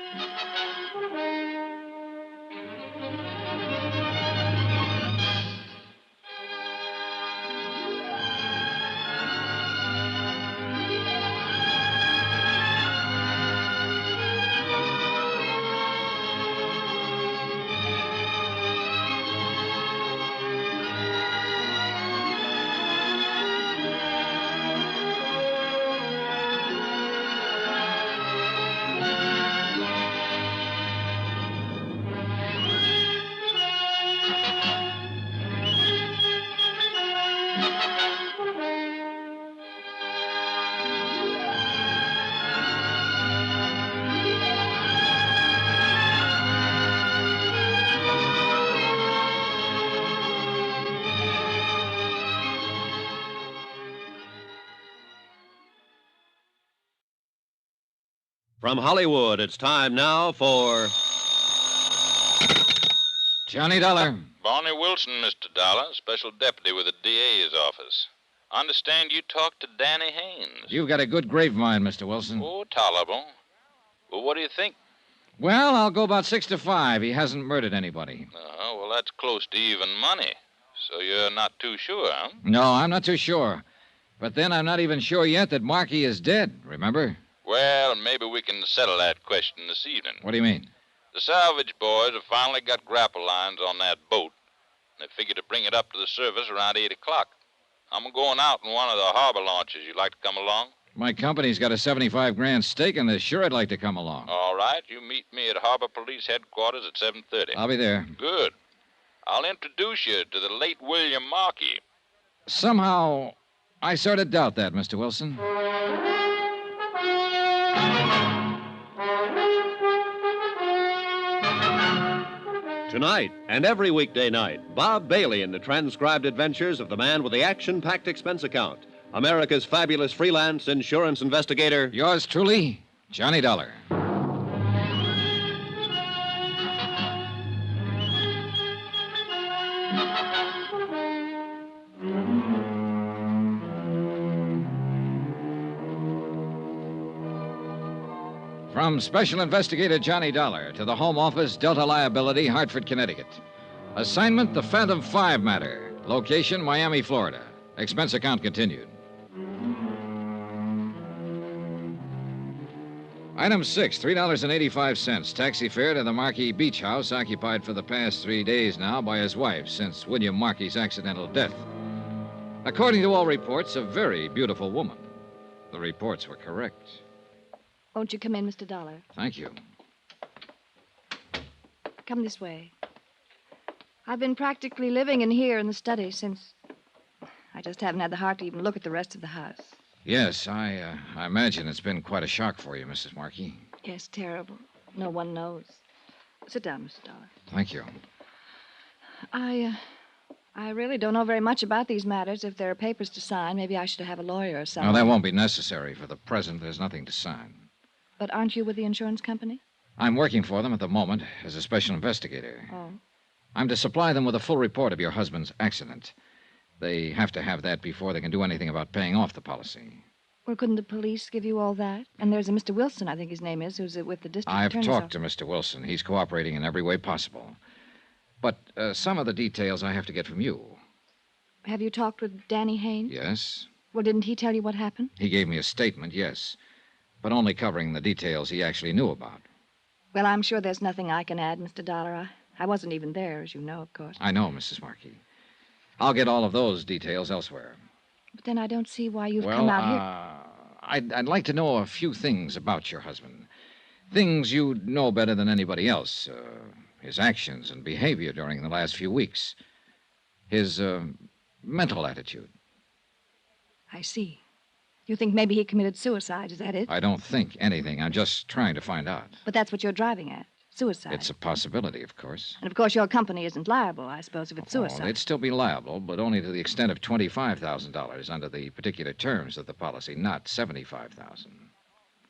From Hollywood, it's time now for Johnny Dollar. Barney Wilson, Mr. Dollar, special deputy with the DA's office. Understand you talked to Danny Haynes. You've got a good grapevine, Mr. Wilson. Oh, tolerable. Well, what do you think? Well, I'll go about 6 to 5. He hasn't murdered anybody. Well, that's close to even money. So you're not too sure, huh? No, I'm not too sure. But then I'm not even sure yet that Markey is dead, remember? Well, maybe we can settle that question this evening. What do you mean? The salvage boys have finally got grapple lines on that boat. They figure to bring it up to the surface around 8 o'clock. I'm going out in one of the harbor launches. You'd like to come along? My company's got a 75 grand stake in this. Sure, I'd like to come along. All right. You meet me at Harbor Police Headquarters at 7:30. I'll be there. Good. I'll introduce you to the late William Markey. Somehow, I sort of doubt that, Mr. Wilson. Tonight and every weekday night, Bob Bailey in the transcribed adventures of the man with the action-packed expense account, America's fabulous freelance insurance investigator. Yours truly, Johnny Dollar. From Special Investigator Johnny Dollar to the Home Office, Delta Liability, Hartford, Connecticut. Assignment, the Phantom 5 matter. Location, Miami, Florida. Expense account continued. Item 6, $3.85. Taxi fare to the Markey Beach House, occupied for the past 3 days now by his wife since William Markey's accidental death. According to all reports, a very beautiful woman. The reports were correct. Won't you come in, Mr. Dollar? Thank you. Come this way. I've been practically living in here in the study since... I just haven't had the heart to even look at the rest of the house. Yes, I imagine it's been quite a shock for you, Mrs. Markey. Yes, terrible. No one knows. Sit down, Mr. Dollar. Thank you. I really don't know very much about these matters. If there are papers to sign, maybe I should have a lawyer or something. No, that won't be necessary. For the present, there's nothing to sign. But aren't you with the insurance company? I'm working for them at the moment as a special investigator. Oh. I'm to supply them with a full report of your husband's accident. They have to have that before they can do anything about paying off the policy. Well, couldn't the police give you all that? And there's a Mr. Wilson, I think his name is, who's with the district I've attorney's talked office. to Mr. Wilson. He's cooperating in every way possible. But some of the details I have to get from you. Have you talked with Danny Haynes? Yes? Well, didn't he tell you what happened? He gave me a statement, yes. But only covering the details he actually knew about. Well, I'm sure there's nothing I can add, Mr. Dollar. I wasn't even there, as you know, of course. I know, Mrs. Markey. I'll get all of those details elsewhere. But then I don't see why you've well, come out here. I'd like to know a few things about your husband. Things you know better than anybody else. His actions and behavior during the last few weeks. His mental attitude. I see. You think maybe he committed suicide, is that it? I don't think anything. I'm just trying to find out. But that's what you're driving at. Suicide. It's a possibility, of course. And of course your company isn't liable, I suppose, if it's suicide. Oh, they'd still be liable, but only to the extent of $25,000 under the particular terms of the policy, not $75,000.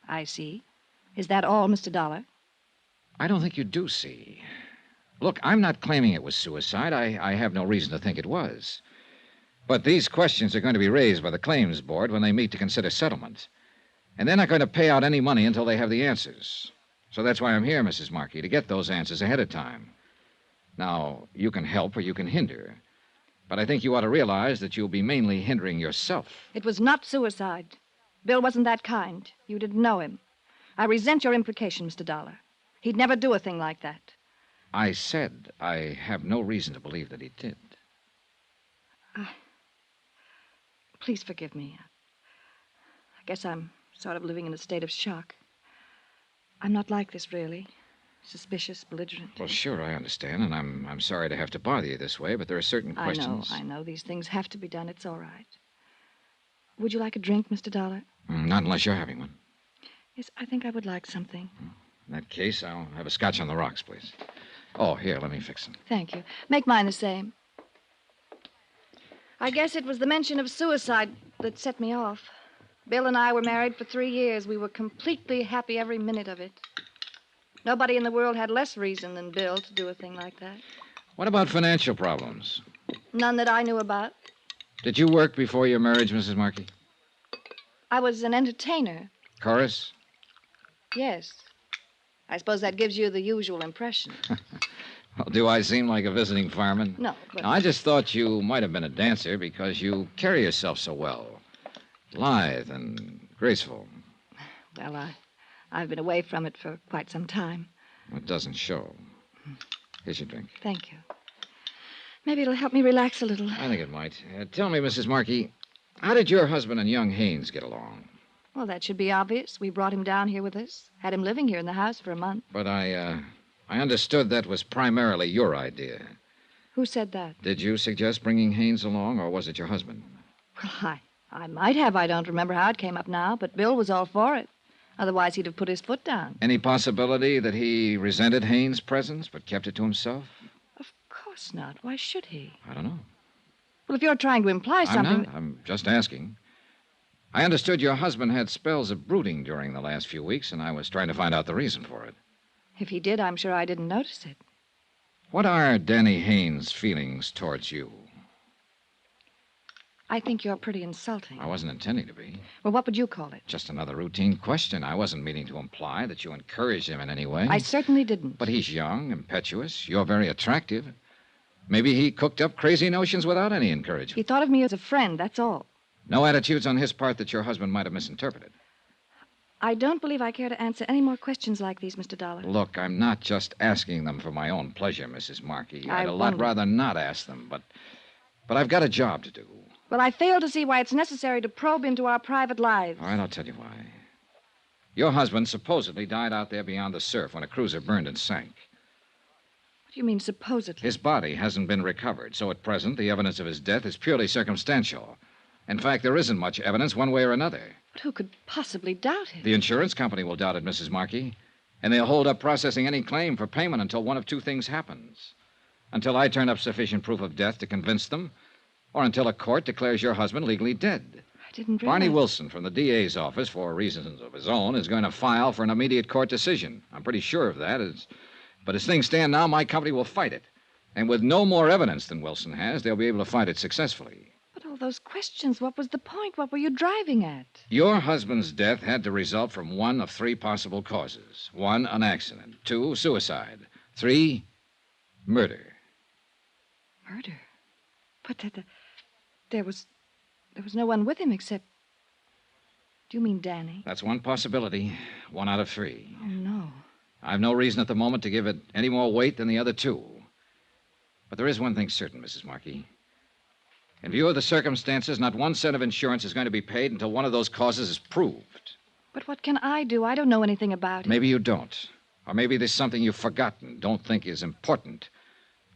I see. Is that all, Mr. Dollar? I don't think you do see. Look, I'm not claiming it was suicide. I have no reason to think it was. But these questions are going to be raised by the claims board when they meet to consider settlement. And they're not going to pay out any money until they have the answers. So that's why I'm here, Mrs. Markey, to get those answers ahead of time. Now, you can help or you can hinder. But I think you ought to realize that you'll be mainly hindering yourself. It was not suicide. Bill wasn't that kind. You didn't know him. I resent your implication, Mr. Dollar. He'd never do a thing like that. I said I have no reason to believe that he did. Please forgive me. I guess I'm sort of living in a state of shock. I'm not like this, really. Suspicious, belligerent. Well, sure, I understand, and I'm sorry to have to bother you this way, but there are certain questions... I know. These things have to be done. It's all right. Would you like a drink, Mr. Dollar? Not unless you're having one. Yes, I think I would like something. In that case, I'll have a scotch on the rocks, please. Oh, here, let me fix them. Thank you. Make mine the same. I guess it was the mention of suicide that set me off. Bill and I were married for 3 years. We were completely happy every minute of it. Nobody in the world had less reason than Bill to do a thing like that. What about financial problems? None that I knew about. Did you work before your marriage, Mrs. Markey? I was an entertainer. Chorus? Yes. I suppose that gives you the usual impression. Well, do I seem like a visiting fireman? No, but... I just thought you might have been a dancer because you carry yourself so well. Lithe and graceful. Well, I've been away from it for quite some time. It doesn't show. Here's your drink. Thank you. Maybe it'll help me relax a little. I think it might. Tell me, Mrs. Markey, how did your husband and young Haynes get along? Well, that should be obvious. We brought him down here with us. Had him living here in the house for a month. But I understood that was primarily your idea. Who said that? Did you suggest bringing Haynes along, or was it your husband? Well, I might have. I don't remember how it came up now, but Bill was all for it. Otherwise, he'd have put his foot down. Any possibility that he resented Haynes' presence but kept it to himself? Of course not. Why should he? I don't know. Well, if you're trying to imply something... I'm not. I'm just asking. I understood your husband had spells of brooding during the last few weeks, and I was trying to find out the reason for it. If he did, I'm sure I didn't notice it. What are Danny Haynes' feelings towards you? I think you're pretty insulting. I wasn't intending to be. Well, what would you call it? Just another routine question. I wasn't meaning to imply that you encouraged him in any way. I certainly didn't. But he's young, impetuous. You're very attractive. Maybe he cooked up crazy notions without any encouragement. He thought of me as a friend, that's all. No attitudes on his part that your husband might have misinterpreted. I don't believe I care to answer any more questions like these, Mr. Dollar. Look, I'm not just asking them for my own pleasure, Mrs. Markey. I'd a lot rather not ask them, but I've got a job to do. Well, I fail to see why it's necessary to probe into our private lives. All right, I'll tell you why. Your husband supposedly died out there beyond the surf when a cruiser burned and sank. What do you mean, supposedly? His body hasn't been recovered, so at present the evidence of his death is purely circumstantial. In fact, there isn't much evidence one way or another. But who could possibly doubt it? The insurance company will doubt it, Mrs. Markey. And they'll hold up processing any claim for payment until one of two things happens. Until I turn up sufficient proof of death to convince them, or until a court declares your husband legally dead. I didn't realize... Barney Wilson from the DA's office, for reasons of his own, is going to file for an immediate court decision. I'm pretty sure of that. But as things stand now, my company will fight it. And with no more evidence than Wilson has, they'll be able to fight it successfully. But all those questions, what was the point? What were you driving at? Your husband's death had to result from one of three possible causes. 1, an accident. 2, suicide. 3, murder. Murder? But there was no one with him except... Do you mean Danny? That's one possibility. 1 out of 3. Oh, no. I've no reason at the moment to give it any more weight than the other 2. But there is one thing certain, Mrs. Markey. In view of the circumstances, not 1 cent of insurance is going to be paid until one of those causes is proved. But what can I do? I don't know anything about it. Maybe you don't. Or maybe there's something you've forgotten, don't think is important.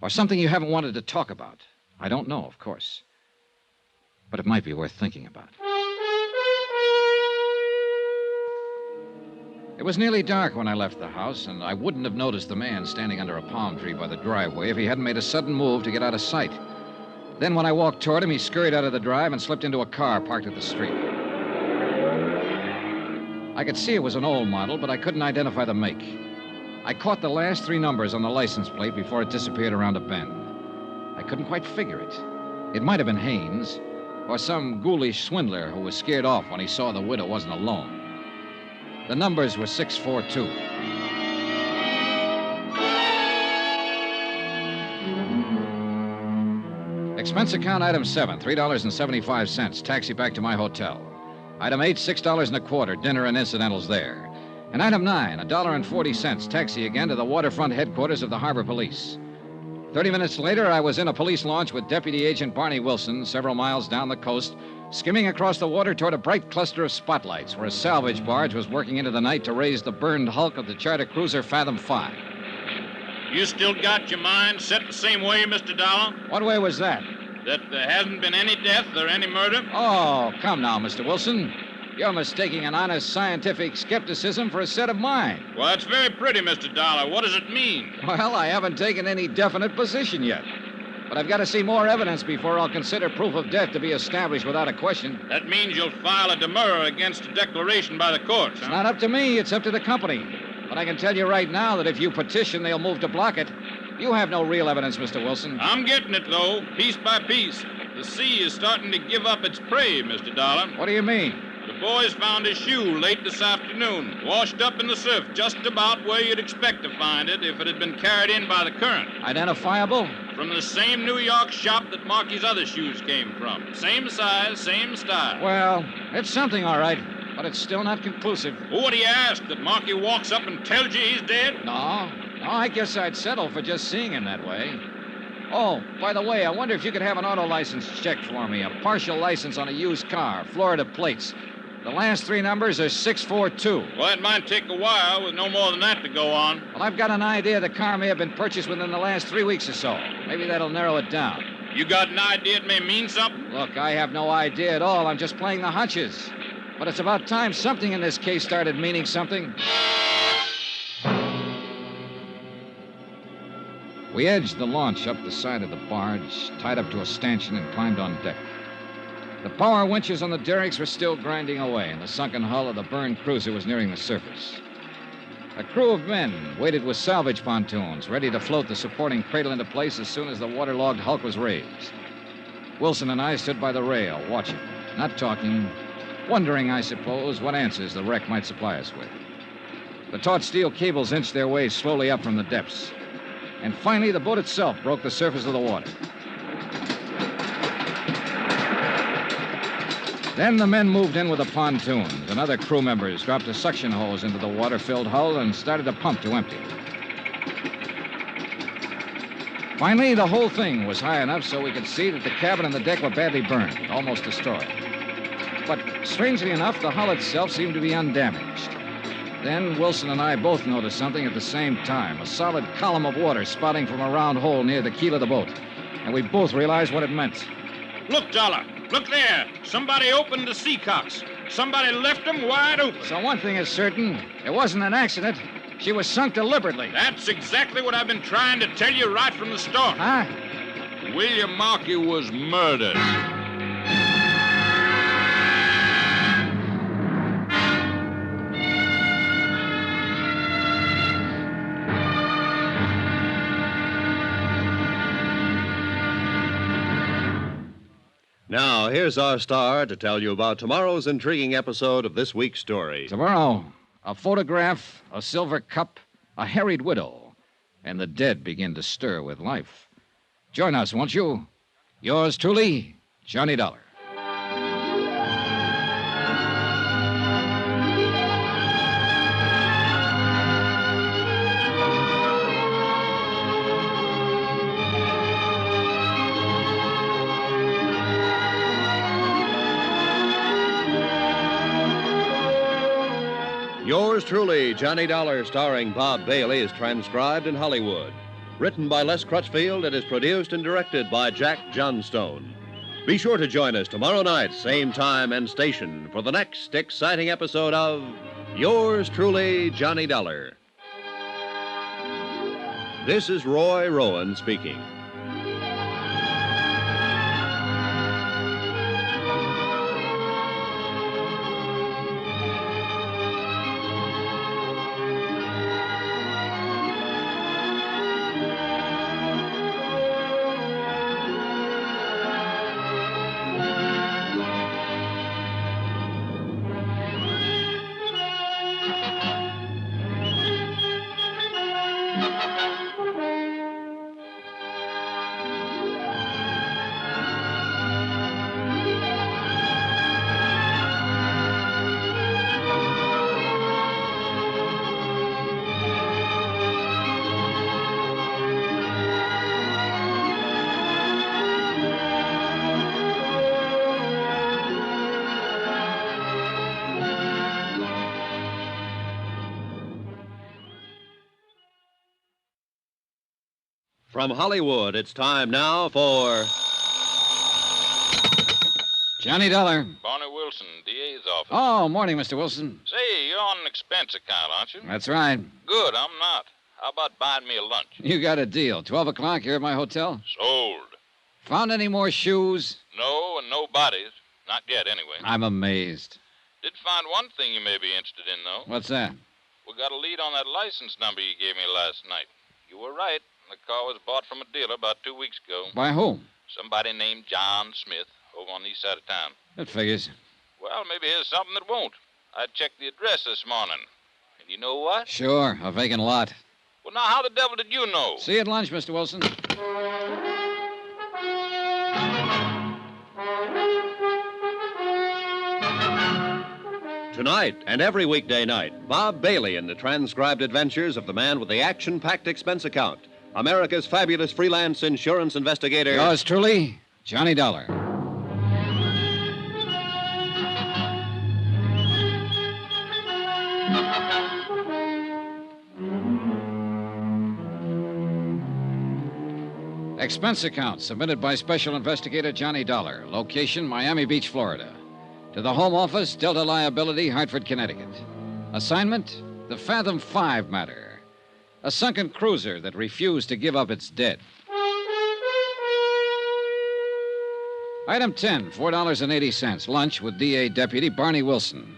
Or something you haven't wanted to talk about. I don't know, of course. But it might be worth thinking about. It was nearly dark when I left the house, and I wouldn't have noticed the man standing under a palm tree by the driveway if he hadn't made a sudden move to get out of sight. Then when I walked toward him, he scurried out of the drive and slipped into a car parked at the street. I could see it was an old model, but I couldn't identify the make. I caught the last 3 numbers on the license plate before it disappeared around a bend. I couldn't quite figure it. It might have been Haynes, or some ghoulish swindler who was scared off when he saw the widow wasn't alone. The numbers were 642. Expense account item 7, $3.75. Taxi back to my hotel. Item 8, $6.25. Dinner and incidentals there. And item 9, $1.40. Taxi again to the waterfront headquarters of the Harbor Police. 30 minutes later, I was in a police launch with Deputy Agent Barney Wilson several miles down the coast, skimming across the water toward a bright cluster of spotlights where a salvage barge was working into the night to raise the burned hulk of the charter cruiser Fathom 5. You still got your mind set the same way, Mr. Dollar? What way was that? That there hasn't been any death or any murder? Oh, come now, Mr. Wilson. You're mistaking an honest scientific skepticism for a set of mind. Well, that's very pretty, Mr. Dollar. What does it mean? Well, I haven't taken any definite position yet. But I've got to see more evidence before I'll consider proof of death to be established without a question. That means you'll file a demurrer against a declaration by the courts, It's not up to me. It's up to the company. But I can tell you right now that if you petition, they'll move to block it. You have no real evidence, Mr. Wilson. I'm getting it, though, piece by piece. The sea is starting to give up its prey, Mr. Dollar. What do you mean? The boys found his shoe late this afternoon, washed up in the surf, just about where you'd expect to find it if it had been carried in by the current. Identifiable? From the same New York shop that Marky's other shoes came from. Same size, same style. Well, it's something, all right. But it's still not conclusive. Well, what do you ask? That Marky walks up and tells you he's dead? No, I guess I'd settle for just seeing him that way. Oh, by the way, I wonder if you could have an auto license checked for me. A partial license on a used car, Florida plates. The last 3 numbers are 642. Well, it might take a while with no more than that to go on. Well, I've got an idea the car may have been purchased within the last 3 weeks or so. Maybe that'll narrow it down. You got an idea it may mean something? Look, I have no idea at all. I'm just playing the hunches. But it's about time something in this case started meaning something. We edged the launch up the side of the barge, tied up to a stanchion, and climbed on deck. The power winches on the derricks were still grinding away, and the sunken hull of the burned cruiser was nearing the surface. A crew of men waited with salvage pontoons, ready to float the supporting cradle into place as soon as the waterlogged hulk was raised. Wilson and I stood by the rail, watching, not talking, wondering, I suppose, what answers the wreck might supply us with. The taut steel cables inched their way slowly up from the depths. And finally, the boat itself broke the surface of the water. Then the men moved in with the pontoons, and other crew members dropped a suction hose into the water-filled hull and started a pump to empty it. Finally, the whole thing was high enough so we could see that the cabin and the deck were badly burned, almost destroyed. But strangely enough, the hull itself seemed to be undamaged. Then Wilson and I both noticed something at the same time, a solid column of water spouting from a round hole near the keel of the boat. And we both realized what it meant. Look, Dollar. Look there. Somebody opened the seacocks. Somebody left them wide open. So one thing is certain. It wasn't an accident. She was sunk deliberately. That's exactly what I've been trying to tell you right from the start. Huh? William Markey was murdered. Now, here's our star to tell you about tomorrow's intriguing episode of this week's story. Tomorrow, a photograph, a silver cup, a harried widow, and the dead begin to stir with life. Join us, won't you? Yours truly, Johnny Dollar. Yours truly, Johnny Dollar, starring Bob Bailey, is transcribed in Hollywood. Written by Les Crutchfield, it is produced and directed by Jack Johnstone. Be sure to join us tomorrow night, same time and station, for the next exciting episode of Yours truly, Johnny Dollar. This is Roy Rowan speaking. From Hollywood, it's time now for Johnny Dollar. Barney Wilson, DA's office. Oh, morning, Mr. Wilson. Say, you're on an expense account, aren't you? That's right. Good, I'm not. How about buying me a lunch? You got a deal. 12 o'clock here at my hotel. Sold. Found any more shoes? No, and no bodies. Not yet, anyway. I'm amazed. Did find one thing you may be interested in, though. What's that? We got a lead on that license number you gave me last night. You were right. The car was bought from a dealer about 2 weeks ago. By whom? Somebody named John Smith over on the east side of town. That figures. Well, maybe here's something that won't. I checked the address this morning. And you know what? Sure, a vacant lot. Well, now, how the devil did you know? See you at lunch, Mr. Wilson. Tonight and every weekday night, Bob Bailey in the transcribed adventures of the man with the action-packed expense account, America's fabulous freelance insurance investigator. Yours truly, Johnny Dollar. Expense account submitted by Special Investigator Johnny Dollar. Location, Miami Beach, Florida. To the Home Office, Delta Liability, Hartford, Connecticut. Assignment, the Fathom 5 matter. A sunken cruiser that refused to give up its dead. Item 10, $4.80. Lunch with DA Deputy Barney Wilson.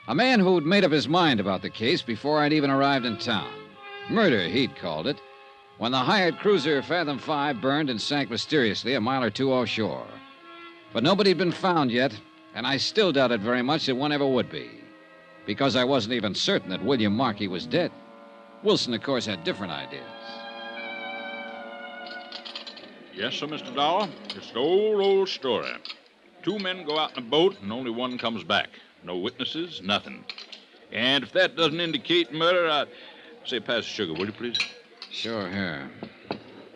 A man who'd made up his mind about the case before I'd even arrived in town. Murder, he'd called it, when the hired cruiser Fathom 5 burned and sank mysteriously a mile or two offshore. But nobody'd been found yet, and I still doubted very much that one ever would be, because I wasn't even certain that William Markey was dead. Wilson, of course, had different ideas. Yes, sir, Mr. Dollar. It's the old story. 2 men go out in a boat, and only one comes back. No witnesses, nothing. And if that doesn't indicate murder, I'd say pass the sugar, will you, please? Sure, here.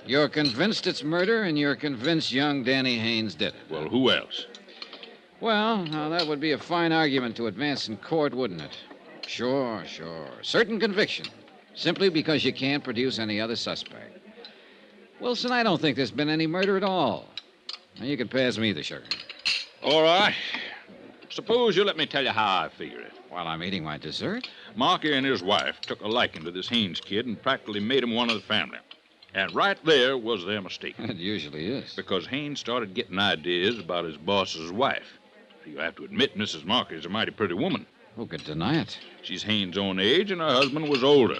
You're convinced it's murder, and you're convinced young Danny Haynes did it. Well, who else? Well, now that would be a fine argument to advance in court, wouldn't it? Sure. Certain conviction, simply because you can't produce any other suspect. Wilson, I don't think there's been any murder at all. Now, you can pass me the sugar. All right. Suppose you let me tell you how I figure it. While I'm eating my dessert? Markey and his wife took a liking to this Haynes kid and practically made him one of the family. And right there was their mistake. It usually is. Because Haynes started getting ideas about his boss's wife. You have to admit Mrs. Markey's a mighty pretty woman. Who could deny it? She's Haynes' own age, and her husband was older.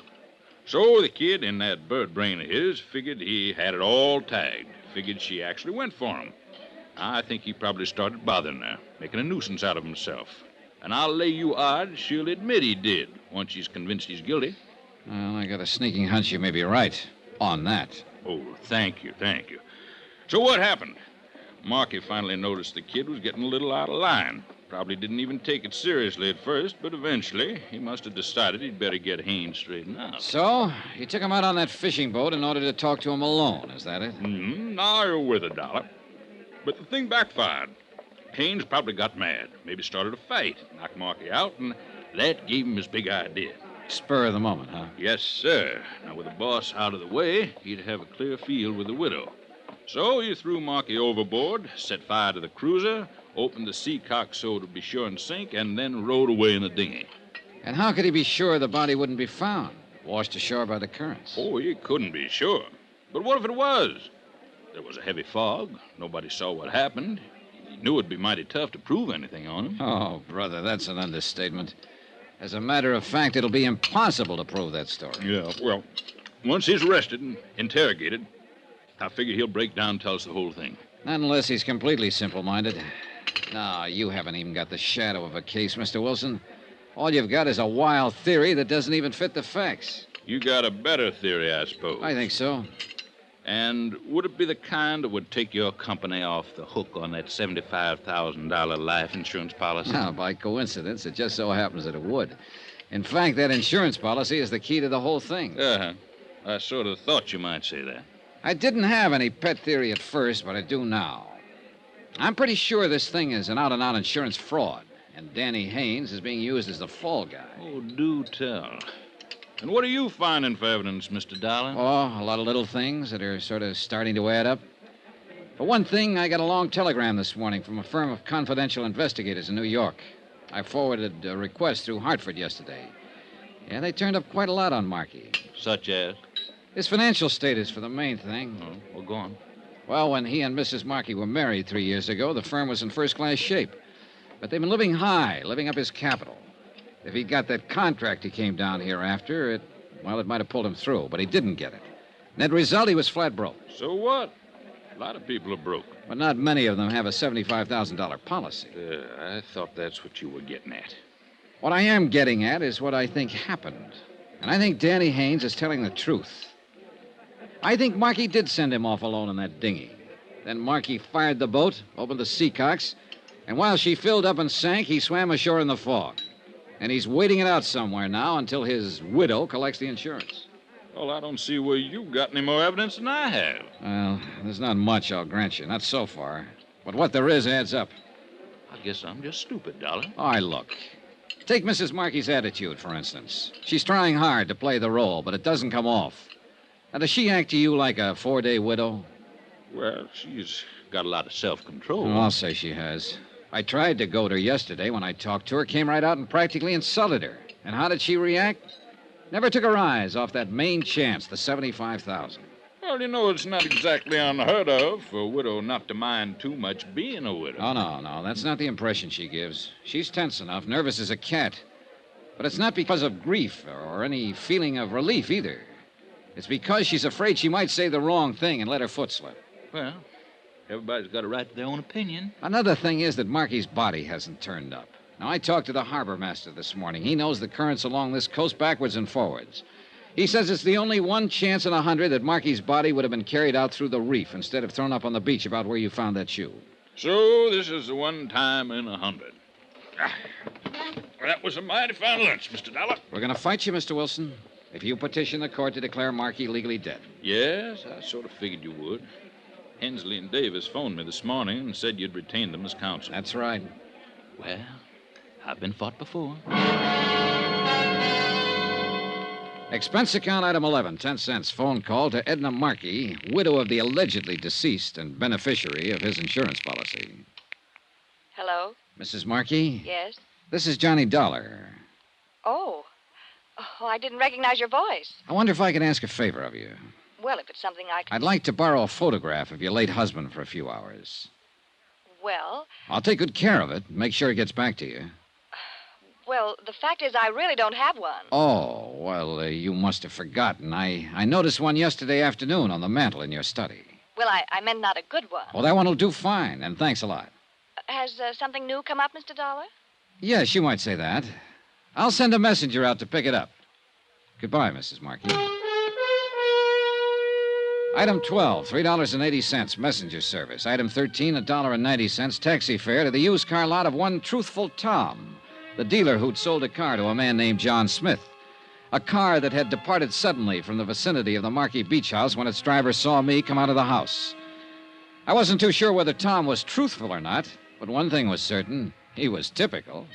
So the kid in that bird brain of his figured he had it all tagged. Figured she actually went for him. I think he probably started bothering her, making a nuisance out of himself. And I'll lay you odds she'll admit he did, once she's convinced he's guilty. Well, I got a sneaking hunch you may be right on that. Oh, thank you. So what happened? Marky finally noticed the kid was getting a little out of line. Probably didn't even take it seriously at first, but eventually he must have decided he'd better get Haynes straightened out. So, he took him out on that fishing boat in order to talk to him alone, is that it? Mm-hmm. Now you're with a dollar. But the thing backfired. Haynes probably got mad, maybe started a fight, knocked Marky out, and that gave him his big idea. Spur of the moment, huh? Yes, sir. Now, with the boss out of the way, he'd have a clear field with the widow. So he threw Marky overboard, set fire to the cruiser, opened the seacock so it would be sure and sink, and then rowed away in the dinghy. And how could he be sure the body wouldn't be found? Washed ashore by the currents. Oh, he couldn't be sure. But what if it was? There was a heavy fog. Nobody saw what happened. He knew it'd be mighty tough to prove anything on him. Oh, brother, that's an understatement. As a matter of fact, it'll be impossible to prove that story. Yeah, well, once he's arrested and interrogated, I figure he'll break down and tell us the whole thing. Not unless he's completely simple-minded. No, you haven't even got the shadow of a case, Mr. Wilson. All you've got is a wild theory that doesn't even fit the facts. You got a better theory, I suppose. I think so. And would it be the kind that would take your company off the hook on that $75,000 life insurance policy? Now, by coincidence, it just so happens that it would. In fact, that insurance policy is the key to the whole thing. Uh-huh. I sort of thought you might say that. I didn't have any pet theory at first, but I do now. I'm pretty sure this thing is an out-and-out insurance fraud, and Danny Haynes is being used as the fall guy. Oh, do tell. And what are you finding for evidence, Mr. Dollar? Oh, a lot of little things that are sort of starting to add up. For one thing, I got a long telegram this morning from a firm of confidential investigators in New York. I forwarded a request through Hartford yesterday. Yeah, they turned up quite a lot on Marky. Such as? His financial status for the main thing. Oh, well, go on. Well, when he and Mrs. Marky were married 3 years ago, the firm was in first-class shape. But they've been living high, living up his capital. If he'd got that contract he came down here after, it might have pulled him through, but he didn't get it. Net result, he was flat broke. So what? A lot of people are broke. But not many of them have a $75,000 policy. I thought that's what you were getting at. What I am getting at is what I think happened. And I think Danny Haynes is telling the truth. I think Marky did send him off alone in that dinghy. Then Marky fired the boat, opened the seacocks, and while she filled up and sank, he swam ashore in the fog. And he's waiting it out somewhere now until his widow collects the insurance. Well, I don't see where you got any more evidence than I have. Well, there's not much, I'll grant you. Not so far. But what there is adds up. I guess I'm just stupid, Dollar. All right, look. Take Mrs. Marky's attitude, for instance. She's trying hard to play the role, but it doesn't come off. Now, does she act to you like a 4-day widow? Well, she's got a lot of self-control. Oh, I'll say she has. I tried to goad her yesterday when I talked to her, came right out and practically insulted her. And how did she react? Never took her eyes off that main chance, the $75,000. Well, you know, it's not exactly unheard of for a widow not to mind too much being a widow. Oh, no. That's not the impression she gives. She's tense enough, nervous as a cat. But it's not because of grief or any feeling of relief either. It's because she's afraid she might say the wrong thing and let her foot slip. Well, everybody's got a right to their own opinion. Another thing is that Marky's body hasn't turned up. Now, I talked to the harbor master this morning. He knows the currents along this coast backwards and forwards. He says it's the only one chance in 100 that Marky's body would have been carried out through the reef instead of thrown up on the beach about where you found that shoe. So this is the one time in 100. That was a mighty fine lunch, Mr. Dollar. We're going to fight you, Mr. Wilson, if you petition the court to declare Marky legally dead. Yes, I sort of figured you would. Hensley and Davis phoned me this morning and said you'd retained them as counsel. That's right. Well, I've been fought before. Expense account item 11, 10 cents. Phone call to Edna Markey, widow of the allegedly deceased and beneficiary of his insurance policy. Hello? Mrs. Markey? Yes? This is Johnny Dollar. Oh, I didn't recognize your voice. I wonder if I could ask a favor of you. Well, if it's something I can... I'd like to borrow a photograph of your late husband for a few hours. Well... I'll take good care of it. Make sure it gets back to you. Well, the fact is I really don't have one. Oh, well, you must have forgotten. I noticed one yesterday afternoon on the mantel in your study. Well, I meant not a good one. Well, that one will do fine, and thanks a lot. Has something new come up, Mr. Dollar? Yes, you might say that. I'll send a messenger out to pick it up. Goodbye, Mrs. Markey. Item 12, $3.80, messenger service. Item 13, $1.90, taxi fare to the used car lot of one Truthful Tom, the dealer who'd sold a car to a man named John Smith. A car that had departed suddenly from the vicinity of the Marquis Beach House when its driver saw me come out of the house. I wasn't too sure whether Tom was truthful or not, but one thing was certain. He was typical.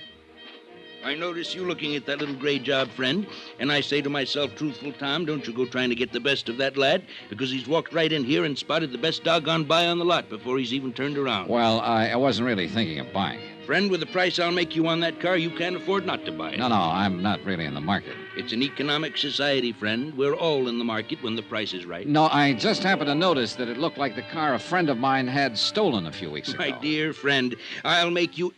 I notice you looking at that little gray job, friend, and I say to myself, Truthful Tom, don't you go trying to get the best of that lad, because he's walked right in here and spotted the best doggone buy on the lot before he's even turned around. Well, I wasn't really thinking of buying it. Friend, with the price I'll make you on that car, you can't afford not to buy it. No, I'm not really in the market. It's an economic society, friend. We're all in the market when the price is right. No, I just happened to notice that it looked like the car a friend of mine had stolen a few weeks ago. My dear friend, I'll make you...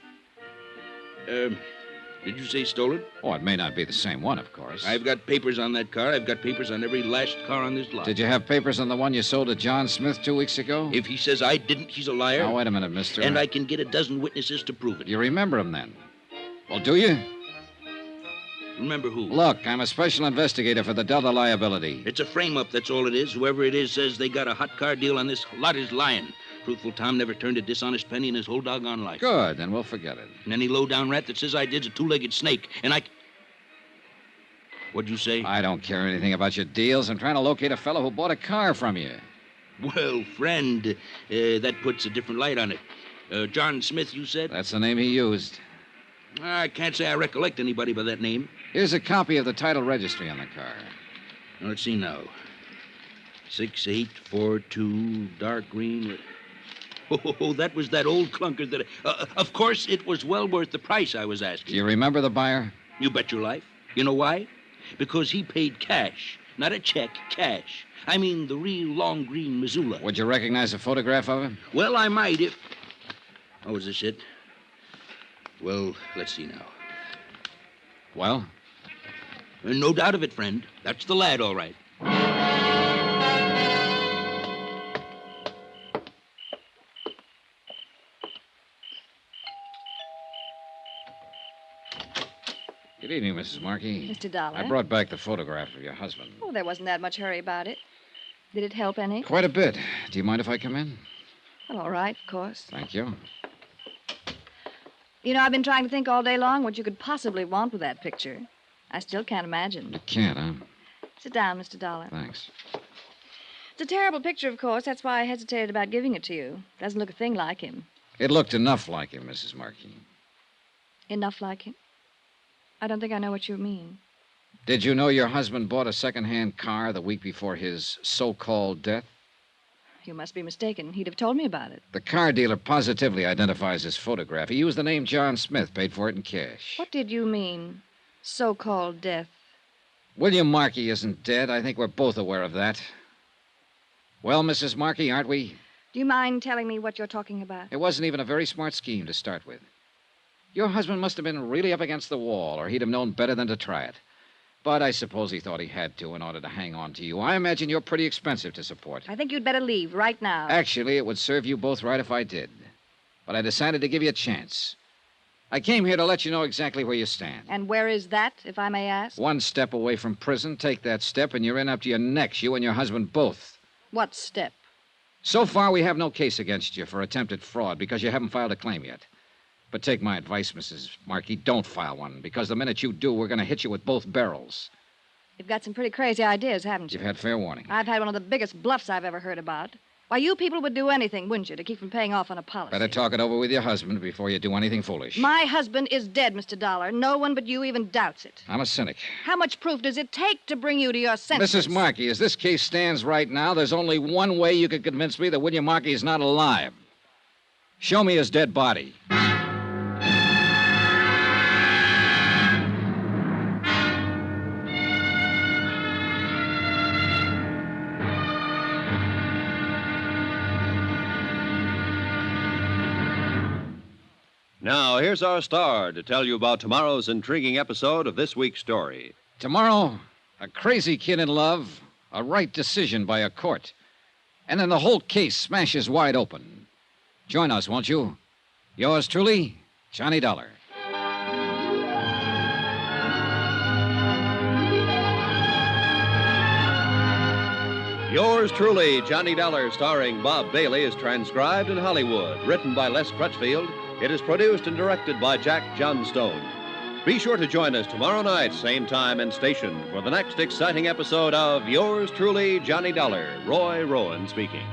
Did you say stolen? Oh, it may not be the same one, of course. I've got papers on that car. I've got papers on every last car on this lot. Did you have papers on the one you sold to John Smith 2 weeks ago? If he says I didn't, he's a liar. Now, wait a minute, mister. And I can get a dozen witnesses to prove it. You remember him, then? Well, do you? Remember who? Look, I'm a special investigator for the Delta Liability. It's a frame-up, that's all it is. Whoever it is says they got a hot car deal on this lot is lying. Truthful Tom never turned a dishonest penny in his whole doggone life. Good, then we'll forget it. And any low-down rat that says I did's a two-legged snake, and I... What'd you say? I don't care anything about your deals. I'm trying to locate a fellow who bought a car from you. Well, friend, that puts a different light on it. John Smith, you said? That's the name he used. I can't say I recollect anybody by that name. Here's a copy of the title registry on the car. Now, let's see now. 6842, dark green... Oh, that was that old clunker that... of course, it was well worth the price I was asking. Do you remember the buyer? You bet your life. You know why? Because he paid cash, not a check, cash. I mean the real long green Missoula. Would you recognize a photograph of him? Well, I might if... Oh, is this it? Well, let's see now. Well? No doubt of it, friend. That's the lad, all right. Good evening, Mrs. Markey. Mr. Dollar. I brought back the photograph of your husband. Oh, there wasn't that much hurry about it. Did it help any? Quite a bit. Do you mind if I come in? Well, all right, of course. Thank you. You know, I've been trying to think all day long what you could possibly want with that picture. I still can't imagine. You can't, huh? Sit down, Mr. Dollar. Thanks. It's a terrible picture, of course. That's why I hesitated about giving it to you. Doesn't look a thing like him. It looked enough like him, Mrs. Markey. Enough like him? I don't think I know what you mean. Did you know your husband bought a second-hand car the week before his so-called death? You must be mistaken. He'd have told me about it. The car dealer positively identifies his photograph. He used the name John Smith, paid for it in cash. What did you mean, so-called death? William Markey isn't dead. I think we're both aware of that. Well, Mrs. Markey, aren't we? Do you mind telling me what you're talking about? It wasn't even a very smart scheme to start with. Your husband must have been really up against the wall, or he'd have known better than to try it. But I suppose he thought he had to in order to hang on to you. I imagine you're pretty expensive to support. I think you'd better leave right now. Actually, it would serve you both right if I did. But I decided to give you a chance. I came here to let you know exactly where you stand. And where is that, if I may ask? One step away from prison. Take that step, and you're in up to your necks, you and your husband both. What step? So far, we have no case against you for attempted fraud because you haven't filed a claim yet. But take my advice, Mrs. Markey, don't file one, because the minute you do, we're going to hit you with both barrels. You've got some pretty crazy ideas, haven't you? You've had fair warning. I've had one of the biggest bluffs I've ever heard about. Why, you people would do anything, wouldn't you, to keep from paying off on a policy? Better talk it over with your husband before you do anything foolish. My husband is dead, Mr. Dollar. No one but you even doubts it. I'm a cynic. How much proof does it take to bring you to your senses? Mrs. Markey, as this case stands right now, there's only one way you could convince me that William Markey is not alive. Show me his dead body. Now, here's our star to tell you about tomorrow's intriguing episode of this week's story. Tomorrow, a crazy kid in love, a right decision by a court, and then the whole case smashes wide open. Join us, won't you? Yours truly, Johnny Dollar. Yours truly, Johnny Dollar, starring Bob Bailey, is transcribed in Hollywood. Written by Les Crutchfield, it is produced and directed by Jack Johnstone. Be sure to join us tomorrow night, same time and station, for the next exciting episode of Yours truly, Johnny Dollar. Roy Rowan speaking.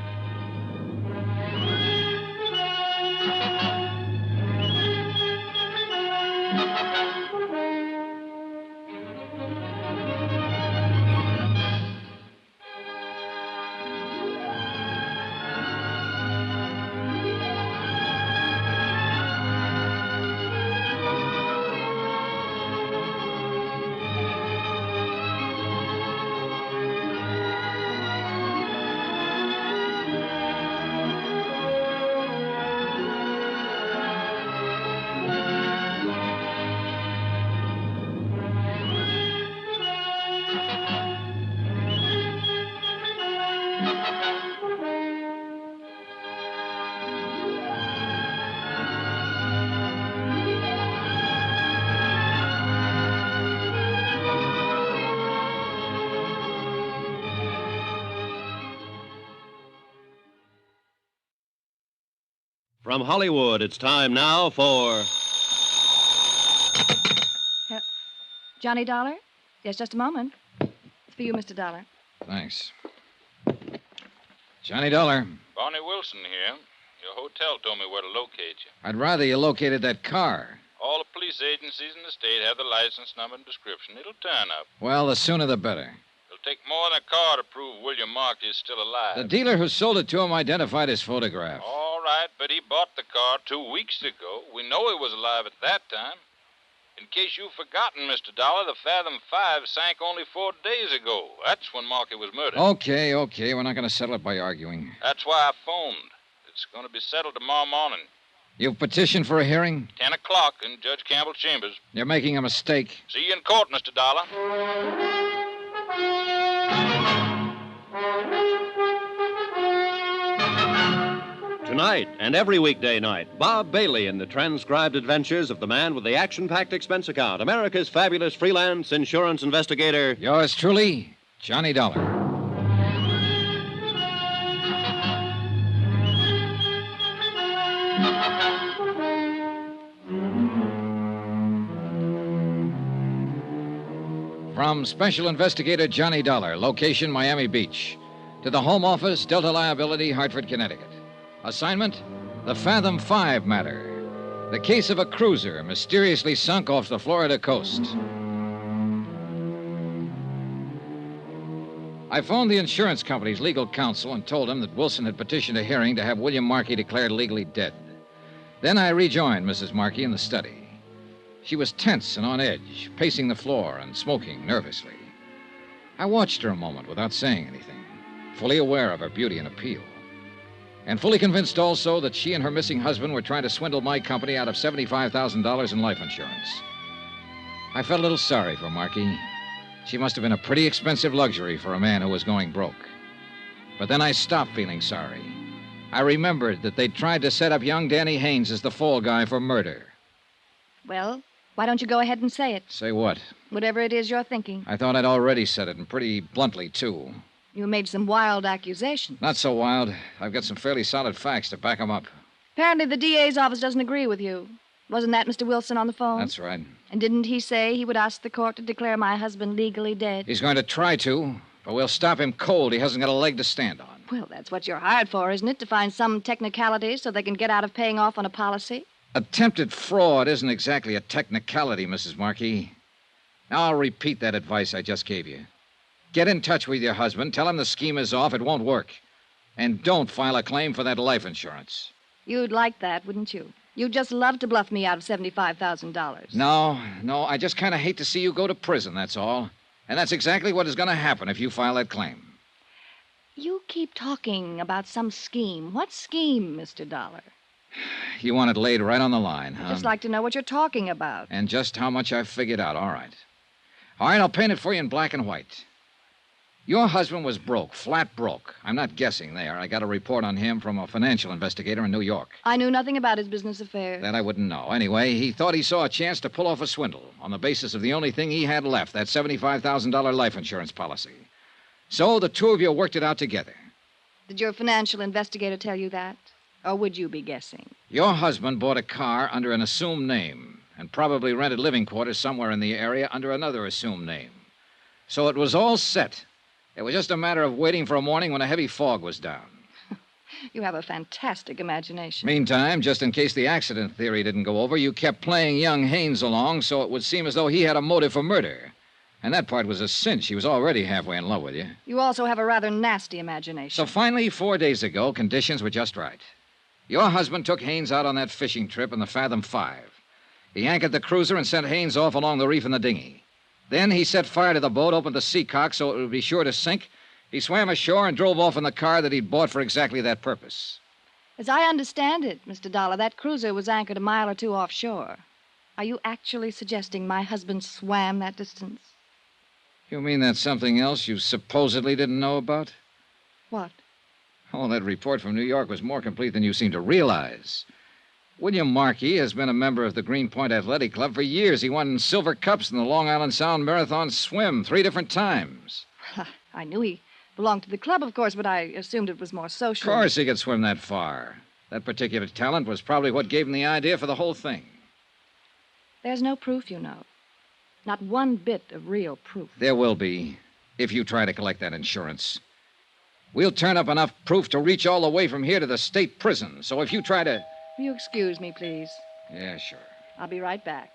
From Hollywood, it's time now for... Johnny Dollar? Yes, just a moment. It's for you, Mr. Dollar. Thanks. Johnny Dollar. Barney Wilson here. Your hotel told me where to locate you. I'd rather you located that car. All the police agencies in the state have the license number and description. It'll turn up. Well, the sooner the better. It'll take more than a car to prove William Markey is still alive. The dealer who sold it to him identified his photograph. All right, but he bought the car 2 weeks ago. We know he was alive at that time. In case you've forgotten, Mr. Dollar, the Fathom 5 sank only 4 days ago. That's when Markey was murdered. Okay. We're not going to settle it by arguing. That's why I phoned. It's going to be settled tomorrow morning. You've petitioned for a hearing? 10 o'clock in Judge Campbell's chambers. You're making a mistake. See you in court, Mr. Dollar. Tonight and every weekday night, Bob Bailey in the transcribed adventures of the man with the action-packed expense account, America's fabulous freelance insurance investigator. Yours truly, Johnny Dollar. From Special Investigator Johnny Dollar, location Miami Beach, to the Home Office, Delta Liability, Hartford, Connecticut. Assignment, the Fathom 5 matter. The case of a cruiser mysteriously sunk off the Florida coast. I phoned the insurance company's legal counsel and told him that Wilson had petitioned a hearing to have William Markey declared legally dead. Then I rejoined Mrs. Markey in the study. She was tense and on edge, pacing the floor and smoking nervously. I watched her a moment without saying anything, fully aware of her beauty and appeal. And fully convinced also that she and her missing husband were trying to swindle my company out of $75,000 in life insurance. I felt a little sorry for Markey. She must have been a pretty expensive luxury for a man who was going broke. But then I stopped feeling sorry. I remembered that they'd tried to set up young Danny Haynes as the fall guy for murder. Well, why don't you go ahead and say it? Say what? Whatever it is you're thinking. I thought I'd already said it, and pretty bluntly, too. You made some wild accusations. Not so wild. I've got some fairly solid facts to back them up. Apparently the DA's office doesn't agree with you. Wasn't that Mr. Wilson on the phone? That's right. And didn't he say he would ask the court to declare my husband legally dead? He's going to try to, but we'll stop him cold. He hasn't got a leg to stand on. Well, that's what you're hired for, isn't it? To find some technicalities so they can get out of paying off on a policy? Attempted fraud isn't exactly a technicality, Mrs. Markey. Now, I'll repeat that advice I just gave you. Get in touch with your husband. Tell him the scheme is off. It won't work. And don't file a claim for that life insurance. You'd like that, wouldn't you? You'd just love to bluff me out of $75,000. No. I just kind of hate to see you go to prison, that's all. And that's exactly what is going to happen if you file that claim. You keep talking about some scheme. What scheme, Mr. Dollar? You want it laid right on the line, huh? I'd just like to know what you're talking about. And just how much I've figured out. All right, I'll paint it for you in black and white. Your husband was broke, flat broke. I'm not guessing there. I got a report on him from a financial investigator in New York. I knew nothing about his business affairs. That I wouldn't know. Anyway, he thought he saw a chance to pull off a swindle on the basis of the only thing he had left, that $75,000 life insurance policy. So the two of you worked it out together. Did your financial investigator tell you that? Or would you be guessing? Your husband bought a car under an assumed name and probably rented living quarters somewhere in the area under another assumed name. So it was all set. It was just a matter of waiting for a morning when a heavy fog was down. You have a fantastic imagination. Meantime, just in case the accident theory didn't go over, you kept playing young Haynes along so it would seem as though he had a motive for murder. And that part was a cinch. He was already halfway in love with you. You also have a rather nasty imagination. So finally, 4 days ago, conditions were just right. Your husband took Haynes out on that fishing trip in the Fathom 5. He anchored the cruiser and sent Haynes off along the reef in the dinghy. Then he set fire to the boat, opened the seacock so it would be sure to sink. He swam ashore and drove off in the car that he'd bought for exactly that purpose. As I understand it, Mr. Dollar, that cruiser was anchored a mile or two offshore. Are you actually suggesting my husband swam that distance? You mean that's something else you supposedly didn't know about? What? Oh, that report from New York was more complete than you seem to realize. William Markey has been a member of the Greenpoint Athletic Club for years. He won silver cups in the Long Island Sound Marathon swim 3 different times. I knew he belonged to the club, of course, but I assumed it was more social. Of course he could swim that far. That particular talent was probably what gave him the idea for the whole thing. There's no proof, you know. Not one bit of real proof. There will be, if you try to collect that insurance. We'll turn up enough proof to reach all the way from here to the state prison. So if you try to... Will you excuse me, please? Yeah, sure. I'll be right back.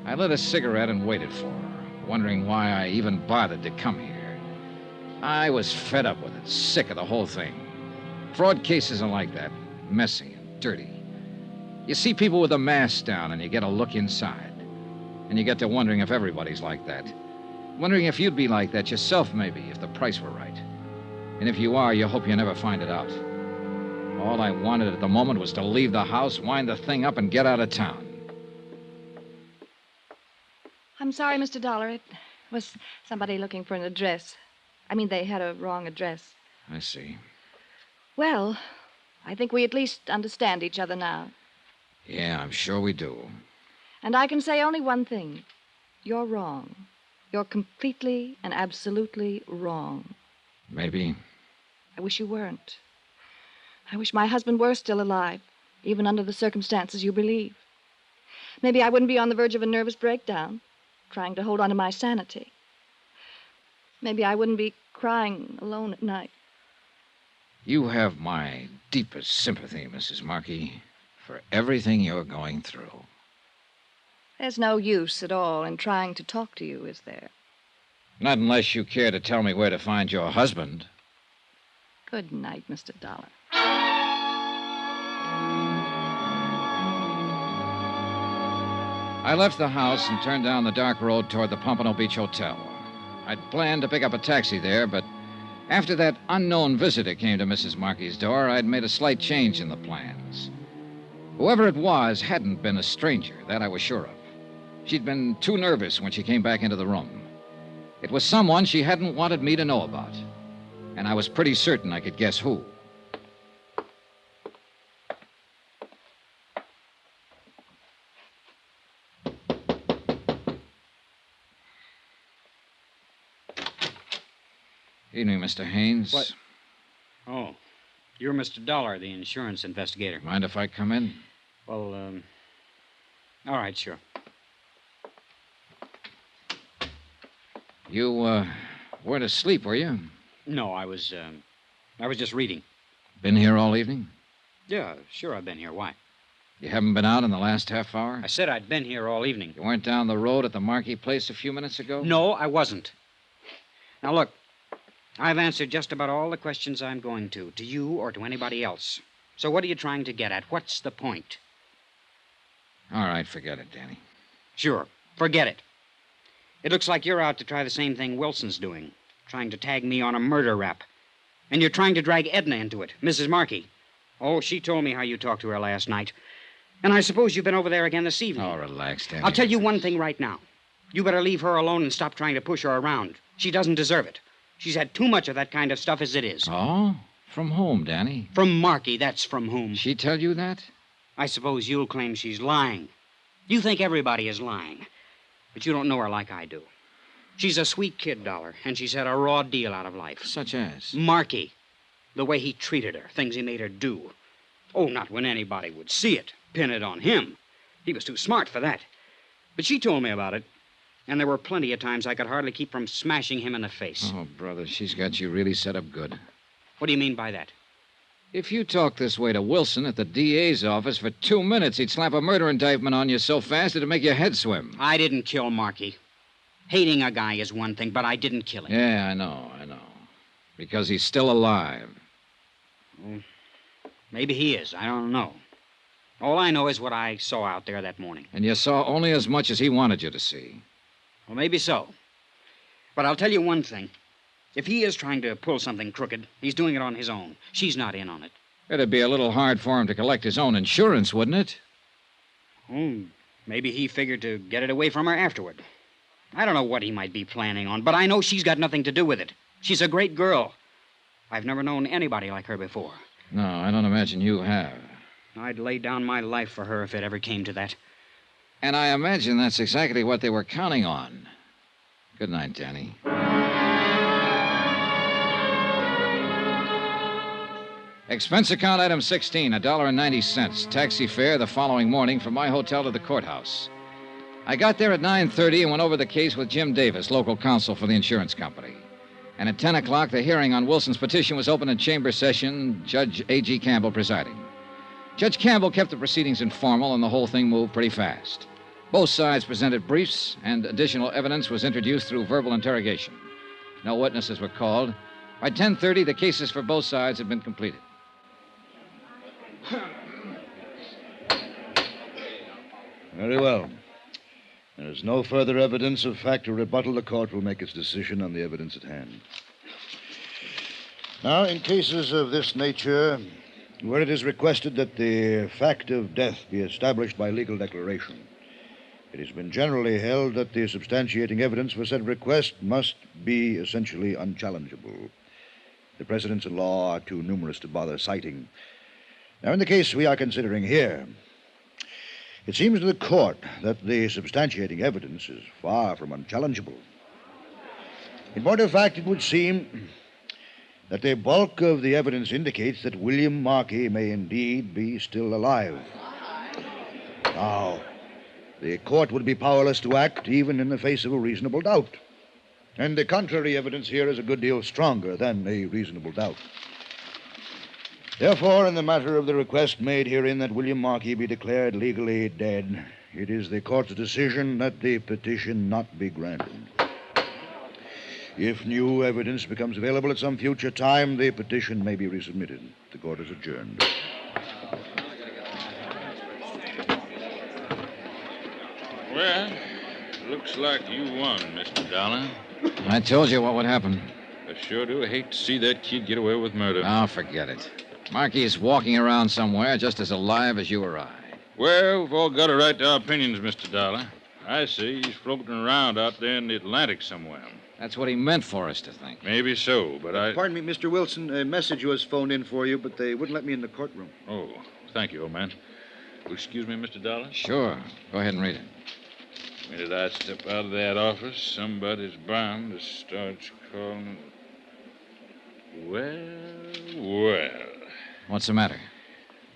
I lit a cigarette and waited for her, wondering why I even bothered to come here. I was fed up with it, sick of the whole thing. Fraud cases are like that, messy and dirty. You see people with a mask down and you get a look inside. And you get to wondering if everybody's like that. Wondering if you'd be like that yourself, maybe, if the price were right. And if you are, you hope you never find it out. All I wanted at the moment was to leave the house, wind the thing up, and get out of town. I'm sorry, Mr. Dollar. It was somebody looking for an address. I mean, they had a wrong address. I see. Well, I think we at least understand each other now. Yeah, I'm sure we do. And I can say only one thing. You're wrong. You're completely and absolutely wrong. Maybe. I wish you weren't. I wish my husband were still alive, even under the circumstances you believe. Maybe I wouldn't be on the verge of a nervous breakdown, trying to hold on to my sanity. Maybe I wouldn't be crying alone at night. You have my deepest sympathy, Mrs. Markey, for everything you're going through. There's no use at all in trying to talk to you, is there? Not unless you care to tell me where to find your husband. Good night, Mr. Dollar. I left the house and turned down the dark road toward the Pompano Beach Hotel. I'd planned to pick up a taxi there, but after that unknown visitor came to Mrs. Markey's door, I'd made a slight change in the plans. Whoever it was hadn't been a stranger, that I was sure of. She'd been too nervous when she came back into the room. It was someone she hadn't wanted me to know about, and I was pretty certain I could guess who. Evening, Mr. Haynes. What? Oh, you're Mr. Dollar, the insurance investigator. Mind if I come in? Well, all right, sure. You, weren't asleep, were you? No, I was just reading. Been here all evening? Yeah, sure, I've been here. Why? You haven't been out in the last half hour? I said I'd been here all evening. You weren't down the road at the Markey place a few minutes ago? No, I wasn't. Now, look, I've answered just about all the questions I'm going to you or to anybody else. So what are you trying to get at? What's the point? All right, forget it, Danny. Sure, forget it. It looks like you're out to try the same thing Wilson's doing, trying to tag me on a murder rap. And you're trying to drag Edna into it, Mrs. Markey. Oh, she told me how you talked to her last night. And I suppose you've been over there again this evening. Oh, relax, Danny. I'll tell you one thing right now. You better leave her alone and stop trying to push her around. She doesn't deserve it. She's had too much of that kind of stuff as it is. Oh? From whom, Danny? From Markey, that's from whom. She tell you that? I suppose you'll claim she's lying. You think everybody is lying. But you don't know her like I do. She's a sweet kid, Dollar, and she's had a raw deal out of life. Such as? Marky. The way he treated her, things he made her do. Oh, not when anybody would see it. Pin it on him. He was too smart for that. But she told me about it. And there were plenty of times I could hardly keep from smashing him in the face. Oh, brother, she's got you really set up good. What do you mean by that? If you talk this way to Wilson at the DA's office for 2 minutes, he'd slap a murder indictment on you so fast it'd make your head swim. I didn't kill Marky. Hating a guy is one thing, but I didn't kill him. Yeah, I know. Because he's still alive. Well, maybe he is. I don't know. All I know is what I saw out there that morning. And you saw only as much as he wanted you to see. Well, maybe so. But I'll tell you one thing. If he is trying to pull something crooked, he's doing it on his own. She's not in on it. It'd be a little hard for him to collect his own insurance, wouldn't it? Oh, maybe he figured to get it away from her afterward. I don't know what he might be planning on, but I know she's got nothing to do with it. She's a great girl. I've never known anybody like her before. No, I don't imagine you have. I'd lay down my life for her if it ever came to that. And I imagine that's exactly what they were counting on. Good night, Danny. Expense account item 16, $1.90. Taxi fare the following morning from my hotel to the courthouse. I got there at 9:30 and went over the case with Jim Davis, local counsel for the insurance company. And at 10 o'clock, the hearing on Wilson's petition was opened in chamber session, Judge A.G. Campbell presiding. Judge Campbell kept the proceedings informal, and the whole thing moved pretty fast. Both sides presented briefs, and additional evidence was introduced through verbal interrogation. No witnesses were called. By 10:30, the cases for both sides had been completed. Very well. There is no further evidence of fact or rebuttal. The court will make its decision on the evidence at hand. Now, in cases of this nature, where it is requested that the fact of death be established by legal declaration, it has been generally held that the substantiating evidence for said request must be essentially unchallengeable. The precedents in law are too numerous to bother citing. Now, in the case we are considering here, it seems to the court that the substantiating evidence is far from unchallengeable. In point of fact, it would seem that the bulk of the evidence indicates that William Markey may indeed be still alive. Now, the court would be powerless to act even in the face of a reasonable doubt. And the contrary evidence here is a good deal stronger than a reasonable doubt. Therefore, in the matter of the request made herein that William Markey be declared legally dead, it is the court's decision that the petition not be granted. If new evidence becomes available at some future time, the petition may be resubmitted. The court is adjourned. Well, looks like you won, Mr. Dollar. I told you what would happen. I sure do hate to see that kid get away with murder. Oh, forget it. Markey is walking around somewhere just as alive as you or I. Well, we've all got a right to our opinions, Mr. Dollar. I say he's floating around out there in the Atlantic somewhere. That's what he meant for us to think. Maybe so, but I... Pardon me, Mr. Wilson. A message was phoned in for you, but they wouldn't let me in the courtroom. Oh, thank you, old man. Will you excuse me, Mr. Dollar? Sure. Go ahead and read it. The minute I step out of that office, somebody's bound to start calling... Well... What's the matter?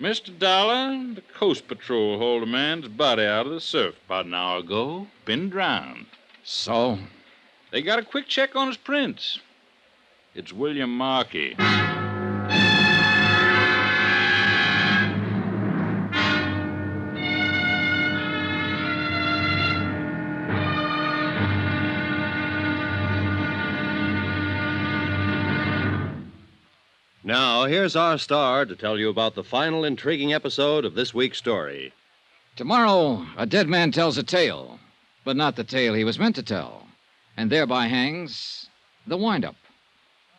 Mr. Dollar, the Coast Patrol hauled a man's body out of the surf about an hour ago. Been drowned. So? They got a quick check on his prints. It's William Markey. Now, here's our star to tell you about the final intriguing episode of this week's story. Tomorrow, a dead man tells a tale, but not the tale he was meant to tell, and thereby hangs the wind-up.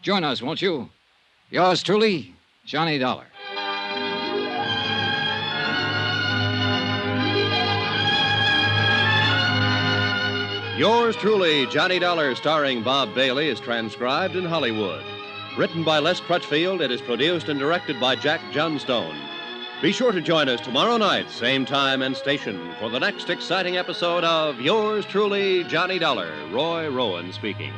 Join us, won't you? Yours truly, Johnny Dollar. Yours truly, Johnny Dollar, starring Bob Bailey, is transcribed in Hollywood. Written by Les Crutchfield, it is produced and directed by Jack Johnstone. Be sure to join us tomorrow night, same time and station, for the next exciting episode of Yours Truly, Johnny Dollar. Roy Rowan speaking.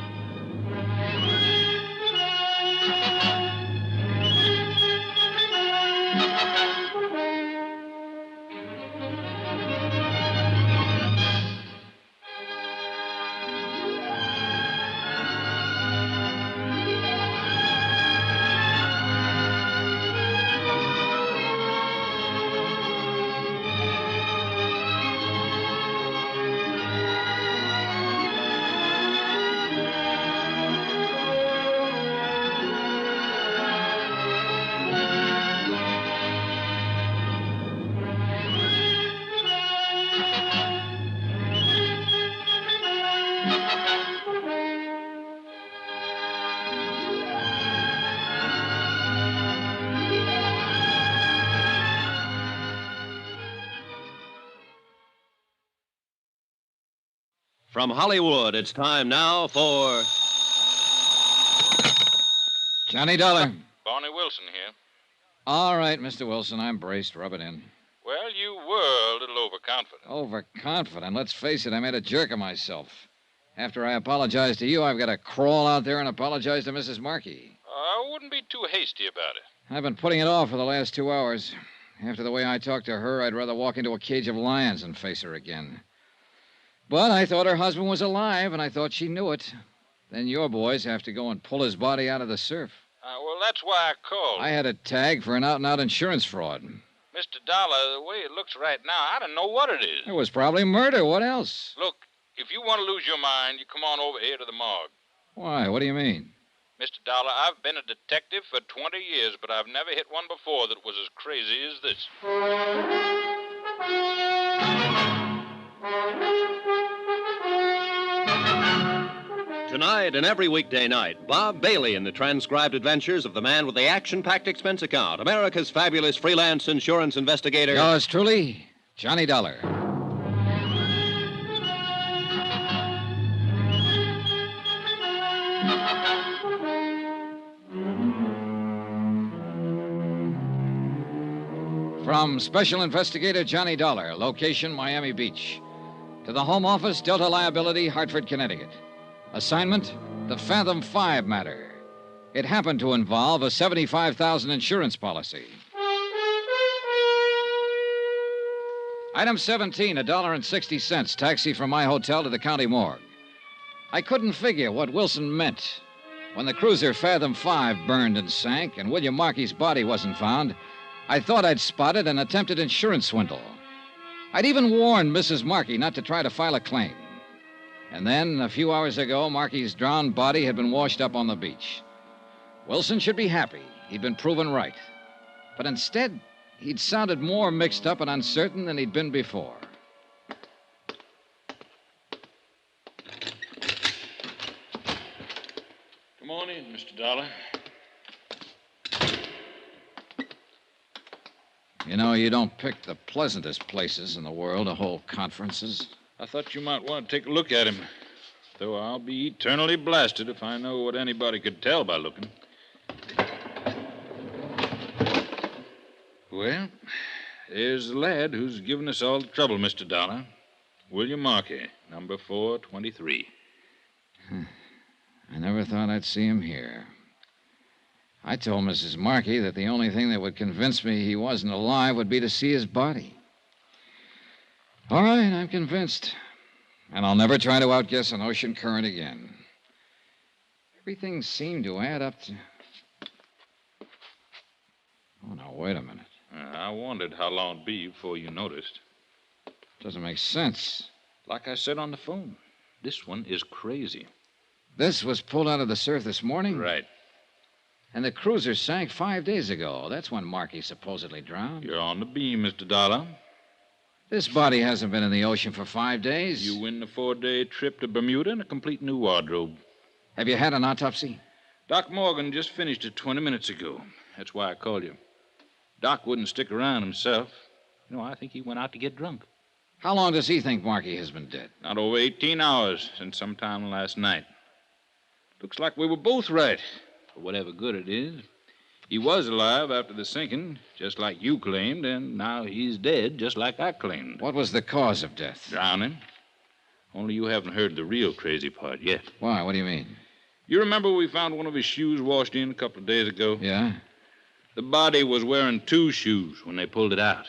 From Hollywood, it's time now for Johnny Dollar. Barney Wilson here. All right, Mr. Wilson, I'm braced. Rub it in. Well, you were a little overconfident. Overconfident? Let's face it, I made a jerk of myself. After I apologize to you, I've got to crawl out there and apologize to Mrs. Markey. I wouldn't be too hasty about it. I've been putting it off for the last 2 hours. After the way I talked to her, I'd rather walk into a cage of lions than face her again. But I thought her husband was alive, and I thought she knew it. Then your boys have to go and pull his body out of the surf. Well, that's why I called. I had a tag for an out-and-out insurance fraud. Mr. Dollar, the way it looks right now, I don't know what it is. It was probably murder. What else? Look, if you want to lose your mind, you come on over here to the morgue. Why? What do you mean? Mr. Dollar, I've been a detective for 20 years, but I've never hit one before that was as crazy as this. Tonight and every weekday night, Bob Bailey in the transcribed adventures of the man with the action-packed expense account, America's fabulous freelance insurance investigator. Yours truly, Johnny Dollar. From Special Investigator Johnny Dollar, location Miami Beach. To the Home Office, Delta Liability, Hartford, Connecticut. Assignment, the Fathom 5 matter. It happened to involve a $75,000 insurance policy. Item 17, $1.60, taxi from my hotel to the county morgue. I couldn't figure what Wilson meant. When the cruiser Fathom 5 burned and sank and William Markey's body wasn't found, I thought I'd spotted an attempted insurance swindle. I'd even warned Mrs. Markey not to try to file a claim. And then, a few hours ago, Markey's drowned body had been washed up on the beach. Wilson should be happy. He'd been proven right. But instead, he'd sounded more mixed up and uncertain than he'd been before. Come on in, Mr. Dollar. You know, you don't pick the pleasantest places in the world to hold conferences. I thought you might want to take a look at him. Though I'll be eternally blasted if I know what anybody could tell by looking. Well, there's the lad who's given us all the trouble, Mr. Dollar. William Markey, number 423. I never thought I'd see him here. I told Mrs. Markey that the only thing that would convince me he wasn't alive would be to see his body. All right, I'm convinced. And I'll never try to outguess an ocean current again. Everything seemed to add up to... Oh, now, wait a minute. I wondered how long it'd be before you noticed. Doesn't make sense. Like I said on the phone, this one is crazy. This was pulled out of the surf this morning? Right. And the cruiser sank 5 days ago. That's when Markey supposedly drowned. You're on the beam, Mr. Dollar. This body hasn't been in the ocean for 5 days. You win the 4-day trip to Bermuda and a complete new wardrobe. Have you had an autopsy? Doc Morgan just finished it 20 minutes ago. That's why I called you. Doc wouldn't stick around himself. You know, I think he went out to get drunk. How long does he think Markey has been dead? Not over 18 hours, since sometime last night. Looks like we were both right, for whatever good it is. He was alive after the sinking, just like you claimed, and now he's dead, just like I claimed. What was the cause of death? Drowning. Only you haven't heard the real crazy part yet. Why? What do you mean? You remember we found one of his shoes washed in a couple of days ago? Yeah? The body was wearing 2 shoes when they pulled it out.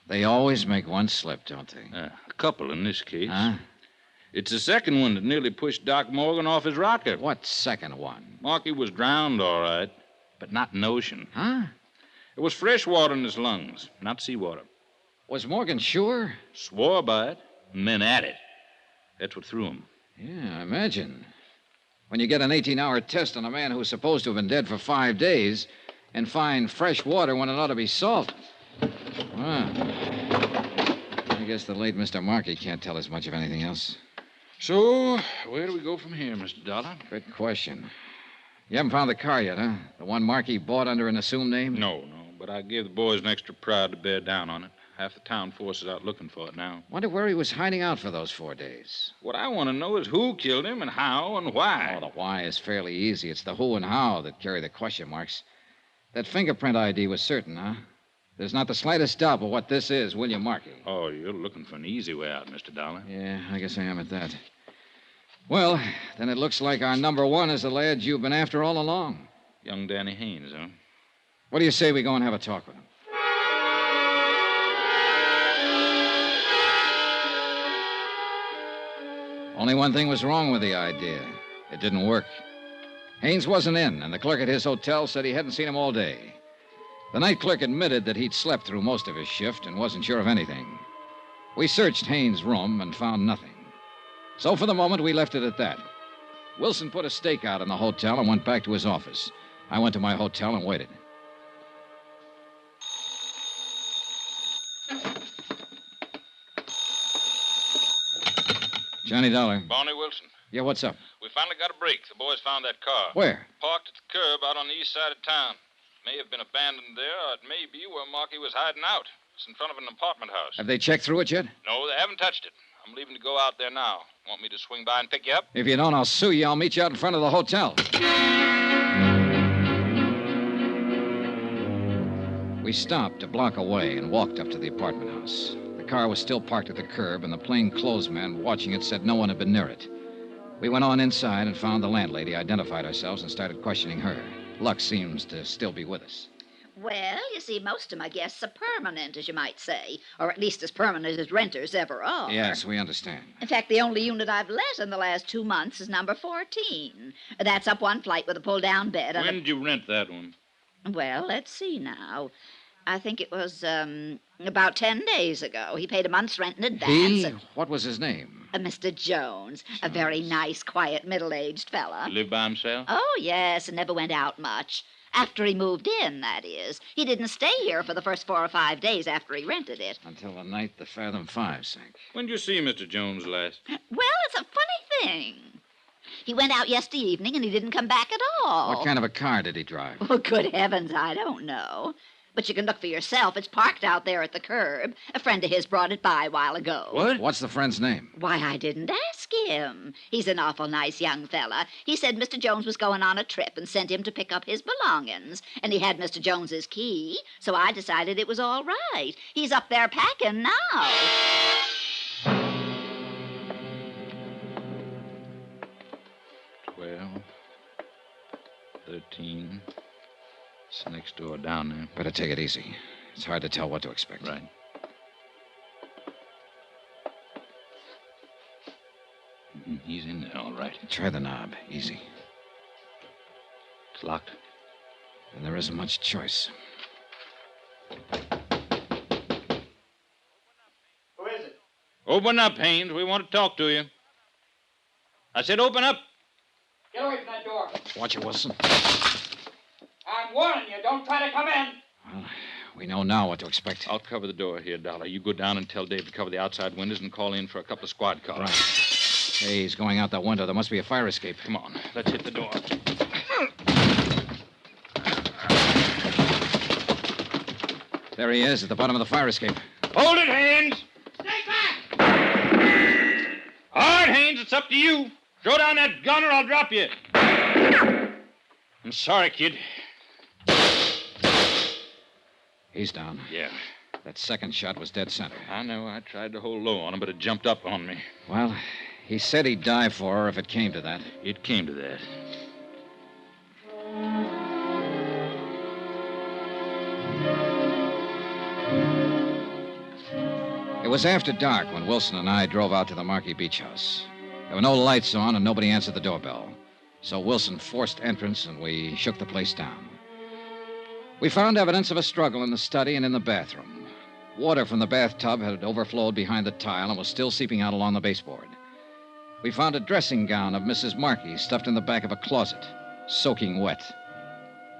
They always make one slip, don't they? A couple in this case. Huh? It's the second one that nearly pushed Doc Morgan off his rocket. What second one? Marky was drowned, all right, but not in the ocean. Huh? It was fresh water in his lungs, not seawater. Was Morgan sure? Swore by it, and men at it. That's what threw him. Yeah, I imagine. When you get an 18-hour test on a man who's supposed to have been dead for 5 days and find fresh water when it ought to be salt. Well, I guess the late Mr. Markey can't tell us much of anything else. So, where do we go from here, Mr. Dollar? Good question. You haven't found the car yet, huh? The one Markey bought under an assumed name? No, but I gave the boys an extra prod to bear down on it. Half the town force is out looking for it now. Wonder where he was hiding out for those 4 days. What I want to know is who killed him and how and why. Oh, the why is fairly easy. It's the who and how that carry the question marks. That fingerprint ID was certain, huh? There's not the slightest doubt but what this is William Markey. Oh, you're looking for an easy way out, Mr. Dollar. Yeah, I guess I am at that. Well, then it looks like our number one is the lad you've been after all along. Young Danny Haynes, huh? What do you say we go and have a talk with him? Only one thing was wrong with the idea. It didn't work. Haynes wasn't in, and the clerk at his hotel said he hadn't seen him all day. The night clerk admitted that he'd slept through most of his shift and wasn't sure of anything. We searched Haynes' room and found nothing. So for the moment, we left it at that. Wilson put a stake out in the hotel and went back to his office. I went to my hotel and waited. Johnny Dollar. Barney Wilson. Yeah, what's up? We finally got a break. The boys found that car. Where? Parked at the curb out on the east side of town. May have been abandoned there, or it may be where Markey was hiding out. It's in front of an apartment house. Have they checked through it yet? No, they haven't touched it. I'm leaving to go out there now. Want me to swing by and pick you up? If you don't, I'll sue you. I'll meet you out in front of the hotel. We stopped a block away and walked up to the apartment house. The car was still parked at the curb, and the plainclothesman watching it said no one had been near it. We went on inside and found the landlady, identified ourselves, and started questioning her. Luck seems to still be with us. Well, you see, most of my guests are permanent, as you might say, or at least as permanent as renters ever are. Yes, we understand. In fact, the only unit I've let in the last 2 months is number 14. That's up one flight with a pull-down bed. When did you rent that one? Well, let's see now. I think it was about 10 days ago. He paid a month's rent in advance. What was his name? Mr. Jones. A very nice, quiet, middle-aged fella. He lived by himself? Oh, yes, and never went out much. After he moved in, that is. He didn't stay here for the first 4 or 5 days after he rented it. Until the night the Fathom 5 sank. When did you see Mr. Jones last? Well, it's a funny thing. He went out yesterday evening and he didn't come back at all. What kind of a car did he drive? Oh, good heavens, I don't know. But you can look for yourself. It's parked out there at the curb. A friend of his brought it by a while ago. What? What's the friend's name? Why, I didn't ask him. He's an awful nice young fella. He said Mr. Jones was going on a trip and sent him to pick up his belongings. And he had Mr. Jones's key, so I decided it was all right. He's up there packing now. 12, 13. It's next door down there. Better take it easy. It's hard to tell what to expect. Right. He's in there, all right. Try the knob. Easy. It's locked. And there isn't much choice. Who is it? Open up, Haynes. We want to talk to you. I said open up. Get away from that door. Watch it, Wilson. I'm warning you, don't try to come in. Well, we know now what to expect. I'll cover the door here, Dollar. You go down and tell Dave to cover the outside windows and call in for a couple of squad cars. Right. Hey, he's going out that window. There must be a fire escape. Come on, let's hit the door. There he is, at the bottom of the fire escape. Hold it, Haynes! Stay back! All right, Haynes, it's up to you. Throw down that gun or I'll drop you. I'm sorry, kid. He's down. Yeah. That second shot was dead center. I know. I tried to hold low on him, but it jumped up on me. Well, he said he'd die for her if it came to that. It came to that. It was after dark when Wilson and I drove out to the Marquis Beach House. There were no lights on and nobody answered the doorbell. So Wilson forced entrance and we shook the place down. We found evidence of a struggle in the study and in the bathroom. Water from the bathtub had overflowed behind the tile and was still seeping out along the baseboard. We found a dressing gown of Mrs. Markey stuffed in the back of a closet, soaking wet.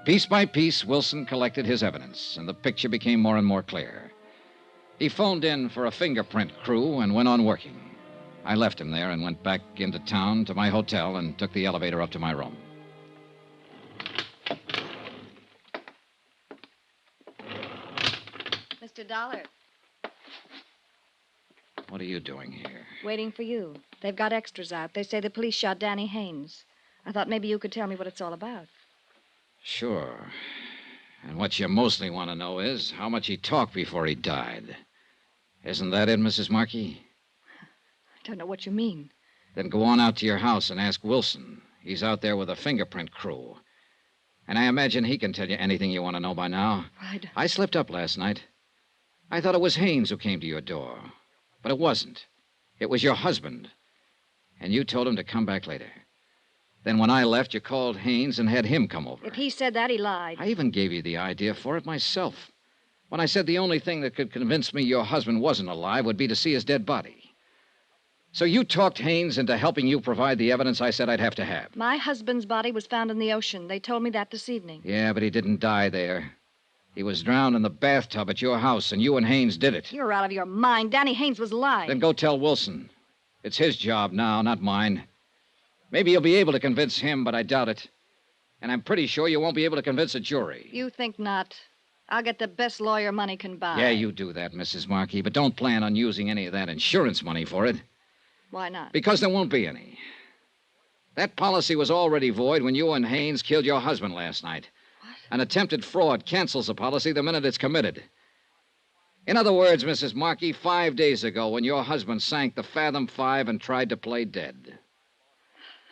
Piece by piece, Wilson collected his evidence, and the picture became more and more clear. He phoned in for a fingerprint crew and went on working. I left him there and went back into town to my hotel and took the elevator up to my room. Mr. Dollar, What are you doing here? waiting for you. They've got extras out. They say the police shot Danny Haynes. I thought maybe you could tell me what it's all about. Sure. And what you mostly want to know is how much he talked before he died. Isn't that it, Mrs. Markey? I don't know what you mean. Then go on out to your house and ask Wilson. He's out there with a fingerprint crew. And I imagine he can tell you anything you want to know by now. I slipped up last night. I thought it was Haynes who came to your door. But it wasn't. It was your husband. And you told him to come back later. Then when I left, you called Haynes and had him come over. If he said that, he lied. I even gave you the idea for it myself. When I said the only thing that could convince me your husband wasn't alive would be to see his dead body. So you talked Haynes into helping you provide the evidence I said I'd have to have. My husband's body was found in the ocean. They told me that this evening. Yeah, but he didn't die there. He was drowned in the bathtub at your house, and you and Haynes did it. You're out of your mind. Danny Haynes was lying. Then go tell Wilson. It's his job now, not mine. Maybe you'll be able to convince him, but I doubt it. And I'm pretty sure you won't be able to convince a jury. You think not. I'll get the best lawyer money can buy. Yeah, you do that, Mrs. Markey, but don't plan on using any of that insurance money for it. Why not? Because there won't be any. That policy was already void when you and Haynes killed your husband last night. What? An attempted fraud cancels a policy the minute it's committed. In other words, Mrs. Markey, 5 days ago when your husband sank the Fathom 5 and tried to play dead.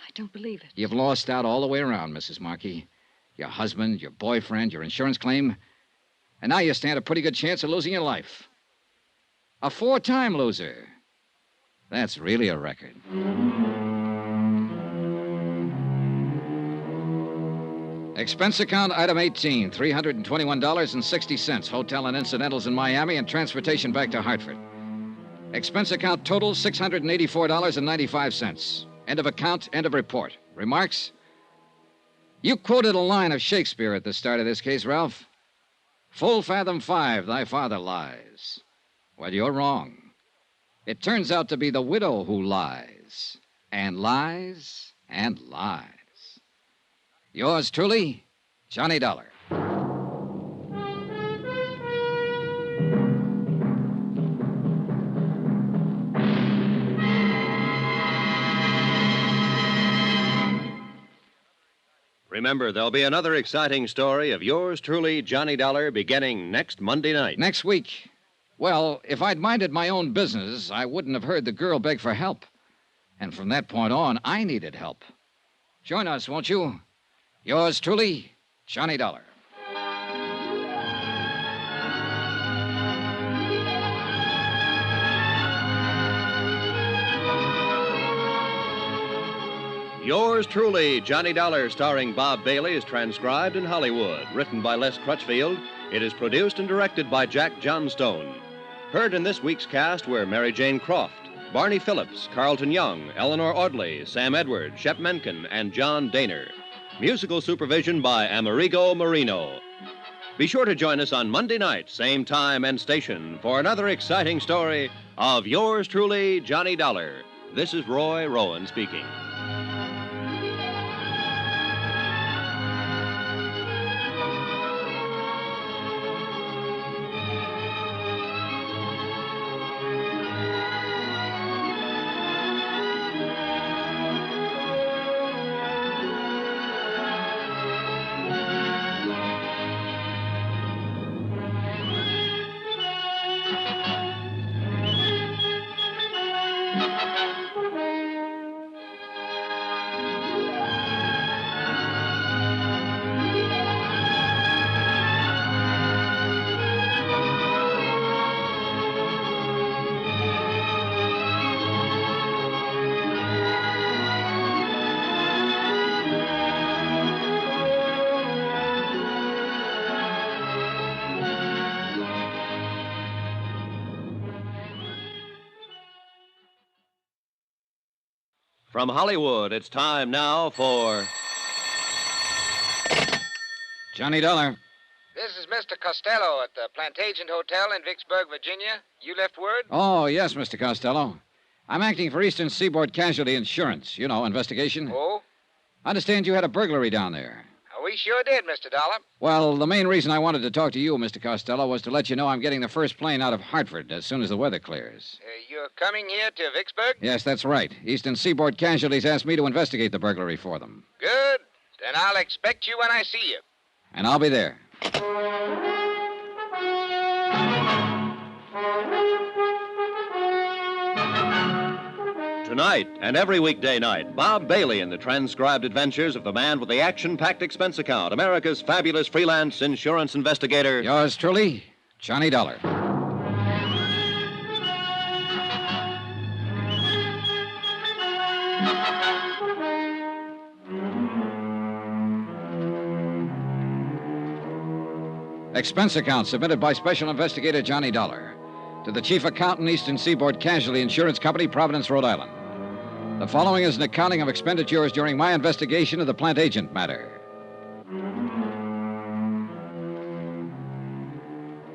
I don't believe it. You've lost out all the way around, Mrs. Markey. Your husband, your boyfriend, your insurance claim. And now you stand a pretty good chance of losing your life. A 4-time loser. That's really a record. Expense account item 18, $321.60. Hotel and incidentals in Miami and transportation back to Hartford. Expense account total $684.95. End of account, end of report. Remarks? You quoted a line of Shakespeare at the start of this case, Ralph. Full fathom 5, thy father lies. Well, you're wrong. It turns out to be the widow who lies, and lies, and lies. Yours truly, Johnny Dollar. Remember, there'll be another exciting story of yours truly, Johnny Dollar, beginning next Monday night. Next week. Well, if I'd minded my own business, I wouldn't have heard the girl beg for help. And from that point on, I needed help. Join us, won't you? Yours truly, Johnny Dollar. Yours truly, Johnny Dollar, starring Bob Bailey, is transcribed in Hollywood. Written by Les Crutchfield, it is produced and directed by Jack Johnstone. Heard in this week's cast were Mary Jane Croft, Barney Phillips, Carlton Young, Eleanor Audley, Sam Edwards, Shep Menken, and John Daner. Musical supervision by Amerigo Marino. Be sure to join us on Monday night, same time and station, for another exciting story of yours truly, Johnny Dollar. This is Roy Rowan speaking. From Hollywood, it's time now for Johnny Dollar. This is Mr. Costello at the Plantation Hotel in Vicksburg, Virginia. You left word? Oh, yes, Mr. Costello. I'm acting for Eastern Seaboard Casualty Insurance. You know, investigation. Oh? I understand you had a burglary down there. We sure did, Mr. Dollar. Well, the main reason I wanted to talk to you, Mr. Costello, was to let you know I'm getting the first plane out of Hartford as soon as the weather clears. You're coming here to Vicksburg? Yes, that's right. Eastern Seaboard Casualties asked me to investigate the burglary for them. Good. Then I'll expect you when I see you. And I'll be there. Tonight and every weekday night, Bob Bailey in the transcribed adventures of the man with the action-packed expense account, America's fabulous freelance insurance investigator. Yours truly, Johnny Dollar. Expense account submitted by Special Investigator Johnny Dollar to the Chief Accountant, Eastern Seaboard Casualty Insurance Company, Providence, Rhode Island. The following is an accounting of expenditures during my investigation of the plant agent matter.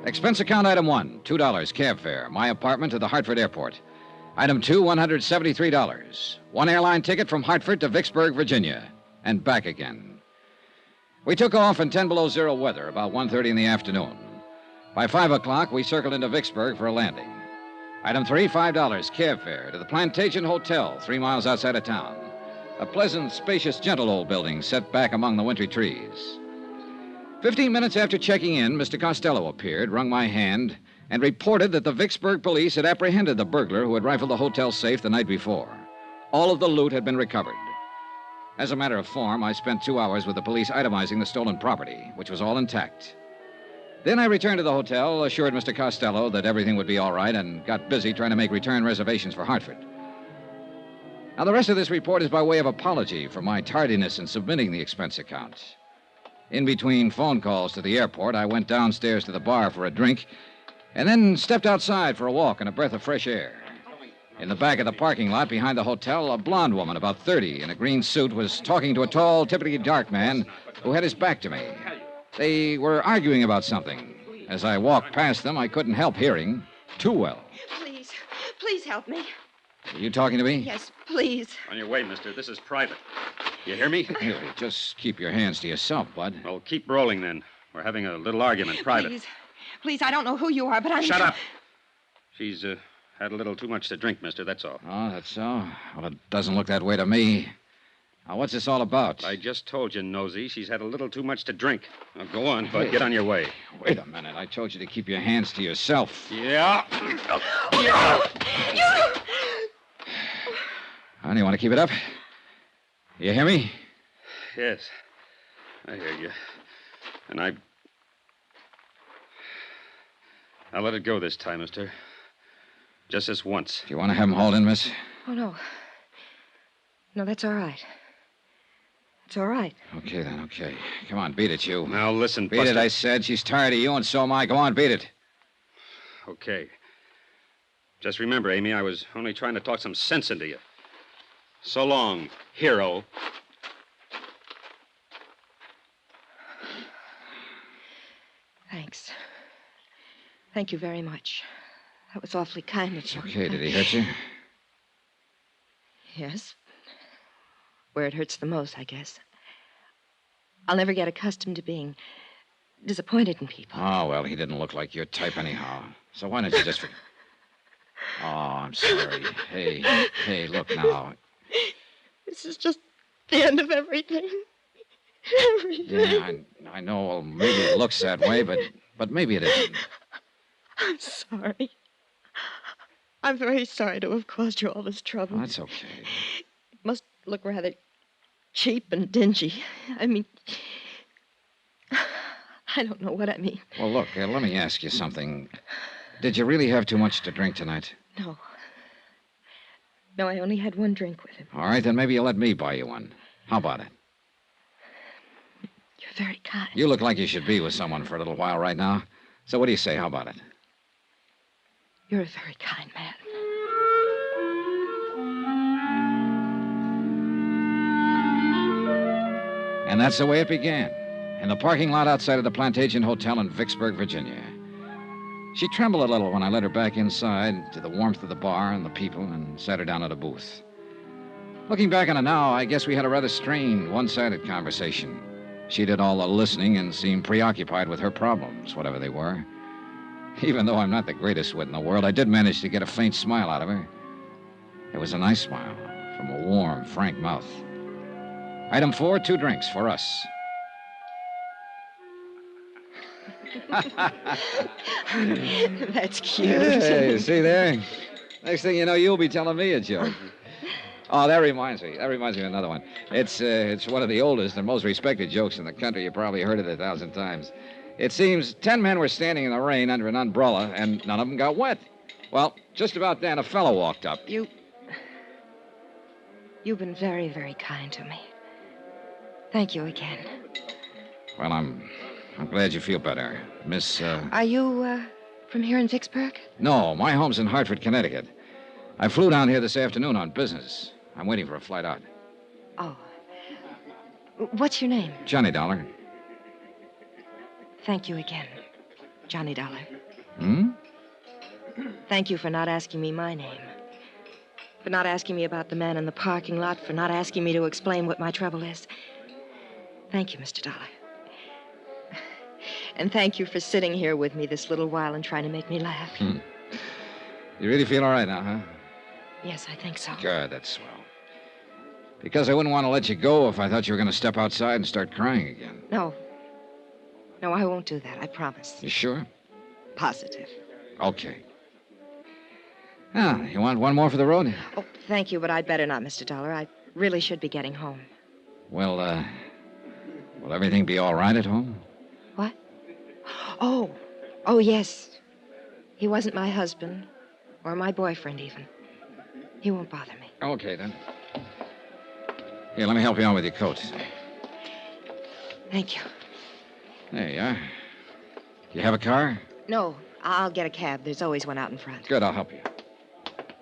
Expense account item 1, $2, cab fare, my apartment to the Hartford airport. Item 2, $173. One airline ticket from Hartford to Vicksburg, Virginia, and back again. We took off in 10 below zero weather about 1:30 in the afternoon. By 5 o'clock, we circled into Vicksburg for a landing. Item 3, $5, cab fare to the Plantation Hotel, 3 miles outside of town. A pleasant, spacious, gentle old building set back among the wintry trees. 15 minutes after checking in, Mr. Costello appeared, wrung my hand, and reported that the Vicksburg police had apprehended the burglar who had rifled the hotel safe the night before. All of the loot had been recovered. As a matter of form, I spent 2 hours with the police itemizing the stolen property, which was all intact. Then I returned to the hotel, assured Mr. Costello that everything would be all right, and got busy trying to make return reservations for Hartford. Now, the rest of this report is by way of apology for my tardiness in submitting the expense account. In between phone calls to the airport, I went downstairs to the bar for a drink, and then stepped outside for a walk and a breath of fresh air. In the back of the parking lot behind the hotel, a blonde woman about 30 in a green suit was talking to a tall, typically dark man who had his back to me. They were arguing about something. As I walked past them, I couldn't help hearing too well. Please help me. Are you talking to me? Yes, please. On your way, mister. This is private. You hear me? Hey, just keep your hands to yourself, Bud. Well, keep rolling then. We're having a little argument, private. Please, I don't know who you are, but I'm... Shut up. She's had a little too much to drink, mister, that's all. Oh, that's so? Well, it doesn't look that way to me. Now, what's this all about? I just told you, Nosy, she's had a little too much to drink. Now, go on, Bud. Get on your way. Wait a minute. I told you to keep your hands to yourself. Yeah. Honey, you want to keep it up? You hear me? Yes. I hear you. And I'll let it go this time, mister. Just this once. Do you want to have him hauled in, miss? Oh, no. No, that's all right. It's all right. Okay, then, okay. Come on, beat it, you. Now, listen, Beat Buster. it, I said. She's tired of you, and so am I. Go on, beat it. Okay. Just remember, Amy, I was only trying to talk some sense into you. So long, hero. Thanks. Thank you very much. That was awfully kind of you. Okay, did he hurt you? Yes. Where it hurts the most, I guess. I'll never get accustomed to being disappointed in people. Oh, well, he didn't look like your type anyhow. So why don't you just... Oh, I'm sorry. Hey, look now. This is just the end of everything. Everything. Yeah, I know. Well, maybe it looks that way, but maybe it isn't. I'm sorry. I'm very sorry to have caused you all this trouble. Oh, that's okay. It must look rather cheap and dingy. I mean, I don't know what I mean. Well, look, let me ask you something. Did you really have too much to drink tonight? No. No, I only had one drink with him. All right, then maybe you'll let me buy you one. How about it? You're very kind. You look like you should be with someone for a little while right now. So what do you say? How about it? You're a very kind man. And that's the way it began, in the parking lot outside of the Plantation Hotel in Vicksburg, Virginia. She trembled a little when I led her back inside to the warmth of the bar and the people and sat her down at a booth. Looking back on it now, I guess we had a rather strained, one-sided conversation. She did all the listening and seemed preoccupied with her problems, whatever they were. Even though I'm not the greatest wit in the world, I did manage to get a faint smile out of her. It was a nice smile from a warm, frank mouth. Item 4, 2 drinks for us. That's cute. Hey, see there? Next thing you know, you'll be telling me a joke. Oh, that reminds me. That reminds me of another one. It's one of the oldest and most respected jokes in the country. You probably heard it 1,000 times. It seems 10 men were standing in the rain under an umbrella, and none of them got wet. Well, just about then, a fellow walked up. You've been very, very kind to me. Thank you again. Well, I'm glad you feel better. Miss, Are you, from here in Vicksburg? No, my home's in Hartford, Connecticut. I flew down here this afternoon on business. I'm waiting for a flight out. Oh. What's your name? Johnny Dollar. Thank you again, Johnny Dollar. Hmm? Thank you for not asking me my name. For not asking me about the man in the parking lot. For not asking me to explain what my trouble is. Thank you, Mr. Dollar. And thank you for sitting here with me this little while and trying to make me laugh. You really feel all right now, huh? Yes, I think so. Good, that's swell. Because I wouldn't want to let you go if I thought you were going to step outside and start crying again. No. No, I won't do that, I promise. You sure? Positive. Okay. Ah, you want one more for the road? Oh, thank you, but I'd better not, Mr. Dollar. I really should be getting home. Well, will everything be all right at home? What? Oh, yes. He wasn't my husband, or my boyfriend, even. He won't bother me. Okay, then. Here, let me help you on with your coat. Thank you. There you are. Do you have a car? No, I'll get a cab. There's always one out in front. Good, I'll help you.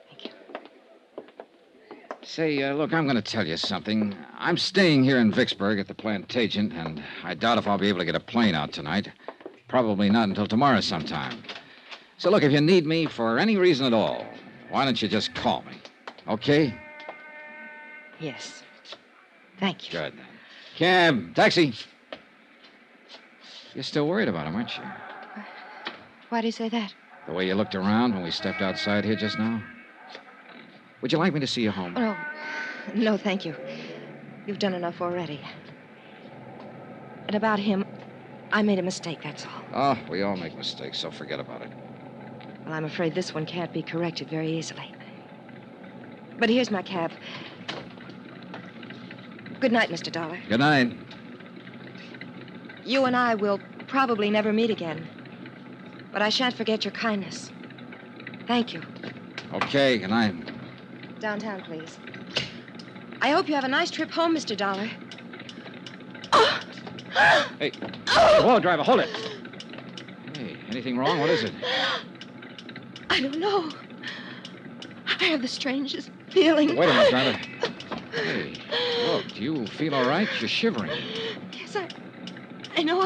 Thank you. Say, look, I'm going to tell you something. I'm staying here in Vicksburg at the Plantation, and I doubt if I'll be able to get a plane out tonight. Probably not until tomorrow sometime. So, look, if you need me for any reason at all, why don't you just call me? Okay? Yes. Thank you. Good. Cab, taxi. You're still worried about him, aren't you? Why do you say that? The way you looked around when we stepped outside here just now. Would you like me to see you home? Oh, no, thank you. You've done enough already. And about him, I made a mistake, that's all. Oh, we all make mistakes, so forget about it. Well, I'm afraid this one can't be corrected very easily. But here's my cab. Good night, Mr. Dollar. Good night. You and I will probably never meet again. But I shan't forget your kindness. Thank you. Okay, good night. Downtown, please. I hope you have a nice trip home, Mr. Dollar. Hey, whoa, driver, hold it. Hey, anything wrong? What is it? I don't know. I have the strangest feeling. Wait a minute, driver. Hey, look, do you feel all right? You're shivering. Yes, I know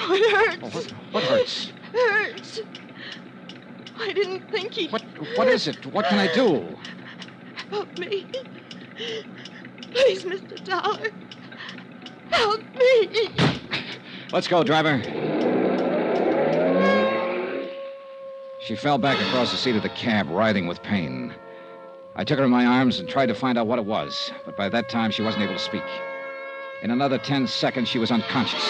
Oh, it hurts. Oh, what hurts? It hurts. I didn't think he... What is it? What can I do? Help me. Please, Mr. Dollar. Help me. Let's go, driver. She fell back across the seat of the cab, writhing with pain. I took her in my arms and tried to find out what it was, but by that time she wasn't able to speak. In another 10 seconds, she was unconscious.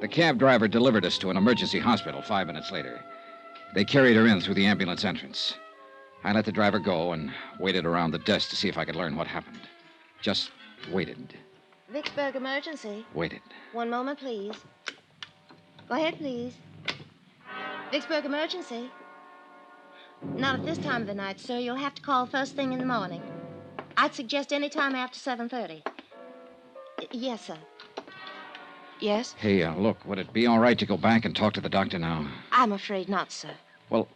The cab driver delivered us to an emergency hospital 5 minutes later. They carried her in through the ambulance entrance. I let the driver go and waited around the desk to see if I could learn what happened. Just waited. Vicksburg emergency. Waited. One moment, please. Go ahead, please. Vicksburg emergency. Not at this time of the night, sir. You'll have to call first thing in the morning. I'd suggest any time after 7:30. Yes, sir. Yes? Hey, look, would it be all right to go back and talk to the doctor now? I'm afraid not, sir. Well,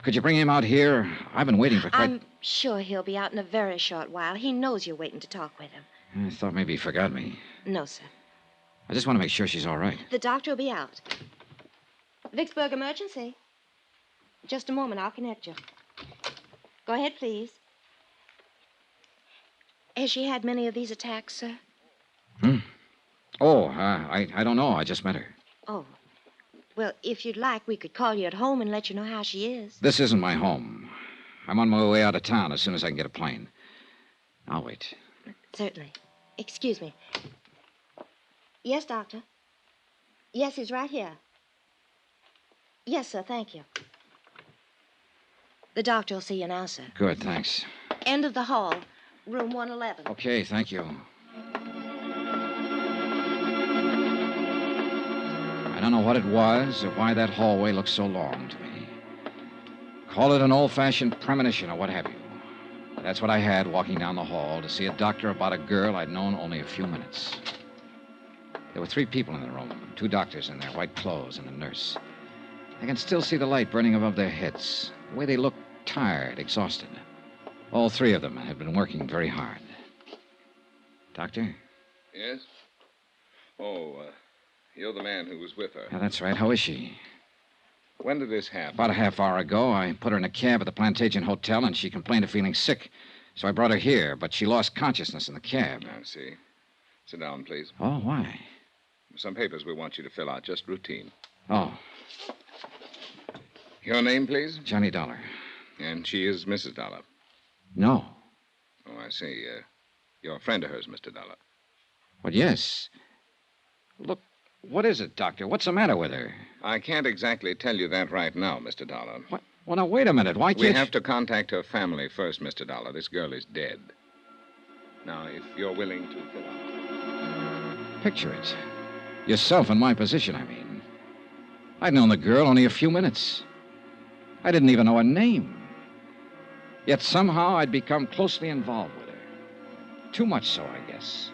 Could you bring him out here? I've been waiting for quite... I'm sure he'll be out in a very short while. He knows you're waiting to talk with him. I thought maybe he forgot me. No, sir. I just want to make sure she's all right. The doctor will be out. Vicksburg emergency. Just a moment. I'll connect you. Go ahead, please. Has she had many of these attacks, sir? Oh, I don't know. I just met her. Oh. Well, if you'd like, we could call you at home and let you know how she is. This isn't my home. I'm on my way out of town as soon as I can get a plane. I'll wait. Certainly. Excuse me. Yes, doctor. Yes, he's right here. Yes, sir, thank you. The doctor will see you now, sir. Good, thanks. End of the hall, room 111. Okay, thank you. I don't know what it was or why that hallway looked so long to me. Call it an old-fashioned premonition or what have you. That's what I had walking down the hall to see a doctor about a girl I'd known only a few minutes. There were 3 people in the room, 2 doctors in their white clothes and a nurse. I can still see the light burning above their heads, the way they looked tired, exhausted. All 3 of them had been working very hard. Doctor? Yes? Oh, you're the man who was with her. Yeah, that's right. How is she? When did this happen? About a half hour ago, I put her in a cab at the Plantation Hotel, and she complained of feeling sick. So I brought her here, but she lost consciousness in the cab. I see. Sit down, please. Oh, why? Some papers we want you to fill out, just routine. Oh. Your name, please? Johnny Dollar. And she is Mrs. Dollar. No. Oh, I see. You're a friend of hers, Mr. Dollar. Well, yes. Look, what is it, Doctor? What's the matter with her? I can't exactly tell you that right now, Mr. Dollar. What? Well, now, wait a minute. Why can't We have to contact her family first, Mr. Dollar. This girl is dead. Now, if you're willing to fill out... Picture it. Yourself in my position, I mean. I'd known the girl only a few minutes. I didn't even know her name. Yet somehow I'd become closely involved with her. Too much so, I guess.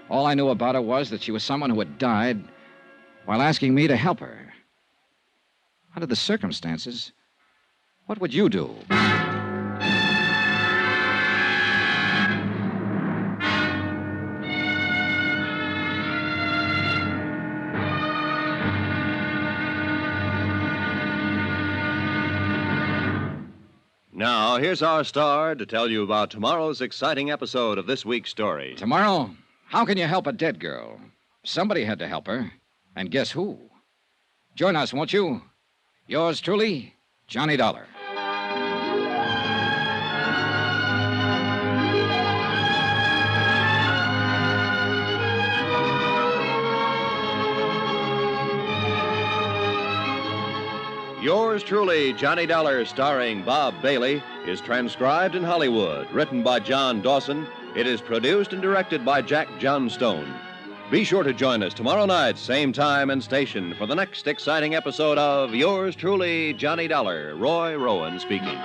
All I knew about her was that she was someone who had died while asking me to help her. Under the circumstances, what would you do? Now, here's our star to tell you about tomorrow's exciting episode of this week's story. Tomorrow, how can you help a dead girl? Somebody had to help her. And guess who? Join us, won't you? Yours truly, Johnny Dollar. Yours truly, Johnny Dollar, starring Bob Bailey, is transcribed in Hollywood. Written by John Dawson, it is produced and directed by Jack Johnstone. Be sure to join us tomorrow night, same time and station, for the next exciting episode of Yours truly, Johnny Dollar. Roy Rowan speaking.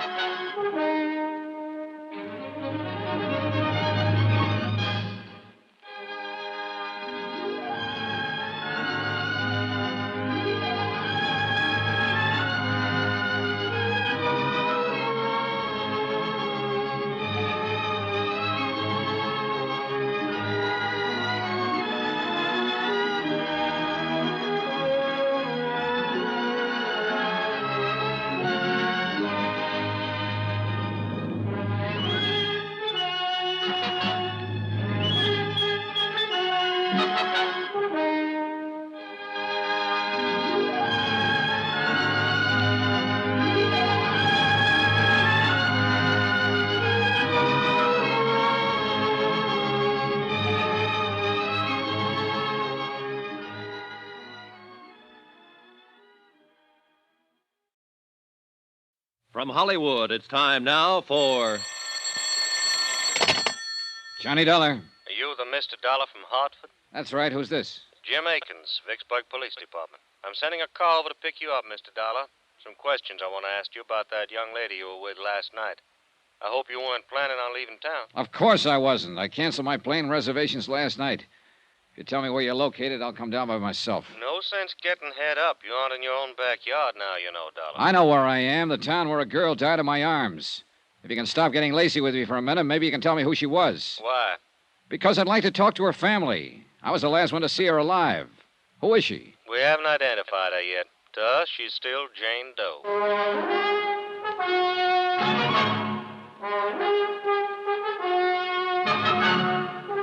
From Hollywood, it's time now for... Johnny Dollar. Are you the Mr. Dollar from Hartford? That's right. Who's this? Jim Akins, Vicksburg Police Department. I'm sending a car over to pick you up, Mr. Dollar. Some questions I want to ask you about that young lady you were with last night. I hope you weren't planning on leaving town. Of course I wasn't. I canceled my plane reservations last night. If you tell me where you're located, I'll come down by myself. No sense getting head up. You aren't in your own backyard now, you know, Dollar. I know where I am, the town where a girl died in my arms. If you can stop getting lazy with me for a minute, maybe you can tell me who she was. Why? Because I'd like to talk to her family. I was the last one to see her alive. Who is she? We haven't identified her yet. To us, she's still Jane Doe.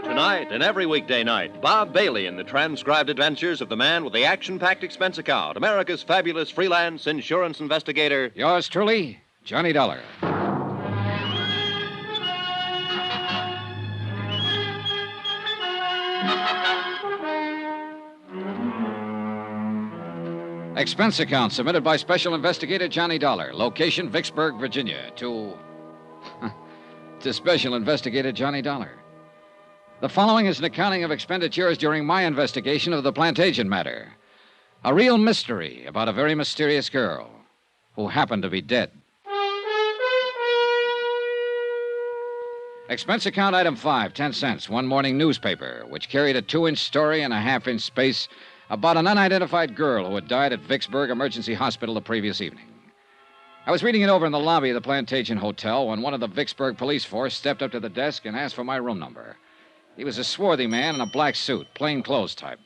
Tonight and every weekday night, Bob Bailey in the transcribed adventures of the man with the action-packed expense account, America's fabulous freelance insurance investigator. Yours truly, Johnny Dollar. Expense account submitted by Special Investigator Johnny Dollar. Location, Vicksburg, Virginia. To Special Investigator Johnny Dollar. The following is an accounting of expenditures during my investigation of the Plantation matter. A real mystery about a very mysterious girl who happened to be dead. Expense account item 5, 10 cents. One morning newspaper, which carried a 2-inch story in a half-inch space about an unidentified girl who had died at Vicksburg Emergency Hospital the previous evening. I was reading it over in the lobby of the Plantation Hotel when one of the Vicksburg police force stepped up to the desk and asked for my room number. He was a swarthy man in a black suit, plain clothes type.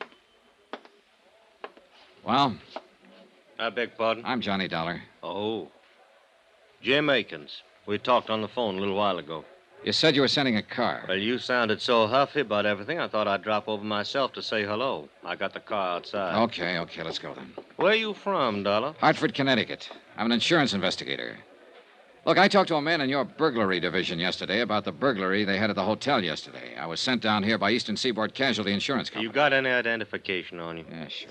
Well? I beg pardon? I'm Johnny Dollar. Oh. Jim Akins. We talked on the phone a little while ago. You said you were sending a car. Well, you sounded so huffy about everything, I thought I'd drop over myself to say hello. I got the car outside. Okay, let's go then. Where are you from, Dollar? Hartford, Connecticut. I'm an insurance investigator. Look, I talked to a man in your burglary division yesterday about the burglary they had at the hotel yesterday. I was sent down here by Eastern Seaboard Casualty Insurance Company. You got any identification on you? Yeah, sure.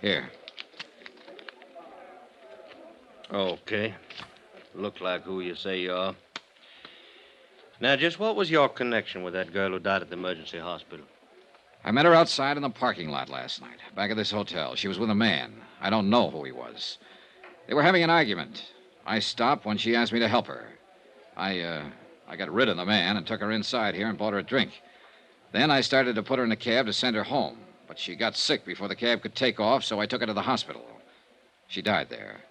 Here. Okay. Look like who you say you are. Now, just what was your connection with that girl who died at the emergency hospital? I met her outside in the parking lot last night, back at this hotel. She was with a man. I don't know who he was. They were having an argument. I stopped when she asked me to help her. I got rid of the man and took her inside here and bought her a drink. Then I started to put her in a cab to send her home. But she got sick before the cab could take off, so I took her to the hospital. She died there.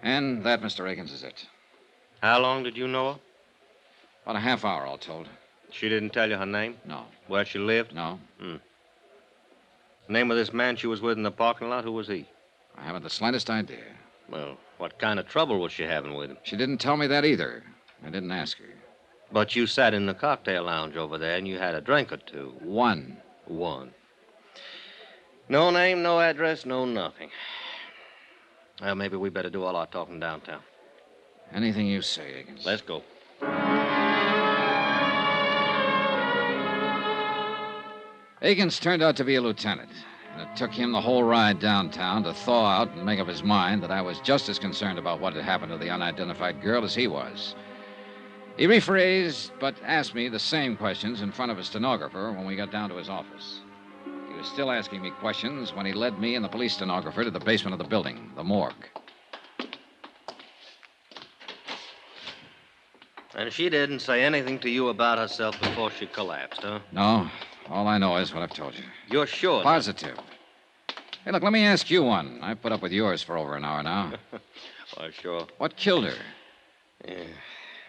And that, Mr. Akins, is it. How long did you know her? About a half hour, all told. She didn't tell you her name? No. Where she lived? No. Name of this man she was with in the parking lot, who was he? I haven't the slightest idea. Well, what kind of trouble was she having with him? She didn't tell me that either. I didn't ask her. But you sat in the cocktail lounge over there and you had a drink or two. One. No name, no address, no nothing. Well, maybe we better do all our talking downtown. Anything you say, Akins. Let's go. Akins turned out to be a lieutenant. And it took him the whole ride downtown to thaw out and make up his mind that I was just as concerned about what had happened to the unidentified girl as he was. He rephrased, but asked me the same questions in front of a stenographer when we got down to his office. He was still asking me questions when he led me and the police stenographer to the basement of the building, the morgue. And she didn't say anything to you about herself before she collapsed, huh? No, all I know is what I've told you. You're sure? Positive. Hey, look, let me ask you one. I've put up with yours for over an hour now. Why, sure. What killed her? Yeah.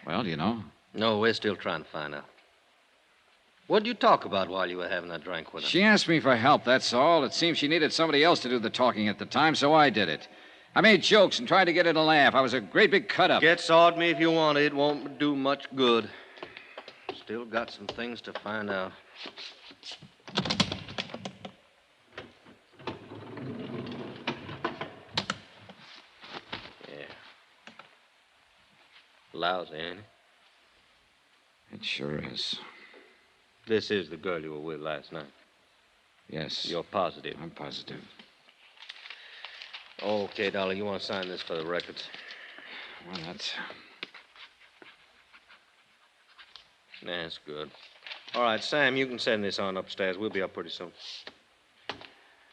Well, do you know? No, we're still trying to find out. What'd you talk about while you were having a drink with her? She asked me for help, that's all. It seems she needed somebody else to do the talking at the time, so I did it. I made jokes and tried to get her to laugh. I was a great big cut-up. Get sawed me if you want. It won't do much good. Still got some things to find out. Yeah. Lousy, ain't it? It sure is. This is the girl you were with last night. Yes. You're positive? I'm positive. Okay, Dolly, you want to sign this for the records? Well, that's good. All right, Sam, you can send this on upstairs. We'll be up pretty soon.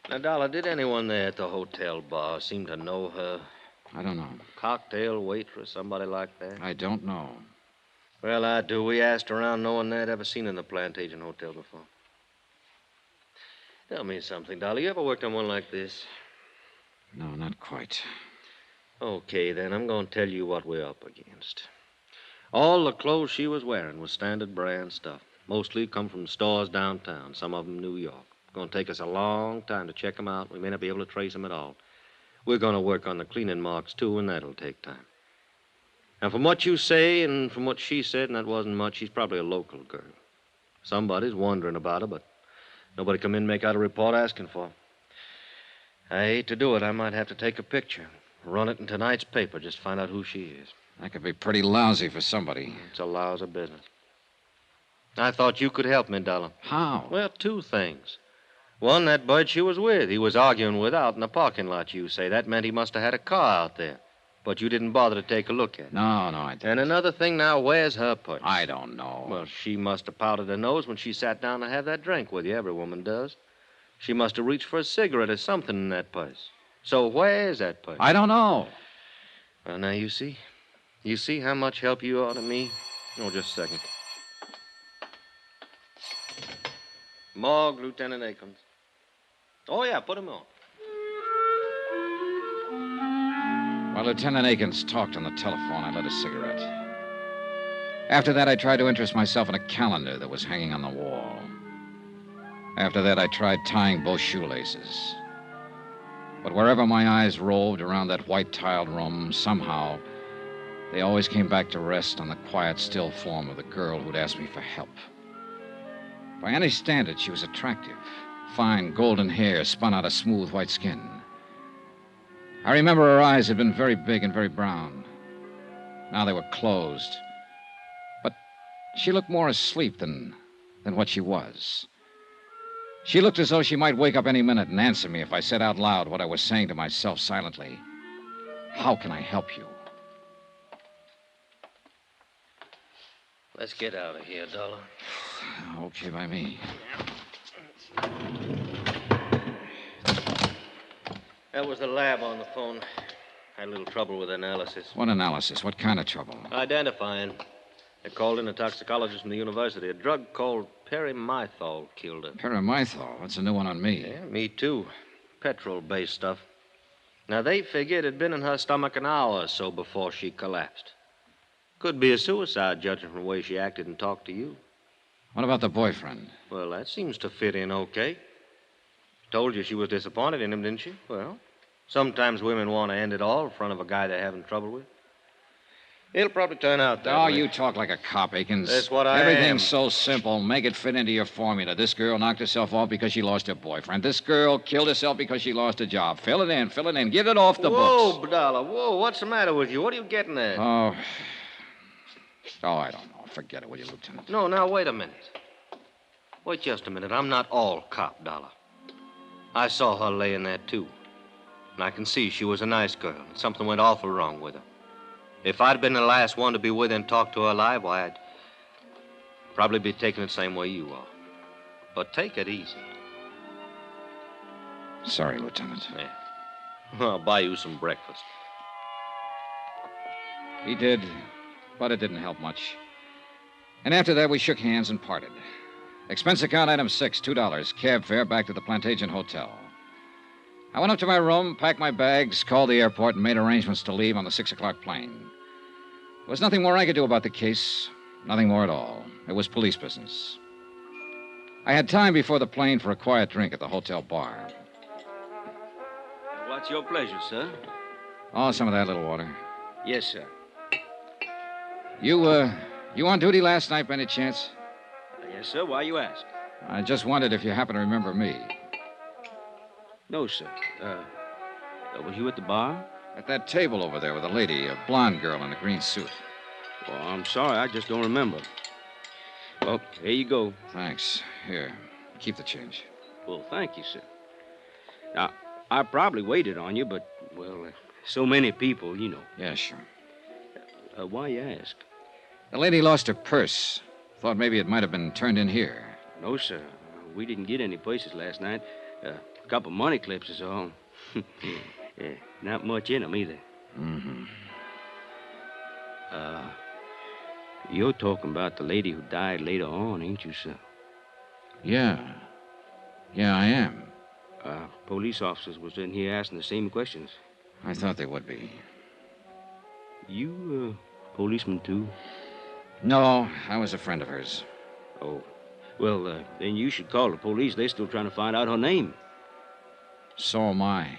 Now, Dollar, did anyone there at the hotel bar seem to know her? I don't know. Cocktail waitress, somebody like that? I don't know. Well, I do. We asked around. No one there had ever seen her in the Plantation Hotel before. Tell me something, Dolly. You ever worked on one like this? No, not quite. Okay, then. I'm going to tell you what we're up against. All the clothes she was wearing was standard brand stuff. Mostly come from stores downtown, some of them New York. It's going to take us a long time to check them out. We may not be able to trace them at all. We're going to work on the cleaning marks, too, and that'll take time. And from what you say and from what she said, and that wasn't much, she's probably a local girl. Somebody's wondering about her, but nobody come in and make out a report asking for her. I hate to do it. I might have to take a picture, run it in tonight's paper, just to find out who she is. That could be pretty lousy for somebody. It's a lousy business. I thought you could help me, Dollar. How? Well, two things. One, that bird she was with. He was arguing with out in the parking lot, you say. That meant he must have had a car out there. But you didn't bother to take a look at it. No, I didn't. And another thing now, where's her purse? I don't know. Well, she must have powdered her nose when she sat down to have that drink with you. Every woman does. She must have reached for a cigarette or something in that purse. So where's that purse? I don't know. Well, now, you see? You see how much help you are to me? Oh, just a second. Morgue, Lieutenant Akins. Oh, yeah, put him on. While Lieutenant Akins talked on the telephone, I lit a cigarette. After that, I tried to interest myself in a calendar that was hanging on the wall. After that, I tried tying both shoelaces. But wherever my eyes roved around that white-tiled room, somehow, they always came back to rest on the quiet, still form of the girl who'd asked me for help. By any standard, she was attractive. Fine golden hair spun out of smooth white skin. I remember her eyes had been very big and very brown. Now they were closed. But she looked more asleep than what she was. She looked as though she might wake up any minute and answer me if I said out loud what I was saying to myself silently. How can I help you? Let's get out of here, Dollar. Okay by me. That was the lab on the phone. Had a little trouble with analysis. What analysis? What kind of trouble? Identifying. They called in a toxicologist from the university. A drug called perimethol killed her. Perimethol? That's a new one on me. Yeah, me too. Petrol-based stuff. Now, they figured it had been in her stomach an hour or so before she collapsed. Could be a suicide, judging from the way she acted and talked to you. What about the boyfriend? Well, that seems to fit in okay. Told you she was disappointed in him, didn't she? Well, sometimes women want to end it all in front of a guy they're having trouble with. It'll probably turn out that way. You talk like a cop, Akins. That's what I Everything's am. so simple. Make it fit into your formula. This girl knocked herself off because she lost her boyfriend. This girl killed herself because she lost a job. Fill it in. Get it off the books. Whoa, Dollar, whoa. What's the matter with you? What are you getting at? Oh, I don't know. Forget it, will you, Lieutenant? No, now, wait a minute. Wait just a minute. I'm not all cop, Dollar. I saw her laying there, too. And I can see she was a nice girl, and something went awful wrong with her. If I'd been the last one to be with her and talk to her alive, why, I'd probably be taking it the same way you are. But take it easy. Sorry, Lieutenant. Yeah. I'll buy you some breakfast. He did, but it didn't help much. And after that, we shook hands and parted. Expense account item 6, $2. Cab fare back to the Plantation Hotel. I went up to my room, packed my bags, called the airport, and made arrangements to leave on the 6 o'clock plane. There was nothing more I could do about the case. Nothing more at all. It was police business. I had time before the plane for a quiet drink at the hotel bar. What's your pleasure, sir? Oh, some of that little water. Yes, sir. You on duty last night by any chance? Yes, sir. Why you ask? I just wondered if you happen to remember me. No, sir. Was you at the bar? At that table over there with a lady, a blonde girl in a green suit. Well, I'm sorry. I just don't remember. Well, here you go. Thanks. Here, keep the change. Well, thank you, sir. Now, I probably waited on you, but, well, so many people, you know. Yeah, sure. Why you ask? The lady lost her purse. Thought maybe it might have been turned in here. No, sir. We didn't get any places last night. A couple money clips is all. Not much in them either. Mm-hmm. You're talking about the lady who died later on, ain't you, sir? Yeah. Yeah, I am. Police officers was in here asking the same questions. I thought they would be. You, policeman, too? No, I was a friend of hers. Oh. Well, then you should call the police. They're still trying to find out her name. So am I.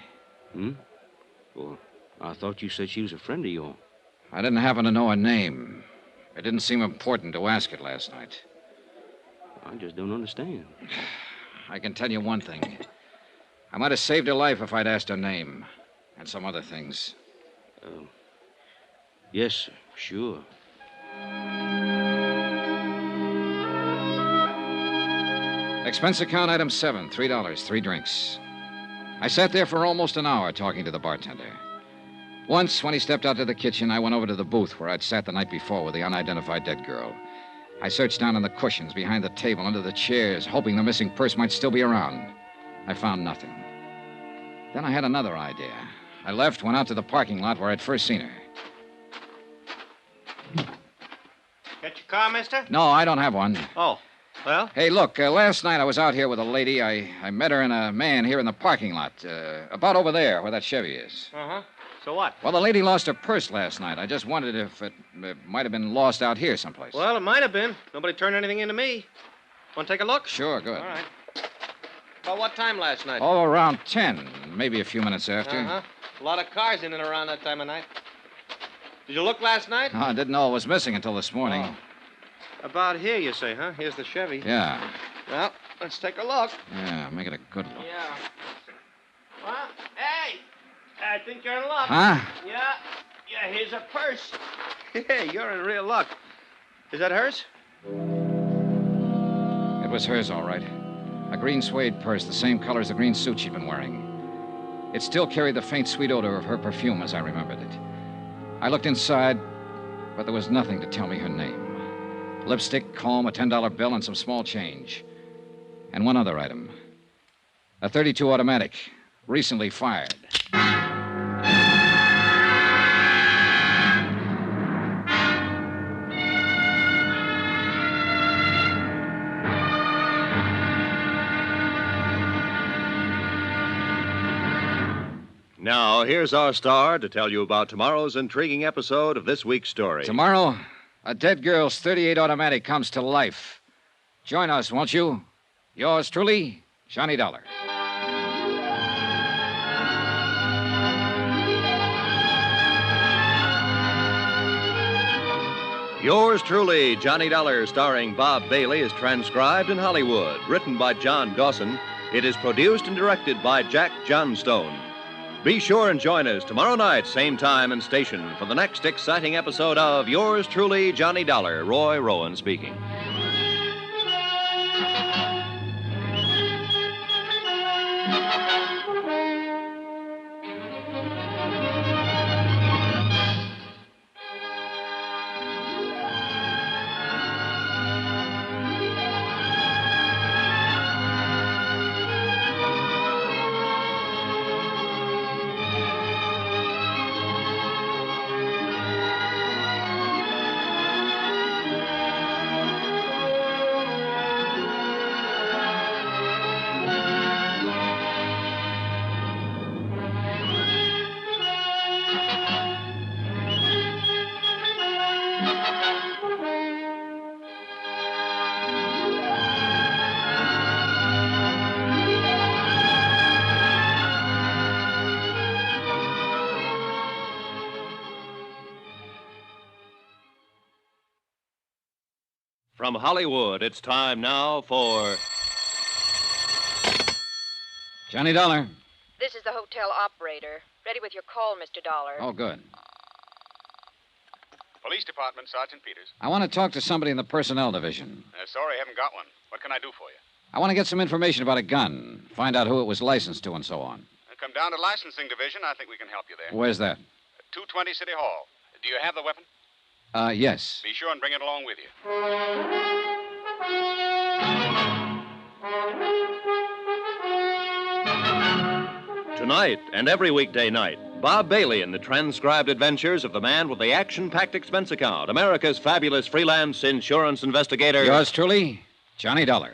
Well, I thought you said she was a friend of yours. I didn't happen to know her name. It didn't seem important to ask it last night. I just don't understand. I can tell you one thing. I might have saved her life if I'd asked her name. And some other things. Yes, sir. Sure. Expense account item 7, $3, 3 drinks. I sat there for almost an hour talking to the bartender. Once, when he stepped out to the kitchen, I went over to the booth where I'd sat the night before with the unidentified dead girl. I searched down on the cushions, behind the table, under the chairs, hoping the missing purse might still be around. I found nothing. Then I had another idea. I left, went out to the parking lot where I'd first seen her. Get your car, mister? No, I don't have one. Oh, well? Hey, look, last night I was out here with a lady. I met her and a man here in the parking lot, about over there where that Chevy is. Uh-huh. So what? Well, the lady lost her purse last night. I just wondered if it might have been lost out here someplace. Well, it might have been. Nobody turned anything into me. Want to take a look? Sure, good. All right. About what time last night? Oh, around 10, maybe a few minutes after. Uh-huh. A lot of cars in and around that time of night. Did you look last night? Oh, I didn't know it was missing until this morning. Oh. About here, you say, huh? Here's the Chevy. Yeah. Well, let's take a look. Yeah, make it a good look. Yeah. Well, hey! I think you're in luck. Huh? Yeah, here's a purse. Hey, you're in real luck. Is that hers? It was hers, all right. A green suede purse, the same color as the green suit she'd been wearing. It still carried the faint, sweet odor of her perfume as I remembered it. I looked inside, but there was nothing to tell me her name. Lipstick, comb, a $10 bill, and some small change. And one other item. A .32 automatic, recently fired. Now, here's our star to tell you about tomorrow's intriguing episode of this week's story. Tomorrow, a dead girl's .38 automatic comes to life. Join us, won't you? Yours truly, Johnny Dollar. Yours truly, Johnny Dollar, starring Bob Bailey, is transcribed in Hollywood. Written by John Dawson, it is produced and directed by Jack Johnstone. Be sure and join us tomorrow night, same time and station, for the next exciting episode of Yours truly, Johnny Dollar. Roy Rowan speaking. From Hollywood, it's time now for Johnny Dollar. This is the hotel operator. Ready with your call, Mr. Dollar. Oh, good. Police Department, Sergeant Peters. I want to talk to somebody in the personnel division. Sorry, I haven't got one. What can I do for you? I want to get some information about a gun, find out who it was licensed to and so on. Come down to licensing division. I think we can help you there. Where's that? 220 City Hall. Do you have the weapon? Yes. Be sure and bring it along with you. Tonight and every weekday night, Bob Bailey in the transcribed adventures of the man with the action-packed expense account, America's fabulous freelance insurance investigator. Yours truly, Johnny Dollar.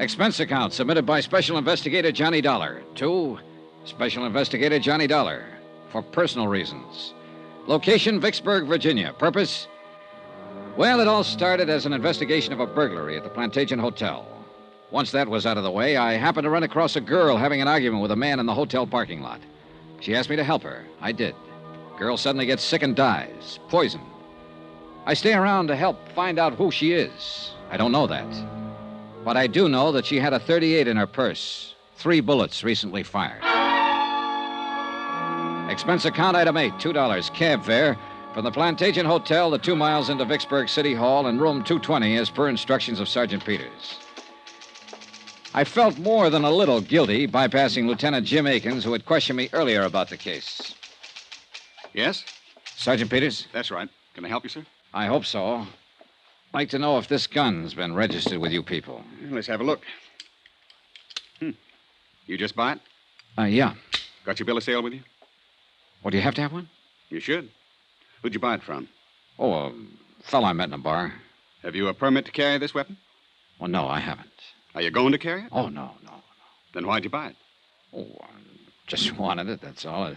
Expense account submitted by Special Investigator Johnny Dollar to Special Investigator Johnny Dollar for personal reasons. Location, Vicksburg, Virginia. Purpose? Well, it all started as an investigation of a burglary at the Plantation Hotel. Once that was out of the way, I happened to run across a girl having an argument with a man in the hotel parking lot. She asked me to help her. I did. Girl suddenly gets sick and dies. Poisoned. I stay around to help find out who she is. I don't know that. But I do know that she had a .38 in her purse. 3 bullets recently fired. Expense account item 8, $2 cab fare from the Plantation Hotel, the 2 miles into Vicksburg City Hall, and room 220 as per instructions of Sergeant Peters. I felt more than a little guilty bypassing Lieutenant Jim Akins, who had questioned me earlier about the case. Yes? Sergeant Peters? That's right. Can I help you, sir? I hope so. I'd like to know if this gun's been registered with you people. Let's have a look. You just buy it? Yeah. Got your bill of sale with you? Well, do you have to have one? You should. Who'd you buy it from? Oh, a fellow I met in a bar. Have you a permit to carry this weapon? Well, no, I haven't. Are you going to carry it? Oh, no. Then why'd you buy it? Oh, I just wanted it, that's all.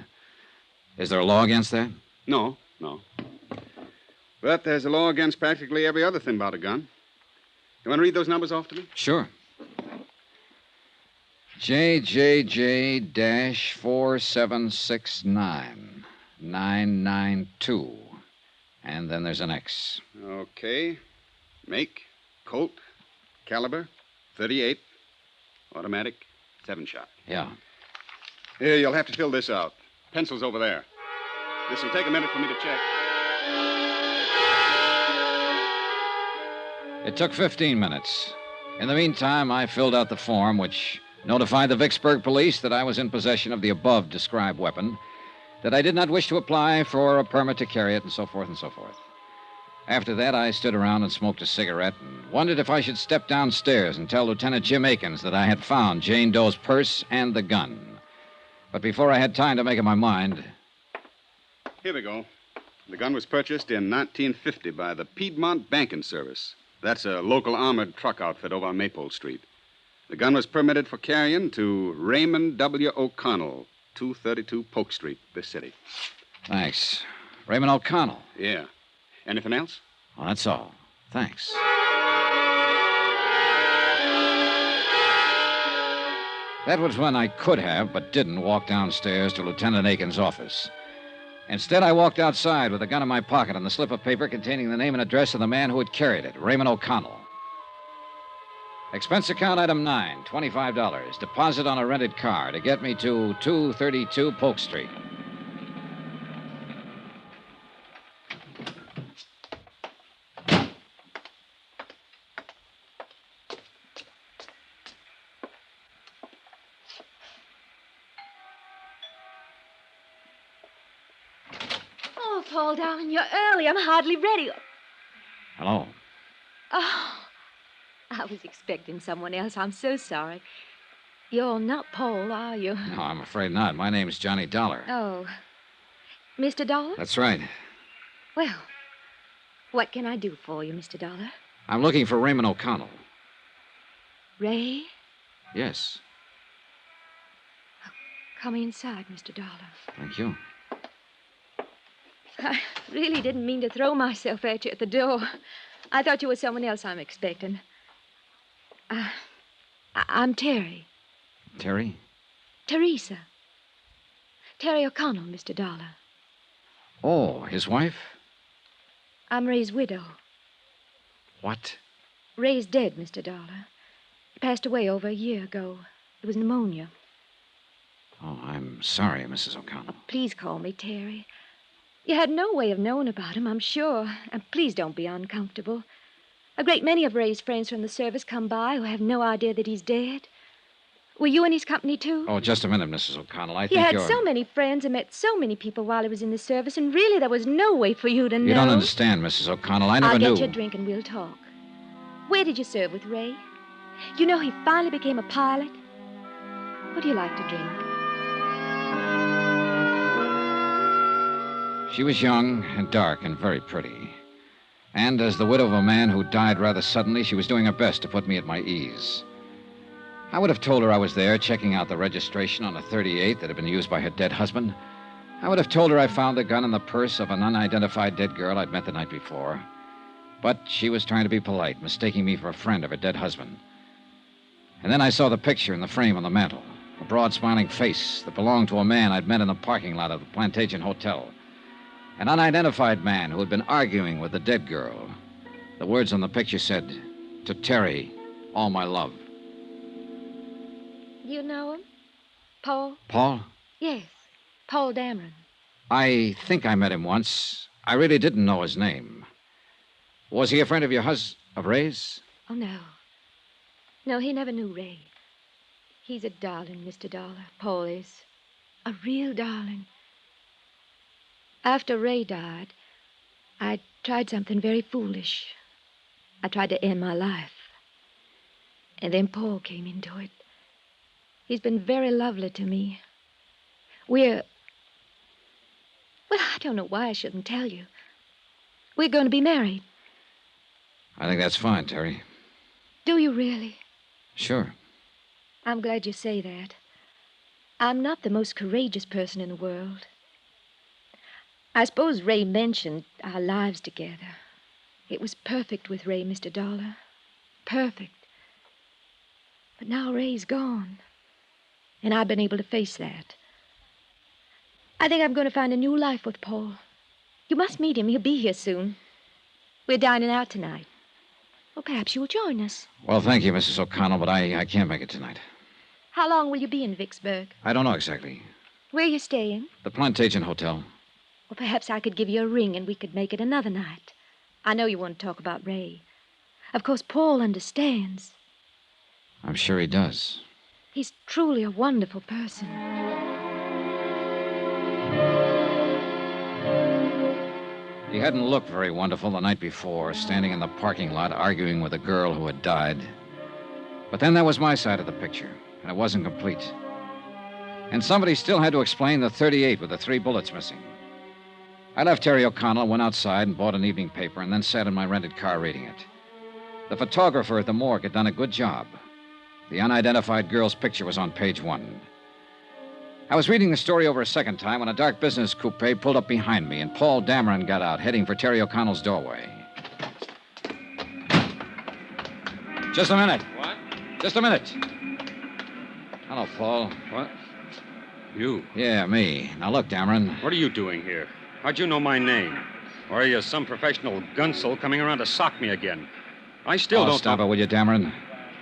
Is there a law against that? No. But there's a law against practically every other thing about a gun. You want to read those numbers off to me? Sure. JJJ-4769-992. And then there's an X. Okay. Make, Colt, caliber, .38, automatic, 7-shot. Yeah. Here, you'll have to fill this out. Pencil's over there. This will take a minute for me to check. It took 15 minutes. In the meantime, I filled out the form which notified the Vicksburg police that I was in possession of the above described weapon, that I did not wish to apply for a permit to carry it, and so forth and so forth. After that, I stood around and smoked a cigarette and wondered if I should step downstairs and tell Lieutenant Jim Akins that I had found Jane Doe's purse and the gun. But before I had time to make up my mind... Here we go. The gun was purchased in 1950 by the Piedmont Banking Service. That's a local armored truck outfit over on Maple Street. The gun was permitted for carrying to Raymond W. O'Connell, 232 Polk Street, this city. Thanks. Raymond O'Connell. Yeah. Anything else? Well, that's all. Thanks. That was when I could have, but didn't, walk downstairs to Lieutenant Akins' office. Instead, I walked outside with a gun in my pocket and the slip of paper containing the name and address of the man who had carried it, Raymond O'Connell. Expense account item 9, $25. Deposit on a rented car to get me to 232 Polk Street. Oh, Paul, darling, you're early. I'm hardly ready. Hello. Oh, I was expecting someone else. I'm so sorry. You're not Paul, are you? No, I'm afraid not. My name's Johnny Dollar. Oh. Mr. Dollar? That's right. Well, what can I do for you, Mr. Dollar? I'm looking for Raymond O'Connell. Ray? Yes. Come inside, Mr. Dollar. Thank you. I really didn't mean to throw myself at you at the door. I thought you were someone else I'm expecting. I'm Terry. Terry? Teresa. Terry O'Connell, Mr. Dollar. Oh, his wife? I'm Ray's widow. What? Ray's dead, Mr. Dollar. He passed away over a year ago. It was pneumonia. Oh, I'm sorry, Mrs. O'Connell. Please call me Terry. You had no way of knowing about him, I'm sure. And please don't be uncomfortable. A great many of Ray's friends from the service come by who have no idea that he's dead. Were you in his company, too? Oh, just a minute, Mrs. O'Connell. I He think had you're... so many friends and met so many people while he was in the service, and really there was no way for you to know. You don't understand, Mrs. O'Connell. I never I'll knew. get you a drink and we'll talk. Where did you serve with Ray? You know he finally became a pilot. What do you like to drink? She was young and dark and very pretty. And as the widow of a man who died rather suddenly, she was doing her best to put me at my ease. I would have told her I was there checking out the registration on a 38 that had been used by her dead husband. I would have told her I found the gun in the purse of an unidentified dead girl I'd met the night before. But she was trying to be polite, mistaking me for a friend of her dead husband. And then I saw the picture in the frame on the mantel, a broad, smiling face that belonged to a man I'd met in the parking lot of the Plantation Hotel. An unidentified man who had been arguing with the dead girl. The words on the picture said, "To Terry, all my love." You know him? Paul? Paul? Yes, Paul Dameron. I think I met him once. I really didn't know his name. Was he a friend of your of Ray's? Oh, no. No, he never knew Ray. He's a darling, Mr. Dollar. Paul is. A real darling. After Ray died, I tried something very foolish. I tried to end my life. And then Paul came into it. He's been very lovely to me. Well, I don't know why I shouldn't tell you. We're going to be married. I think that's fine, Terry. Do you really? Sure. I'm glad you say that. I'm not the most courageous person in the world. I suppose Ray mentioned our lives together. It was perfect with Ray, Mr. Dollar. Perfect. But now Ray's gone. And I've been able to face that. I think I'm going to find a new life with Paul. You must meet him. He'll be here soon. We're dining out tonight. Well, perhaps you'll join us. Well, thank you, Mrs. O'Connell, but I can't make it tonight. How long will you be in Vicksburg? I don't know exactly. Where are you staying? The Plantation Hotel. Well, perhaps I could give you a ring and we could make it another night. I know you want to talk about Ray. Of course, Paul understands. I'm sure he does. He's truly a wonderful person. He hadn't looked very wonderful the night before, standing in the parking lot arguing with a girl who had died. But then there was my side of the picture, and it wasn't complete. And somebody still had to explain the 38 with the 3 bullets missing. I left Terry O'Connell, went outside and bought an evening paper, and then sat in my rented car reading it. The photographer at the morgue had done a good job. The unidentified girl's picture was on page 1. I was reading the story over a second time when a dark business coupe pulled up behind me, and Paul Dameron got out, heading for Terry O'Connell's doorway. Just a minute. What? Just a minute. Hello, Paul. What? You? Yeah, me. Now, look, Dameron. What are you doing here? How'd you know my name? Or are you some professional gunsel coming around to sock me again? I still don't... Stop it, will you, Dameron?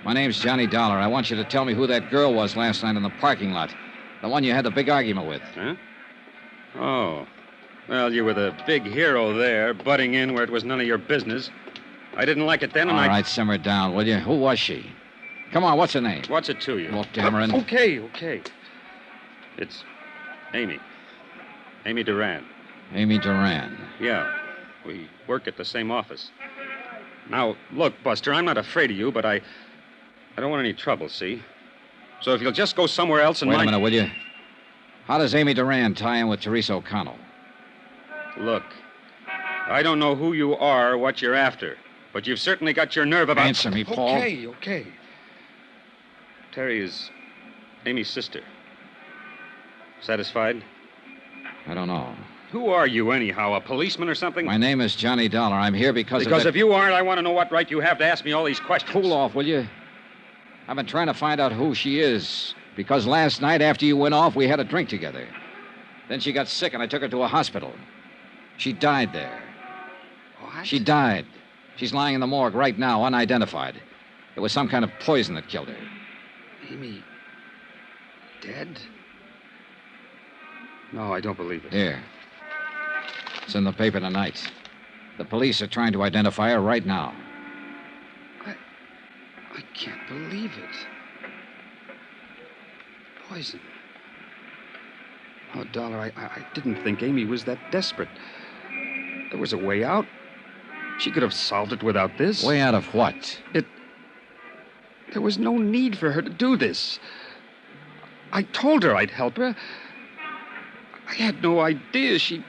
My name's Johnny Dollar. I want you to tell me who that girl was last night in the parking lot. The one you had the big argument with. Huh? Oh. Well, you were the big hero there, butting in where it was none of your business. I didn't like it then, and All right, simmer down, will you? Who was she? Come on, what's her name? What's it to you? Look, Dameron. Okay. It's Amy. Amy Duran. Amy Duran. Yeah. We work at the same office. Now, look, Buster, I'm not afraid of you, but I don't want any trouble, see? So if you'll just go somewhere else and Wait a minute, will you? How does Amy Duran tie in with Teresa O'Connell? Look, I don't know who you are or what you're after, but you've certainly got your nerve about... Answer me, Paul. Okay. Terry is Amy's sister. Satisfied? I don't know. Who are you, anyhow? A policeman or something? My name is Johnny Dollar. I'm here because Because if you aren't, I want to know what right you have to ask me all these questions. Cool off, will you? I've been trying to find out who she is. Because last night, after you went off, we had a drink together. Then she got sick, and I took her to a hospital. She died there. What? She died. She's lying in the morgue right now, unidentified. It was some kind of poison that killed her. Amy... dead? No, I don't believe it. Here. It's in the paper tonight. The police are trying to identify her right now. I can't believe it. Poison. Oh, Dollar, I didn't think Amy was that desperate. There was a way out. She could have solved it without this. Way out of what? There was no need for her to do this. I told her I'd help her. I had no idea she...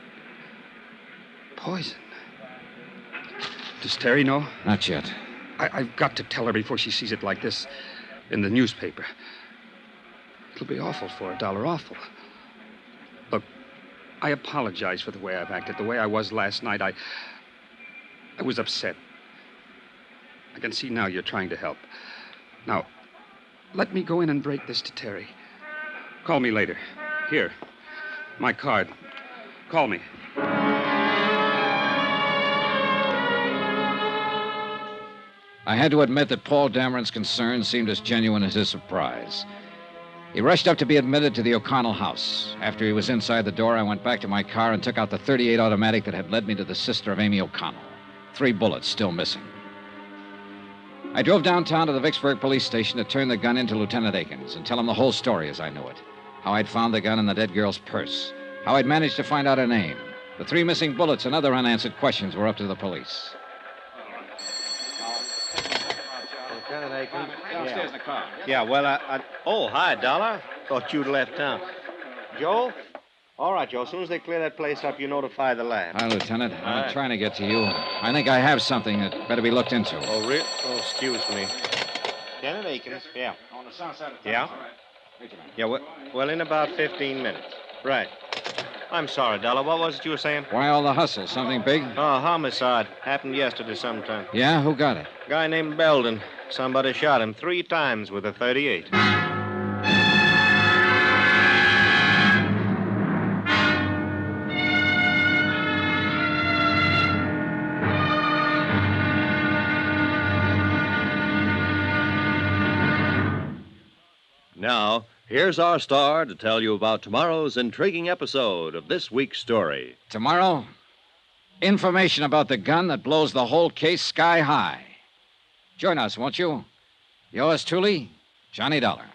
Poison. Does Terry know? Not yet. I've got to tell her before she sees it like this. in the newspaper. It'll be awful for $1, awful. Look, I apologize for the way I've acted, the way I was last night. I was upset. I can see now you're trying to help. Now, let me go in and break this to Terry. Call me later. Here, my card. Call me. I had to admit that Paul Dameron's concern seemed as genuine as his surprise. He rushed up to be admitted to the O'Connell house. After he was inside the door, I went back to my car and took out the .38 automatic that had led me to the sister of Amy O'Connell. 3 bullets still missing. I drove downtown to the Vicksburg police station to turn the gun into Lieutenant Akins and tell him the whole story as I knew it. How I'd found the gun in the dead girl's purse. How I'd managed to find out her name. The 3 missing bullets and other unanswered questions were up to the police. Lieutenant Akins? Downstairs in the car. Yeah, well, Oh, hi, Dollar. Thought you'd left town. Joe? All right, Joe. As soon as they clear that place up, you notify the lab. Hi, Lieutenant. I'm right. trying to get to you. I think I have something that better be looked into. Oh, really? Oh, excuse me. Lieutenant Akins? Yeah. On the south side of town. Yeah? All right. Wait a minute. Yeah, well, in about 15 minutes. Right. I'm sorry, Dollar. What was it you were saying? Why all the hustle? Something big? Oh, homicide. Happened yesterday sometime. Yeah? Who got it? Guy named Belden. Somebody shot him 3 times with a .38. Now, here's our star to tell you about tomorrow's intriguing episode of this week's story. Tomorrow, information about the gun that blows the whole case sky high. Join us, won't you? Yours truly, Johnny Dollar.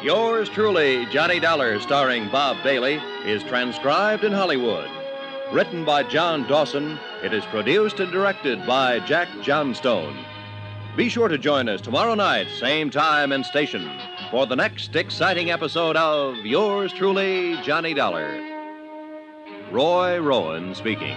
Yours truly, Johnny Dollar, starring Bob Bailey, is transcribed in Hollywood. Written by John Dawson, it is produced and directed by Jack Johnstone. Be sure to join us tomorrow night, same time and station, for the next exciting episode of Yours truly, Johnny Dollar. Roy Rowan speaking.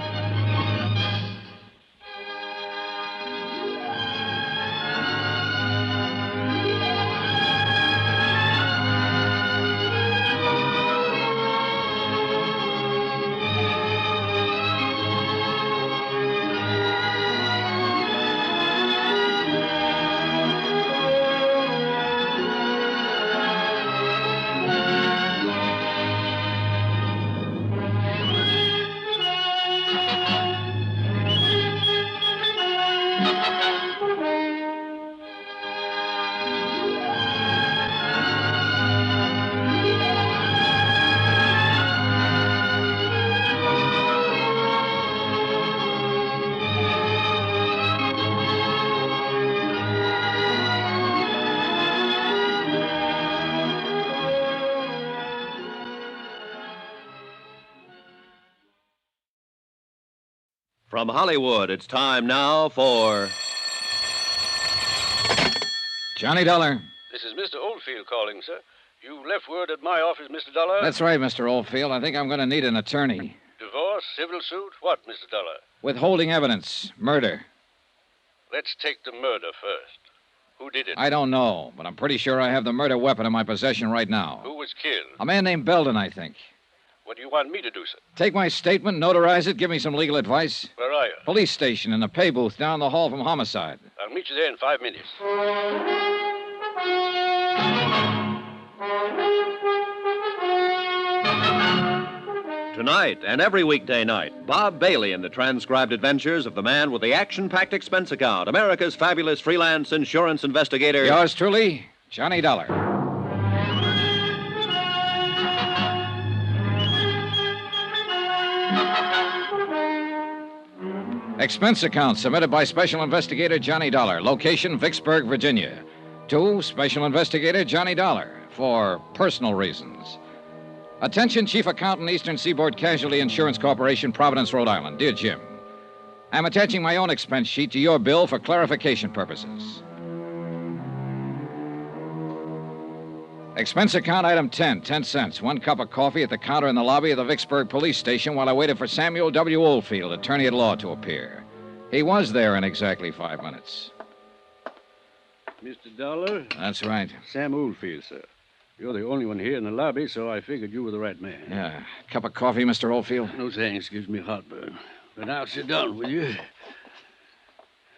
From Hollywood, it's time now for Johnny Dollar. This is Mr. Oldfield calling, sir. You left word at my office, Mr. Dollar. That's right, Mr. Oldfield. I think I'm going to need an attorney. Divorce, civil suit, what, Mr. Dollar? Withholding evidence. Murder. Let's take the murder first. Who did it? I don't know, but I'm pretty sure I have the murder weapon in my possession right now. Who was killed? A man named Belden, I think. What do you want me to do, sir? Take my statement, notarize it, give me some legal advice. Where are you? Police station in the pay booth down the hall from homicide. I'll meet you there in 5 minutes. Tonight and every weekday night, Bob Bailey in the transcribed adventures of the man with the action-packed expense account, America's fabulous freelance insurance investigator. Yours truly, Johnny Dollar. Expense account submitted by Special Investigator Johnny Dollar. Location, Vicksburg, Virginia. To Special Investigator Johnny Dollar for personal reasons. Attention, Chief Accountant, Eastern Seaboard Casualty Insurance Corporation, Providence, Rhode Island. Dear Jim, I'm attaching my own expense sheet to your bill for clarification purposes. Expense account item 10, 10 cents. 1 cup of coffee at the counter in the lobby of the Vicksburg police station while I waited for Samuel W. Oldfield, attorney at law, to appear. He was there in exactly 5 minutes. Mr. Dollar? That's right. Sam Oldfield, sir. You're the only one here in the lobby, so I figured you were the right man. Yeah. Cup of coffee, Mr. Oldfield? No thanks. Gives me heartburn. But I'll sit down with you.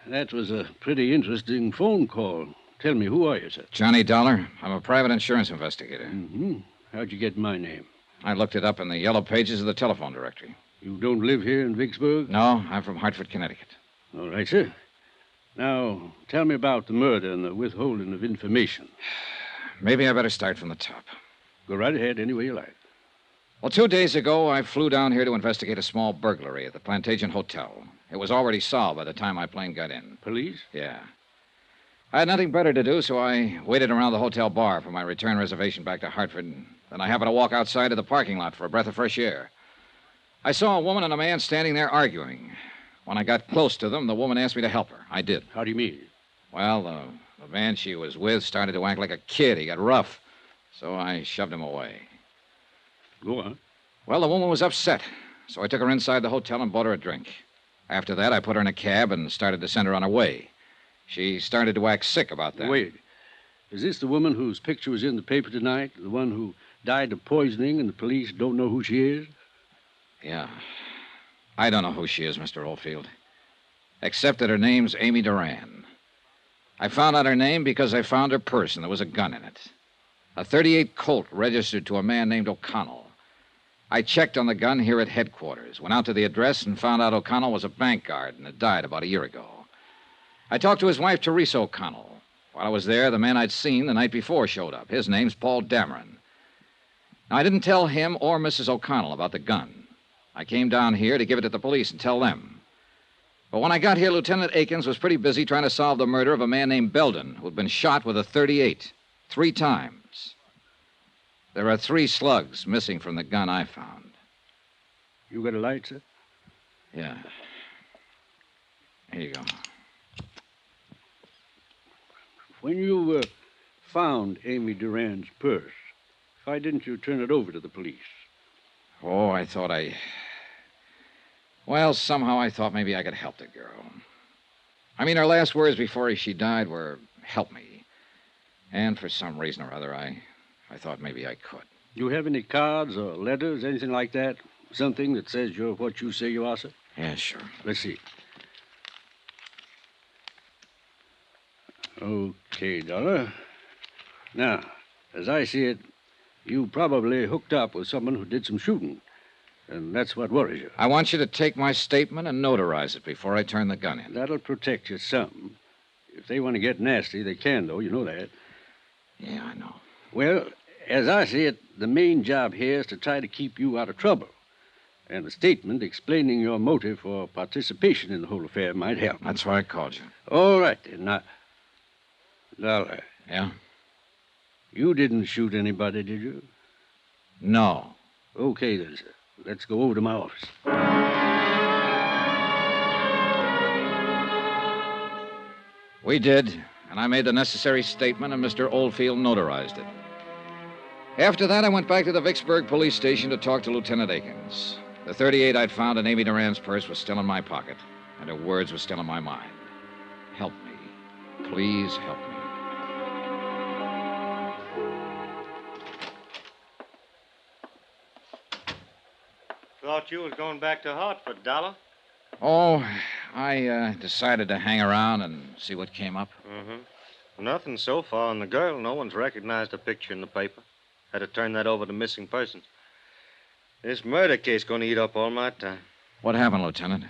That was a pretty interesting phone call. Tell me, who are you, sir? Johnny Dollar. I'm a private insurance investigator. Mm-hmm. How'd you get my name? I looked it up in the yellow pages of the telephone directory. You don't live here in Vicksburg? No, I'm from Hartford, Connecticut. All right, sir. Now, tell me about the murder and the withholding of information. Maybe I better start from the top. Go right ahead any way you like. Well, 2 days ago, I flew down here to investigate a small burglary at the Plantation Hotel. It was already solved by the time my plane got in. Police? Yeah. I had nothing better to do, so I waited around the hotel bar for my return reservation back to Hartford. Then I happened to walk outside to the parking lot for a breath of fresh air. I saw a woman and a man standing there arguing. When I got close to them, the woman asked me to help her. I did. How do you mean? Well, the man she was with started to act like a kid. He got rough. So I shoved him away. Go on. Well, the woman was upset. So I took her inside the hotel and bought her a drink. After that, I put her in a cab and started to send her on her way. She started to act sick about that. Wait. Is this the woman whose picture was in the paper tonight? The one who died of poisoning and the police don't know who she is? Yeah. I don't know who she is, Mr. Oldfield. Except that her name's Amy Duran. I found out her name because I found her purse and there was a gun in it. A .38 Colt registered to a man named O'Connell. I checked on the gun here at headquarters, went out to the address and found out O'Connell was a bank guard and had died about a year ago. I talked to his wife, Teresa O'Connell. While I was there, the man I'd seen the night before showed up. His name's Paul Dameron. Now, I didn't tell him or Mrs. O'Connell about the gun. I came down here to give it to the police and tell them. But when I got here, Lieutenant Akins was pretty busy trying to solve the murder of a man named Belden, who'd been shot with a .38 3 times. There are 3 slugs missing from the gun I found. You got a light, sir? Yeah. Here you go. When you found Amy Duran's purse, why didn't you turn it over to the police? Oh, I thought Well, somehow I thought maybe I could help the girl. I mean, her last words before she died were, help me. And for some reason or other, I thought maybe I could. Do you have any cards or letters, anything like that? Something that says you're what you say you are, sir? Yeah, sure. Let's see. Okay, Dollar. Now, as I see it, you probably hooked up with someone who did some shooting. And that's what worries you. I want you to take my statement and notarize it before I turn the gun in. That'll protect you some. If they want to get nasty, they can, though. You know that. Yeah, I know. Well, as I see it, the main job here is to try to keep you out of trouble. And a statement explaining your motive for participation in the whole affair might help. That's why I called you. All right, then. Now, Dollar. Yeah? You didn't shoot anybody, did you? No. Okay, then, sir. Let's go over to my office. We did, and I made the necessary statement, and Mr. Oldfield notarized it. After that, I went back to the Vicksburg police station to talk to Lieutenant Akins. The .38 I'd found in Amy Duran's purse was still in my pocket, and her words were still in my mind. Help me. Please help me. Thought you was going back to Hartford, Dollar. Oh, I decided to hang around and see what came up. Mm-hmm. Nothing so far on the girl. No one's recognized her picture in the paper. Had to turn that over to missing persons. This murder case going to eat up all my time. What happened, Lieutenant?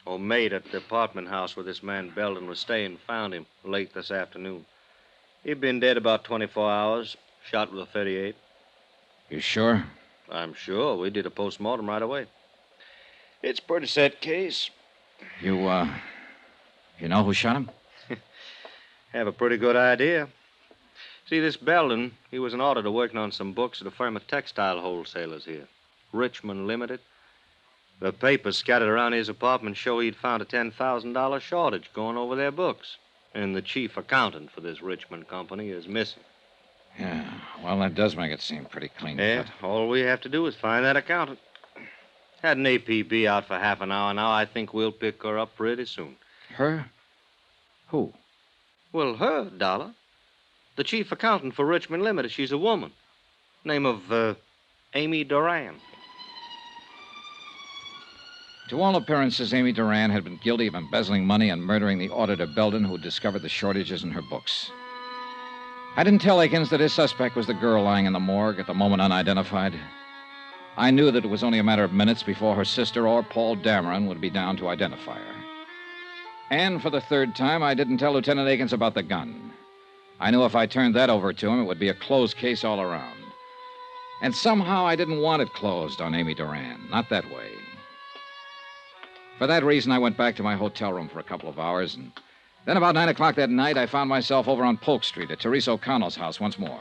Old maid at the apartment house where this man Belden was staying found him late this afternoon. He'd been dead about 24 hours, shot with a .38. You sure? I'm sure. We did a postmortem right away. It's a pretty set case. You know who shot him? Have a pretty good idea. See, this Belden, he was an auditor working on some books at a firm of textile wholesalers here. Richmond Limited. The papers scattered around his apartment show he'd found a $10,000 shortage going over their books. And the chief accountant for this Richmond company is missing. Yeah. Well, that does make it seem pretty clean Yeah, cut. all we have to do is find that accountant. Had an APB out for half an hour now. I think we'll pick her up pretty soon. Her? Who? Well, her, Dollar. The chief accountant for Richmond Limited. She's a woman. Name of, Amy Duran. To all appearances, Amy Duran had been guilty of embezzling money and murdering the auditor Belden who discovered the shortages in her books. I didn't tell Akins that his suspect was the girl lying in the morgue at the moment unidentified. I knew that it was only a matter of minutes before her sister or Paul Dameron would be down to identify her. And for the third time, I didn't tell Lieutenant Akins about the gun. I knew if I turned that over to him, it would be a closed case all around. And somehow I didn't want it closed on Amy Duran. Not that way. For that reason, I went back to my hotel room for a couple of hours, and then about 9 o'clock that night, I found myself over on Polk Street at Teresa O'Connell's house once more.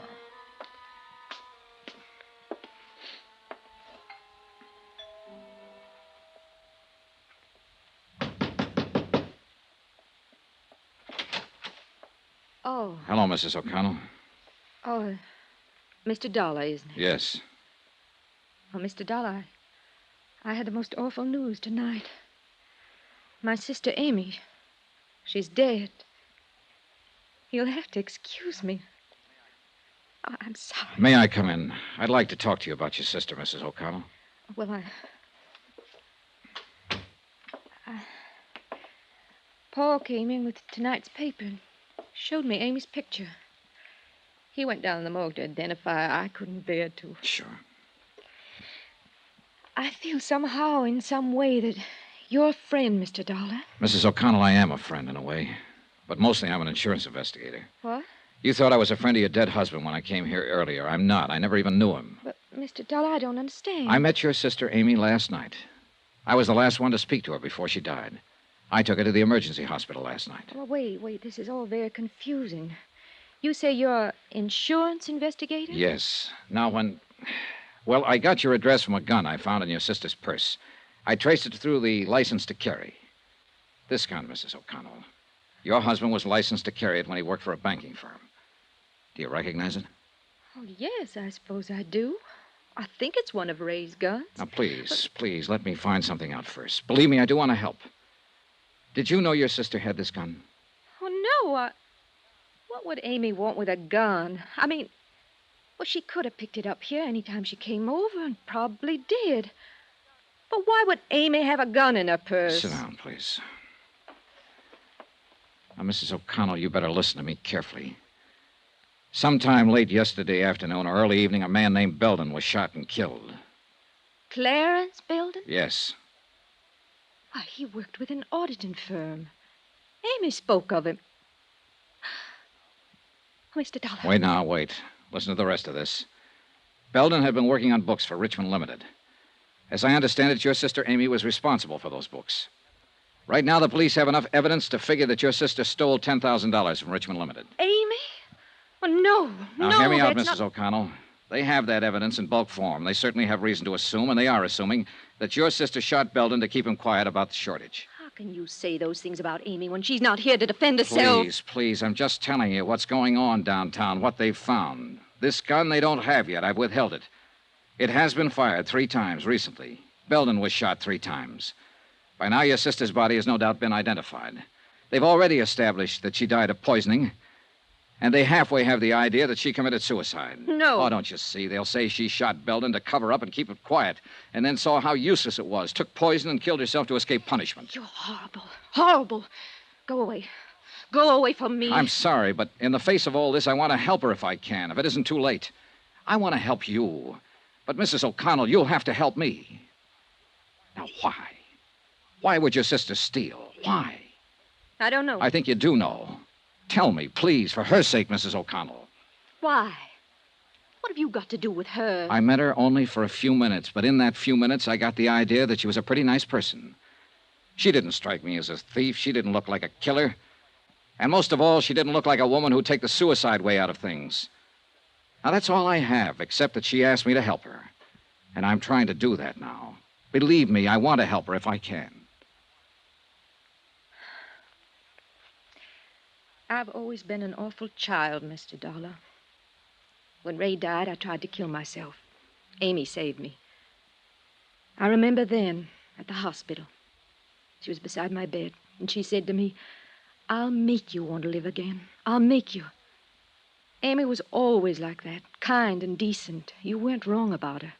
Oh. Hello, Mrs. O'Connell. Oh, Mr. Dollar, isn't it? Yes. Oh, Mr. Dollar, I had the most awful news tonight. My sister Amy, she's dead. You'll have to excuse me. Oh, I'm sorry. May I come in? I'd like to talk to you about your sister, Mrs. O'Connell. Well, Paul came in with tonight's paper and showed me Amy's picture. He went down in the morgue to identify her. I couldn't bear to. Sure. I feel somehow, in some way, that you're a friend, Mr. Dollar. Mrs. O'Connell, I am a friend in a way. But mostly I'm an insurance investigator. What? You thought I was a friend of your dead husband when I came here earlier. I'm not. I never even knew him. But, Mr. Dollar, I don't understand. I met your sister Amy last night. I was the last one to speak to her before she died. I took her to the emergency hospital last night. Well, wait. This is all very confusing. You say you're an insurance investigator? Yes. Now, Well, I got your address from a gun I found in your sister's purse. I traced it through the license to carry. This gun, Mrs. O'Connell. Your husband was licensed to carry it when he worked for a banking firm. Do you recognize it? Oh, yes, I suppose I do. I think it's one of Ray's guns. Now, please, let me find something out first. Believe me, I do want to help. Did you know your sister had this gun? Oh, no. What would Amy want with a gun? I mean, well, she could have picked it up here any time she came over and probably did. But why would Amy have a gun in her purse? Sit down, please. Now, Mrs. O'Connell, you better listen to me carefully. Sometime late yesterday afternoon or early evening, a man named Belden was shot and killed. Clarence Belden? Yes. Why, he worked with an auditing firm. Amy spoke of him. Mr. Dollar. Wait. Listen to the rest of this. Belden had been working on books for Richmond Limited. As I understand it, your sister Amy was responsible for those books. Right now, the police have enough evidence to figure that your sister stole $10,000 from Richmond Limited. Amy? Oh, no. Now, hear me out, Mrs. O'Connell. They have that evidence in bulk form. They certainly have reason to assume, and they are assuming, that your sister shot Belden to keep him quiet about the shortage. How can you say those things about Amy when she's not here to defend herself? Please, I'm just telling you what's going on downtown, what they've found. This gun they don't have yet. I've withheld it. It has been fired 3 times recently. Belden was shot 3 times. By now, your sister's body has no doubt been identified. They've already established that she died of poisoning, and they halfway have the idea that she committed suicide. No. Oh, don't you see? They'll say she shot Belden to cover up and keep it quiet, and then saw how useless it was, took poison and killed herself to escape punishment. You're horrible. Horrible. Go away. Go away from me. I'm sorry, but in the face of all this, I want to help her if I can, if it isn't too late. I want to help you. But, Mrs. O'Connell, you'll have to help me. Now, why? Why would your sister steal? Why? I don't know. I think you do know. Tell me, please, for her sake, Mrs. O'Connell. Why? What have you got to do with her? I met her only for a few minutes, but in that few minutes, I got the idea that she was a pretty nice person. She didn't strike me as a thief. She didn't look like a killer. And most of all, she didn't look like a woman who'd take the suicide way out of things. Now, that's all I have, except that she asked me to help her. And I'm trying to do that now. Believe me, I want to help her if I can. I've always been an awful child, Mr. Dollar. When Ray died, I tried to kill myself. Amy saved me. I remember then, at the hospital, she was beside my bed, and she said to me, "I'll make you want to live again. I'll make you." Amy was always like that, kind and decent. You weren't wrong about her.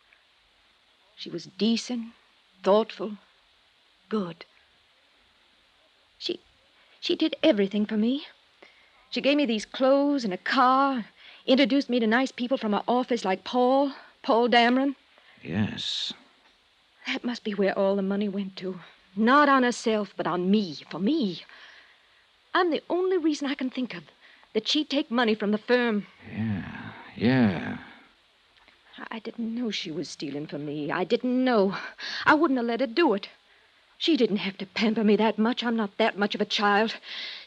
She was decent, thoughtful, good. She did everything for me. She gave me these clothes and a car, introduced me to nice people from her office like Paul Dameron. Yes. That must be where all the money went to. Not on herself, but on me, for me. I'm the only reason I can think of that she'd take money from the firm. Yeah. I didn't know she was stealing from me. I didn't know. I wouldn't have let her do it. She didn't have to pamper me that much. I'm not that much of a child.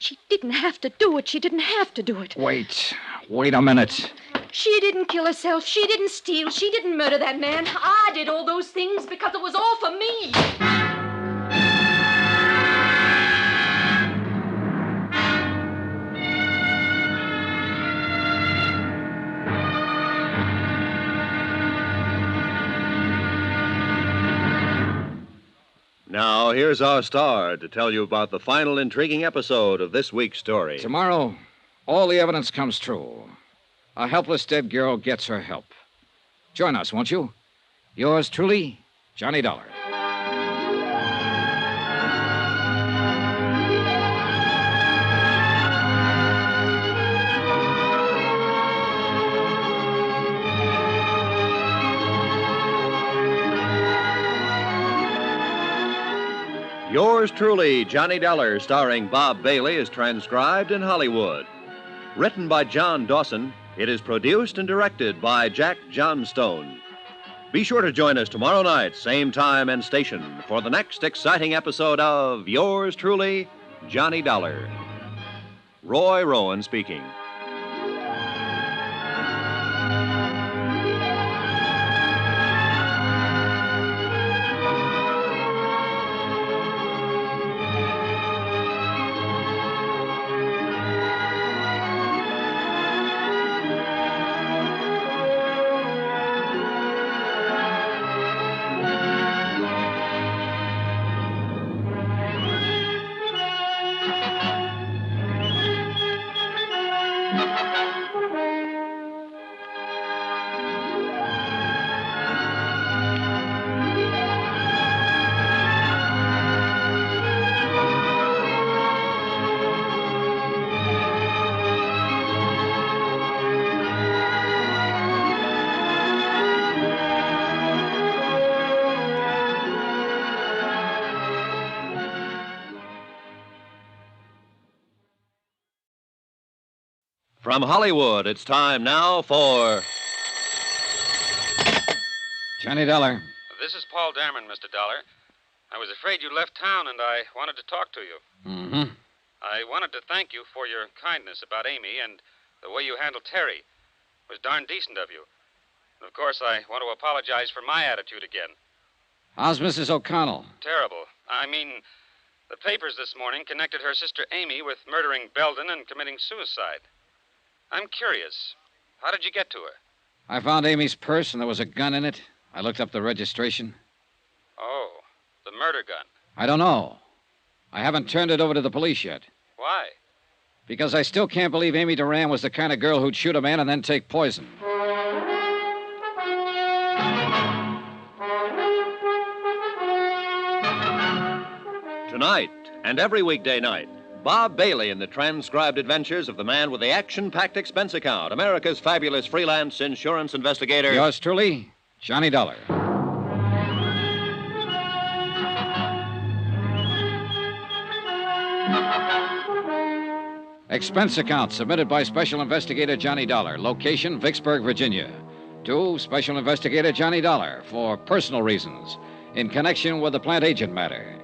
She didn't have to do it. She didn't have to do it. Wait a minute. She didn't kill herself. She didn't steal. She didn't murder that man. I did all those things because it was all for me. Now, here's our star to tell you about the final intriguing episode of this week's story. Tomorrow, all the evidence comes true. A helpless dead girl gets her help. Join us, won't you? Yours truly, Johnny Dollar. Yours truly, Johnny Dollar, starring Bob Bailey, is transcribed in Hollywood. Written by John Dawson, it is produced and directed by Jack Johnstone. Be sure to join us tomorrow night, same time and station, for the next exciting episode of Yours truly, Johnny Dollar. Roy Rowan speaking. From Hollywood, it's time now for... Johnny Dollar. This is Paul Dameron, Mr. Dollar. I was afraid you left town, and I wanted to talk to you. Mm-hmm. I wanted to thank you for your kindness about Amy and the way you handled Terry. It was darn decent of you. And of course, I want to apologize for my attitude again. How's Mrs. O'Connell? Terrible. I mean, the papers this morning connected her sister Amy with murdering Belden and committing suicide. I'm curious. How did you get to her? I found Amy's purse and there was a gun in it. I looked up the registration. Oh, the murder gun. I don't know. I haven't turned it over to the police yet. Why? Because I still can't believe Amy Duran was the kind of girl who'd shoot a man and then take poison. Tonight and every weekday night, Bob Bailey in the transcribed adventures of the man with the action-packed expense account, America's fabulous freelance insurance investigator. Yours truly, Johnny Dollar. Expense account submitted by Special Investigator Johnny Dollar. Location, Vicksburg, Virginia. To Special Investigator Johnny Dollar for personal reasons in connection with the plant agent matter.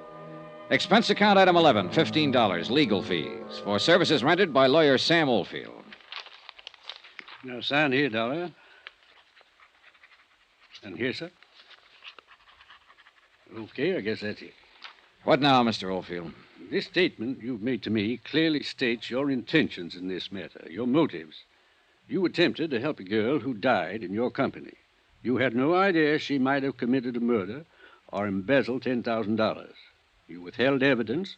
Expense account item 11, $15, legal fees for services rendered by lawyer Sam Oldfield. Now, sign here, Dollar. And here, sir. Okay, I guess that's it. What now, Mr. Oldfield? This statement you've made to me clearly states your intentions in this matter, your motives. You attempted to help a girl who died in your company. You had no idea she might have committed a murder or embezzled $10,000. You withheld evidence,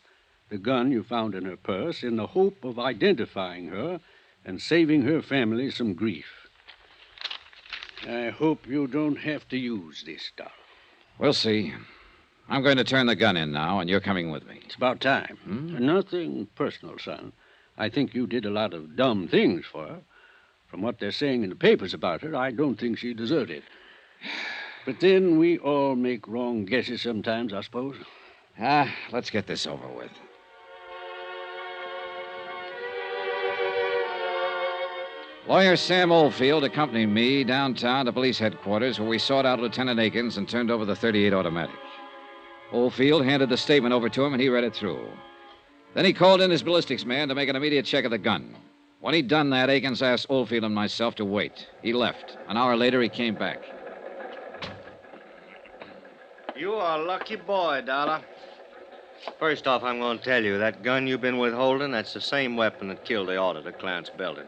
the gun you found in her purse, in the hope of identifying her and saving her family some grief. I hope you don't have to use this, Dollar. We'll see. I'm going to turn the gun in now, and you're coming with me. It's about time. Nothing personal, son. I think you did a lot of dumb things for her. From what they're saying in the papers about her, I don't think she deserved it. But then we all make wrong guesses sometimes, I suppose. Let's get this over with. Lawyer Sam Oldfield accompanied me downtown to police headquarters, where we sought out Lieutenant Akins and turned over the .38 automatic. Oldfield handed the statement over to him, and he read it through. Then he called in his ballistics man to make an immediate check of the gun. When he'd done that, Akins asked Oldfield and myself to wait. He left. An hour later, he came back. You are a lucky boy, Dollar. First off, I'm going to tell you, that gun you've been withholding, that's the same weapon that killed the auditor, Clarence Belden.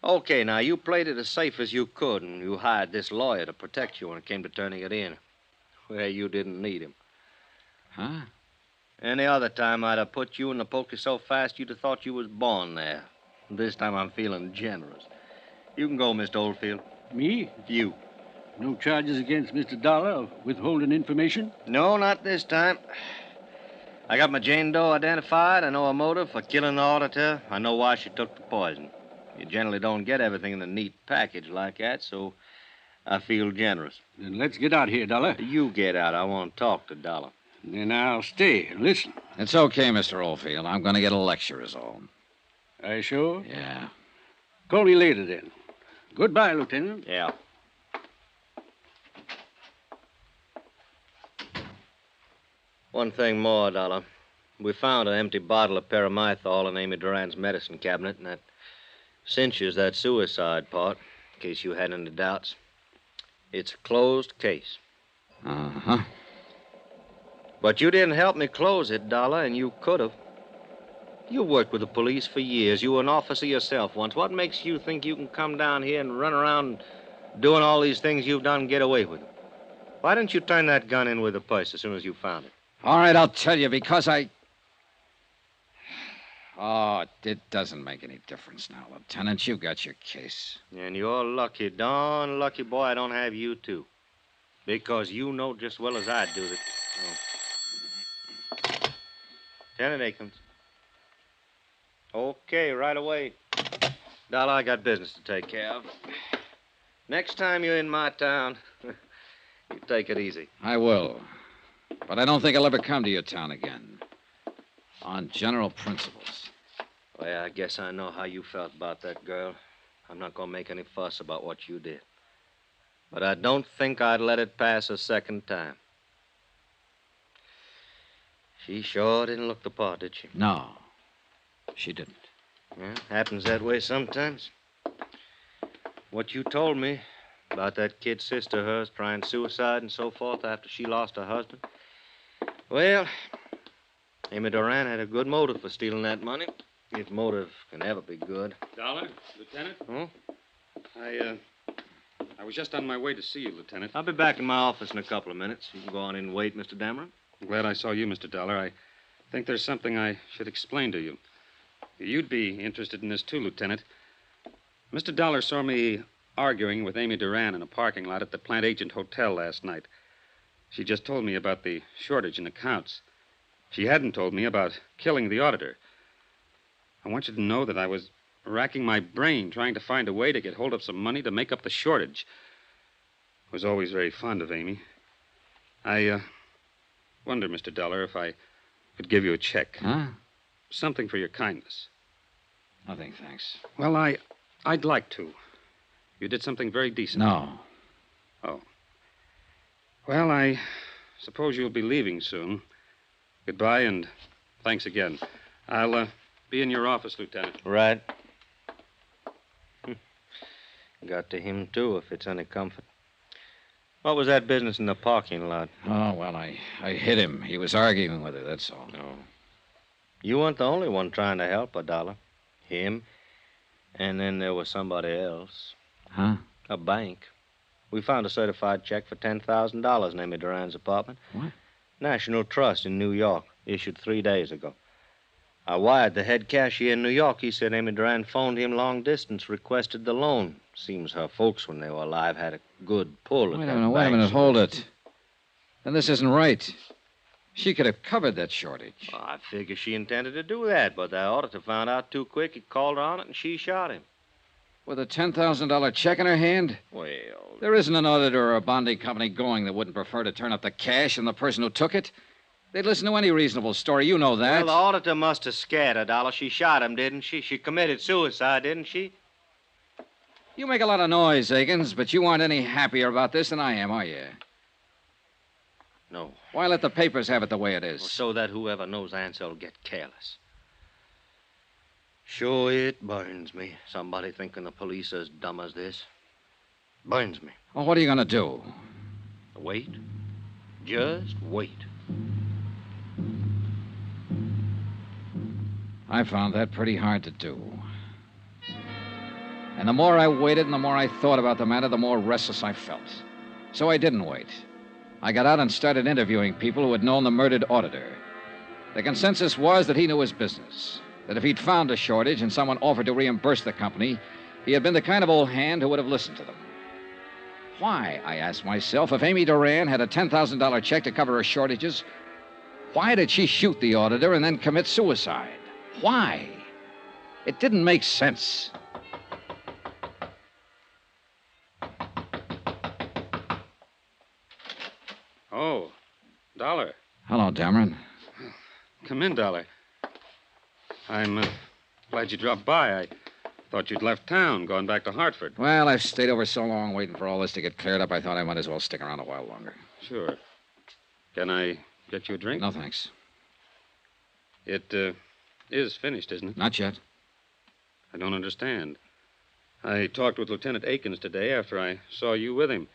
Okay, now, you played it as safe as you could, and you hired this lawyer to protect you when it came to turning it in. Well, you didn't need him. Huh? Any other time, I'd have put you in the poker so fast you'd have thought you was born there. This time, I'm feeling generous. You can go, Mr. Oldfield. Me? You. No charges against Mr. Dollar of withholding information? No, not this time. I got my Jane Doe identified. I know her motive for killing the auditor. I know why she took the poison. You generally don't get everything in a neat package like that, so I feel generous. Then let's get out here, Dollar. You get out. I want to talk to Dollar. Then I'll stay and listen. It's okay, Mr. Oldfield. I'm going to get a lecture is all. Are you sure? Yeah. Call me later, then. Goodbye, Lieutenant. Yeah. One thing more, Dollar. We found an empty bottle of paramythol in Amy Duran's medicine cabinet, and that cinches that suicide part, in case you had any doubts. It's a closed case. Uh-huh. But you didn't help me close it, Dollar, and you could have. You worked with the police for years. You were an officer yourself once. What makes you think you can come down here and run around doing all these things you've done and get away with them? Why didn't you turn that gun in with the purse as soon as you found it? All right, I'll tell you, because I... Oh, it doesn't make any difference now, Lieutenant. You got your case. And you're lucky, darn lucky boy I don't have you, too. Because you know just as well as I do that... Oh. Lieutenant Akins. Okay, right away. Dollar, I got business to take care of. Next time you're in my town, you take it easy. I will. But I don't think I'll ever come to your town again. On general principles. Well, I guess I know how you felt about that girl. I'm not going to make any fuss about what you did. But I don't think I'd let it pass a second time. She sure didn't look the part, did she? No, she didn't. Yeah, happens that way sometimes. What you told me about that kid sister of hers trying suicide and so forth after she lost her husband. Well, Amy Duran had a good motive for stealing that money. If motive can ever be good. Dollar, Lieutenant? Huh? I was just on my way to see you, Lieutenant. I'll be back in my office in a couple of minutes. You can go on in and wait, Mr. Dameron. I'm glad I saw you, Mr. Dollar. I think there's something I should explain to you. You'd be interested in this, too, Lieutenant. Mr. Dollar saw me arguing with Amy Duran in a parking lot at the Plant Agent Hotel last night. She just told me about the shortage in accounts. She hadn't told me about killing the auditor. I want you to know that I was racking my brain trying to find a way to get hold of some money to make up the shortage. I was always very fond of Amy. I wonder, Mr. Dollar, if I could give you a check. Huh? Something for your kindness. Nothing, thanks. Well, I'd like to. You did something very decent. No. Oh. Well, I suppose you'll be leaving soon. Goodbye, and thanks again. I'll be in your office, Lieutenant. Right. Got to him, too, if it's any comfort. What was that business in the parking lot? Oh, well, I hit him. He was arguing with her, that's all. No. You weren't the only one trying to help her, Dollar. Him And then there was somebody else. Huh? A bank. We found a certified check for $10,000 in Amy Duran's apartment. What? National Trust in New York, issued 3 days ago. I wired the head cashier in New York. He said Amy Duran phoned him long distance, requested the loan. Seems her folks, when they were alive, had a good pull at Wait that a minute, bank. hold it. Then this isn't right. She could have covered that shortage. Well, I figure she intended to do that, but the auditor found out too quick. He called her on it, and she shot him. With a $10,000 check in her hand? Well... There isn't an auditor or a bonding company going that wouldn't prefer to turn up the cash and the person who took it. They'd listen to any reasonable story. You know that. Well, the auditor must have scared her, Dollar. She shot him, didn't she? She committed suicide, didn't she? You make a lot of noise, Akins, but you aren't any happier about this than I am, are you? No. Why let the papers have it the way it is? Well, so that whoever knows Ansel will get careless. Sure, it burns me. Somebody thinking the police are as dumb as this. Burns me. Well, what are you going to do? Wait. Just wait. I found that pretty hard to do. And the more I waited and the more I thought about the matter, the more restless I felt. So I didn't wait. I got out and started interviewing people who had known the murdered auditor. The consensus was that he knew his business, that if he'd found a shortage and someone offered to reimburse the company, he had been the kind of old hand who would have listened to them. Why, I asked myself, if Amy Duran had a $10,000 check to cover her shortages, why did she shoot the auditor and then commit suicide? Why? It didn't make sense. Oh, Dollar. Hello, Dameron. Come in, Dollar. I'm glad you dropped by. I thought you'd left town, gone back to Hartford. Well, I've stayed over so long waiting for all this to get cleared up, I thought I might as well stick around a while longer. Sure. Can I get you a drink? No, thanks. It is finished, isn't it? Not yet. I don't understand. I talked with Lieutenant Akins today after I saw you with him.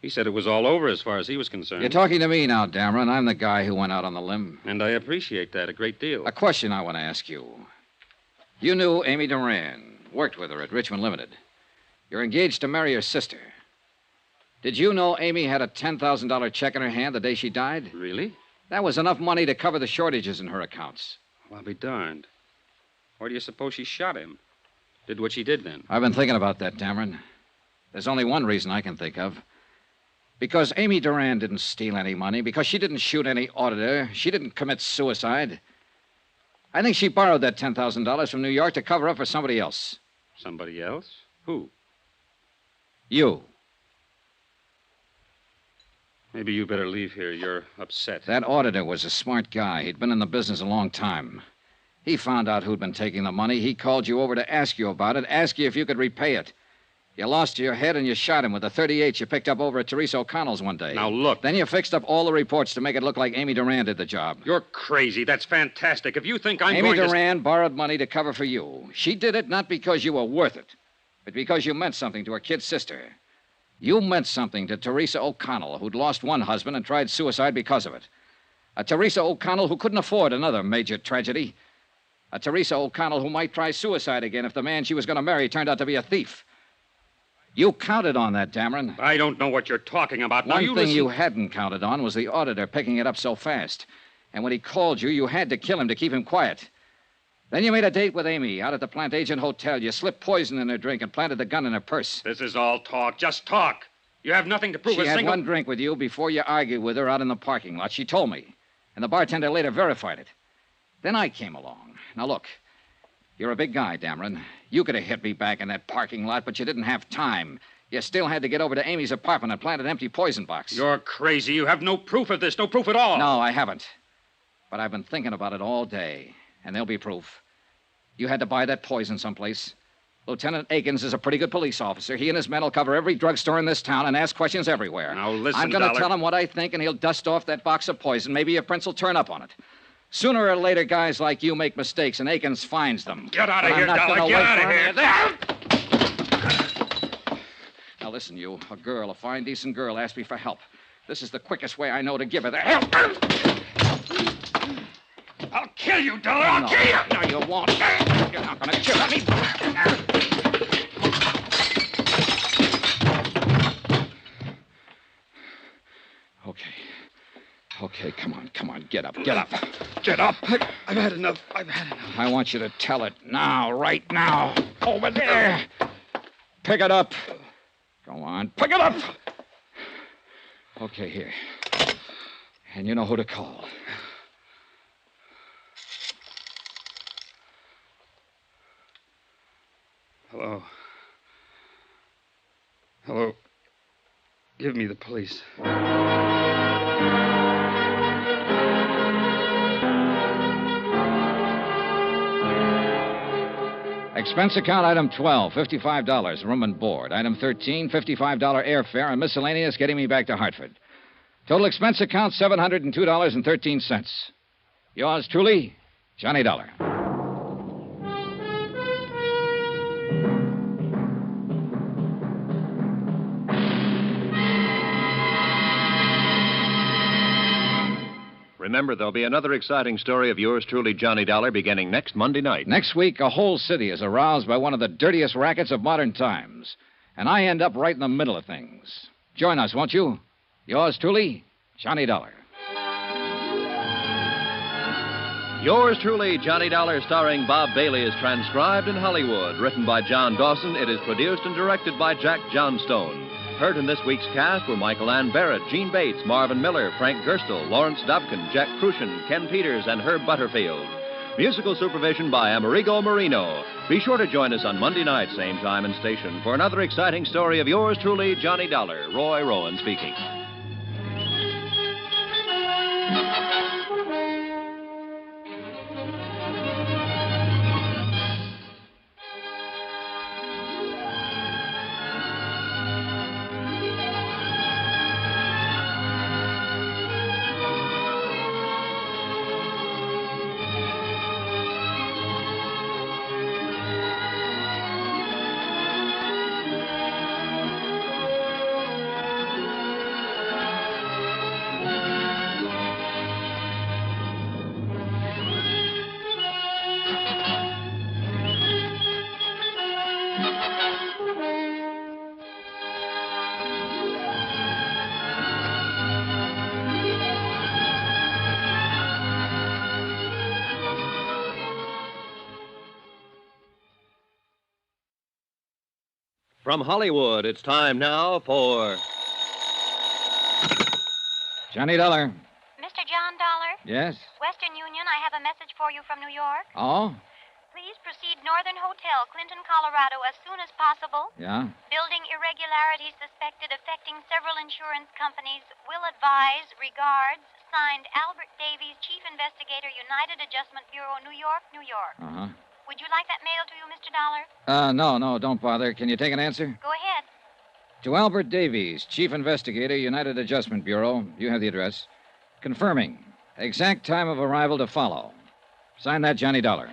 He said it was all over as far as he was concerned. You're talking to me now, Dameron. I'm the guy who went out on the limb. And I appreciate that a great deal. A question I want to ask you. You knew Amy Duran, worked with her at Richmond Limited. You're engaged to marry her sister. Did you know Amy had a $10,000 check in her hand the day she died? Really? That was enough money to cover the shortages in her accounts. Well, I'll be darned. Why do you suppose she shot him? Did what she did then? I've been thinking about that, Dameron. There's only one reason I can think of. Because Amy Duran didn't steal any money, because she didn't shoot any auditor, she didn't commit suicide. I think she borrowed that $10,000 from New York to cover up for somebody else. Somebody else? Who? You. Maybe you better leave here. You're upset. That auditor was a smart guy. He'd been in the business a long time. He found out who'd been taking the money. He called you over to ask you about it, ask you if you could repay it. You lost your head and you shot him with the .38 you picked up over at Teresa O'Connell's one day. Now, look. Then you fixed up all the reports to make it look like Amy Duran did the job. You're crazy. That's fantastic. If you think I'm Amy going Duran borrowed money to cover for you. She did it not because you were worth it, but because you meant something to her kid sister. You meant something to Teresa O'Connell, who'd lost one husband and tried suicide because of it. A Teresa O'Connell who couldn't afford another major tragedy. A Teresa O'Connell who might try suicide again if the man she was going to marry turned out to be a thief. You counted on that, Dameron. I don't know what you're talking about. Now, One you thing listen. you hadn't counted on was the auditor picking it up so fast. And when he called you, you had to kill him to keep him quiet. Then you made a date with Amy out at the Plant Agent Hotel. You slipped poison in her drink and planted the gun in her purse. This is all talk. Just talk. You have nothing to prove She a had single... one drink with you before you argued with her out in the parking lot. She told me. And the bartender later verified it. Then I came along. Now, look. You're a big guy, Dameron. You could have hit me back in that parking lot, but you didn't have time. You still had to get over to Amy's apartment and plant an empty poison box. You're crazy. You have no proof of this. No proof at all. No, I haven't. But I've been thinking about it all day, and there'll be proof. You had to buy that poison someplace. Lieutenant Akins is a pretty good police officer. He and his men will cover every drugstore in this town and ask questions everywhere. Now, listen, I'm going to Dollar. tell him what I think, and he'll dust off that box of poison. Maybe your prince will turn up on it. Sooner or later, guys like you make mistakes, and Akins finds them. Get out of But here, I'm not Dollar. gonna Get wait out of for here. any- Now, listen, you. A girl, a fine, decent girl, asked me for help. This is the quickest way I know to give her the help. I'll kill you, Dollar. I'll kill you. No, you won't. You're not going to kill me. Okay, come on. Get up. Get up. I've had enough. I want you to tell it now, right now. Over there. Pick it up. Go on, pick it up. Okay, here. And you know who to call. Hello. Give me the police. Expense account item 12, $55, room and board. Item 13, $55 airfare and miscellaneous getting me back to Hartford. Total expense account, $702.13. Yours truly, Johnny Dollar. Remember, there'll be another exciting story of yours truly, Johnny Dollar, beginning next Monday night. Next week, a whole city is aroused by one of the dirtiest rackets of modern times. And I end up right in the middle of things. Join us, won't you? Yours truly, Johnny Dollar. Yours truly, Johnny Dollar, starring Bob Bailey, is transcribed in Hollywood. Written by John Dawson, it is produced and directed by Jack Johnstone. Heard in this week's cast were Michael Ann Barrett, Gene Bates, Marvin Miller, Frank Gerstle, Lawrence Dobkin, Jack Crucian, Ken Peters, and Herb Butterfield. Musical supervision by Amerigo Marino. Be sure to join us on Monday night, same time and station, for another exciting story of yours truly, Johnny Dollar. Roy Rowan speaking. From Hollywood, it's time now for Johnny Dollar. Mr. John Dollar? Yes? Western Union, I have a message for you from New York. Oh? Please proceed Northern Hotel, Clinton, Colorado, as soon as possible. Yeah? Building irregularities suspected affecting several insurance companies. Will advise. Regards. Signed, Albert Davies, Chief Investigator, United Adjustment Bureau, New York, New York. Uh-huh. Would you like that mailed to you, Mr. Dollar? No, don't bother. Can you take an answer? Go ahead. To Albert Davies, Chief Investigator, United Adjustment Bureau. You have the address. Confirming. Exact time of arrival to follow. Sign that, Johnny Dollar.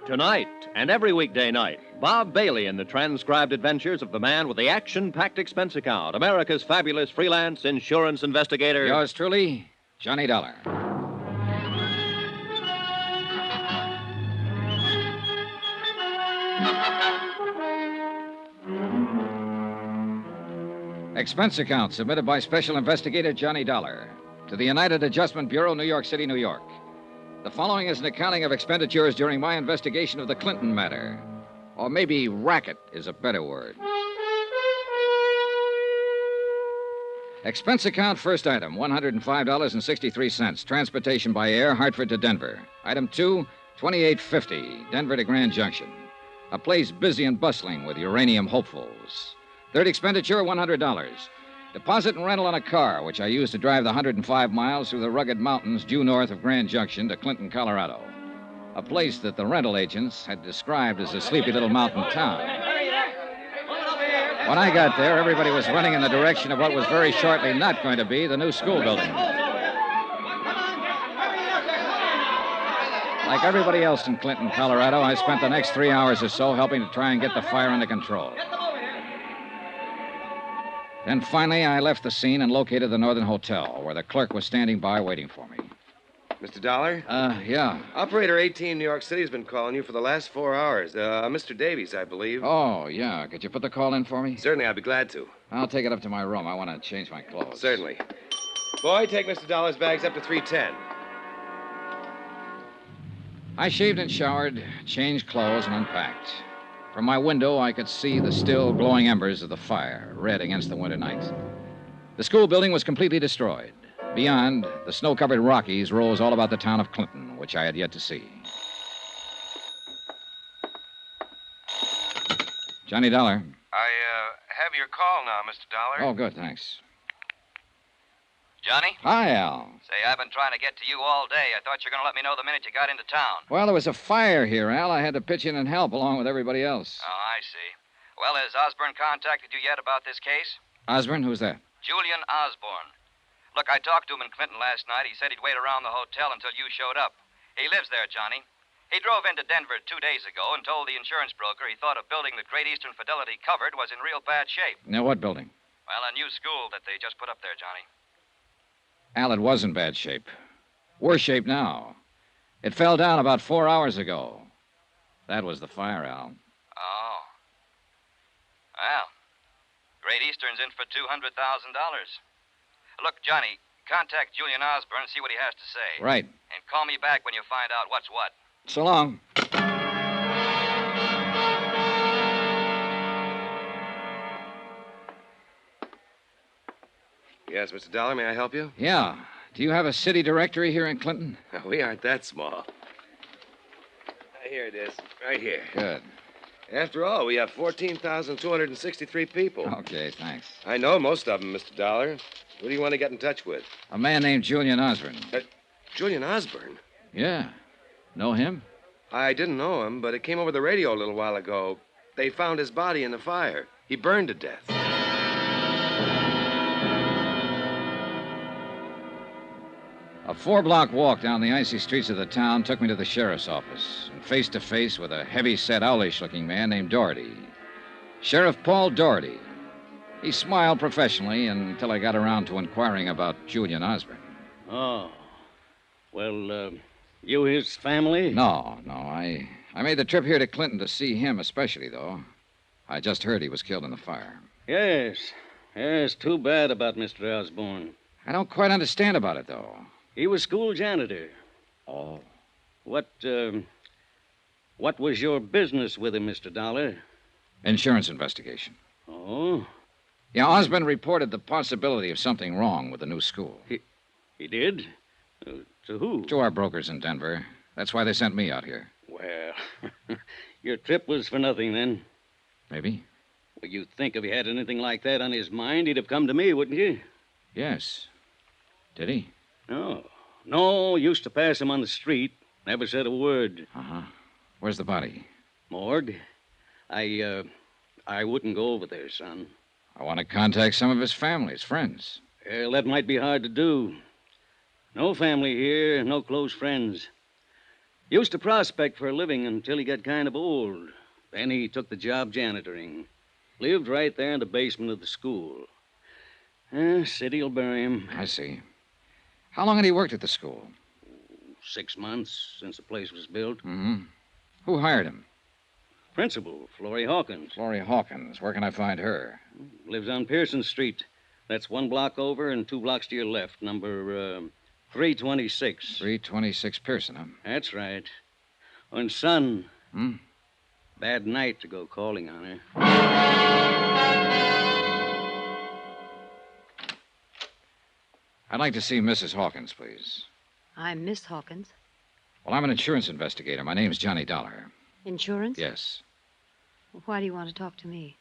Tonight and every weekday night, Bob Bailey in the transcribed adventures of the man with the action-packed expense account, America's fabulous freelance insurance investigator. Yours truly, Johnny Dollar. Expense account submitted by Special Investigator Johnny Dollar to the United Adjustment Bureau, New York City, New York. The following is an accounting of expenditures during my investigation of the Clinton matter. Or maybe racket is a better word. Expense account, first item, $105.63. Transportation by air, Hartford to Denver. Item 2, $28.50, Denver to Grand Junction. A place busy and bustling with uranium hopefuls. Third expenditure, $100. Deposit and rental on a car, which I used to drive the 105 miles through the rugged mountains due north of Grand Junction to Clinton, Colorado. A place that the rental agents had described as a sleepy little mountain town. When I got there, everybody was running in the direction of what was very shortly not going to be the new school building. Like everybody else in Clinton, Colorado, I spent the next 3 hours or so helping to try and get the fire under control. Then finally, I left the scene and located the Northern Hotel, where the clerk was standing by waiting for me. Mr. Dollar? Yeah. Operator 18 New York City has been calling you for the last 4 hours. Mr. Davies, I believe. Oh, yeah. Could you put the call in for me? Certainly, I'd be glad to. I'll take it up to my room. I want to change my clothes. Certainly. Boy, take Mr. Dollar's bags up to 310. I shaved and showered, changed clothes, and unpacked. From my window, I could see the still glowing embers of the fire, red against the winter night. The school building was completely destroyed. Beyond, the snow-covered Rockies rose all about the town of Clinton, which I had yet to see. Johnny Dollar. I have your call now, Mr. Dollar. Oh, good, thanks. Johnny? Hi, Al. Say, I've been trying to get to you all day. I thought you were going to let me know the minute you got into town. Well, there was a fire here, Al. I had to pitch in and help along with everybody else. Oh, I see. Well, has Osborne contacted you yet about this case? Osborne, who's that? Julian Osborne. Look, I talked to him in Clinton last night. He said he'd wait around the hotel until you showed up. He lives there, Johnny. He drove into Denver 2 days ago and told the insurance broker he thought a building the Great Eastern Fidelity covered was in real bad shape. Now, what building? Well, a new school that they just put up there, Johnny. Al, it was in bad shape. Worse shape now. It fell down about 4 hours ago. That was the fire, Al. Oh. Well, Great Eastern's in for $200,000. Look, Johnny, contact Julian Osborne and see what he has to say. Right. And call me back when you find out what's what. So long. Yes, Mr. Dollar, may I help you? Yeah. Do you have a city directory here in Clinton? We aren't that small. Here it is, right here. Good. After all, we have 14,263 people. Okay, thanks. I know most of them, Mr. Dollar. Who do you want to get in touch with? A man named Julian Osborne. Julian Osborne? Yeah. Know him? I didn't know him, but it came over the radio a little while ago. They found his body in the fire. He burned to death. A 4-block walk down the icy streets of the town took me to the sheriff's office, and face to face with a heavy-set, owlish-looking man named Doherty. Sheriff Paul Doherty. He smiled professionally until I got around to inquiring about Julian Osborne. Oh. Well, you his family? No. I made the trip here to Clinton to see him especially, though. I just heard he was killed in the fire. Yes. Yes, too bad about Mr. Osborne. I don't quite understand about it, though. He was school janitor. Oh. What was your business with him, Mr. Dollar? Insurance investigation. Oh? Yeah, Osborne reported the possibility of something wrong with the new school. He did? To who? To our brokers in Denver. That's why they sent me out here. Well, your trip was for nothing, then. Maybe. Well, you'd think if he had anything like that on his mind, he'd have come to me, wouldn't you? Yes. Did he? No, used to pass him on the street. Never said a word. Uh-huh. Where's the body? Morgue. I wouldn't go over there, son. I want to contact some of his family, his friends. Well, that might be hard to do. No family here, no close friends. Used to prospect for a living until he got kind of old. Then he took the job janitoring. Lived right there in the basement of the school. City'll bury him. I see. How long had he worked at the school? 6 months since the place was built. Mm-hmm. Who hired him? Principal, Florrie Hawkins. Florrie Hawkins. Where can I find her? Lives on Pearson Street. That's 1 block over and 2 blocks to your left. Number 326. 326 Pearson, huh? That's right. And son. Bad night to go calling on her. I'd like to see Mrs. Hawkins, please. I'm Miss Hawkins. Well, I'm an insurance investigator. My name's Johnny Dollar. Insurance? Yes. Why do you want to talk to me?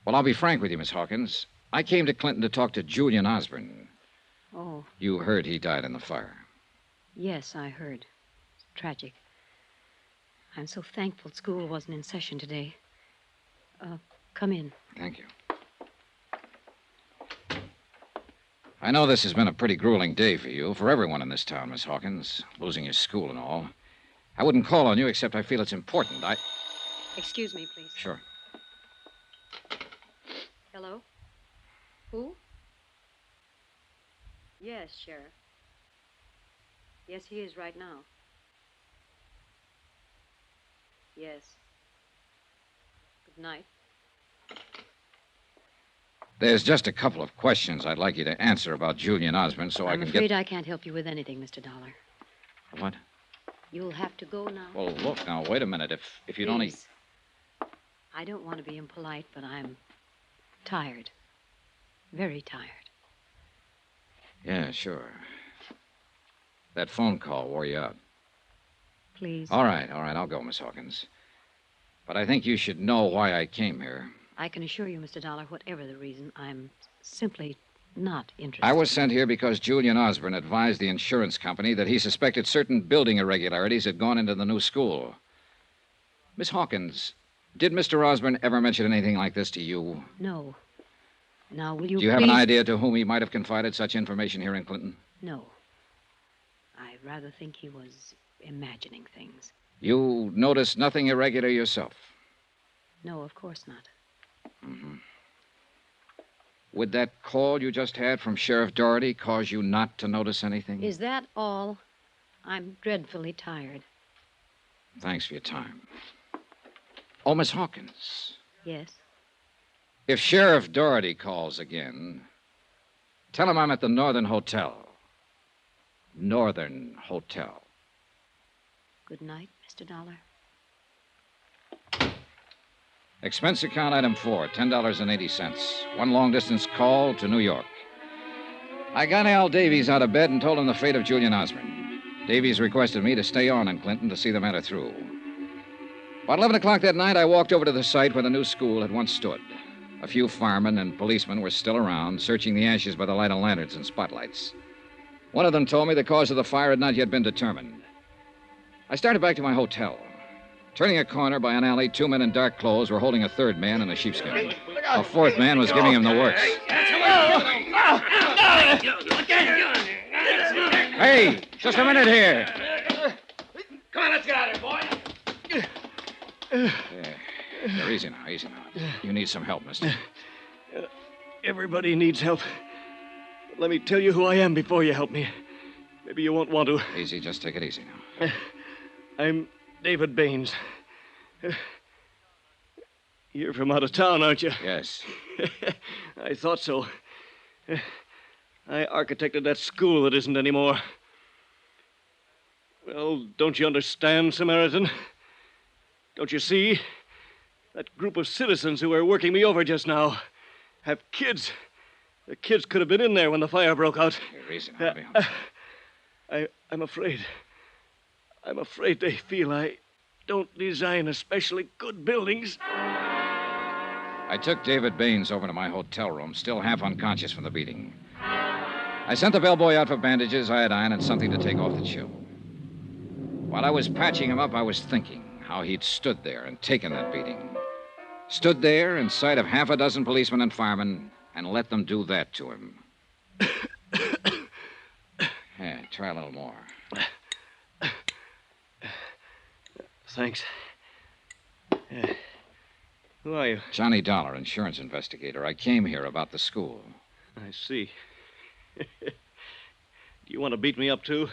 Well, I'll be frank with you, Miss Hawkins. I came to Clinton to talk to Julian Osborne. Oh, You heard he died in the fire. yes, I heard. It's tragic. I'm so thankful school wasn't in session today. Come in. Thank you. I know this has been a pretty grueling day for you, for everyone in this town, Miss Hawkins, losing your school and all. I wouldn't call on you except I feel it's important. Excuse me, please. Sure. Hello? Who? Yes, Sheriff. Yes, he is right now. Yes. Good night. There's just a couple of questions I'd like you to answer about Julian Osborne so I I'm can afraid get... I can't help you with anything, Mr. Dollar. What? You'll have to go now. Well, look, now, wait a minute. If you'd only... Please. I don't want to be impolite, but I'm tired. Very tired. Yeah, sure. That phone call wore you out. Please. All right, I'll go, Miss Hawkins. But I think you should know why I came here. I can assure you, Mr. Dollar, whatever the reason, I'm simply not interested. I was sent here because Julian Osborne advised the insurance company that he suspected certain building irregularities had gone into the new school. Miss Hawkins, did Mr. Osborne ever mention anything like this to you? No. Now, will you Do you have please... an idea to whom he might have confided such information here in Clinton? No. I rather think he was imagining things. You noticed nothing irregular yourself? No, of course not. Mm-hmm. Would that call you just had from Sheriff Doherty cause you not to notice anything? Is that all? I'm dreadfully tired. Thanks for your time. Oh, Miss Hawkins. Yes? If Sheriff Doherty calls again, tell him I'm at the Northern Hotel. Northern Hotel. Good night, Mr. Dollar. Expense account item 4, $10.80. One long-distance call to New York. I got Al Davies out of bed and told him the fate of Julian Osborne. Davies requested me to stay on in Clinton to see the matter through. About 11 o'clock that night, I walked over to the site where the new school had once stood. A few firemen and policemen were still around, searching the ashes by the light of lanterns and spotlights. One of them told me the cause of the fire had not yet been determined. I started back to my hotel. Turning a corner by an alley, 2 men in dark clothes were holding a third man in a sheepskin. A fourth man was giving him the works. Hey, just a minute here. Come on, let's get out of here, boy. Here, easy now. You need some help, mister. Everybody needs help. But let me tell you who I am before you help me. Maybe you won't want to. Easy, just take it easy now. I'm David Baines. You're from out of town, aren't you? Yes. I thought so. I architected that school that isn't anymore. Well, don't you understand, Samaritan? Don't you see? That group of citizens who were working me over just now have kids. The kids could have been in there when the fire broke out. Here, easy now. I'm afraid. I'm afraid they feel I don't design especially good buildings. I took David Baines over to my hotel room, still half unconscious from the beating. I sent the bellboy out for bandages, iodine, and something to take off the chill. While I was patching him up, I was thinking how he'd stood there and taken that beating. Stood there in sight of half a dozen policemen and firemen and let them do that to him. Yeah, try a little more. Thanks. Who are you? Johnny Dollar, insurance investigator. I came here about the school. I see. Do you want to beat me up, too?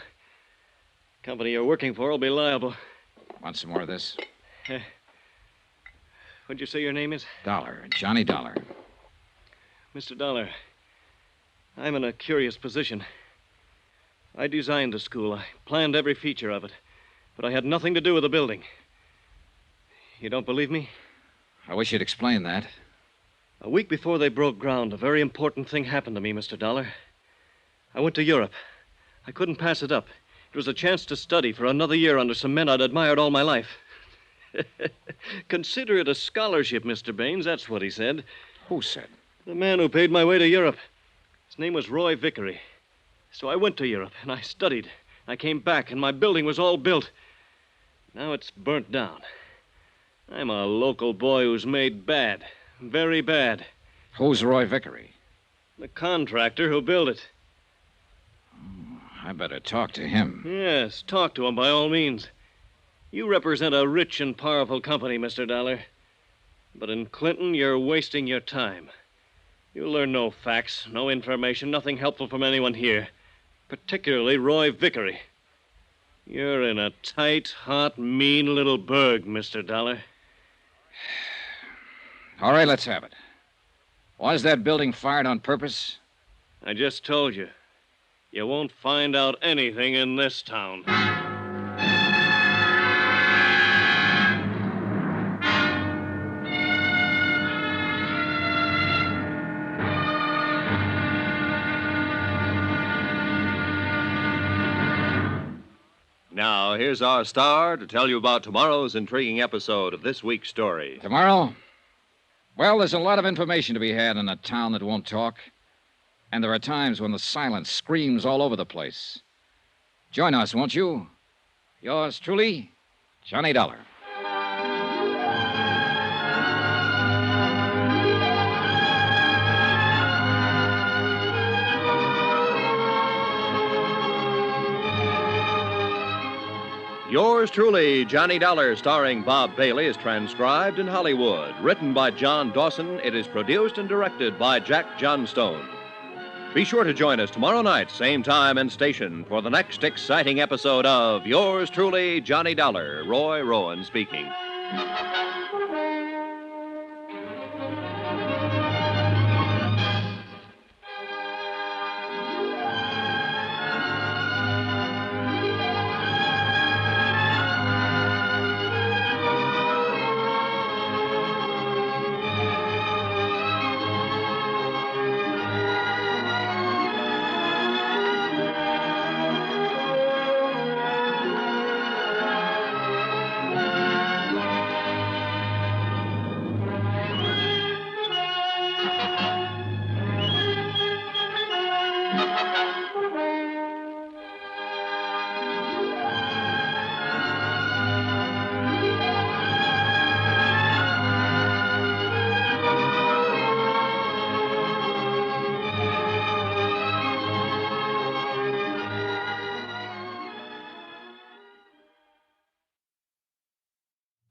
Company you're working for will be liable. Want some more of this? What'd you say your name is? Dollar. Johnny Dollar. Mr. Dollar, I'm in a curious position. I designed the school. I planned every feature of it. But I had nothing to do with the building. You don't believe me? I wish you'd explain that. A week before they broke ground, a very important thing happened to me, Mr. Dollar. I went to Europe. I couldn't pass it up. It was a chance to study for another year under some men I'd admired all my life. Consider it a scholarship, Mr. Baines. That's what he said. Who said? The man who paid my way to Europe. His name was Roy Vickery. So I went to Europe, and I studied. I came back, and my building was all built. Now it's burnt down. I'm a local boy who's made bad. Very bad. Who's Roy Vickery? The contractor who built it. I better talk to him. Yes, talk to him by all means. You represent a rich and powerful company, Mr. Dollar. But in Clinton, you're wasting your time. You learn no facts, no information, nothing helpful from anyone here, particularly Roy Vickery. You're in a tight, hot, mean little burg, Mr. Dollar. All right, let's have it. Was that building fired on purpose? I just told you. You won't find out anything in this town. Now, here's our star to tell you about tomorrow's intriguing episode of this week's story. Tomorrow? Well, there's a lot of information to be had in a town that won't talk. And there are times when the silence screams all over the place. Join us, won't you? Yours truly, Johnny Dollar. Yours truly, Johnny Dollar, starring Bob Bailey, is transcribed in Hollywood. Written by John Dawson, it is produced and directed by Jack Johnstone. Be sure to join us tomorrow night, same time and station, for the next exciting episode of Yours truly, Johnny Dollar. Roy Rowan speaking.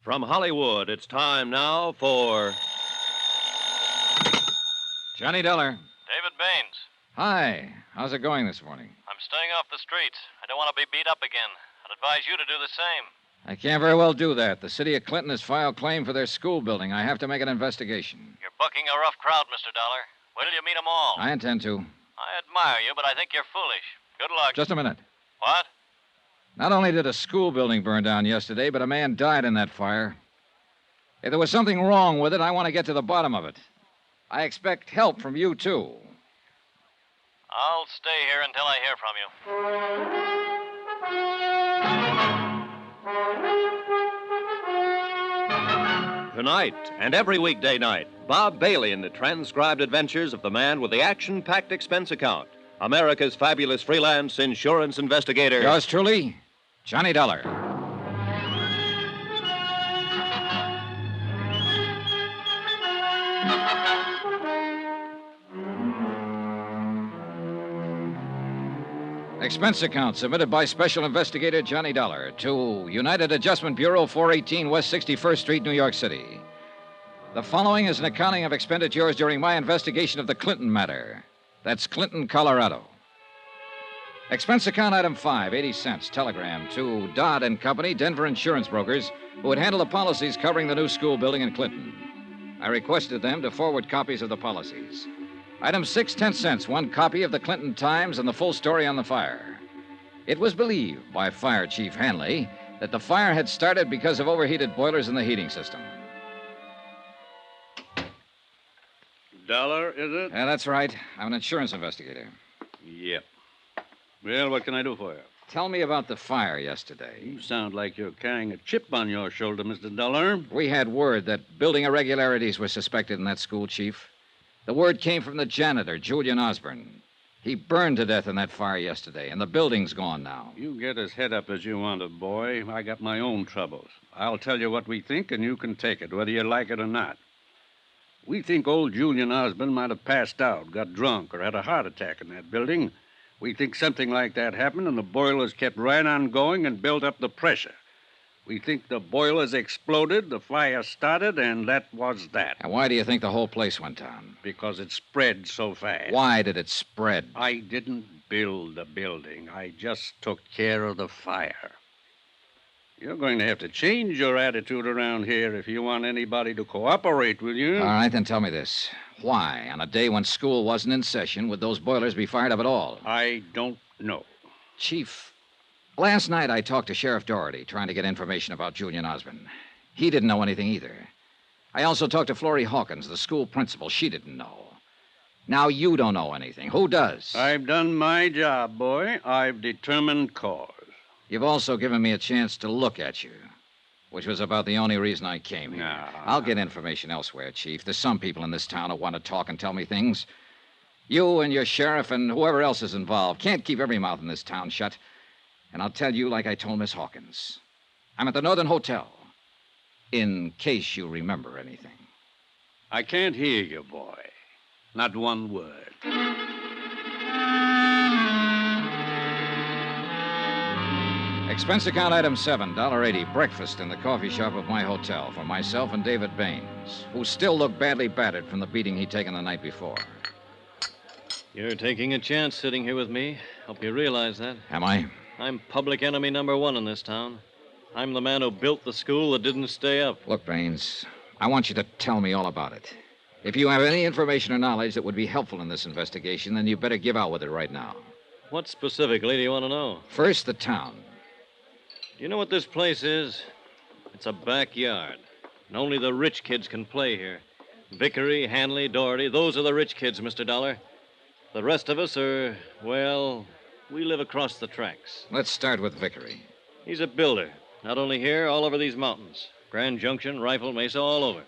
From Hollywood, it's time now for Johnny Dollar. David Baines. Hi. How's it going this morning? I'm staying off the streets. I don't want to be beat up again. I'd advise you to do the same. I can't very well do that. The city of Clinton has filed claim for their school building. I have to make an investigation. You're bucking a rough crowd, Mr. Dollar. Wait till you meet 'em all. I intend to. I admire you, but I think you're foolish. Good luck. Just a minute. What? Not only did a school building burn down yesterday, but a man died in that fire. If there was something wrong with it, I want to get to the bottom of it. I expect help from you, too. I'll stay here until I hear from you. Tonight and every weekday night, Bob Bailey in the transcribed adventures of the man with the action-packed expense account. America's fabulous freelance insurance investigator. Yours truly, Johnny Dollar. Expense account submitted by Special Investigator Johnny Dollar to United Adjustment Bureau, 418 West 61st Street, New York City. The following is an accounting of expenditures during my investigation of the Clinton matter. That's Clinton, Colorado. Expense account item 5, 80 cents, telegram to Dodd and Company, Denver insurance brokers, who would handle the policies covering the new school building in Clinton. I requested them to forward copies of the policies. Item 6, 10 cents, one copy of the Clinton Times and the full story on the fire. It was believed by Fire Chief Hanley that the fire had started because of overheated boilers in the heating system. Dollar, is it? Yeah, that's right. I'm an insurance investigator. Yep. Well, what can I do for you? Tell me about the fire yesterday. You sound like you're carrying a chip on your shoulder, Mr. Dollar. We had word that building irregularities were suspected in that school, Chief. The word came from the janitor, Julian Osborne. He burned to death in that fire yesterday, and the building's gone now. You get as head up as you want to, boy. I got my own troubles. I'll tell you what we think, and you can take it, whether you like it or not. We think old Julian Osborne might have passed out, got drunk, or had a heart attack in that building. We think something like that happened, and the boilers kept right on going and built up the pressure. We think the boilers exploded, the fire started, and that was that. And why do you think the whole place went down? Because it spread so fast. Why did it spread? I didn't build the building. I just took care of the fire. You're going to have to change your attitude around here if you want anybody to cooperate with you. All right, then tell me this. Why, on a day when school wasn't in session, would those boilers be fired up at all? I don't know. Chief, last night I talked to Sheriff Doherty, trying to get information about Julian Osmond. He didn't know anything either. I also talked to Florrie Hawkins, the school principal. She didn't know. Now you don't know anything. Who does? I've done my job, boy. I've determined cause. You've also given me a chance to look at you, which was about the only reason I came here. I'll get information elsewhere, Chief. There's some people in this town who want to talk and tell me things. You and your sheriff and whoever else is involved can't keep every mouth in this town shut. And I'll tell you like I told Miss Hawkins. I'm at the Northern Hotel, in case you remember anything. I can't hear you, boy. Not one word. Expense account item 7, $1.80, breakfast in the coffee shop of my hotel for myself and David Baines, who still looked badly battered from the beating he'd taken the night before. You're taking a chance sitting here with me. Hope you realize that. Am I? I'm public enemy number 1 in this town. I'm the man who built the school that didn't stay up. Look, Baines, I want you to tell me all about it. If you have any information or knowledge that would be helpful in this investigation, then you better give out with it right now. What specifically do you want to know? First, the town. Do you know what this place is? It's a backyard. And only the rich kids can play here. Vickery, Hanley, Doherty, those are the rich kids, Mr. Dollar. The rest of us are, well, we live across the tracks. Let's start with Vickery. He's a builder. Not only here, all over these mountains. Grand Junction, Rifle Mesa, all over.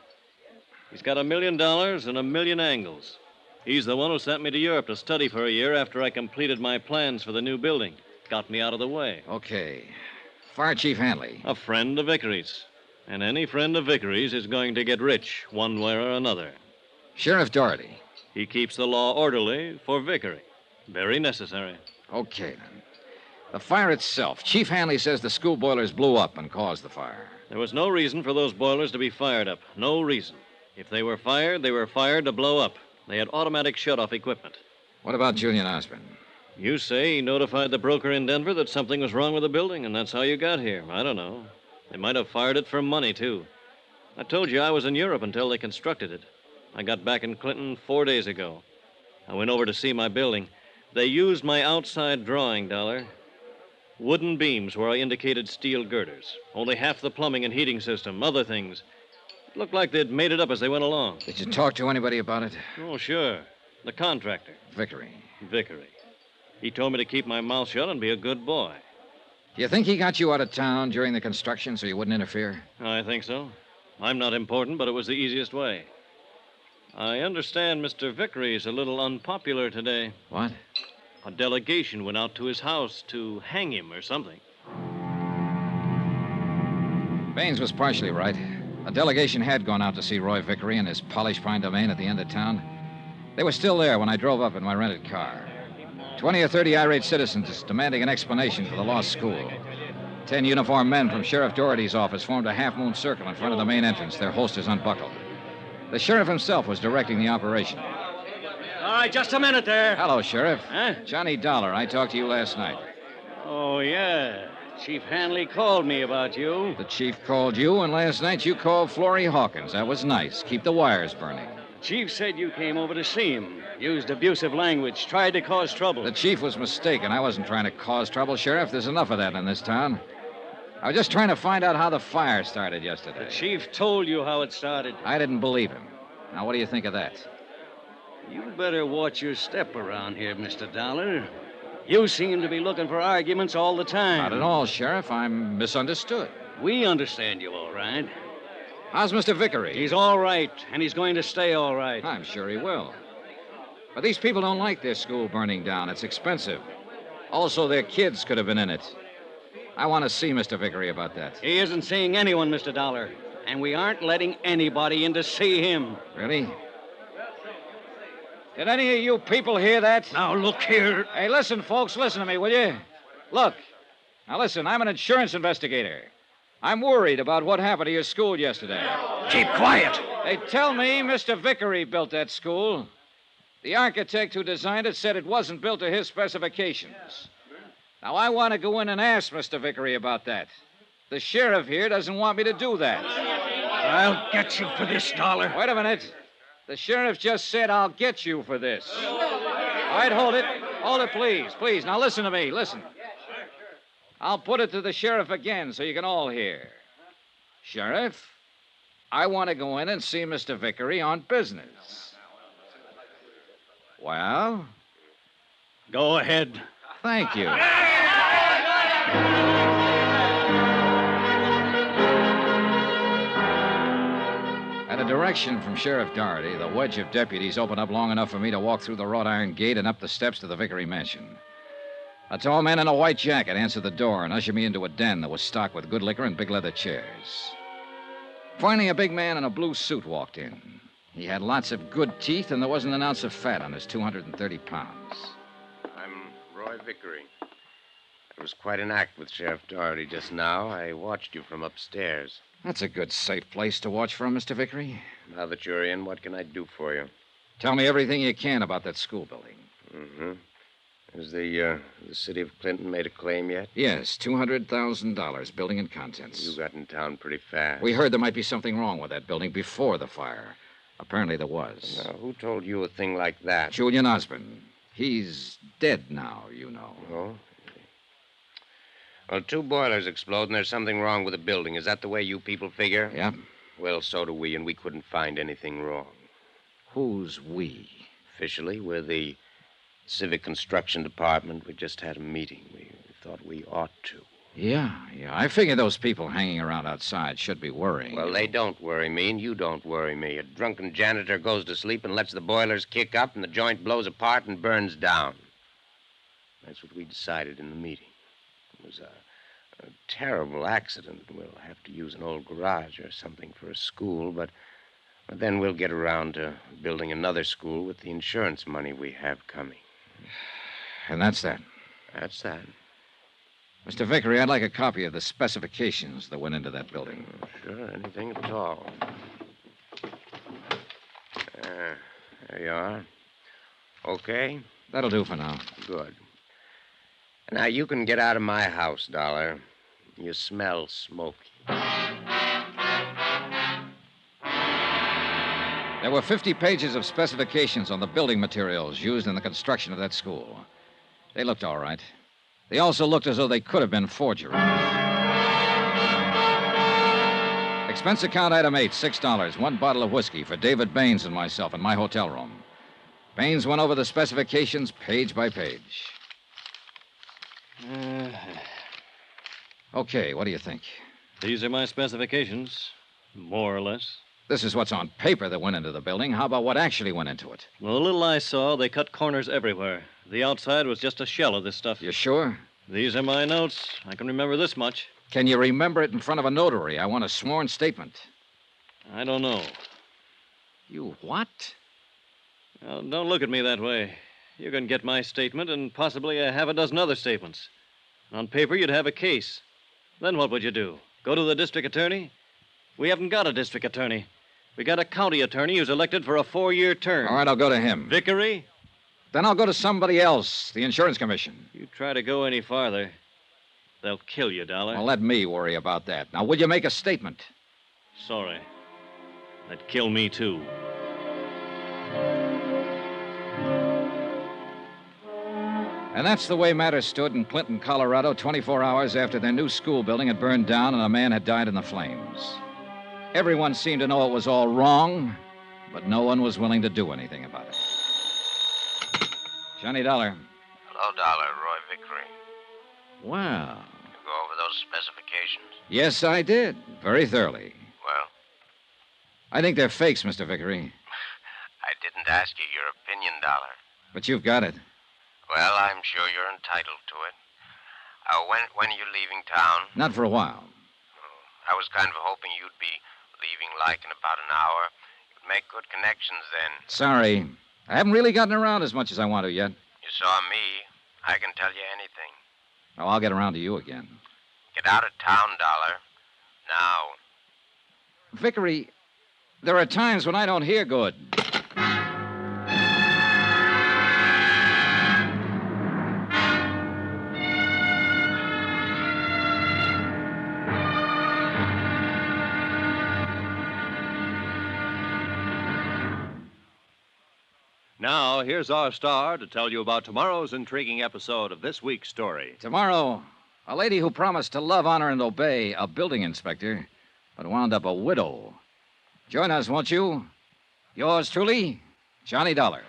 He's got $1 million and a million angles. He's the one who sent me to Europe to study for a year after I completed my plans for the new building. Got me out of the way. Okay. Fire Chief Hanley. A friend of Vickery's. And any friend of Vickery's is going to get rich, one way or another. Sheriff Doherty. He keeps the law orderly for Vickery. Very necessary. Okay, then. The fire itself. Chief Hanley says the school boilers blew up and caused the fire. There was no reason for those boilers to be fired up. No reason. If they were fired to blow up. They had automatic shut-off equipment. What about Julian Osmond? You say he notified the broker in Denver that something was wrong with the building, and that's how you got here. I don't know. They might have fired it for money, too. I told you I was in Europe until they constructed it. I got back in Clinton 4 days ago. I went over to see my building. They used my outside drawing, Dollar. Wooden beams where I indicated steel girders. Only half the plumbing and heating system, other things. It looked like they'd made it up as they went along. Did you talk to anybody about it? Oh, sure. The contractor. Vickery. Vickery. He told me to keep my mouth shut and be a good boy. Do you think he got you out of town during the construction so you wouldn't interfere? I think so. I'm not important, but it was the easiest way. I understand Mr. Vickery's a little unpopular today. What? A delegation went out to his house to hang him or something. Baines was partially right. A delegation had gone out to see Roy Vickery in his polished pine domain at the end of town. They were still there when I drove up in my rented car. 20 or 30 irate citizens demanding an explanation for the lost school. 10 uniformed men from Sheriff Doherty's office formed a half-moon circle in front of the main entrance, their holsters unbuckled. The sheriff himself was directing the operation. All right, just a minute there. Hello, Sheriff. Huh? Johnny Dollar. I talked to you last night. Oh, yeah. Chief Hanley called me about you. The chief called you, and last night you called Florrie Hawkins. That was nice. Keep the wires burning. Chief said you came over to see him. Used abusive language. Tried to cause trouble. The chief was mistaken. I wasn't trying to cause trouble, Sheriff. There's enough of that in this town. I was just trying to find out how the fire started yesterday. The chief told you how it started. I didn't believe him. Now, what do you think of that? You better watch your step around here, Mr. Dollar. You seem to be looking for arguments all the time. Not at all, Sheriff. I'm misunderstood. We understand you all right. How's Mr. Vickery? He's all right, and he's going to stay all right. I'm sure he will. But these people don't like their school burning down. It's expensive. Also, their kids could have been in it. I want to see Mr. Vickery about that. He isn't seeing anyone, Mr. Dollar. And we aren't letting anybody in to see him. Really? Did any of you people hear that? Now, look here. Hey, listen, folks. Listen to me, will you? Look. Now, listen. I'm an insurance investigator. I'm worried about what happened to your school yesterday. Keep quiet. They tell me Mr. Vickery built that school. The architect who designed it said it wasn't built to his specifications. Now, I want to go in and ask Mr. Vickery about that. The sheriff here doesn't want me to do that. I'll get you for this, Dollar. Wait a minute. The sheriff just said I'll get you for this. All right, hold it. Hold it, please. Please, now listen to me. Listen. I'll put it to the sheriff again so you can all hear. Sheriff, I want to go in and see Mr. Vickery on business. Well? Go ahead. Thank you. At a direction from Sheriff Doherty, the wedge of deputies opened up long enough for me to walk through the wrought iron gate and up the steps to the Vickery mansion. A tall man in a white jacket answered the door and ushered me into a den that was stocked with good liquor and big leather chairs. Finally, a big man in a blue suit walked in. He had lots of good teeth, and there wasn't an ounce of fat on his 230 pounds. I'm Roy Vickery. It was quite an act with Sheriff Doherty just now. I watched you from upstairs. That's a good, safe place to watch from, Mr. Vickery. Now that you're in, what can I do for you? Tell me everything you can about that school building. Mm-hmm. Has the city of Clinton made a claim yet? Yes, $200,000, building and contents. You got in town pretty fast. We heard there might be something wrong with that building before the fire. Apparently there was. Now, who told you a thing like that? Julian Osborne. He's dead now, you know. Oh? Well, 2 boilers explode, and there's something wrong with the building. Is that the way you people figure? Yeah. Well, so do we, and we couldn't find anything wrong. Who's we? Officially, we're the Civic Construction Department. We just had a meeting. We thought we ought to. Yeah. I figure those people hanging around outside should be worrying. Well, they don't worry me, and you don't worry me. A drunken janitor goes to sleep and lets the boilers kick up, and the joint blows apart and burns down. That's what we decided in the meeting. It was a terrible accident. We'll have to use an old garage or something for a school, but then we'll get around to building another school with the insurance money we have coming. And that's that? That's that. Mr. Vickery, I'd like a copy of the specifications that went into that building. Sure, anything at all. There you are. Okay? That'll do for now. Good. Now, you can get out of my house, Dollar. You smell smoky. There were 50 pages of specifications on the building materials used in the construction of that school. They looked all right. They also looked as though they could have been forgeries. Expense account item 8, $6. 1 bottle of whiskey for David Baines and myself in my hotel room. Baines went over the specifications page by page. Okay, what do you think? These are my specifications, more or less. This is what's on paper that went into the building. How about what actually went into it? Well, the little I saw, they cut corners everywhere. The outside was just a shell of this stuff. You sure? These are my notes. I can remember this much. Can you remember it in front of a notary? I want a sworn statement. I don't know. You what? Well, don't look at me that way. You can get my statement and possibly a half a dozen other statements. On paper, you'd have a case. Then what would you do? Go to the district attorney? We haven't got a district attorney. We got a county attorney who's elected for a 4-year term. All right, I'll go to him. Vickery? Then I'll go to somebody else, the insurance commission. You try to go any farther, they'll kill you, Dollar. Well, let me worry about that. Now, will you make a statement? Sorry. That'd kill me, too. And that's the way matters stood in Clinton, Colorado, 24 hours after their new school building had burned down and a man had died in the flames. Everyone seemed to know it was all wrong, but no one was willing to do anything about it. Johnny Dollar. Hello, Dollar. Roy Vickery. Well. You go over those specifications? Yes, I did. Very thoroughly. Well? I think they're fakes, Mr. Vickery. I didn't ask you your opinion, Dollar. But you've got it. Well, I'm sure you're entitled to it. When are you leaving town? Not for a while. I was kind of hoping you'd be leaving like in about an hour. You'd make good connections then. Sorry. I haven't really gotten around as much as I want to yet. You saw me. I can tell you anything. Oh, I'll get around to you again. Get out of town, Dollar. Now. Vickery, there are times when I don't hear good. Now, here's our star to tell you about tomorrow's intriguing episode of this week's story. Tomorrow, a lady who promised to love, honor, and obey a building inspector, but wound up a widow. Join us, won't you? Yours truly, Johnny Dollar.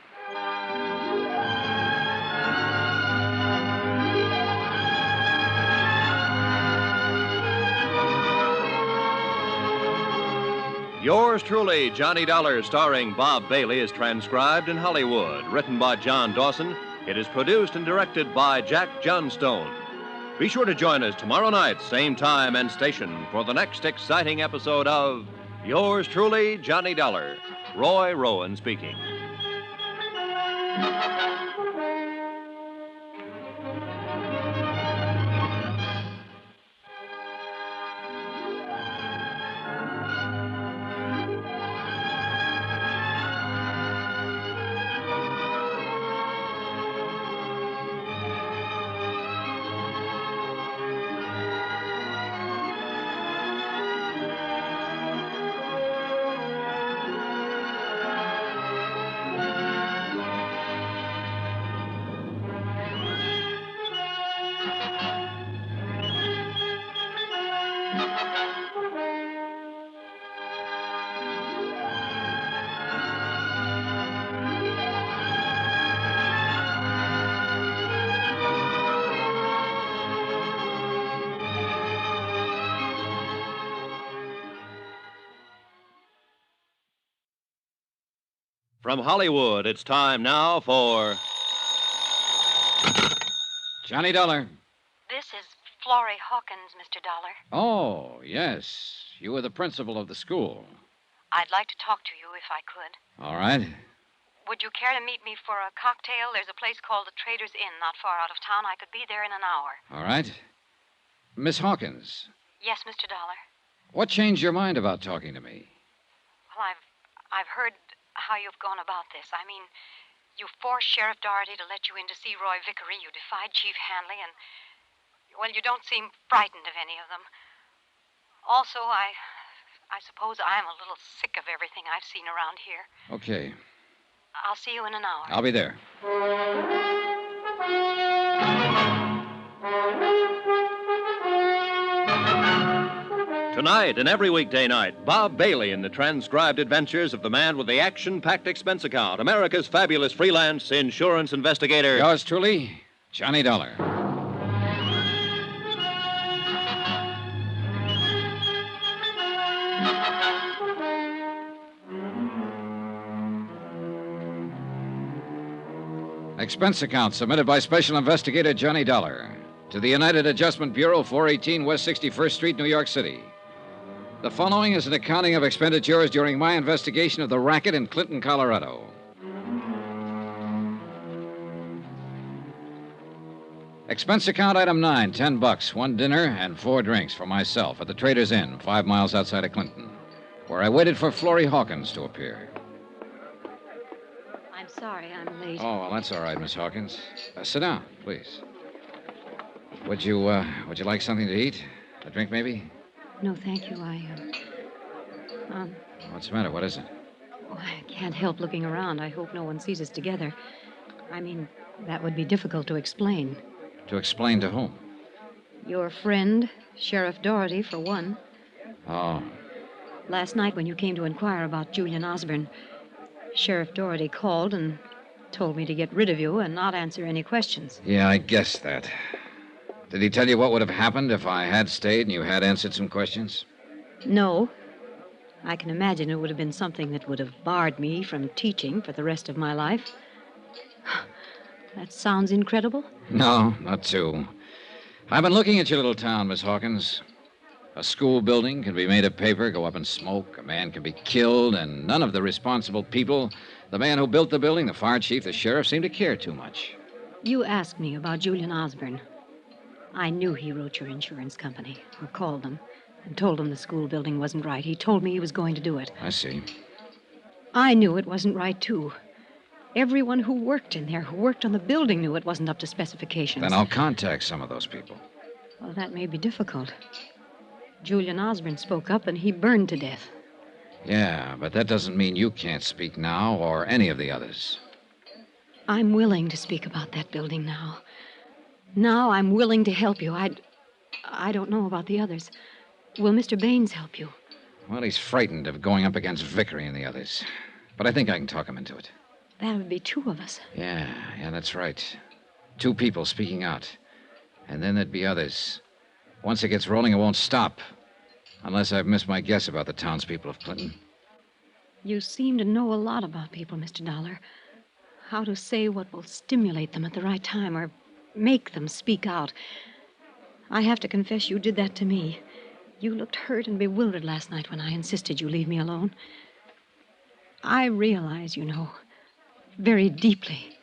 Yours truly, Johnny Dollar, starring Bob Bailey, is transcribed in Hollywood. Written by John Dawson, it is produced and directed by Jack Johnstone. Be sure to join us tomorrow night, same time and station, for the next exciting episode of Yours truly, Johnny Dollar. Roy Rowan speaking. From Hollywood, it's time now for Johnny Dollar. This is Florrie Hawkins, Mr. Dollar. Oh, yes. You were the principal of the school. I'd like to talk to you if I could. All right. Would you care to meet me for a cocktail? There's a place called the Trader's Inn not far out of town. I could be there in an hour. All right. Miss Hawkins, Yes, Mr. Dollar. what changed your mind about talking to me? Well, I've heard how you've gone about this. I mean, you forced Sheriff Doherty to let you in to see Roy Vickery. You defied Chief Hanley, and, well, you don't seem frightened of any of them. Also, I suppose I'm a little sick of everything I've seen around here. Okay. I'll see you in an hour. I'll be there. Tonight and every weekday night, Bob Bailey in the transcribed adventures of the man with the action-packed expense account, America's fabulous freelance insurance investigator. Yours truly, Johnny Dollar. Expense account submitted by Special Investigator Johnny Dollar to the United Adjustment Bureau, 418 West 61st Street, New York City. The following is an accounting of expenditures during my investigation of the racket in Clinton, Colorado. Expense account item 9, $10, one dinner and 4 drinks for myself at the Trader's Inn, 5 miles outside of Clinton, where I waited for Florrie Hawkins to appear. I'm sorry I'm late. Oh, well, that's all right, Miss Hawkins. Sit down, please. Would you like something to eat? A drink, maybe? No, thank you. What's the matter? What is it? Oh, I can't help looking around. I hope no one sees us together. I mean, that would be difficult to explain. To explain to whom? Your friend, Sheriff Doherty, for one. Oh. Last night when you came to inquire about Julian Osborne, Sheriff Doherty called and told me to get rid of you and not answer any questions. Yeah, I guessed that. Did he tell you what would have happened if I had stayed and you had answered some questions? No. I can imagine it would have been something that would have barred me from teaching for the rest of my life. That sounds incredible. No, not too. I've been looking at your little town, Miss Hawkins. A school building can be made of paper, go up in smoke, a man can be killed, and none of the responsible people, the man who built the building, the fire chief, the sheriff, seem to care too much. You asked me about Julian Osborne. I knew he wrote your insurance company, or called them. and told him the school building wasn't right. He told me he was going to do it. I see. I knew it wasn't right, too. Everyone who worked in there, who worked on the building, knew it wasn't up to specifications. Then I'll contact some of those people. Well, that may be difficult. Julian Osborne spoke up, and he burned to death. Yeah, but that doesn't mean you can't speak now or any of the others. I'm willing to speak about that building now. Now I'm willing to help you. I don't know about the others. Will Mr. Baines help you? Well, he's frightened of going up against Vickery and the others. But I think I can talk him into it. That would be two of us. Yeah, that's right. Two people speaking out. And then there'd be others. Once it gets rolling, it won't stop. Unless I've missed my guess about the townspeople of Clinton. You seem to know a lot about people, Mr. Dollar. How to say what will stimulate them at the right time or make them speak out. I have to confess you did that to me. You looked hurt and bewildered last night when I insisted you leave me alone. I realize, you know, very deeply,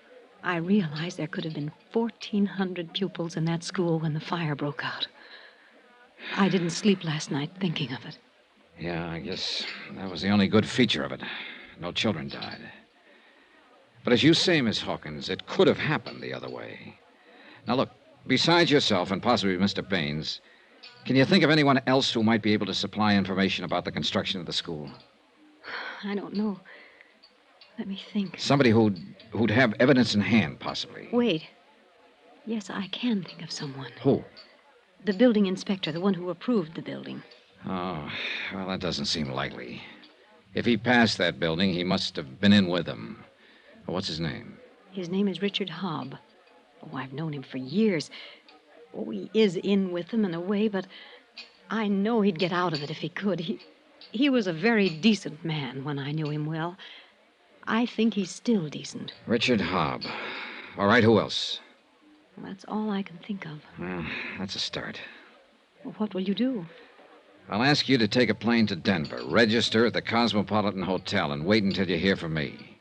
I realize there could have been 1,400 pupils in that school when the fire broke out. I didn't sleep last night thinking of it. Yeah, I guess that was the only good feature of it. No children died. But as you say, Miss Hawkins, it could have happened the other way. Now, look, besides yourself and possibly Mr. Baines, can you think of anyone else who might be able to supply information about the construction of the school? I don't know. Let me think. Somebody who'd have evidence in hand, possibly. Wait. Yes, I can think of someone. Who? The building inspector, the one who approved the building. Oh, well, that doesn't seem likely. If he passed that building, he must have been in with them. What's his name? His name is Richard Hobb. Oh, I've known him for years. Oh, he is in with them in a way, but I know he'd get out of it if he could. He was a very decent man when I knew him well. I think he's still decent. Richard Hobb. All right, who else? Well, that's all I can think of. Well, that's a start. Well, what will you do? I'll ask you to take a plane to Denver, register at the Cosmopolitan Hotel, and wait until you hear from me.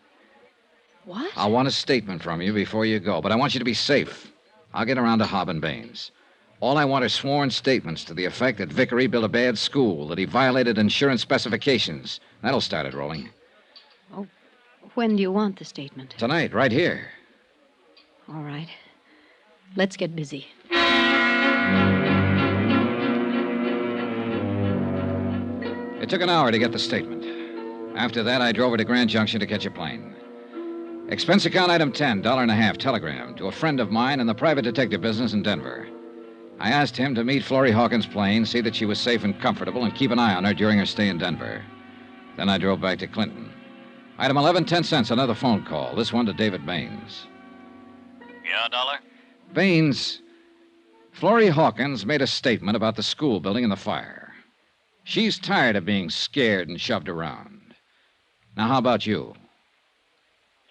What? I want a statement from you before you go, but I want you to be safe. I'll get around to Hobb and Baines. All I want are sworn statements to the effect that Vickery built a bad school, that he violated insurance specifications. That'll start it rolling. Oh, when do you want the statement? Tonight, right here. All right. Let's get busy. It took an hour to get the statement. After that, I drove her to Grand Junction to catch a plane. Expense account item 10, $1.50, telegram to a friend of mine in the private detective business in Denver. I asked him to meet Florrie Hawkins' plane, see that she was safe and comfortable, and keep an eye on her during her stay in Denver. Then I drove back to Clinton. Item 11, 10 cents, another phone call. This one to David Baines. Yeah, Dollar? Baines, Florrie Hawkins made a statement about the school building and the fire. She's tired of being scared and shoved around. Now, how about you?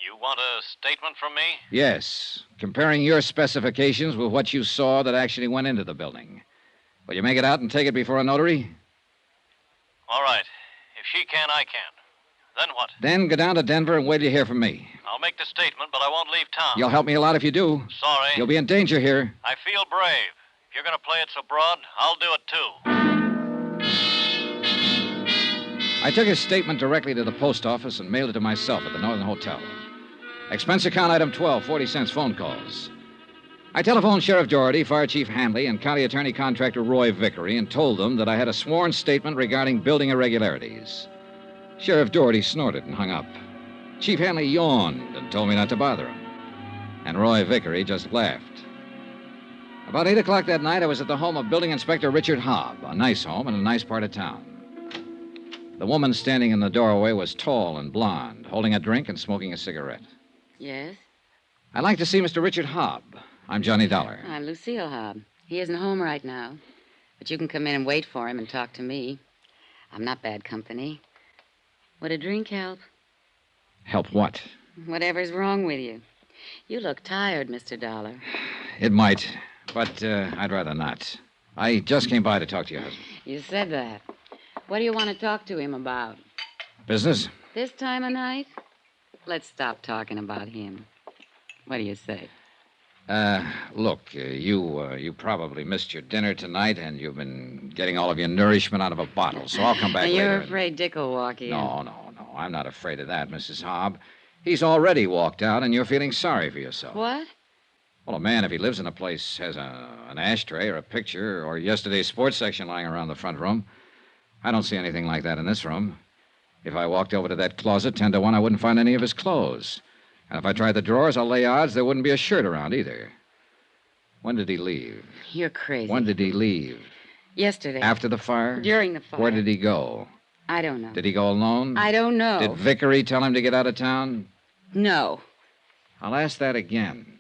You want a statement from me? Yes, comparing your specifications with what you saw that actually went into the building. Will you make it out and take it before a notary? All right. If she can, I can. Then what? Then go down to Denver and wait to hear from me. I'll make the statement, but I won't leave town. You'll help me a lot if you do. Sorry. You'll be in danger here. I feel brave. If you're going to play it so broad, I'll do it too. I took his statement directly to the post office and mailed it to myself at the Northern Hotel. Expense account item 12, 40 cents phone calls. I telephoned Sheriff Doherty, Fire Chief Hanley, and County Attorney Contractor Roy Vickery and told them that I had a sworn statement regarding building irregularities. Sheriff Doherty snorted and hung up. Chief Hanley yawned and told me not to bother him. And Roy Vickery just laughed. About 8 o'clock that night, I was at the home of Building Inspector Richard Hobb, a nice home in a nice part of town. The woman standing in the doorway was tall and blonde, holding a drink and smoking a cigarette. Yes? I'd like to see Mr. Richard Hobb. I'm Johnny Dollar. I'm Lucille Hobb. He isn't home right now. But you can come in and wait for him and talk to me. I'm not bad company. Would a drink help? Help what? Whatever's wrong with you. You look tired, Mr. Dollar. It might, but I'd rather not. I just came by to talk to your husband. You said that. What do you want to talk to him about? Business? This time of night? Let's stop talking about him. What do you say? Look, you probably missed your dinner tonight, and you've been getting all of your nourishment out of a bottle, so I'll come back Now, later. you're afraid Dick will walk in. No. I'm not afraid of that, Mrs. Hobb. He's already walked out, and you're feeling sorry for yourself. What? Well, a man, if he lives in a place, has an ashtray or a picture or yesterday's sports section lying around the front room. I don't see anything like that in this room. If I walked over to that closet 10 to 1, I wouldn't find any of his clothes. And if I tried the drawers, I'll lay odds there wouldn't be a shirt around either. When did he leave? You're crazy. When did he leave? Yesterday. After the fire? During the fire. Where did he go? I don't know. Did he go alone? I don't know. Did Vickery tell him to get out of town? No. I'll ask that again.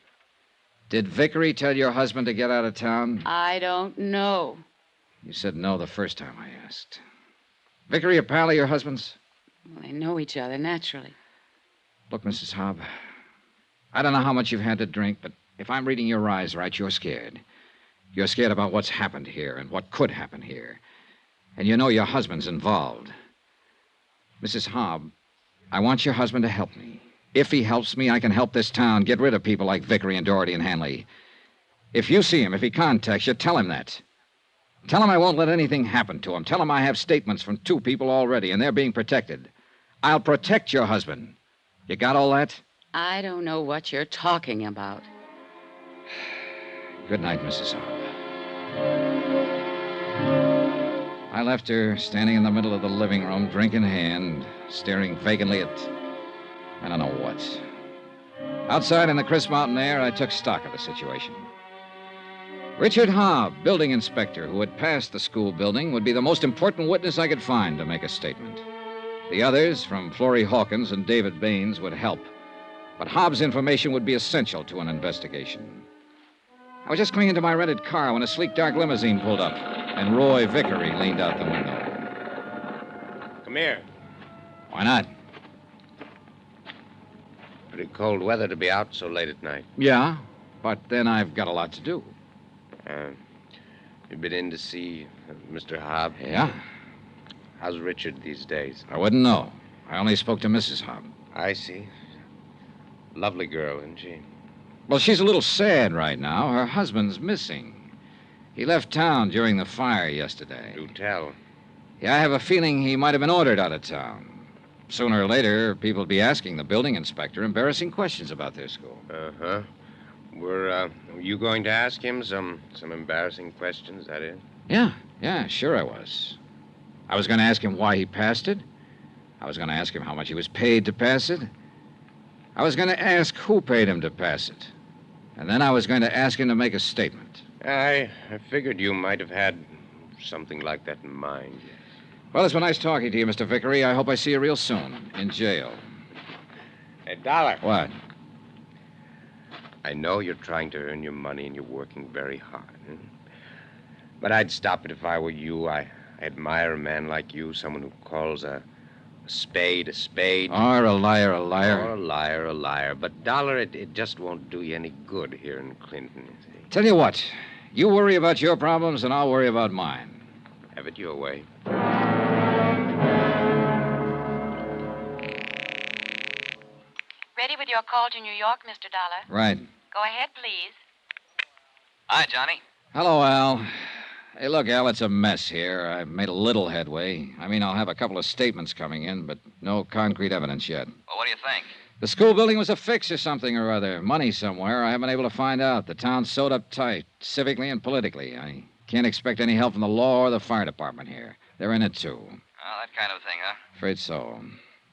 Did Vickery tell your husband to get out of town? I don't know. You said no the first time I asked. Vickery a pal of your husband's? Well, they know each other, naturally. Look, Mrs. Hobb, I don't know how much you've had to drink, but if I'm reading your eyes right, you're scared. You're scared about what's happened here and what could happen here. And you know your husband's involved. Mrs. Hobb, I want your husband to help me. If he helps me, I can help this town get rid of people like Vickery and Doherty and Hanley. If you see him, if he contacts you, tell him that. Tell him I won't let anything happen to him. Tell him I have statements from 2 people already, and they're being protected. I'll protect your husband. You got all that? I don't know what you're talking about. Good night, Mrs. Hobb. I left her standing in the middle of the living room, drink in hand, staring vacantly at I don't know what. Outside in the crisp mountain air, I took stock of the situation. Richard Hobb, building inspector, who had passed the school building, would be the most important witness I could find to make a statement. The others, from Florrie Hawkins and David Baines, would help. But Hobbs' information would be essential to an investigation. I was just clinging to my rented car when a sleek, dark limousine pulled up, and Roy Vickery leaned out the window. Come here. Why not? Pretty cold weather to be out so late at night. Yeah, but then I've got a lot to do. You've been in to see Mr. Hobb? Yeah. How's Richard these days? I wouldn't know. I only spoke to Mrs. Hobb. I see. Lovely girl, isn't she? Well, she's a little sad right now. Her husband's missing. He left town during the fire yesterday. Do tell. Yeah, I have a feeling he might have been ordered out of town. Sooner or later, people will be asking the building inspector embarrassing questions about their school. Uh-huh. Were you going to ask him some embarrassing questions, that is? Yeah, sure I was. I was going to ask him why he passed it. I was going to ask him how much he was paid to pass it. I was going to ask who paid him to pass it. And then I was going to ask him to make a statement. I figured you might have had something like that in mind. Well, it's been nice talking to you, Mr. Vickery. I hope I see you real soon. In jail. Hey, Dollar. What? I know you're trying to earn your money and you're working very hard. But I'd stop it if I were you. I admire a man like you, someone who calls a spade a spade. Or a liar a liar. Or a liar a liar. But, Dollar, it just won't do you any good here in Clinton, you see. Tell you what, you worry about your problems and I'll worry about mine. Have it your way. Ready with your call to New York, Mr. Dollar? Right. Go ahead, please. Hi, Johnny. Hello, Al. Hey, look, Al, it's a mess here. I've made a little headway. I mean, I'll have a couple of statements coming in, but no concrete evidence yet. Well, what do you think? The school building was a fix or something or other. Money somewhere. I haven't been able to find out. The town's sewed up tight, civically and politically. I can't expect any help from the law or the fire department here. They're in it, too. Oh, that kind of thing, huh? Afraid so.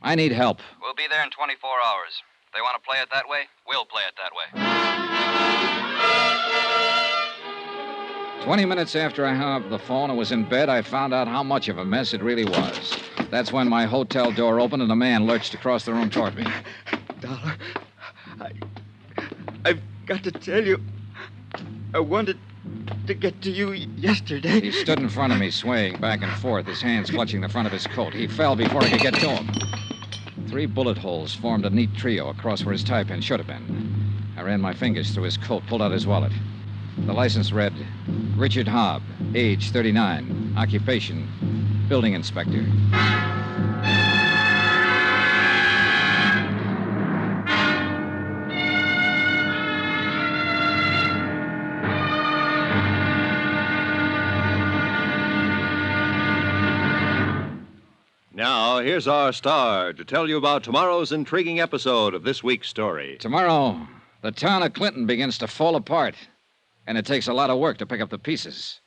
I need help. We'll be there in 24 hours. If they want to play it that way, we'll play it that way. 20 minutes after I hung up the phone and was in bed, I found out how much of a mess it really was. That's when my hotel door opened and a man lurched across the room toward me. Dollar, I've got to tell you, I wanted to get to you yesterday. He stood in front of me, swaying back and forth, his hands clutching the front of his coat. He fell before I could get to him. 3 bullet holes formed a neat trio across where his tie pin should have been. I ran my fingers through his coat, pulled out his wallet. The license read, Richard Hobb, age 39, occupation, building inspector. Now, here's our star to tell you about tomorrow's intriguing episode of this week's story. Tomorrow, the town of Clinton begins to fall apart, and it takes a lot of work to pick up the pieces.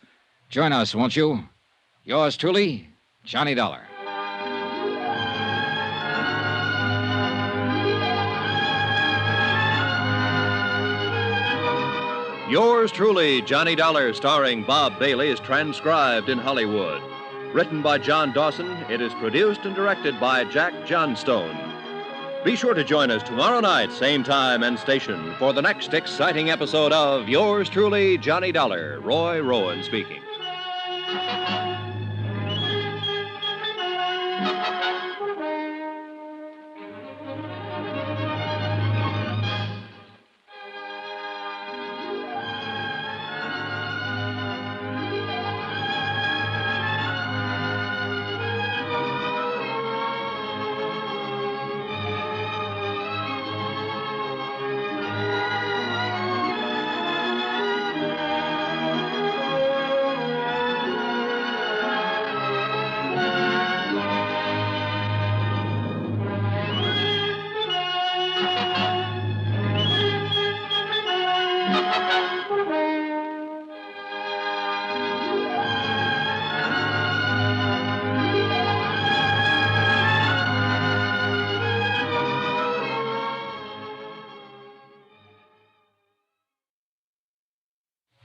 Join us, won't you? Yours truly, Johnny Dollar. Yours truly, Johnny Dollar, starring Bob Bailey, is transcribed in Hollywood. Written by John Dawson, it is produced and directed by Jack Johnstone. Be sure to join us tomorrow night, same time and station, for the next exciting episode of Yours truly, Johnny Dollar. Roy Rowan speaking.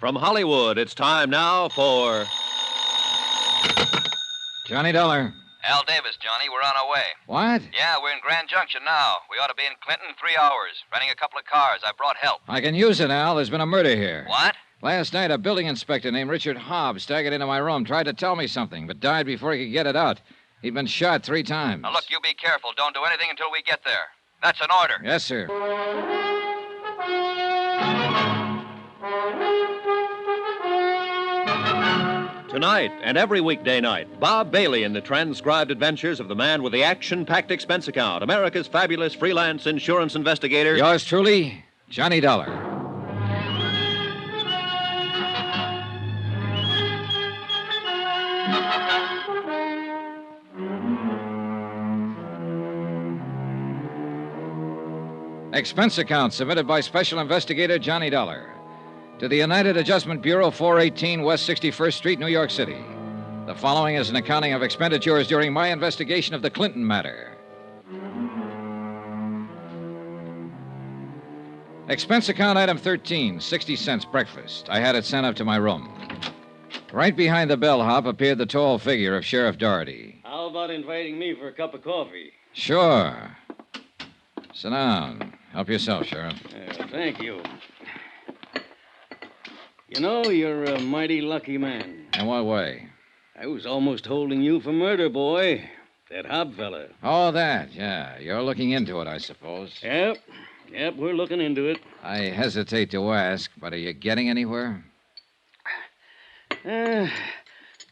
From Hollywood, it's time now for Johnny Dollar. Al Davis, Johnny, we're on our way. What? Yeah, we're in Grand Junction now. We ought to be in Clinton in 3 hours. Renting a couple of cars. I brought help. I can use it, Al. There's been a murder here. What? Last night, a building inspector named Richard Hobbs staggered into my room, tried to tell me something, but died before he could get it out. He'd been shot 3 times. Now, look, you be careful. Don't do anything until we get there. That's an order. Yes, sir. Tonight and every weekday night, Bob Bailey in the transcribed adventures of the man with the action-packed expense account, America's fabulous freelance insurance investigator. Yours truly, Johnny Dollar. Expense account submitted by Special Investigator Johnny Dollar to the United Adjustment Bureau, 418 West 61st Street, New York City. The following is an accounting of expenditures during my investigation of the Clinton matter. Expense account item 13, 60 cents breakfast. I had it sent up to my room. Right behind the bellhop appeared the tall figure of Sheriff Doherty. How about inviting me for a cup of coffee? Sure. Sit down. Help yourself, Sheriff. Thank you. You know, you're a mighty lucky man. In what way? I was almost holding you for murder, boy. That Hobb fella. Oh, that, yeah. You're looking into it, I suppose. Yep, we're looking into it. I hesitate to ask, but are you getting anywhere?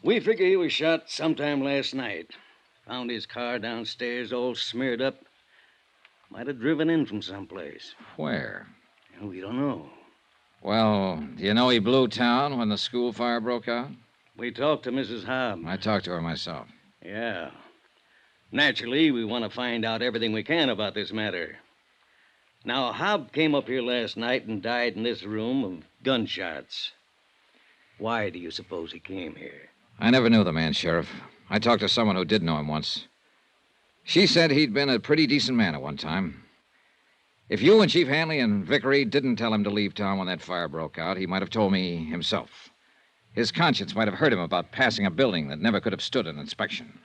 We figure he was shot sometime last night. Found his car downstairs all smeared up. Might have driven in from someplace. Where? We don't know. Well, do you know he blew town when the school fire broke out? We talked to Mrs. Hobb. I talked to her myself. Yeah. Naturally, we want to find out everything we can about this matter. Now, Hobb came up here last night and died in this room of gunshots. Why do you suppose he came here? I never knew the man, Sheriff. I talked to someone who did know him once. She said he'd been a pretty decent man at one time. If you and Chief Hanley and Vickery didn't tell him to leave town when that fire broke out, he might have told me himself. His conscience might have hurt him about passing a building that never could have stood an inspection.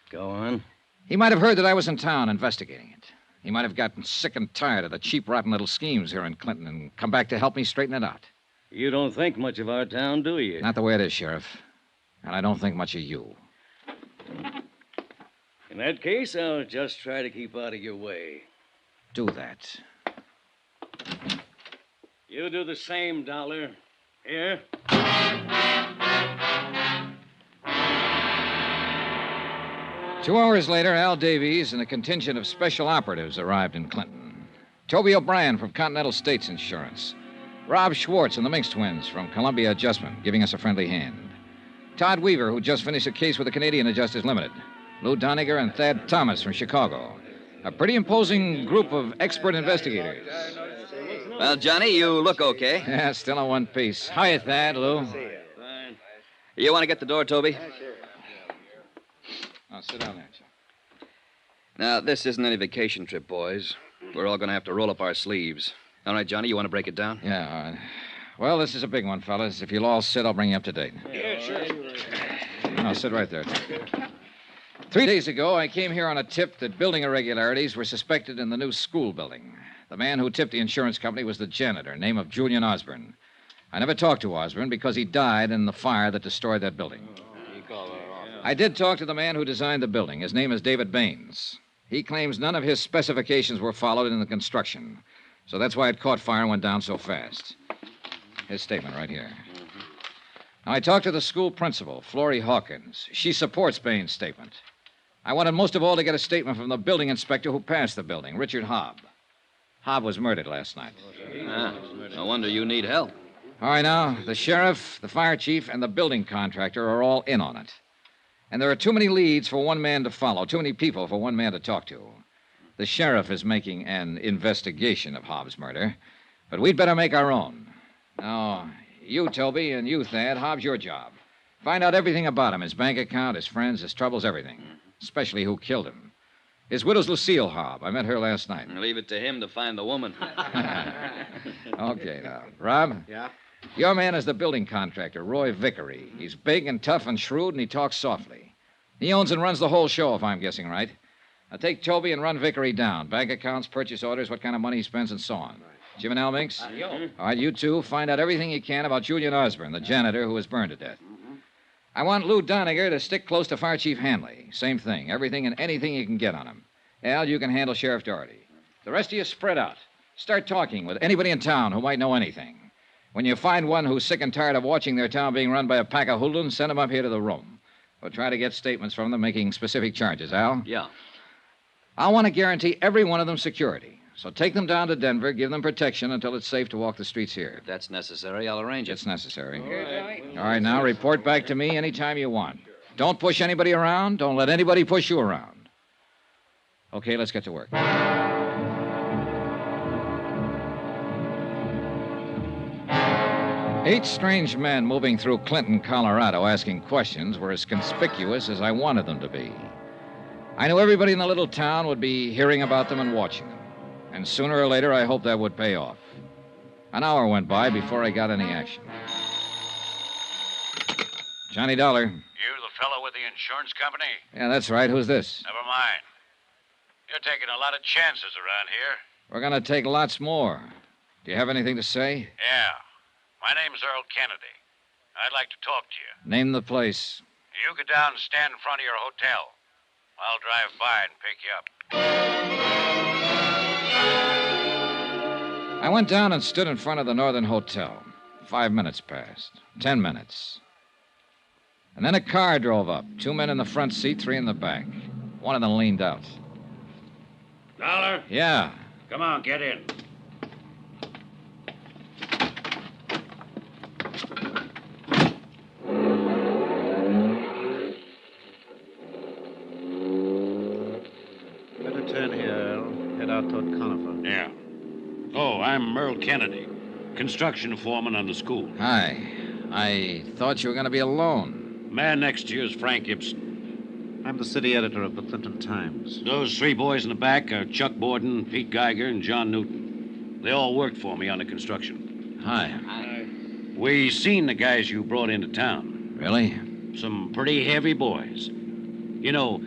Go on. He might have heard that I was in town investigating it. He might have gotten sick and tired of the cheap, rotten little schemes here in Clinton and come back to help me straighten it out. You don't think much of our town, do you? Not the way it is, Sheriff. And I don't think much of you. In that case, I'll just try to keep out of your way. Do that. You do the same, Dollar. Here. 2 hours later, Al Davies and a contingent of special operatives arrived in Clinton. Toby O'Brien from Continental States Insurance. Rob Schwartz and the Minx twins from Columbia Adjustment, giving us a friendly hand. Todd Weaver, who just finished a case with the Canadian Adjusters Limited. Lou Doniger and Thad Thomas from Chicago. A pretty imposing group of expert investigators. Well, Johnny, you look okay. Yeah, still in one piece. Hiya, Thad, Lou. You want to get the door, Toby? Oh, sit down there, Joe. Now, this isn't any vacation trip, boys. We're all going to have to roll up our sleeves. All right, Johnny, you want to break it down? Yeah, all right. Well, this is a big one, fellas. If you'll all sit, I'll bring you up to date. Yeah, sure. No, sit right there. 3 days ago, I came here on a tip that building irregularities were suspected in the new school building. The man who tipped the insurance company was the janitor, name of Julian Osborne. I never talked to Osborne because he died in the fire that destroyed that building. I did talk to the man who designed the building. His name is David Baines. He claims none of his specifications were followed in the construction. So that's why it caught fire and went down so fast. His statement right here. Now, I talked to the school principal, Florrie Hawkins. She supports Baines' statement. I wanted most of all to get a statement from the building inspector who passed the building, Richard Hobb. Hobb was murdered last night. No wonder you need help. All right, now, the sheriff, the fire chief, and the building contractor are all in on it. And there are too many leads for one man to follow, too many people for one man to talk to. The sheriff is making an investigation of Hobbs' murder, but we'd better make our own. Now, you, Toby, and you, Thad, Hobbs, your job. Find out everything about him, his bank account, his friends, his troubles, everything. Especially who killed him. His widow's Lucille Hobb. I met her last night. Leave it to him to find the woman. Okay, now. Rob? Yeah? Your man is the building contractor, Roy Vickery. He's big and tough and shrewd, and he talks softly. He owns and runs the whole show, if I'm guessing right. Now, take Toby and run Vickery down. Bank accounts, purchase orders, what kind of money he spends, and so on. Jim and Al Minks? All right, you two, find out everything you can about Julian Osborne, the janitor who was burned to death. I want Lou Doniger to stick close to Fire Chief Hanley. Same thing. Everything and anything you can get on him. Al, you can handle Sheriff Doherty. The rest of you spread out. Start talking with anybody in town who might know anything. When you find one who's sick and tired of watching their town being run by a pack of hoodlums, send them up here to the room. We'll try to get statements from them making specific charges, Al? Yeah. I want to guarantee every one of them security. So take them down to Denver, give them protection until it's safe to walk the streets here. If that's necessary, I'll arrange it. It's necessary. All right, now report back to me anytime you want. Don't push anybody around. Don't let anybody push you around. Okay, let's get to work. 8 strange men moving through Clinton, Colorado, asking questions were as conspicuous as I wanted them to be. I knew everybody in the little town would be hearing about them and watching them. And sooner or later, I hoped that would pay off. An hour went by before I got any action. Johnny Dollar. You the fellow with the insurance company? Yeah, that's right. Who's this? Never mind. You're taking a lot of chances around here. We're going to take lots more. Do you have anything to say? Yeah. My name's Earl Kennedy. I'd like to talk to you. Name the place. You go down and stand in front of your hotel. I'll drive by and pick you up. I went down and stood in front of the Northern Hotel. 5 minutes passed. 10 minutes. And then a car drove up. 2 men in the front seat, 3 in the back. One of them leaned out. Dollar? Yeah. Come on, get in. Better turn here, Earl. Head out toward Conifer. Yeah. Oh, I'm Earl Kennedy, construction foreman on the school. Hi. I thought you were going to be alone. Man next to you is Frank Gibson. I'm the city editor of the Clinton Times. Those 3 boys in the back are Chuck Borden, Pete Geiger, and John Newton. They all worked for me on the construction. Hi. We seen the guys you brought into town. Really? Some pretty heavy boys. You know,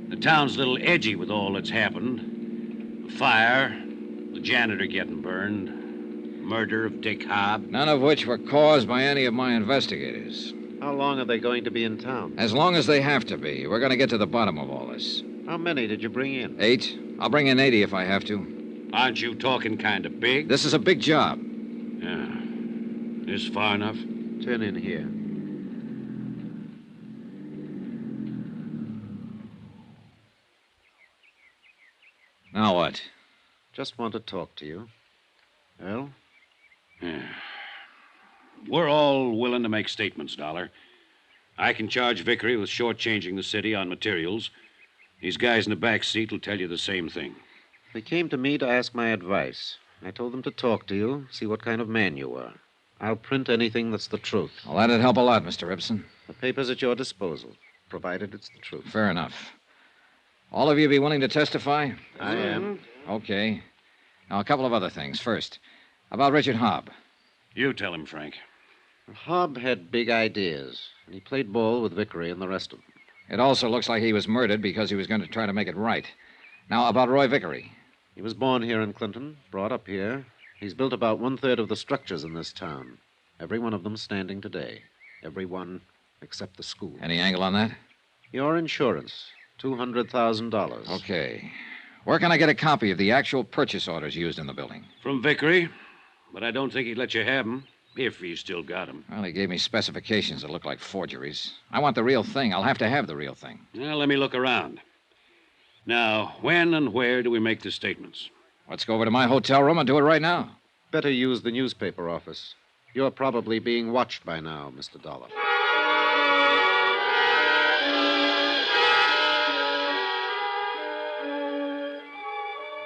the town's a little edgy with all that's happened. The fire, the janitor getting burned, murder of Dick Hobb. None of which were caused by any of my investigators. How long are they going to be in town? As long as they have to be. We're going to get to the bottom of all this. How many did you bring in? 8. I'll bring in 80 if I have to. Aren't you talking kind of big? This is a big job. Yeah. This far enough? Turn in here. Now what? Just want to talk to you. Earl? Yeah. We're all willing to make statements, Dollar. I can charge Vickery with shortchanging the city on materials. These guys in the back seat will tell you the same thing. They came to me to ask my advice. I told them to talk to you, see what kind of man you were. I'll print anything that's the truth. Well, that'd help a lot, Mr. Ibsen. The paper's at your disposal, provided it's the truth. Fair enough. All of you be willing to testify? I am. Okay. Now, a couple of other things. First, about Richard Hobb. You tell him, Frank. Hobb had big ideas, and he played ball with Vickery and the rest of them. It also looks like he was murdered because he was going to try to make it right. Now, about Roy Vickery. He was born here in Clinton, brought up here. He's built about 1/3 of the structures in this town. Every one of them standing today. Every one except the school. Any angle on that? Your insurance, $200,000. Okay. Where can I get a copy of the actual purchase orders used in the building? From Vickery, but I don't think he'd let you have them, if you still got them. Well, he gave me specifications that look like forgeries. I want the real thing. I'll have to have the real thing. Well, let me look around. Now, when and where do we make the statements? Let's go over to my hotel room and do it right now. Better use the newspaper office. You're probably being watched by now, Mr. Dollar.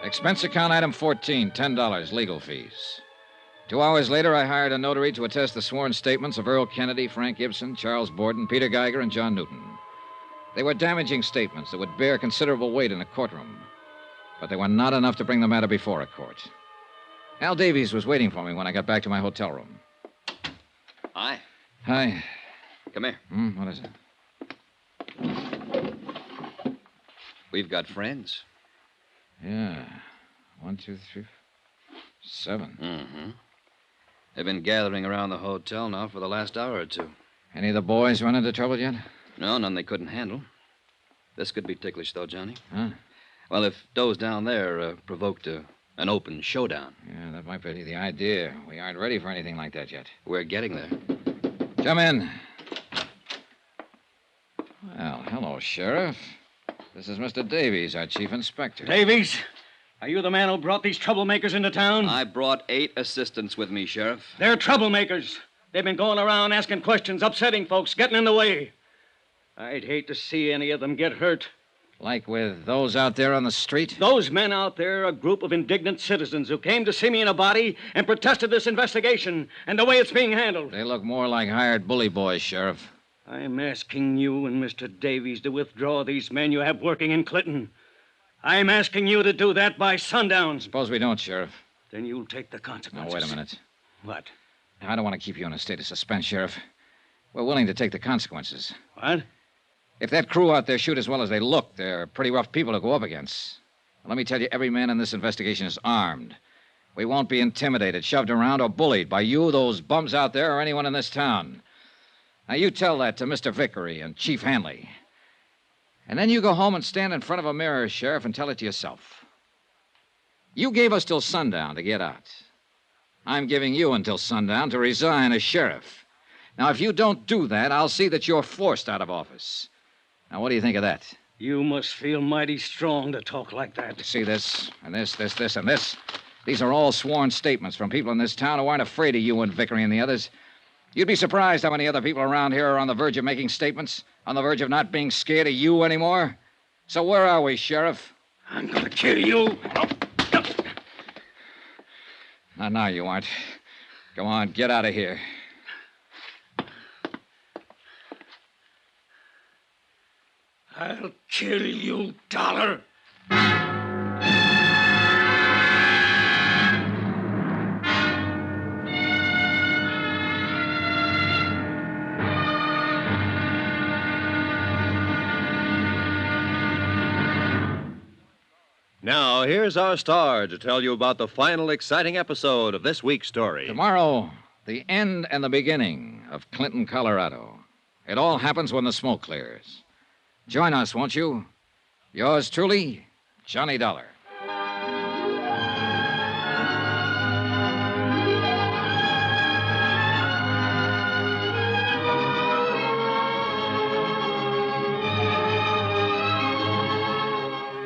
Expense account item 14, $10, legal fees. 2 hours later, I hired a notary to attest the sworn statements of Earl Kennedy, Frank Gibson, Charles Borden, Peter Geiger, and John Newton. They were damaging statements that would bear considerable weight in a courtroom, but they were not enough to bring the matter before a court. Al Davies was waiting for me when I got back to my hotel room. Hi. Hi. Come here. What is it? We've got friends. Yeah. 1, 2, 3, 7. Mm-hmm. They've been gathering around the hotel now for the last hour or two. Any of the boys run into trouble yet? No, none they couldn't handle. This could be ticklish, though, Johnny. Huh? Well, if those down there provoked an open showdown. Yeah, that might be the idea. We aren't ready for anything like that yet. We're getting there. Come in. Well, hello, Sheriff. This is Mr. Davies, our chief inspector. Davies, are you the man who brought these troublemakers into town? I brought 8 assistants with me, Sheriff. They're troublemakers. They've been going around asking questions, upsetting folks, getting in the way. I'd hate to see any of them get hurt. Like with those out there on the street? Those men out there are a group of indignant citizens who came to see me in a body and protested this investigation and the way it's being handled. They look more like hired bully boys, Sheriff. I'm asking you and Mr. Davies to withdraw these men you have working in Clinton. I'm asking you to do that by sundown. Suppose we don't, Sheriff. Then you'll take the consequences. Now, wait a minute. What? I don't want to keep you in a state of suspense, Sheriff. We're willing to take the consequences. What? If that crew out there shoot as well as they look, they're pretty rough people to go up against. Let me tell you, every man in this investigation is armed. We won't be intimidated, shoved around, or bullied by you, those bums out there, or anyone in this town. Now, you tell that to Mr. Vickery and Chief Hanley. And then you go home and stand in front of a mirror, Sheriff, and tell it to yourself. You gave us till sundown to get out. I'm giving you until sundown to resign as sheriff. Now, if you don't do that, I'll see that you're forced out of office. Now, what do you think of that? You must feel mighty strong to talk like that. See this, and this, and this. These are all sworn statements from people in this town who aren't afraid of you and Vickery and the others. You'd be surprised how many other people around here are on the verge of making statements, on the verge of not being scared of you anymore. So where are we, Sheriff? I'm going to kill you. Now you aren't. Come on, get out of here. I'll kill you, Dollar. Now, here's our star to tell you about the final exciting episode of this week's story. Tomorrow, the end and the beginning of Clinton, Colorado. It all happens when the smoke clears. Join us, won't you? Yours truly, Johnny Dollar.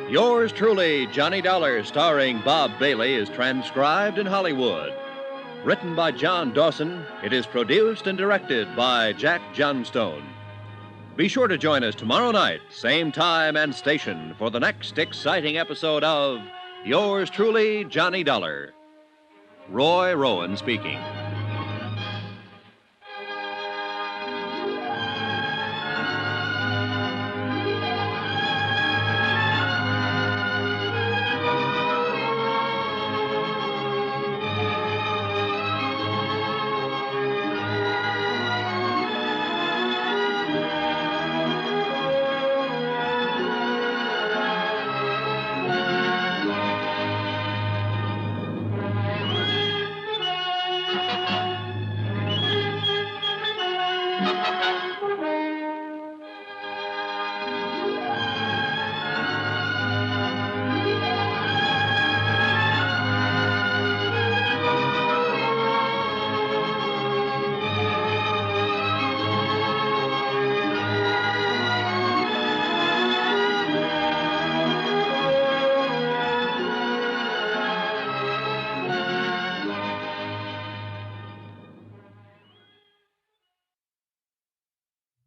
Yours truly, Johnny Dollar, starring Bob Bailey, is transcribed in Hollywood. Written by John Dawson, it is produced and directed by Jack Johnstone. Be sure to join us tomorrow night, same time and station, for the next exciting episode of Yours truly, Johnny Dollar. Roy Rowan speaking.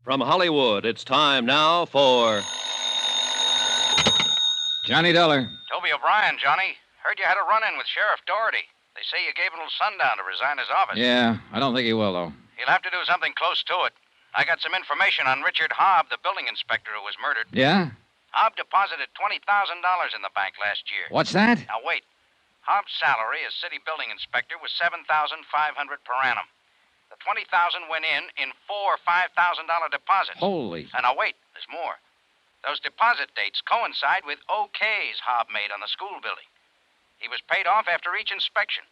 From Hollywood, it's time now for Johnny Dollar. Toby O'Brien, Johnny. Heard you had a run-in with Sheriff Doherty. They say you gave him till sundown to resign his office. Yeah, I don't think he will, though. He'll have to do something close to it. I got some information on Richard Hobb, the building inspector who was murdered. Yeah? Hobb deposited $20,000 in the bank last year. What's that? Now, wait. Hobb's salary as city building inspector was $7,500 per annum. The $20,000 went in 4 $5,000 deposits. Holy. And now, wait, there's more. Those deposit dates coincide with OKs Hobb made on the school building. He was paid off after each inspection.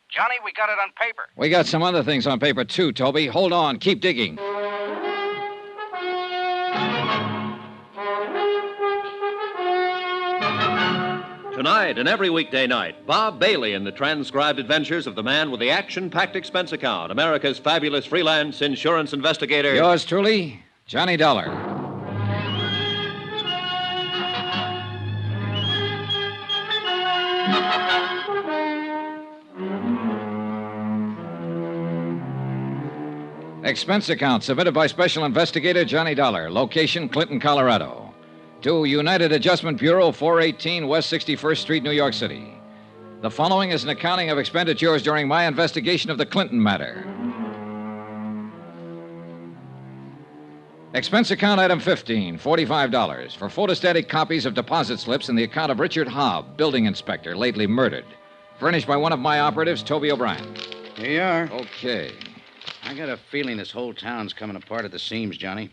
Johnny, we got it on paper. We got some other things on paper, too, Toby. Hold on. Keep digging. Tonight and every weekday night, Bob Bailey in the transcribed adventures of the man with the action-packed expense account, America's fabulous freelance insurance investigator. Yours truly, Johnny Dollar. Expense account submitted by Special Investigator Johnny Dollar. Location, Clinton, Colorado. To United Adjustment Bureau, 418 West 61st Street, New York City. The following is an accounting of expenditures during my investigation of the Clinton matter. Expense account item 15, $45 for photostatic copies of deposit slips in the account of Richard Hobb, building inspector, lately murdered. Furnished by one of my operatives, Toby O'Brien. Here you are. Okay. I got a feeling this whole town's coming apart at the seams, Johnny.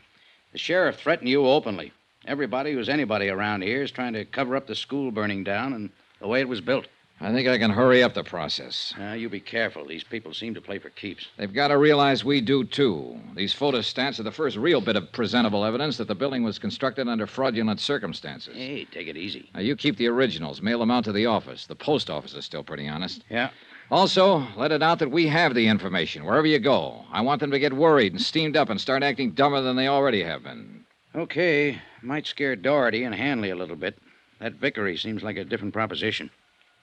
The sheriff threatened you openly. Everybody who's anybody around here is trying to cover up the school burning down and the way it was built. I think I can hurry up the process. You be careful. These people seem to play for keeps. They've got to realize we do, too. These photostats are the first real bit of presentable evidence that the building was constructed under fraudulent circumstances. Hey, take it easy. Now, you keep the originals. Mail them out to the office. The post office is still pretty honest. Yeah. Also, let it out that we have the information, wherever you go. I want them to get worried and steamed up and start acting dumber than they already have been. Okay. Might scare Doherty and Hanley a little bit. That Vickery seems like a different proposition.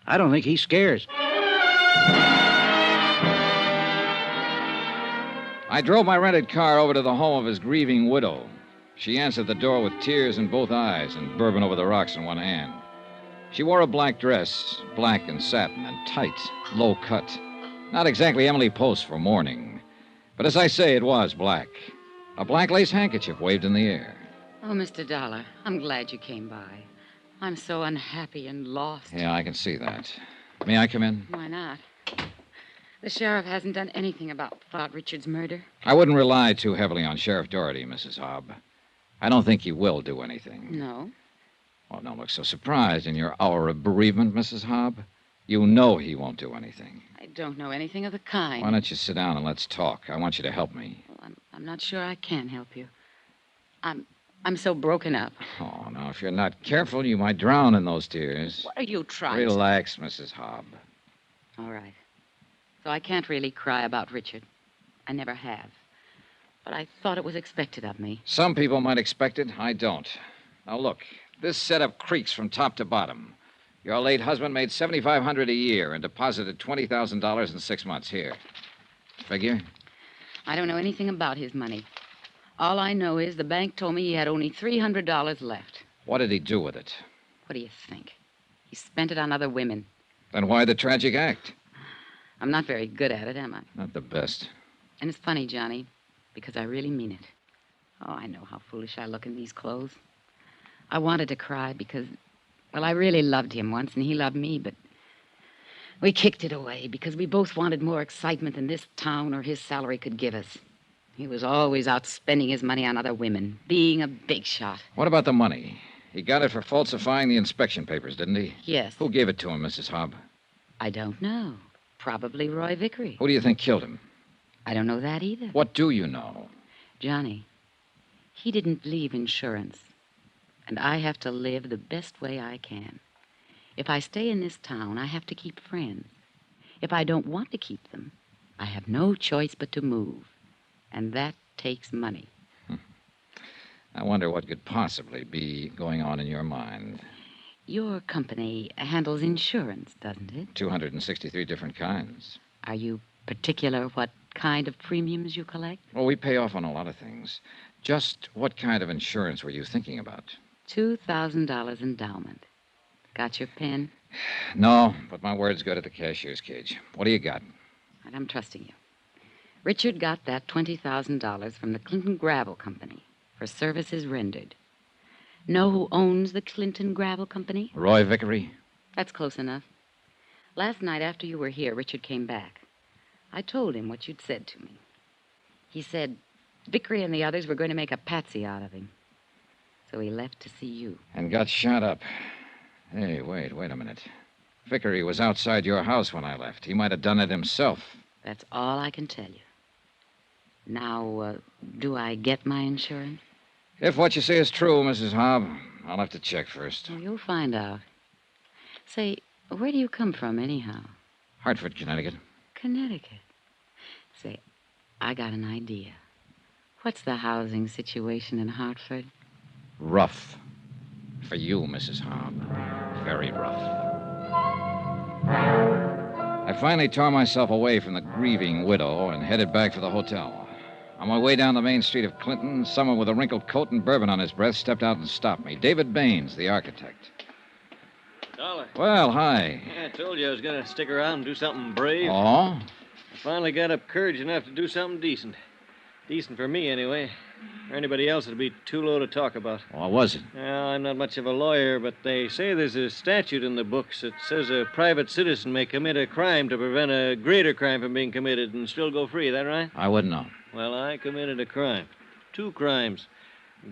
I don't think he scares. I drove my rented car over to the home of his grieving widow. She answered the door with tears in both eyes and bourbon over the rocks in one hand. She wore a black dress, black and satin and tight, low cut. Not exactly Emily Post for mourning. But as I say, it was black. A black lace handkerchief waved in the air. Oh, Mr. Dollar, I'm glad you came by. I'm so unhappy and lost. Yeah, I can see that. May I come in? Why not? The sheriff hasn't done anything about Richard's murder. I wouldn't rely too heavily on Sheriff Doherty, Mrs. Hobb. I don't think he will do anything. No? Well, don't look so surprised in your hour of bereavement, Mrs. Hobb. You know he won't do anything. I don't know anything of the kind. Why don't you sit down and let's talk? I want you to help me. Well, I'm not sure I can help you. I'm so broken up. Oh, now, if you're not careful, you might drown in those tears. What are you trying Relax, Mrs. Hobb. All right. So I can't really cry about Richard. I never have. But I thought it was expected of me. Some people might expect it. I don't. Now, look. This setup creaks from top to bottom. Your late husband made $7,500 a year and deposited $20,000 in 6 months. Here. Figure? I don't know anything about his money. All I know is the bank told me he had only $300 left. What did he do with it? What do you think? He spent it on other women. Then why the tragic act? I'm not very good at it, am I? Not the best. And it's funny, Johnny, because I really mean it. Oh, I know how foolish I look in these clothes. I wanted to cry because, well, I really loved him once and he loved me, but we kicked it away because we both wanted more excitement than this town or his salary could give us. He was always out spending his money on other women, being a big shot. What about the money? He got it for falsifying the inspection papers, didn't he? Yes. Who gave it to him, Mrs. Hobb? I don't know. Probably Roy Vickery. Who do you think killed him? I don't know that either. What do you know? Johnny, he didn't leave insurance. And I have to live the best way I can. If I stay in this town, I have to keep friends. If I don't want to keep them, I have no choice but to move. And that takes money. I wonder what could possibly be going on in your mind. Your company handles insurance, doesn't it? 263 different kinds. Are you particular what kind of premiums you collect? Well, we pay off on a lot of things. Just what kind of insurance were you thinking about? $2,000 endowment. Got your pen? No, but my word's good at the cashier's cage. What do you got? And I'm trusting you. Richard got that $20,000 from the Clinton Gravel Company for services rendered. Know who owns the Clinton Gravel Company? Roy Vickery? That's close enough. Last night after you were here, Richard came back. I told him what you'd said to me. He said Vickery and the others were going to make a patsy out of him. So he left to see you. And got shot up. Hey, wait a minute. Vickery was outside your house when I left. He might have done it himself. That's all I can tell you. Now, do I get my insurance? If what you say is true, Mrs. Hobb, I'll have to check first. Well, you'll find out. Say, where do you come from, anyhow? Hartford, Connecticut. Connecticut. Say, I got an idea. What's the housing situation in Hartford? Rough. For you, Mrs. Hobb. Very rough. I finally tore myself away from the grieving widow and headed back for the hotel. On my way down the main street of Clinton, someone with a wrinkled coat and bourbon on his breath stepped out and stopped me. David Baines, the architect. Dollar. Well, hi. Yeah, I told you I was going to stick around and do something brave. Oh? I finally got up courage enough to do something decent. Decent for me, anyway. For anybody else, it'd be too low to talk about. What was it? Well, I'm not much of a lawyer, but they say there's a statute in the books that says a private citizen may commit a crime to prevent a greater crime from being committed and still go free. Is that right? I wouldn't know. Well, I committed a crime. 2 crimes.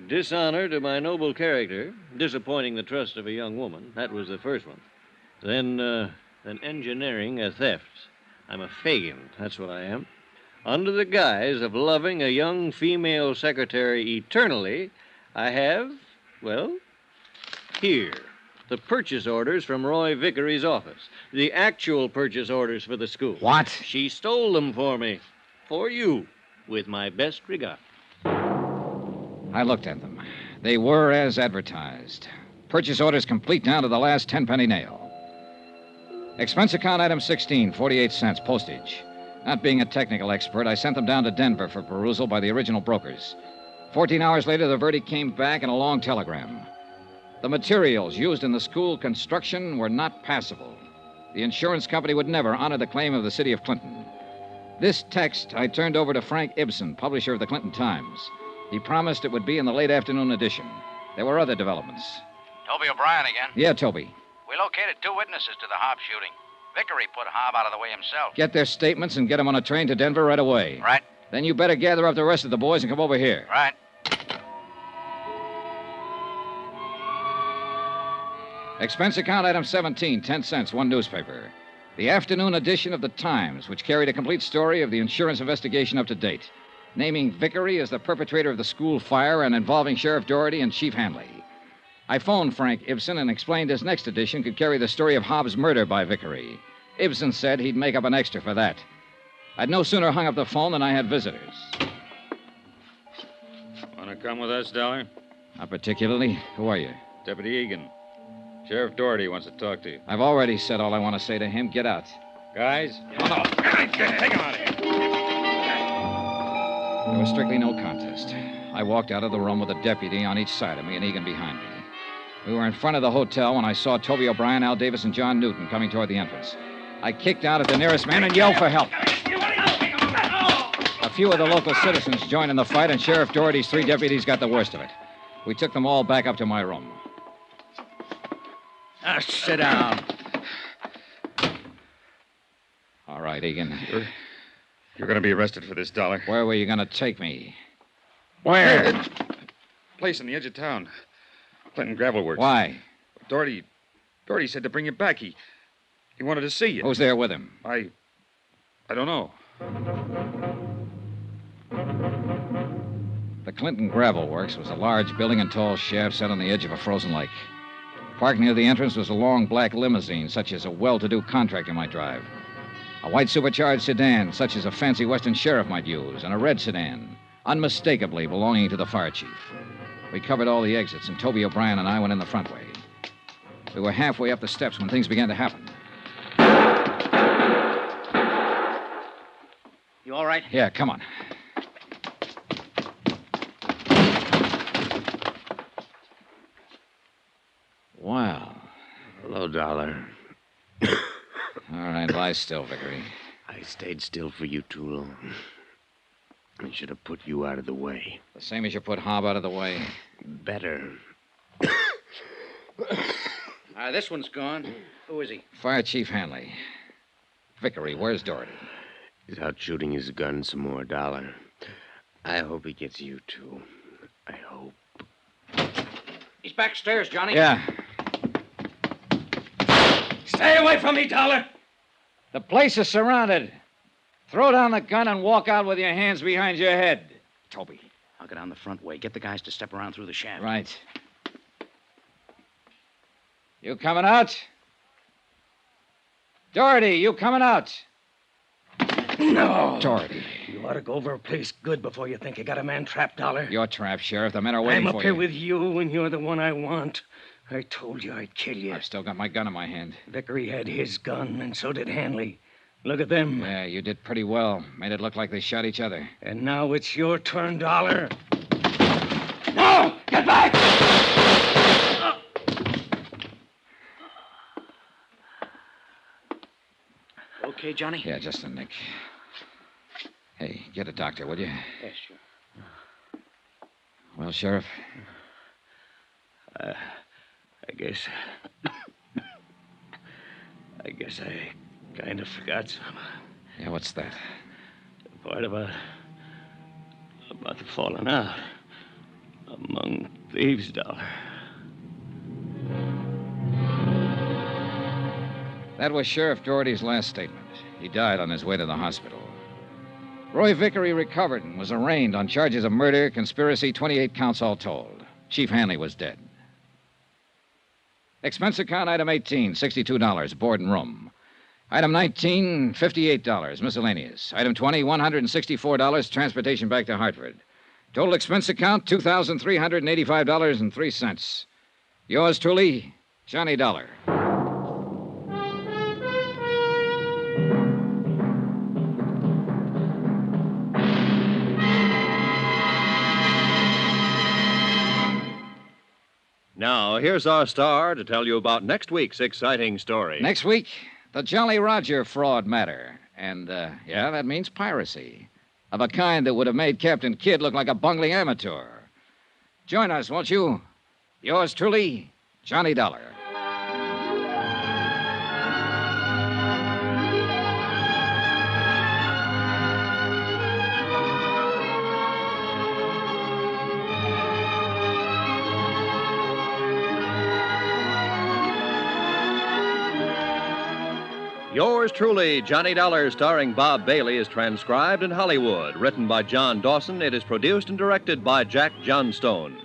Dishonor to my noble character, disappointing the trust of a young woman. That was the first one. Then engineering a theft. I'm a Fagin. That's what I am. Under the guise of loving a young female secretary eternally, I have, well, here, the purchase orders from Roy Vickery's office. The actual purchase orders for the school. What? She stole them for me. For you. With my best regard. I looked at them. They were as advertised. Purchase orders complete down to the last 10-penny nail. Expense account item 16, 48 cents, postage. Not being a technical expert, I sent them down to Denver for perusal by the original brokers. 14 hours later, the verdict came back in a long telegram. The materials used in the school construction were not passable. The insurance company would never honor the claim of the city of Clinton. This text I turned over to Frank Ibsen, publisher of the Clinton Times. He promised it would be in the late afternoon edition. There were other developments. Toby O'Brien again. Yeah, Toby. We located 2 witnesses to the Hobb shooting. Vickery put Hobb out of the way himself. Get their statements and get them on a train to Denver right away. Right. Then you better gather up the rest of the boys and come over here. Right. Expense account item 17, 10 cents, 1 newspaper. The afternoon edition of the Times, which carried a complete story of the insurance investigation up to date, naming Vickery as the perpetrator of the school fire and involving Sheriff Doherty and Chief Hanley. I phoned Frank Ibsen and explained his next edition could carry the story of Hobbs' murder by Vickery. Ibsen said he'd make up an extra for that. I'd no sooner hung up the phone than I had visitors. Want to come with us, Dollar? Not particularly. Who are you? Deputy Egan. Sheriff Doherty wants to talk to you. I've already said all I want to say to him. Get out. Guys? Oh, no. Take him out of here. There was strictly no contest. I walked out of the room with a deputy on each side of me and Egan behind me. We were in front of the hotel when I saw Toby O'Brien, Al Davis, and John Newton coming toward the entrance. I kicked out at the nearest man and yelled for help. A few of the local citizens joined in the fight, and Sheriff Doherty's 3 deputies got the worst of it. We took them all back up to my room. Now, sit down. All right, Egan. You're going to be arrested for this, Dollar. Where were you going to take me? Where? Place on the edge of town. Clinton Gravel Works. Why? Doherty said to bring you back. He wanted to see you. Who's there with him? I don't know. The Clinton Gravel Works was a large building and tall shaft set on the edge of a frozen lake. Parked near the entrance was a long black limousine, such as a well-to-do contractor might drive. A white supercharged sedan, such as a fancy Western sheriff might use, and a red sedan, unmistakably belonging to the fire chief. We covered all the exits, and Toby O'Brien and I went in the front way. We were halfway up the steps when things began to happen. You all right? Yeah, come on. Wow. Hello, Dollar. All right, lie still, Vickery. I stayed still for you too long. I should have put you out of the way. The same as you put Hobb out of the way. Better. This one's gone. Who is he? Fire Chief Hanley. Vickery, where's Doherty? He's out shooting his gun some more, Dollar. I hope he gets you, too. I hope. He's backstairs, Johnny. Yeah. Stay away from me, Dollar. The place is surrounded. Throw down the gun and walk out with your hands behind your head. Toby, I'll go down the front way. Get the guys to step around through the shaft. Right. You coming out? Doherty, you coming out? No. Doherty. You ought to go over a place good before you think you got a man trapped, Dollar. You're trapped, Sheriff. The men are waiting I'm for up here you. with you, and you're the one I want. I told you I'd kill you. I've still got my gun in my hand. Vickery had his gun, and so did Hanley. Look at them. Yeah, you did pretty well. Made it look like they shot each other. And now it's your turn, Dollar. No! Get back! Okay, Johnny? Yeah, just a nick. Hey, get a doctor, will you? Yes, sure. Well, Sheriff? I guess I kind of forgot some. Yeah, what's that? The part about the falling out among thieves, Dollar. That was Sheriff Doherty's last statement. He died on his way to the hospital. Roy Vickery recovered and was arraigned on charges of murder, conspiracy, 28 counts all told. Chief Hanley was dead. Expense account item 18, $62, board and room. Item 19, $58, miscellaneous. Item 20, $164, transportation back to Hartford. Total expense account, $2,385.03. Yours truly, Johnny Dollar. Now, here's our star to tell you about next week's exciting story. Next week, the Jolly Roger fraud matter. And, yeah, that means piracy. Of a kind that would have made Captain Kidd look like a bungling amateur. Join us, won't you? Yours truly, Johnny Dollar. Yours truly, Johnny Dollar, starring Bob Bailey, is transcribed in Hollywood. Written by John Dawson, it is produced and directed by Jack Johnstone.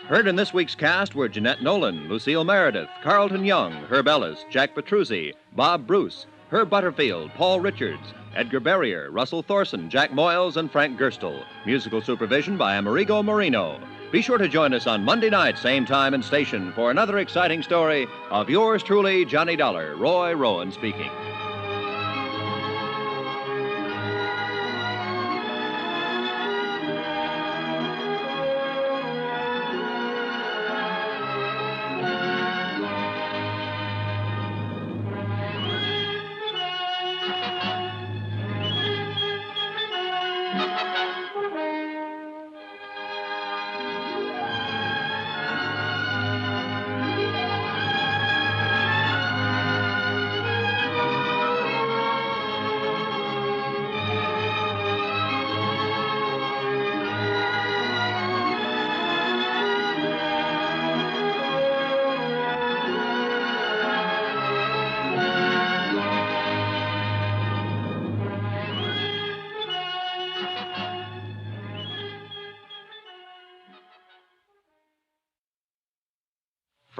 Heard in this week's cast were Jeanette Nolan, Lucille Meredith, Carlton Young, Herb Ellis, Jack Petruzzi, Bob Bruce, Herb Butterfield, Paul Richards, Edgar Barrier, Russell Thorson, Jack Moyles, and Frank Gerstle. Musical supervision by Amerigo Marino. Be sure to join us on Monday night, same time and station, for another exciting story of yours truly, Johnny Dollar. Roy Rowan speaking.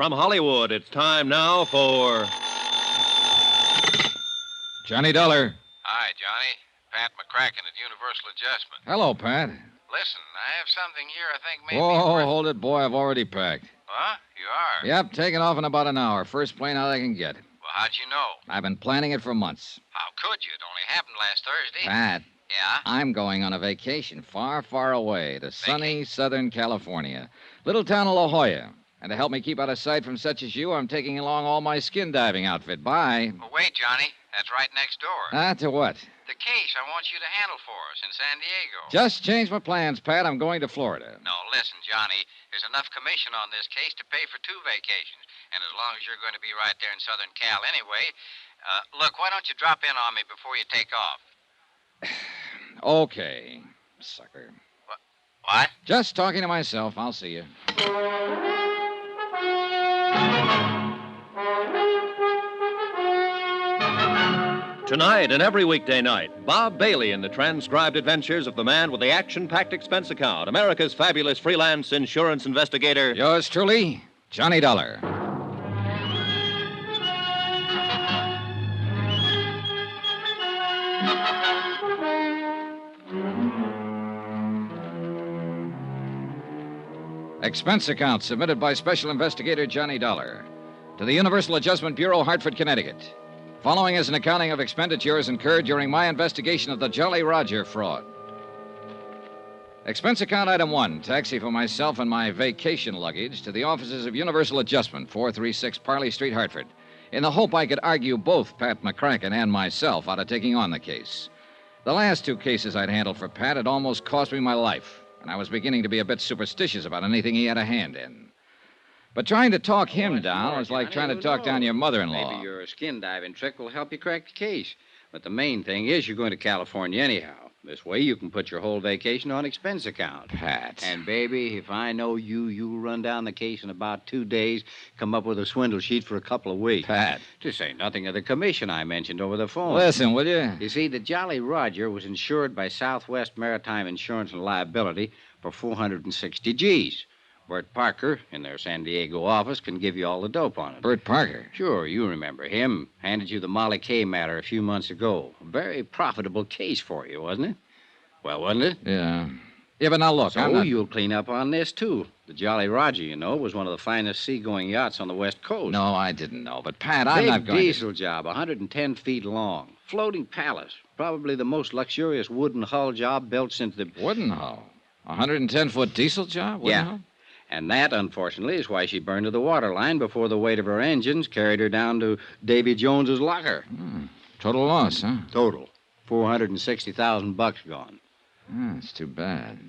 from Hollywood, it's time now for Johnny Dollar. Hi, Johnny. Pat McCracken at Universal Adjustment. Hello, Pat. Listen, I have something here I think maybe... Whoa, hold it, boy. I've already packed. Huh? You are? Yep, taking off in about an hour. First plane out I can get. Well, how'd you know? I've been planning it for months. How could you? It only happened last Thursday. Pat. Yeah? I'm going on a vacation far, far away to sunny Southern California. Little town of La Jolla. And to help me keep out of sight from such as you, I'm taking along all my skin diving outfit. Bye. Well, wait, Johnny. That's right next door. To what? The case I want you to handle for us in San Diego. Just changed my plans, Pat. I'm going to Florida. No, listen, Johnny. There's enough commission on this case to pay for 2 vacations. And as long as you're going to be right there in Southern Cal anyway, look, why don't you drop in on me before you take off? Okay, sucker. What? Just talking to myself. I'll see you. Tonight and every weekday night, Bob Bailey in the transcribed adventures of the man with the action-packed expense account, America's fabulous freelance insurance investigator. Yours truly, Johnny Dollar. Expense account submitted by Special Investigator Johnny Dollar to the Universal Adjustment Bureau, Hartford, Connecticut. Following is an accounting of expenditures incurred during my investigation of the Jolly Roger fraud. Expense account item 1, taxi for myself and my vacation luggage to the offices of Universal Adjustment, 436 Parley Street, Hartford, in the hope I could argue both Pat McCracken and myself out of taking on the case. The last 2 cases I'd handled for Pat had almost cost me my life, and I was beginning to be a bit superstitious about anything he had a hand in. But trying to talk him down was like trying to talk down your mother-in-law. Maybe your skin diving trick will help you crack the case. But the main thing is you're going to California anyhow. This way you can put your whole vacation on expense account. Pat. And, baby, if I know you, you'll run down the case in about 2 days, come up with a swindle sheet for a couple of weeks. Pat. To say nothing of the commission I mentioned over the phone. Listen, will you? You see, the Jolly Roger was insured by Southwest Maritime Insurance and Liability for 460 G's. Bert Parker, in their San Diego office, can give you all the dope on it. Bert Parker? Sure, you remember him. Handed you the Molly Kay matter a few months ago. A very profitable case for you, wasn't it? Well, wasn't it? Yeah. Yeah, but now look, So you'll clean up on this, too. The Jolly Roger, you know, was one of the finest seagoing yachts on the West Coast. No, I didn't know. But, Pat, I'm not going Big diesel job, 110 feet long. Floating palace. Probably the most luxurious wooden hull job built since the... Wooden hull? 110-foot diesel job? Wooden hull? And that, unfortunately, is why she burned to the waterline before the weight of her engines carried her down to Davy Jones's locker. Total loss, huh? Total. $460,000 gone. That's too bad.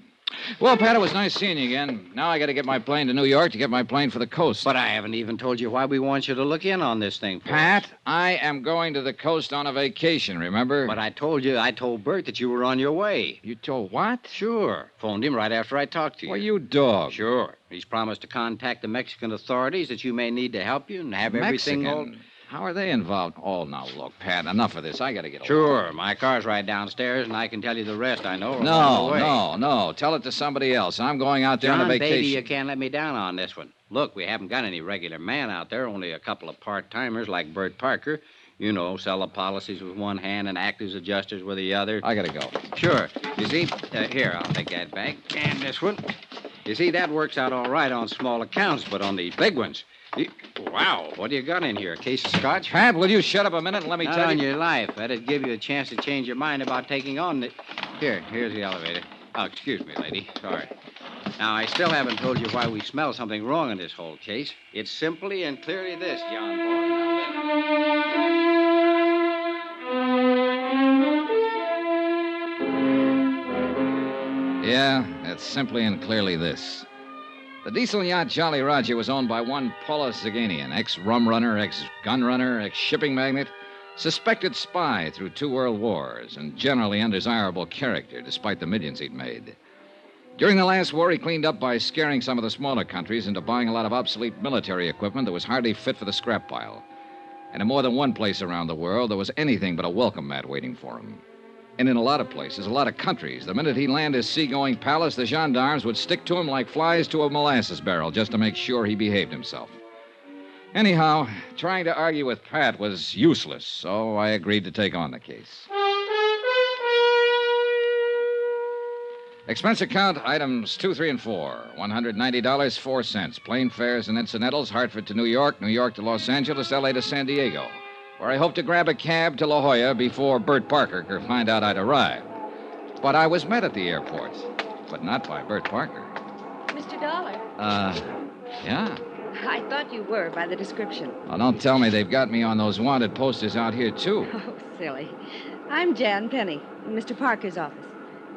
Well, Pat, it was nice seeing you again. Now I got to get my plane to New York to get my plane for the coast. But I haven't even told you why we want you to look in on this thing, Pat, I am going to the coast on a vacation, remember? But I told Bert that you were on your way. You told what? Sure. Phoned him right after I talked to you. Well, you dog. Sure. He's promised to contact the Mexican authorities that you may need to help you and have everything all... How are they involved? Oh, now, look, Pat, enough of this. I got to get along. Sure. My car's right downstairs, and I can tell you the rest I know. No. Tell it to somebody else. I'm going out there on a vacation. Baby, you can't let me down on this one. Look, we haven't got any regular man out there, only a couple of part-timers like Bert Parker. You know, sell the policies with one hand and act as adjusters with the other. I got to go. Sure. You see, here, I'll take that back. And this one. You see, that works out all right on small accounts, but on these big ones... Wow, what do you got in here? A case of scotch? Pat, will you shut up a minute and let me Not tell on you? your life. That'd give you a chance to change your mind about taking on the... Here's the elevator. Oh, excuse me, lady. Sorry. Now, I still haven't told you why we smell something wrong in this whole case. It's simply and clearly this, John boy. Yeah, it's simply and clearly this. The diesel yacht Jolly Roger was owned by one Paulus Zaganian, ex-rum runner, ex-gun runner, ex-shipping magnate, suspected spy through 2 world wars, and generally undesirable character, despite the millions he'd made. During the last war, he cleaned up by scaring some of the smaller countries into buying a lot of obsolete military equipment that was hardly fit for the scrap pile. And in more than one place around the world, there was anything but a welcome mat waiting for him. And in a lot of places, a lot of countries, the minute he landed his seagoing palace, the gendarmes would stick to him like flies to a molasses barrel just to make sure he behaved himself. Anyhow, trying to argue with Pat was useless, so I agreed to take on the case. Expense account items 2, 3, and 4. $190, 4 cents. Plane fares and incidentals, Hartford to New York, New York to Los Angeles, L.A. to San Diego, where I hope to grab a cab to La Jolla before Bert Parker could find out I'd arrived. But I was met at the airport, but not by Bert Parker. Mr. Dollar. Yeah. I thought you were by the description. Well, don't tell me they've got me on those wanted posters out here, too. Oh, silly. I'm Jan Penny, Mr. Parker's office.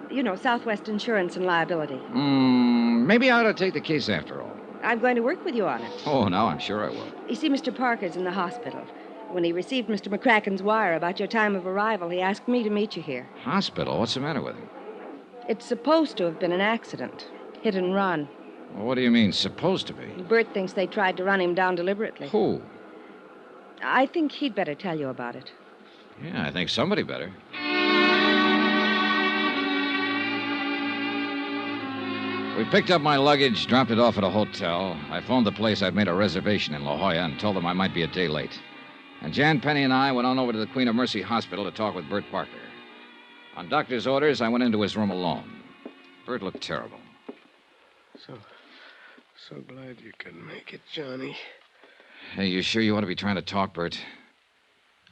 You know, Southwest Insurance and Liability. Maybe I ought to take the case after all. I'm going to work with you on it. Oh, no, I'm sure I will. You see, Mr. Parker's in the hospital. When he received Mr. McCracken's wire about your time of arrival, he asked me to meet you here. Hospital? What's the matter with him? It's supposed to have been an accident. Hit and run. Well, what do you mean, supposed to be? Bert thinks they tried to run him down deliberately. Who? I think he'd better tell you about it. Yeah, I think somebody better. We picked up my luggage, dropped it off at a hotel. I phoned the place I'd made a reservation in La Jolla and told them I might be a day late. And Jan Penny and I went on over to the Queen of Mercy Hospital to talk with Bert Parker. On doctor's orders, I went into his room alone. Bert looked terrible. So glad you could make it, Johnny. Hey, you sure you want to be trying to talk, Bert?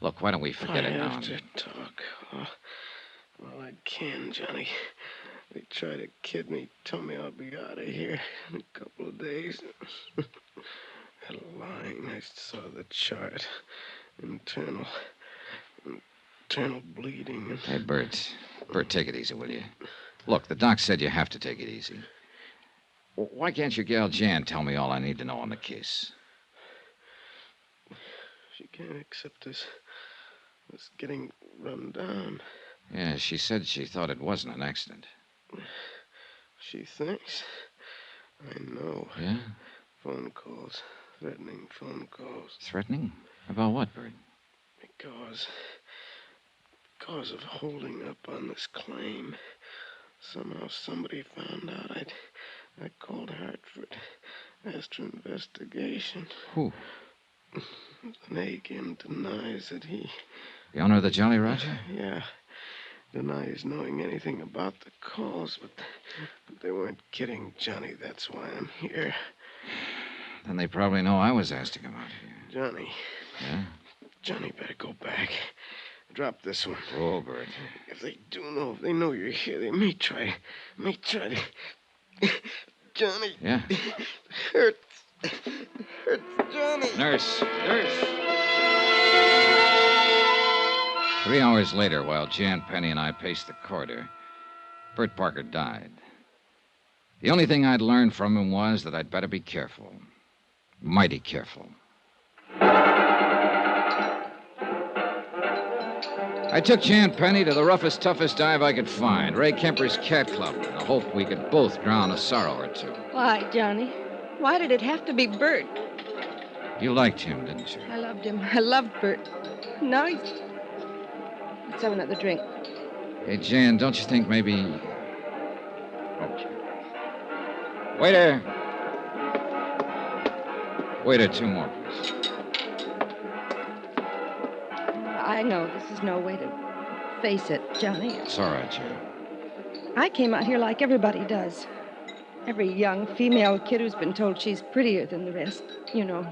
Look, why don't we forget it now? I have to talk. Well, I can, Johnny. They try to kid me, tell me I'll be out of here in a couple of days. That line, I saw the chart. Internal bleeding. Hey, Bert, take it easy, will you? Look, the doc said you have to take it easy. Why can't your gal Jan tell me all I need to know on the case? She can't accept this getting run down. Yeah, she said she thought it wasn't an accident. She thinks. I know. Yeah? Phone calls. Threatening phone calls. Threatening? About what, Bert? Because of holding up on this claim. Somehow somebody found out I called Hartford. Asked for investigation. Who? Nagin denies that he... The owner of the Jolly Roger? Yeah. Denies knowing anything about the calls, but they weren't kidding, Johnny. That's why I'm here. Then they probably know I was asked to come out here. Johnny. Yeah? Johnny better go back. Drop this one. Oh, Bert. If they know you're here, they may try to... Johnny. Yeah? Hurts, Johnny. Nurse. 3 hours later, while Jan Penny and I paced the corridor, Bert Parker died. The only thing I'd learned from him was that I'd better be careful. Mighty careful. I took Jan Penny to the roughest, toughest dive I could find, Ray Kemper's Cat Club, in the hope we could both drown a sorrow or two. Why, Johnny? Why did it have to be Bert? You liked him, didn't you? I loved him. I loved Bert. Now he's... Let's have another drink. Hey, Jan, don't you think maybe... Okay. Waiter! Waiter, 2 more, please. I know this is no way to face it, Johnny. It's all right, Jan. I came out here like everybody does. Every young female kid who's been told she's prettier than the rest. You know,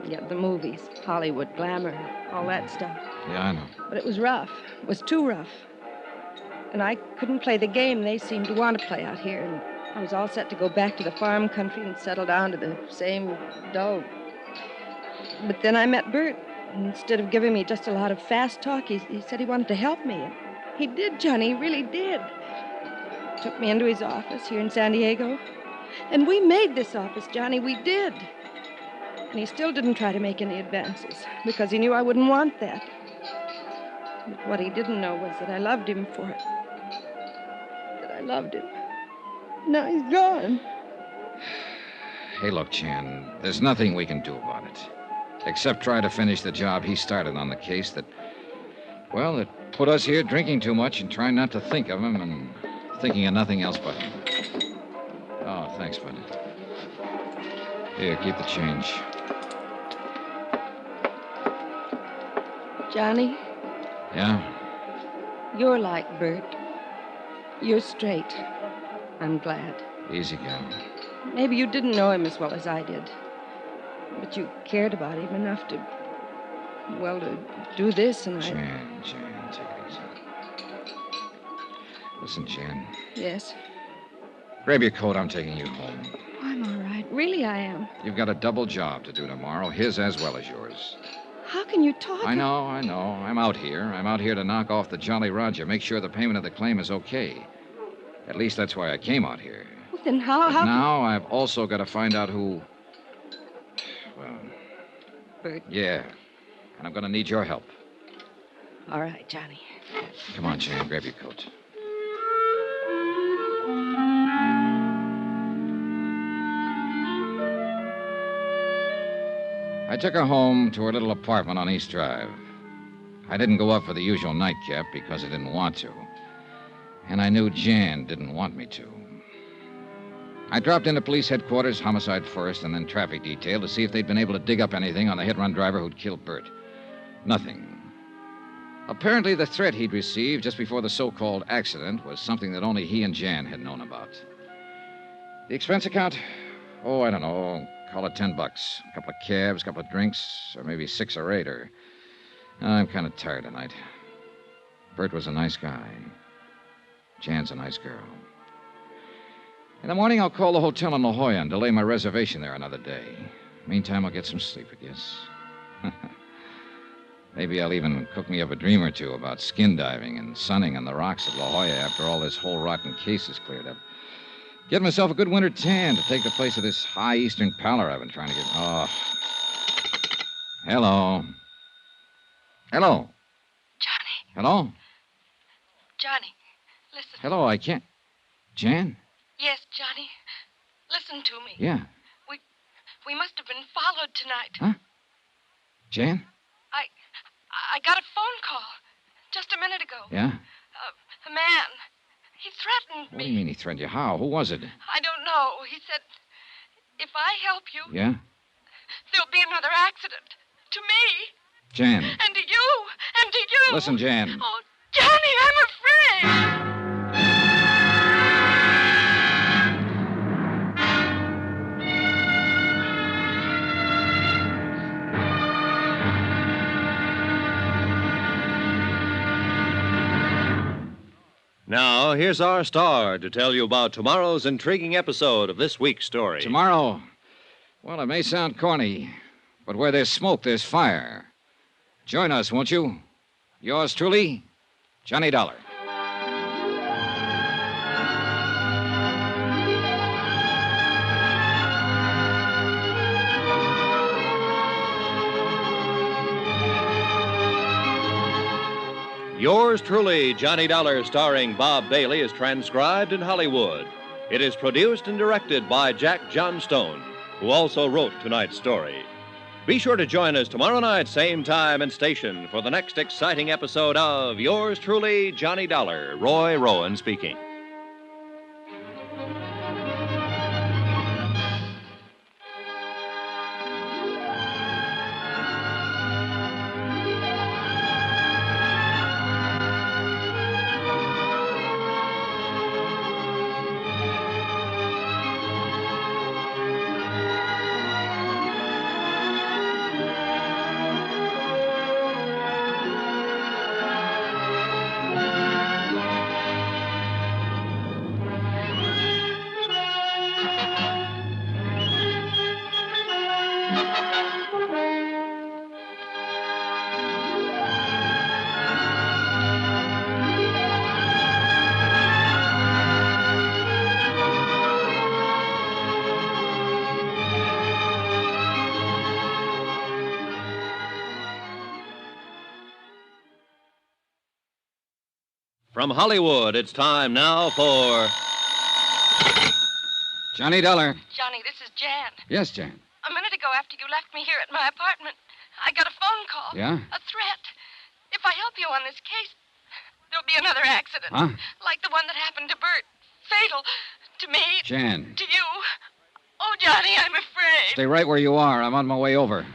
yeah, the movies, Hollywood, glamour, all that stuff. Yeah, I know. But it was rough. It was too rough. And I couldn't play the game they seemed to want to play out here. And I was all set to go back to the farm country and settle down to the same dull. But then I met Bert. Instead of giving me just a lot of fast talk, he said he wanted to help me. And he did, Johnny. He really did. Took me into his office here in San Diego. And we made this office, Johnny. We did. And he still didn't try to make any advances because he knew I wouldn't want that. But what he didn't know was that I loved him for it. That I loved him. Now he's gone. Hey, look, Jan, there's nothing we can do about it. Except try to finish the job he started on the case that put us here drinking too much and trying not to think of him and thinking of nothing else but him. Oh, thanks, bud. Here, keep the change. Johnny, Yeah? you're like Bert. You're straight. I'm glad. Easy, gal. Maybe you didn't know him as well as I did. But you cared about him enough to, well, to do this, and I... Jan, take it easy. Listen, Jan. Yes? Grab your coat. I'm taking you home. I'm all right. Really, I am. You've got a double job to do tomorrow, his as well as yours. How can you talk? I know. I'm out here. I'm out here to knock off the Jolly Roger, make sure the payment of the claim is okay. At least that's why I came out here. Well, then how... But now I've also got to find out who... Well... Bert. Yeah. And I'm going to need your help. All right, Johnny. Come on, Jan. Grab your coat. I took her home to her little apartment on East Drive. I didn't go up for the usual nightcap because I didn't want to. And I knew Jan didn't want me to. I dropped into police headquarters, homicide first, and then traffic detail to see if they'd been able to dig up anything on the hit-run driver who'd killed Bert. Nothing. Apparently, the threat he'd received just before the so-called accident was something that only he and Jan had known about. The expense account? Oh, I don't know. Call it $10. A couple of cabs, a couple of drinks, or maybe 6 or 8, or... I'm kind of tired tonight. Bert was a nice guy. Jan's a nice girl. In the morning, I'll call the hotel in La Jolla and delay my reservation there another day. Meantime, I'll get some sleep, I guess. Maybe I'll even cook me up a dream or two about skin diving and sunning on the rocks at La Jolla after all this whole rotten case is cleared up. Get myself a good winter tan to take the place of this high eastern pallor I've been trying to get... Oh. Hello. Hello. Johnny. Hello? Johnny, listen. Hello, I can't... Jan? Yes, Johnny. Listen to me. Yeah. We must have been followed tonight. Huh? Jan? I got a phone call just a minute ago. Yeah? A man. He threatened What me. do you mean he threatened you? How? Who was it? I don't know. He said, if I help you, Yeah? there'll be another accident. To me. Jan. And to you. And to you. Listen, Jan. Oh, Johnny, I'm afraid. Now, here's our star to tell you about tomorrow's intriguing episode of this week's story. Tomorrow? Well, it may sound corny, but where there's smoke, there's fire. Join us, won't you? Yours truly, Johnny Dollar. Yours truly, Johnny Dollar, starring Bob Bailey, is transcribed in Hollywood. It is produced and directed by Jack Johnstone, who also wrote tonight's story. Be sure to join us tomorrow night, same time and station, for the next exciting episode of Yours truly, Johnny Dollar. Roy Rowan speaking. From Hollywood, it's time now for... Johnny Dollar. Johnny, this is Jan. Yes, Jan. A minute ago, after you left me here at my apartment, I got a phone call. Yeah? A threat. If I help you on this case, there'll be another accident. Huh? Like the one that happened to Bert. Fatal. To me. Jan. To you. Oh, Johnny, I'm afraid. Stay right where you are. I'm on my way over.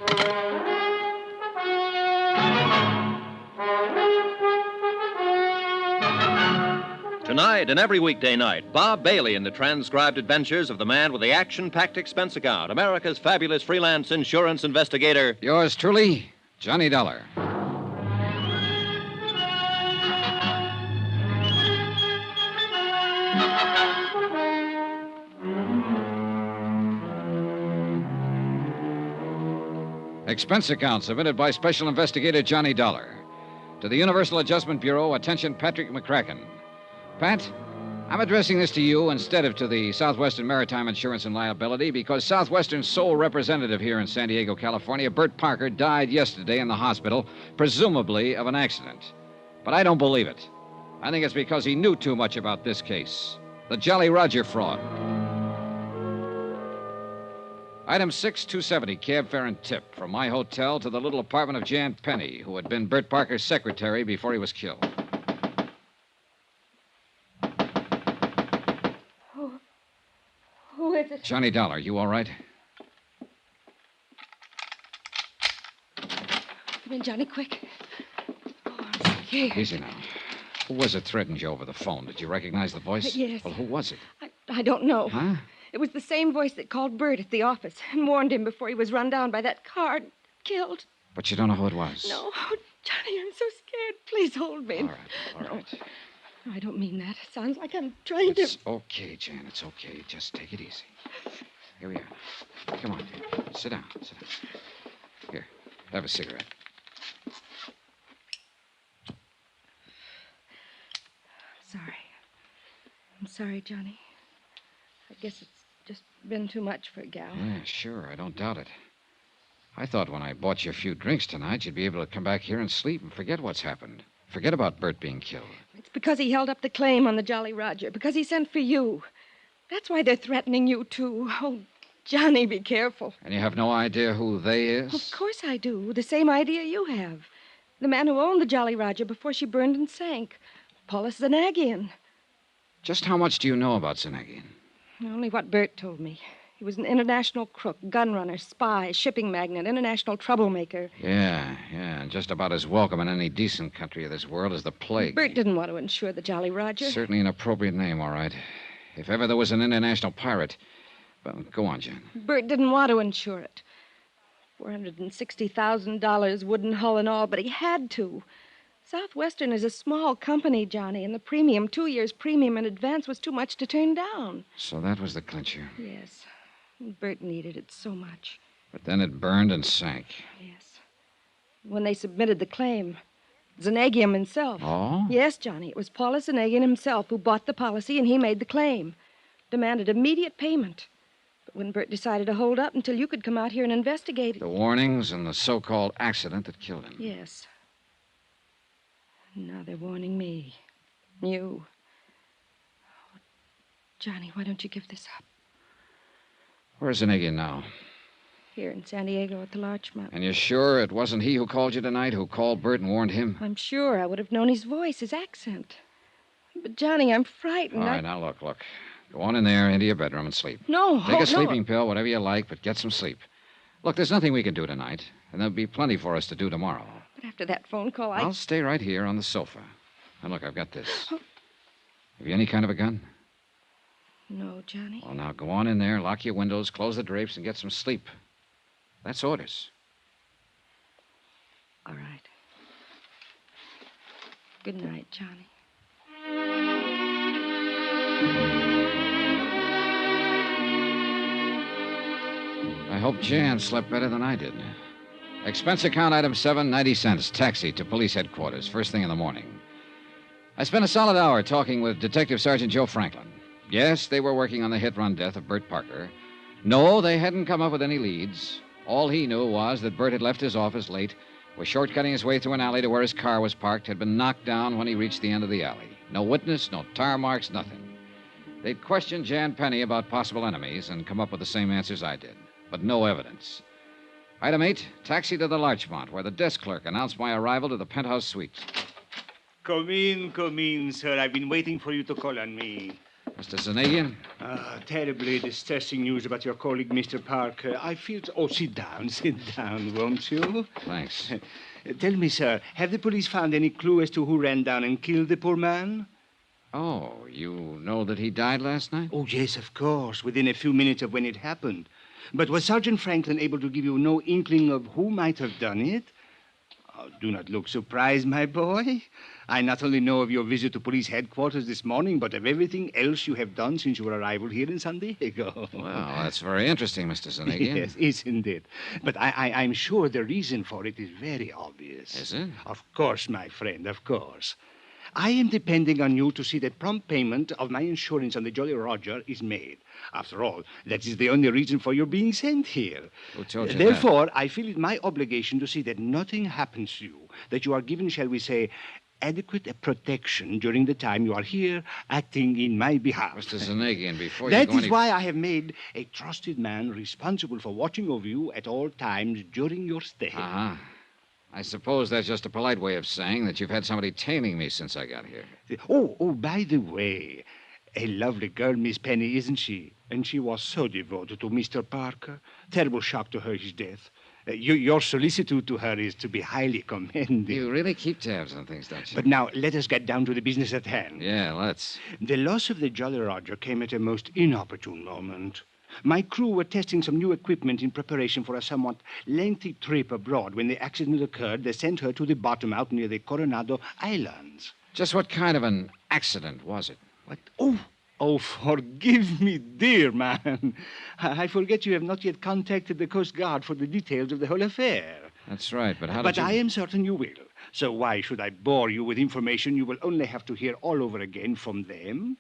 Tonight and every weekday night, Bob Bailey in the transcribed adventures of the man with the action-packed expense account, America's fabulous freelance insurance investigator. Yours truly, Johnny Dollar. Expense account submitted by Special Investigator Johnny Dollar. To the Universal Adjustment Bureau, attention Patrick McCracken. Pat, I'm addressing this to you instead of to the Southwestern Maritime Insurance and Liability because Southwestern's sole representative here in San Diego, California, Bert Parker, died yesterday in the hospital, presumably of an accident. But I don't believe it. I think it's because he knew too much about this case. The Jolly Roger fraud. Item 6270, cab fare and tip from my hotel to the little apartment of Jan Penny, who had been Bert Parker's secretary before he was killed. Who is it? Johnny Dollar, you all right? Come in, Johnny, quick. Oh, I'm scared. Easy now. Who was it threatened you over the phone? Did you recognize the voice? Yes. Well, who was it? I don't know. Huh? It was the same voice that called Bert at the office and warned him before he was run down by that car and killed. But you don't know who it was? No. Oh, Johnny, I'm so scared. Please hold me. All right. No, I don't mean that. It sounds like I'm trying to... It's okay, Jan. It's okay. Just take it easy. Here we are. Come on, dear. Sit down. Here, have a cigarette. I'm sorry, Johnny. I guess it's just been too much for a gal. Yeah, sure. I don't doubt it. I thought when I bought you a few drinks tonight, you'd be able to come back here and sleep and forget what's happened. Forget about Bert being killed. It's because he held up the claim on the Jolly Roger, because he sent for you. That's why they're threatening you, too. Oh, Johnny, be careful. And you have no idea who they is? Of course I do. The same idea you have. The man who owned the Jolly Roger before she burned and sank. Paulus Zanagian. Just how much do you know about Zanagian? Only what Bert told me. He was an international crook, gun runner, spy, shipping magnate, international troublemaker. Yeah, and just about as welcome in any decent country of this world as the plague. Bert didn't want to insure the Jolly Roger. Certainly an appropriate name, all right. If ever there was an international pirate. Well, go on, Jen. Bert didn't want to insure it. $460,000, wooden hull and all, but he had to. Southwestern is a small company, Johnny, and the premium, 2 years' premium in advance, was too much to turn down. So that was the clincher. Yes. Bert needed it so much. But then it burned and sank. Yes. When they submitted the claim, Zanagian himself. Oh? Yes, Johnny. It was Paulus Zanagian himself who bought the policy, and he made the claim. Demanded immediate payment. But when Bert decided to hold up until you could come out here and investigate it. The warnings and the so-called accident that killed him. Yes. Now they're warning me. You. Oh, Johnny, why don't you give this up? Where's Zanagian now? Here in San Diego at the Larchmont. And you're sure it wasn't he who called you tonight, who called Bert and warned him? I'm sure. I would have known his voice, his accent. But, Johnny, I'm frightened. All right, now look. Go on in there into your bedroom and sleep. No, Take a sleeping pill, whatever you like, but get some sleep. Look, there's nothing we can do tonight, and there'll be plenty for us to do tomorrow. But after that phone call, I'll stay right here on the sofa. And look, I've got this. Have you any kind of a gun? No, Johnny. Well, now go on in there, lock your windows, close the drapes, and get some sleep. That's orders. All right. Good night, Johnny. I hope Jan slept better than I did. Expense account item 7, 90 cents. Taxi to police headquarters, first thing in the morning. I spent a solid hour talking with Detective Sergeant Joe Franklin. Yes, they were working on the hit-run death of Bert Parker. No, they hadn't come up with any leads. All he knew was that Bert had left his office late, was shortcutting his way through an alley to where his car was parked, had been knocked down when he reached the end of the alley. No witness, no tar marks, nothing. They'd questioned Jan Penny about possible enemies and come up with the same answers I did, but no evidence. Item 8, taxi to the Larchmont, where the desk clerk announced my arrival to the penthouse suite. Come in, sir. I've been waiting for you to call on me. Mr. Zanagian? Terribly distressing news about your colleague, Mr. Parker. I feel... Oh, sit down, won't you? Thanks. Tell me, sir, have the police found any clue as to who ran down and killed the poor man? Oh, you know that he died last night? Oh, yes, of course, within a few minutes of when it happened. But was Sergeant Franklin able to give you no inkling of who might have done it? Oh, do not look surprised, my boy. I not only know of your visit to police headquarters this morning, but of everything else you have done since your arrival here in San Diego. Well, that's very interesting, Mr. Zanagian. Yes, isn't it? But I'm sure the reason for it is very obvious. Is it? Of course, my friend, of course. I am depending on you to see that prompt payment of my insurance on the Jolly Roger is made. After all, that is the only reason for your being sent here. Who told you Therefore, I feel it my obligation to see that nothing happens to you, that you are given, shall we say, adequate protection during the time you are here acting in my behalf. Mr. Zanagian, before you That go is why I have made a trusted man responsible for watching over you at all times during your stay. Uh-huh. I suppose that's just a polite way of saying that you've had somebody tailing me since I got here. Oh, by the way, a lovely girl, Miss Penny, isn't she? And she was so devoted to Mr. Parker. Terrible shock to her, his death. Your solicitude to her is to be highly commended. You really keep tabs on things, don't you? But now, let us get down to the business at hand. Yeah, let's. The loss of the Jolly Roger came at a most inopportune moment. My crew were testing some new equipment in preparation for a somewhat lengthy trip abroad. When the accident occurred, they sent her to the bottom out near the Coronado Islands. Just what kind of an accident was it? What? Oh, forgive me, dear man. I forget you have not yet contacted the Coast Guard for the details of the whole affair. That's right, but how But did you... I am certain you will. So why should I bore you with information you will only have to hear all over again from them?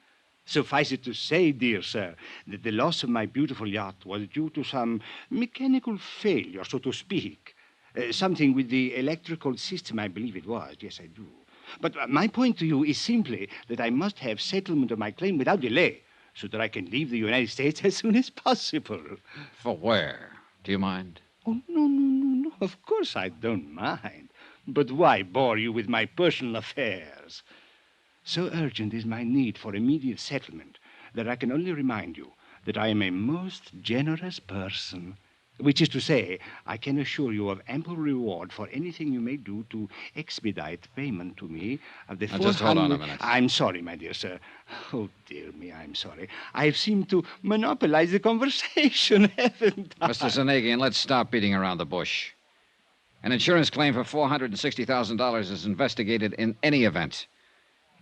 Suffice it to say, dear sir, that the loss of my beautiful yacht was due to some mechanical failure, so to speak. Something with the electrical system, I believe it was. Yes, I do. But my point to you is simply that I must have settlement of my claim without delay, so that I can leave the United States as soon as possible. For where? Do you mind? Oh, no. Of course I don't mind. But why bore you with my personal affairs? So urgent is my need for immediate settlement that I can only remind you that I am a most generous person. Which is to say, I can assure you of ample reward for anything you may do to expedite payment to me of the Now, just hold on a minute. I'm sorry, my dear sir. Oh, dear me, I'm sorry. I've seemed to monopolize the conversation, haven't I? Mr. Zanagian, let's stop beating around the bush. An insurance claim for $460,000 is investigated in any event.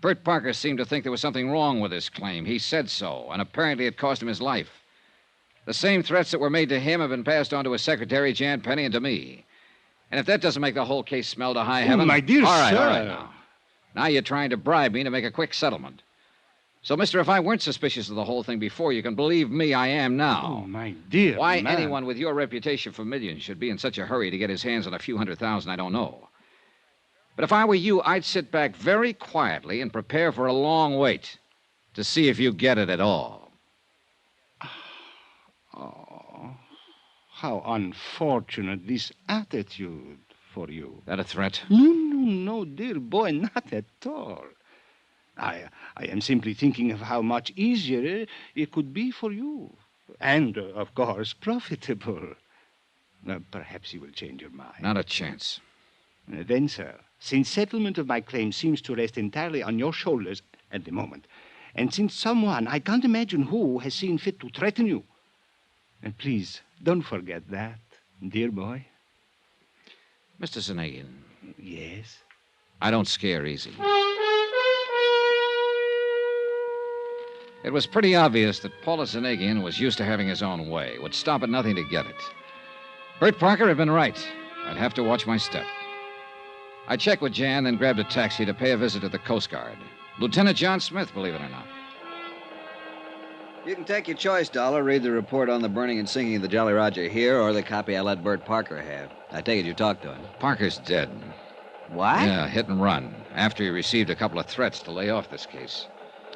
Bert Parker seemed to think there was something wrong with his claim. He said so, and apparently it cost him his life. The same threats that were made to him have been passed on to his secretary, Jan Penny, and to me. And if that doesn't make the whole case smell to high heaven... my dear All right, sir. now. Now you're trying to bribe me to make a quick settlement. So, mister, if I weren't suspicious of the whole thing before, you can believe me, I am now. Oh, my dear Why man. anyone with your reputation for millions should be in such a hurry to get his hands on a few $100,000, I don't know. But if I were you, I'd sit back very quietly and prepare for a long wait to see if you get it at all. Oh, how unfortunate this attitude for you. That a threat? No, dear boy, not at all. I am simply thinking of how much easier it could be for you. And, of course, profitable. Perhaps you will change your mind. Not a chance. Then, sir, since settlement of my claim seems to rest entirely on your shoulders at the moment, and since someone, I can't imagine who, has seen fit to threaten you, and please, don't forget that, dear boy. Mr. Zanagian. Yes? I don't scare easy. It was pretty obvious that Paula Zanagian was used to having his own way, would stop at nothing to get it. Bert Parker had been right. I'd have to watch my step. I checked with Jan, then grabbed a taxi to pay a visit to the Coast Guard. Lieutenant John Smith, believe it or not. You can take your choice, Dollar. Read the report on the burning and sinking of the Jolly Roger here, or the copy I let Bert Parker have. I take it you talked to him. Parker's dead. What? Yeah, hit and run, after he received a couple of threats to lay off this case.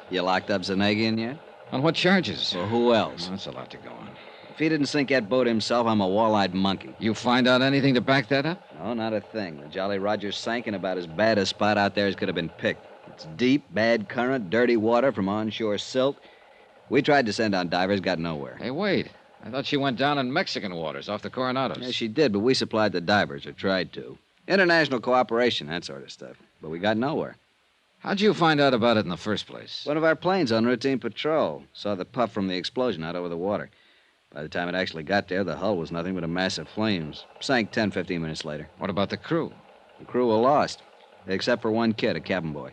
You locked up Zanagian yet? On what charges? Well, who else? Well, that's a lot to go on. If he didn't sink that boat himself, I'm a wall-eyed monkey. You find out anything to back that up? No, not a thing. The Jolly Roger sank in about as bad a spot out there as could have been picked. It's deep, bad current, dirty water from onshore silt. We tried to send on divers, got nowhere. Hey, wait. I thought she went down in Mexican waters off the Coronados. Yeah, she did, but we supplied the divers, or tried to. International cooperation, that sort of stuff. But we got nowhere. How'd you find out about it in the first place? One of our planes on routine patrol saw the puff from the explosion out over the water. By the time it actually got there, the hull was nothing but a mass of flames. Sank 10, 15 minutes later. What about the crew? The crew were lost, except for one kid, a cabin boy.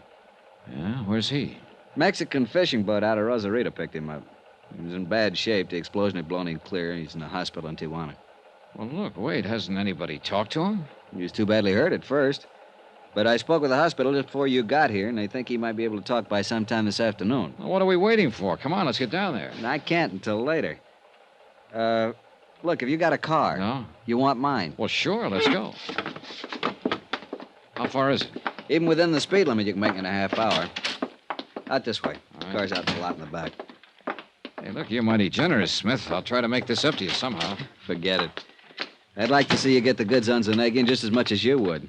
Yeah, where's he? Mexican fishing boat out of Rosarito picked him up. He was in bad shape. The explosion had blown him clear. He's in the hospital in Tijuana. Well, look, wait, hasn't anybody talked to him? He was too badly hurt at first. But I spoke with the hospital just before you got here, and they think he might be able to talk by sometime this afternoon. Well, what are we waiting for? Come on, let's get down there. And I can't until later. Look, have you got a car? No. You want mine? Well, sure, let's go. How far is it? Even within the speed limit, you can make it in a half hour. Out this way. The car's out in the lot in the back. Hey, look, you're mighty generous, Smith. I'll try to make this up to you somehow. Forget it. I'd like to see you get the goods on Zanegian just as much as you would.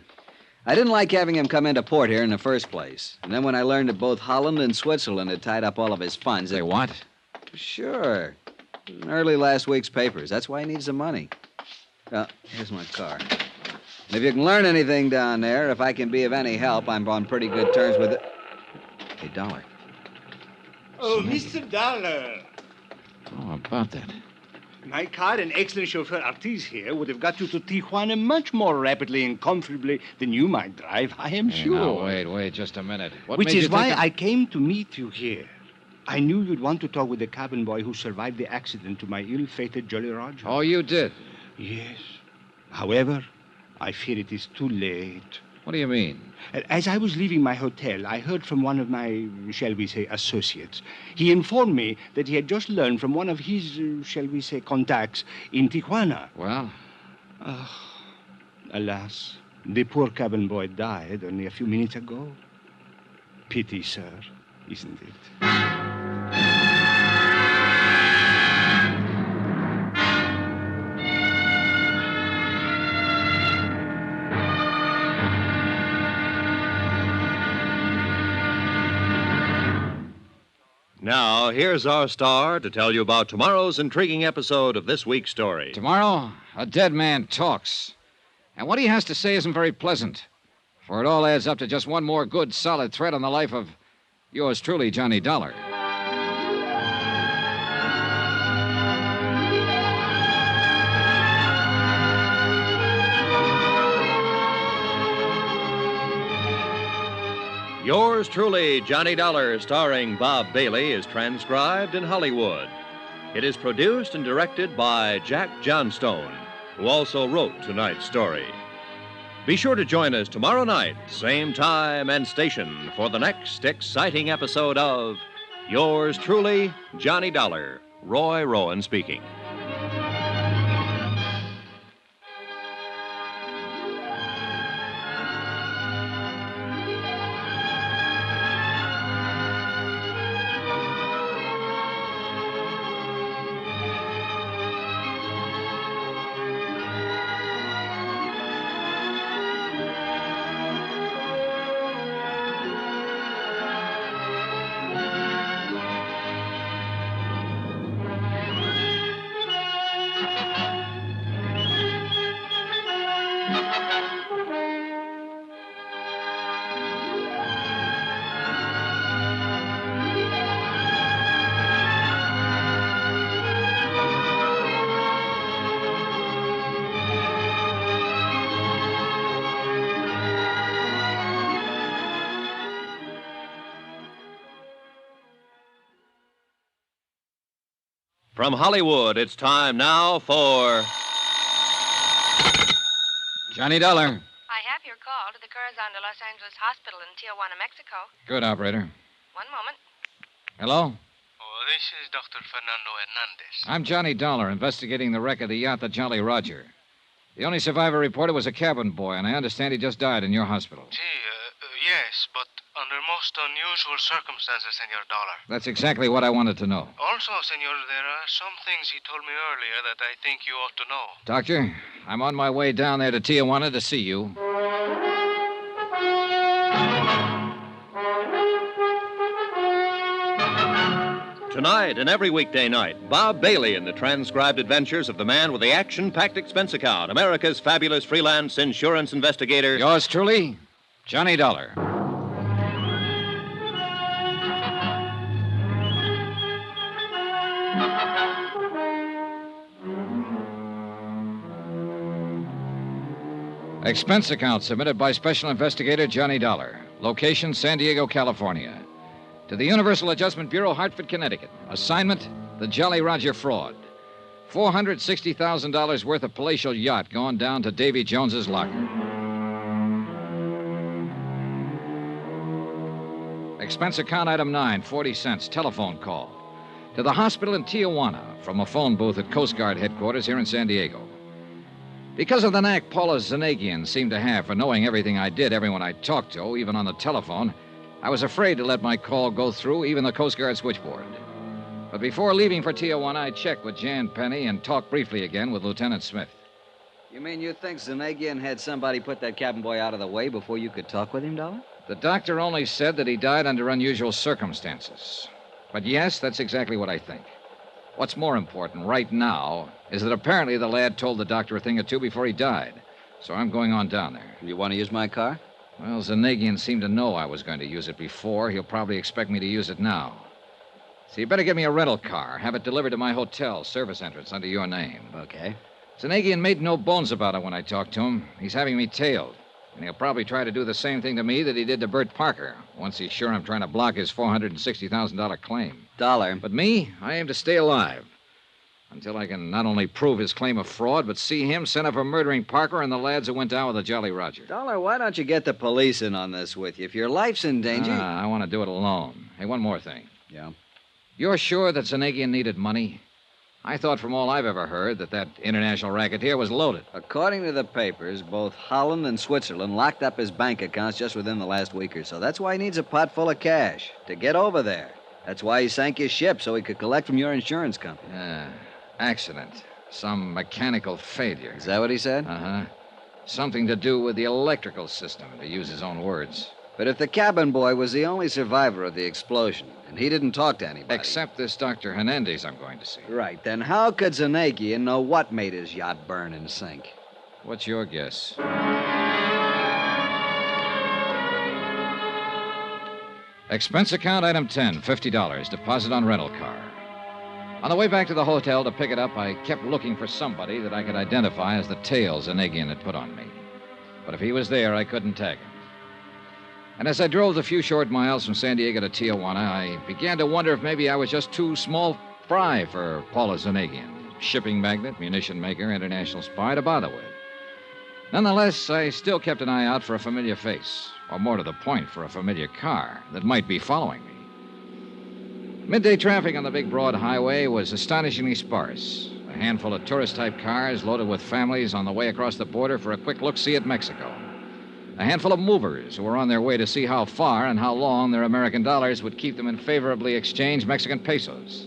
I didn't like having him come into port here in the first place. And then when I learned that both Holland and Switzerland had tied up all of his funds... They what? Sure. In early last week's papers. That's why he needs the money. Here's my car. And if you can learn anything down there, if I can be of any help, I'm on pretty good terms with it. Hey, Dollar. Oh, Mr. Dollar. Oh, about that. My car and excellent chauffeur Ortiz here would have got you to Tijuana much more rapidly and comfortably than you might drive, I am Hey, sure. now, wait just a minute. What Which made is you why think I came to meet you here. I knew you'd want to talk with the cabin boy who survived the accident to my ill-fated Jolly Roger. Oh, you did? Yes. However, I fear it is too late. What do you mean? As I was leaving my hotel, I heard from one of my, shall we say, associates. He informed me that he had just learned from one of his, shall we say, contacts in Tijuana. Well? Alas, the poor cabin boy died only a few minutes ago. Pity, sir, isn't it? Now, here's our star to tell you about tomorrow's intriguing episode of this week's story. Tomorrow, a dead man talks. And what he has to say isn't very pleasant. For it all adds up to just one more good, solid thread on the life of yours truly, Johnny Dollar. Yours truly, Johnny Dollar, starring Bob Bailey, is transcribed in Hollywood. It is produced and directed by Jack Johnstone, who also wrote tonight's story. Be sure to join us tomorrow night, same time and station, for the next exciting episode of Yours truly, Johnny Dollar. Roy Rowan speaking. From Hollywood, it's time now for Johnny Dollar. I have your call to the Corazon de Los Angeles Hospital in Tijuana, Mexico. Good, operator. One moment. Hello? Oh, this is Dr. Fernando Hernandez. I'm Johnny Dollar, investigating the wreck of the yacht, the Jolly Roger. The only survivor reported was a cabin boy, and I understand he just died in your hospital. Yes, but under most unusual circumstances, Senor Dollar. That's exactly what I wanted to know. Also, Senor, there are some things he told me earlier that I think you ought to know. Doctor, I'm on my way down there to Tijuana to see you. Tonight and every weekday night, Bob Bailey in the transcribed adventures of the man with the action-packed expense account, America's fabulous freelance insurance investigator. Yours truly, Johnny Dollar. Expense account submitted by Special Investigator Johnny Dollar. Location, San Diego, California. To the Universal Adjustment Bureau, Hartford, Connecticut. Assignment, the Jolly Roger fraud. $460,000 worth of palatial yacht gone down to Davy Jones's locker. Expense account item 9, 40 cents, telephone call. To the hospital in Tijuana from a phone booth at Coast Guard headquarters here in San Diego. Because of the knack Paula Zanagian seemed to have for knowing everything I did, everyone I talked to, even on the telephone, I was afraid to let my call go through even the Coast Guard switchboard. But before leaving for Tijuana, I checked with Jan Penny and talked briefly again with Lieutenant Smith. You mean you think Zanagian had somebody put that cabin boy out of the way before you could talk with him, Dollar? The doctor only said that he died under unusual circumstances. But yes, that's exactly what I think. What's more important right now is that apparently the lad told the doctor a thing or two before he died. So I'm going on down there. You want to use my car? Well, Zanagian seemed to know I was going to use it before. He'll probably expect me to use it now. So you better get me a rental car. Have it delivered to my hotel, service entrance, under your name. Okay. Zanagian made no bones about it when I talked to him. He's having me tailed. And he'll probably try to do the same thing to me that he did to Bert Parker, once he's sure I'm trying to block his $460,000 claim. Dollar. But me, I aim to stay alive. Until I can not only prove his claim of fraud, but see him sent up for murdering Parker and the lads who went down with the Jolly Roger. Dollar, why don't you get the police in on this with you? If your life's in danger... I want to do it alone. Hey, one more thing. Yeah? You're sure that Zanagian needed money? I thought from all I've ever heard that international racketeer was loaded. According to the papers, both Holland and Switzerland locked up his bank accounts just within the last week or so. That's why he needs a pot full of cash to get over there. That's why he sank his ship, so he could collect from your insurance company. Accident. Some mechanical failure. Is that what he said? Uh-huh. Something to do with the electrical system, to use his own words. But if the cabin boy was the only survivor of the explosion, and he didn't talk to anybody... Except this Dr. Hernandez I'm going to see. Right, then how could Zanagian know what made his yacht burn and sink? What's your guess? Expense account item 10, $50, deposit on rental car. On the way back to the hotel to pick it up, I kept looking for somebody that I could identify as the tail Zanagian had put on me. But if he was there, I couldn't tag him. And as I drove the few short miles from San Diego to Tijuana, I began to wonder if maybe I was just too small fry for Paula Zanagian, shipping magnate, munition maker, international spy, to bother with. Nonetheless, I still kept an eye out for a familiar face, or more to the point, for a familiar car that might be following me. Midday traffic on the big broad highway was astonishingly sparse. A handful of tourist-type cars loaded with families on the way across the border for a quick look-see at Mexico. A handful of movers who were on their way to see how far and how long their American dollars would keep them in favorably exchanged Mexican pesos.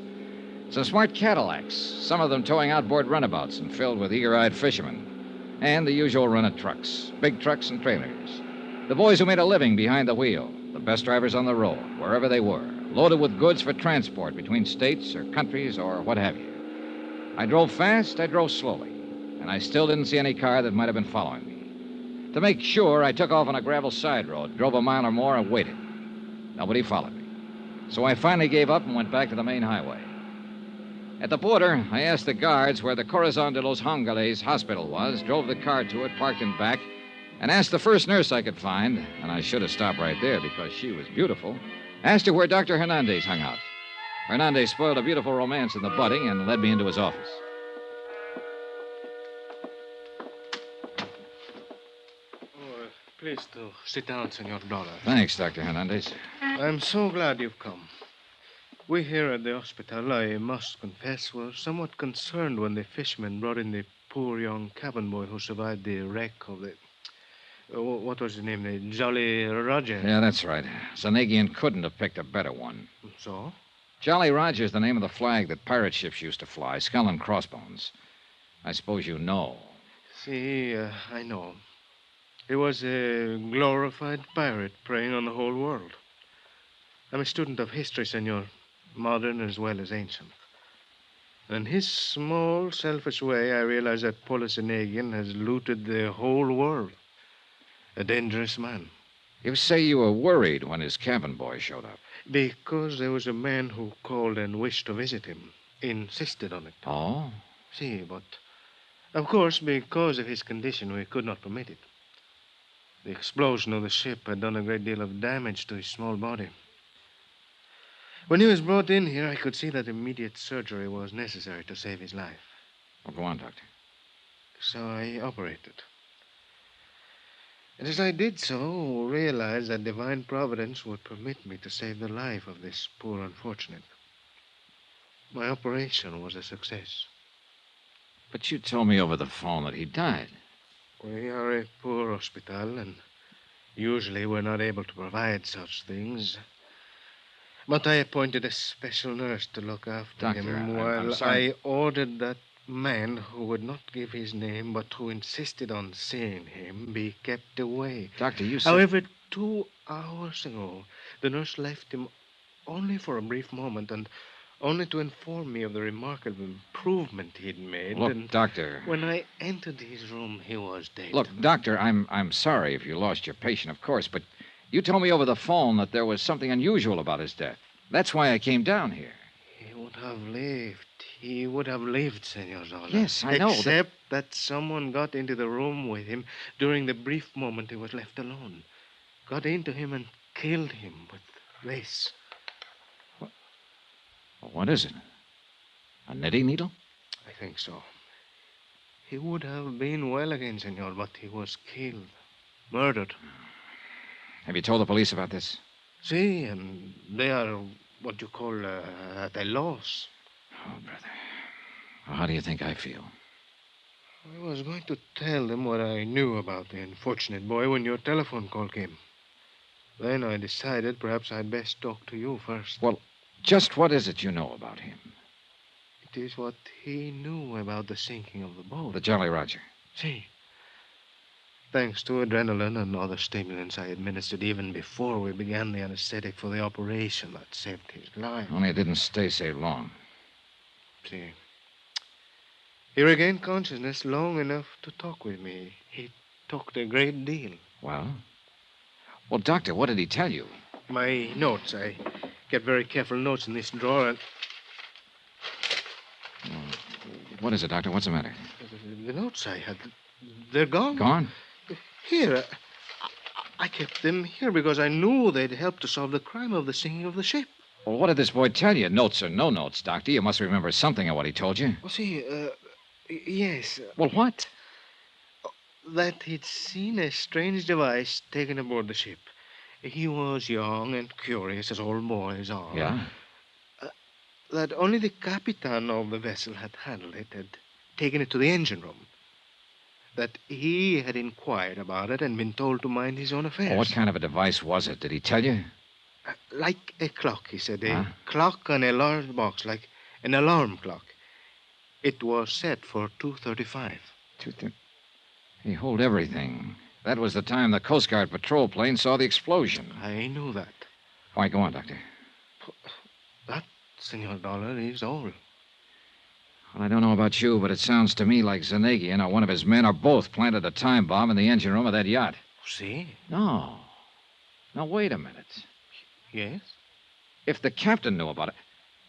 Some smart Cadillacs, some of them towing outboard runabouts and filled with eager-eyed fishermen. And the usual run of trucks, big trucks and trailers. The boys who made a living behind the wheel, the best drivers on the road, wherever they were, loaded with goods for transport between states or countries or what have you. I drove fast, I drove slowly, and I still didn't see any car that might have been following me. To make sure, I took off on a gravel side road, drove a mile or more, and waited. Nobody followed me. So I finally gave up and went back to the main highway. At the border, I asked the guards where the Corazon de los Angeles hospital was, drove the car to it, parked in back, and asked the first nurse I could find, and I should have stopped right there because she was beautiful, asked her where Dr. Hernandez hung out. Hernandez spoiled a beautiful romance in the budding and led me into his office. Please do. Sit down, Senor Dollar. Thanks, Dr. Hernandez. I'm so glad you've come. We here at the hospital, I must confess, were somewhat concerned when the fishermen brought in the poor young cabin boy who survived the wreck of the... what was his name? The Jolly Roger. Yeah, that's right. Zanagian couldn't have picked a better one. So? Jolly Roger's the name of the flag that pirate ships used to fly, skull and crossbones. I suppose you know. See, I know. He was a glorified pirate preying on the whole world. I'm a student of history, senor, modern as well as ancient. In his small, selfish way, I realize that Paula Zanagian has looted the whole world. A dangerous man. You say you were worried when his cabin boy showed up. Because there was a man who called and wished to visit him. Insisted on it. Oh? See, but... Of course, because of his condition, we could not permit it. The explosion of the ship had done a great deal of damage to his small body. When he was brought in here, I could see that immediate surgery was necessary to save his life. Well, go on, Doctor. So I operated. And as I did so, realized that divine providence would permit me to save the life of this poor unfortunate. My operation was a success. But you told me over the phone that he died. We are a poor hospital, and usually we're not able to provide such things. But I appointed a special nurse to look after Doctor, him I'm while sorry. I ordered that man who would not give his name but who insisted on seeing him be kept away. Doctor, you said... However, 2 hours ago, the nurse left him only for a brief moment and only to inform me of the remarkable improvement he'd made. Look, and Doctor... when I entered his room, he was dead. Look, Doctor, I'm sorry if you lost your patient, of course, but you told me over the phone that there was something unusual about his death. That's why I came down here. He would have lived. He would have lived, Senor Zola. Yes, I know. Except that someone got into the room with him during the brief moment he was left alone. Got into him and killed him with this. What is it? A knitting needle? I think so. He would have been well again, Senor, but he was killed. Murdered. Have you told the police about this? See, and they are what you call at a loss. Oh, brother. Well, how do you think I feel? I was going to tell them what I knew about the unfortunate boy when your telephone call came. Then I decided perhaps I'd best talk to you first. Well, just what is it you know about him? It is what he knew about the sinking of the boat. The Jolly Roger. See. Thanks to adrenaline and other stimulants I administered even before we began the anesthetic for the operation that saved his life. Only it didn't stay so long. See. He regained consciousness long enough to talk with me. He talked a great deal. Well? Well, Doctor, what did he tell you? My notes. I kept very careful notes in this drawer. And what is it, Doctor? What's the matter? the notes I had, they're gone. Gone? Here. I kept them here because I knew they'd help to solve the crime of the sinking of the ship. Well, what did this boy tell you? Notes or no notes, Doctor? You must remember something of what he told you. Well, see, yes. Well, what? That he'd seen a strange device taken aboard the ship. He was young and curious, as all boys are. Yeah? That only the captain of the vessel had handled it, had taken it to the engine room. That he had inquired about it and been told to mind his own affairs. Well, what kind of a device was it? Did he tell you? Like a clock, he said. A clock on a large box, like an alarm clock. It was set for 2:35. He hold everything. That was the time the Coast Guard patrol plane saw the explosion. I knew that. All right, go on, Doctor. That, Senor Dollar, is all. Well, I don't know about you, but it sounds to me like Zanegian or one of his men or both planted a time bomb in the engine room of that yacht. See? No. Now, wait a minute. Yes? If the captain knew about it...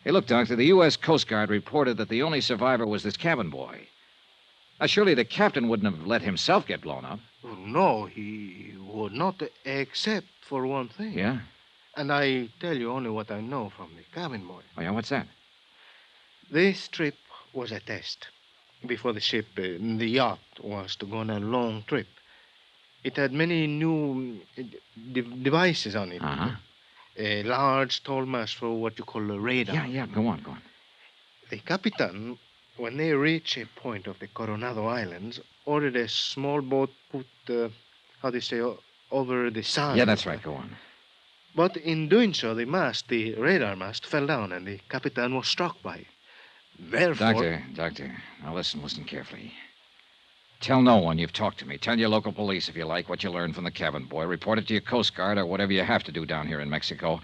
Hey, look, Doctor, the U.S. Coast Guard reported that the only survivor was this cabin boy. Now, surely the captain wouldn't have let himself get blown up. Oh, no, he would not, except for one thing. Yeah? And I tell you only what I know from the cabin boy. Oh, yeah? What's that? This trip was a test. Before the ship, the yacht, was to go on a long trip. It had many new devices on it. Uh-huh. A large, tall mast for what you call a radar. Yeah, go on. The captain, when they reached a point of the Coronado Islands, ordered a small boat put, over the sand. Yeah, that's right. Go on. But in doing so, the radar mast, fell down, and the captain was struck by it. Therefore... Doctor, now listen carefully. Tell no one you've talked to me. Tell your local police, if you like, what you learned from the cabin boy. Report it to your Coast Guard or whatever you have to do down here in Mexico.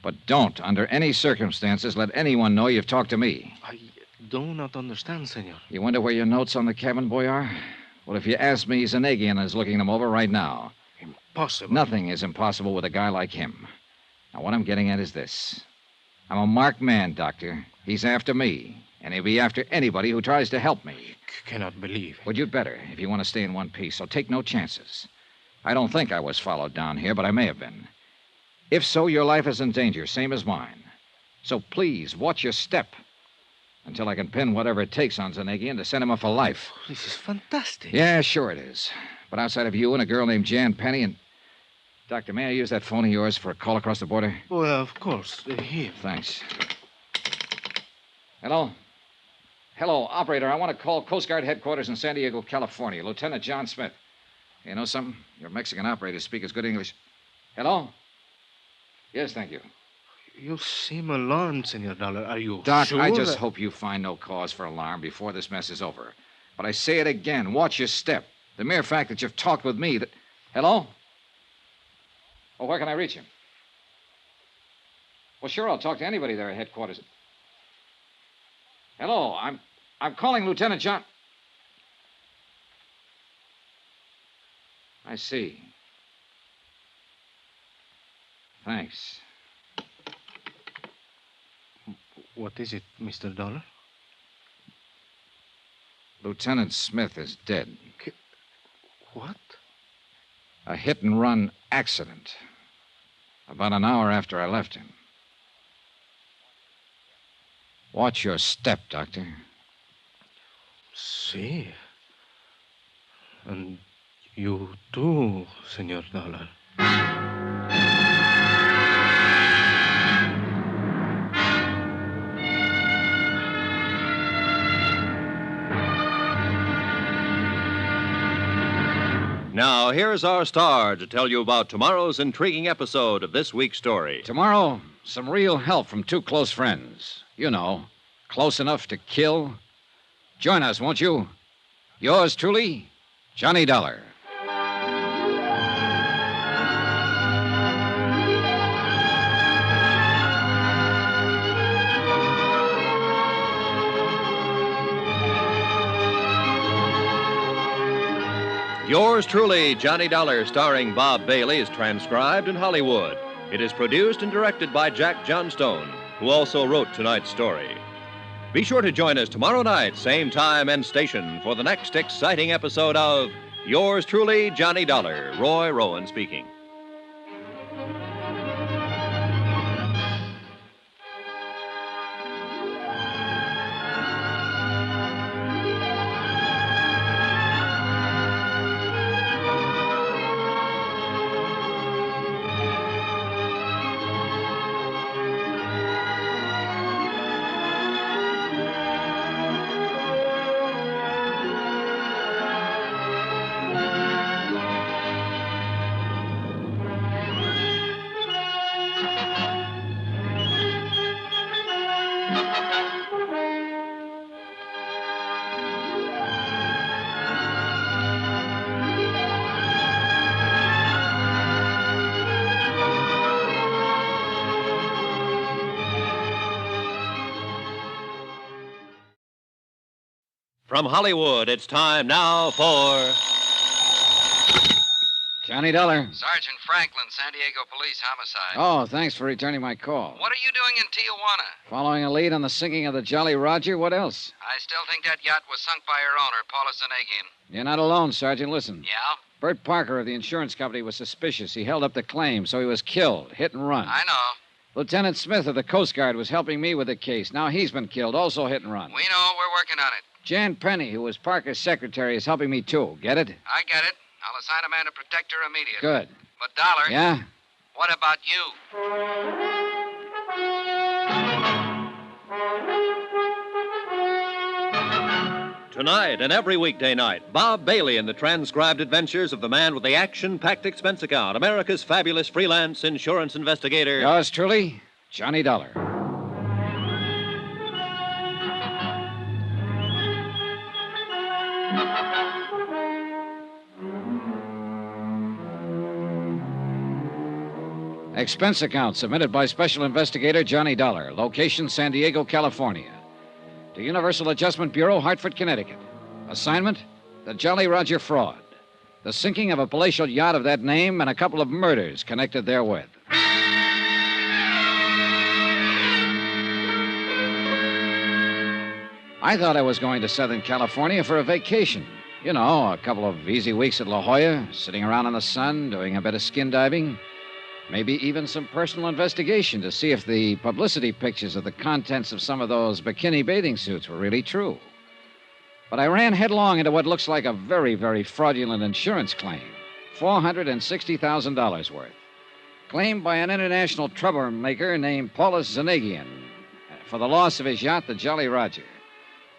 But don't, under any circumstances, let anyone know you've talked to me. I do not understand, senor. You wonder where your notes on the cabin boy are? Well, if you ask me, Zanegian is looking them over right now. Impossible. Nothing is impossible with a guy like him. Now, what I'm getting at is this. I'm a marked man, Doctor. He's after me, and he'll be after anybody who tries to help me. Cannot believe. Well, you'd better, if you want to stay in one piece, so take no chances. I don't think I was followed down here, but I may have been. If so, your life is in danger, same as mine. So please, watch your step until I can pin whatever it takes on Zanegian to send him off for life. This is fantastic. Yeah, sure it is. But outside of you and a girl named Jan Penny and... Doctor, may I use that phone of yours for a call across the border? Well, of course. Here. Thanks. Hello? Hello, operator. I want to call Coast Guard headquarters in San Diego, California. Lieutenant John Smith. You know something? Your Mexican operators speak as good English. Hello? Yes, thank you. You seem alarmed, Senor Dollar. Are you Doc, sure? I just hope you find no cause for alarm before this mess is over. But I say it again. Watch your step. The mere fact that you've talked with me... Hello? Oh, where can I reach him? Well, sure, I'll talk to anybody there at headquarters. Hello, I'm calling Lieutenant John... I see. Thanks. What is it, Mr. Dollar? Lieutenant Smith is dead. What? A hit-and-run accident. About an hour after I left him. Watch your step, Doctor. See. And you too, Senor Dollar. Now, here's our star to tell you about tomorrow's intriguing episode of this week's story. Tomorrow, some real help from two close friends. You know, close enough to kill. Join us, won't you? Yours truly, Johnny Dollar. Yours truly, Johnny Dollar, starring Bob Bailey, is transcribed in Hollywood. It is produced and directed by Jack Johnstone, who also wrote tonight's story. Be sure to join us tomorrow night, same time and station, for the next exciting episode of Yours truly, Johnny Dollar. Roy Rowan speaking. From Hollywood, it's time now for... Johnny Dollar. Sergeant Franklin, San Diego Police Homicide. Oh, thanks for returning my call. What are you doing in Tijuana? Following a lead on the sinking of the Jolly Roger, what else? I still think that yacht was sunk by her owner, Paula Zanegian. You're not alone, Sergeant. Listen. Yeah? Bert Parker of the insurance company was suspicious. He held up the claim, so he was killed. Hit and run. I know. Lieutenant Smith of the Coast Guard was helping me with the case. Now he's been killed, also hit and run. We know. We're working on it. Jan Penny, who was Parker's secretary, is helping me, too. Get it? I get it. I'll assign a man to protect her immediately. Good. But, Dollar... Yeah? What about you? Tonight and every weekday night, Bob Bailey in the transcribed adventures of the man with the action-packed expense account, America's fabulous freelance insurance investigator. Yours truly, Johnny Dollar. Expense account submitted by Special Investigator Johnny Dollar. Location, San Diego, California. To Universal Adjustment Bureau, Hartford, Connecticut. Assignment, the Jolly Roger fraud. The sinking of a palatial yacht of that name and a couple of murders connected therewith. I thought I was going to Southern California for a vacation. You know, a couple of easy weeks at La Jolla, sitting around in the sun, doing a bit of skin diving. Maybe even some personal investigation to see if the publicity pictures of the contents of some of those bikini bathing suits were really true. But I ran headlong into what looks like a very, very fraudulent insurance claim. $460,000 worth. Claimed by an international troublemaker named Paulus Zanagian for the loss of his yacht, the Jolly Roger.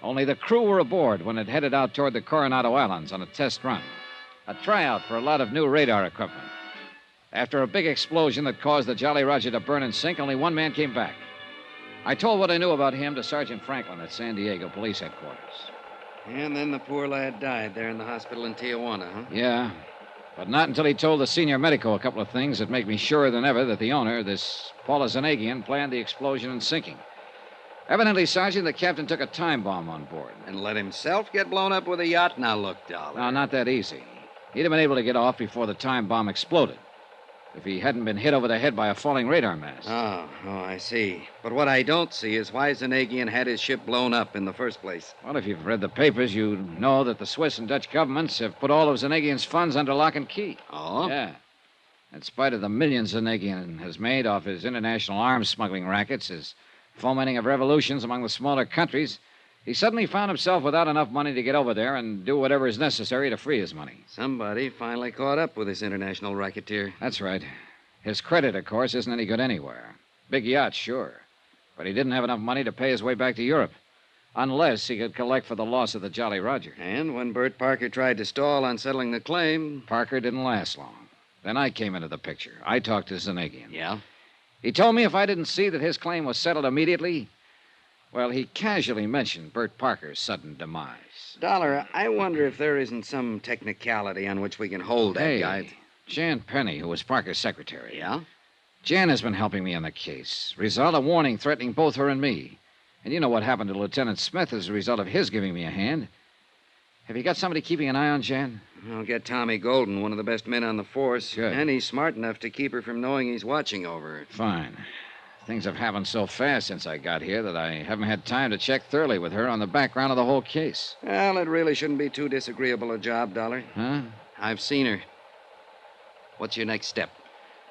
Only the crew were aboard when it headed out toward the Coronado Islands on a test run. A tryout for a lot of new radar equipment. After a big explosion that caused the Jolly Roger to burn and sink, only one man came back. I told what I knew about him to Sergeant Franklin at San Diego Police Headquarters. And then the poor lad died there in the hospital in Tijuana, huh? Yeah, but not until he told the senior medico a couple of things that make me surer than ever that the owner, this Paula Zanagian, planned the explosion and sinking. Evidently, Sergeant, the captain took a time bomb on board. And let himself get blown up with a yacht? Now, look, Dollar. No, not that easy. He'd have been able to get off before the time bomb exploded. If he hadn't been hit over the head by a falling radar mast. Oh, I see. But what I don't see is why Zanagian had his ship blown up in the first place. Well, if you've read the papers, you know that the Swiss and Dutch governments have put all of Zanagian's funds under lock and key. Oh? Yeah. In spite of the millions Zanagian has made off his international arms smuggling rackets, his fomenting of revolutions among the smaller countries, he suddenly found himself without enough money to get over there and do whatever is necessary to free his money. Somebody finally caught up with this international racketeer. That's right. His credit, of course, isn't any good anywhere. Big yacht, sure. But he didn't have enough money to pay his way back to Europe. Unless he could collect for the loss of the Jolly Roger. And when Bert Parker tried to stall on settling the claim... Parker didn't last long. Then I came into the picture. I talked to Zanagian. Yeah? He told me if I didn't see that his claim was settled immediately... Well, he casually mentioned Bert Parker's sudden demise. Dollar, I wonder if there isn't some technicality on which we can hold that guy. Jan Penny, who was Parker's secretary. Yeah? Jan has been helping me on the case. Result, a warning threatening both her and me. And you know what happened to Lieutenant Smith as a result of his giving me a hand. Have you got somebody keeping an eye on Jan? I'll get Tommy Golden, one of the best men on the force. Good. And he's smart enough to keep her from knowing he's watching over her. Fine. Things have happened so fast since I got here that I haven't had time to check thoroughly with her on the background of the whole case. Well, it really shouldn't be too disagreeable a job, Dollar. Huh? I've seen her. What's your next step?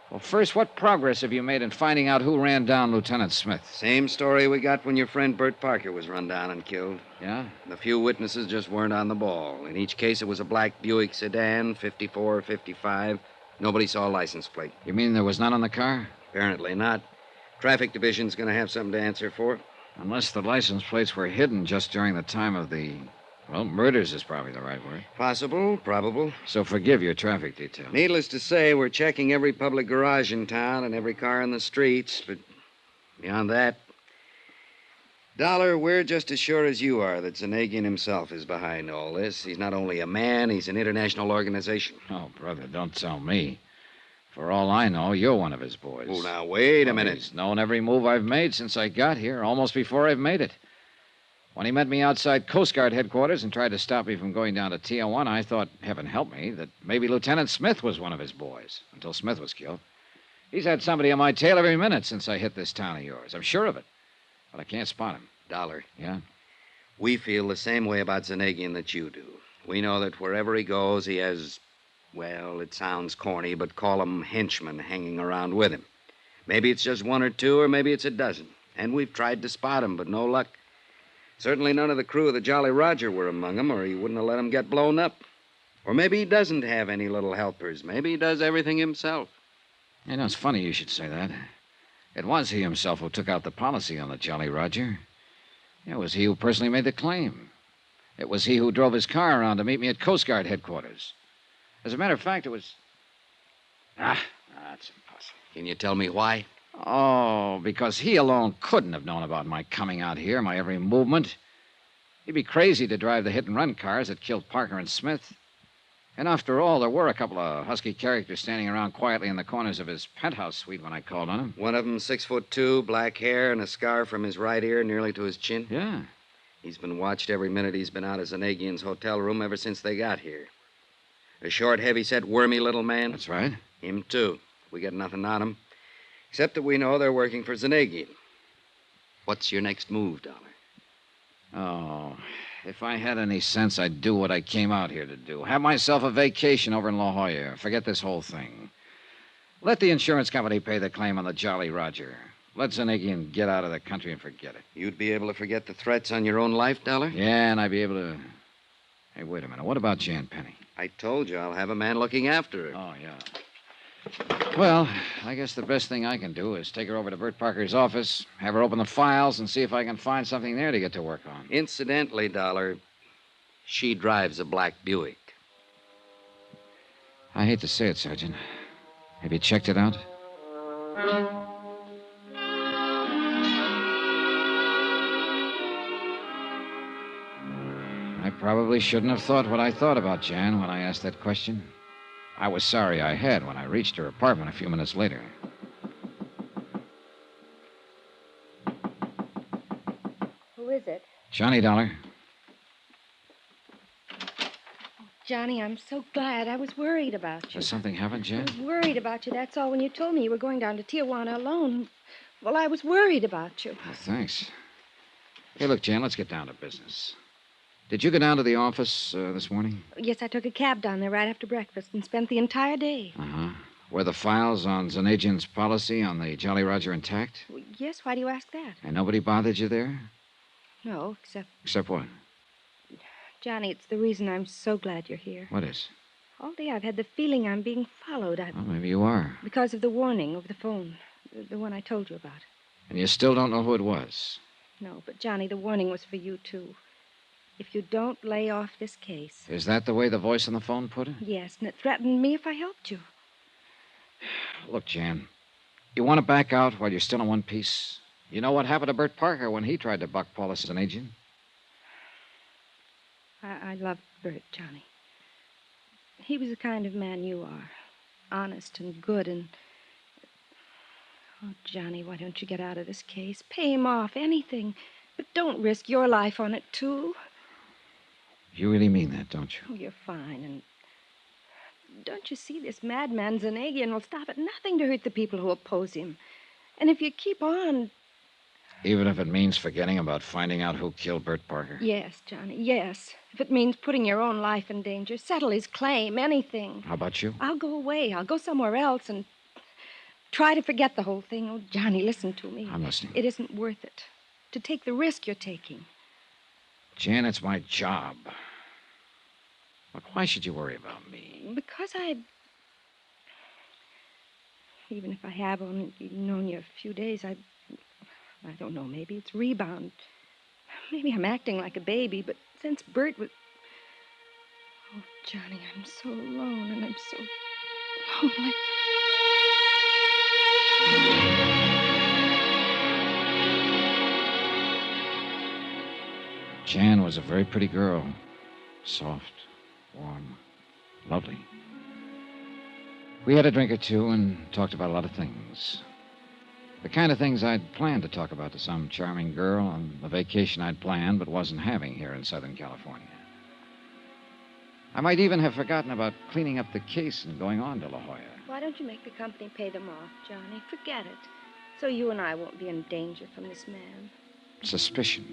Well, first, what progress have you made in finding out who ran down Lieutenant Smith? Same story we got when your friend Bert Parker was run down and killed. Yeah? The few witnesses just weren't on the ball. In each case, it was a black Buick sedan, 54 or 55. Nobody saw a license plate. You mean there was none on the car? Apparently not. Traffic Division's going to have something to answer for. Unless the license plates were hidden just during the time of the... Well, murders is probably the right word. Possible, probable. So forgive your traffic detail. Needless to say, we're checking every public garage in town and every car in the streets, but beyond that... Dollar, we're just as sure as you are that Zanagian himself is behind all this. He's not only a man, he's an international organization. Oh, brother, don't tell me. For all I know, you're one of his boys. Oh, now, wait a minute. He's known every move I've made since I got here, almost before I've made it. When he met me outside Coast Guard headquarters and tried to stop me from going down to Tijuana, I thought, heaven help me, that maybe Lieutenant Smith was one of his boys, until Smith was killed. He's had somebody on my tail every minute since I hit this town of yours. I'm sure of it. But I can't spot him. Dollar. Yeah? We feel the same way about Zanagian that you do. We know that wherever he goes, he has, well, it sounds corny, but call them henchmen hanging around with him. Maybe it's just one or two, or maybe it's a dozen. And we've tried to spot him, but no luck. Certainly none of the crew of the Jolly Roger were among them, or he wouldn't have let them get blown up. Or maybe he doesn't have any little helpers. Maybe he does everything himself. You know, it's funny you should say that. It was he himself who took out the policy on the Jolly Roger. It was he who personally made the claim. It was he who drove his car around to meet me at Coast Guard headquarters. As a matter of fact, it was... That's impossible. Can you tell me why? Oh, because he alone couldn't have known about my coming out here, my every movement. He'd be crazy to drive the hit-and-run cars that killed Parker and Smith. And after all, there were a couple of husky characters standing around quietly in the corners of his penthouse suite when I called on him. One of them 6'2", black hair, and a scar from his right ear nearly to his chin. Yeah. He's been watched every minute he's been out of Zanagian's hotel room ever since they got here. A short, heavy-set, wormy little man. That's right. Him, too. We get nothing on him. Except that we know they're working for Zanagian. What's your next move, Dollar? Oh, If I had any sense, I'd do what I came out here to do. Have myself a vacation over in La Jolla. Forget this whole thing. Let the insurance company pay the claim on the Jolly Roger. Let Zanagian get out of the country and forget it. You'd be able to forget the threats on your own life, Dollar? Yeah, and I'd be able to... Hey, wait a minute. What about Jan Penny? I told you I'll have a man looking after her. Oh, yeah. Well, I guess the best thing I can do is take her over to Bert Parker's office, have her open the files, and see if I can find something there to get to work on. Incidentally, Dollar, she drives a black Buick. I hate to say it, Sergeant. Have you checked it out? I probably shouldn't have thought what I thought about Jan when I asked that question. I was sorry I had when I reached her apartment a few minutes later. Who is it? Johnny Dollar. Johnny, I'm so glad. I was worried about you. Has something happened, Jan? I was worried about you, that's all. When you told me you were going down to Tijuana alone, well, I was worried about you. Oh, thanks. Hey, look, Jan, let's get down to business. Did you go down to the office this morning? Yes, I took a cab down there right after breakfast and spent the entire day. Uh-huh. Were the files on Zanagian's policy on the Jolly Roger intact? Well, yes, why do you ask that? And nobody bothered you there? No, except... Except what? Johnny, it's the reason I'm so glad you're here. What is? All day I've had the feeling I'm being followed. Well, maybe you are. Because of the warning over the phone. The one I told you about. And you still don't know who it was? No, but Johnny, the warning was for you, too. If you don't lay off this case. Is that the way the voice on the phone put it? Yes, and it threatened me if I helped you. Look, Jan, you want to back out while you're still in one piece? You know what happened to Bert Parker when he tried to buck Paulus as an agent? I love Bert, Johnny. He was the kind of man you are. Honest and good and... Oh, Johnny, why don't you get out of this case? Pay him off, anything. But don't risk your life on it, too. You really mean that, don't you? Oh, you're fine, and... Don't you see this madman Zanagian will stop at nothing to hurt the people who oppose him. And if you keep on... Even if it means forgetting about finding out who killed Bert Parker? Yes, Johnny, yes. If it means putting your own life in danger, settle his claim, anything. How about you? I'll go away. I'll go somewhere else and try to forget the whole thing. Oh, Johnny, listen to me. I'm listening. It isn't worth it to take the risk you're taking. Jan, it's my job. Look, why should you worry about me? Because even if I have only known you a few days, I don't know, maybe it's rebound. Maybe I'm acting like a baby, but since Bert was... Oh, Johnny, I'm so alone and I'm so lonely. Jan was a very pretty girl. Soft, warm, lovely. We had a drink or two and talked about a lot of things. The kind of things I'd planned to talk about to some charming girl on the vacation I'd planned but wasn't having here in Southern California. I might even have forgotten about cleaning up the case and going on to La Jolla. Why don't you make the company pay them off, Johnny? Forget it. So you and I won't be in danger from this man. Suspicion.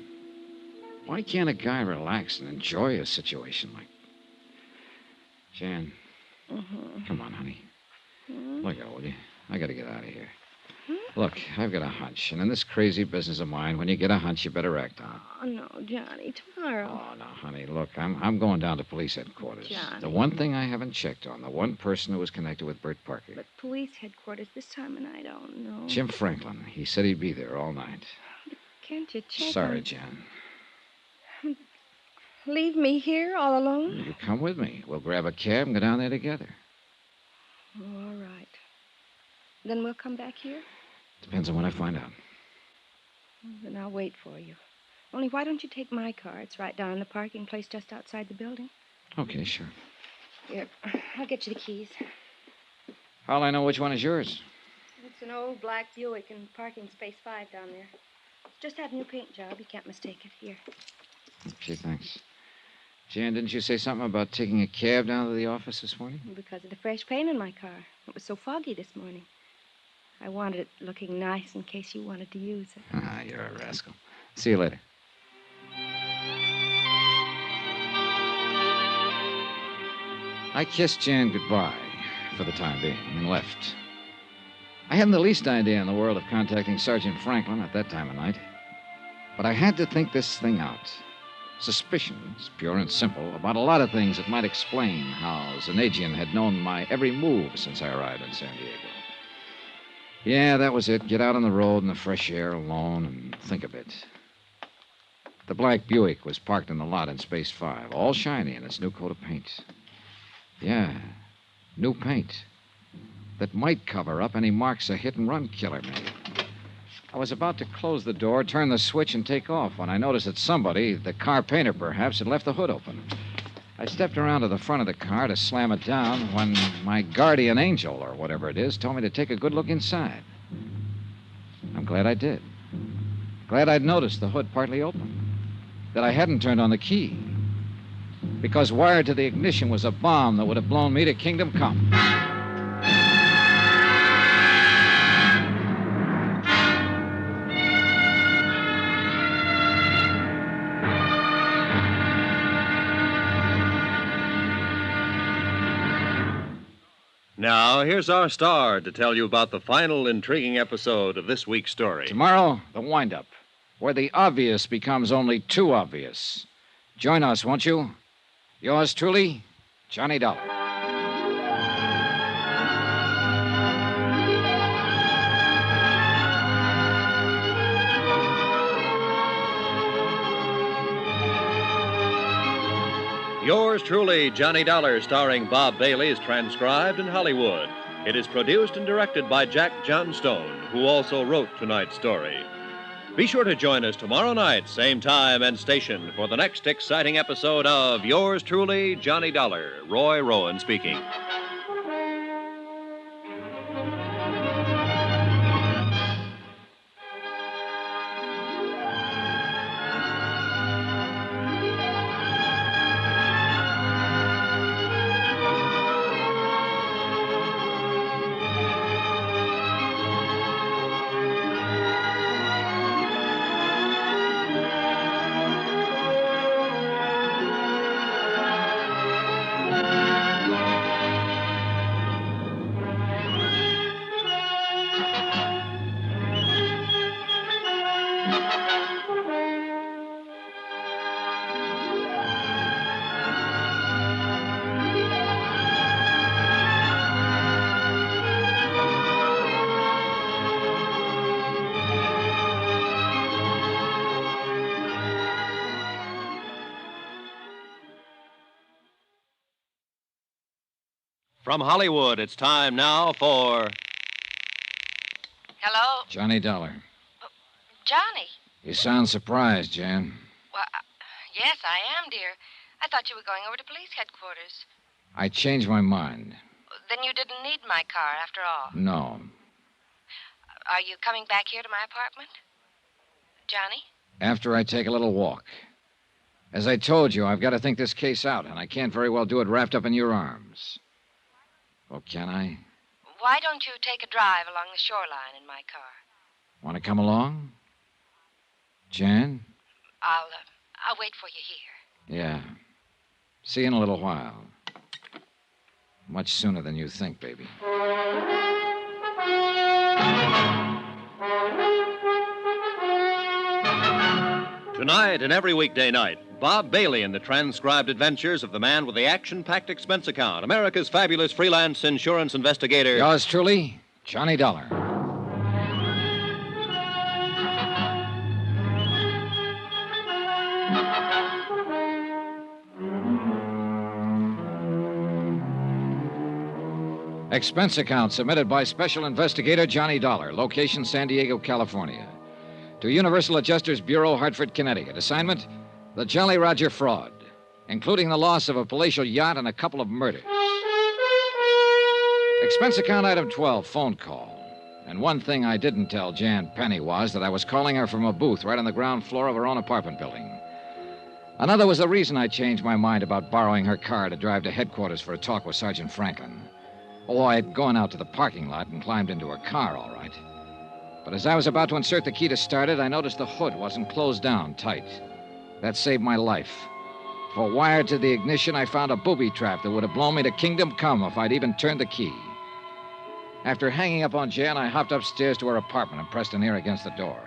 Why can't a guy relax and enjoy a situation like... Jan, come on, honey. Look out, will you? I gotta get out of here. Look, I've got a hunch, and in this crazy business of mine, when you get a hunch, you better act on it. Oh, no, Johnny, tomorrow. Oh, no, honey, look, I'm going down to police headquarters. Johnny. The one thing I haven't checked on, the one person who was connected with Bert Parker. But police headquarters this time of night, I don't know. Jim Franklin. He said he'd be there all night. Can't you check Sorry, on... Jan. Leave me here all alone? You come with me. We'll grab a cab and go down there together. Oh, all right. Then we'll come back here? Depends on when I find out. Then I'll wait for you. Only why don't you take my car? It's right down in the parking place just outside the building. Okay, sure. Here, I'll get you the keys. How'll I know which one is yours? It's an old black Buick in parking space 5 down there. It's just had a new paint job. You can't mistake it. Here. Okay, thanks. Jan, didn't you say something about taking a cab down to the office this morning? Because of the fresh paint in my car. It was so foggy this morning. I wanted it looking nice in case you wanted to use it. Ah, you're a rascal. See you later. I kissed Jan goodbye for the time being and left. I hadn't the least idea in the world of contacting Sergeant Franklin at that time of night. But I had to think this thing out. Suspicions, pure and simple, about a lot of things that might explain how Zanagian had known my every move since I arrived in San Diego. Yeah, that was it. Get out on the road in the fresh air alone and think a bit. The black Buick was parked in the lot in Space 5, all shiny in its new coat of paint. Yeah, new paint that might cover up any marks a hit-and-run killer made. I was about to close the door, turn the switch, and take off when I noticed that somebody, the car painter perhaps, had left the hood open. I stepped around to the front of the car to slam it down when my guardian angel, or whatever it is, told me to take a good look inside. I'm glad I did. Glad I'd noticed the hood partly open, that I hadn't turned on the key, because wired to the ignition was a bomb that would have blown me to kingdom come. Now, here's our star to tell you about the final intriguing episode of this week's story. Tomorrow, the wind-up, where the obvious becomes only too obvious. Join us, won't you? Yours truly, Johnny Dollar. Yours truly, Johnny Dollar, starring Bob Bailey, is transcribed in Hollywood. It is produced and directed by Jack Johnstone, who also wrote tonight's story. Be sure to join us tomorrow night, same time and station, for the next exciting episode of Yours truly, Johnny Dollar. Roy Rowan speaking. From Hollywood, it's time now for... Hello? Johnny Dollar. Johnny? You sound surprised, Jan. Well, yes, I am, dear. I thought you were going over to police headquarters. I changed my mind. Then you didn't need my car after all. No. Are you coming back here to my apartment? Johnny? After I take a little walk. As I told you, I've got to think this case out, and I can't very well do it wrapped up in your arms. Oh, can I? Why don't you take a drive along the shoreline in my car? Want to come along? Jan? I'll wait for you here. Yeah. See you in a little while. Much sooner than you think, baby. Tonight and every weekday night, Bob Bailey in the transcribed adventures of the man with the action-packed expense account, America's fabulous freelance insurance investigator. Yours truly, Johnny Dollar. Expense account submitted by Special Investigator Johnny Dollar, location San Diego, California. To Universal Adjusters Bureau, Hartford, Connecticut. Assignment, the Jolly Roger fraud, including the loss of a palatial yacht and a couple of murders. Expense account item 12, phone call. And one thing I didn't tell Jan Penny was that I was calling her from a booth right on the ground floor of her own apartment building. Another was the reason I changed my mind about borrowing her car to drive to headquarters for a talk with Sergeant Franklin. Oh, I had gone out to the parking lot and climbed into her car, all right. But as I was about to insert the key to start it, I noticed the hood wasn't closed down tight. That saved my life. For wired to the ignition, I found a booby trap that would have blown me to kingdom come if I'd even turned the key. After hanging up on Jan, I hopped upstairs to her apartment and pressed an ear against the door.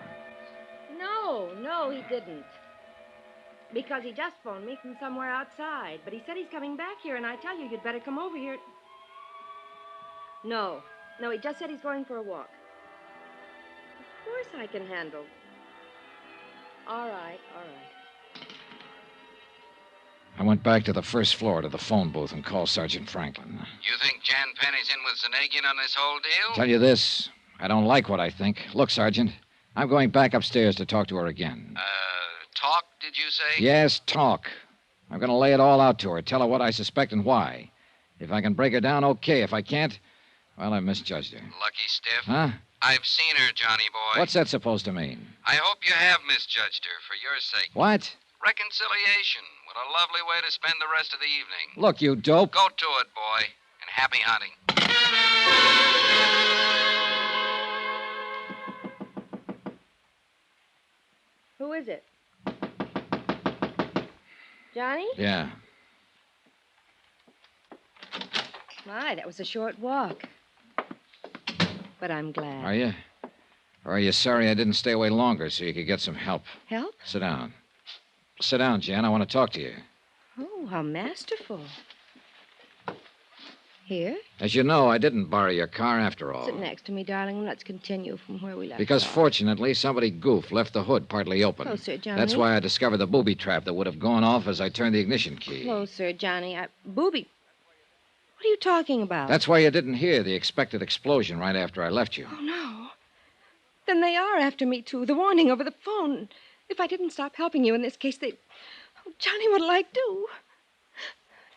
No, he didn't. Because he just phoned me from somewhere outside. But he said he's coming back here, and I tell you, you'd better come over here. No, he just said he's going for a walk. Of course I can handle. All right. I went back to the first floor to the phone booth and called Sergeant Franklin. You think Jan Penny's in with Zanagian on this whole deal? Tell you this, I don't like what I think. Look, Sergeant, I'm going back upstairs to talk to her again. Talk, did you say? Yes, talk. I'm going to lay it all out to her, tell her what I suspect and why. If I can break her down, okay. If I can't, well, I misjudged her. Lucky stiff. Huh? I've seen her, Johnny boy. What's that supposed to mean? I hope you have misjudged her for your sake. What? Reconciliation. What a lovely way to spend the rest of the evening. Look, you dope. Go to it, boy, and happy hunting. Who is it? Johnny? Yeah. My, that was a short walk. But I'm glad. Are you? Or are you sorry I didn't stay away longer so you could get some help? Help? Sit down. Sit down, Jan. I want to talk to you. Oh, how masterful. Here? As you know, I didn't borrow your car after all. Sit next to me, darling. Let's continue from where we left Because off. fortunately, somebody goofed, left the hood partly open. Closer, Johnny. That's why I discovered the booby trap that would have gone off as I turned the ignition key. Closer, Johnny. Booby. What are you talking about? That's why you didn't hear the expected explosion right after I left you. Oh, no. Then they are after me, too. The warning over the phone. If I didn't stop helping you in this case, they... Oh, Johnny, what'll I do?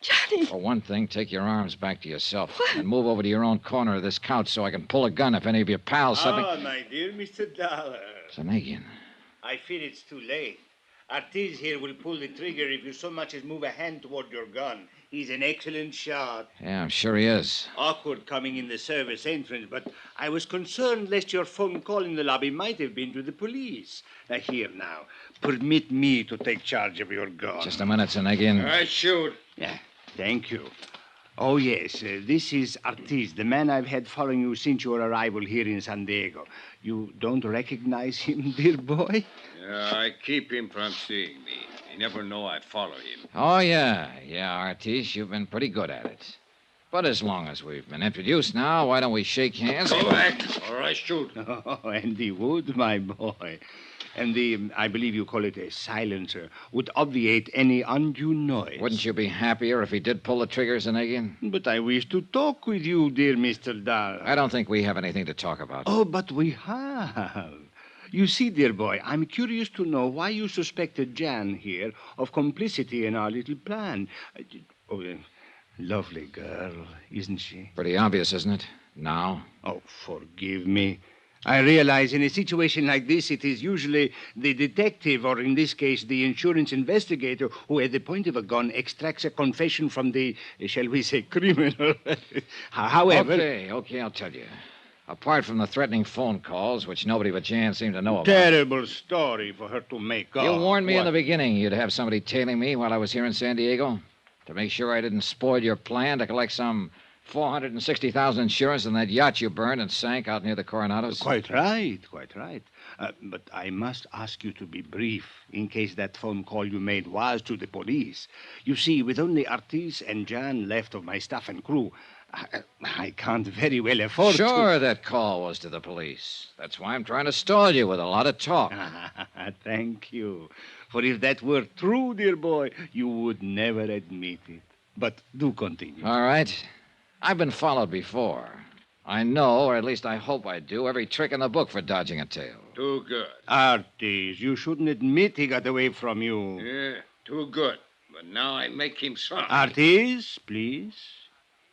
Johnny. For one thing, take your arms back to yourself and move over to your own corner of this couch so I can pull a gun if any of your pals suddenly... Ah, my dear Mr. Dollar. Zanagian. I fear it's too late. Ortiz here will pull the trigger if you so much as move a hand toward your gun. He's an excellent shot. Yeah, I'm sure he is. Awkward coming in the service entrance, but I was concerned lest your phone call in the lobby might have been to the police. Here now, permit me to take charge of your gun. Just a minute, Zanagian. I shoot. Yeah, thank you. Oh, yes, this is Ortiz, the man I've had following you since your arrival here in San Diego. You don't recognize him, dear boy? Yeah, I keep him from seeing me. You never know I follow him. Oh, yeah, Ortiz, you've been pretty good at it. But as long as we've been introduced now, why don't we shake hands? Go back, or I shoot. Oh, and he would, my boy. And I believe you call it a silencer, would obviate any undue noise. Wouldn't you be happier if he did pull the trigger, Zanagian? But I wish to talk with you, dear Mr. Dahl. I don't think we have anything to talk about. Oh, but we have. You see, dear boy, I'm curious to know why you suspected Jan here of complicity in our little plan. Lovely girl, isn't she? Pretty obvious, isn't it? Now? Oh, forgive me. I realize in a situation like this, it is usually the detective, or in this case, the insurance investigator, who at the point of a gun extracts a confession from the, shall we say, criminal. However... Okay, I'll tell you. Apart from the threatening phone calls, which nobody but Jan seemed to know about. Terrible story for her to make up. You warned me What? in the beginning you'd have somebody tailing me while I was here in San Diego to make sure I didn't spoil your plan to collect some $460,000 insurance on that yacht you burned and sank out near the Coronados. Quite right. But I must ask you to be brief in case that phone call you made was to the police. You see, with only Ortiz and Jan left of my staff and crew, I can't very well afford to... Sure, that call was to the police. That's why I'm trying to stall you with a lot of talk. Thank you. For if that were true, dear boy, you would never admit it. But do continue. All right. I've been followed before. I know, or at least I hope I do, every trick in the book for dodging a tail. Too good. Ortiz, you shouldn't admit he got away from you. Yeah, too good. But now I make him sorry. Ortiz, please.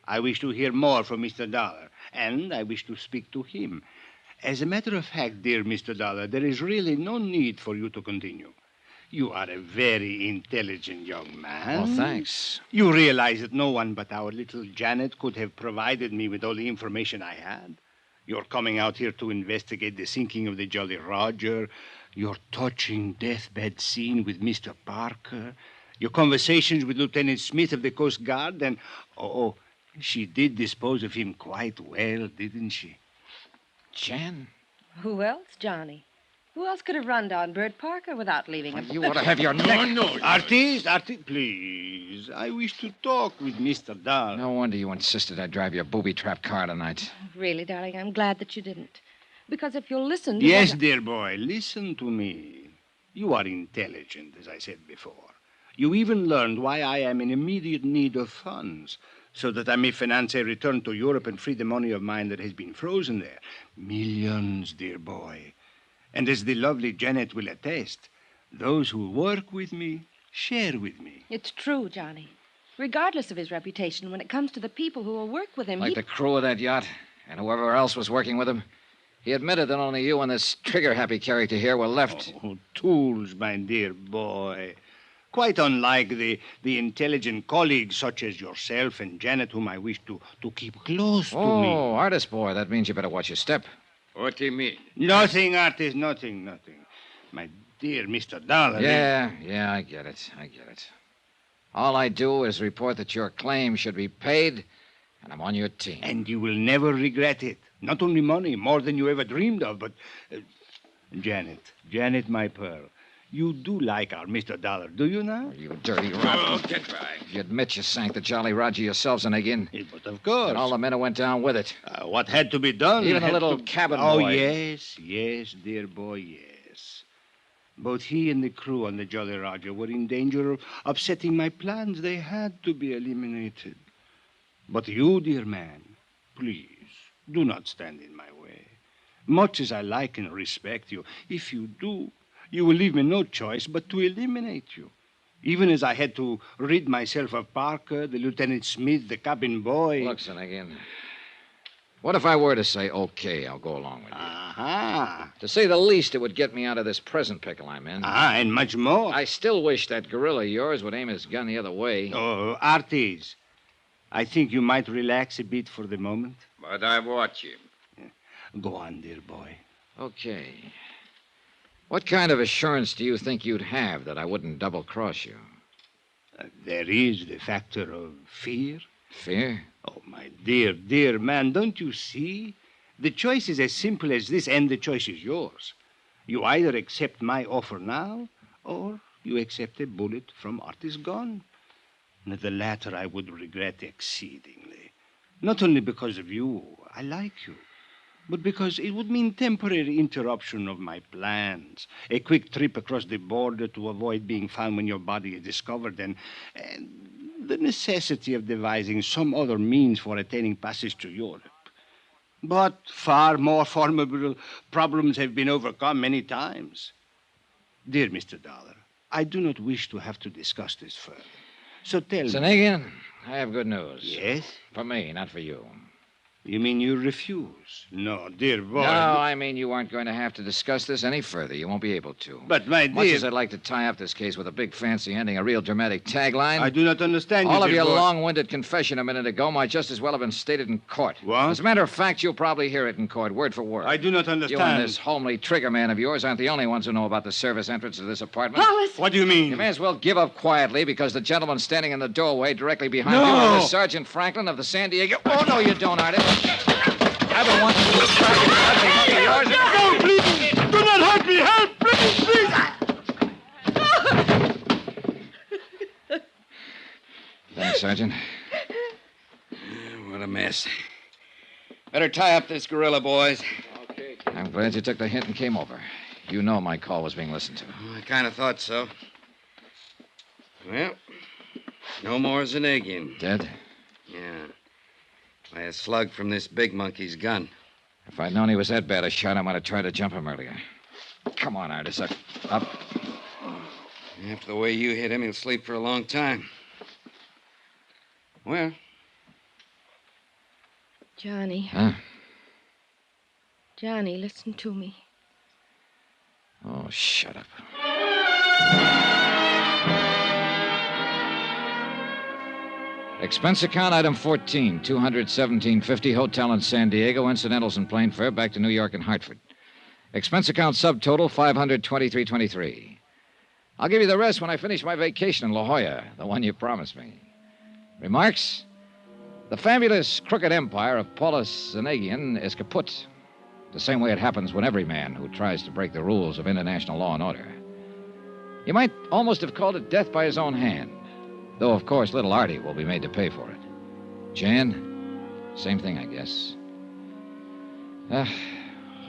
I wish to hear more from Mr. Dollar, and I wish to speak to him. As a matter of fact, dear Mr. Dollar, there is really no need for you to continue. You are a very intelligent young man. Well, thanks. You realize that no one but our little Janet could have provided me with all the information I had. You're coming out here to investigate the sinking of the Jolly Roger, your touching deathbed scene with Mr. Parker, Your conversations with Lieutenant Smith of the Coast Guard, and she did dispose of him quite well, didn't she? Jan? Who else, Johnny? Who else could have run down Bert Parker without leaving him? You ought to have your... Artist, please. I wish to talk with Mr. Dahl. No wonder you insisted I drive your booby-trap car tonight. Really, darling, I'm glad that you didn't. Because if you'll listen to Yes, what... dear boy, listen to me. You are intelligent, as I said before. You even learned why I am in immediate need of funds, so that I may finance a return to Europe and free the money of mine that has been frozen there. Millions, dear boy. And as the lovely Janet will attest, those who work with me share with me. It's true, Johnny. Regardless of his reputation, when it comes to the people who will work with him, Like the crew of that yacht and whoever else was working with him. He admitted that only you and this trigger-happy character here were left. Oh, tools, my dear boy. Quite unlike the intelligent colleagues such as yourself and Janet, whom I wish to keep close to me. Oh, artist boy, that means you better watch your step. What do you mean? Nothing, artist, nothing. My dear Mr. Dollar. Yeah, I get it. All I do is report that your claim should be paid, and I'm on your team. And you will never regret it. Not only money, more than you ever dreamed of, but... Janet, my pearl, you do like our Mr. Dollar, do you now? You dirty rat. Get back. You admit you sank the Jolly Roger yourself, Zanigin. But of course. And all the men who went down with it. What had to be done? Even the little cabin boy. Oh, yes, dear boy, yes. Both he and the crew on the Jolly Roger were in danger of upsetting my plans. They had to be eliminated. But you, dear man, please, do not stand in my way. Much as I like and respect you, if you do, you will leave me no choice but to eliminate you. Even as I had to rid myself of Parker, the Lieutenant Smith, the cabin boy. Look, Zanigin, what if I were to say, okay, I'll go along with you? Aha. To say the least, it would get me out of this present pickle I'm in. And much more. I still wish that gorilla of yours would aim his gun the other way. Oh, Arties, I think you might relax a bit for the moment. But I watch him. Go on, dear boy. Okay. What kind of assurance do you think you'd have that I wouldn't double-cross you? There is the factor of fear. Fear? Oh, my dear man, don't you see? The choice is as simple as this, and the choice is yours. You either accept my offer now, or you accept a bullet from Artie's gun. And the latter I would regret exceedingly. Not only because of you, I like you, but because it would mean temporary interruption of my plans, a quick trip across the border to avoid being found when your body is discovered, and the necessity of devising some other means for attaining passage to Europe. But far more formidable problems have been overcome many times. Dear Mr. Dollar, I do not wish to have to discuss this further. So tell me... Zanigin, I have good news. Yes? For me, not for you. You mean you refuse? No, dear boy. No, I mean you aren't going to have to discuss this any further. You won't be able to. But, my dear... Much as I'd like to tie up this case with a big fancy ending, a real dramatic tagline... I do not understand you, all of dear your boy. long-winded confession a minute ago might just as well have been stated in court. What? As a matter of fact, you'll probably hear it in court, word for word. I do not understand. You and this homely trigger man of yours aren't the only ones who know about the service entrance to this apartment. Wallace! What do you mean? You may as well give up quietly, because the gentleman standing in the doorway directly behind No! you is Sergeant Franklin of the San Diego... Oh, no, you don't, Artie. I've been wanting to target the ugly monkey of yours. No, please! Do not hurt me! Help, please! Thanks, Sergeant. What a mess. Better tie up this gorilla, boys. Okay. I'm glad you took the hint and came over. You know my call was being listened to. I kind of thought so. Well, no more Zanigin. Dead? Yeah. By a slug from this big monkey's gun. If I'd known he was that bad a shot, I might have tried to jump him earlier. Come on, Artis. Up. After the way you hit him, he'll sleep for a long time. Well. Johnny. Huh? Johnny, listen to me. Oh, shut up. Expense account item 14, $217.50, hotel in San Diego, incidentals and plane fare back to New York and Hartford. Expense account subtotal $523.23. I'll give you the rest when I finish my vacation in La Jolla, the one you promised me. Remarks? The fabulous crooked empire of Paulus Zanegian is kaput, the same way it happens when every man who tries to break the rules of international law and order. You might almost have called it death by his own hand, though, of course, little Artie will be made to pay for it. Jan, same thing, I guess.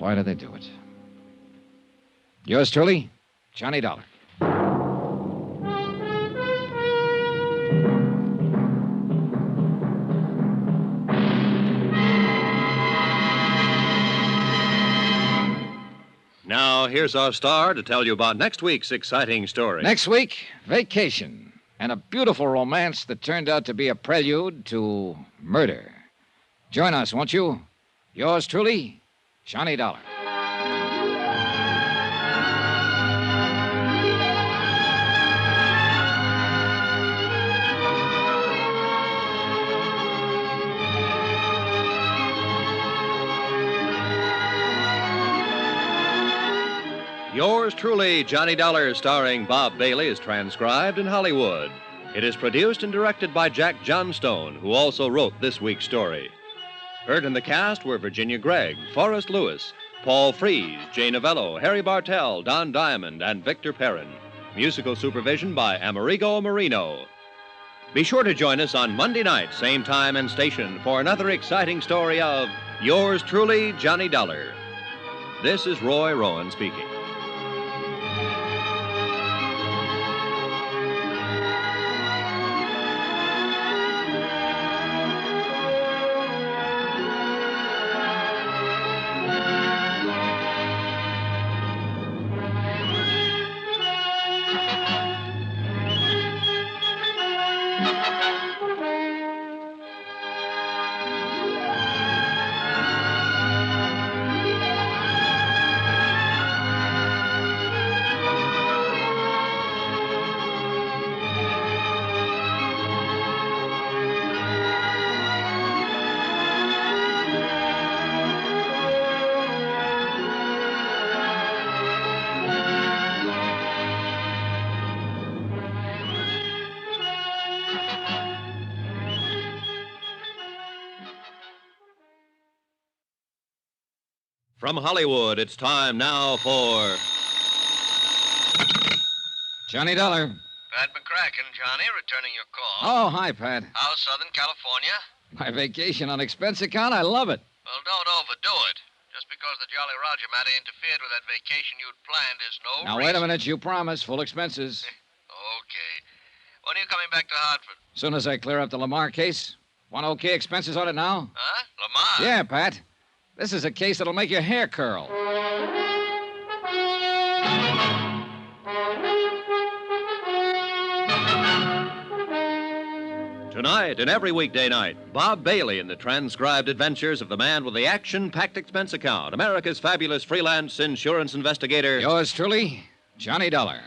Why do they do it? Yours truly, Johnny Dollar. Now, here's our star to tell you about next week's exciting story. Next week, vacation, and a beautiful romance that turned out to be a prelude to murder. Join us, won't you? Yours truly, Johnny Dollar. Yours truly, Johnny Dollar, starring Bob Bailey, is transcribed in Hollywood. It is produced and directed by Jack Johnstone, who also wrote this week's story. Heard in the cast were Virginia Gregg, Forrest Lewis, Paul Frees, Jay Novello, Harry Bartell, Don Diamond, and Victor Perrin. Musical supervision by Amerigo Marino. Be sure to join us on Monday night, same time and station, for another exciting story of Yours truly, Johnny Dollar. This is Roy Rowan speaking. From Hollywood, it's time now for Johnny Dollar. Pat McCracken, Johnny, returning your call. Oh, hi, Pat. How's Southern California? My vacation on expense account? I love it. Well, don't overdo it. Just because the Jolly Roger matter interfered with that vacation you'd planned is no Now, reason. wait a minute. You promised full expenses. Okay. When are you coming back to Hartford? Soon as I clear up the Lamar case. Want okay expenses on it now? Huh? Lamar? Yeah, Pat. This is a case that'll make your hair curl. Tonight and every weekday night, Bob Bailey in the transcribed adventures of the man with the action-packed expense account, America's fabulous freelance insurance investigator. Yours truly, Johnny Dollar.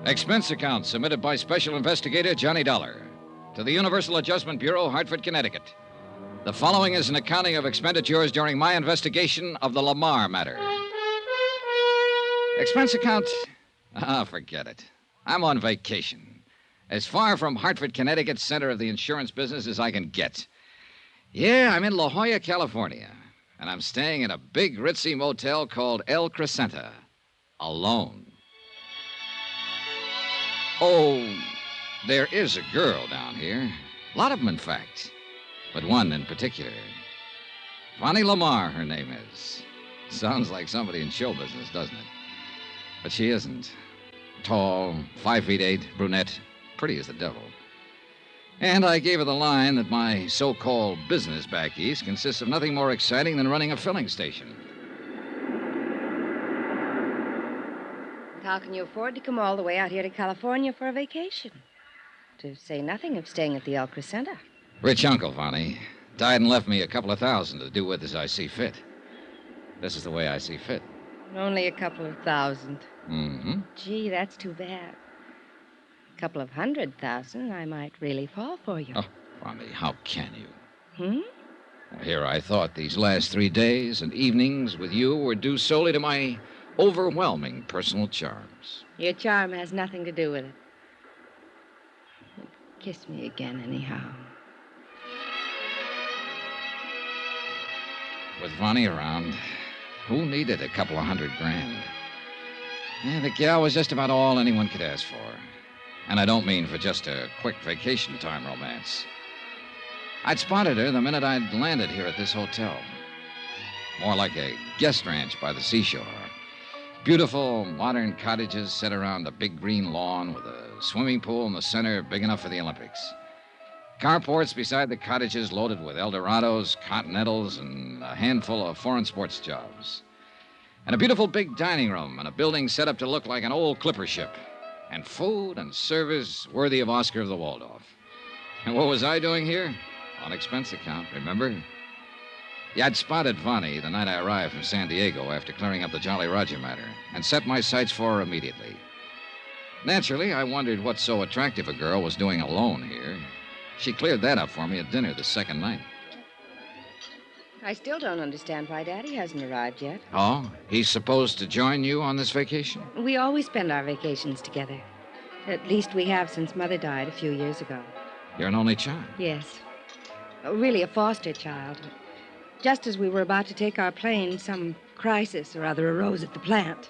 Expense account submitted by Special Investigator Johnny Dollar to the Universal Adjustment Bureau, Hartford, Connecticut. The following is an accounting of expenditures during my investigation of the Lamar matter. Expense account? Forget it. I'm on vacation. As far from Hartford, Connecticut, center of the insurance business as I can get. Yeah, I'm in La Jolla, California, and I'm staying in a big, ritzy motel called El Crescenta, alone. Oh, there is a girl down here. A lot of them, in fact. But one in particular. Vonnie Lamar, her name is. Sounds like somebody in show business, doesn't it? But she isn't. Tall, 5'8", brunette, pretty as the devil. And I gave her the line that my so-called business back east consists of nothing more exciting than running a filling station. How can you afford to come all the way out here to California for a vacation? To say nothing of staying at the El Crescenta. Rich uncle, Vonnie. Died and left me a couple of $1,000 to do with as I see fit. This is the way I see fit. Only a couple of $1,000. Mm-hmm. Gee, that's too bad. couple of 100,000, I might really fall for you. Oh, Bonnie, how can you? Hmm? Well, here I thought these last 3 days and evenings with you were due solely to my overwhelming personal charms. Your charm has nothing to do with it. Kiss me again, anyhow. With Vonnie around, who needed a couple of $100,000? The gal was just about all anyone could ask for. And I don't mean for just a quick vacation time romance. I'd spotted her the minute I'd landed here at this hotel. More like a guest ranch by the seashore. Beautiful, modern cottages set around a big green lawn with a swimming pool in the center big enough for the Olympics. Carports beside the cottages loaded with Eldorados, Continentals, and a handful of foreign sports jobs. And a beautiful big dining room and a building set up to look like an old clipper ship. And food and service worthy of Oscar of the Waldorf. And what was I doing here? On expense account, remember? Yeah, I'd spotted Vonnie the night I arrived from San Diego after clearing up the Jolly Roger matter and set my sights for her immediately. Naturally, I wondered what so attractive a girl was doing alone here. She cleared that up for me at dinner the second night. I still don't understand why Daddy hasn't arrived yet. Oh? He's supposed to join you on this vacation? We always spend our vacations together. At least we have since Mother died a few years ago. You're an only child. Yes. Really a foster child. Just as we were about to take our plane, some crisis or other arose at the plant.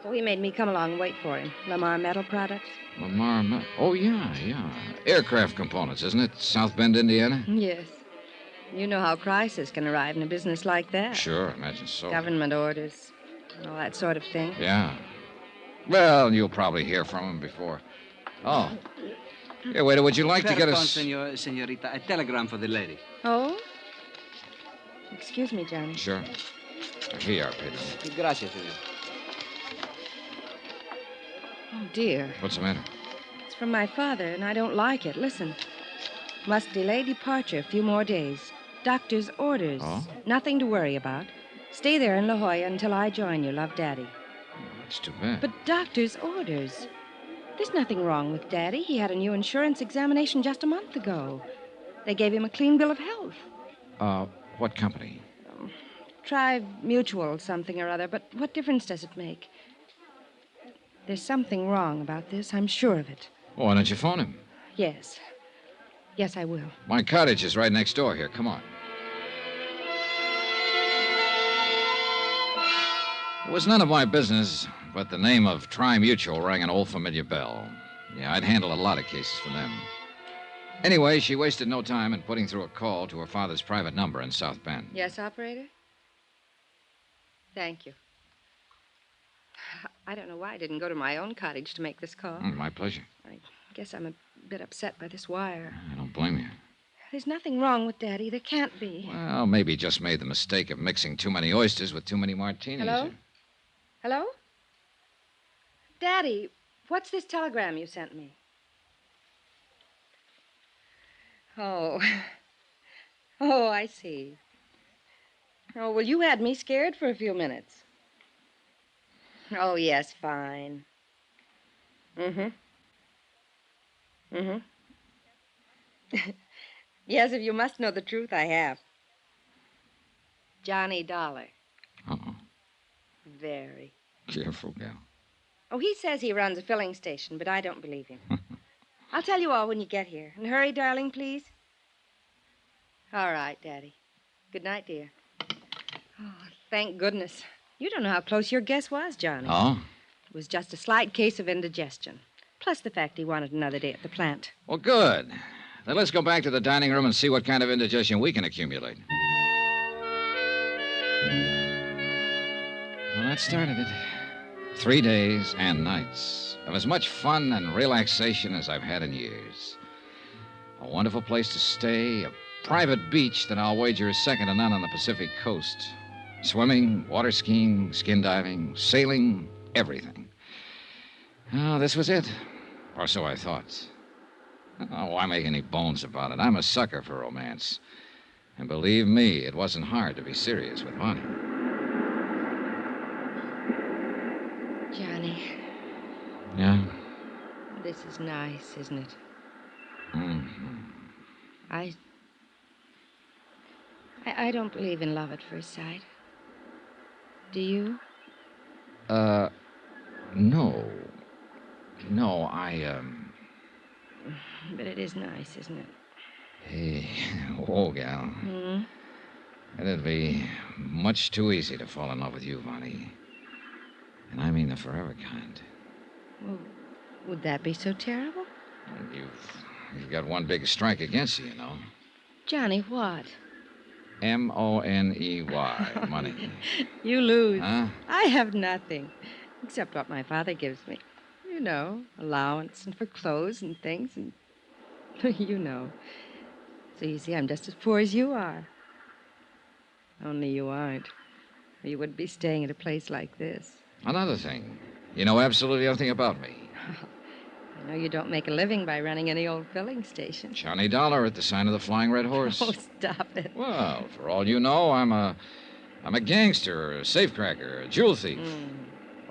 So he made me come along and wait for him. Lamar Metal Products. Oh, yeah. Aircraft components, isn't it? South Bend, Indiana? Yes. You know how crisis can arrive in a business like that. Sure, imagine so. Government orders, all that sort of thing. Yeah. Well, you'll probably hear from him before. Oh. Here, waiter, would you like to get us... Senorita, a telegram for the lady. Oh? Excuse me, Johnny. Sure. Here you are, Pedro. Gracias, senor. Oh, dear. What's the matter? It's from my father, and I don't like it. Listen. Must delay departure a few more days. Doctor's orders. Oh? Nothing to worry about. Stay there in La Jolla until I join you. Love, Daddy. That's too bad. But doctor's orders. There's nothing wrong with Daddy. He had a new insurance examination just a month ago. They gave him a clean bill of health. What company? Try Mutual something or other, but what difference does it make? There's something wrong about this. I'm sure of it. Well, why don't you phone him? Yes. Yes, I will. My cottage is right next door here. Come on. It was none of my business, but the name of Tri-Mutual rang an old familiar bell. Yeah, I'd handled a lot of cases for them. Anyway, she wasted no time in putting through a call to her father's private number in South Bend. Yes, operator? Thank you. I don't know why I didn't go to my own cottage to make this call. My pleasure. I guess I'm a bit upset by this wire. I don't blame you. There's nothing wrong with Daddy. There can't be. Well, maybe he just made the mistake of mixing too many oysters with too many martinis. Hello? Hello? Daddy, what's this telegram you sent me? Oh. Oh, I see. Oh, well, you had me scared for a few minutes. Oh, yes, fine. Mm-hmm. Yes, if you must know the truth, I have. Johnny Dollar. Uh-oh. Very. Careful, gal. Oh, he says he runs a filling station, but I don't believe him. I'll tell you all when you get here. And hurry, darling, please. All right, Daddy. Good night, dear. Oh, thank goodness. You don't know how close your guess was, Johnny. Oh? It was just a slight case of indigestion. Plus the fact he wanted another day at the plant. Well, good. Then let's go back to the dining room and see what kind of indigestion we can accumulate. Well, that started it. 3 days and nights of as much fun and relaxation as I've had in years. A wonderful place to stay, a private beach that I'll wager is second to none on the Pacific coast. Swimming, water skiing, skin diving, sailing, everything. Oh, this was it. Or so I thought. Oh, why make any bones about it? I'm a sucker for romance. And believe me, it wasn't hard to be serious with Bonnie. Johnny. Yeah? This is nice, isn't it? Mm-hmm. I don't believe in love at first sight. Do you? No. No, But it is nice, isn't it? Hey, whoa, gal. Hmm? It'd be much too easy to fall in love with you, Vonnie. And I mean the forever kind. Well, would that be so terrible? You've got one big strike against you, you know. Johnny, what? Money. Money. You lose. Huh? I have nothing, except what my father gives me. You know, allowance and for clothes and things and... you know. So you see, I'm just as poor as you are. Only you aren't. Or you wouldn't be staying at a place like this. Another thing. You know absolutely everything about me. I know you don't make a living by running any old filling station. Johnny Dollar at the sign of the Flying Red Horse. Oh, stop it. Well, for all you know, I'm a gangster, a safecracker, a jewel thief.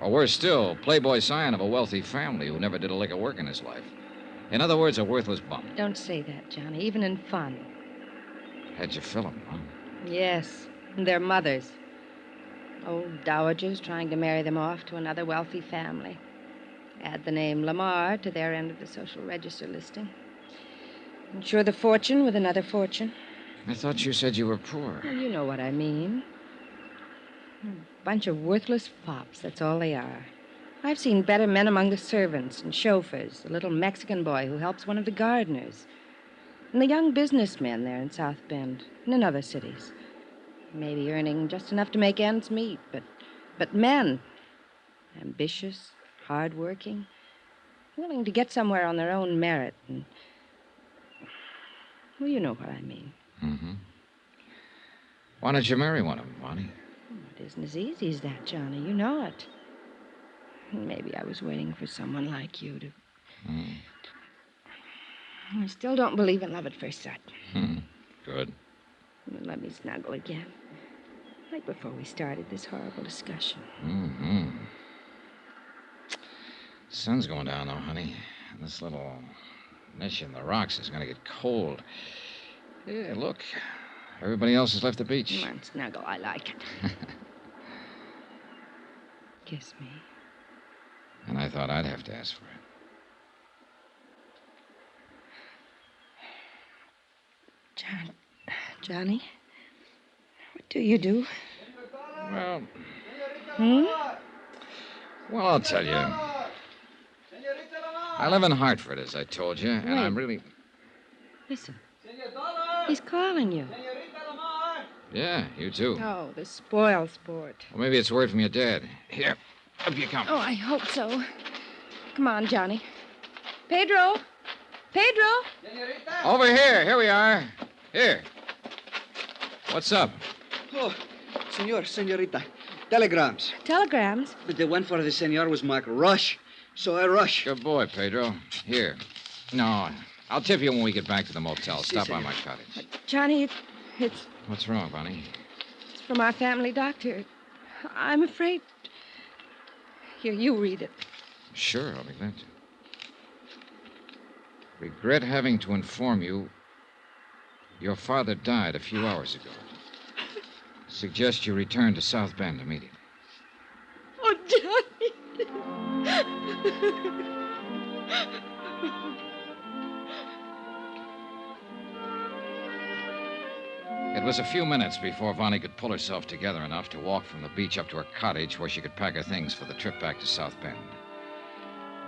Or worse still, playboy scion of a wealthy family who never did a lick of work in his life. In other words, a worthless bum. Don't say that, Johnny, even in fun. How'd you fill him, huh? Yes, and their mothers. Old dowagers trying to marry them off to another wealthy family. Add the name Lamar to their end of the social register listing. Insure the fortune with another fortune. I thought you said you were poor. Well, you know what I mean. A bunch of worthless fops, that's all they are. I've seen better men among the servants and chauffeurs, the little Mexican boy who helps one of the gardeners, and the young businessmen there in South Bend and in other cities. Maybe earning just enough to make ends meet, but men. Ambitious, hard-working, willing to get somewhere on their own merit. And, well, you know what I mean. Mm-hmm. Why don't you marry one of them, Bonnie? It isn't as easy as that, Johnny. You know it. Maybe I was waiting for someone like you to... I still don't believe in love at first sight. Good. Let me snuggle again. Like before we started this horrible discussion. Mm-hmm. Sun's going down, though, honey. And this little niche in the rocks is going to get cold. Yeah, look. Everybody else has left the beach. Come on, snuggle. I like it. Kiss me. And I thought I'd have to ask for it. Johnny, what do you do? Well... Well, I'll tell you. I live in Hartford, as I told you, and I'm really... Listen. He's calling you. Yeah, you too. Oh, the spoil sport. Well, maybe it's word from your dad. Here, up you come. Oh, I hope so. Come on, Johnny. Pedro! Pedro! Over here. Here we are. Here. What's up? Oh, senorita. Telegrams. Telegrams? The one for the senor was marked Rush, so I rush. Good boy, Pedro. Here. No, I'll tip you when we get back to the motel. Si, Stop by senor. my cottage. Johnny, it's What's wrong, Bonnie? from our family doctor. I'm afraid... Here, you read it. Sure, I'll be glad to. Regret having to inform you your father died a few hours ago. Suggest you return to South Bend immediately. Oh, Johnny! It was a few minutes before Vonnie could pull herself together enough to walk from the beach up to her cottage where she could pack her things for the trip back to South Bend.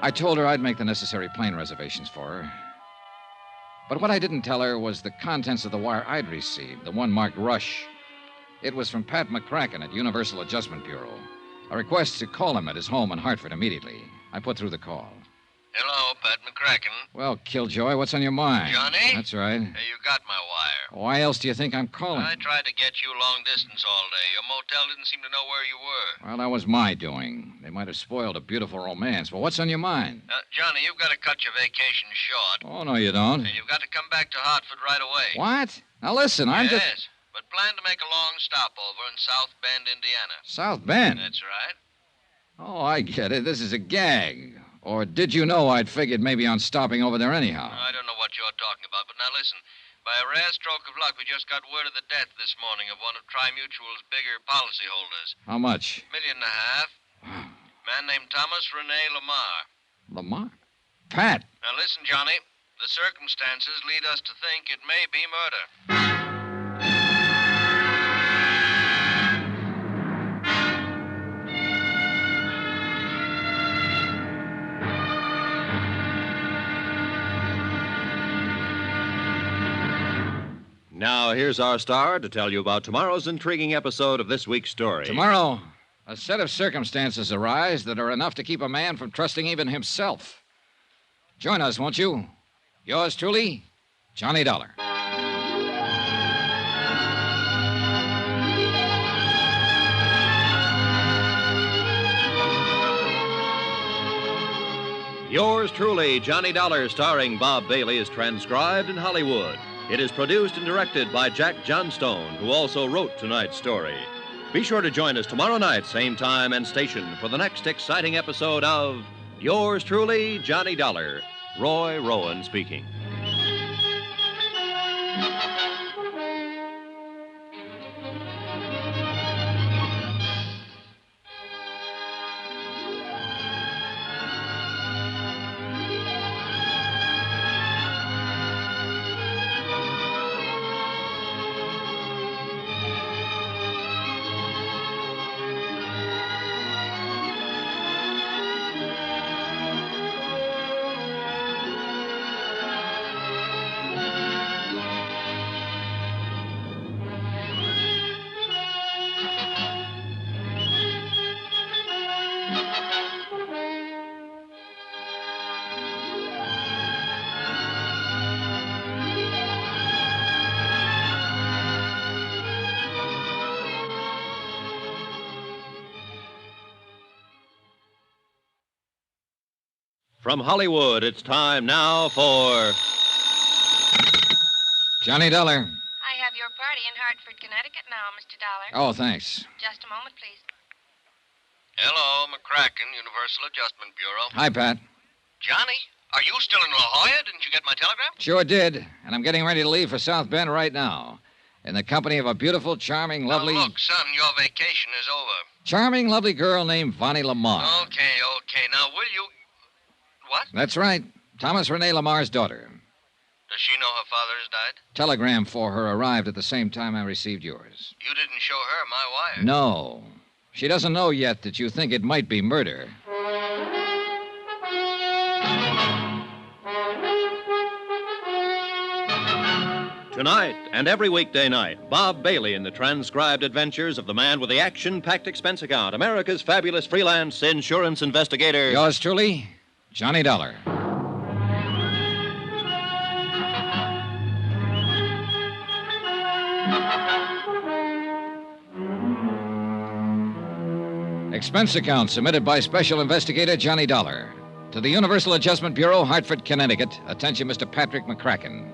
I told her I'd make the necessary plane reservations for her. But what I didn't tell her was the contents of the wire I'd received, the one marked Rush. It was from Pat McCracken at Universal Adjustment Bureau. A request to call him at his home in Hartford immediately. I put through the call. Hello, Pat McCracken. Well, Killjoy, what's on your mind? Johnny? That's right. Hey, you got my wire. Why else do you think I'm calling? I tried to get you long distance all day. Your motel didn't seem to know where you were. Well, that was my doing. They might have spoiled a beautiful romance. Well, what's on your mind? Johnny, you've got to cut your vacation short. Oh, no, you don't. And you've got to come back to Hartford right away. What? Now, listen, I'm just... Yes, but plan to make a long stopover in South Bend, Indiana. South Bend? That's right. Oh, I get it. This is a gag. Or did you know I'd figured maybe on stopping over there anyhow? I don't know what you're talking about, but now listen. By a rare stroke of luck, we just got word of the death this morning of one of Tri-Mutual's bigger policyholders. How much? $1.5 million. Man named Thomas Rene Lamar. Lamar? Pat! Now listen, Johnny. The circumstances lead us to think it may be murder. Now, here's our star to tell you about tomorrow's intriguing episode of this week's story. Tomorrow, a set of circumstances arise that are enough to keep a man from trusting even himself. Join us, won't you? Yours truly, Johnny Dollar. Yours truly, Johnny Dollar, starring Bob Bailey, is transcribed in Hollywood. It is produced and directed by Jack Johnstone, who also wrote tonight's story. Be sure to join us tomorrow night, same time and station, for the next exciting episode of Yours truly, Johnny Dollar. Roy Rowan speaking. From Hollywood, it's time now for Johnny Dollar. I have your party in Hartford, Connecticut now, Mr. Dollar. Oh, thanks. Just a moment, please. Hello, McCracken, Universal Adjustment Bureau. Hi, Pat. Johnny, are you still in La Jolla? Didn't you get my telegram? Sure did. And I'm getting ready to leave for South Bend right now. In the company of a beautiful, charming, lovely... Now, look, son, your vacation is over. Charming, lovely girl named Vonnie Lamar. Okay. Now, will you... What? That's right. Thomas Rene Lamar's daughter. Does she know her father has died? Telegram for her arrived at the same time I received yours. You didn't show her my wire. No. She doesn't know yet that you think it might be murder. Tonight and every weekday night, Bob Bailey in the transcribed adventures of the man with the action-packed expense account, America's fabulous freelance insurance investigator. Yours truly, Johnny Dollar. Expense account submitted by Special Investigator Johnny Dollar. To the Universal Adjustment Bureau, Hartford, Connecticut. Attention, Mr. Patrick McCracken.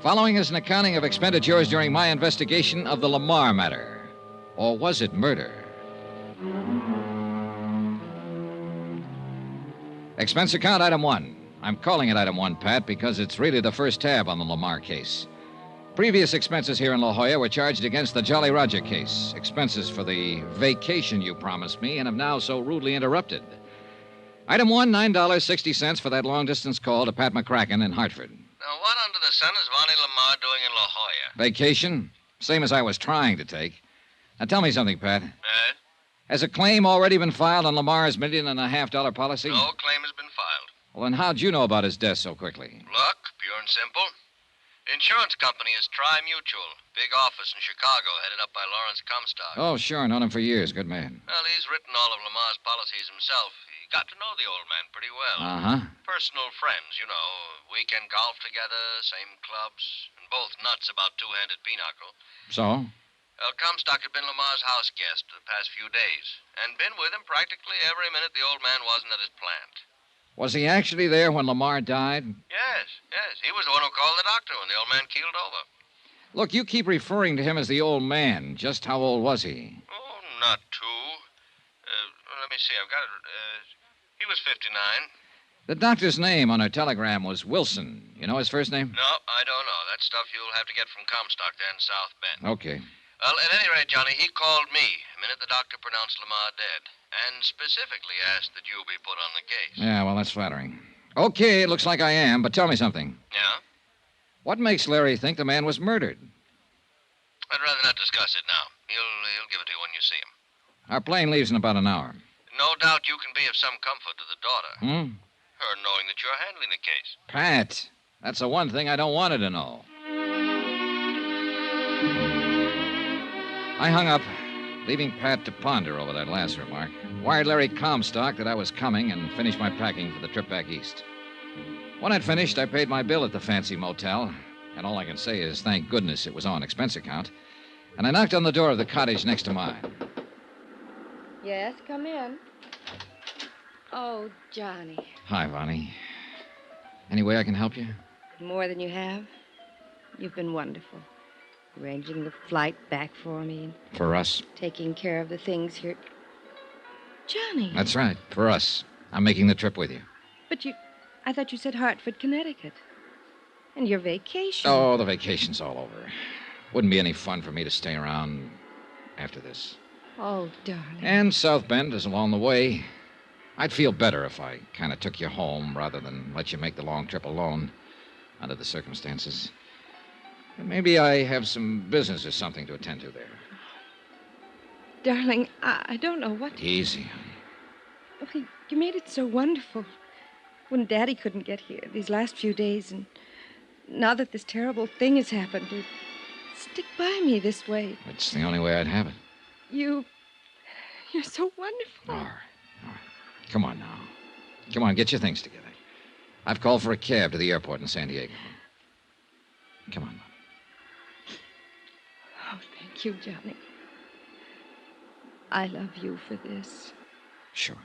Following is an accounting of expenditures during my investigation of the Lamar matter. Or was it murder? Expense account item 1. I'm calling it item 1, Pat, because it's really the first tab on the Lamar case. Previous expenses here in La Jolla were charged against the Jolly Roger case. Expenses for the vacation you promised me and have now so rudely interrupted. Item 1, $9.60 for that long-distance call to Pat McCracken in Hartford. Now, what under the sun is Vonnie Lamar doing in La Jolla? Vacation? Same as I was trying to take. Now, tell me something, Pat. Has a claim already been filed on Lamar's $1.5 million policy? No claim has been filed. Well, then how'd you know about his death so quickly? Luck, pure and simple. The insurance company is Tri-Mutual. Big office in Chicago, headed up by Lawrence Comstock. Oh, sure. Known him for years. Good man. Well, he's written all of Lamar's policies himself. He got to know the old man pretty well. Uh-huh. Personal friends, you know. Weekend golf together, same clubs, and both nuts about two-handed pinochle. So? Well, Comstock had been Lamar's house guest the past few days, and been with him practically every minute the old man wasn't at his plant. Was he actually there when Lamar died? Yes. He was the one who called the doctor when the old man keeled over. Look, you keep referring to him as the old man. Just how old was he? Oh, not too. Let me see. I've got it. He was 59. The doctor's name on her telegram was Wilson. You know his first name? No, I don't know. That stuff you'll have to get from Comstock there in South Bend. Okay. Well, at any rate, Johnny, he called me the minute the doctor pronounced Lamar dead, and specifically asked that you be put on the case. Yeah, well, that's flattering. Okay, it looks like I am, but tell me something. Yeah? What makes Larry think the man was murdered? I'd rather not discuss it now. He'll give it to you when you see him. Our plane leaves in about an hour. No doubt you can be of some comfort to the daughter. Hmm? Her knowing that you're handling the case. Pat, that's the one thing I don't want her to know. I hung up, leaving Pat to ponder over that last remark. Wired Larry Comstock that I was coming and finished my packing for the trip back east. When I'd finished, I paid my bill at the fancy motel, and all I can say is thank goodness it was on expense account. And I knocked on the door of the cottage next to mine. Yes, come in. Oh, Johnny. Hi, Vonnie. Any way I can help you? More than you have. You've been wonderful. Arranging the flight back for me. For us. Taking care of the things here. Johnny. That's right, for us. I'm making the trip with you. But I thought you said Hartford, Connecticut. And your vacation. Oh, the vacation's all over. Wouldn't be any fun for me to stay around after this. Oh, darling. And South Bend is along the way. I'd feel better if I kind of took you home rather than let you make the long trip alone under the circumstances. And maybe I have some business or something to attend to there. Darling, I don't know what... Easy. Oh, you made it so wonderful. When Daddy couldn't get here these last few days, and now that this terrible thing has happened, to stick by me this way. It's the only way I'd have it. You're so wonderful. All right. Come on now. Come on, get your things together. I've called for a cab to the airport in San Diego. Come on. Oh, thank you, Johnny. I love you for this. Sure.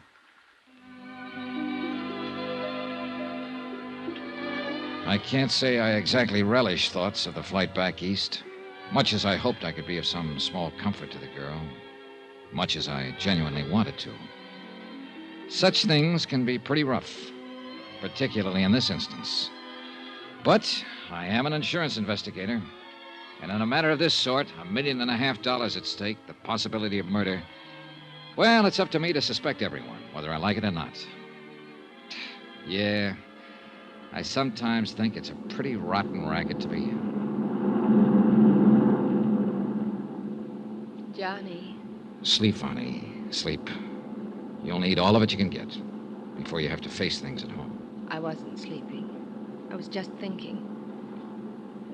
I can't say I exactly relish thoughts of the flight back east, much as I hoped I could be of some small comfort to the girl, much as I genuinely wanted to. Such things can be pretty rough, particularly in this instance. But I am an insurance investigator, and in a matter of this sort, $1.5 million at stake, the possibility of murder, well, it's up to me to suspect everyone, whether I like it or not. Yeah, I sometimes think it's a pretty rotten racket to be in. Johnny. Sleep, Vonnie. Sleep. You'll need all of it you can get before you have to face things at home. I wasn't sleeping. I was just thinking.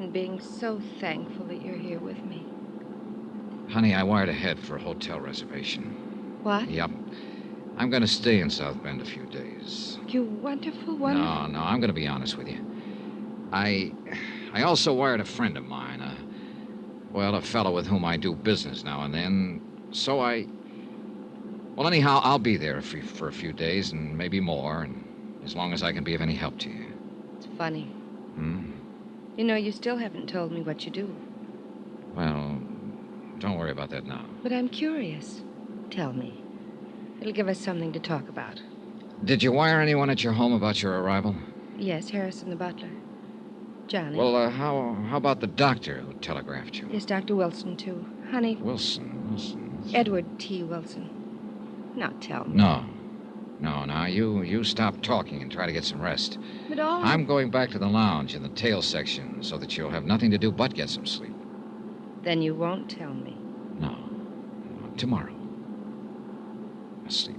And being so thankful that you're here with me. Honey, I wired ahead for a hotel reservation. What? Yep. I'm going to stay in South Bend a few days. You wonderful, wonderful... No, I'm going to be honest with you. I also wired a friend of mine, a fellow with whom I do business now and then. So well, anyhow, I'll be there for a few days and maybe more, and as long as I can be of any help to you. It's funny. Hmm? You know, you still haven't told me what you do. Well, don't worry about that now. But I'm curious. Tell me. It'll give us something to talk about. Did you wire anyone at your home about your arrival? Yes, Harrison the butler. Johnny. Well, how about the doctor who telegraphed you? Yes, Dr. Wilson, too. Honey. Wilson. Edward T. Wilson. Now tell me. No. Now, you stop talking and try to get some rest. But all... I'm going back to the lounge in the tail section so that you'll have nothing to do but get some sleep. Then you won't tell me. No. Tomorrow. Asleep.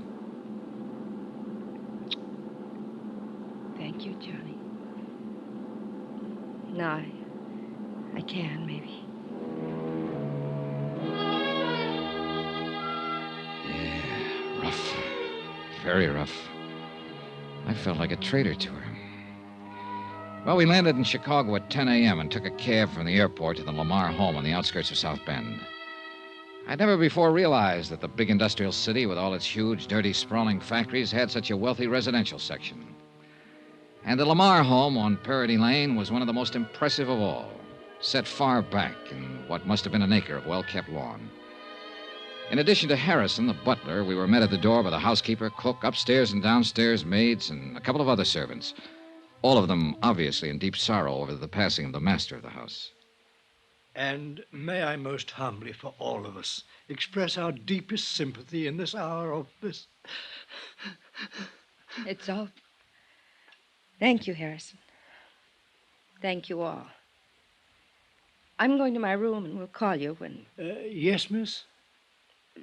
Thank you, Johnny. Now I can, maybe. Yeah, rough. Very rough. I felt like a traitor to her. Well, we landed in Chicago at 10 a.m. and took a cab from the airport to the Lamar home on the outskirts of South Bend. I'd never before realized that the big industrial city with all its huge, dirty, sprawling factories had such a wealthy residential section. And the Lamar home on Parody Lane was one of the most impressive of all, set far back in what must have been an acre of well-kept lawn. In addition to Harrison, the butler, we were met at the door by the housekeeper, cook, upstairs and downstairs maids, and a couple of other servants. All of them obviously in deep sorrow over the passing of the master of the house. And may I most humbly, for all of us, express our deepest sympathy in this hour of this... It's all... Thank you, Harrison. Thank you all. I'm going to my room and we'll call you when... Yes, miss?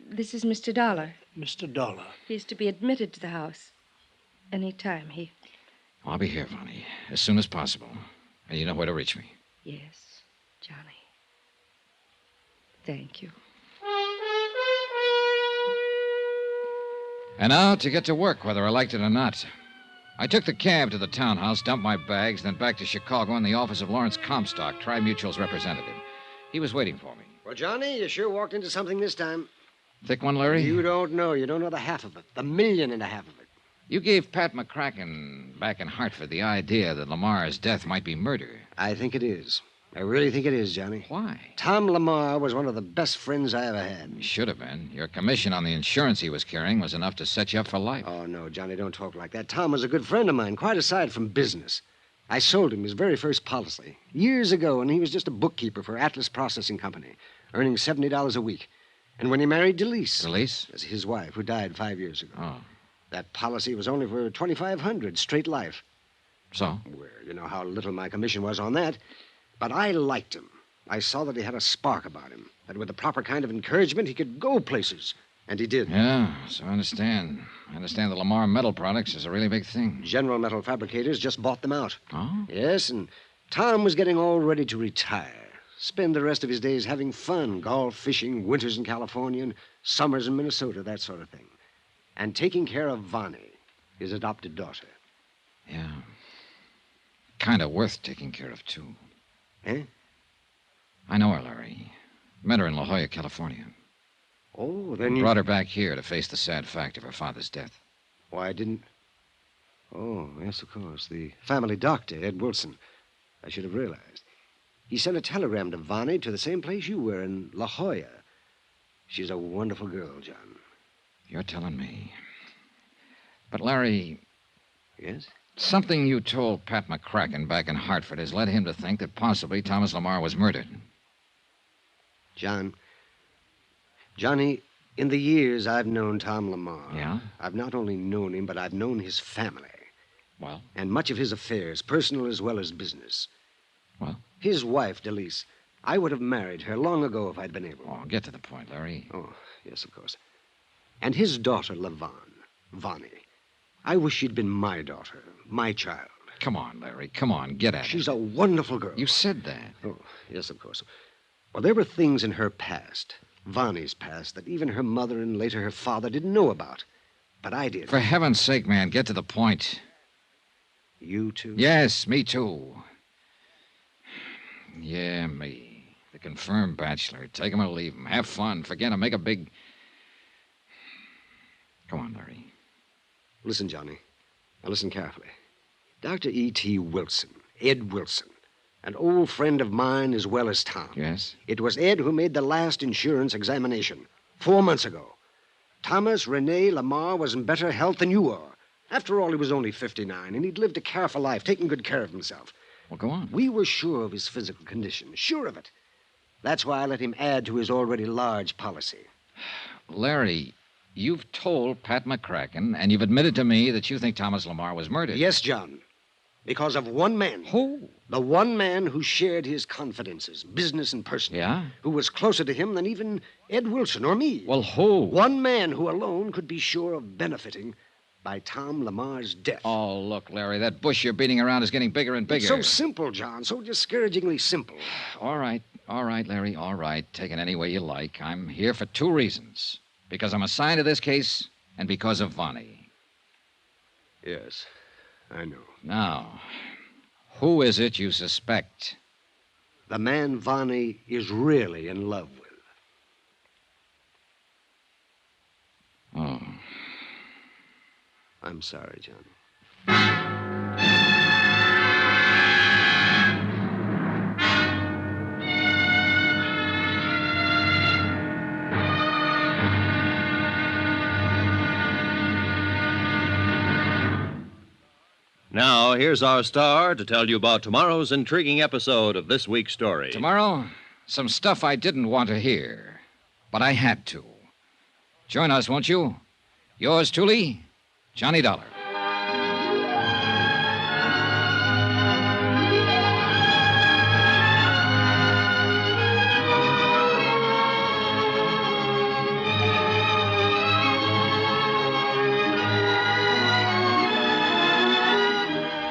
This is Mr. Dollar. Mr. Dollar. He's to be admitted to the house. Any time. I'll be here, Vonnie, as soon as possible. And you know where to reach me. Yes, Johnny. Thank you. And now to get to work, whether I liked it or not. I took the cab to the townhouse, dumped my bags, then back to Chicago in the office of Lawrence Comstock, Tri-Mutual's representative. He was waiting for me. Well, Johnny, you sure walked into something this time. Thick one, Larry? You don't know. You don't know the half of it. The million and a half of it. You gave Pat McCracken back in Hartford the idea that Lamar's death might be murder. I think it is. I really think it is, Johnny. Why? Tom Lamar was one of the best friends I ever had. He should have been. Your commission on the insurance he was carrying was enough to set you up for life. Oh, no, Johnny, don't talk like that. Tom was a good friend of mine, quite aside from business. I sold him his very first policy years ago, and he was just a bookkeeper for Atlas Processing Company, earning $70 a week. And when he married Delise... Delise? That's his wife, who died 5 years ago. Oh. That policy was only for $2,500, straight life. So? Well, you know how little my commission was on that. But I liked him. I saw that he had a spark about him, that with the proper kind of encouragement, he could go places. And he did. Yeah, so I understand. I understand that Lamar Metal Products is a really big thing. General Metal Fabricators just bought them out. Oh? Yes, and Tom was getting all ready to retire. Spend the rest of his days having fun, golf, fishing, winters in California, and summers in Minnesota, that sort of thing. And taking care of Vonnie, his adopted daughter. Yeah. Kind of worth taking care of, too. Eh? I know her, Larry. Met her in La Jolla, California. Oh, then you... Brought her back here to face the sad fact of her father's death. Why didn't... Oh, yes, of course. The family doctor, Ed Wilson. I should have realized. He sent a telegram to Vonnie to the same place you were, in La Jolla. She's a wonderful girl, John. You're telling me. But, Larry... Yes? Something you told Pat McCracken back in Hartford has led him to think that possibly Thomas Lamar was murdered. Johnny, in the years I've known Tom Lamar... Yeah? I've not only known him, but I've known his family. Well? And much of his affairs, personal as well as business. Well? His wife, Delise. I would have married her long ago if I'd been able. Oh, get to the point, Larry. Oh, yes, of course. And his daughter, Vonnie. I wish she'd been my daughter, my child. Come on, Larry. Come on, get at it. She's a wonderful girl. You said that. Oh, yes, of course. Well, there were things in her past, Vonnie's past, that even her mother and later her father didn't know about. But I did. For heaven's sake, man, get to the point. You too? Yes, me too. Yeah, me. The confirmed bachelor. Take him or leave him. Have fun. Forget him. Make a big... Come on, Larry. Listen, Johnny. Now listen carefully. Dr. E.T. Wilson, Ed Wilson, an old friend of mine as well as Tom. Yes? It was Ed who made the last insurance examination 4 months ago. Thomas Rene Lamar was in better health than you are. After all, he was only 59, and he'd lived a careful life, taking good care of himself. Well, go on. We were sure of his physical condition, sure of it. That's why I let him add to his already large policy. Larry, you've told Pat McCracken, and you've admitted to me that you think Thomas Lamar was murdered. Yes, John. Because of one man. Who? The one man who shared his confidences, business and personal. Yeah? Who was closer to him than even Ed Wilson or me. Well, who? One man who alone could be sure of benefiting by Tom Lamar's death. Oh, look, Larry, that bush you're beating around is getting bigger and bigger. It's so simple, John, so discouragingly simple. All right, Larry, all right. Take it any way you like. I'm here for 2 reasons. Because I'm assigned to this case, and because of Vonnie. Yes, I know. Now, who is it you suspect? The man Vonnie is really in love with. Oh. I'm sorry, John. Now, here's our star to tell you about tomorrow's intriguing episode of this week's story. Tomorrow, some stuff I didn't want to hear, but I had to. Join us, won't you? Yours truly, Johnny Dollar.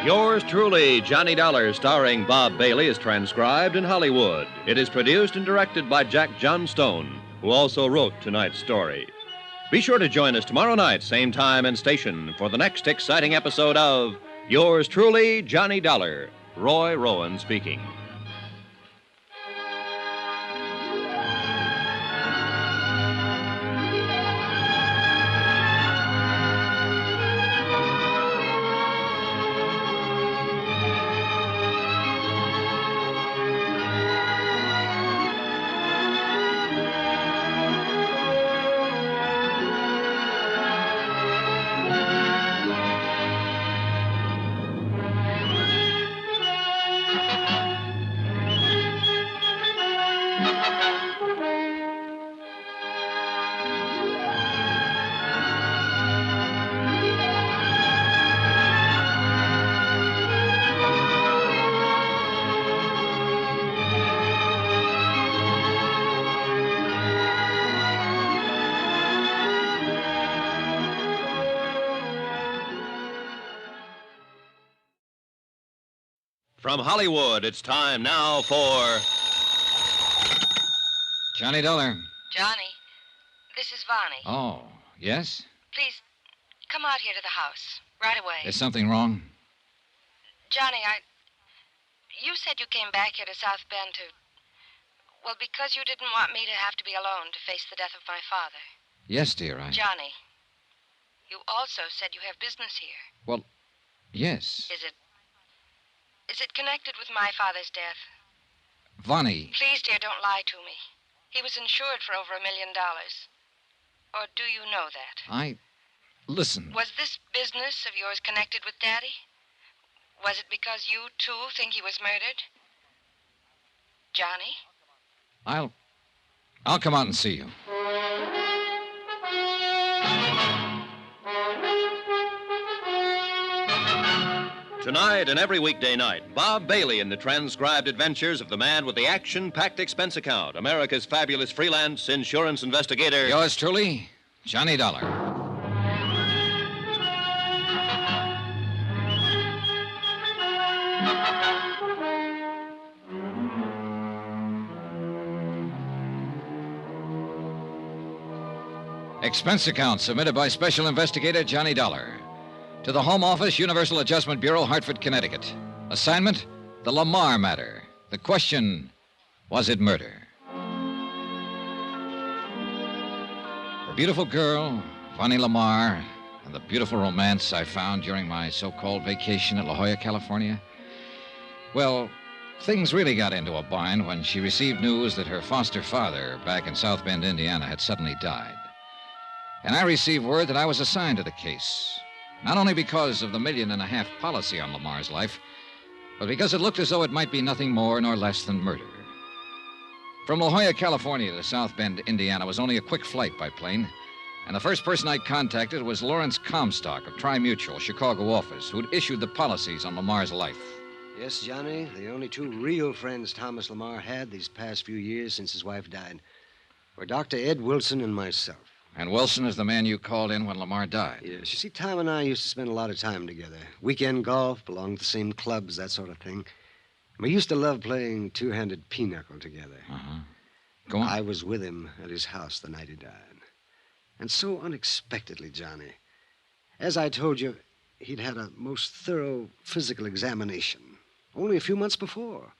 Yours truly, Johnny Dollar, starring Bob Bailey, is transcribed in Hollywood. It is produced and directed by Jack Johnstone, who also wrote tonight's story. Be sure to join us tomorrow night, same time and station, for the next exciting episode of Yours truly, Johnny Dollar. Roy Rowan speaking. From Hollywood, it's time now for Johnny Dollar. Johnny, this is Vonnie. Oh, yes? Please, come out here to the house, right away. Is something wrong? Johnny, you said you came back here to South Bend to... Well, because you didn't want me to have to be alone to face the death of my father. Yes, dear, Johnny, you also said you have business here. Well, yes. Is it connected with my father's death? Vonnie. Please, dear, don't lie to me. He was insured for over $1 million. Or do you know that? Listen. Was this business of yours connected with Daddy? Was it because you, too, think he was murdered? Johnny? I'll come out and see you. Tonight and every weekday night, Bob Bailey in the transcribed adventures of the man with the action-packed expense account, America's fabulous freelance insurance investigator. Yours truly, Johnny Dollar. Expense account submitted by Special Investigator Johnny Dollar. To the Home Office, Universal Adjustment Bureau, Hartford, Connecticut. Assignment, the Lamar matter. The question, was it murder? The beautiful girl, Vonnie Lamar, and the beautiful romance I found during my so-called vacation at La Jolla, California. Well, things really got into a bind when she received news that her foster father back in South Bend, Indiana, had suddenly died. And I received word that I was assigned to the case. Not only because of the $1.5 million policy on Lamar's life, but because it looked as though it might be nothing more nor less than murder. From La Jolla, California to South Bend, Indiana was only a quick flight by plane, and the first person I contacted was Lawrence Comstock of Tri-Mutual, Chicago office, who'd issued the policies on Lamar's life. Yes, Johnny, the only two real friends Thomas Lamar had these past few years since his wife died were Dr. Ed Wilson and myself. And Wilson is the man you called in when Lamar died. Yes, you see, Tom and I used to spend a lot of time together. Weekend golf, belonged to the same clubs, that sort of thing. We used to love playing two-handed pinochle together. Uh-huh. Go on. I was with him at his house the night he died. And so unexpectedly, Johnny, as I told you, he'd had a most thorough physical examination only a few months before,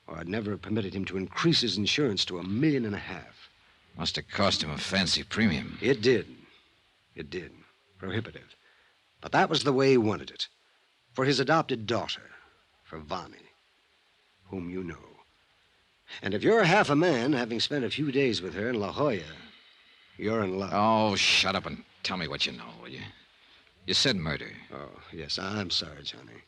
or I'd never have permitted him to increase his insurance to $1.5 million. Must have cost him a fancy premium. It did. It did. Prohibitive. But that was the way he wanted it. For his adopted daughter, for Vonnie, whom you know. And if you're half a man, having spent a few days with her in La Jolla, you're in love. Oh, shut up and tell me what you know, will you? You said murder. Oh, yes, I'm sorry, Johnny.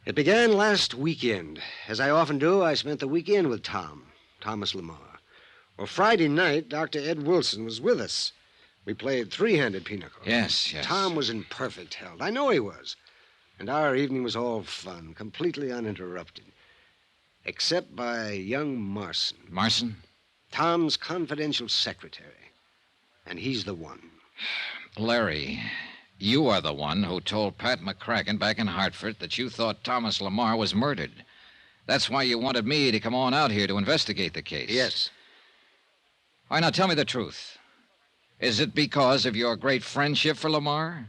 It began last weekend. As I often do, I spent the weekend with Thomas Lamar. Well, Friday night, Dr. Ed Wilson was with us. We played three-handed pinochle. Yes. Tom was in perfect health. I know he was. And our evening was all fun, completely uninterrupted. Except by young Marson. Marson? Tom's confidential secretary. And he's the one. Larry, you are the one who told Pat McCracken back in Hartford that you thought Thomas Lamar was murdered. That's why you wanted me to come on out here to investigate the case. Yes. All right, now tell me the truth. Is it because of your great friendship for Lamar?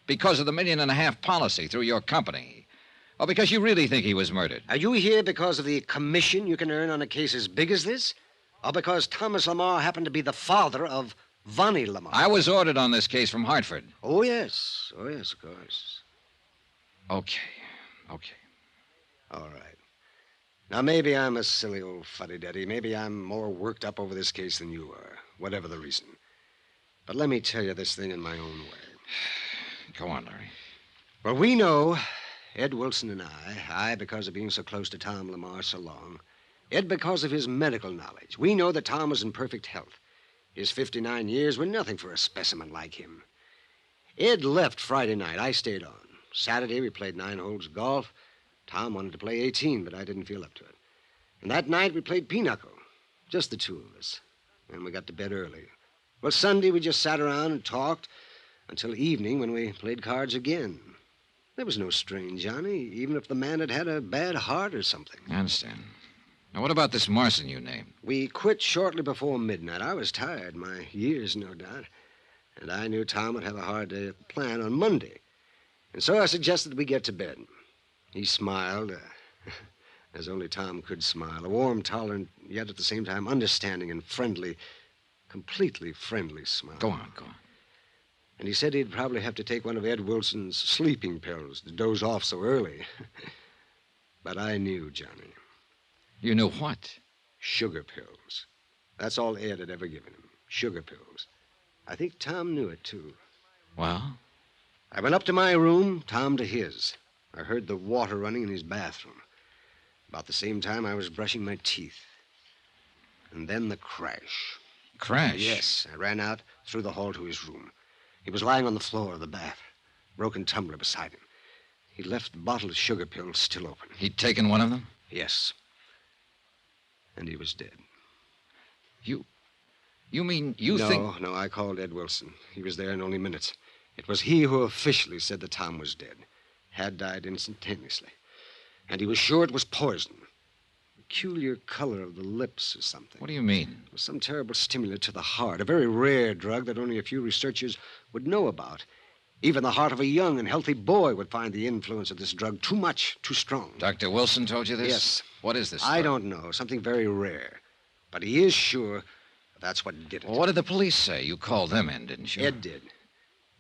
Because of the $1.5 million policy through your company? Or because you really think he was murdered? Are you here because of the commission you can earn on a case as big as this? Or because Thomas Lamar happened to be the father of Vonnie Lamar? I was ordered on this case from Hartford. Oh, yes. Oh, yes, of course. Okay. All right. Now, maybe I'm a silly old fuddy-duddy. Maybe I'm more worked up over this case than you are, whatever the reason. But let me tell you this thing in my own way. Go on, Larry. Well, we know, Ed Wilson and I because of being so close to Tom Lamar so long, Ed because of his medical knowledge. We know that Tom was in perfect health. His 59 years were nothing for a specimen like him. Ed left Friday night. I stayed on. Saturday, we played 9 holes of golf. Tom wanted to play 18, but I didn't feel up to it. And that night, we played pinochle. Just the two of us. And we got to bed early. Well, Sunday, we just sat around and talked until evening when we played cards again. There was no strain, Johnny, even if the man had had a bad heart or something. I understand. Now, what about this Marson you named? We quit shortly before midnight. I was tired, my years, no doubt. And I knew Tom would have a hard day at the plant on Monday. And so I suggested we get to bed. He smiled, as only Tom could smile. A warm, tolerant, yet at the same time understanding and friendly, completely friendly smile. Go on. And he said he'd probably have to take one of Ed Wilson's sleeping pills to doze off so early. But I knew, Johnny. You knew what? Sugar pills. That's all Ed had ever given him. Sugar pills. I think Tom knew it, too. Well? I went up to my room, Tom to his. I heard the water running in his bathroom. About the same time, I was brushing my teeth. And then the crash. Crash? Yes. I ran out through the hall to his room. He was lying on the floor of the bath, broken tumbler beside him. He left the bottle of sugar pills still open. He'd taken one of them? Yes. And he was dead. You mean you think... No, I called Ed Wilson. He was there in only minutes. It was he who officially said that Tom was dead. Had died instantaneously. And he was sure it was poison. Peculiar color of the lips or something. What do you mean? It was some terrible stimulant to the heart. A very rare drug that only a few researchers would know about. Even the heart of a young and healthy boy would find the influence of this drug too much, too strong. Dr. Wilson told you this? Yes. What is this I drug? don't know. Something very rare. But he is sure that's what did it. Well, what did the police say? You called them in, didn't you? Ed did.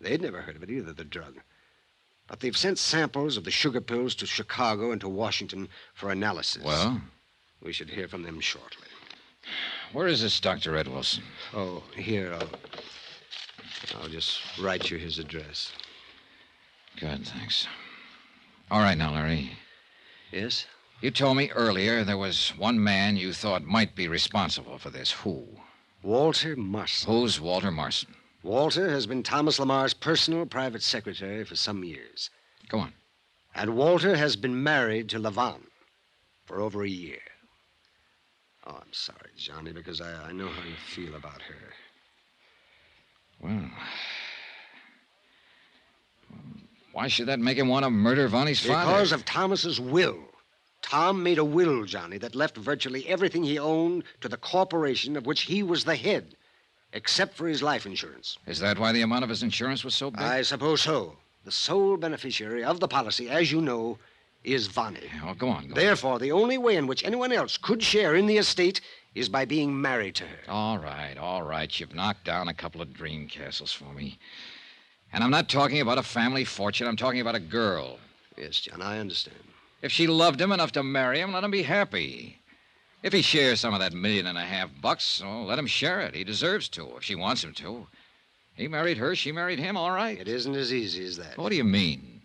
They'd never heard of it either, the drug. But they've sent samples of the sugar pills to Chicago and to Washington for analysis. Well? We should hear from them shortly. Where is this Dr. Ed Wilson? Oh, here, I'll just write you his address. Good, thanks. All right now, Larry. Yes? You told me earlier there was one man you thought might be responsible for this. Who? Walter Marson. Who's Walter Marson? Walter has been Thomas Lamar's personal private secretary for some years. Go on. And Walter has been married to Lavon for over a year. Oh, I'm sorry, Johnny, because I know how you feel about her. Well, why should that make him want to murder Vonnie's father? Because of Thomas's will. Tom made a will, Johnny, that left virtually everything he owned to the corporation of which he was the head, except for his life insurance. Is that why the amount of his insurance was so big? I suppose so. The sole beneficiary of the policy, as you know, is Vonnie. Oh, go on. Therefore, the only way in which anyone else could share in the estate is by being married to her. All right. You've knocked down a couple of dream castles for me. And I'm not talking about a family fortune. I'm talking about a girl. Yes, John, I understand. If she loved him enough to marry him, let him be happy. If he shares some of that $1.5 million, well, let him share it. He deserves to, if she wants him to. He married her, she married him, all right. It isn't as easy as that. What do you mean?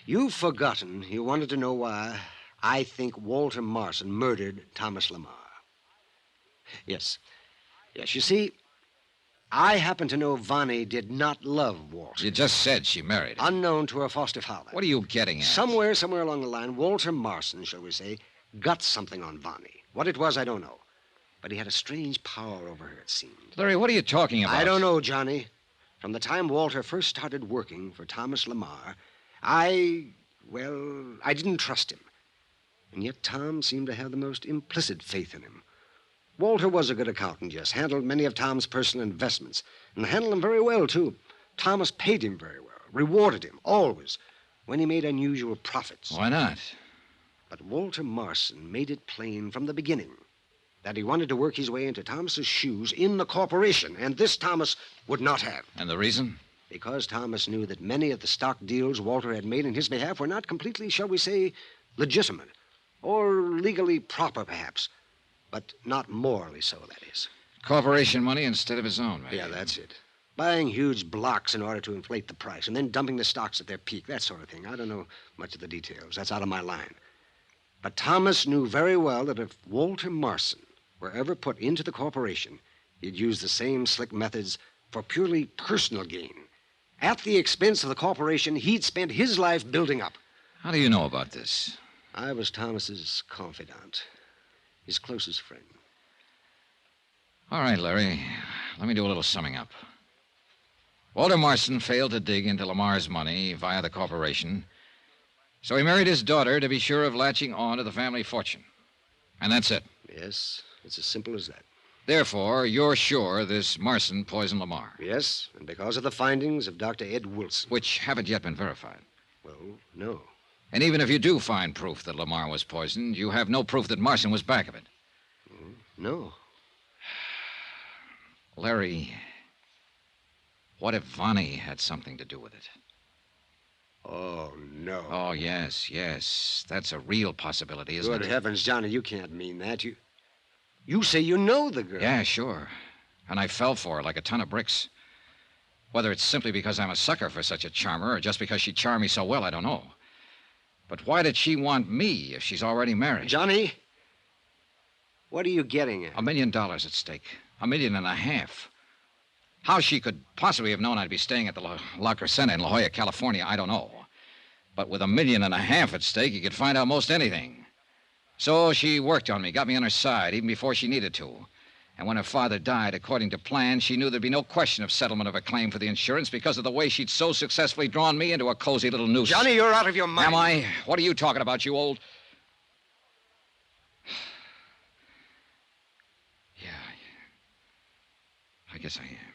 You've forgotten you wanted to know why I think Walter Marson murdered Thomas Lamar. Yes. Yes, you see, I happen to know Vonnie did not love Walter. You just said she married him. Unknown to her foster father. What are you getting at? Somewhere along the line, Walter Marson, shall we say, got something on Vonnie. What it was, I don't know. But he had a strange power over her, it seemed. Larry, what are you talking about? I don't know, Johnny. From the time Walter first started working for Thomas Lamar, I didn't trust him. And yet Tom seemed to have the most implicit faith in him. Walter was a good accountant, yes, handled many of Tom's personal investments, and handled them very well, too. Thomas paid him very well, rewarded him, always, when he made unusual profits. Why not? But Walter Marson made it plain from the beginning that he wanted to work his way into Thomas's shoes in the corporation, and this Thomas would not have. And the reason? Because Thomas knew that many of the stock deals Walter had made in his behalf were not completely, shall we say, legitimate, or legally proper, perhaps. But not morally so, that is. Corporation money instead of his own, maybe. Yeah, that's it. Buying huge blocks in order to inflate the price, and then dumping the stocks at their peak, that sort of thing. I don't know much of the details. That's out of my line. But Thomas knew very well that if Walter Marson were ever put into the corporation, he'd use the same slick methods for purely personal gain. At the expense of the corporation he'd spent his life building up. How do you know about this? I was Thomas's confidant. His closest friend. All right, Larry. Let me do a little summing up. Walter Marson failed to dig into Lamar's money via the corporation, so he married his daughter to be sure of latching on to the family fortune. And that's it. Yes, it's as simple as that. Therefore, you're sure this Marson poisoned Lamar. Yes, and because of the findings of Dr. Ed Wilson. Which haven't yet been verified. Well, no. And even if you do find proof that Lamar was poisoned, you have no proof that Marson was back of it. No. Larry, what if Vonnie had something to do with it? Oh, no. Oh, yes. That's a real possibility, isn't it? Good heavens, Johnny, you can't mean that. You say you know the girl. Yeah, sure. And I fell for her like a ton of bricks. Whether it's simply because I'm a sucker for such a charmer or just because she charmed me so well, I don't know. But why did she want me if she's already married? Johnny, what are you getting at? $1 million at stake. $1.5 million. How she could possibly have known I'd be staying at the La Crescenta in La Jolla, California, I don't know. But with $1.5 million at stake, you could find out most anything. So she worked on me, got me on her side, even before she needed to. And when her father died, according to plan, she knew there'd be no question of settlement of her claim for the insurance because of the way she'd so successfully drawn me into a cozy little noose. Johnny, you're out of your mind. Am I? What are you talking about, you old... Yeah, I guess I am.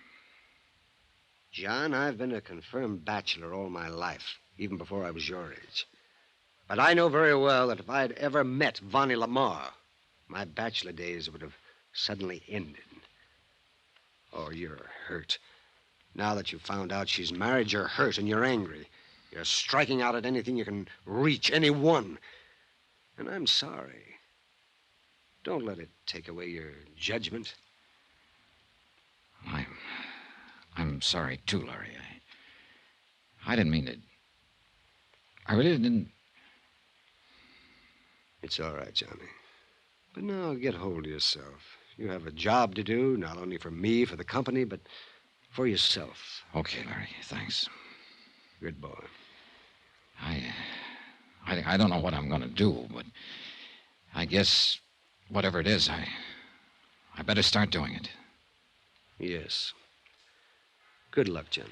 John, I've been a confirmed bachelor all my life, even before I was your age. But I know very well that if I'd ever met Vonnie Lamar, my bachelor days would have suddenly ended. Oh, you're hurt. Now that you've found out she's married, you're hurt and you're angry. You're striking out at anything you can reach, anyone. And I'm sorry. Don't let it take away your judgment. I'm sorry, too, Larry. I didn't mean to... I really didn't... It's all right, Johnny. But now get hold of yourself. You have a job to do, not only for me, for the company, but for yourself. Okay, Larry, thanks. Good boy. I don't know what I'm going to do, but I guess whatever it is, I better start doing it. Yes. Good luck, Johnny.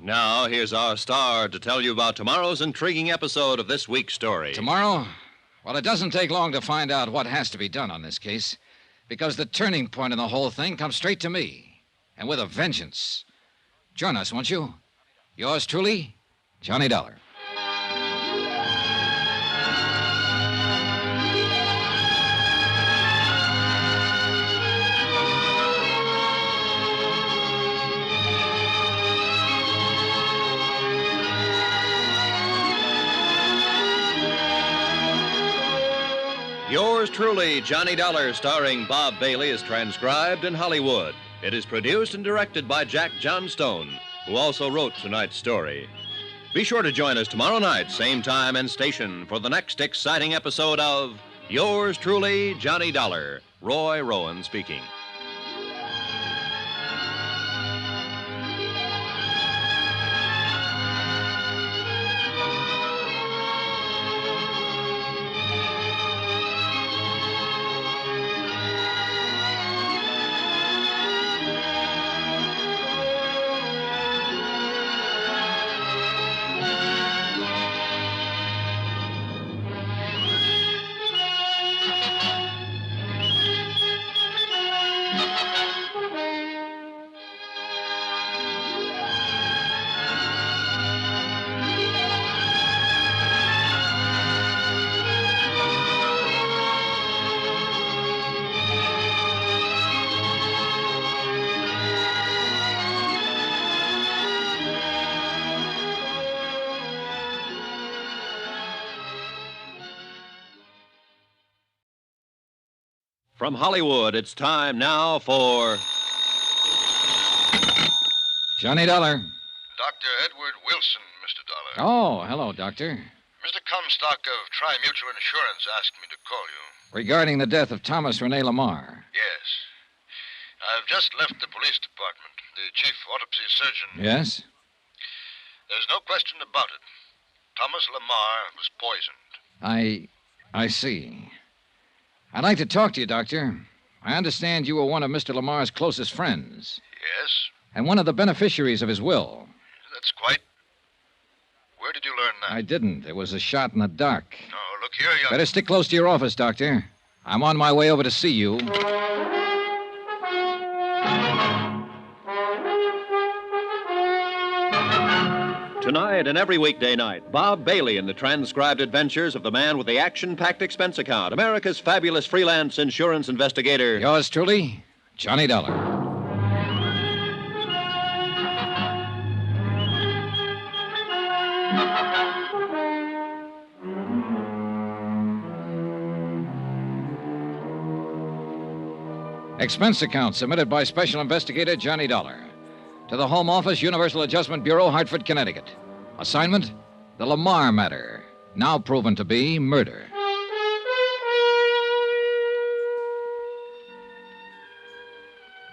Now, here's our star to tell you about tomorrow's intriguing episode of this week's story. Tomorrow? Well, it doesn't take long to find out what has to be done on this case, because the turning point in the whole thing comes straight to me, and with a vengeance. Join us, won't you? Yours truly, Johnny Dollar. Yours truly, Johnny Dollar, starring Bob Bailey, is transcribed in Hollywood. It is produced and directed by Jack Johnstone, who also wrote tonight's story. Be sure to join us tomorrow night, same time and station, for the next exciting episode of Yours truly, Johnny Dollar. Roy Rowan speaking. From Hollywood, it's time now for Johnny Dollar. Dr. Edward Wilson, Mr. Dollar. Oh, hello, Doctor. Mr. Comstock of Tri-Mutual Insurance asked me to call you. Regarding the death of Thomas Rene Lamar. Yes. I've just left the police department. The chief autopsy surgeon. Yes? There's no question about it. Thomas Lamar was poisoned. I see. I'd like to talk to you, Doctor. I understand you were one of Mr. Lamar's closest friends. Yes? And one of the beneficiaries of his will. That's quite... Where did you learn that? I didn't. It was a shot in the dark. Oh, look here, young... Better stick close to your office, Doctor. I'm on my way over to see you. Tonight and every weekday night, Bob Bailey in the transcribed adventures of the man with the action-packed expense account, America's fabulous freelance insurance investigator. Yours truly, Johnny Dollar. Expense account submitted by Special Investigator Johnny Dollar. To the Home Office, Universal Adjustment Bureau, Hartford, Connecticut. Assignment, the Lamar matter, now proven to be murder.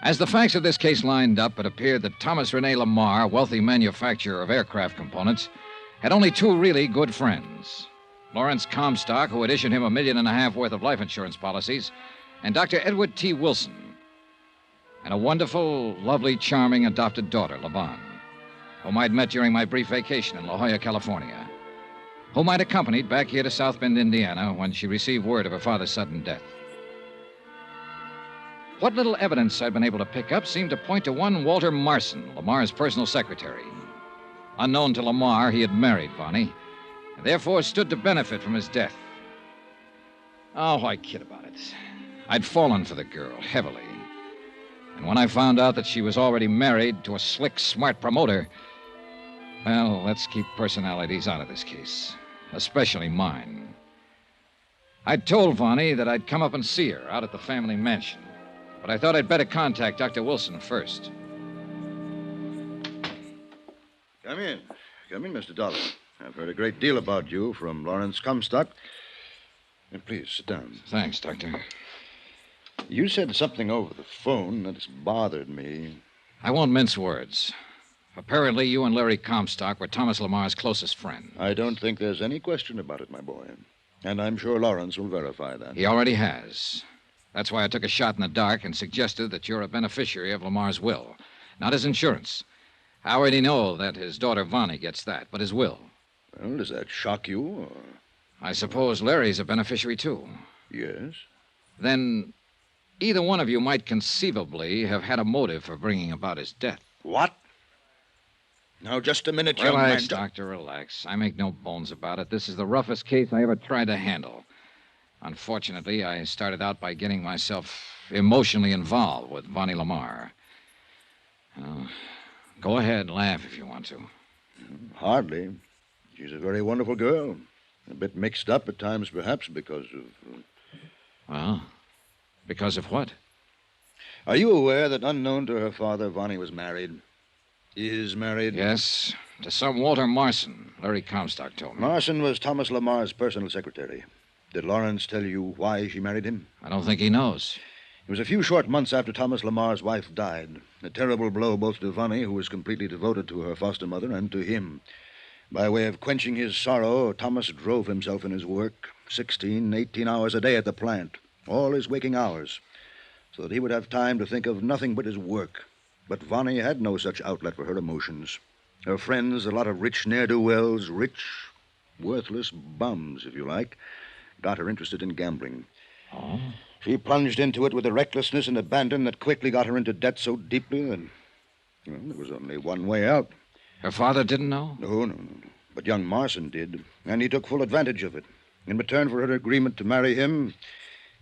As the facts of this case lined up, it appeared that Thomas Rene Lamar, wealthy manufacturer of aircraft components, had only two really good friends. Lawrence Comstock, who had issued him $1.5 million worth of life insurance policies, and Dr. Edward T. Wilson, and a wonderful, lovely, charming adopted daughter, Laban, whom I'd met during my brief vacation in La Jolla, California, whom I'd accompanied back here to South Bend, Indiana, when she received word of her father's sudden death. What little evidence I'd been able to pick up seemed to point to one Walter Marson, Lamar's personal secretary. Unknown to Lamar, he had married Vonnie, and therefore stood to benefit from his death. Oh, why kid about it? I'd fallen for the girl, heavily. And when I found out that she was already married to a slick, smart promoter, well, let's keep personalities out of this case, especially mine. I'd told Vonnie that I'd come up and see her out at the family mansion, but I thought I'd better contact Dr. Wilson first. Come in. Come in, Mr. Dollar. I've heard a great deal about you from Lawrence Comstock. And please, sit down. Thanks, Doctor. You said something over the phone that has bothered me. I won't mince words. Apparently, you and Larry Comstock were Thomas Lamar's closest friend. I don't think there's any question about it, my boy. And I'm sure Lawrence will verify that. He already has. That's why I took a shot in the dark and suggested that you're a beneficiary of Lamar's will, not his insurance. I already know that his daughter Vonnie gets that, but his will. Well, does that shock you, or... I suppose Larry's a beneficiary, too. Yes. Then either one of you might conceivably have had a motive for bringing about his death. What? Now, just a minute, young man. Relax, Doctor, relax. I make no bones about it. This is the roughest case I ever tried to handle. Unfortunately, I started out by getting myself emotionally involved with Vonnie Lamar. Go ahead, laugh if you want to. Hardly. She's a very wonderful girl. A bit mixed up at times, perhaps, because of... Well, because of what? Are you aware that unknown to her father, Vonnie was married? Is married? Yes, to some Walter Marson. Larry Comstock told me. Marson was Thomas Lamar's personal secretary. Did Lawrence tell you why she married him? I don't think he knows. It was a few short months after Thomas Lamar's wife died. A terrible blow both to Vonnie, who was completely devoted to her foster mother, and to him. By way of quenching his sorrow, Thomas drove himself in his work, 16, 18 hours a day at the plant, all his waking hours, so that he would have time to think of nothing but his work. But Vonnie had no such outlet for her emotions. Her friends, a lot of rich ne'er-do-wells, rich, worthless bums, if you like, got her interested in gambling. Oh? She plunged into it with a recklessness and abandon that quickly got her into debt so deeply that, well, there was only one way out. Her father didn't know? No. But young Marson did, and he took full advantage of it. In return for her agreement to marry him,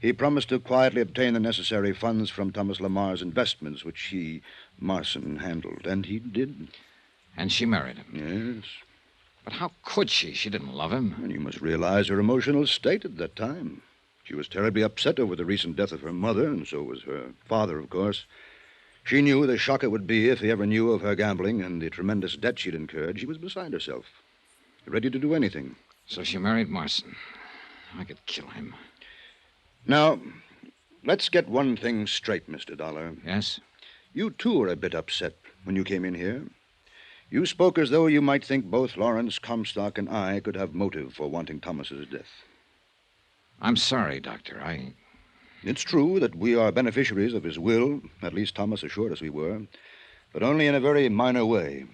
he promised to quietly obtain the necessary funds from Thomas Lamar's investments, which he, Marson, handled. And he did. And she married him? Yes. But how could she? She didn't love him. And you must realize her emotional state at that time. She was terribly upset over the recent death of her mother, and so was her father, of course. She knew the shock it would be if he ever knew of her gambling and the tremendous debt she'd incurred. She was beside herself, ready to do anything. So she married Marson. I could kill him. Now, let's get one thing straight, Mr. Dollar. Yes? You, too, were a bit upset when you came in here. You spoke as though you might think both Lawrence Comstock and I could have motive for wanting Thomas's death. I'm sorry, Doctor. It's true that we are beneficiaries of his will. At least Thomas assured us we were. But only in a very minor way.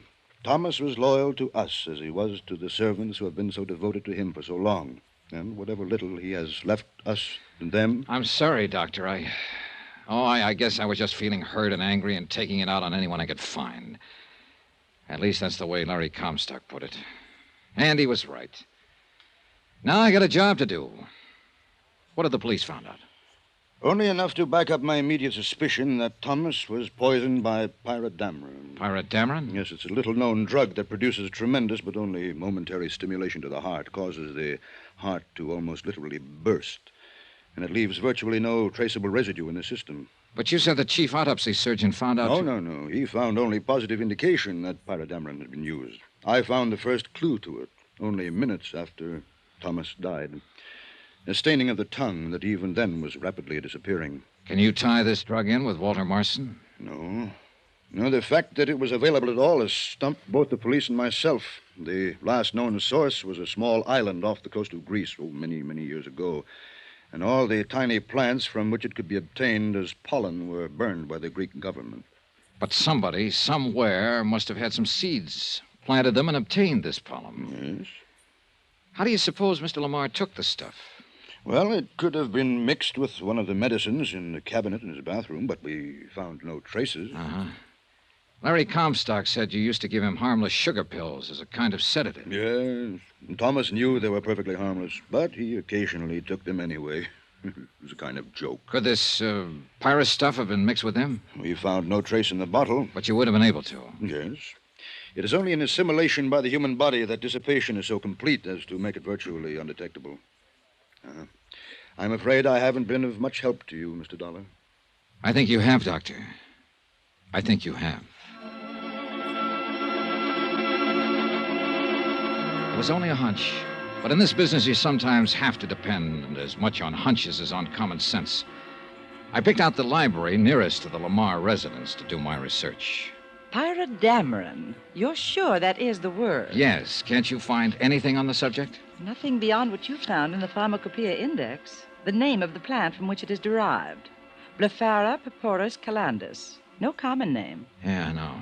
Thomas was loyal to us as he was to the servants who have been so devoted to him for so long. And whatever little he has left us and them... I'm sorry, Doctor. I guess I was just feeling hurt and angry and taking it out on anyone I could find. At least that's the way Larry Comstock put it. And he was right. Now I got a job to do. What have the police found out? Only enough to back up my immediate suspicion that Thomas was poisoned by pyridamrin. Pyridamrin? Yes, it's a little-known drug that produces tremendous but only momentary stimulation to the heart, causes the heart to almost literally burst, and it leaves virtually no traceable residue in the system. But you said the chief autopsy surgeon found out... No. He found only positive indication that pyridamrin had been used. I found the first clue to it only minutes after Thomas died. A staining of the tongue that even then was rapidly disappearing. Can you tie this drug in with Walter Marson? No, the fact that it was available at all has stumped both the police and myself. The last known source was a small island off the coast of Greece, many, many years ago. And all the tiny plants from which it could be obtained as pollen were burned by the Greek government. But somebody, somewhere, must have had some seeds, planted them, and obtained this pollen. Yes. How do you suppose Mr. Lamar took the stuff? Well, it could have been mixed with one of the medicines in the cabinet in his bathroom, but we found no traces. Uh-huh. Larry Comstock said you used to give him harmless sugar pills as a kind of sedative. Yes. And Thomas knew they were perfectly harmless, but he occasionally took them anyway. It was a kind of joke. Could this pyrus stuff have been mixed with them? We found no trace in the bottle. But you would have been able to. Yes. It is only in assimilation by the human body that dissipation is so complete as to make it virtually undetectable. I'm afraid I haven't been of much help to you, Mr. Dollar. I think you have, Doctor. I think you have. It was only a hunch. But in this business, you sometimes have to depend as much on hunches as on common sense. I picked out the library nearest to the Lamar residence to do my research. Pyridamrin. You're sure that is the word? Yes. Can't you find anything on the subject? Nothing beyond what you found in the Pharmacopoeia Index. The name of the plant from which it is derived. Blephara purpuris calandus. No common name. Yeah, I know.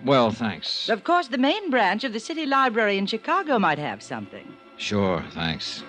Well, thanks. Of course, the main branch of the City Library in Chicago might have something. Sure, thanks.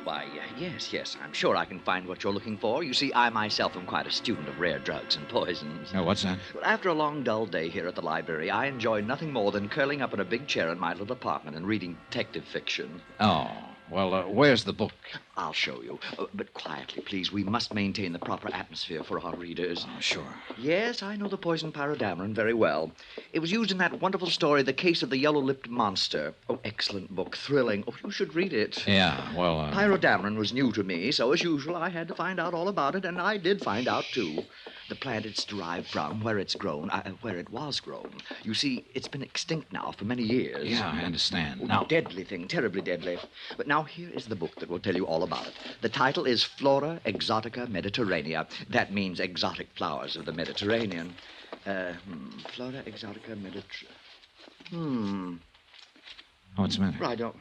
Why, yes, I'm sure I can find what you're looking for. You see, I myself am quite a student of rare drugs and poisons. Oh, what's that? Well, after a long, dull day here at the library, I enjoy nothing more than curling up in a big chair in my little apartment and reading detective fiction. Oh, Well, where's the book? I'll show you. But quietly, please. We must maintain the proper atmosphere for our readers. Oh, sure. Yes, I know the poison pyrodamarin very well. It was used in that wonderful story, The Case of the Yellow-Lipped Monster. Oh, excellent book. Thrilling. Oh, you should read it. Yeah, well, Pyrodamarin was new to me, so as usual, I had to find out all about it, and I did find out, too. The plant it's derived from, where it's grown, where it was grown. You see, it's been extinct now for many years. Yeah, I understand. Oh, Now, deadly thing, terribly deadly. But now here is the book that will tell you all about it. The title is Flora Exotica Mediterranea. That means exotic flowers of the Mediterranean. Flora Exotica Mediterranean. what's the matter? I don't...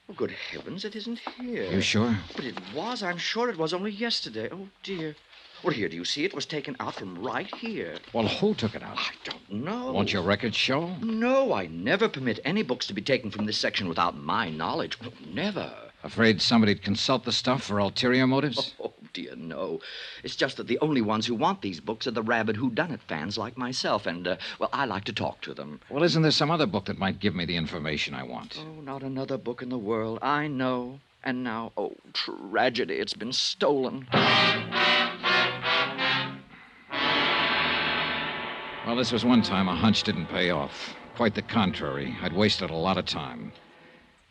Oh, good heavens, it isn't here. You sure? But it was. I'm sure it was only yesterday. Oh, dear. Well, here, do you see? It was taken out from right here. Well, who took it out? I don't know. Won't your records show? No, I never permit any books to be taken from this section without my knowledge. Never. Afraid somebody'd consult the stuff for ulterior motives? Oh, dear, no. It's just that the only ones who want these books are the rabid whodunit fans like myself, and, well, I like to talk to them. Well, isn't there some other book that might give me the information I want? Oh, not another book in the world. I know. And now, oh, tragedy, it's been stolen. Well, this was one time a hunch didn't pay off. Quite the contrary. I'd wasted a lot of time.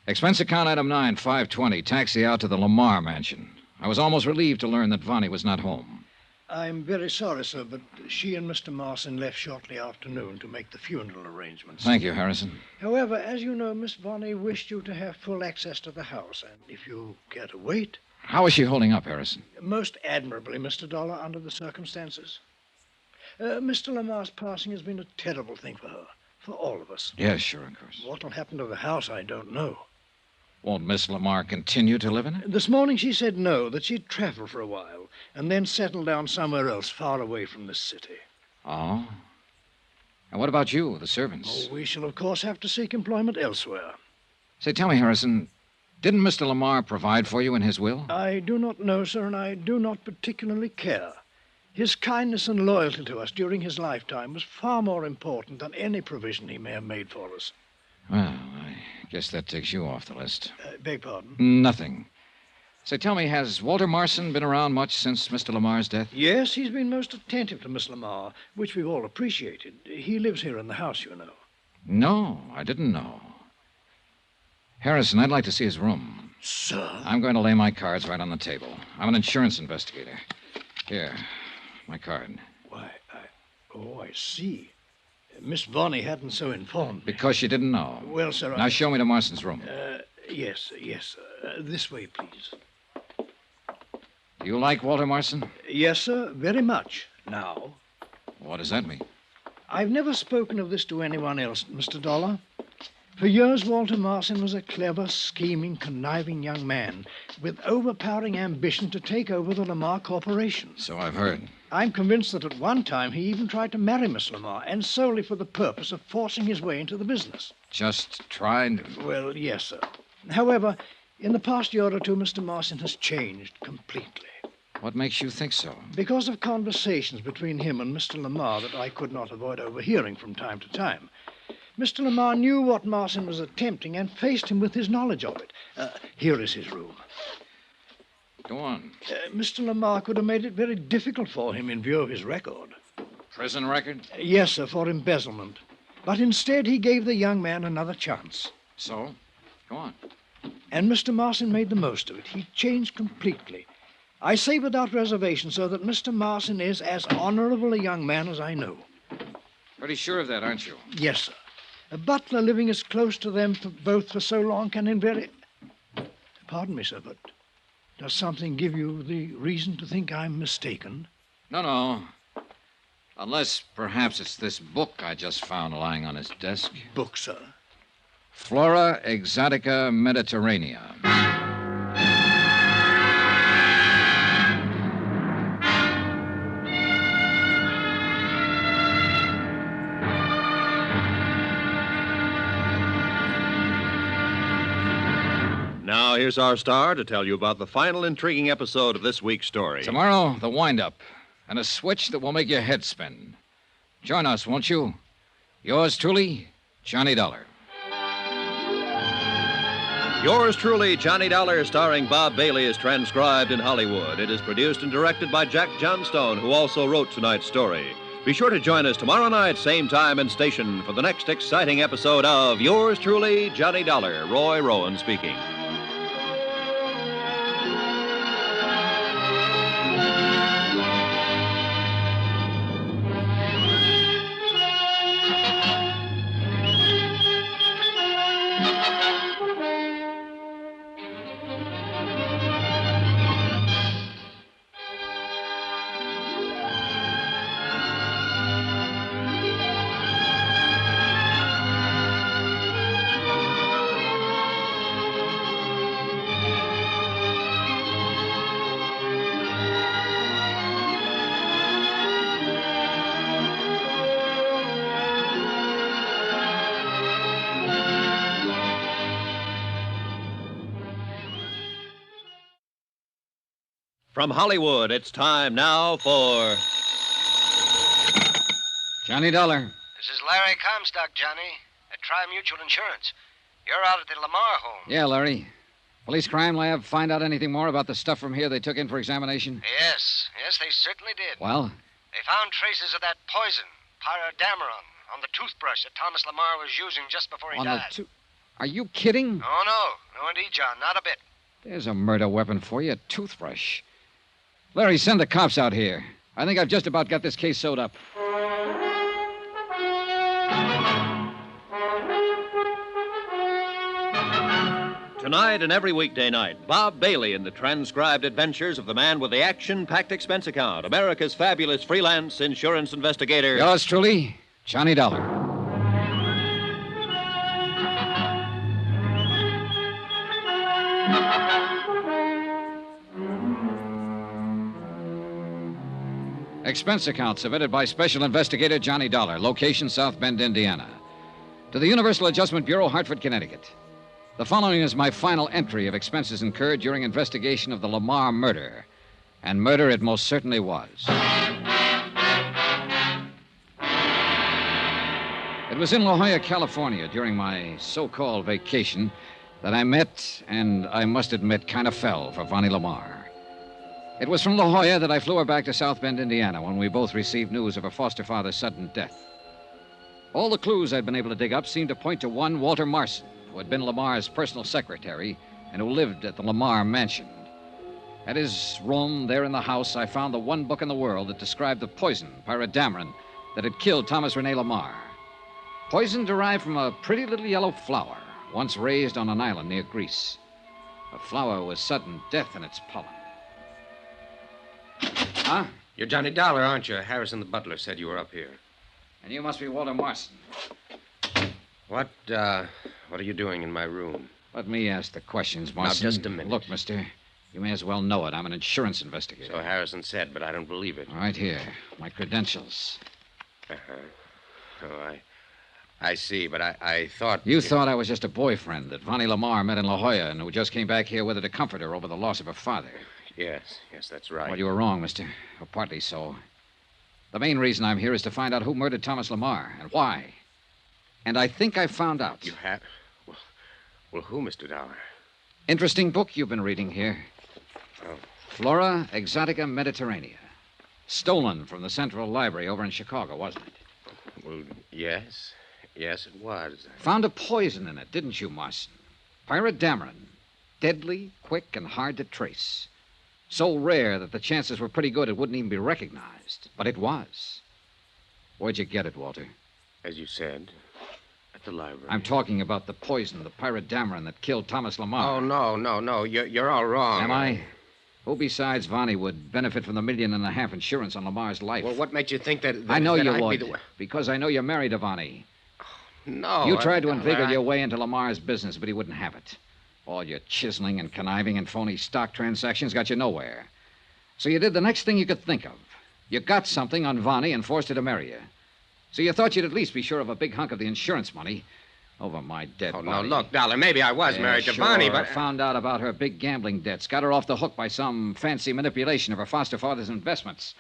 Expense account item 9, 520, taxi out to the Lamar mansion. I was almost relieved to learn that Vonnie was not home. I'm very sorry, sir, but she and Mr. Marson left shortly after noon to make the funeral arrangements. Thank you, Harrison. However, as you know, Miss Vonnie wished you to have full access to the house, and if you care to wait... How is she holding up, Harrison? Most admirably, Mr. Dollar, under the circumstances. Mr. Lamar's passing has been a terrible thing for her, for all of us. Yes, sure, of course. What'll happen to the house, I don't know. Won't Miss Lamar continue to live in it? This morning she said no, that she'd travel for a while, and then settle down somewhere else, far away from this city. Oh? And what about you, the servants? Oh, we shall, of course, have to seek employment elsewhere. Say, tell me, Harrison, didn't Mr. Lamar provide for you in his will? I do not know, sir, and I do not particularly care. His kindness and loyalty to us during his lifetime was far more important than any provision he may have made for us. Well, I guess that takes you off the list. Beg pardon? Nothing. Say, tell me, has Walter Marson been around much since Mr. Lamar's death? Yes, he's been most attentive to Miss Lamar, which we've all appreciated. He lives here in the house, you know. No, I didn't know. Harrison, I'd like to see his room. Sir? I'm going to lay my cards right on the table. I'm an insurance investigator. Here, my card. Why, I see. Miss Vonnie hadn't so informed me. Because she didn't know. Well, sir, Now show me to Marson's room. Yes. This way, please. Do you like Walter Marson? Yes, sir, very much. Now. What does that mean? I've never spoken of this to anyone else, Mr. Dollar. For years, Walter Marson was a clever, scheming, conniving young man with overpowering ambition to take over the Lamar Corporation. So I've heard. I'm convinced that at one time he even tried to marry Miss Lamar, and solely for the purpose of forcing his way into the business. Just tried? Well, yes, sir. However, in the past year or two, Mr. Marson has changed completely. What makes you think so? Because of conversations between him and Mr. Lamar that I could not avoid overhearing from time to time. Mr. Lamar knew what Marson was attempting and faced him with his knowledge of it. Here is his room. Go on. Mr. Lamar could have made it very difficult for him in view of his record. Prison record? Yes, sir, for embezzlement. But instead, he gave the young man another chance. So? Go on. And Mr. Marson made the most of it. He changed completely. I say without reservation, sir, that Mr. Marson is as honorable a young man as I know. Pretty sure of that, aren't you? Yes, sir. A butler living as close to them both for so long can invariably... Pardon me, sir, but does something give you the reason to think I'm mistaken? No. Unless perhaps it's this book I just found lying on his desk. Book, sir? Flora Exotica Mediterranea. Now, here's our star to tell you about the final intriguing episode of this week's story. Tomorrow, the wind-up, and a switch that will make your head spin. Join us, won't you? Yours truly, Johnny Dollar. Yours truly, Johnny Dollar, starring Bob Bailey, is transcribed in Hollywood. It is produced and directed by Jack Johnstone, who also wrote tonight's story. Be sure to join us tomorrow night, same time and station, for the next exciting episode of Yours truly, Johnny Dollar. Roy Rowan speaking. From Hollywood, it's time now for Johnny Dollar. This is Larry Comstock, Johnny, at Tri-Mutual Insurance. You're out at the Lamar home. Yeah, Larry. Police crime lab find out anything more about the stuff from here they took in for examination? Yes, they certainly did. Well? They found traces of that poison, pyrodamaron, on the toothbrush that Thomas Lamar was using just before he died. Are you kidding? Oh, no. No, indeed, John, not a bit. There's a murder weapon for you, a toothbrush. Larry, send the cops out here. I think I've just about got this case sewed up. Tonight and every weekday night, Bob Bailey in the transcribed adventures of the man with the action-packed expense account, America's fabulous freelance insurance investigator. Yours truly, Johnny Dollar. Expense account submitted by Special Investigator Johnny Dollar, location South Bend, Indiana. To the Universal Adjustment Bureau, Hartford, Connecticut. The following is my final entry of expenses incurred during investigation of the Lamar murder. And murder it most certainly was. It was in La Jolla, California, during my so-called vacation, that I met, and I must admit, kind of fell for Vonnie Lamar. It was from La Jolla that I flew her back to South Bend, Indiana, when we both received news of her foster father's sudden death. All the clues I'd been able to dig up seemed to point to one Walter Marson, who had been Lamar's personal secretary and who lived at the Lamar mansion. At his room there in the house, I found the one book in the world that described the poison, pyrodamaron, that had killed Thomas Rene Lamar. Poison derived from a pretty little yellow flower, once raised on an island near Greece. A flower with sudden death in its pollen. Huh? You're Johnny Dollar, aren't you? Harrison the butler said you were up here. And you must be Walter Marson. What are you doing in my room? Let me ask the questions, Marson. Now, just a minute. Look, mister, you may as well know it. I'm an insurance investigator. So Harrison said, but I don't believe it. Right here, my credentials. Uh-huh. Oh, I see, but I thought... You thought I was just a boyfriend that Vonnie Lamar met in La Jolla and who just came back here with her to comfort her over the loss of her father. Yes, that's right. Well, you were wrong, mister. Or partly so. The main reason I'm here is to find out who murdered Thomas Lamar and why. And I think I found out. You have? Well, who, Mr. Dollar? Interesting book you've been reading here. Oh. Flora Exotica Mediterranea. Stolen from the Central Library over in Chicago, wasn't it? Well, yes. Yes, it was. Found a poison in it, didn't you, Marson? Pyrodamaron. Deadly, quick, and hard to trace. So rare that the chances were pretty good it wouldn't even be recognized. But it was. Where'd you get it, Walter? As you said, at the library. I'm talking about the poison, the pyrodamaron that killed Thomas Lamar. Oh, no. You're all wrong. Am I? Who besides Vonnie would benefit from the $1.5 million insurance on Lamar's life? Well, what made you think that I know that you I'd would, be the... because I know you're married to Vonnie. No. You tried to inveigle your way into Lamar's business, but he wouldn't have it. All your chiseling and conniving and phony stock transactions got you nowhere. So you did the next thing you could think of. You got something on Vonnie and forced her to marry you. So you thought you'd at least be sure of a big hunk of the insurance money over my dead body. No, look, Dollar, maybe I was married to Vonnie, but... I found out about her big gambling debts, got her off the hook by some fancy manipulation of her foster father's investments.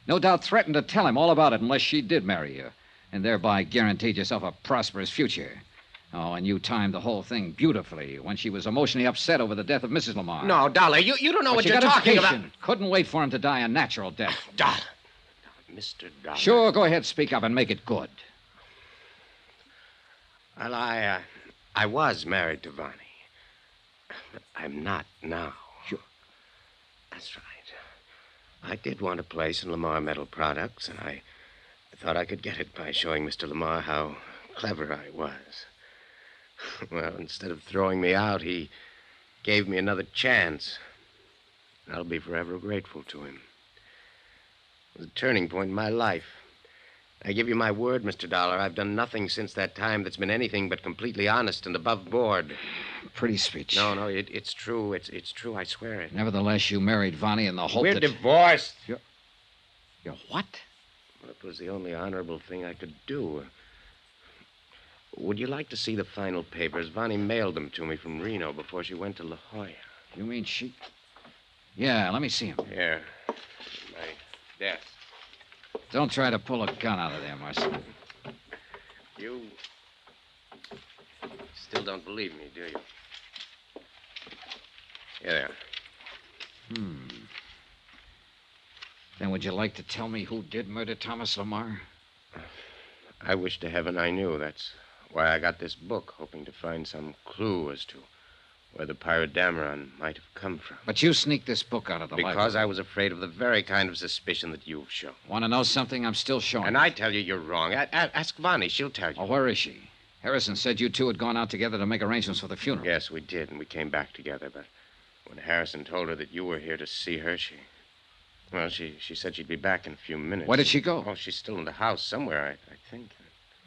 No doubt threatened to tell him all about it unless she did marry you, and thereby guaranteed yourself a prosperous future. Oh, and you timed the whole thing beautifully when she was emotionally upset over the death of Mrs. Lamar. No, Dollar, you don't know But what you you're got talking impatient. about. Couldn't wait for him to die a natural death. Dollar. Mr. Dollar. Sure, go ahead, speak up and make it good. Well, I was married to Vonnie. But I'm not now. Sure. That's right. I did want a place in Lamar Metal Products, and I thought I could get it by showing Mr. Lamar how clever I was. Well, instead of throwing me out, he gave me another chance. I'll be forever grateful to him. It was a turning point in my life. I give you my word, Mr. Dollar, I've done nothing since that time that's been anything but completely honest and above board. Pretty speech. No, it's true. It's true, I swear it. Nevertheless, you married Vonnie in the hope We're that... divorced. You're what? Well, it was the only honorable thing I could do. Would you like to see the final papers? Vonnie mailed them to me from Reno before she went to La Jolla. You mean she... Yeah, let me see them. Here. My desk. Don't try to pull a gun out of there, Marcy. You still don't believe me, do you? Here they are. Then would you like to tell me who did murder Thomas Lamar? I wish to heaven I knew. That's why I got this book, hoping to find some clue as to where the pirate Dameron might have come from. But you sneaked this book out of the library. Because I was afraid of the very kind of suspicion that you've shown. Want to know something? I'm still showing. And I tell you you're wrong. Ask Vonnie. She'll tell you. Oh, where is she? Harrison said you two had gone out together to make arrangements for the funeral. Yes, we did, and we came back together. But when Harrison told her that you were here to see her, she said she'd be back in a few minutes. Where did she go? Oh, she's still in the house somewhere, I think.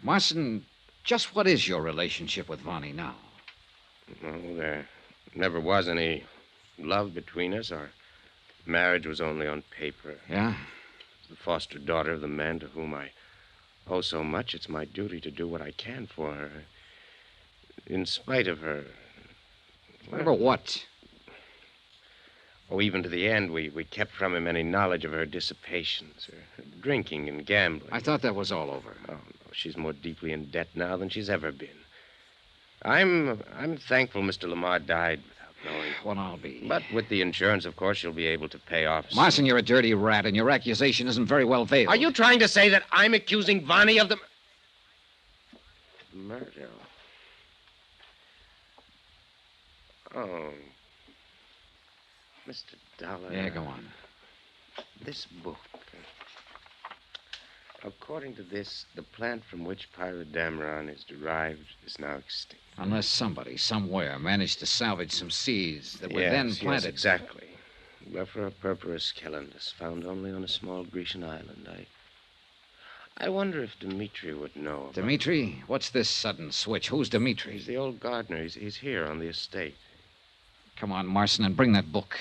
Marson, just what is your relationship with Vonnie now? Well, there never was any love between us. Our marriage was only on paper. Yeah? The foster daughter of the man to whom I owe so much, it's my duty to do what I can for her. In spite of her. Whatever what? Oh, even to the end, we kept from him any knowledge of her dissipations, her drinking and gambling. I thought that was all over. Oh, no, she's more deeply in debt now than she's ever been. I'm thankful Mr. Lamar died without knowing. Well, I'll be. But with the insurance, of course, she'll be able to pay off. Marson, you're a dirty rat, and your accusation isn't very well veiled. Are you trying to say that I'm accusing Vonnie of the murder? Oh. Mr. Dollar. Yeah, go on. This book. According to this, the plant from which Pyrodameron is derived is now extinct. Unless somebody, somewhere, managed to salvage some seeds that were then planted. Yes, exactly. Lephra purpurus calendus, found only on a small Grecian island. I wonder if Dmitri would know. Dmitri? What's this sudden switch? Who's Dmitri? He's the old gardener. He's here on the estate. Come on, Marson, and bring that book.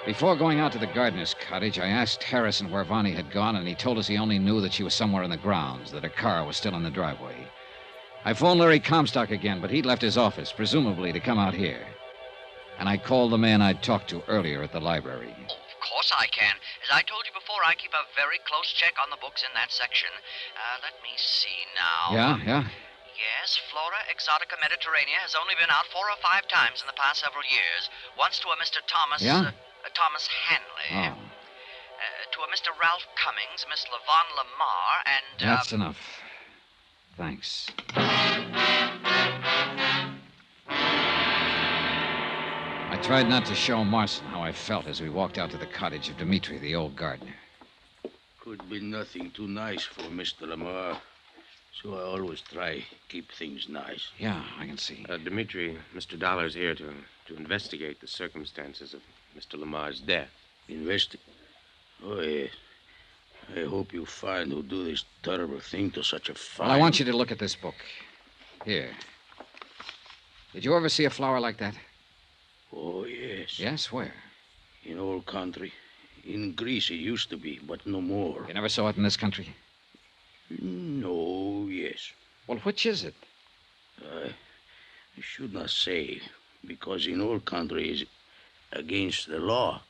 Before going out to the gardener's cottage, I asked Harrison where Vonnie had gone, and he told us he only knew that she was somewhere in the grounds, that her car was still in the driveway. I phoned Larry Comstock again, but he'd left his office, presumably to come out here. And I called the man I'd talked to earlier at the library. Of course I can. As I told you before, I keep a very close check on the books in that section. Let me see now. Yeah? Yes, Flora Exotica Mediterranea has only been out 4 or 5 times in the past several years. Once to a Mr. Thomas... Yeah? Thomas Hanley. Oh. To a Mr. Ralph Cummings, Miss Levon Lamar, and... That's enough. Thanks. I tried not to show Marson how I felt as we walked out to the cottage of Dmitri, the old gardener. Could be nothing too nice for Mr. Lamar. So I always try keep things nice. Yeah, I can see. Dmitri, Mr. Dollar's here to investigate the circumstances of Mr. Lamar's death. Investigate? Oh, yes. I hope you find who do this terrible thing to such a fine... Well, I want you to look at this book. Here. Did you ever see a flower like that? Oh, yes. Yes? Where? In old country. In Greece it used to be, but no more. You never saw it in this country? No, yes. Well, which is it? I should not say, because in old country is against the law.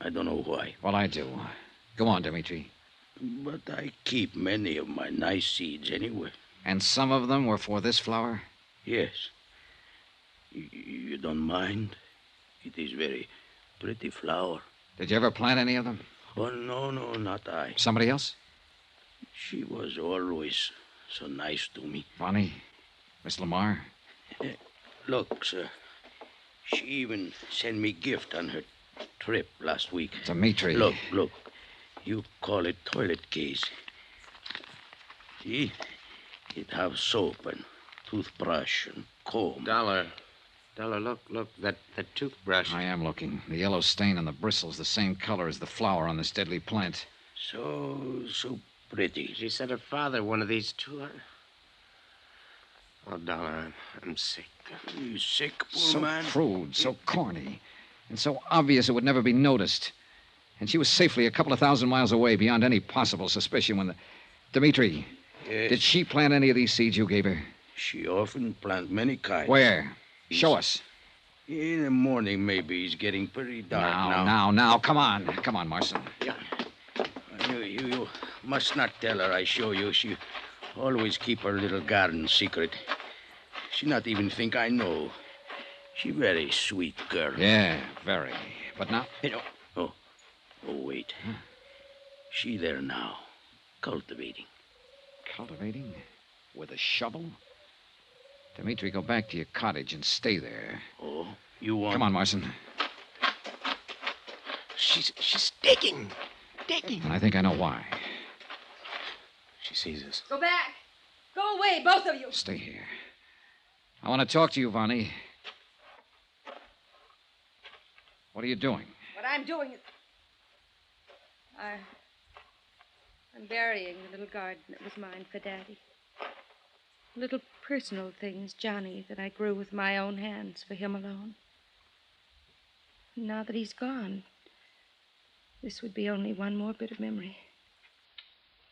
I don't know why. Well, I do. Go on, Dmitri. But I keep many of my nice seeds anyway. And some of them were for this flower? Yes. You don't mind? It is very pretty flower. Did you ever plant any of them? Oh, no, not I. Somebody else? She was always so nice to me. Bonnie? Miss Lamar? Look, sir. She even sent me gift on her trip last week. Dimitri. Look. You call it toilet case. See? It have soap and toothbrush and comb. Dollar, look, that toothbrush. I am looking. The yellow stain on the bristle's the same color as the flower on this deadly plant. So pretty. She said her father one of these too. Oh, Dollar, I'm sick. You sick, poor So man? crude, so corny, and so obvious it would never be noticed. And she was safely a couple of thousand miles away beyond any possible suspicion when the... Dimitri, Yes. did she plant any of these seeds you gave her? She often plant many kinds. Where? Show us. In the morning, maybe. It's getting pretty dark now. Now, come on. Come on, Marson. Yeah. You must not tell her I show you. She always keep her little garden secret. She not even think I know. She very sweet girl. Yeah, very. But now... Oh, wait. She there now, cultivating. Cultivating? With a shovel? Dimitri, go back to your cottage and stay there. Oh, you want... Come on, Marson. She's digging. And I think I know why. She sees us. Go back. Go away, both of you. Stay here. I want to talk to you, Vonnie. What are you doing? What I'm doing is... I'm burying the little garden that was mine for Daddy. Little personal things, Johnny, that I grew with my own hands for him alone. And now that he's gone, this would be only one more bit of memory.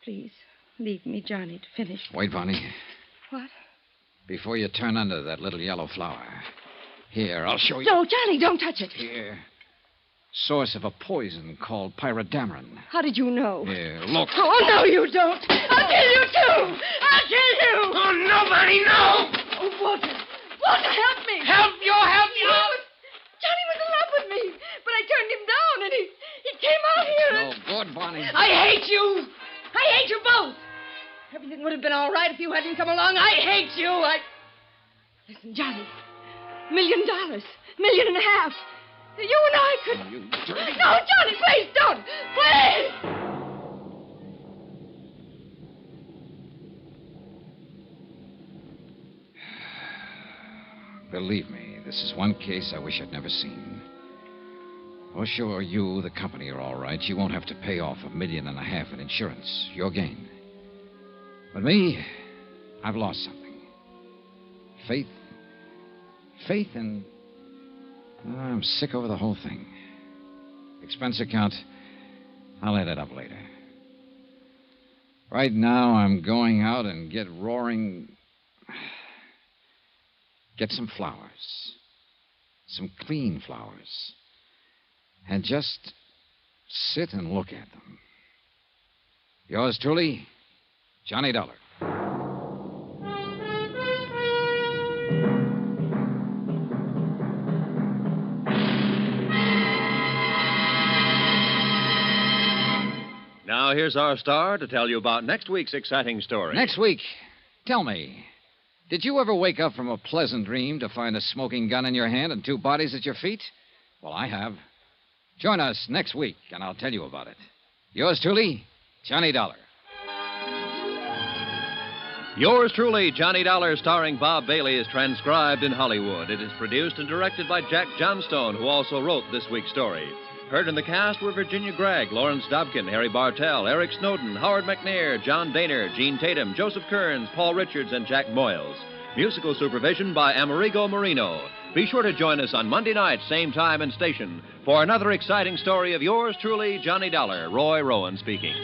Please, leave me, Johnny, to finish. Wait, Vonnie. What? Before you turn under that little yellow flower. Here, I'll show you. No, Johnny, don't touch it. Here. Source of a poison called pyrodamarin. How did you know? Here, look. Oh, no, you don't. I'll kill you, too. I'll kill you. Oh, nobody, no. Oh, Walter. Walter, help me. Help you. Johnny was in love with me, but I turned him down, and he came out here. No good, Bonnie. I hate you. I hate you both. Everything would have been all right if you hadn't come along. I hate you. Listen, Johnny. $1 million. $1.5 million. You and I could... You dirty... No, Johnny, please don't. Please. Believe me, this is one case I wish I'd never seen. Oh, sure, you, the company, are all right. You won't have to pay off $1.5 million in insurance. Your gain. But me, I've lost something. Faith in... I'm sick over the whole thing. Expense account, I'll add it up later. Right now, I'm going out and get some flowers. Some clean flowers. And just sit and look at them. Yours truly, Johnny Dollar. Now, here's our star to tell you about next week's exciting story. Next week, tell me, did you ever wake up from a pleasant dream to find a smoking gun in your hand and 2 bodies at your feet? Well, I have. Join us next week, and I'll tell you about it. Yours truly, Johnny Dollar. Yours truly, Johnny Dollar, starring Bob Bailey, is transcribed in Hollywood. It is produced and directed by Jack Johnstone, who also wrote this week's story. Heard in the cast were Virginia Gregg, Lawrence Dobkin, Harry Bartell, Eric Snowden, Howard McNair, John Daner, Gene Tatum, Joseph Kearns, Paul Richards, and Jack Moyles. Musical supervision by Amerigo Marino. Be sure to join us on Monday night, same time and station, for another exciting story of yours truly, Johnny Dollar. Roy Rowan speaking.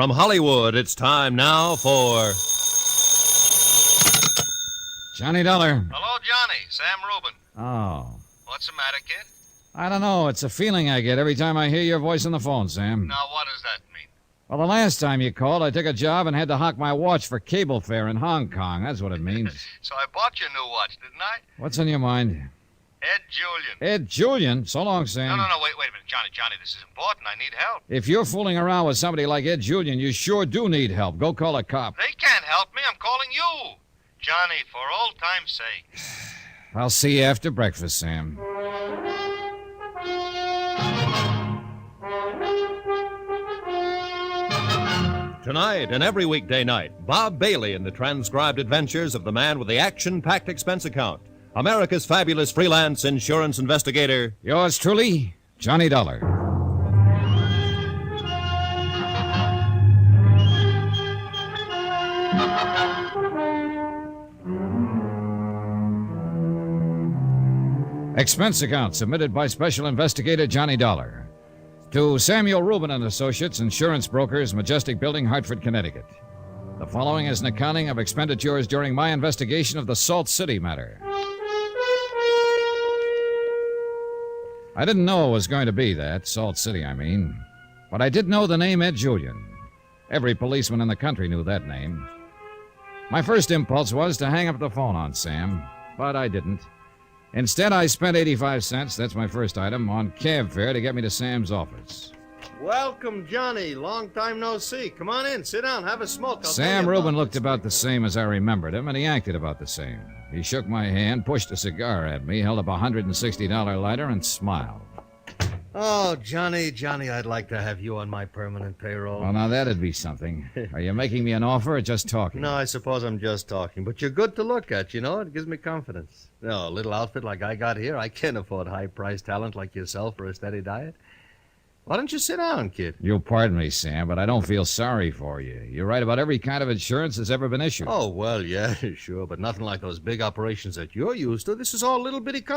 From Hollywood, it's time now for... Johnny Dollar. Hello, Johnny. Sam Rubin. Oh. What's the matter, kid? I don't know. It's a feeling I get every time I hear your voice on the phone, Sam. Now, what does that mean? Well, the last time you called, I took a job and had to hock my watch for cable fare in Hong Kong. That's what it means. So I bought you a new watch, didn't I? What's on your mind? Ed Julian. Ed Julian? So long, Sam. No, wait a minute. Johnny, this is important. I need help. If you're fooling around with somebody like Ed Julian, you sure do need help. Go call a cop. They can't help me. I'm calling you. Johnny, for old time's sake. I'll see you after breakfast, Sam. Tonight and every weekday night, Bob Bailey in the transcribed adventures of the man with the action-packed expense account. America's fabulous freelance insurance investigator. Yours truly, Johnny Dollar. Expense account submitted by Special Investigator Johnny Dollar to Samuel Rubin and Associates, Insurance Brokers, Majestic Building, Hartford, Connecticut. The following is an accounting of expenditures during my investigation of the Salt City matter. I didn't know it was going to be that, Salt City, I mean. But I did know the name Ed Julian. Every policeman in the country knew that name. My first impulse was to hang up the phone on Sam, but I didn't. Instead, I spent 85 cents, that's my first item, on cab fare to get me to Sam's office. Welcome, Johnny. Long time no see. Come on in, sit down, have a smoke. Sam Rubin looked about the same as I remembered him, and he acted about the same. He shook my hand, pushed a cigar at me, held up a $160 lighter, and smiled. Oh, Johnny, I'd like to have you on my permanent payroll. Well, now that'd be something. Are you making me an offer or just talking? No, I suppose I'm just talking, but you're good to look at, you know? It gives me confidence. No, a little outfit like I got here, I can't afford high-priced talent like yourself for a steady diet. Why don't you sit down, kid? You'll pardon me, Sam, but I don't feel sorry for you. You're right about every kind of insurance that's ever been issued. Oh, well, yeah, sure, but nothing like those big operations that you're used to. This is all little bitty